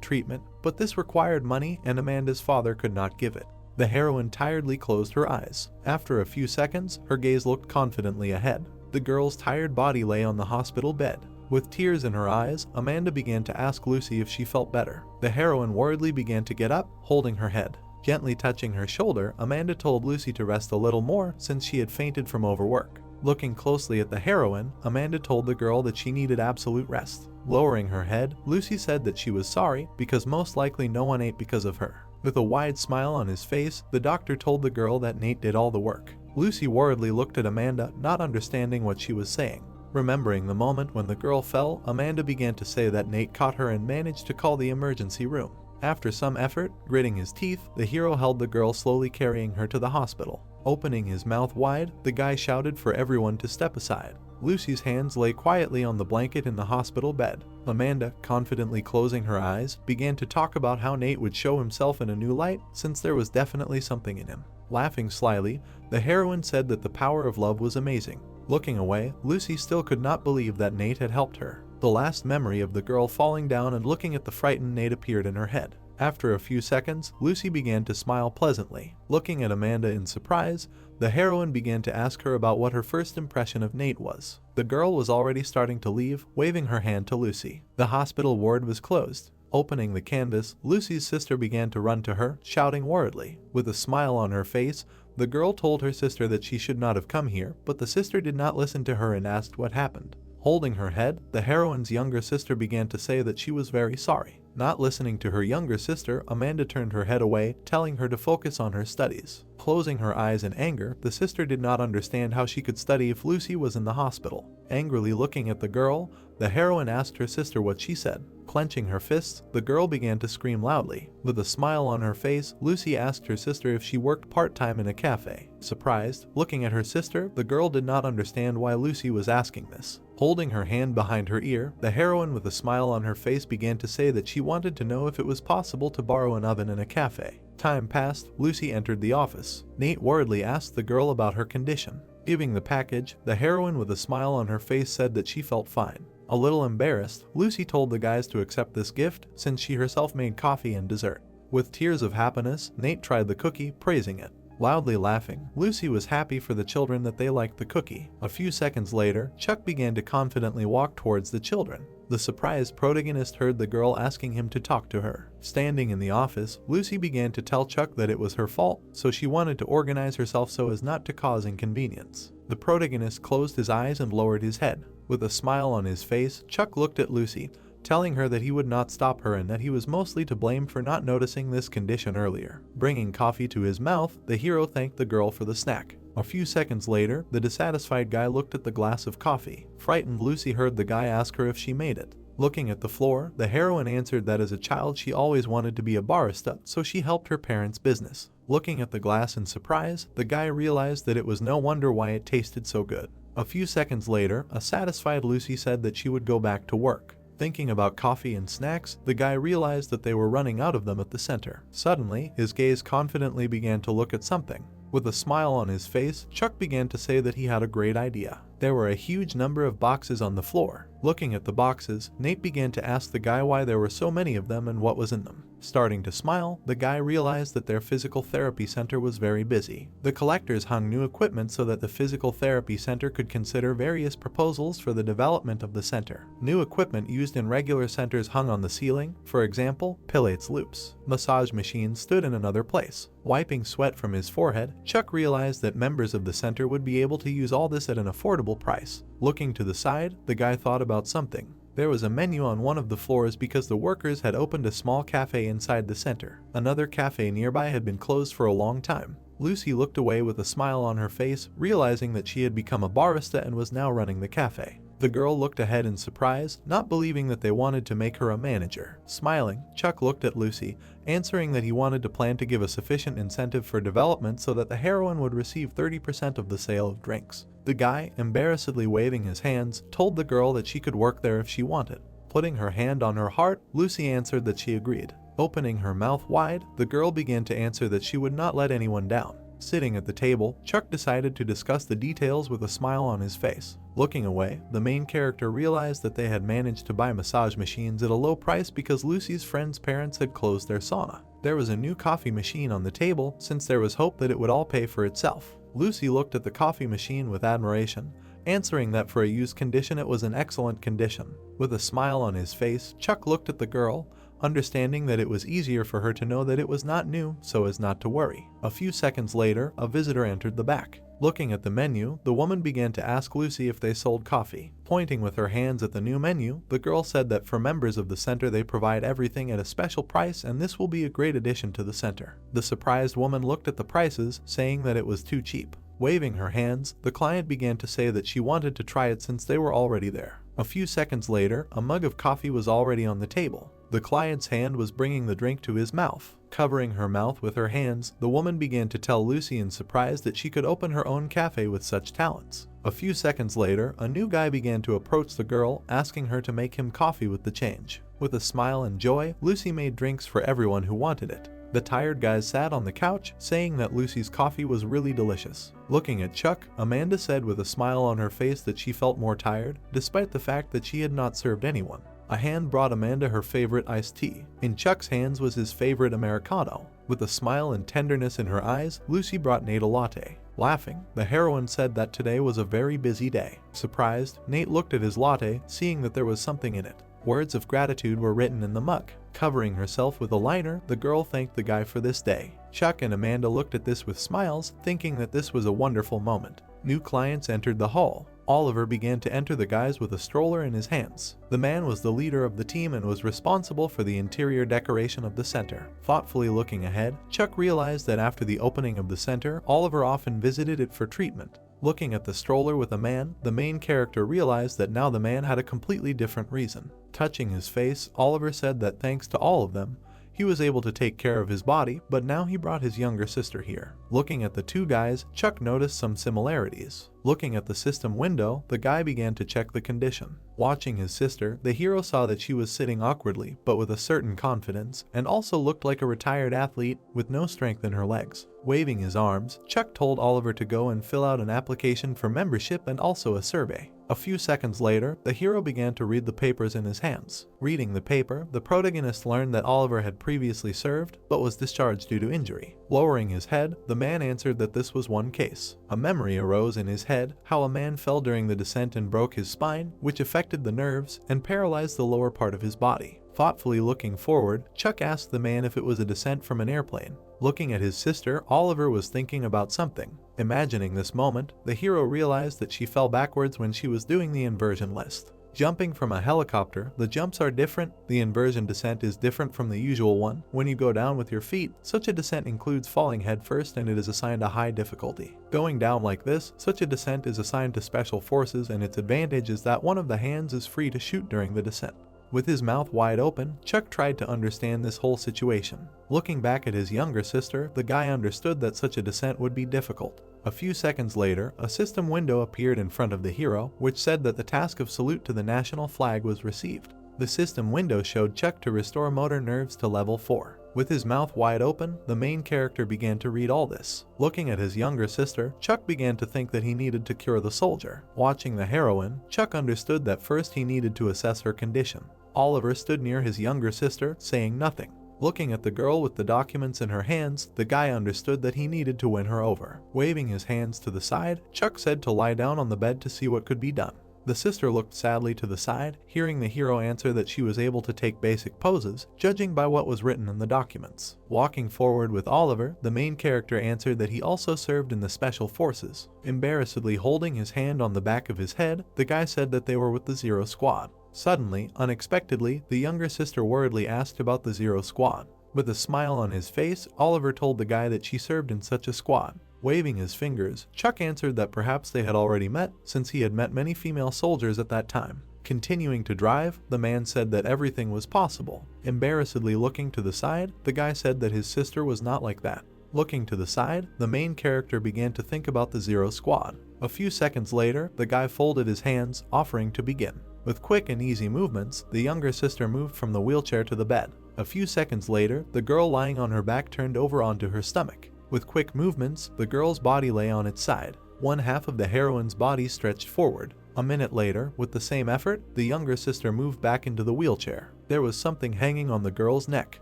treatment, but this required money and Amanda's father could not give it. The heroine tiredly closed her eyes. After a few seconds, her gaze looked confidently ahead. The girl's tired body lay on the hospital bed. With tears in her eyes, Amanda began to ask Lucy if she felt better. The heroine worriedly began to get up, holding her head. Gently touching her shoulder, Amanda told Lucy to rest a little more since she had fainted from overwork. Looking closely at the heroine, Amanda told the girl that she needed absolute rest. Lowering her head, Lucy said that she was sorry because most likely no one ate because of her. With a wide smile on his face, the doctor told the girl that Nate did all the work. Lucy worriedly looked at Amanda, not understanding what she was saying. Remembering the moment when the girl fell, Amanda began to say that Nate caught her and managed to call the emergency room. After some effort, gritting his teeth, the hero held the girl, slowly carrying her to the hospital. Opening his mouth wide, the guy shouted for everyone to step aside. Lucy's hands lay quietly on the blanket in the hospital bed. Amanda, confidently closing her eyes, began to talk about how Nate would show himself in a new light, since there was definitely something in him. Laughing slyly, the heroine said that the power of love was amazing. Looking away, Lucy still could not believe that Nate had helped her. The last memory of the girl falling down and looking at the frightened Nate appeared in her head. After a few seconds, Lucy began to smile pleasantly. Looking at Amanda in surprise, the heroine began to ask her about what her first impression of Nate was. The girl was already starting to leave, waving her hand to Lucy. The hospital ward was closed. Opening the canvas, Lucy's sister began to run to her, shouting worriedly. With a smile on her face, the girl told her sister that she should not have come here, but the sister did not listen to her and asked what happened. Holding her head, the heroine's younger sister began to say that she was very sorry. Not listening to her younger sister, Amanda turned her head away, telling her to focus on her studies. Closing her eyes in anger, the sister did not understand how she could study if Lucy was in the hospital. Angrily looking at the girl, the heroine asked her sister what she said. Clenching her fists, the girl began to scream loudly. With a smile on her face, Lucy asked her sister if she worked part-time in a cafe. Surprised, looking at her sister, the girl did not understand why Lucy was asking this. Holding her hand behind her ear, the heroine with a smile on her face began to say that she wanted to know if it was possible to borrow an oven in a cafe. Time passed, Lucy entered the office. Nate worriedly asked the girl about her condition. Giving the package, the heroine with a smile on her face said that she felt fine. A little embarrassed, Lucy told the guys to accept this gift since she herself made coffee and dessert. With tears of happiness, Nate tried the cookie, praising it. Loudly laughing, Lucy was happy for the children that they liked the cookie. A few seconds later, Chuck began to confidently walk towards the children. The surprised protagonist heard the girl asking him to talk to her. Standing in the office, Lucy began to tell Chuck that it was her fault, so she wanted to organize herself so as not to cause inconvenience. The protagonist closed his eyes and lowered his head. With a smile on his face, Chuck looked at Lucy, telling her that he would not stop her and that he was mostly to blame for not noticing this condition earlier. Bringing coffee to his mouth, the hero thanked the girl for the snack. A few seconds later, the dissatisfied guy looked at the glass of coffee. Frightened, Lucy heard the guy ask her if she made it. Looking at the floor, the heroine answered that as a child she always wanted to be a barista, so she helped her parents' business. Looking at the glass in surprise, the guy realized that it was no wonder why it tasted so good. A few seconds later, a satisfied Lucy said that she would go back to work. Thinking about coffee and snacks, the guy realized that they were running out of them at the center. Suddenly, his gaze confidently began to look at something. With a smile on his face, Chuck began to say that he had a great idea. There were a huge number of boxes on the floor. Looking at the boxes, Nate began to ask the guy why there were so many of them and what was in them. Starting to smile, the guy realized that their physical therapy center was very busy. The collectors hung new equipment so that the physical therapy center could consider various proposals for the development of the center. New equipment used in regular centers hung on the ceiling, for example, Pilates loops. Massage machines stood in another place. Wiping sweat from his forehead, Chuck realized that members of the center would be able to use all this at an affordable price. Looking to the side, the guy thought about something. There was a menu on one of the floors because the workers had opened a small cafe inside the center. Another cafe nearby had been closed for a long time. Lucy looked away with a smile on her face, realizing that she had become a barista and was now running the cafe. The girl looked ahead in surprise, not believing that they wanted to make her a manager. Smiling, Chuck looked at Lucy, answering that he wanted to plan to give a sufficient incentive for development so that the heroine would receive 30% of the sale of drinks. The guy, embarrassedly waving his hands, told the girl that she could work there if she wanted. Putting her hand on her heart, Lucy answered that she agreed. Opening her mouth wide, the girl began to answer that she would not let anyone down. Sitting at the table, Chuck decided to discuss the details with a smile on his face. Looking away, the main character realized that they had managed to buy massage machines at a low price because Lucy's friend's parents had closed their sauna. There was a new coffee machine on the table since there was hope that it would all pay for itself. Lucy looked at the coffee machine with admiration, answering that for a used condition it was an excellent condition. With a smile on his face, Chuck looked at the girl, understanding that it was easier for her to know that it was not new so as not to worry. A few seconds later, a visitor entered the back. Looking at the menu, the woman began to ask Lucy if they sold coffee. Pointing with her hands at the new menu, the girl said that for members of the center they provide everything at a special price and this will be a great addition to the center. The surprised woman looked at the prices, saying that it was too cheap. Waving her hands, the client began to say that she wanted to try it since they were already there. A few seconds later, a mug of coffee was already on the table. The client's hand was bringing the drink to his mouth. Covering her mouth with her hands, the woman began to tell Lucy in surprise that she could open her own cafe with such talents. A few seconds later, a new guy began to approach the girl, asking her to make him coffee with the change. With a smile and joy, Lucy made drinks for everyone who wanted it. The tired guys sat on the couch, saying that Lucy's coffee was really delicious. Looking at Chuck, Amanda said with a smile on her face that she felt more tired, despite the fact that she had not served anyone. A hand brought Amanda her favorite iced tea. In Chuck's hands was his favorite Americano. With a smile and tenderness in her eyes, Lucy brought Nate a latte. Laughing, the heroine said that today was a very busy day. Surprised, Nate looked at his latte, seeing that there was something in it. Words of gratitude were written in the mug. Covering herself with a liner, the girl thanked the guy for this day. Chuck and Amanda looked at this with smiles, thinking that this was a wonderful moment. New clients entered the hall. Oliver began to enter the guys with a stroller in his hands. The man was the leader of the team and was responsible for the interior decoration of the center. Thoughtfully looking ahead, Chuck realized that after the opening of the center, Oliver often visited it for treatment. Looking at the stroller with a man, the main character realized that now the man had a completely different reason. Touching his face, Oliver said that thanks to all of them, he was able to take care of his body, but now he brought his younger sister here. Looking at the two guys, Chuck noticed some similarities. Looking at the system window, the guy began to check the condition. Watching his sister, the hero saw that she was sitting awkwardly, but with a certain confidence, and also looked like a retired athlete with no strength in her legs. Waving his arms, Chuck told Oliver to go and fill out an application for membership and also a survey. A few seconds later, the hero began to read the papers in his hands. Reading the paper, the protagonist learned that Oliver had previously served, but was discharged due to injury. Lowering his head, the man answered that this was one case. A memory arose in his head, how a man fell during the descent and broke his spine, which affected the nerves and paralyzed the lower part of his body. Thoughtfully looking forward, Chuck asked the man if it was a descent from an airplane. Looking at his sister, Oliver was thinking about something. Imagining this moment, the hero realized that she fell backwards when she was doing the inversion list. Jumping from a helicopter, the jumps are different. The inversion descent is different from the usual one. When you go down with your feet, such a descent includes falling headfirst and it is assigned a high difficulty. Going down like this, such a descent is assigned to special forces, and its advantage is that one of the hands is free to shoot during the descent. With his mouth wide open, Chuck tried to understand this whole situation. Looking back at his younger sister, the guy understood that such a descent would be difficult. A few seconds later, a system window appeared in front of the hero, which said that the task of salute to the national flag was received. The system window showed Chuck to restore motor nerves to level 4. With his mouth wide open, the main character began to read all this. Looking at his younger sister, Chuck began to think that he needed to cure the soldier. Watching the heroine, Chuck understood that first he needed to assess her condition. Oliver stood near his younger sister, saying nothing. Looking at the girl with the documents in her hands, the guy understood that he needed to win her over. Waving his hands to the side, Chuck said to lie down on the bed to see what could be done. The sister looked sadly to the side, hearing the hero answer that she was able to take basic poses, judging by what was written in the documents. Walking forward with Oliver, the main character answered that he also served in the special forces. Embarrassedly holding his hand on the back of his head, the guy said that they were with the Zero Squad. Suddenly, unexpectedly, the younger sister worriedly asked about the Zero Squad. With a smile on his face, Oliver told the guy that she served in such a squad. Waving his fingers, Chuck answered that perhaps they had already met, since he had met many female soldiers at that time. Continuing to drive, the man said that everything was possible. Embarrassedly looking to the side, the guy said that his sister was not like that. Looking to the side, the main character began to think about the Zero Squad. A few seconds later, the guy folded his hands, offering to begin. With quick and easy movements, the younger sister moved from the wheelchair to the bed. A few seconds later, the girl lying on her back turned over onto her stomach. With quick movements, the girl's body lay on its side. One half of the heroine's body stretched forward. A minute later, with the same effort, the younger sister moved back into the wheelchair. There was something hanging on the girl's neck.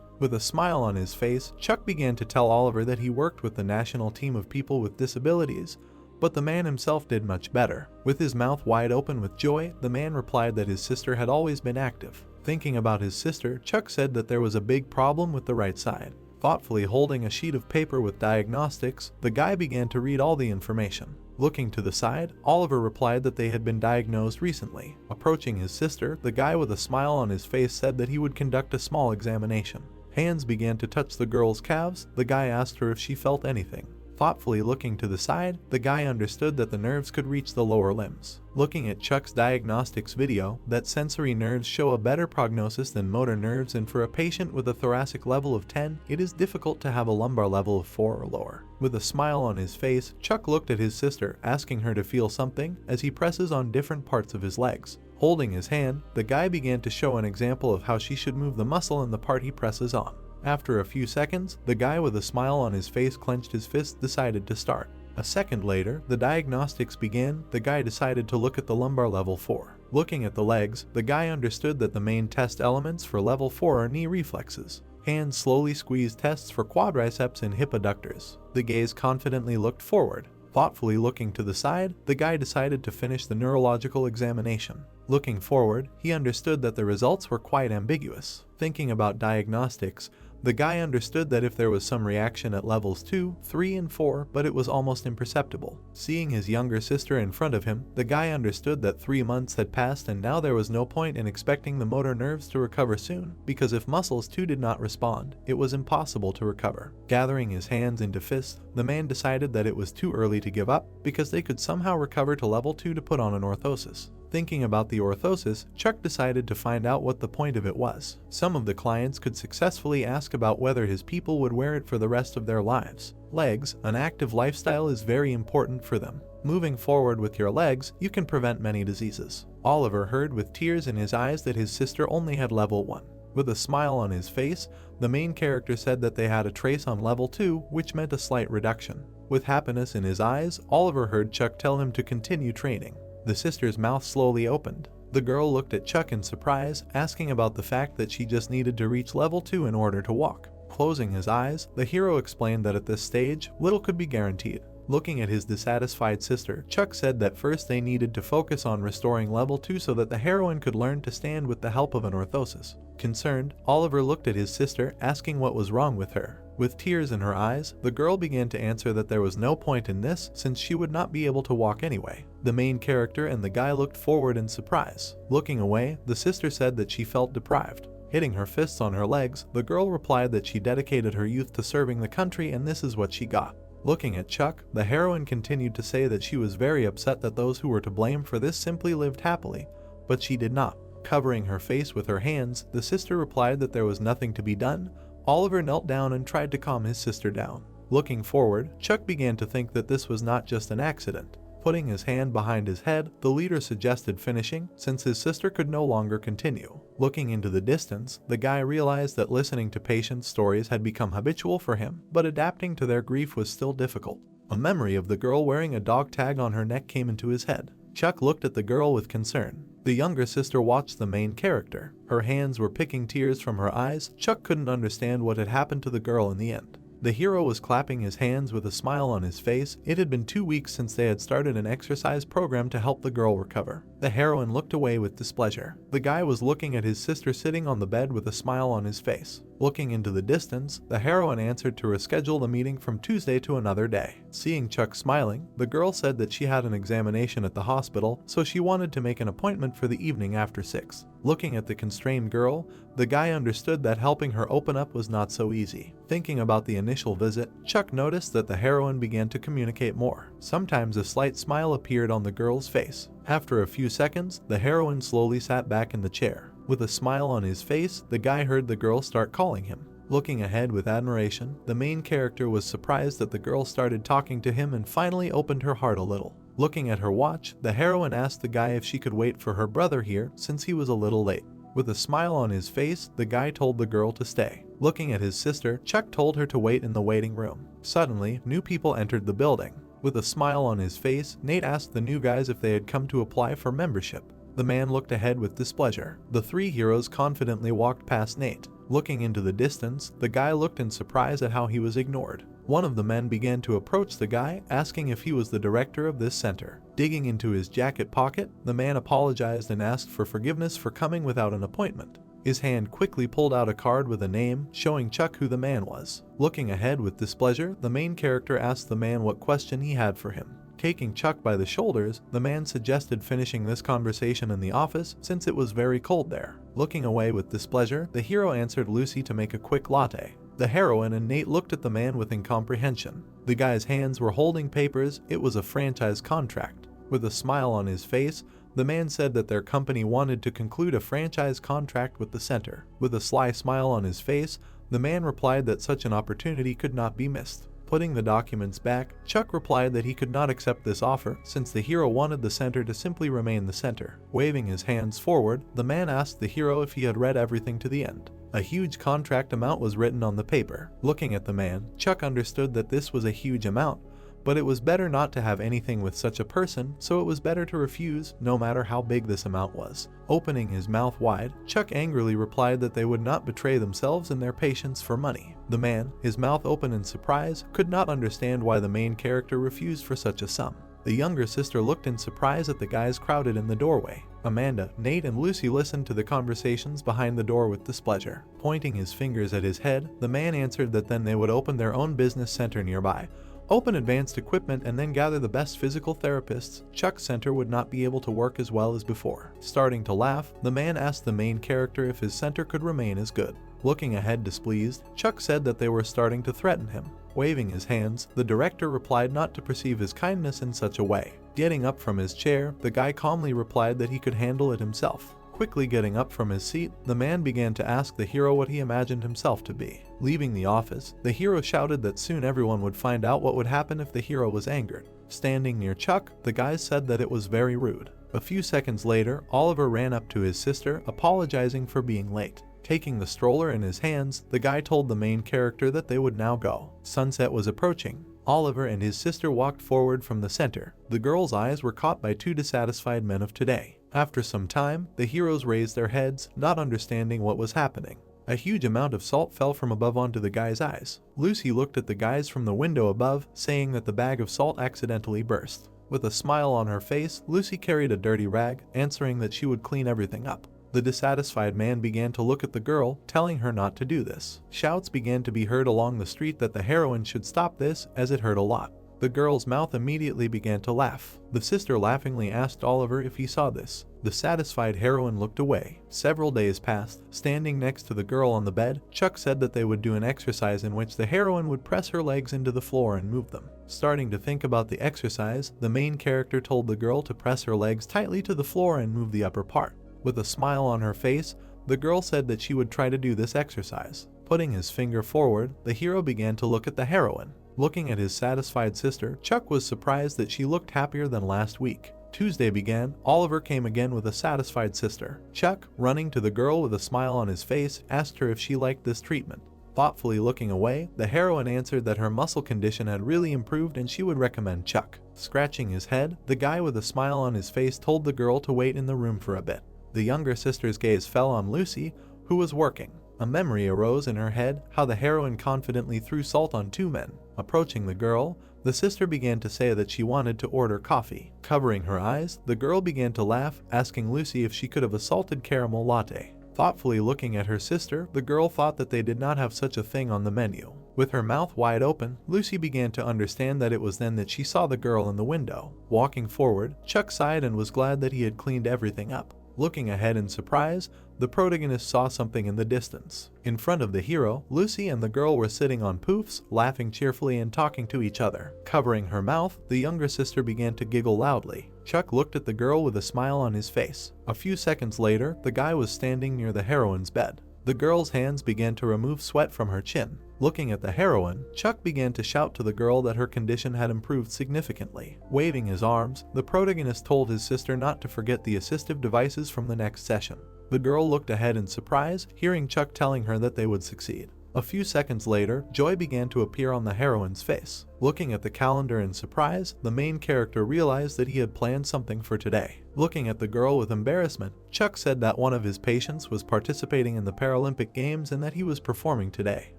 With a smile on his face, Chuck began to tell Oliver that he worked with the national team of people with disabilities, but the man himself did much better. With his mouth wide open with joy, the man replied that his sister had always been active. Thinking about his sister, Chuck said that there was a big problem with the right side. Thoughtfully holding a sheet of paper with diagnostics, the guy began to read all the information. Looking to the side, Oliver replied that they had been diagnosed recently. Approaching his sister, the guy with a smile on his face said that he would conduct a small examination. Hands began to touch the girl's calves. The guy asked her if she felt anything. Thoughtfully looking to the side, the guy understood that the nerves could reach the lower limbs. Looking at Chuck's diagnostics video, that sensory nerves show a better prognosis than motor nerves, and for a patient with a thoracic level of 10, it is difficult to have a lumbar level of 4 or lower. With a smile on his face, Chuck looked at his sister, asking her to feel something as he presses on different parts of his legs. Holding his hand, the guy began to show an example of how she should move the muscle in the part he presses on. After a few seconds, the guy with a smile on his face clenched his fist, decided to start. A second later, the diagnostics began. The guy decided to look at the lumbar level 4. Looking at the legs, the guy understood that the main test elements for level 4 are knee reflexes. Hands slowly squeezed tests for quadriceps and hip adductors. The gaze confidently looked forward. Thoughtfully looking to the side, the guy decided to finish the neurological examination. Looking forward, he understood that the results were quite ambiguous. Thinking about diagnostics, the guy understood that if there was some reaction at levels 2, 3, and 4, but it was almost imperceptible. Seeing his younger sister in front of him, the guy understood that 3 months had passed and now there was no point in expecting the motor nerves to recover soon, because if muscles too did not respond, it was impossible to recover. Gathering his hands into fists, the man decided that it was too early to give up, because they could somehow recover to level 2 to put on an orthosis. Thinking about the orthosis, Chuck decided to find out what the point of it was. Some of the clients could successfully ask about whether his people would wear it for the rest of their lives. Legs, an active lifestyle is very important for them. Moving forward with your legs, you can prevent many diseases. Oliver heard with tears in his eyes that his sister only had level 1. With a smile on his face, the main character said that they had a trace on level 2, which meant a slight reduction. With happiness in his eyes, Oliver heard Chuck tell him to continue training. The sister's mouth slowly opened. The girl looked at Chuck in surprise, asking about the fact that she just needed to reach level 2 in order to walk. Closing his eyes, the hero explained that at this stage, little could be guaranteed. Looking at his dissatisfied sister, Chuck said that first they needed to focus on restoring level 2 so that the heroine could learn to stand with the help of an orthosis. Concerned, Oliver looked at his sister, asking what was wrong with her. With tears in her eyes, the girl began to answer that there was no point in this since she would not be able to walk anyway. The main character and the guy looked forward in surprise. Looking away, the sister said that she felt deprived. Hitting her fists on her legs, the girl replied that she dedicated her youth to serving the country and this is what she got. Looking at Chuck, the heroine continued to say that she was very upset that those who were to blame for this simply lived happily, but she did not. Covering her face with her hands, the sister replied that there was nothing to be done. Oliver knelt down and tried to calm his sister down. Looking forward, Chuck began to think that this was not just an accident. Putting his hand behind his head, the leader suggested finishing, since his sister could no longer continue. Looking into the distance, the guy realized that listening to patients' stories had become habitual for him, but adapting to their grief was still difficult. A memory of the girl wearing a dog tag on her neck came into his head. Chuck looked at the girl with concern. The younger sister watched the main character. Her hands were picking tears from her eyes. Chuck couldn't understand what had happened to the girl in the end. The hero was clapping his hands with a smile on his face. It had been 2 weeks since they had started an exercise program to help the girl recover. The heroine looked away with displeasure. The guy was looking at his sister sitting on the bed with a smile on his face. Looking into the distance, the heroine answered to reschedule the meeting from Tuesday to another day. Seeing Chuck smiling, the girl said that she had an examination at the hospital, so she wanted to make an appointment for the evening after 6. Looking at the constrained girl, the guy understood that helping her open up was not so easy. Thinking about the initial visit, Chuck noticed that the heroine began to communicate more. Sometimes a slight smile appeared on the girl's face. After a few seconds, the heroine slowly sat back in the chair. With a smile on his face, the guy heard the girl start calling him. Looking ahead with admiration, the main character was surprised that the girl started talking to him and finally opened her heart a little. Looking at her watch, the heroine asked the guy if she could wait for her brother here since he was a little late. With a smile on his face, the guy told the girl to stay. Looking at his sister, Chuck told her to wait in the waiting room. Suddenly, new people entered the building. With a smile on his face, Nate asked the new guys if they had come to apply for membership. The man looked ahead with displeasure. The 3 heroes confidently walked past Nate. Looking into the distance, the guy looked in surprise at how he was ignored. One of the men began to approach the guy, asking if he was the director of this center. Digging into his jacket pocket, the man apologized and asked for forgiveness for coming without an appointment. His hand quickly pulled out a card with a name, showing Chuck who the man was. Looking ahead with displeasure, the main character asked the man what question he had for him. Taking Chuck by the shoulders, the man suggested finishing this conversation in the office since it was very cold there. Looking away with displeasure, the hero answered Lucy to make a quick latte. The heroine and Nate looked at the man with incomprehension. The guy's hands were holding papers. It was a franchise contract. With a smile on his face, the man said that their company wanted to conclude a franchise contract with the center. With a sly smile on his face, the man replied that such an opportunity could not be missed. Putting the documents back, Chuck replied that he could not accept this offer since the hero wanted the center to simply remain the center. Waving his hands forward, the man asked the hero if he had read everything to the end. A huge contract amount was written on the paper. Looking at the man, Chuck understood that this was a huge amount, but it was better not to have anything with such a person, so it was better to refuse, no matter how big this amount was. Opening his mouth wide, Chuck angrily replied that they would not betray themselves and their patients for money. The man, his mouth open in surprise, could not understand why the main character refused for such a sum. The younger sister looked in surprise at the guys crowded in the doorway. Amanda, Nate, and Lucy listened to the conversations behind the door with displeasure. Pointing his fingers at his head, the man answered that then they would open their own business center nearby, open advanced equipment, and then gather the best physical therapists. Chuck's center would not be able to work as well as before. Starting to laugh, the man asked the main character if his center could remain as good. Looking ahead displeased, Chuck said that they were starting to threaten him. Waving his hands, the director replied not to perceive his kindness in such a way. Getting up from his chair, the guy calmly replied that he could handle it himself. Quickly getting up from his seat, the man began to ask the hero what he imagined himself to be. Leaving the office, the hero shouted that soon everyone would find out what would happen if the hero was angered. Standing near Chuck, the guys said that it was very rude. A few seconds later, Oliver ran up to his sister, apologizing for being late. Taking the stroller in his hands, the guy told the main character that they would now go. Sunset was approaching. Oliver and his sister walked forward from the center. The girl's eyes were caught by two dissatisfied men of today. After some time, the heroes raised their heads, not understanding what was happening. A huge amount of salt fell from above onto the guy's eyes. Lucy looked at the guys from the window above, saying that the bag of salt accidentally burst. With a smile on her face, Lucy carried a dirty rag, answering that she would clean everything up. The dissatisfied man began to look at the girl, telling her not to do this. Shouts began to be heard along the street that the heroine should stop this, as it hurt a lot. The girl's mouth immediately began to laugh. The sister laughingly asked Oliver if he saw this. The satisfied heroine looked away. Several days passed. Standing next to the girl on the bed, Chuck said that they would do an exercise in which the heroine would press her legs into the floor and move them. Starting to think about the exercise, the main character told the girl to press her legs tightly to the floor and move the upper part. With a smile on her face, the girl said that she would try to do this exercise. Putting his finger forward, the hero began to look at the heroine. Looking at his satisfied sister, Chuck was surprised that she looked happier than last week. Tuesday began. Oliver came again with a satisfied sister. Chuck, running to the girl with a smile on his face, asked her if she liked this treatment. Thoughtfully looking away, the heroine answered that her muscle condition had really improved and she would recommend Chuck. Scratching his head, the guy with a smile on his face told the girl to wait in the room for a bit. The younger sister's gaze fell on Lucy, who was working. A memory arose in her head, how the heroine confidently threw salt on two men. Approaching the girl, the sister began to say that she wanted to order coffee. Covering her eyes, the girl began to laugh, asking Lucy if she could have a salted caramel latte. Thoughtfully looking at her sister, the girl thought that they did not have such a thing on the menu. With her mouth wide open, Lucy began to understand that it was then that she saw the girl in the window. Walking forward, Chuck sighed and was glad that he had cleaned everything up. Looking ahead in surprise, the protagonist saw something in the distance. In front of the hero, Lucy and the girl were sitting on poofs, laughing cheerfully and talking to each other. Covering her mouth, the younger sister began to giggle loudly. Chuck looked at the girl with a smile on his face. A few seconds later, the guy was standing near the heroine's bed. The girl's hands began to remove sweat from her chin. Looking at the heroine, Chuck began to shout to the girl that her condition had improved significantly. Waving his arms, the protagonist told his sister not to forget the assistive devices from the next session. The girl looked ahead in surprise, hearing Chuck telling her that they would succeed. A few seconds later, joy began to appear on the heroine's face. Looking at the calendar in surprise, the main character realized that he had planned something for today. Looking at the girl with embarrassment, Chuck said that one of his patients was participating in the Paralympic Games and that he was performing today.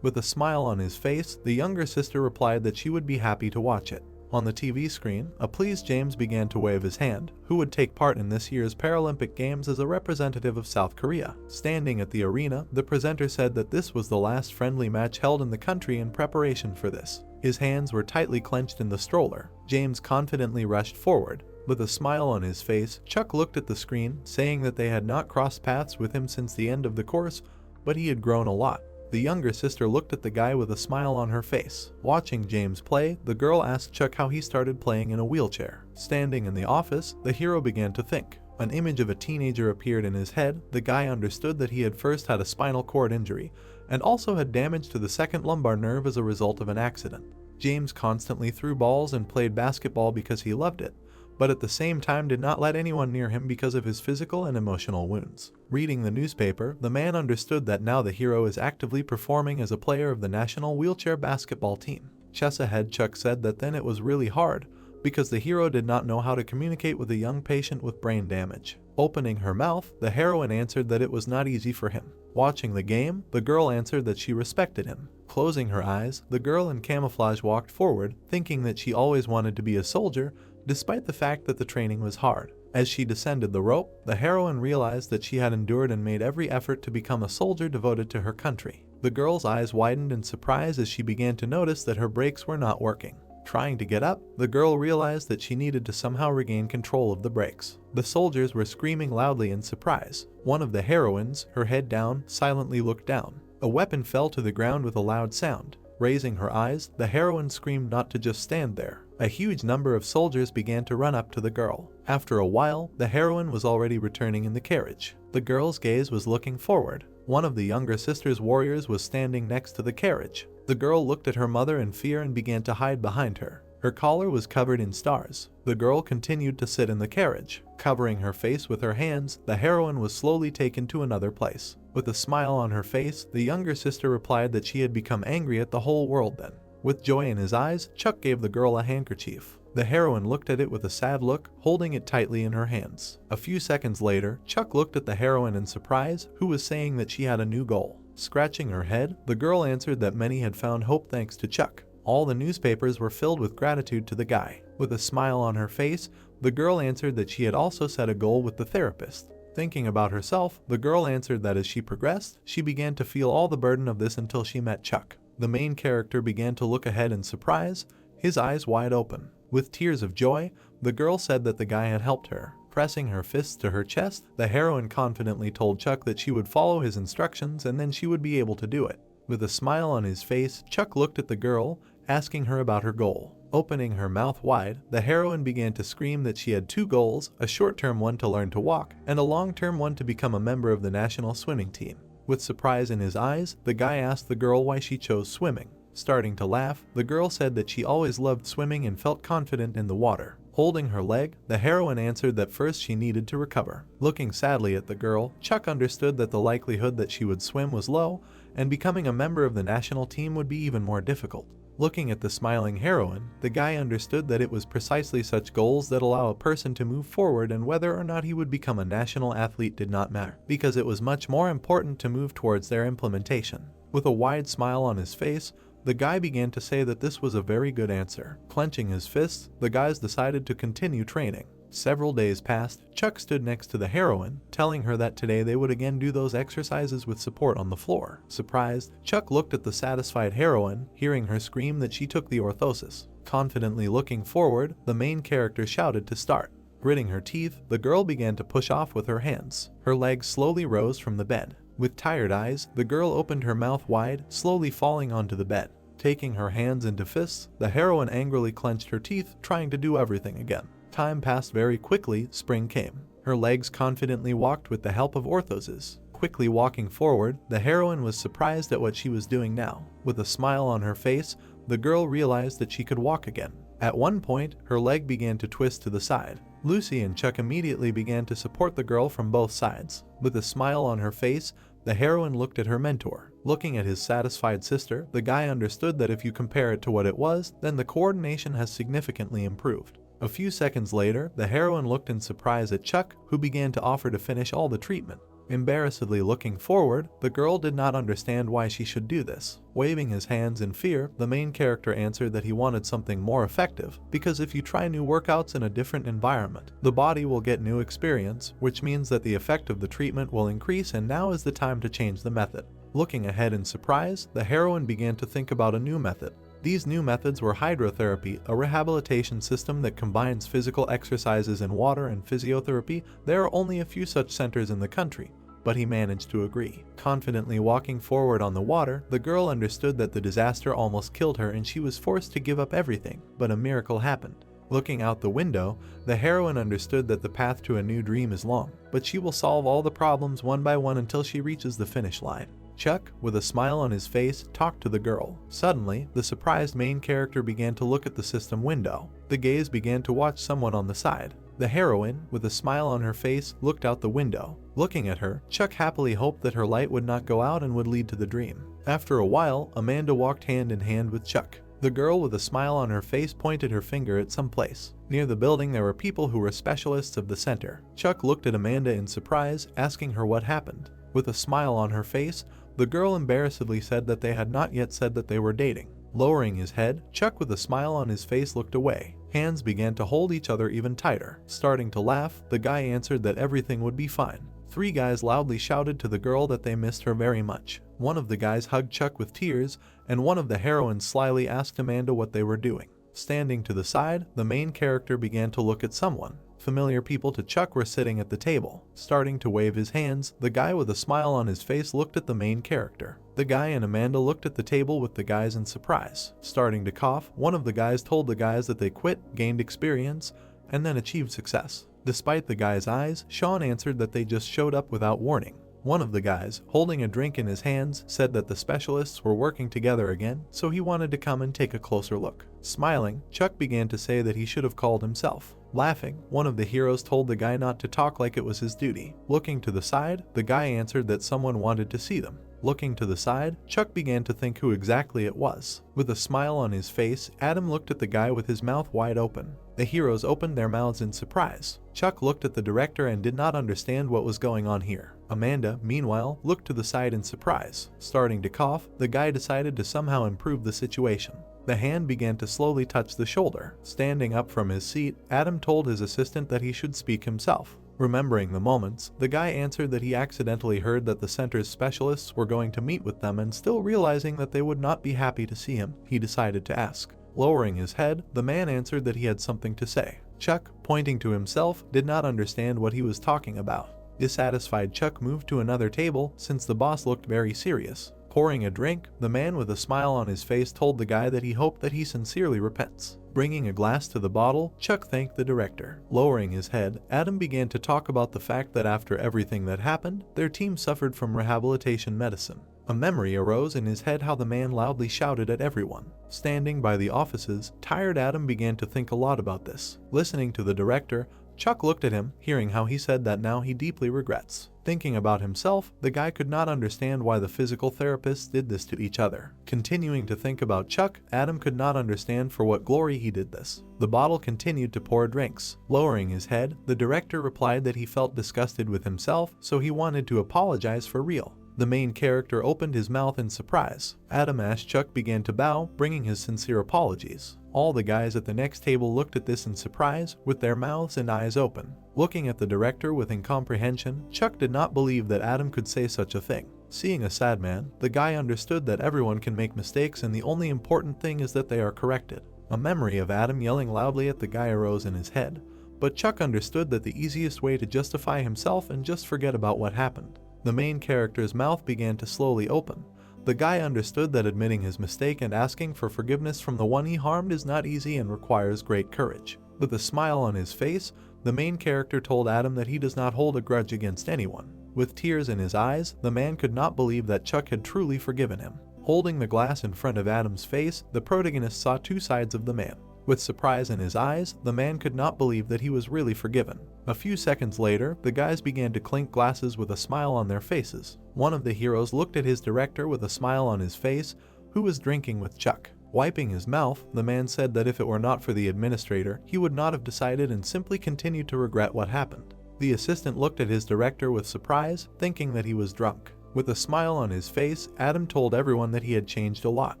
With a smile on his face, the younger sister replied that she would be happy to watch it. On the TV screen, a pleased James began to wave his hand, who would take part in this year's Paralympic Games as a representative of South Korea. Standing at the arena, the presenter said that this was the last friendly match held in the country in preparation for this. His hands were tightly clenched in the stroller. James confidently rushed forward. With a smile on his face, Chuck looked at the screen, saying that they had not crossed paths with him since the end of the course, but he had grown a lot. The younger sister looked at the guy with a smile on her face. Watching James play, the girl asked Chuck how he started playing in a wheelchair. Standing in the office, the hero began to think. An image of a teenager appeared in his head. The guy understood that he had first had a spinal cord injury, and also had damage to the second lumbar nerve as a result of an accident. James constantly threw balls and played basketball because he loved it, but at the same time did not let anyone near him because of his physical and emotional wounds. Reading the newspaper, the man understood that now the hero is actively performing as a player of the national wheelchair basketball team. Chess ahead, Chuck said that then it was really hard because the hero did not know how to communicate with a young patient with brain damage. Opening her mouth, the heroine answered that it was not easy for him. Watching the game, the girl answered that she respected him. Closing her eyes, the girl in camouflage walked forward, thinking that she always wanted to be a soldier, despite the fact that the training was hard. As she descended the rope, the heroine realized that she had endured and made every effort to become a soldier devoted to her country. The girl's eyes widened in surprise as she began to notice that her brakes were not working. Trying to get up, the girl realized that she needed to somehow regain control of the brakes. The soldiers were screaming loudly in surprise. One of the heroines, her head down, silently looked down. A weapon fell to the ground with a loud sound. Raising her eyes, the heroine screamed not to just stand there. A huge number of soldiers began to run up to the girl. After a while, the heroine was already returning in the carriage. The girl's gaze was looking forward. One of the younger sister's warriors was standing next to the carriage. The girl looked at her mother in fear and began to hide behind her. Her collar was covered in stars. The girl continued to sit in the carriage. Covering her face with her hands, the heroine was slowly taken to another place. With a smile on her face, the younger sister replied that she had become angry at the whole world then. With joy in his eyes, Chuck gave the girl a handkerchief. The heroine looked at it with a sad look, holding it tightly in her hands. A few seconds later, Chuck looked at the heroine in surprise, who was saying that she had a new goal. Scratching her head, the girl answered that many had found hope thanks to Chuck. All the newspapers were filled with gratitude to the guy. With a smile on her face, the girl answered that she had also set a goal with the therapist. Thinking about herself, the girl answered that as she progressed, she began to feel all the burden of this until she met Chuck. The main character began to look ahead in surprise, his eyes wide open. With tears of joy, the girl said that the guy had helped her. Pressing her fists to her chest, the heroine confidently told Chuck that she would follow his instructions and then she would be able to do it. With a smile on his face, Chuck looked at the girl, asking her about her goal. Opening her mouth wide, the heroine began to scream that she had two goals, a short-term one to learn to walk, and a long-term one to become a member of the national swimming team. With surprise in his eyes, the guy asked the girl why she chose swimming. Starting to laugh, the girl said that she always loved swimming and felt confident in the water. Holding her leg, the heroine answered that first she needed to recover. Looking sadly at the girl, Chuck understood that the likelihood that she would swim was low, and becoming a member of the national team would be even more difficult. Looking at the smiling heroine, the guy understood that it was precisely such goals that allow a person to move forward, and whether or not he would become a national athlete did not matter, because it was much more important to move towards their implementation. With a wide smile on his face, the guy began to say that this was a very good answer. Clenching his fists, the guys decided to continue training. Several days passed. Chuck stood next to the heroine, telling her that today they would again do those exercises with support on the floor. Surprised, Chuck looked at the satisfied heroine, hearing her scream that she took the orthosis. Confidently looking forward, the main character shouted to start. Gritting her teeth, the girl began to push off with her hands. Her legs slowly rose from the bed. With tired eyes, the girl opened her mouth wide, slowly falling onto the bed. Taking her hands into fists, the heroine angrily clenched her teeth, trying to do everything again. Time passed very quickly. Spring came. Her legs confidently walked with the help of orthoses. Quickly walking forward, the heroine was surprised at what she was doing now. With a smile on her face, the girl realized that she could walk again. At one point, her leg began to twist to the side. Lucy and Chuck immediately began to support the girl from both sides. With a smile on her face, the heroine looked at her mentor. Looking at his satisfied sister, the guy understood that if you compare it to what it was, then the coordination has significantly improved. A few seconds later, the heroine looked in surprise at Chuck, who began to offer to finish all the treatment. Embarrassedly looking forward, the girl did not understand why she should do this. Waving his hands in fear, the main character answered that he wanted something more effective, because if you try new workouts in a different environment, the body will get new experience, which means that the effect of the treatment will increase, and now is the time to change the method. Looking ahead in surprise, the heroine began to think about a new method. These new methods were hydrotherapy, a rehabilitation system that combines physical exercises in water, and physiotherapy. There are only a few such centers in the country, but he managed to agree. Confidently walking forward on the water, the girl understood that the disaster almost killed her and she was forced to give up everything, but a miracle happened. Looking out the window, the heroine understood that the path to a new dream is long, but she will solve all the problems one by one until she reaches the finish line. Chuck, with a smile on his face, talked to the girl. Suddenly, the surprised main character began to look at the system window. The gaze began to watch someone on the side. The heroine, with a smile on her face, looked out the window. Looking at her, Chuck happily hoped that her light would not go out and would lead to the dream. After a while, Amanda walked hand in hand with Chuck. The girl with a smile on her face pointed her finger at some place. Near the building there were people who were specialists of the center. Chuck looked at Amanda in surprise, asking her what happened. With a smile on her face, the girl embarrassedly said that they had not yet said that they were dating. Lowering his head, Chuck with a smile on his face looked away. Hands began to hold each other even tighter. Starting to laugh, the guy answered that everything would be fine. 3 guys loudly shouted to the girl that they missed her very much. One of the guys hugged Chuck with tears, and one of the heroines slyly asked Amanda what they were doing. Standing to the side, the main character began to look at someone. Familiar people to Chuck were sitting at the table. Starting to wave his hands, the guy with a smile on his face looked at the main character. The guy and Amanda looked at the table with the guys in surprise. Starting to cough, one of the guys told the guys that they quit, gained experience, and then achieved success. Despite the guy's eyes, Sean answered that they just showed up without warning. One of the guys, holding a drink in his hands, said that the specialists were working together again, so he wanted to come and take a closer look. Smiling, Chuck began to say that he should have called himself. Laughing, one of the heroes told the guy not to talk like it was his duty. Looking to the side, the guy answered that someone wanted to see them. Looking to the side, Chuck began to think who exactly it was. With a smile on his face, Adam looked at the guy with his mouth wide open. The heroes opened their mouths in surprise. Chuck looked at the director and did not understand what was going on here. Amanda, meanwhile, looked to the side in surprise. Starting to cough, the guy decided to somehow improve the situation. The hand began to slowly touch the shoulder. Standing up from his seat, Adam told his assistant that he should speak himself. Remembering the moments, the guy answered that he accidentally heard that the center's specialists were going to meet with them, and still realizing that they would not be happy to see him, he decided to ask. Lowering his head, the man answered that he had something to say. Chuck, pointing to himself, did not understand what he was talking about. Dissatisfied, Chuck moved to another table since the boss looked very serious. Pouring a drink, the man with a smile on his face told the guy that he hoped that he sincerely repents. Bringing a glass to the bottle, Chuck thanked the director. Lowering his head, Adam began to talk about the fact that after everything that happened, their team suffered from rehabilitation medicine. A memory arose in his head how the man loudly shouted at everyone. Standing by the offices, tired Adam began to think a lot about this. Listening to the director, Chuck looked at him, hearing how he said that now he deeply regrets. Thinking about himself, the guy could not understand why the physical therapists did this to each other. Continuing to think about Chuck, Adam could not understand for what glory he did this. The bottle continued to pour drinks. Lowering his head, the director replied that he felt disgusted with himself, so he wanted to apologize for real. The main character opened his mouth in surprise. Adam asked Chuck began to bow, bringing his sincere apologies. All the guys at the next table looked at this in surprise, with their mouths and eyes open. Looking at the director with incomprehension, Chuck did not believe that Adam could say such a thing. Seeing a sad man, the guy understood that everyone can make mistakes and the only important thing is that they are corrected. A memory of Adam yelling loudly at the guy arose in his head, but Chuck understood that the easiest way to justify himself and just forget about what happened. The main character's mouth began to slowly open. The guy understood that admitting his mistake and asking for forgiveness from the one he harmed is not easy and requires great courage. With a smile on his face, the main character told Adam that he does not hold a grudge against anyone. With tears in his eyes, the man could not believe that Chuck had truly forgiven him. Holding the glass in front of Adam's face, the protagonist saw 2 sides of the man. With surprise in his eyes, the man could not believe that he was really forgiven. A few seconds later, the guys began to clink glasses with a smile on their faces. One of the heroes looked at his director with a smile on his face, who was drinking with Chuck. Wiping his mouth, the man said that if it were not for the administrator, he would not have decided and simply continued to regret what happened. The assistant looked at his director with surprise, thinking that he was drunk. With a smile on his face, Adam told everyone that he had changed a lot.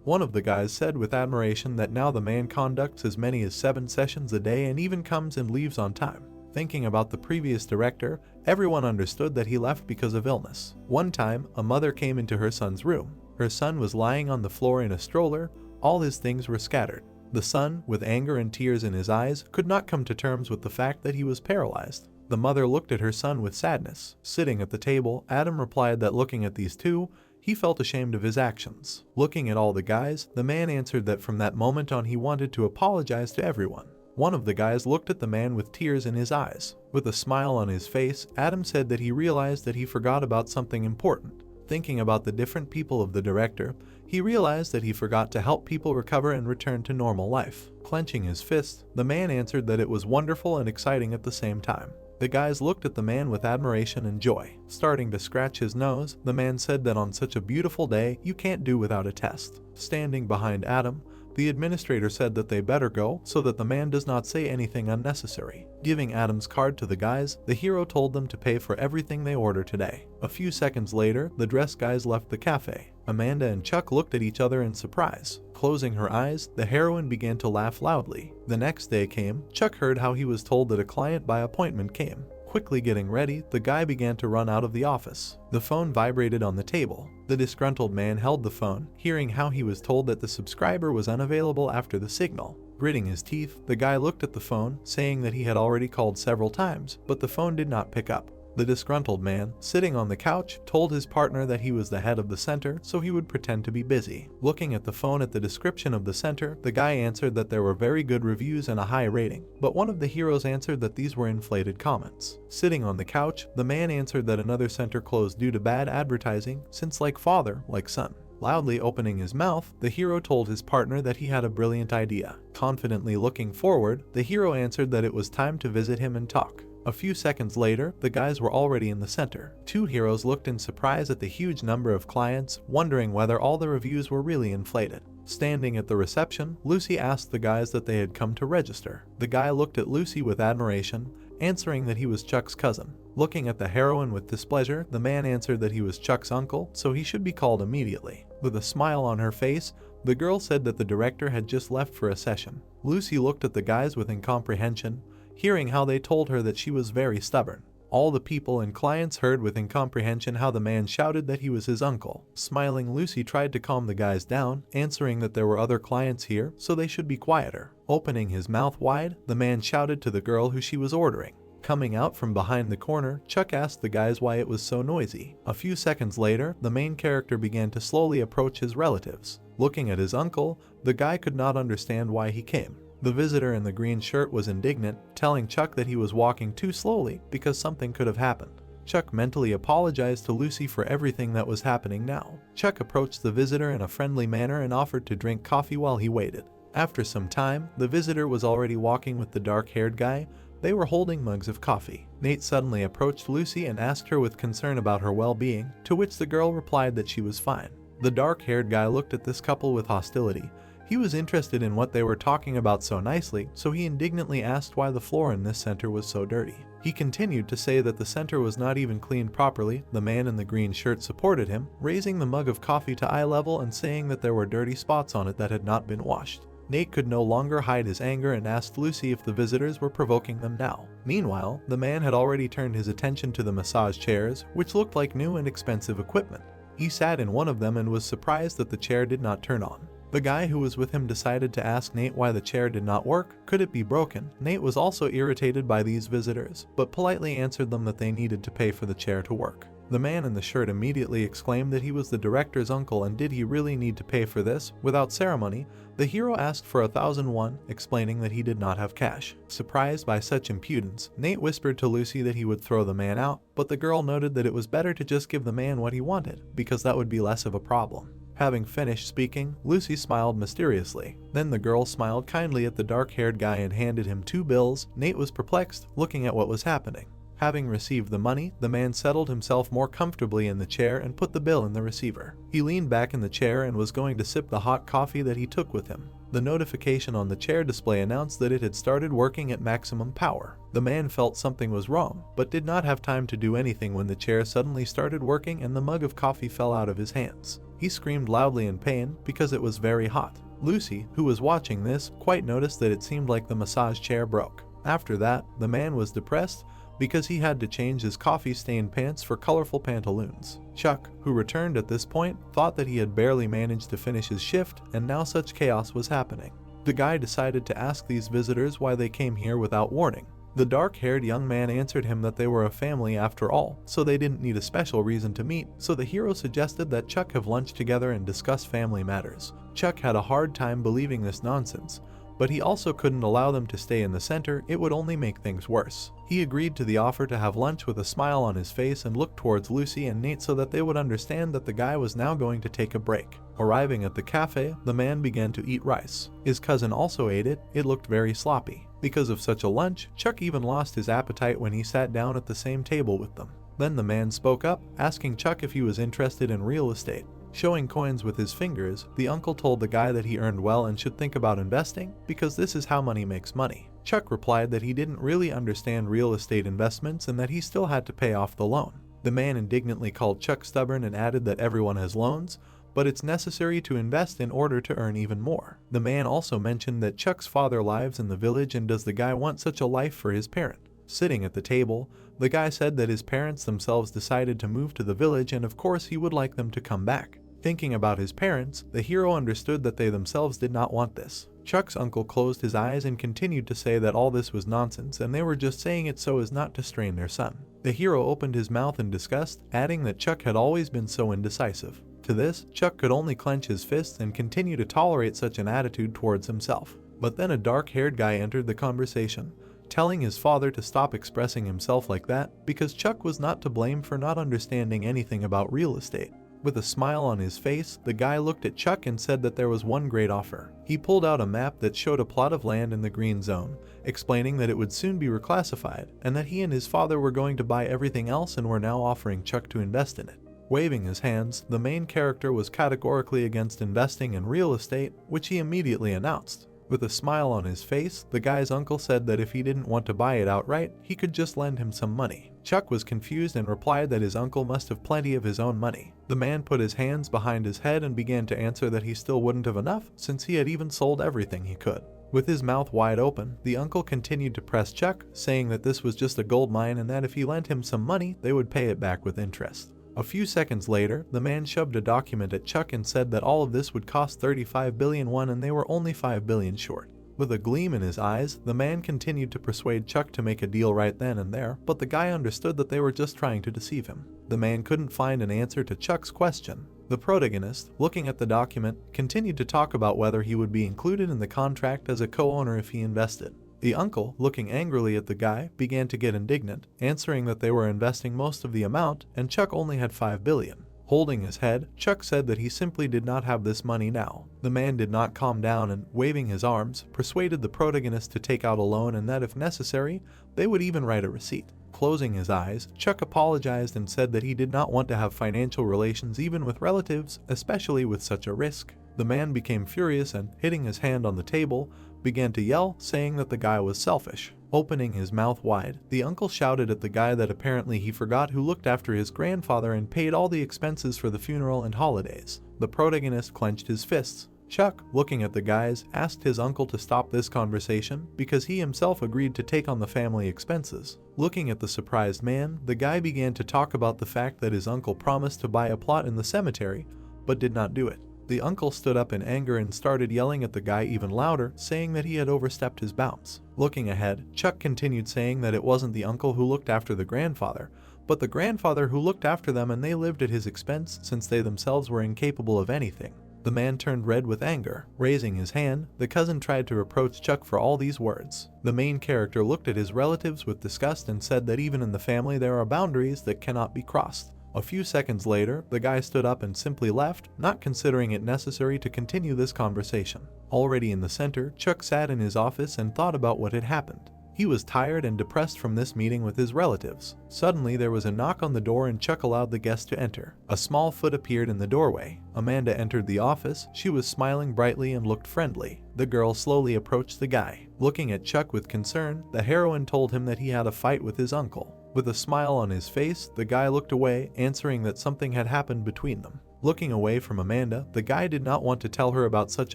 One of the guys said with admiration that now the man conducts as many as 7 sessions a day and even comes and leaves on time. Thinking about the previous director, everyone understood that he left because of illness. One time, a mother came into her son's room. Her son was lying on the floor in a stroller. All his things were scattered. The son, with anger and tears in his eyes, could not come to terms with the fact that he was paralyzed. The mother looked at her son with sadness. Sitting at the table, Adam replied that looking at these two, he felt ashamed of his actions. Looking at all the guys, the man answered that from that moment on he wanted to apologize to everyone. One of the guys looked at the man with tears in his eyes. With a smile on his face, Adam said that he realized that he forgot about something important. Thinking about the different people of the director, he realized that he forgot to help people recover and return to normal life. Clenching his fist, the man answered that it was wonderful and exciting at the same time. The guys looked at the man with admiration and joy. Starting to scratch his nose, the man said that on such a beautiful day, you can't do without a test. Standing behind Adam, The administrator said that they better go so that the man does not say anything unnecessary. Giving Adam's card to the guys, the hero told them to pay for everything they order today. A few seconds later, the dressed guys left the cafe. Amanda and Chuck looked at each other in surprise. Closing her eyes, the heroine began to laugh loudly. The next day came. Chuck heard how he was told that a client by appointment came. Quickly getting ready, the guy began to run out of the office. The phone vibrated on the table. The disgruntled man held the phone, hearing how he was told that the subscriber was unavailable after the signal. Gritting his teeth, the guy looked at the phone, saying that he had already called several times, but the phone did not pick up. The disgruntled man, sitting on the couch, told his partner that he was the head of the center, so he would pretend to be busy. Looking at the phone at the description of the center, the guy answered that there were very good reviews and a high rating, but one of the heroes answered that these were inflated comments. Sitting on the couch, the man answered that another center closed due to bad advertising, since like father, like son. Loudly opening his mouth, the hero told his partner that he had a brilliant idea. Confidently looking forward, the hero answered that it was time to visit him and talk. A few seconds later, the guys were already in the center. Two heroes looked in surprise at the huge number of clients, wondering whether all the reviews were really inflated. Standing at the reception, Lucy asked the guys that they had come to register. The guy looked at Lucy with admiration, answering that he was Chuck's cousin. Looking at the heroine with displeasure, the man answered that he was Chuck's uncle, so he should be called immediately. With a smile on her face, the girl said that the director had just left for a session. Lucy looked at the guys with incomprehension, hearing how they told her that she was very stubborn. All the people and clients heard with incomprehension how the man shouted that he was his uncle. Smiling, Lucy tried to calm the guys down, answering that there were other clients here, so they should be quieter. Opening his mouth wide, the man shouted to the girl who she was ordering. Coming out from behind the corner, Chuck asked the guys why it was so noisy. A few seconds later, the main character began to slowly approach his relatives. Looking at his uncle, the guy could not understand why he came. The visitor in the green shirt was indignant, telling Chuck that he was walking too slowly because something could have happened. Chuck mentally apologized to Lucy for everything that was happening now. Chuck approached the visitor in a friendly manner and offered to drink coffee while he waited. After some time, the visitor was already walking with the dark-haired guy. They were holding mugs of coffee. Nate suddenly approached Lucy and asked her with concern about her well-being, to which the girl replied that she was fine. The dark-haired guy looked at this couple with hostility. He was interested in what they were talking about so nicely, so he indignantly asked why the floor in this center was so dirty. He continued to say that the center was not even cleaned properly. The man in the green shirt supported him, raising the mug of coffee to eye level and saying that there were dirty spots on it that had not been washed. Nate could no longer hide his anger and asked Lucy if the visitors were provoking them now. Meanwhile, the man had already turned his attention to the massage chairs, which looked like new and expensive equipment. He sat in one of them and was surprised that the chair did not turn on. The guy who was with him decided to ask Nate why the chair did not work. Could it be broken? Nate was also irritated by these visitors, but politely answered them that they needed to pay for the chair to work. The man in the shirt immediately exclaimed that he was the director's uncle and did he really need to pay for this? Without ceremony, the hero asked for 1,000 won, explaining that he did not have cash. Surprised by such impudence, Nate whispered to Lucy that he would throw the man out, but the girl noted that it was better to just give the man what he wanted, because that would be less of a problem. Having finished speaking, Lucy smiled mysteriously. Then the girl smiled kindly at the dark-haired guy and handed him 2 bills. Nate was perplexed, looking at what was happening. Having received the money, the man settled himself more comfortably in the chair and put the bill in the receiver. He leaned back in the chair and was going to sip the hot coffee that he took with him. The notification on the chair display announced that it had started working at maximum power. The man felt something was wrong, but did not have time to do anything when the chair suddenly started working and the mug of coffee fell out of his hands. He screamed loudly in pain because it was very hot. Lucy, who was watching this, quite noticed that it seemed like the massage chair broke. After that, the man was depressed because he had to change his coffee-stained pants for colorful pantaloons. Chuck, who returned at this point, thought that he had barely managed to finish his shift and now such chaos was happening. The guy decided to ask these visitors why they came here without warning. The dark-haired young man answered him that they were a family after all, so they didn't need a special reason to meet, so the hero suggested that Chuck have lunch together and discuss family matters. Chuck had a hard time believing this nonsense, but he also couldn't allow them to stay in the center, it would only make things worse. He agreed to the offer to have lunch with a smile on his face and looked towards Lucy and Nate so that they would understand that the guy was now going to take a break. Arriving at the cafe, the man began to eat rice. His cousin also ate it. It looked very sloppy. Because of such a lunch, Chuck even lost his appetite when he sat down at the same table with them. Then the man spoke up, asking Chuck if he was interested in real estate. Showing coins with his fingers, the uncle told the guy that he earned well and should think about investing because this is how money makes money. Chuck replied that he didn't really understand real estate investments and that he still had to pay off the loan. The man indignantly called Chuck stubborn and added that everyone has loans, but it's necessary to invest in order to earn even more. The man also mentioned that Chuck's father lives in the village and does the guy want such a life for his parent. Sitting at the table, the guy said that his parents themselves decided to move to the village and of course he would like them to come back. Thinking about his parents, the hero understood that they themselves did not want this. Chuck's uncle closed his eyes and continued to say that all this was nonsense and they were just saying it so as not to strain their son. The hero opened his mouth in disgust, adding that Chuck had always been so indecisive. To this, Chuck could only clench his fists and continue to tolerate such an attitude towards himself. But then a dark-haired guy entered the conversation, telling his father to stop expressing himself like that because Chuck was not to blame for not understanding anything about real estate. With a smile on his face, the guy looked at Chuck and said that there was one great offer. He pulled out a map that showed a plot of land in the green zone, explaining that it would soon be reclassified and that he and his father were going to buy everything else and were now offering Chuck to invest in it. Waving his hands, the main character was categorically against investing in real estate, which he immediately announced. With a smile on his face, the guy's uncle said that if he didn't want to buy it outright, he could just lend him some money. Chuck was confused and replied that his uncle must have plenty of his own money. The man put his hands behind his head and began to answer that he still wouldn't have enough since he had even sold everything he could. With his mouth wide open, the uncle continued to press Chuck, saying that this was just a gold mine and that if he lent him some money, they would pay it back with interest. A few seconds later, the man shoved a document at Chuck and said that all of this would cost 35 billion won and they were only 5 billion short. With a gleam in his eyes, the man continued to persuade Chuck to make a deal right then and there, but the guy understood that they were just trying to deceive him. The man couldn't find an answer to Chuck's question. The protagonist, looking at the document, continued to talk about whether he would be included in the contract as a co-owner if he invested. The uncle, looking angrily at the guy, began to get indignant, answering that they were investing most of the amount and Chuck only had 5 billion. Holding his head, Chuck said that he simply did not have this money now. The man did not calm down and, waving his arms, persuaded the protagonist to take out a loan and that if necessary, they would even write a receipt. Closing his eyes, Chuck apologized and said that he did not want to have financial relations even with relatives, especially with such a risk. The man became furious and, hitting his hand on the table, began to yell, saying that the guy was selfish. Opening his mouth wide, the uncle shouted at the guy that apparently he forgot who looked after his grandfather and paid all the expenses for the funeral and holidays. The protagonist clenched his fists. Chuck, looking at the guys, asked his uncle to stop this conversation because he himself agreed to take on the family expenses. Looking at the surprised man, the guy began to talk about the fact that his uncle promised to buy a plot in the cemetery, but did not do it. The uncle stood up in anger and started yelling at the guy even louder, saying that he had overstepped his bounds. Looking ahead, Chuck continued saying that it wasn't the uncle who looked after the grandfather, but the grandfather who looked after them and they lived at his expense since they themselves were incapable of anything. The man turned red with anger. Raising his hand, the cousin tried to reproach Chuck for all these words. The main character looked at his relatives with disgust and said that even in the family there are boundaries that cannot be crossed. A few seconds later, the guy stood up and simply left, not considering it necessary to continue this conversation. Already in the center, Chuck sat in his office and thought about what had happened. He was tired and depressed from this meeting with his relatives. Suddenly, there was a knock on the door and Chuck allowed the guest to enter. A small foot appeared in the doorway. Amanda entered the office. She was smiling brightly and looked friendly. The girl slowly approached the guy. Looking at Chuck with concern, the heroine told him that he had a fight with his uncle. With a smile on his face, the guy looked away, answering that something had happened between them. Looking away from Amanda, the guy did not want to tell her about such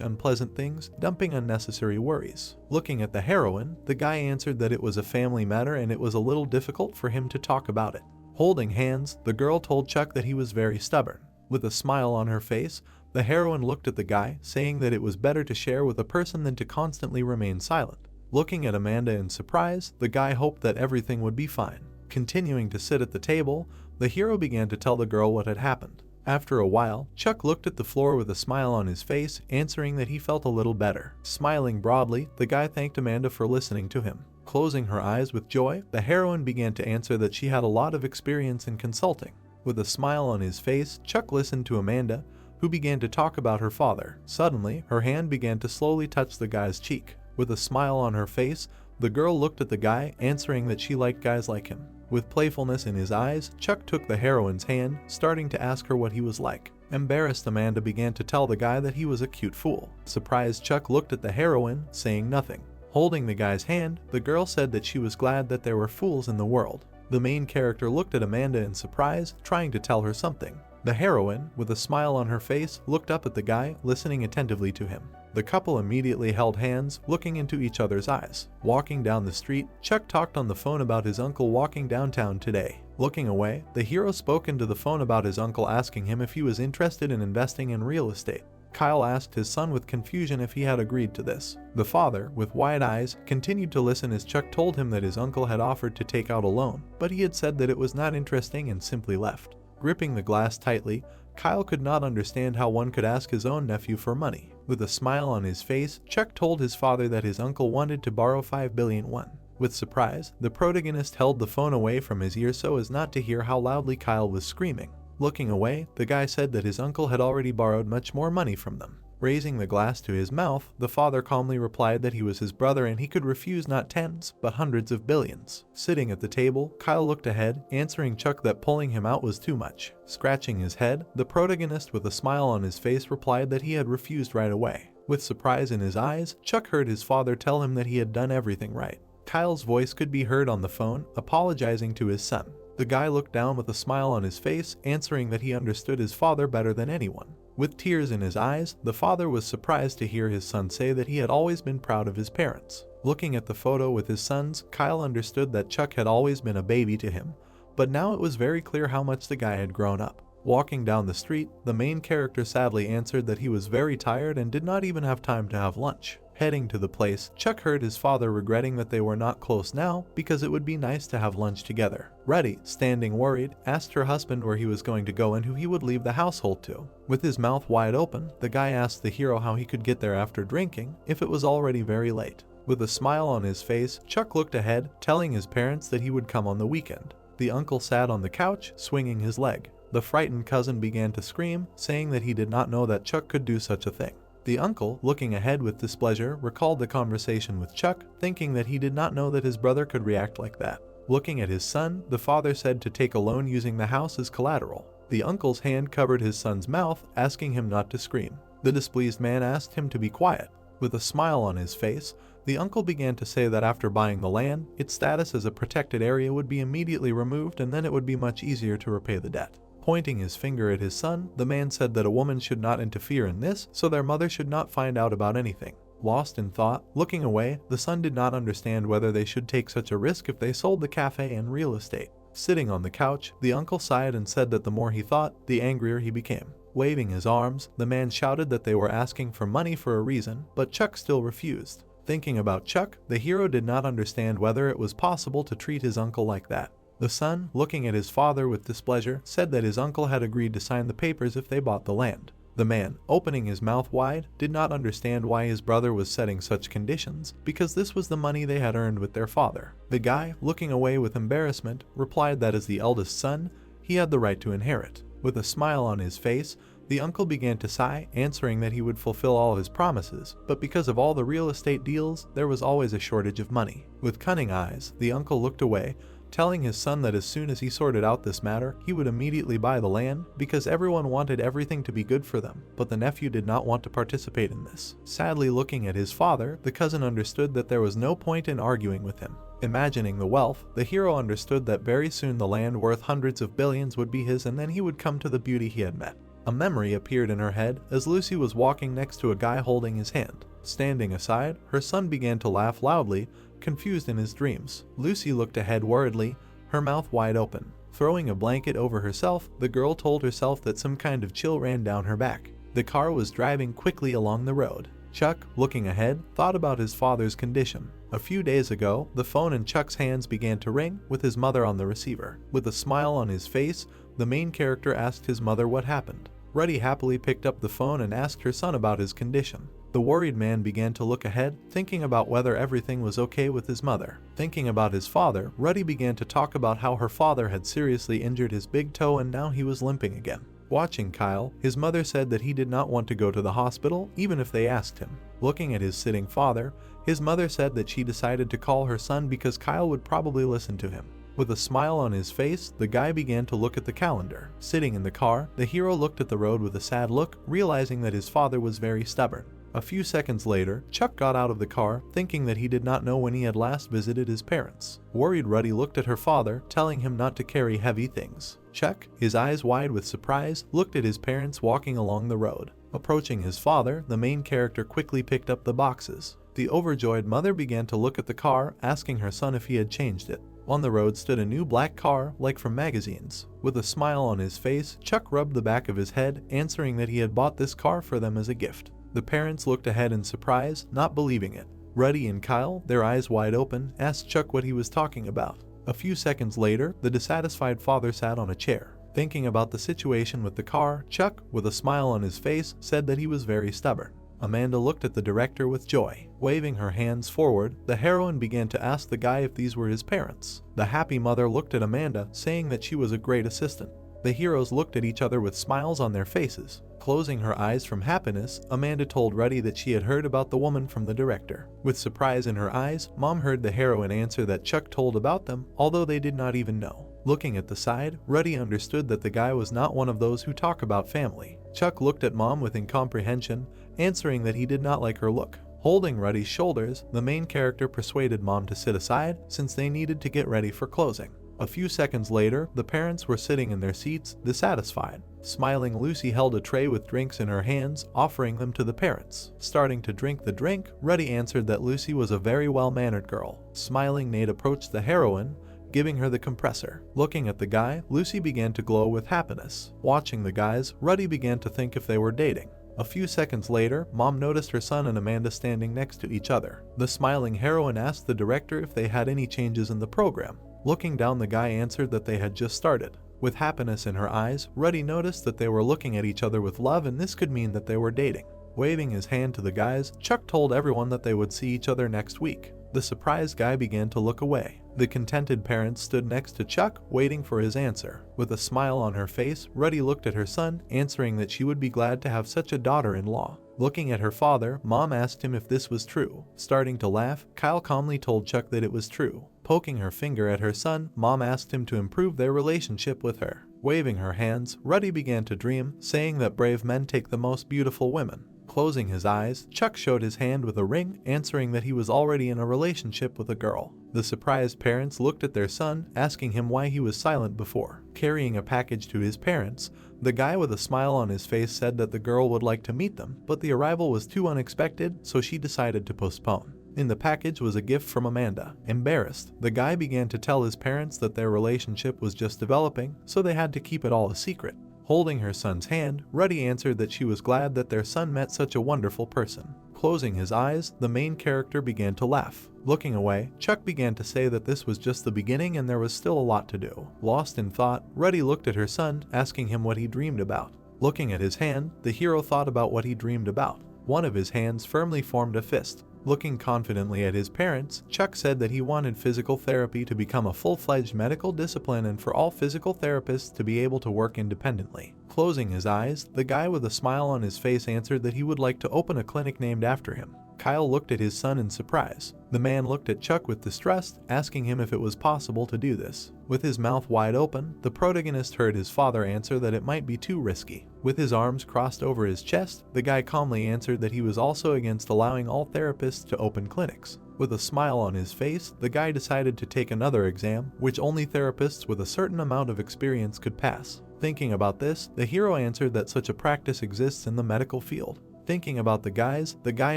unpleasant things, dumping unnecessary worries. Looking at the heroine, the guy answered that it was a family matter and it was a little difficult for him to talk about it. Holding hands, the girl told Chuck that he was very stubborn. With a smile on her face, the heroine looked at the guy, saying that it was better to share with a person than to constantly remain silent. Looking at Amanda in surprise, the guy hoped that everything would be fine. Continuing to sit at the table, the hero began to tell the girl what had happened. After a while, Chuck looked at the floor with a smile on his face, answering that he felt a little better. Smiling broadly, the guy thanked Amanda for listening to him. Closing her eyes with joy, the heroine began to answer that she had a lot of experience in consulting. With a smile on his face, Chuck listened to Amanda, who began to talk about her father. Suddenly, her hand began to slowly touch the guy's cheek. With a smile on her face, the girl looked at the guy, answering that she liked guys like him. With playfulness in his eyes, Chuck took the heroine's hand, starting to ask her what he was like. Embarrassed, Amanda began to tell the guy that he was a cute fool. Surprised, Chuck looked at the heroine, saying nothing. Holding the guy's hand, the girl said that she was glad that there were fools in the world. The main character looked at Amanda in surprise, trying to tell her something. The heroine, with a smile on her face, looked up at the guy, listening attentively to him. The couple immediately held hands, looking into each other's eyes. Walking down the street, Chuck talked on the phone about his uncle walking downtown today. Looking away, the hero spoke into the phone about his uncle, asking him if he was interested in investing in real estate. Kyle asked his son with confusion if he had agreed to this. The father, with wide eyes, continued to listen as Chuck told him that his uncle had offered to take out a loan, but he had said that it was not interesting and simply left. Gripping the glass tightly, Kyle could not understand how one could ask his own nephew for money. With a smile on his face, Chuck told his father that his uncle wanted to borrow 5 billion won. With surprise, the protagonist held the phone away from his ear so as not to hear how loudly Kyle was screaming. Looking away, the guy said that his uncle had already borrowed much more money from them. Raising the glass to his mouth, the father calmly replied that he was his brother and he could refuse not tens, but hundreds of billions. Sitting at the table, Kyle looked ahead, answering Chuck that pulling him out was too much. Scratching his head, the protagonist with a smile on his face replied that he had refused right away. With surprise in his eyes, Chuck heard his father tell him that he had done everything right. Kyle's voice could be heard on the phone, apologizing to his son. The guy looked down with a smile on his face, answering that he understood his father better than anyone. With tears in his eyes, the father was surprised to hear his son say that he had always been proud of his parents. Looking at the photo with his sons, Kyle understood that Chuck had always been a baby to him, but now it was very clear how much the guy had grown up. Walking down the street, the main character sadly answered that he was very tired and did not even have time to have lunch. Heading to the place, Chuck heard his father regretting that they were not close now because it would be nice to have lunch together. Reddy, standing worried, asked her husband where he was going to go and who he would leave the household to. With his mouth wide open, the guy asked the hero how he could get there after drinking if it was already very late. With a smile on his face, Chuck looked ahead, telling his parents that he would come on the weekend. The uncle sat on the couch, swinging his leg. The frightened cousin began to scream, saying that he did not know that Chuck could do such a thing. The uncle, looking ahead with displeasure, recalled the conversation with Chuck, thinking that he did not know that his brother could react like that. Looking at his son, the father said to take a loan using the house as collateral. The uncle's hand covered his son's mouth, asking him not to scream. The displeased man asked him to be quiet. With a smile on his face, the uncle began to say that after buying the land, its status as a protected area would be immediately removed and then it would be much easier to repay the debt. Pointing his finger at his son, the man said that a woman should not interfere in this, so their mother should not find out about anything. Lost in thought, looking away, the son did not understand whether they should take such a risk if they sold the cafe and real estate. Sitting on the couch, the uncle sighed and said that the more he thought, the angrier he became. Waving his arms, the man shouted that they were asking for money for a reason, but Chuck still refused. Thinking about Chuck, the hero did not understand whether it was possible to treat his uncle like that. The son, looking at his father with displeasure, said that his uncle had agreed to sign the papers if they bought the land. The man, opening his mouth wide, did not understand why his brother was setting such conditions, because this was the money they had earned with their father. The guy, looking away with embarrassment, replied that as the eldest son, he had the right to inherit. With a smile on his face, the uncle began to sigh, answering that he would fulfill all his promises, but because of all the real estate deals, there was always a shortage of money. With cunning eyes, the uncle looked away, telling his son that as soon as he sorted out this matter, he would immediately buy the land because everyone wanted everything to be good for them, but the nephew did not want to participate in this. Sadly looking at his father, the cousin understood that there was no point in arguing with him. Imagining the wealth, the hero understood that very soon the land worth hundreds of billions would be his and then he would come to the beauty he had met. A memory appeared in her head as Lucy was walking next to a guy holding his hand. Standing aside, her son began to laugh loudly, confused in his dreams. Lucy looked ahead worriedly, her mouth wide open. Throwing a blanket over herself, the girl told herself that some kind of chill ran down her back. The car was driving quickly along the road. Chuck, looking ahead, thought about his father's condition. A few days ago, the phone in Chuck's hands began to ring, with his mother on the receiver. With a smile on his face, the main character asked his mother what happened. Reddy happily picked up the phone and asked her son about his condition. The worried man began to look ahead, thinking about whether everything was okay with his mother. Thinking about his father, Reddy began to talk about how her father had seriously injured his big toe and now he was limping again. Watching Kyle, his mother said that he did not want to go to the hospital even if they asked him. Looking at his sitting father, his mother said that she decided to call her son because Kyle would probably listen to him. With a smile on his face, the guy began to look at the calendar. Sitting in the car, the hero looked at the road with a sad look, realizing that his father was very stubborn. A few seconds later, Chuck got out of the car, thinking that he did not know when he had last visited his parents. Worried, Ruddy looked at her father, telling him not to carry heavy things. Chuck, his eyes wide with surprise, looked at his parents walking along the road. Approaching his father, the main character quickly picked up the boxes. The overjoyed mother began to look at the car, asking her son if he had changed it. On the road stood a new black car, like from magazines. With a smile on his face, Chuck rubbed the back of his head, answering that he had bought this car for them as a gift. The parents looked ahead in surprise, not believing it. Ruddy and Kyle, their eyes wide open, asked Chuck what he was talking about. A few seconds later, the dissatisfied father sat on a chair. Thinking about the situation with the car, Chuck, with a smile on his face, said that he was very stubborn. Amanda looked at the director with joy. Waving her hands forward, the heroine began to ask the guy if these were his parents. The happy mother looked at Amanda, saying that she was a great assistant. The heroes looked at each other with smiles on their faces. Closing her eyes from happiness, Amanda told Ruddy that she had heard about the woman from the director. With surprise in her eyes, Mom heard the heroine answer that Chuck told about them, although they did not even know. Looking at the side, Ruddy understood that the guy was not one of those who talk about family. Chuck looked at Mom with incomprehension, answering that he did not like her look. Holding Ruddy's shoulders, the main character persuaded Mom to sit aside since they needed to get ready for closing. A few seconds later, the parents were sitting in their seats, dissatisfied. Smiling, Lucy held a tray with drinks in her hands, offering them to the parents. Starting to drink the drink, Ruddy answered that Lucy was a very well-mannered girl. Smiling, Nate approached the heroine, giving her the compressor. Looking at the guy, Lucy began to glow with happiness. Watching the guys, Ruddy began to think if they were dating. A few seconds later, Mom noticed her son and Amanda standing next to each other. The smiling heroine asked the director if they had any changes in the program. Looking down, the guy answered that they had just started. With happiness in her eyes, Ruddy noticed that they were looking at each other with love, and this could mean that they were dating. Waving his hand to the guys, Chuck told everyone that they would see each other next week. The surprised guy began to look away. The contented parents stood next to Chuck, waiting for his answer. With a smile on her face, Ruddy looked at her son, answering that she would be glad to have such a daughter-in-law. Looking at her father, Mom asked him if this was true. Starting to laugh, Kyle calmly told Chuck that it was true. Poking her finger at her son, Mom asked him to improve their relationship with her. Waving her hands, Ruddy began to dream, saying that brave men take the most beautiful women. Closing his eyes, Chuck showed his hand with a ring, answering that he was already in a relationship with a girl. The surprised parents looked at their son, asking him why he was silent before. Carrying a package to his parents, the guy with a smile on his face said that the girl would like to meet them, but the arrival was too unexpected, so she decided to postpone. In the package was a gift from Amanda. Embarrassed, the guy began to tell his parents that their relationship was just developing, so they had to keep it all a secret. Holding her son's hand, Ruddy answered that she was glad that their son met such a wonderful person. Closing his eyes, the main character began to laugh. Looking away, Chuck began to say that this was just the beginning and there was still a lot to do. Lost in thought, Ruddy looked at her son, asking him what he dreamed about. Looking at his hand, the hero thought about what he dreamed about. One of his hands firmly formed a fist. Looking confidently at his parents, Chuck said that he wanted physical therapy to become a full-fledged medical discipline and for all physical therapists to be able to work independently. Closing his eyes, the guy with a smile on his face answered that he would like to open a clinic named after him. Kyle looked at his son in surprise. The man looked at Chuck with distrust, asking him if it was possible to do this. With his mouth wide open, the protagonist heard his father answer that it might be too risky. With his arms crossed over his chest, the guy calmly answered that he was also against allowing all therapists to open clinics. With a smile on his face, the guy decided to take another exam, which only therapists with a certain amount of experience could pass. Thinking about this, the hero answered that such a practice exists in the medical field. Thinking about the guy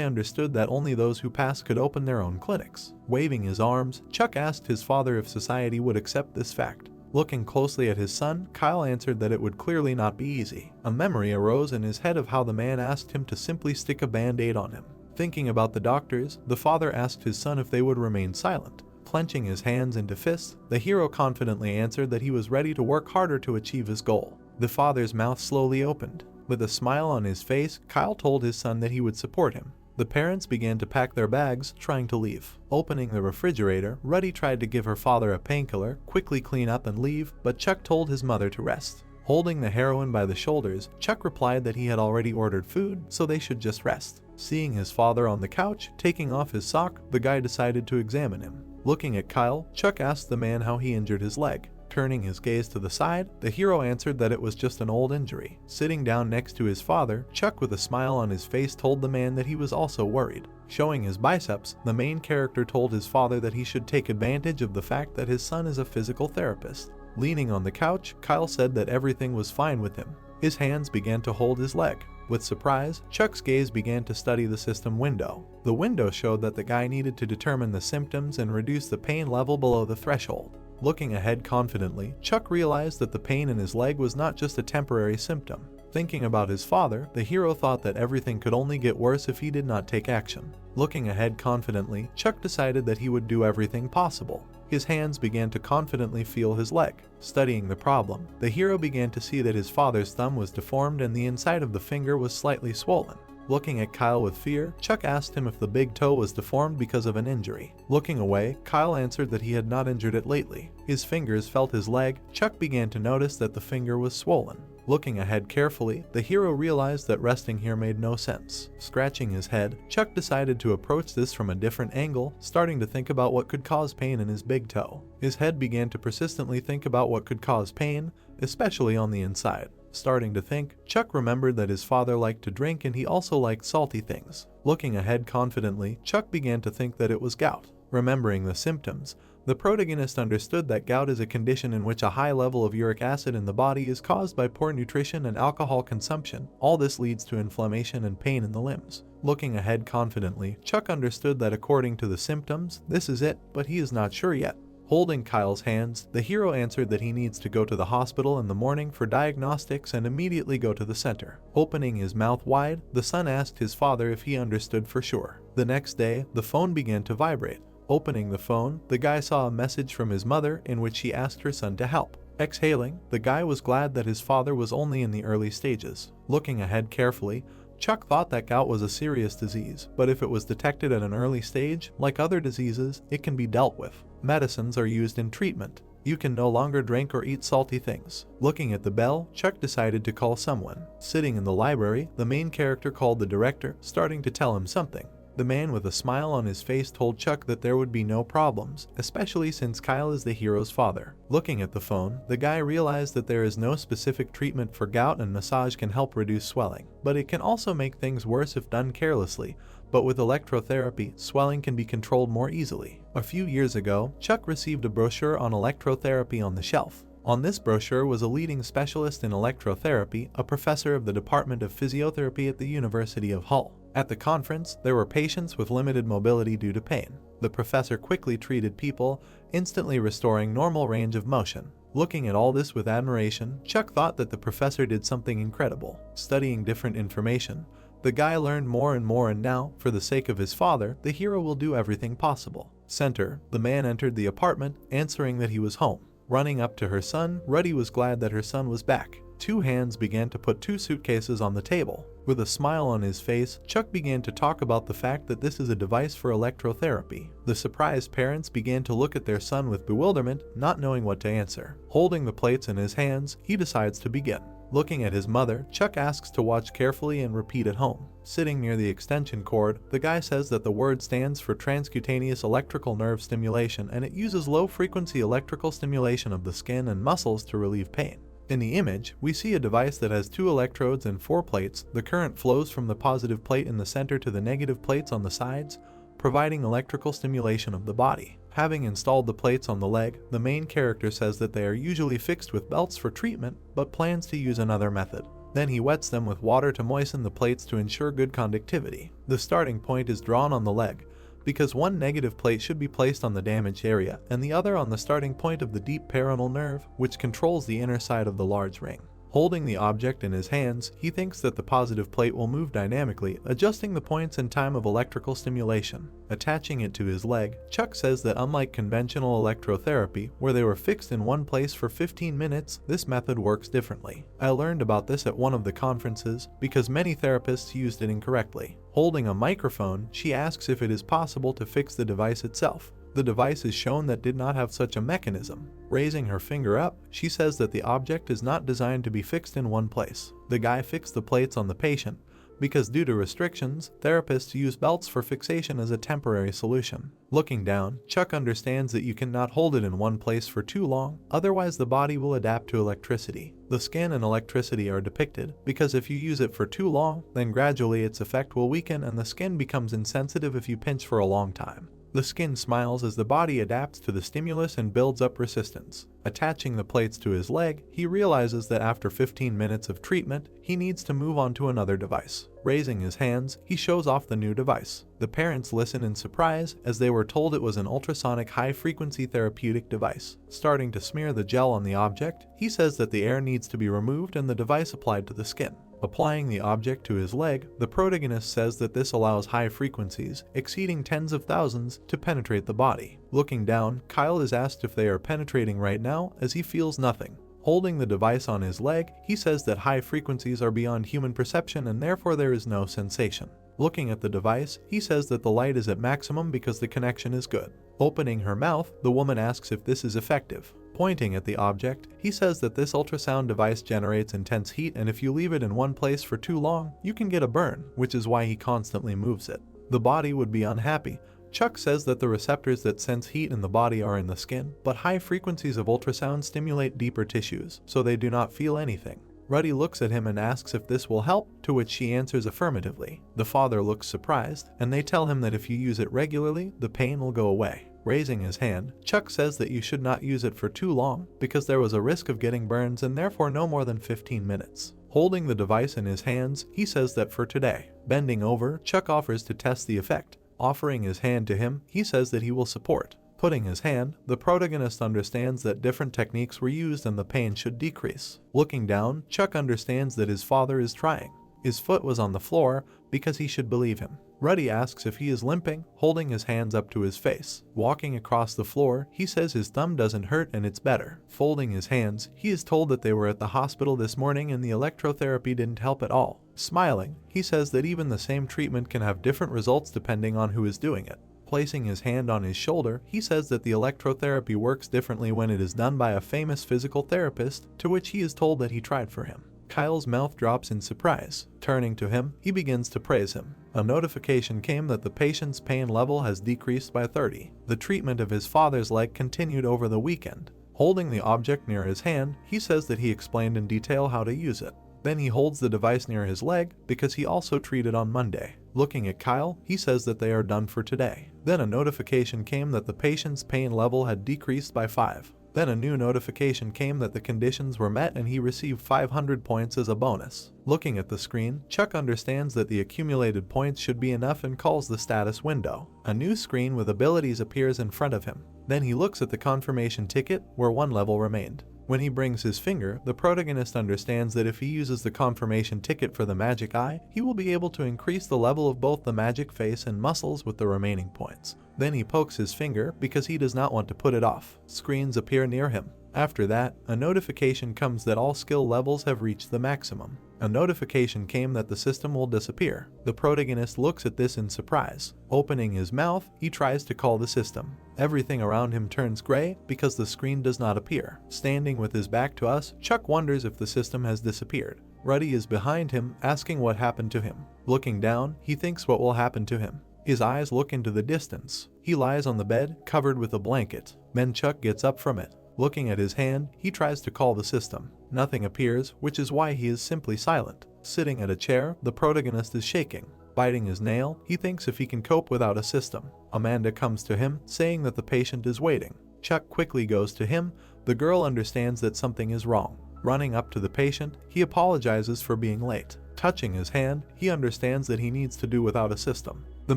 understood that only those who passed could open their own clinics. Waving his arms, Chuck asked his father if society would accept this fact. Looking closely at his son, Kyle answered that it would clearly not be easy. A memory arose in his head of how the man asked him to simply stick a band-aid on him. Thinking about the doctors, the father asked his son if they would remain silent. Clenching his hands into fists, the hero confidently answered that he was ready to work harder to achieve his goal. The father's mouth slowly opened. With a smile on his face, Kyle told his son that he would support him. The parents began to pack their bags, trying to leave. Opening the refrigerator, Ruddy tried to give her father a painkiller, quickly clean up and leave, but Chuck told his mother to rest. Holding the heroine by the shoulders, Chuck replied that he had already ordered food, so they should just rest. Seeing his father on the couch, taking off his sock, the guy decided to examine him. Looking at Kyle, Chuck asked the man how he injured his leg. Turning his gaze to the side, the hero answered that it was just an old injury. Sitting down next to his father, Chuck with a smile on his face told the man that he was also worried. Showing his biceps, the main character told his father that he should take advantage of the fact that his son is a physical therapist. Leaning on the couch, Kyle said that everything was fine with him. His hands began to hold his leg. With surprise, Chuck's gaze began to study the system window. The window showed that the guy needed to determine the symptoms and reduce the pain level below the threshold. Looking ahead confidently, Chuck realized that the pain in his leg was not just a temporary symptom. Thinking about his father, the hero thought that everything could only get worse if he did not take action. Looking ahead confidently, Chuck decided that he would do everything possible. His hands began to confidently feel his leg. Studying the problem, the hero began to see that his father's thumb was deformed and the inside of the finger was slightly swollen. Looking at Kyle with fear, Chuck asked him if the big toe was deformed because of an injury. Looking away, Kyle answered that he had not injured it lately. His fingers felt his leg. Chuck began to notice that the finger was swollen. Looking ahead carefully, the hero realized that resting here made no sense. Scratching his head, Chuck decided to approach this from a different angle, starting to think about what could cause pain in his big toe. His head began to persistently think about what could cause pain, especially on the inside. Starting to think, Chuck remembered that his father liked to drink and he also liked salty things. Looking ahead confidently, Chuck began to think that it was gout. Remembering the symptoms, the protagonist understood that gout is a condition in which a high level of uric acid in the body is caused by poor nutrition and alcohol consumption. All this leads to inflammation and pain in the limbs. Looking ahead confidently, Chuck understood that according to the symptoms, this is it, but he is not sure yet. Holding Kyle's hands, the hero answered that he needs to go to the hospital in the morning for diagnostics and immediately go to the center. Opening his mouth wide, the son asked his father if he understood for sure. The next day, the phone began to vibrate. Opening the phone, the guy saw a message from his mother in which she asked her son to help. Exhaling, the guy was glad that his father was only in the early stages. Looking ahead carefully, Chuck thought that gout was a serious disease, but if it was detected at an early stage, like other diseases, it can be dealt with. Medicines are used in treatment. You can no longer drink or eat salty things. Looking at the bell, Chuck decided to call someone. Sitting in the library, the main character called the director, starting to tell him something. The man with a smile on his face told Chuck that there would be no problems, especially since Kyle is the hero's father. Looking at the phone, the guy realized that there is no specific treatment for gout and massage can help reduce swelling, but it can also make things worse if done carelessly. But with electrotherapy, swelling can be controlled more easily. A few years ago, Chuck received a brochure on electrotherapy on the shelf. On this brochure was a leading specialist in electrotherapy, a professor of the Department of Physiotherapy at the University of Hull. At the conference, there were patients with limited mobility due to pain. The professor quickly treated people, instantly restoring normal range of motion. Looking at all this with admiration, Chuck thought that the professor did something incredible. Studying different information, the guy learned more and now, for the sake of his father, the hero will do everything possible. Center, the man entered the apartment, answering that he was home. Running up to her son, Ruddy was glad that her son was back. Two hands began to put two suitcases on the table. With a smile on his face, Chuck began to talk about the fact that this is a device for electrotherapy. The surprised parents began to look at their son with bewilderment, not knowing what to answer. Holding the plates in his hands, he decides to begin. Looking at his mother, Chuck asks to watch carefully and repeat at home. Sitting near the extension cord, the guy says that the word stands for transcutaneous electrical nerve stimulation and it uses low-frequency electrical stimulation of the skin and muscles to relieve pain. In the image, we see a device that has 2 electrodes and 4 plates. The current flows from the positive plate in the center to the negative plates on the sides, providing electrical stimulation of the body. Having installed the plates on the leg, the main character says that they are usually fixed with belts for treatment, but plans to use another method. Then he wets them with water to moisten the plates to ensure good conductivity. The starting point is drawn on the leg, because one negative plate should be placed on the damaged area and the other on the starting point of the deep peroneal nerve, which controls the inner side of the large ring. Holding the object in his hands, he thinks that the positive plate will move dynamically, adjusting the points and time of electrical stimulation. Attaching it to his leg, Chuck says that unlike conventional electrotherapy, where they were fixed in one place for 15 minutes, this method works differently. I learned about this at one of the conferences because many therapists used it incorrectly. Holding a microphone, she asks if it is possible to fix the device itself. The device is shown that did not have such a mechanism. Raising her finger up, she says that the object is not designed to be fixed in one place. The guy fixed the plates on the patient, because due to restrictions, therapists use belts for fixation as a temporary solution. Looking down, Chuck understands that you cannot hold it in one place for too long, otherwise the body will adapt to electricity. The skin and electricity are depicted because if you use it for too long, then gradually its effect will weaken and the skin becomes insensitive if you pinch for a long time. The skin smiles as the body adapts to the stimulus and builds up resistance. Attaching the plates to his leg, he realizes that after 15 minutes of treatment, he needs to move on to another device. Raising his hands, he shows off the new device. The parents listen in surprise as they were told it was an ultrasonic high-frequency therapeutic device. Starting to smear the gel on the object, he says that the air needs to be removed and the device applied to the skin. Applying the object to his leg, the protagonist says that this allows high frequencies, exceeding tens of thousands, to penetrate the body. Looking down, Kyle is asked if they are penetrating right now as he feels nothing. Holding the device on his leg, he says that high frequencies are beyond human perception and therefore there is no sensation. Looking at the device, he says that the light is at maximum because the connection is good. Opening her mouth, the woman asks if this is effective. Pointing at the object, he says that this ultrasound device generates intense heat and if you leave it in one place for too long, you can get a burn, which is why he constantly moves it. The body would be unhappy. Chuck says that the receptors that sense heat in the body are in the skin, but high frequencies of ultrasound stimulate deeper tissues, so they do not feel anything. Ruddy looks at him and asks if this will help, to which she answers affirmatively. The father looks surprised, and they tell him that if you use it regularly, the pain will go away. Raising his hand, Chuck says that you should not use it for too long because there was a risk of getting burns and therefore no more than 15 minutes. Holding the device in his hands, he says that for today. Bending over, Chuck offers to test the effect. Offering his hand to him, he says that he will support. Putting his hand, the protagonist understands that different techniques were used and the pain should decrease. Looking down, Chuck understands that his father is trying. His foot was on the floor because he should believe him. Ruddy asks if he is limping, holding his hands up to his face. Walking across the floor, he says his thumb doesn't hurt and it's better. Folding his hands, he is told that they were at the hospital this morning and the electrotherapy didn't help at all. Smiling, he says that even the same treatment can have different results depending on who is doing it. Placing his hand on his shoulder, he says that the electrotherapy works differently when it is done by a famous physical therapist, to which he is told that he tried for him. Kyle's mouth drops in surprise. Turning to him, he begins to praise him. A notification came that the patient's pain level has decreased by 30. The treatment of his father's leg continued over the weekend. Holding the object near his hand, he says that he explained in detail how to use it. Then he holds the device near his leg because he also treated on Monday. Looking at Kyle, he says that they are done for today. Then a notification came that the patient's pain level had decreased by 5. Then a new notification came that the conditions were met and he received 500 points as a bonus. Looking at the screen, Chuck understands that the accumulated points should be enough and calls the status window. A new screen with abilities appears in front of him. Then he looks at the confirmation ticket where one level remained. When he brings his finger, the protagonist understands that if he uses the confirmation ticket for the magic eye, he will be able to increase the level of both the magic face and muscles with the remaining points. Then he pokes his finger because he does not want to put it off. Screens appear near him. After that, a notification comes that all skill levels have reached the maximum. A notification came that the system will disappear. The protagonist looks at this in surprise. Opening his mouth, he tries to call the system. Everything around him turns gray because the screen does not appear. Standing with his back to us, Chuck wonders if the system has disappeared. Ruddy is behind him, asking what happened to him. Looking down, he thinks what will happen to him. His eyes look into the distance. He lies on the bed, covered with a blanket. Then Chuck gets up from it. Looking at his hand, he tries to call the system. Nothing appears, which is why he is simply silent. Sitting at a chair, the protagonist is shaking. Biting his nail, he thinks if he can cope without a system. Amanda comes to him, saying that the patient is waiting. Chuck quickly goes to him. The girl understands that something is wrong. Running up to the patient, he apologizes for being late. Touching his hand, he understands that he needs to do without a system. The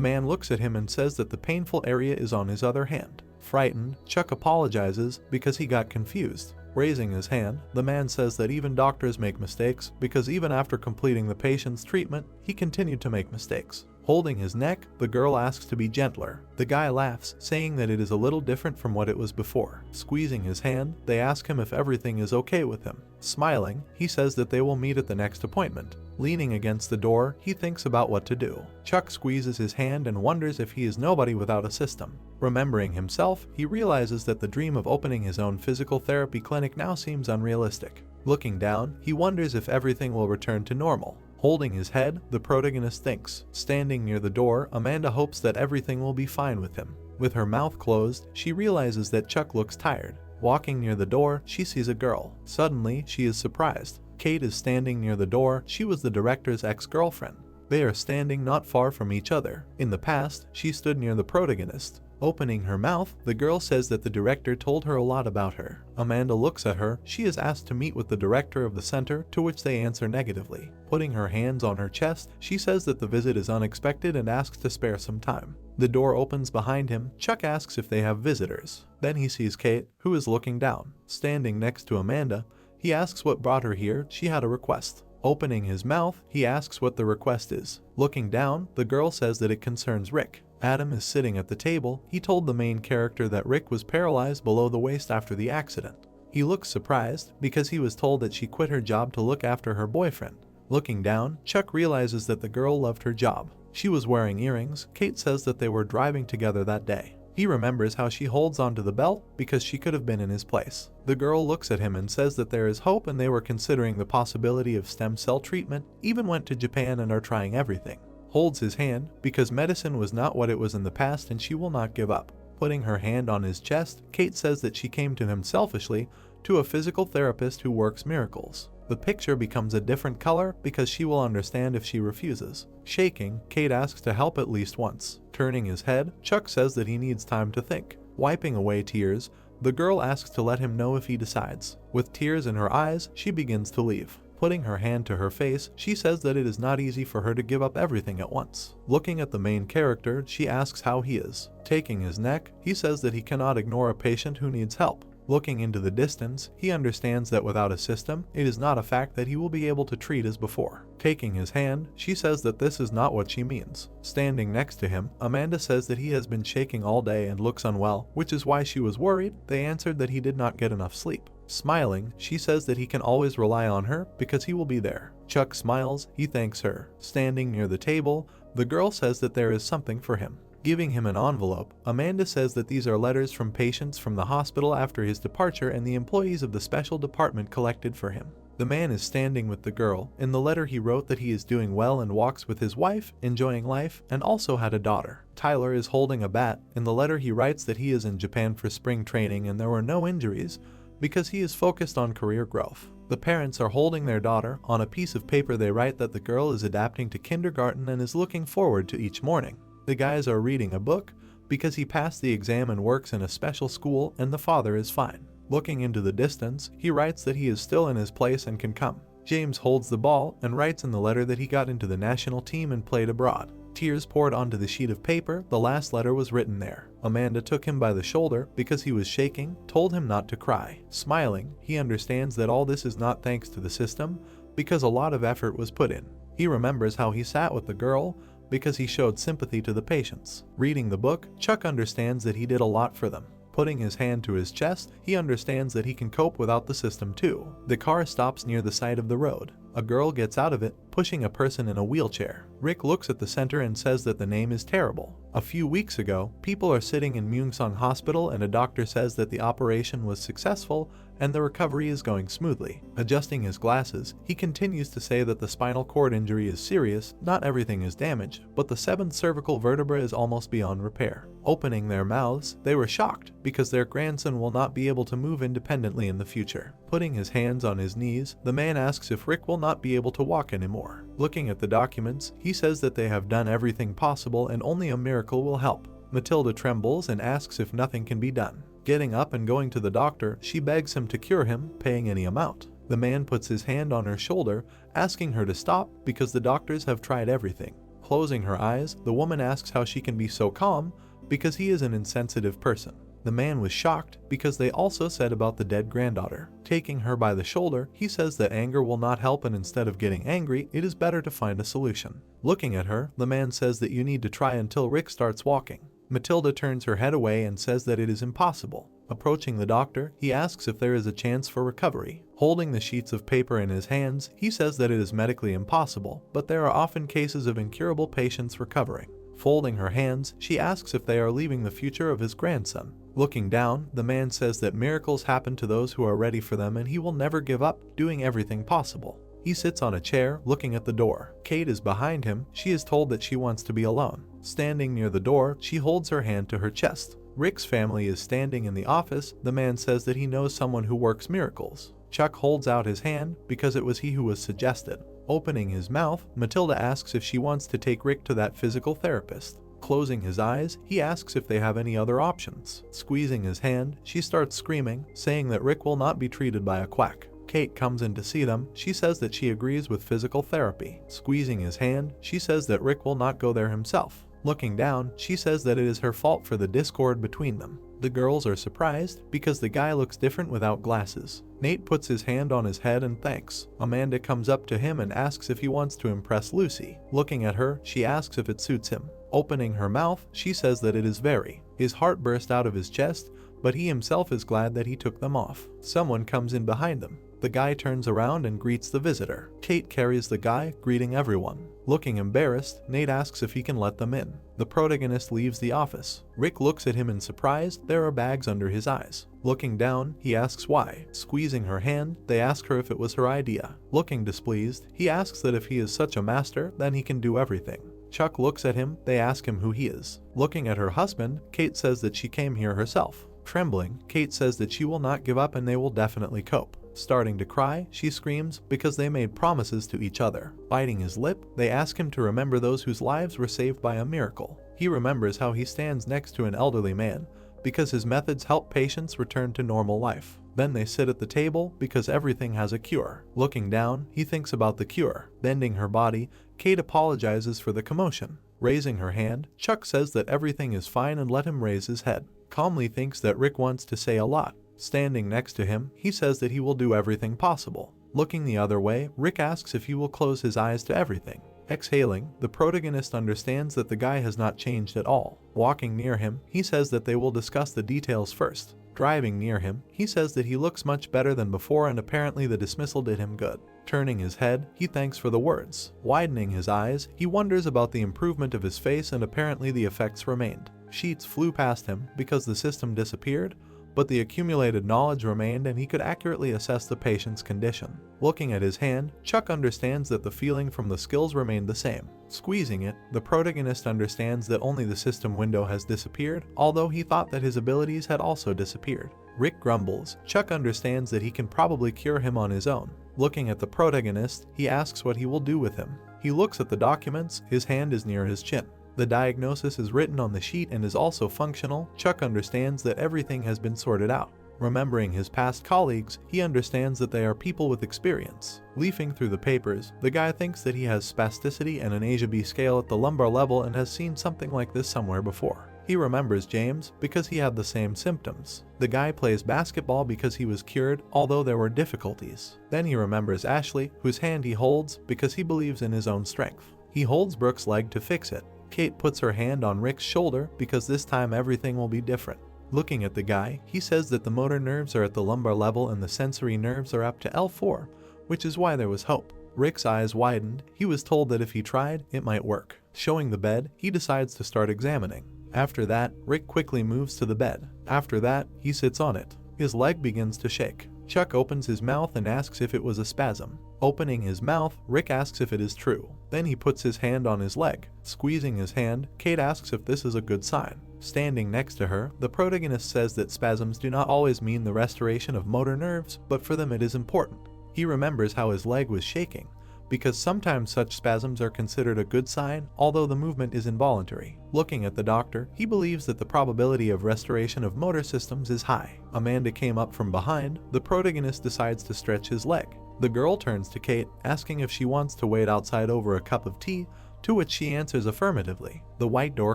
man looks at him and says that the painful area is on his other hand. Frightened, Chuck apologizes because he got confused. Raising his hand, the man says that even doctors make mistakes because even after completing the patient's treatment, he continued to make mistakes. Holding his neck, the girl asks to be gentler. The guy laughs, saying that it is a little different from what it was before. Squeezing his hand, they ask him if everything is okay with him. Smiling, he says that they will meet at the next appointment. Leaning against the door, he thinks about what to do. Chuck squeezes his hand and wonders if he is nobody without a system. Remembering himself, he realizes that the dream of opening his own physical therapy clinic now seems unrealistic. Looking down, he wonders if everything will return to normal. Holding his head, the protagonist thinks. Standing near the door, Amanda hopes that everything will be fine with him. With her mouth closed, she realizes that Chuck looks tired. Walking near the door, she sees a girl. Suddenly, she is surprised. Kate is standing near the door. She was the director's ex-girlfriend. They are standing not far from each other. In the past, she stood near the protagonist. Opening her mouth, the girl says that the director told her a lot about her. Amanda looks at her. She is asked to meet with the director of the center, to which they answer negatively. Putting her hands on her chest, she says that the visit is unexpected and asks to spare some time. The door opens behind him. Chuck asks if they have visitors. Then he sees Kate, who is looking down. Standing next to Amanda, he asks what brought her here. She had a request. Opening his mouth, he asks what the request is. Looking down, the girl says that it concerns Rick. Adam is sitting at the table. He told the main character that Rick was paralyzed below the waist after the accident. He looks surprised because he was told that she quit her job to look after her boyfriend. Looking down, Chuck realizes that the girl loved her job. She was wearing earrings. Kate says that they were driving together that day. He remembers how she holds onto the belt because she could have been in his place. The girl looks at him and says that there is hope and they were considering the possibility of stem cell treatment, even went to Japan and are trying everything. Holds his hand because medicine was not what it was in the past and she will not give up. Putting her hand on his chest, Kate says that she came to him selfishly, to a physical therapist who works miracles. The picture becomes a different color because she will understand if she refuses. Shaking, Kate asks to help at least once. Turning his head, Chuck says that he needs time to think. Wiping away tears, the girl asks to let him know if he decides. With tears in her eyes, she begins to leave. Putting her hand to her face, she says that it is not easy for her to give up everything at once. Looking at the main character, she asks how he is. Taking his neck, he says that he cannot ignore a patient who needs help. Looking into the distance, he understands that without a system, it is not a fact that he will be able to treat as before. Taking his hand, she says that this is not what she means. Standing next to him, Amanda says that he has been shaking all day and looks unwell, which is why she was worried. They answered that he did not get enough sleep. Smiling, she says that he can always rely on her because he will be there. Chuck smiles. He thanks her. Standing near the table, the girl says that there is something for him. Giving him an envelope, Amanda says that these are letters from patients from the hospital after his departure and the employees of the special department collected for him. The man is standing with the girl. In the letter he wrote that he is doing well and walks with his wife, enjoying life, and also had a daughter. Tyler is holding a bat. In the letter he writes that he is in Japan for spring training and there were no injuries because he is focused on career growth. The parents are holding their daughter. On a piece of paper they write that the girl is adapting to kindergarten and is looking forward to each morning. The guys are reading a book because he passed the exam and works in a special school and the father is fine. Looking into the distance, he writes that he is still in his place and can come. James holds the ball and writes in the letter that he got into the national team and played abroad. Tears poured onto the sheet of paper. The last letter was written there. Amanda took him by the shoulder because he was shaking, told him not to cry. Smiling, he understands that all this is not thanks to the system because a lot of effort was put in. He remembers how he sat with the girl because he showed sympathy to the patients. Reading the book, Chuck understands that he did a lot for them. Putting his hand to his chest, he understands that he can cope without the system too. The car stops near the side of the road. A girl gets out of it, pushing a person in a wheelchair. Rick looks at the center and says that the name is terrible. A few weeks ago, people are sitting in Myeongsang Hospital and a doctor says that the operation was successful and the recovery is going smoothly. Adjusting his glasses, he continues to say that the spinal cord injury is serious, not everything is damaged, but the 7th cervical vertebra is almost beyond repair. Opening their mouths, they were shocked because their grandson will not be able to move independently in the future. Putting his hands on his knees, the man asks if Rick will not be able to walk anymore. Looking at the documents, he says that they have done everything possible and only a miracle will help. Matilda trembles and asks if nothing can be done. Getting up and going to the doctor, she begs him to cure him, paying any amount. The man puts his hand on her shoulder, asking her to stop because the doctors have tried everything. Closing her eyes, the woman asks how she can be so calm because he is an insensitive person. The man was shocked because they also said about the dead granddaughter. Taking her by the shoulder, he says that anger will not help and instead of getting angry, it is better to find a solution. Looking at her, the man says that you need to try until Rick starts walking. Matilda turns her head away and says that it is impossible. Approaching the doctor, he asks if there is a chance for recovery. Holding the sheets of paper in his hands, he says that it is medically impossible, but there are often cases of incurable patients recovering. Folding her hands, she asks if they are leaving the future of his grandson. Looking down, the man says that miracles happen to those who are ready for them and he will never give up, doing everything possible. He sits on a chair, looking at the door. Kate is behind him. She is told that she wants to be alone. Standing near the door, she holds her hand to her chest. Rick's family is standing in the office. The man says that he knows someone who works miracles. Chuck holds out his hand because it was he who was suggested. Opening his mouth, Matilda asks if she wants to take Rick to that physical therapist. Closing his eyes, he asks if they have any other options. Squeezing his hand, she starts screaming, saying that Rick will not be treated by a quack. Kate comes in to see them. She says that she agrees with physical therapy. Squeezing his hand, she says that Rick will not go there himself. Looking down, she says that it is her fault for the discord between them. The girls are surprised because the guy looks different without glasses. Nate puts his hand on his head and thanks. Amanda comes up to him and asks if he wants to impress Lucy. Looking at her, she asks if it suits him. Opening her mouth, she says that it is very. His heart burst out of his chest, but he himself is glad that he took them off. Someone comes in behind them. The guy turns around and greets the visitor. Kate carries the guy, greeting everyone. Looking embarrassed, Nate asks if he can let them in. The protagonist leaves the office. Rick looks at him in surprise. There are bags under his eyes. Looking down, he asks why. Squeezing her hand, they ask her if it was her idea. Looking displeased, he asks that if he is such a master, then he can do everything. Chuck looks at him. They ask him who he is. Looking at her husband, Kate says that she came here herself. Trembling, Kate says that she will not give up and they will definitely cope. Starting to cry, she screams because they made promises to each other. Biting his lip, they ask him to remember those whose lives were saved by a miracle. He remembers how he stands next to an elderly man because his methods help patients return to normal life. Then they sit at the table because everything has a cure. Looking down, he thinks about the cure. Bending her body, Kate apologizes for the commotion. Raising her hand, Chuck says that everything is fine and let him raise his head. Calmly thinks that Rick wants to say a lot. Standing next to him, he says that he will do everything possible. Looking the other way, Rick asks if he will close his eyes to everything. Exhaling, the protagonist understands that the guy has not changed at all. Walking near him, he says that they will discuss the details first. Driving near him, he says that he looks much better than before and apparently the dismissal did him good. Turning his head, he thanks for the words. Widening his eyes, he wonders about the improvement of his face and apparently the effects remained. Sheets flew past him because the system disappeared, but the accumulated knowledge remained and he could accurately assess the patient's condition. Looking at his hand, Chuck understands that the feeling from the skills remained the same. Squeezing it, the protagonist understands that only the system window has disappeared, although he thought that his abilities had also disappeared. Rick grumbles. Chuck understands that he can probably cure him on his own. Looking at the protagonist, he asks what he will do with him. He looks at the documents. His hand is near his chin. The diagnosis is written on the sheet and is also functional. Chuck understands that everything has been sorted out. Remembering his past colleagues, he understands that they are people with experience. Leafing through the papers, the guy thinks that he has spasticity and an ASIA-B scale at the lumbar level and has seen something like this somewhere before. He remembers James because he had the same symptoms. The guy plays basketball because he was cured, although there were difficulties. Then he remembers Ashley, whose hand he holds because he believes in his own strength. He holds Brooke's leg to fix it. Kate puts her hand on Rick's shoulder because this time everything will be different. Looking at the guy, he says that the motor nerves are at the lumbar level and the sensory nerves are up to L4, which is why there was hope. Rick's eyes widened. He was told that if he tried, it might work. Showing the bed, he decides to start examining. After that, Rick quickly moves to the bed. After that, he sits on it. His leg begins to shake. Chuck opens his mouth and asks if it was a spasm. Opening his mouth, Rick asks if it is true. Then he puts his hand on his leg. Squeezing his hand, Kate asks if this is a good sign. Standing next to her, the protagonist says that spasms do not always mean the restoration of motor nerves, but for them it is important. He remembers how his leg was shaking, because sometimes such spasms are considered a good sign, although the movement is involuntary. Looking at the doctor, he believes that the probability of restoration of motor systems is high. Amanda came up from behind. The protagonist decides to stretch his leg. The girl turns to Kate, asking if she wants to wait outside over a cup of tea, to which she answers affirmatively. The white door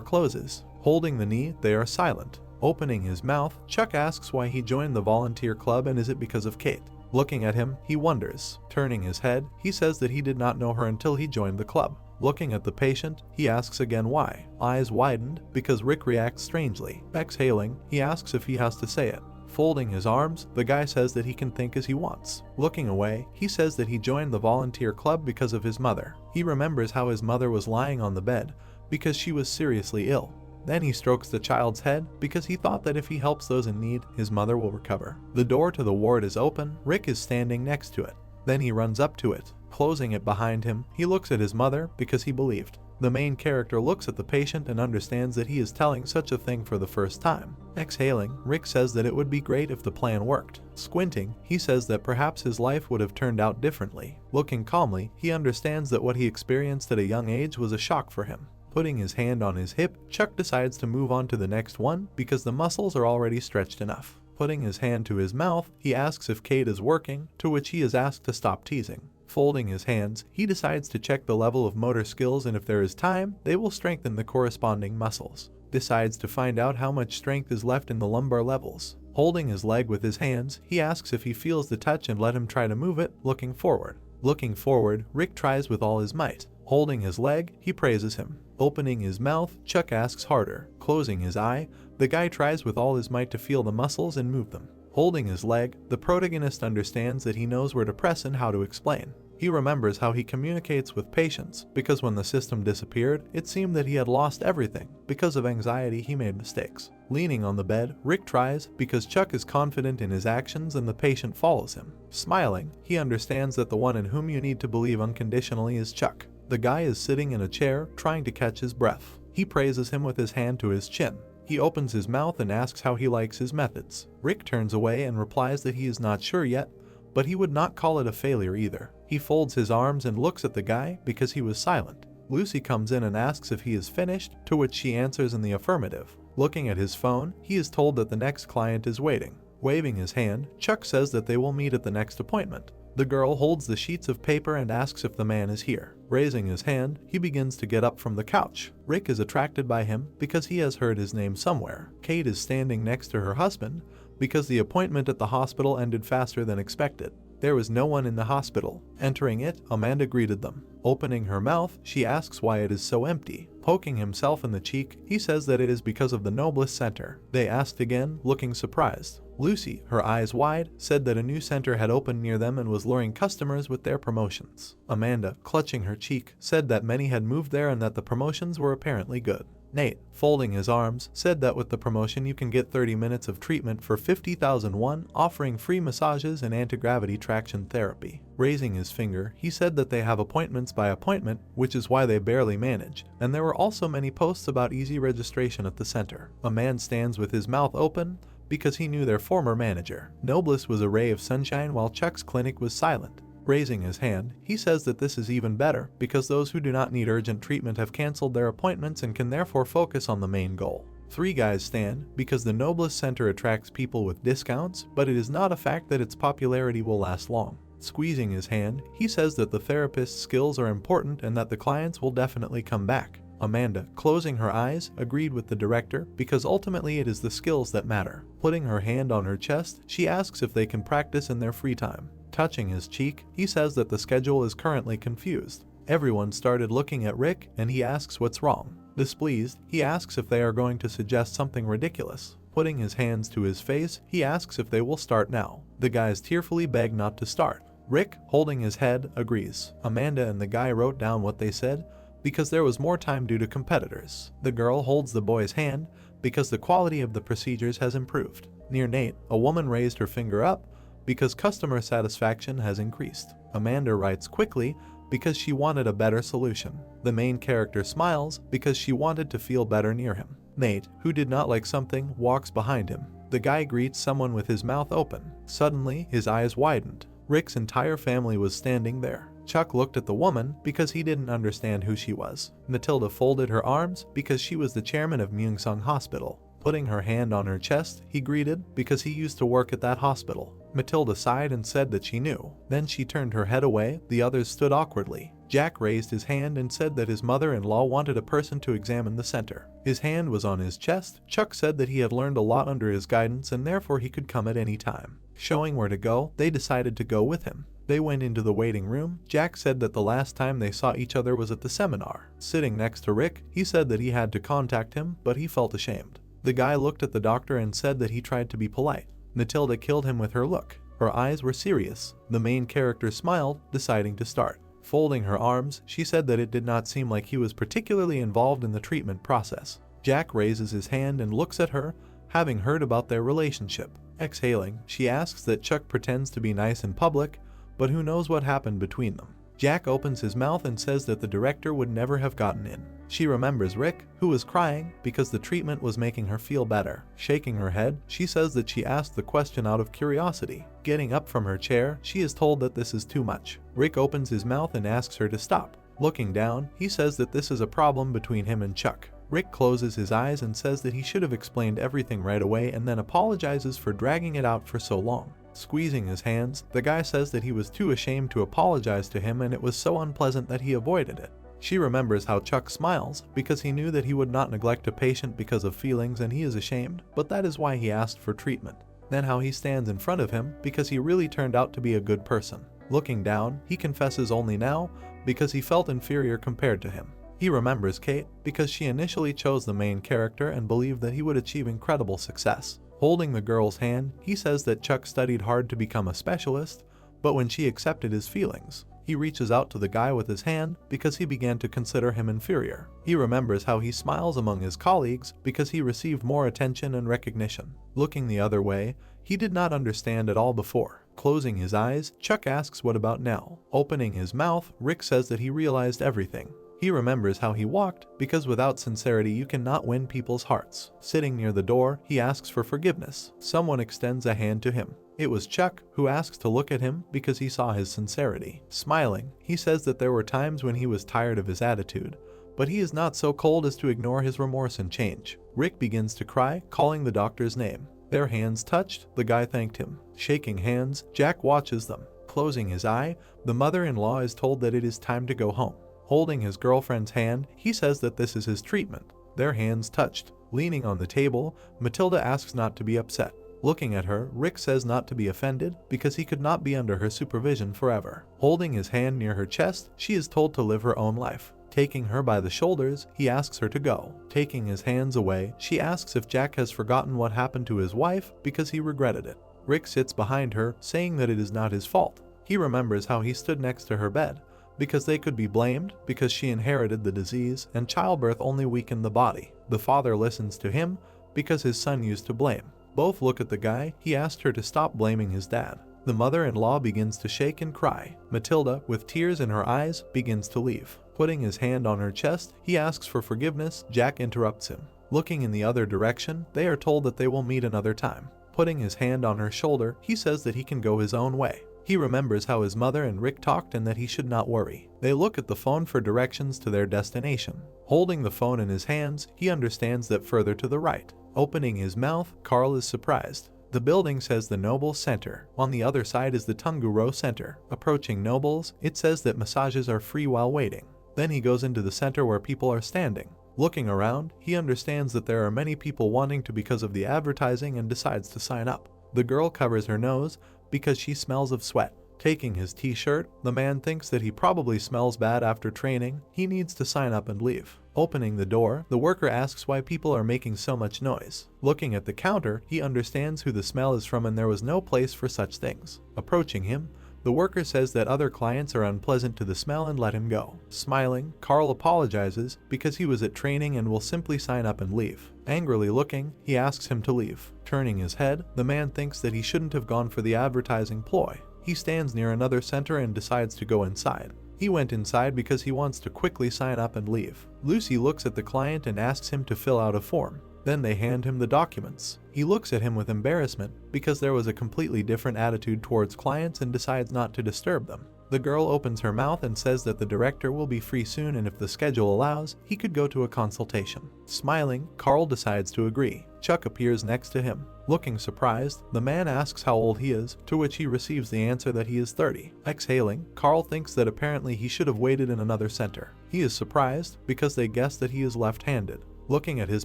closes. Holding the knee, they are silent. Opening his mouth, Chuck asks why he joined the volunteer club and is it because of Kate. Looking at him, he wonders. Turning his head, he says that he did not know her until he joined the club. Looking at the patient, he asks again why. Eyes widened because Rick reacts strangely. Exhaling, he asks if he has to say it. Folding his arms, the guy says that he can think as he wants. Looking away, he says that he joined the volunteer club because of his mother. He remembers how his mother was lying on the bed because she was seriously ill. Then he strokes the child's head because he thought that if he helps those in need, his mother will recover. The door to the ward is open. Rick is standing next to it. Then he runs up to it. Closing it behind him, he looks at his mother because he believed. The main character looks at the patient and understands that he is telling such a thing for the first time. Exhaling, Rick says that it would be great if the plan worked. Squinting, he says that perhaps his life would have turned out differently. Looking calmly, he understands that what he experienced at a young age was a shock for him. Putting his hand on his hip, Chuck decides to move on to the next one because the muscles are already stretched enough. Putting his hand to his mouth, he asks if Kate is working, to which he is asked to stop teasing. Folding his hands, he decides to check the level of motor skills, and if there is time, they will strengthen the corresponding muscles. Decides to find out how much strength is left in the lumbar levels. Holding his leg with his hands, he asks if he feels the touch and let him try to move it, looking forward. Looking forward, Rick tries with all his might. Holding his leg, he praises him. Opening his mouth, Chuck asks harder. Closing his eye, the guy tries with all his might to feel the muscles and move them. Holding his leg, the protagonist understands that he knows where to press and how to explain. He remembers how he communicates with patients, because when the system disappeared, it seemed that he had lost everything. Because of anxiety, he made mistakes. Leaning on the bed, Rick tries, because Chuck is confident in his actions and the patient follows him. Smiling, he understands that the one in whom you need to believe unconditionally is Chuck. The guy is sitting in a chair, trying to catch his breath. He praises him with his hand to his chin. He opens his mouth and asks how he likes his methods. Rick turns away and replies that he is not sure yet, but he would not call it a failure either. He folds his arms and looks at the guy because he was silent. Lucy comes in and asks if he is finished, to which she answers in the affirmative. Looking at his phone, he is told that the next client is waiting. Waving his hand, Chuck says that they will meet at the next appointment. The girl holds the sheets of paper and asks if the man is here. Raising his hand, he begins to get up from the couch. Rick is attracted by him because he has heard his name somewhere. Kate is standing next to her husband because the appointment at the hospital ended faster than expected. There was no one in the hospital. Entering it, Amanda greeted them. Opening her mouth, she asks why it is so empty. Poking himself in the cheek, he says that it is because of the Noblest Center. They asked again, looking surprised. Lucy, her eyes wide, said that a new center had opened near them and was luring customers with their promotions. Amanda, clutching her cheek, said that many had moved there and that the promotions were apparently good. Nate, folding his arms, said that with the promotion you can get 30 minutes of treatment for 50,000 won, offering free massages and anti-gravity traction therapy. Raising his finger, he said that they have appointments by appointment, which is why they barely managed, and there were also many posts about easy registration at the center. A man stands with his mouth open because he knew their former manager. Noblest was a ray of sunshine while Chuck's clinic was silent. Raising his hand, he says that this is even better because those who do not need urgent treatment have canceled their appointments and can therefore focus on the main goal. Three guys stand because the Noblest Center attracts people with discounts, but it is not a fact that its popularity will last long. Squeezing his hand, he says that the therapist's skills are important and that the clients will definitely come back. Amanda, closing her eyes, agreed with the director because ultimately it is the skills that matter. Putting her hand on her chest, she asks if they can practice in their free time. Touching his cheek, he says that the schedule is currently confused. Everyone started looking at Rick and he asks what's wrong. Displeased, he asks if they are going to suggest something ridiculous. Putting his hands to his face, he asks if they will start now. The guys tearfully beg not to start. Rick, holding his head, agrees. Amanda and the guy wrote down what they said because there was more time due to competitors. The girl holds the boy's hand because the quality of the procedures has improved. Near Nate, a woman raised her finger up because customer satisfaction has increased. Amanda writes quickly because she wanted a better solution. The main character smiles because she wanted to feel better near him. Nate, who did not like something, walks behind him. The guy greets someone with his mouth open. Suddenly, his eyes widened. Rick's entire family was standing there. Chuck looked at the woman because he didn't understand who she was. Matilda folded her arms because she was the chairman of Myungsung Hospital. Putting her hand on her chest, he greeted because he used to work at that hospital. Matilda sighed and said that she knew. Then she turned her head away. The others stood awkwardly. Jack raised his hand and said that his mother-in-law wanted a person to examine the center. His hand was on his chest. Chuck said that he had learned a lot under his guidance and therefore he could come at any time. Showing where to go, they decided to go with him. They went into the waiting room. Jack said that the last time they saw each other was at the seminar. Sitting next to Rick, he said that he had to contact him, but he felt ashamed. The guy looked at the doctor and said that he tried to be polite. Matilda killed him with her look. Her eyes were serious. The main character smiled, deciding to start. Folding her arms, she said that it did not seem like he was particularly involved in the treatment process. Jack raises his hand and looks at her, having heard about their relationship. Exhaling, she asks that Chuck pretends to be nice in public, but who knows what happened between them. Jack opens his mouth and says that the director would never have gotten in. She remembers Rick, who was crying because the treatment was making her feel better. Shaking her head, she says that she asked the question out of curiosity. Getting up from her chair, she is told that this is too much. Rick opens his mouth and asks her to stop. Looking down, he says that this is a problem between him and Chuck. Rick closes his eyes and says that he should have explained everything right away and then apologizes for dragging it out for so long. Squeezing his hands, the guy says that he was too ashamed to apologize to him and it was so unpleasant that he avoided it. She remembers how Chuck smiles because he knew that he would not neglect a patient because of feelings and he is ashamed, but that is why he asked for treatment. Then how he stands in front of him because he really turned out to be a good person. Looking down, he confesses only now because he felt inferior compared to him. He remembers Kate because she initially chose the main character and believed that he would achieve incredible success. Holding the girl's hand, he says that Chuck studied hard to become a specialist, but when she accepted his feelings, he reaches out to the guy with his hand because he began to consider him inferior. He remembers how he smiles among his colleagues because he received more attention and recognition. Looking the other way, he did not understand at all before. Closing his eyes, Chuck asks what about now. Opening his mouth, Rick says that he realized everything. He remembers how he walked because without sincerity you cannot win people's hearts. Sitting near the door, he asks for forgiveness. Someone extends a hand to him. It was Chuck, who asks to look at him because he saw his sincerity. Smiling, he says that there were times when he was tired of his attitude, but he is not so cold as to ignore his remorse and change. Rick begins to cry, calling the doctor's name. Their hands touched, the guy thanked him. Shaking hands, Jack watches them. Closing his eye, the mother-in-law is told that it is time to go home. Holding his girlfriend's hand, he says that this is his treatment. Their hands touched. Leaning on the table, Matilda asks not to be upset. Looking at her, Rick says not to be offended because he could not be under her supervision forever. Holding his hand near her chest, she is told to live her own life. Taking her by the shoulders, he asks her to go. Taking his hands away, she asks if Jack has forgotten what happened to his wife because he regretted it. Rick sits behind her, saying that it is not his fault. He remembers how he stood next to her bed, because they could be blamed because she inherited the disease and childbirth only weakened the body. The father listens to him because his son used to blame. Both look at the guy. He asked her to stop blaming his dad. The mother-in-law begins to shake and cry. Matilda, with tears in her eyes, begins to leave. Putting his hand on her chest, he asks for forgiveness. Jack interrupts him. Looking in the other direction, they are told that they will meet another time. Putting his hand on her shoulder, he says that he can go his own way. He remembers how his mother and Rick talked and that he should not worry. They look at the phone for directions to their destination. Holding the phone in his hands, he understands that further to the right. Opening his mouth, Carl is surprised. The building says the Nobles Center. On the other side is the Tunguro Center. Approaching Nobles, it says that massages are free while waiting. Then he goes into the center where people are standing. Looking around, he understands that there are many people wanting to because of the advertising and decides to sign up. The girl covers her nose because she smells of sweat. Taking his t-shirt, the man thinks that he probably smells bad after training. He needs to sign up and leave. Opening the door, the worker asks why people are making so much noise. Looking at the counter, he understands who the smell is from and there was no place for such things. Approaching him, the worker says that other clients are unpleasant to the smell and let him go. Smiling, Carl apologizes because he was at training and will simply sign up and leave. Angrily looking, he asks him to leave. Turning his head, the man thinks that he shouldn't have gone for the advertising ploy. He stands near another center and decides to go inside. He went inside because he wants to quickly sign up and leave. Lucy looks at the client and asks him to fill out a form. Then they hand him the documents. He looks at him with embarrassment because there was a completely different attitude towards clients and decides not to disturb them. The girl opens her mouth and says that the director will be free soon and if the schedule allows, he could go to a consultation. Smiling, Carl decides to agree. Chuck appears next to him. Looking surprised, the man asks how old he is, to which he receives the answer that he is 30. Exhaling, Carl thinks that apparently he should have waited in another center. He is surprised because they guess that he is left-handed. Looking at his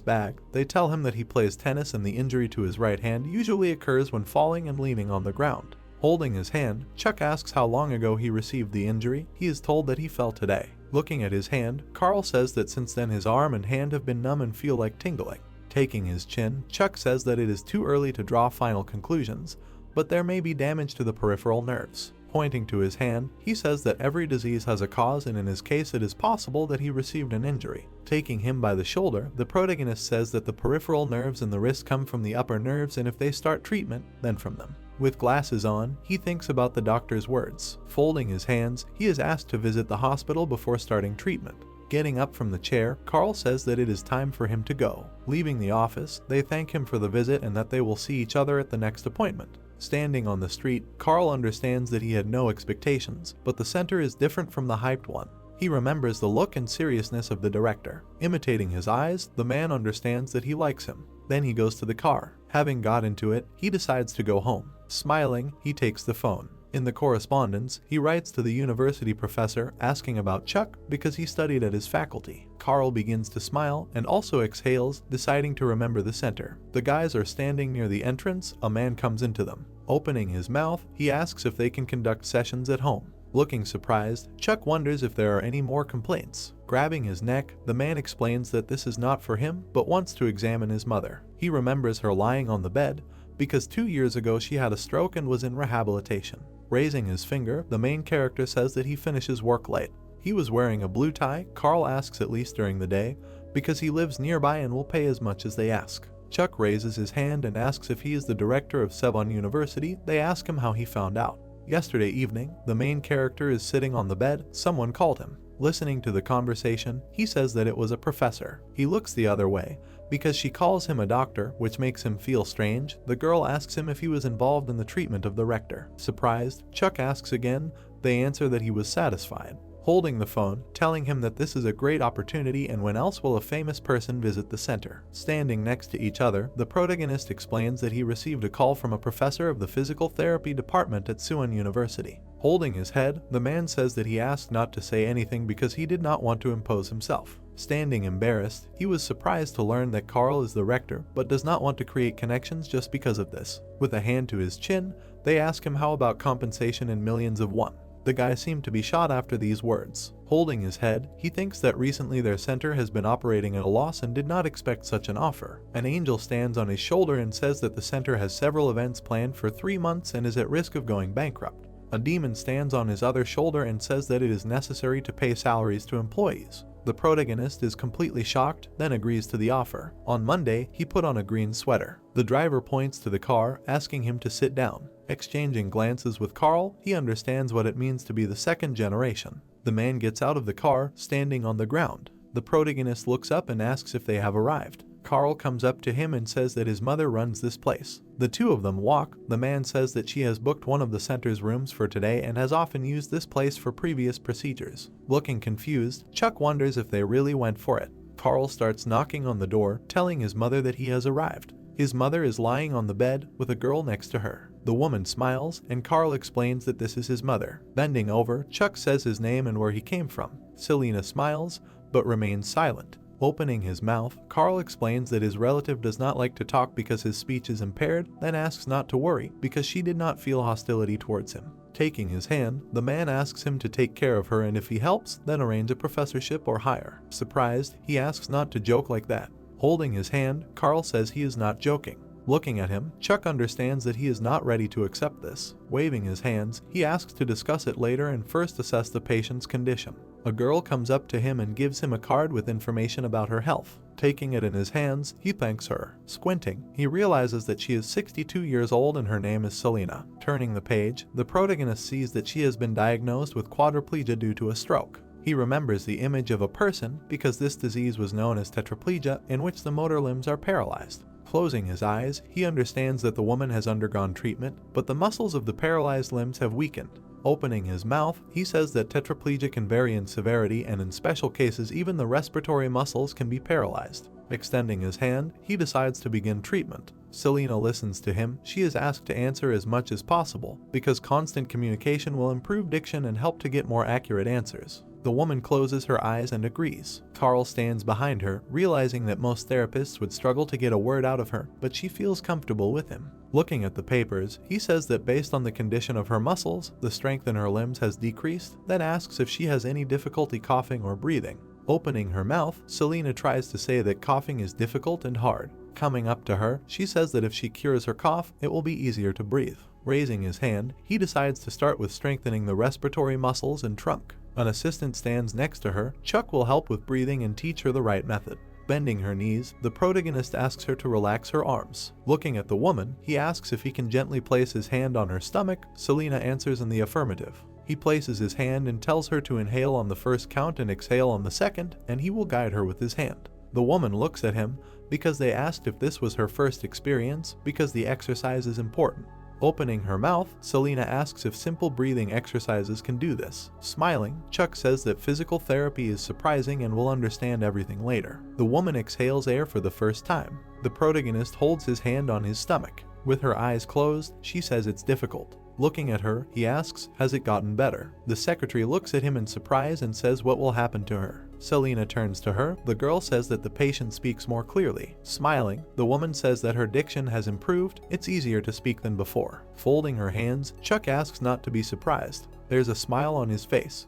bag, they tell him that he plays tennis and the injury to his right hand usually occurs when falling and leaning on the ground. Holding his hand, Chuck asks how long ago he received the injury. He is told that he fell today. Looking at his hand, Carl says that since then his arm and hand have been numb and feel like tingling. Taking his chin, Chuck says that it is too early to draw final conclusions, but there may be damage to the peripheral nerves. Pointing to his hand, he says that every disease has a cause and in his case it is possible that he received an injury. Taking him by the shoulder, the protagonist says that the peripheral nerves in the wrist come from the upper nerves and if they start treatment, then from them. With glasses on, he thinks about the doctor's words. Folding his hands, he is asked to visit the hospital before starting treatment. Getting up from the chair, Carl says that it is time for him to go. Leaving the office, they thank him for the visit and that they will see each other at the next appointment. Standing on the street, Carl understands that he had no expectations, but the center is different from the hyped one. He remembers the look and seriousness of the director. Imitating his eyes, the man understands that he likes him. Then he goes to the car. Having got into it, he decides to go home. Smiling, he takes the phone. In the correspondence, he writes to the university professor asking about Chuck because he studied at his faculty. Carl begins to smile and also exhales, deciding to remember the center. The guys are standing near the entrance. A man comes into them. Opening his mouth, he asks if they can conduct sessions at home. Looking surprised, Chuck wonders if there are any more complaints. Grabbing his neck, the man explains that this is not for him, but wants to examine his mother. He remembers her lying on the bed because 2 years ago she had a stroke and was in rehabilitation. Raising his finger, the main character says that he finishes work late. He was wearing a blue tie. Carl asks at least during the day because he lives nearby and will pay as much as they ask. Chuck raises his hand and asks if he is the director of Sevon University. They ask him how he found out. Yesterday evening, the main character is sitting on the bed. Someone called him. Listening to the conversation, he says that it was a professor. He looks the other way because she calls him a doctor, which makes him feel strange. The girl asks him if he was involved in the treatment of the rector. Surprised, Chuck asks again. They answer that he was satisfied. Holding the phone, telling him that this is a great opportunity and when else will a famous person visit the center. Standing next to each other, the protagonist explains that he received a call from a professor of the physical therapy department at Suwon University. Holding his head, the man says that he asked not to say anything because he did not want to impose himself. Standing embarrassed, he was surprised to learn that Carl is the rector but does not want to create connections just because of this. With a hand to his chin, they ask him how about compensation in millions of won. The guy seemed to be shot after these words. Holding his head, he thinks that recently their center has been operating at a loss and did not expect such an offer. An angel stands on his shoulder and says that the center has several events planned for 3 months and is at risk of going bankrupt. A demon stands on his other shoulder and says that it is necessary to pay salaries to employees. The protagonist is completely shocked, then agrees to the offer. On Monday, he put on a green sweater. The driver points to the car, asking him to sit down. Exchanging glances with Carl, he understands what it means to be the second generation. The man gets out of the car, standing on the ground. The protagonist looks up and asks if they have arrived. Carl comes up to him and says that his mother runs this place. The two of them walk. The man says that she has booked one of the center's rooms for today and has often used this place for previous procedures. Looking confused, Chuck wonders if they really went for it. Carl starts knocking on the door, telling his mother that he has arrived. His mother is lying on the bed with a girl next to her. The woman smiles, and Carl explains that this is his mother. Bending over, Chuck says his name and where he came from. Selena smiles, but remains silent. Opening his mouth, Carl explains that his relative does not like to talk because his speech is impaired, then asks not to worry because she did not feel hostility towards him. Taking his hand, the man asks him to take care of her and if he helps, then arrange a professorship or higher. Surprised, he asks not to joke like that. Holding his hand, Carl says he is not joking. Looking at him, Chuck understands that he is not ready to accept this. Waving his hands, he asks to discuss it later and first assess the patient's condition. A girl comes up to him and gives him a card with information about her health. Taking it in his hands, he thanks her. Squinting, he realizes that she is 62 years old and her name is Selena. Turning the page, the protagonist sees that she has been diagnosed with quadriplegia due to a stroke. He remembers the image of a person because this disease was known as tetraplegia, in which the motor limbs are paralyzed. Closing his eyes, he understands that the woman has undergone treatment, but the muscles of the paralyzed limbs have weakened. Opening his mouth, he says that tetraplegia can vary in severity and in special cases even the respiratory muscles can be paralyzed. Extending his hand, he decides to begin treatment. Selena listens to him. She is asked to answer as much as possible because constant communication will improve diction and help to get more accurate answers. The woman closes her eyes and agrees. Carl stands behind her, realizing that most therapists would struggle to get a word out of her, but she feels comfortable with him. Looking at the papers, he says that based on the condition of her muscles, the strength in her limbs has decreased, then asks if she has any difficulty coughing or breathing. Opening her mouth, Selena tries to say that coughing is difficult and hard. Coming up to her, she says that if she cures her cough, it will be easier to breathe. Raising his hand, he decides to start with strengthening the respiratory muscles and trunk. An assistant stands next to her. Chuck will help with breathing and teach her the right method. Bending her knees, the protagonist asks her to relax her arms. Looking at the woman, he asks if he can gently place his hand on her stomach. Selena answers in the affirmative. He places his hand and tells her to inhale on the first count and exhale on the second, and he will guide her with his hand. The woman looks at him because they asked if this was her first experience, because the exercise is important. Opening her mouth, Selena asks if simple breathing exercises can do this. Smiling, Chuck says that physical therapy is surprising and will understand everything later. The woman exhales air for the first time. The protagonist holds his hand on his stomach. With her eyes closed, she says it's difficult. Looking at her, he asks, has it gotten better? The secretary looks at him in surprise and says what will happen to her. Selena turns to her. The girl says that the patient speaks more clearly. Smiling, the woman says that her diction has improved. It's easier to speak than before. Folding her hands, Chuck asks not to be surprised. There's a smile on his face.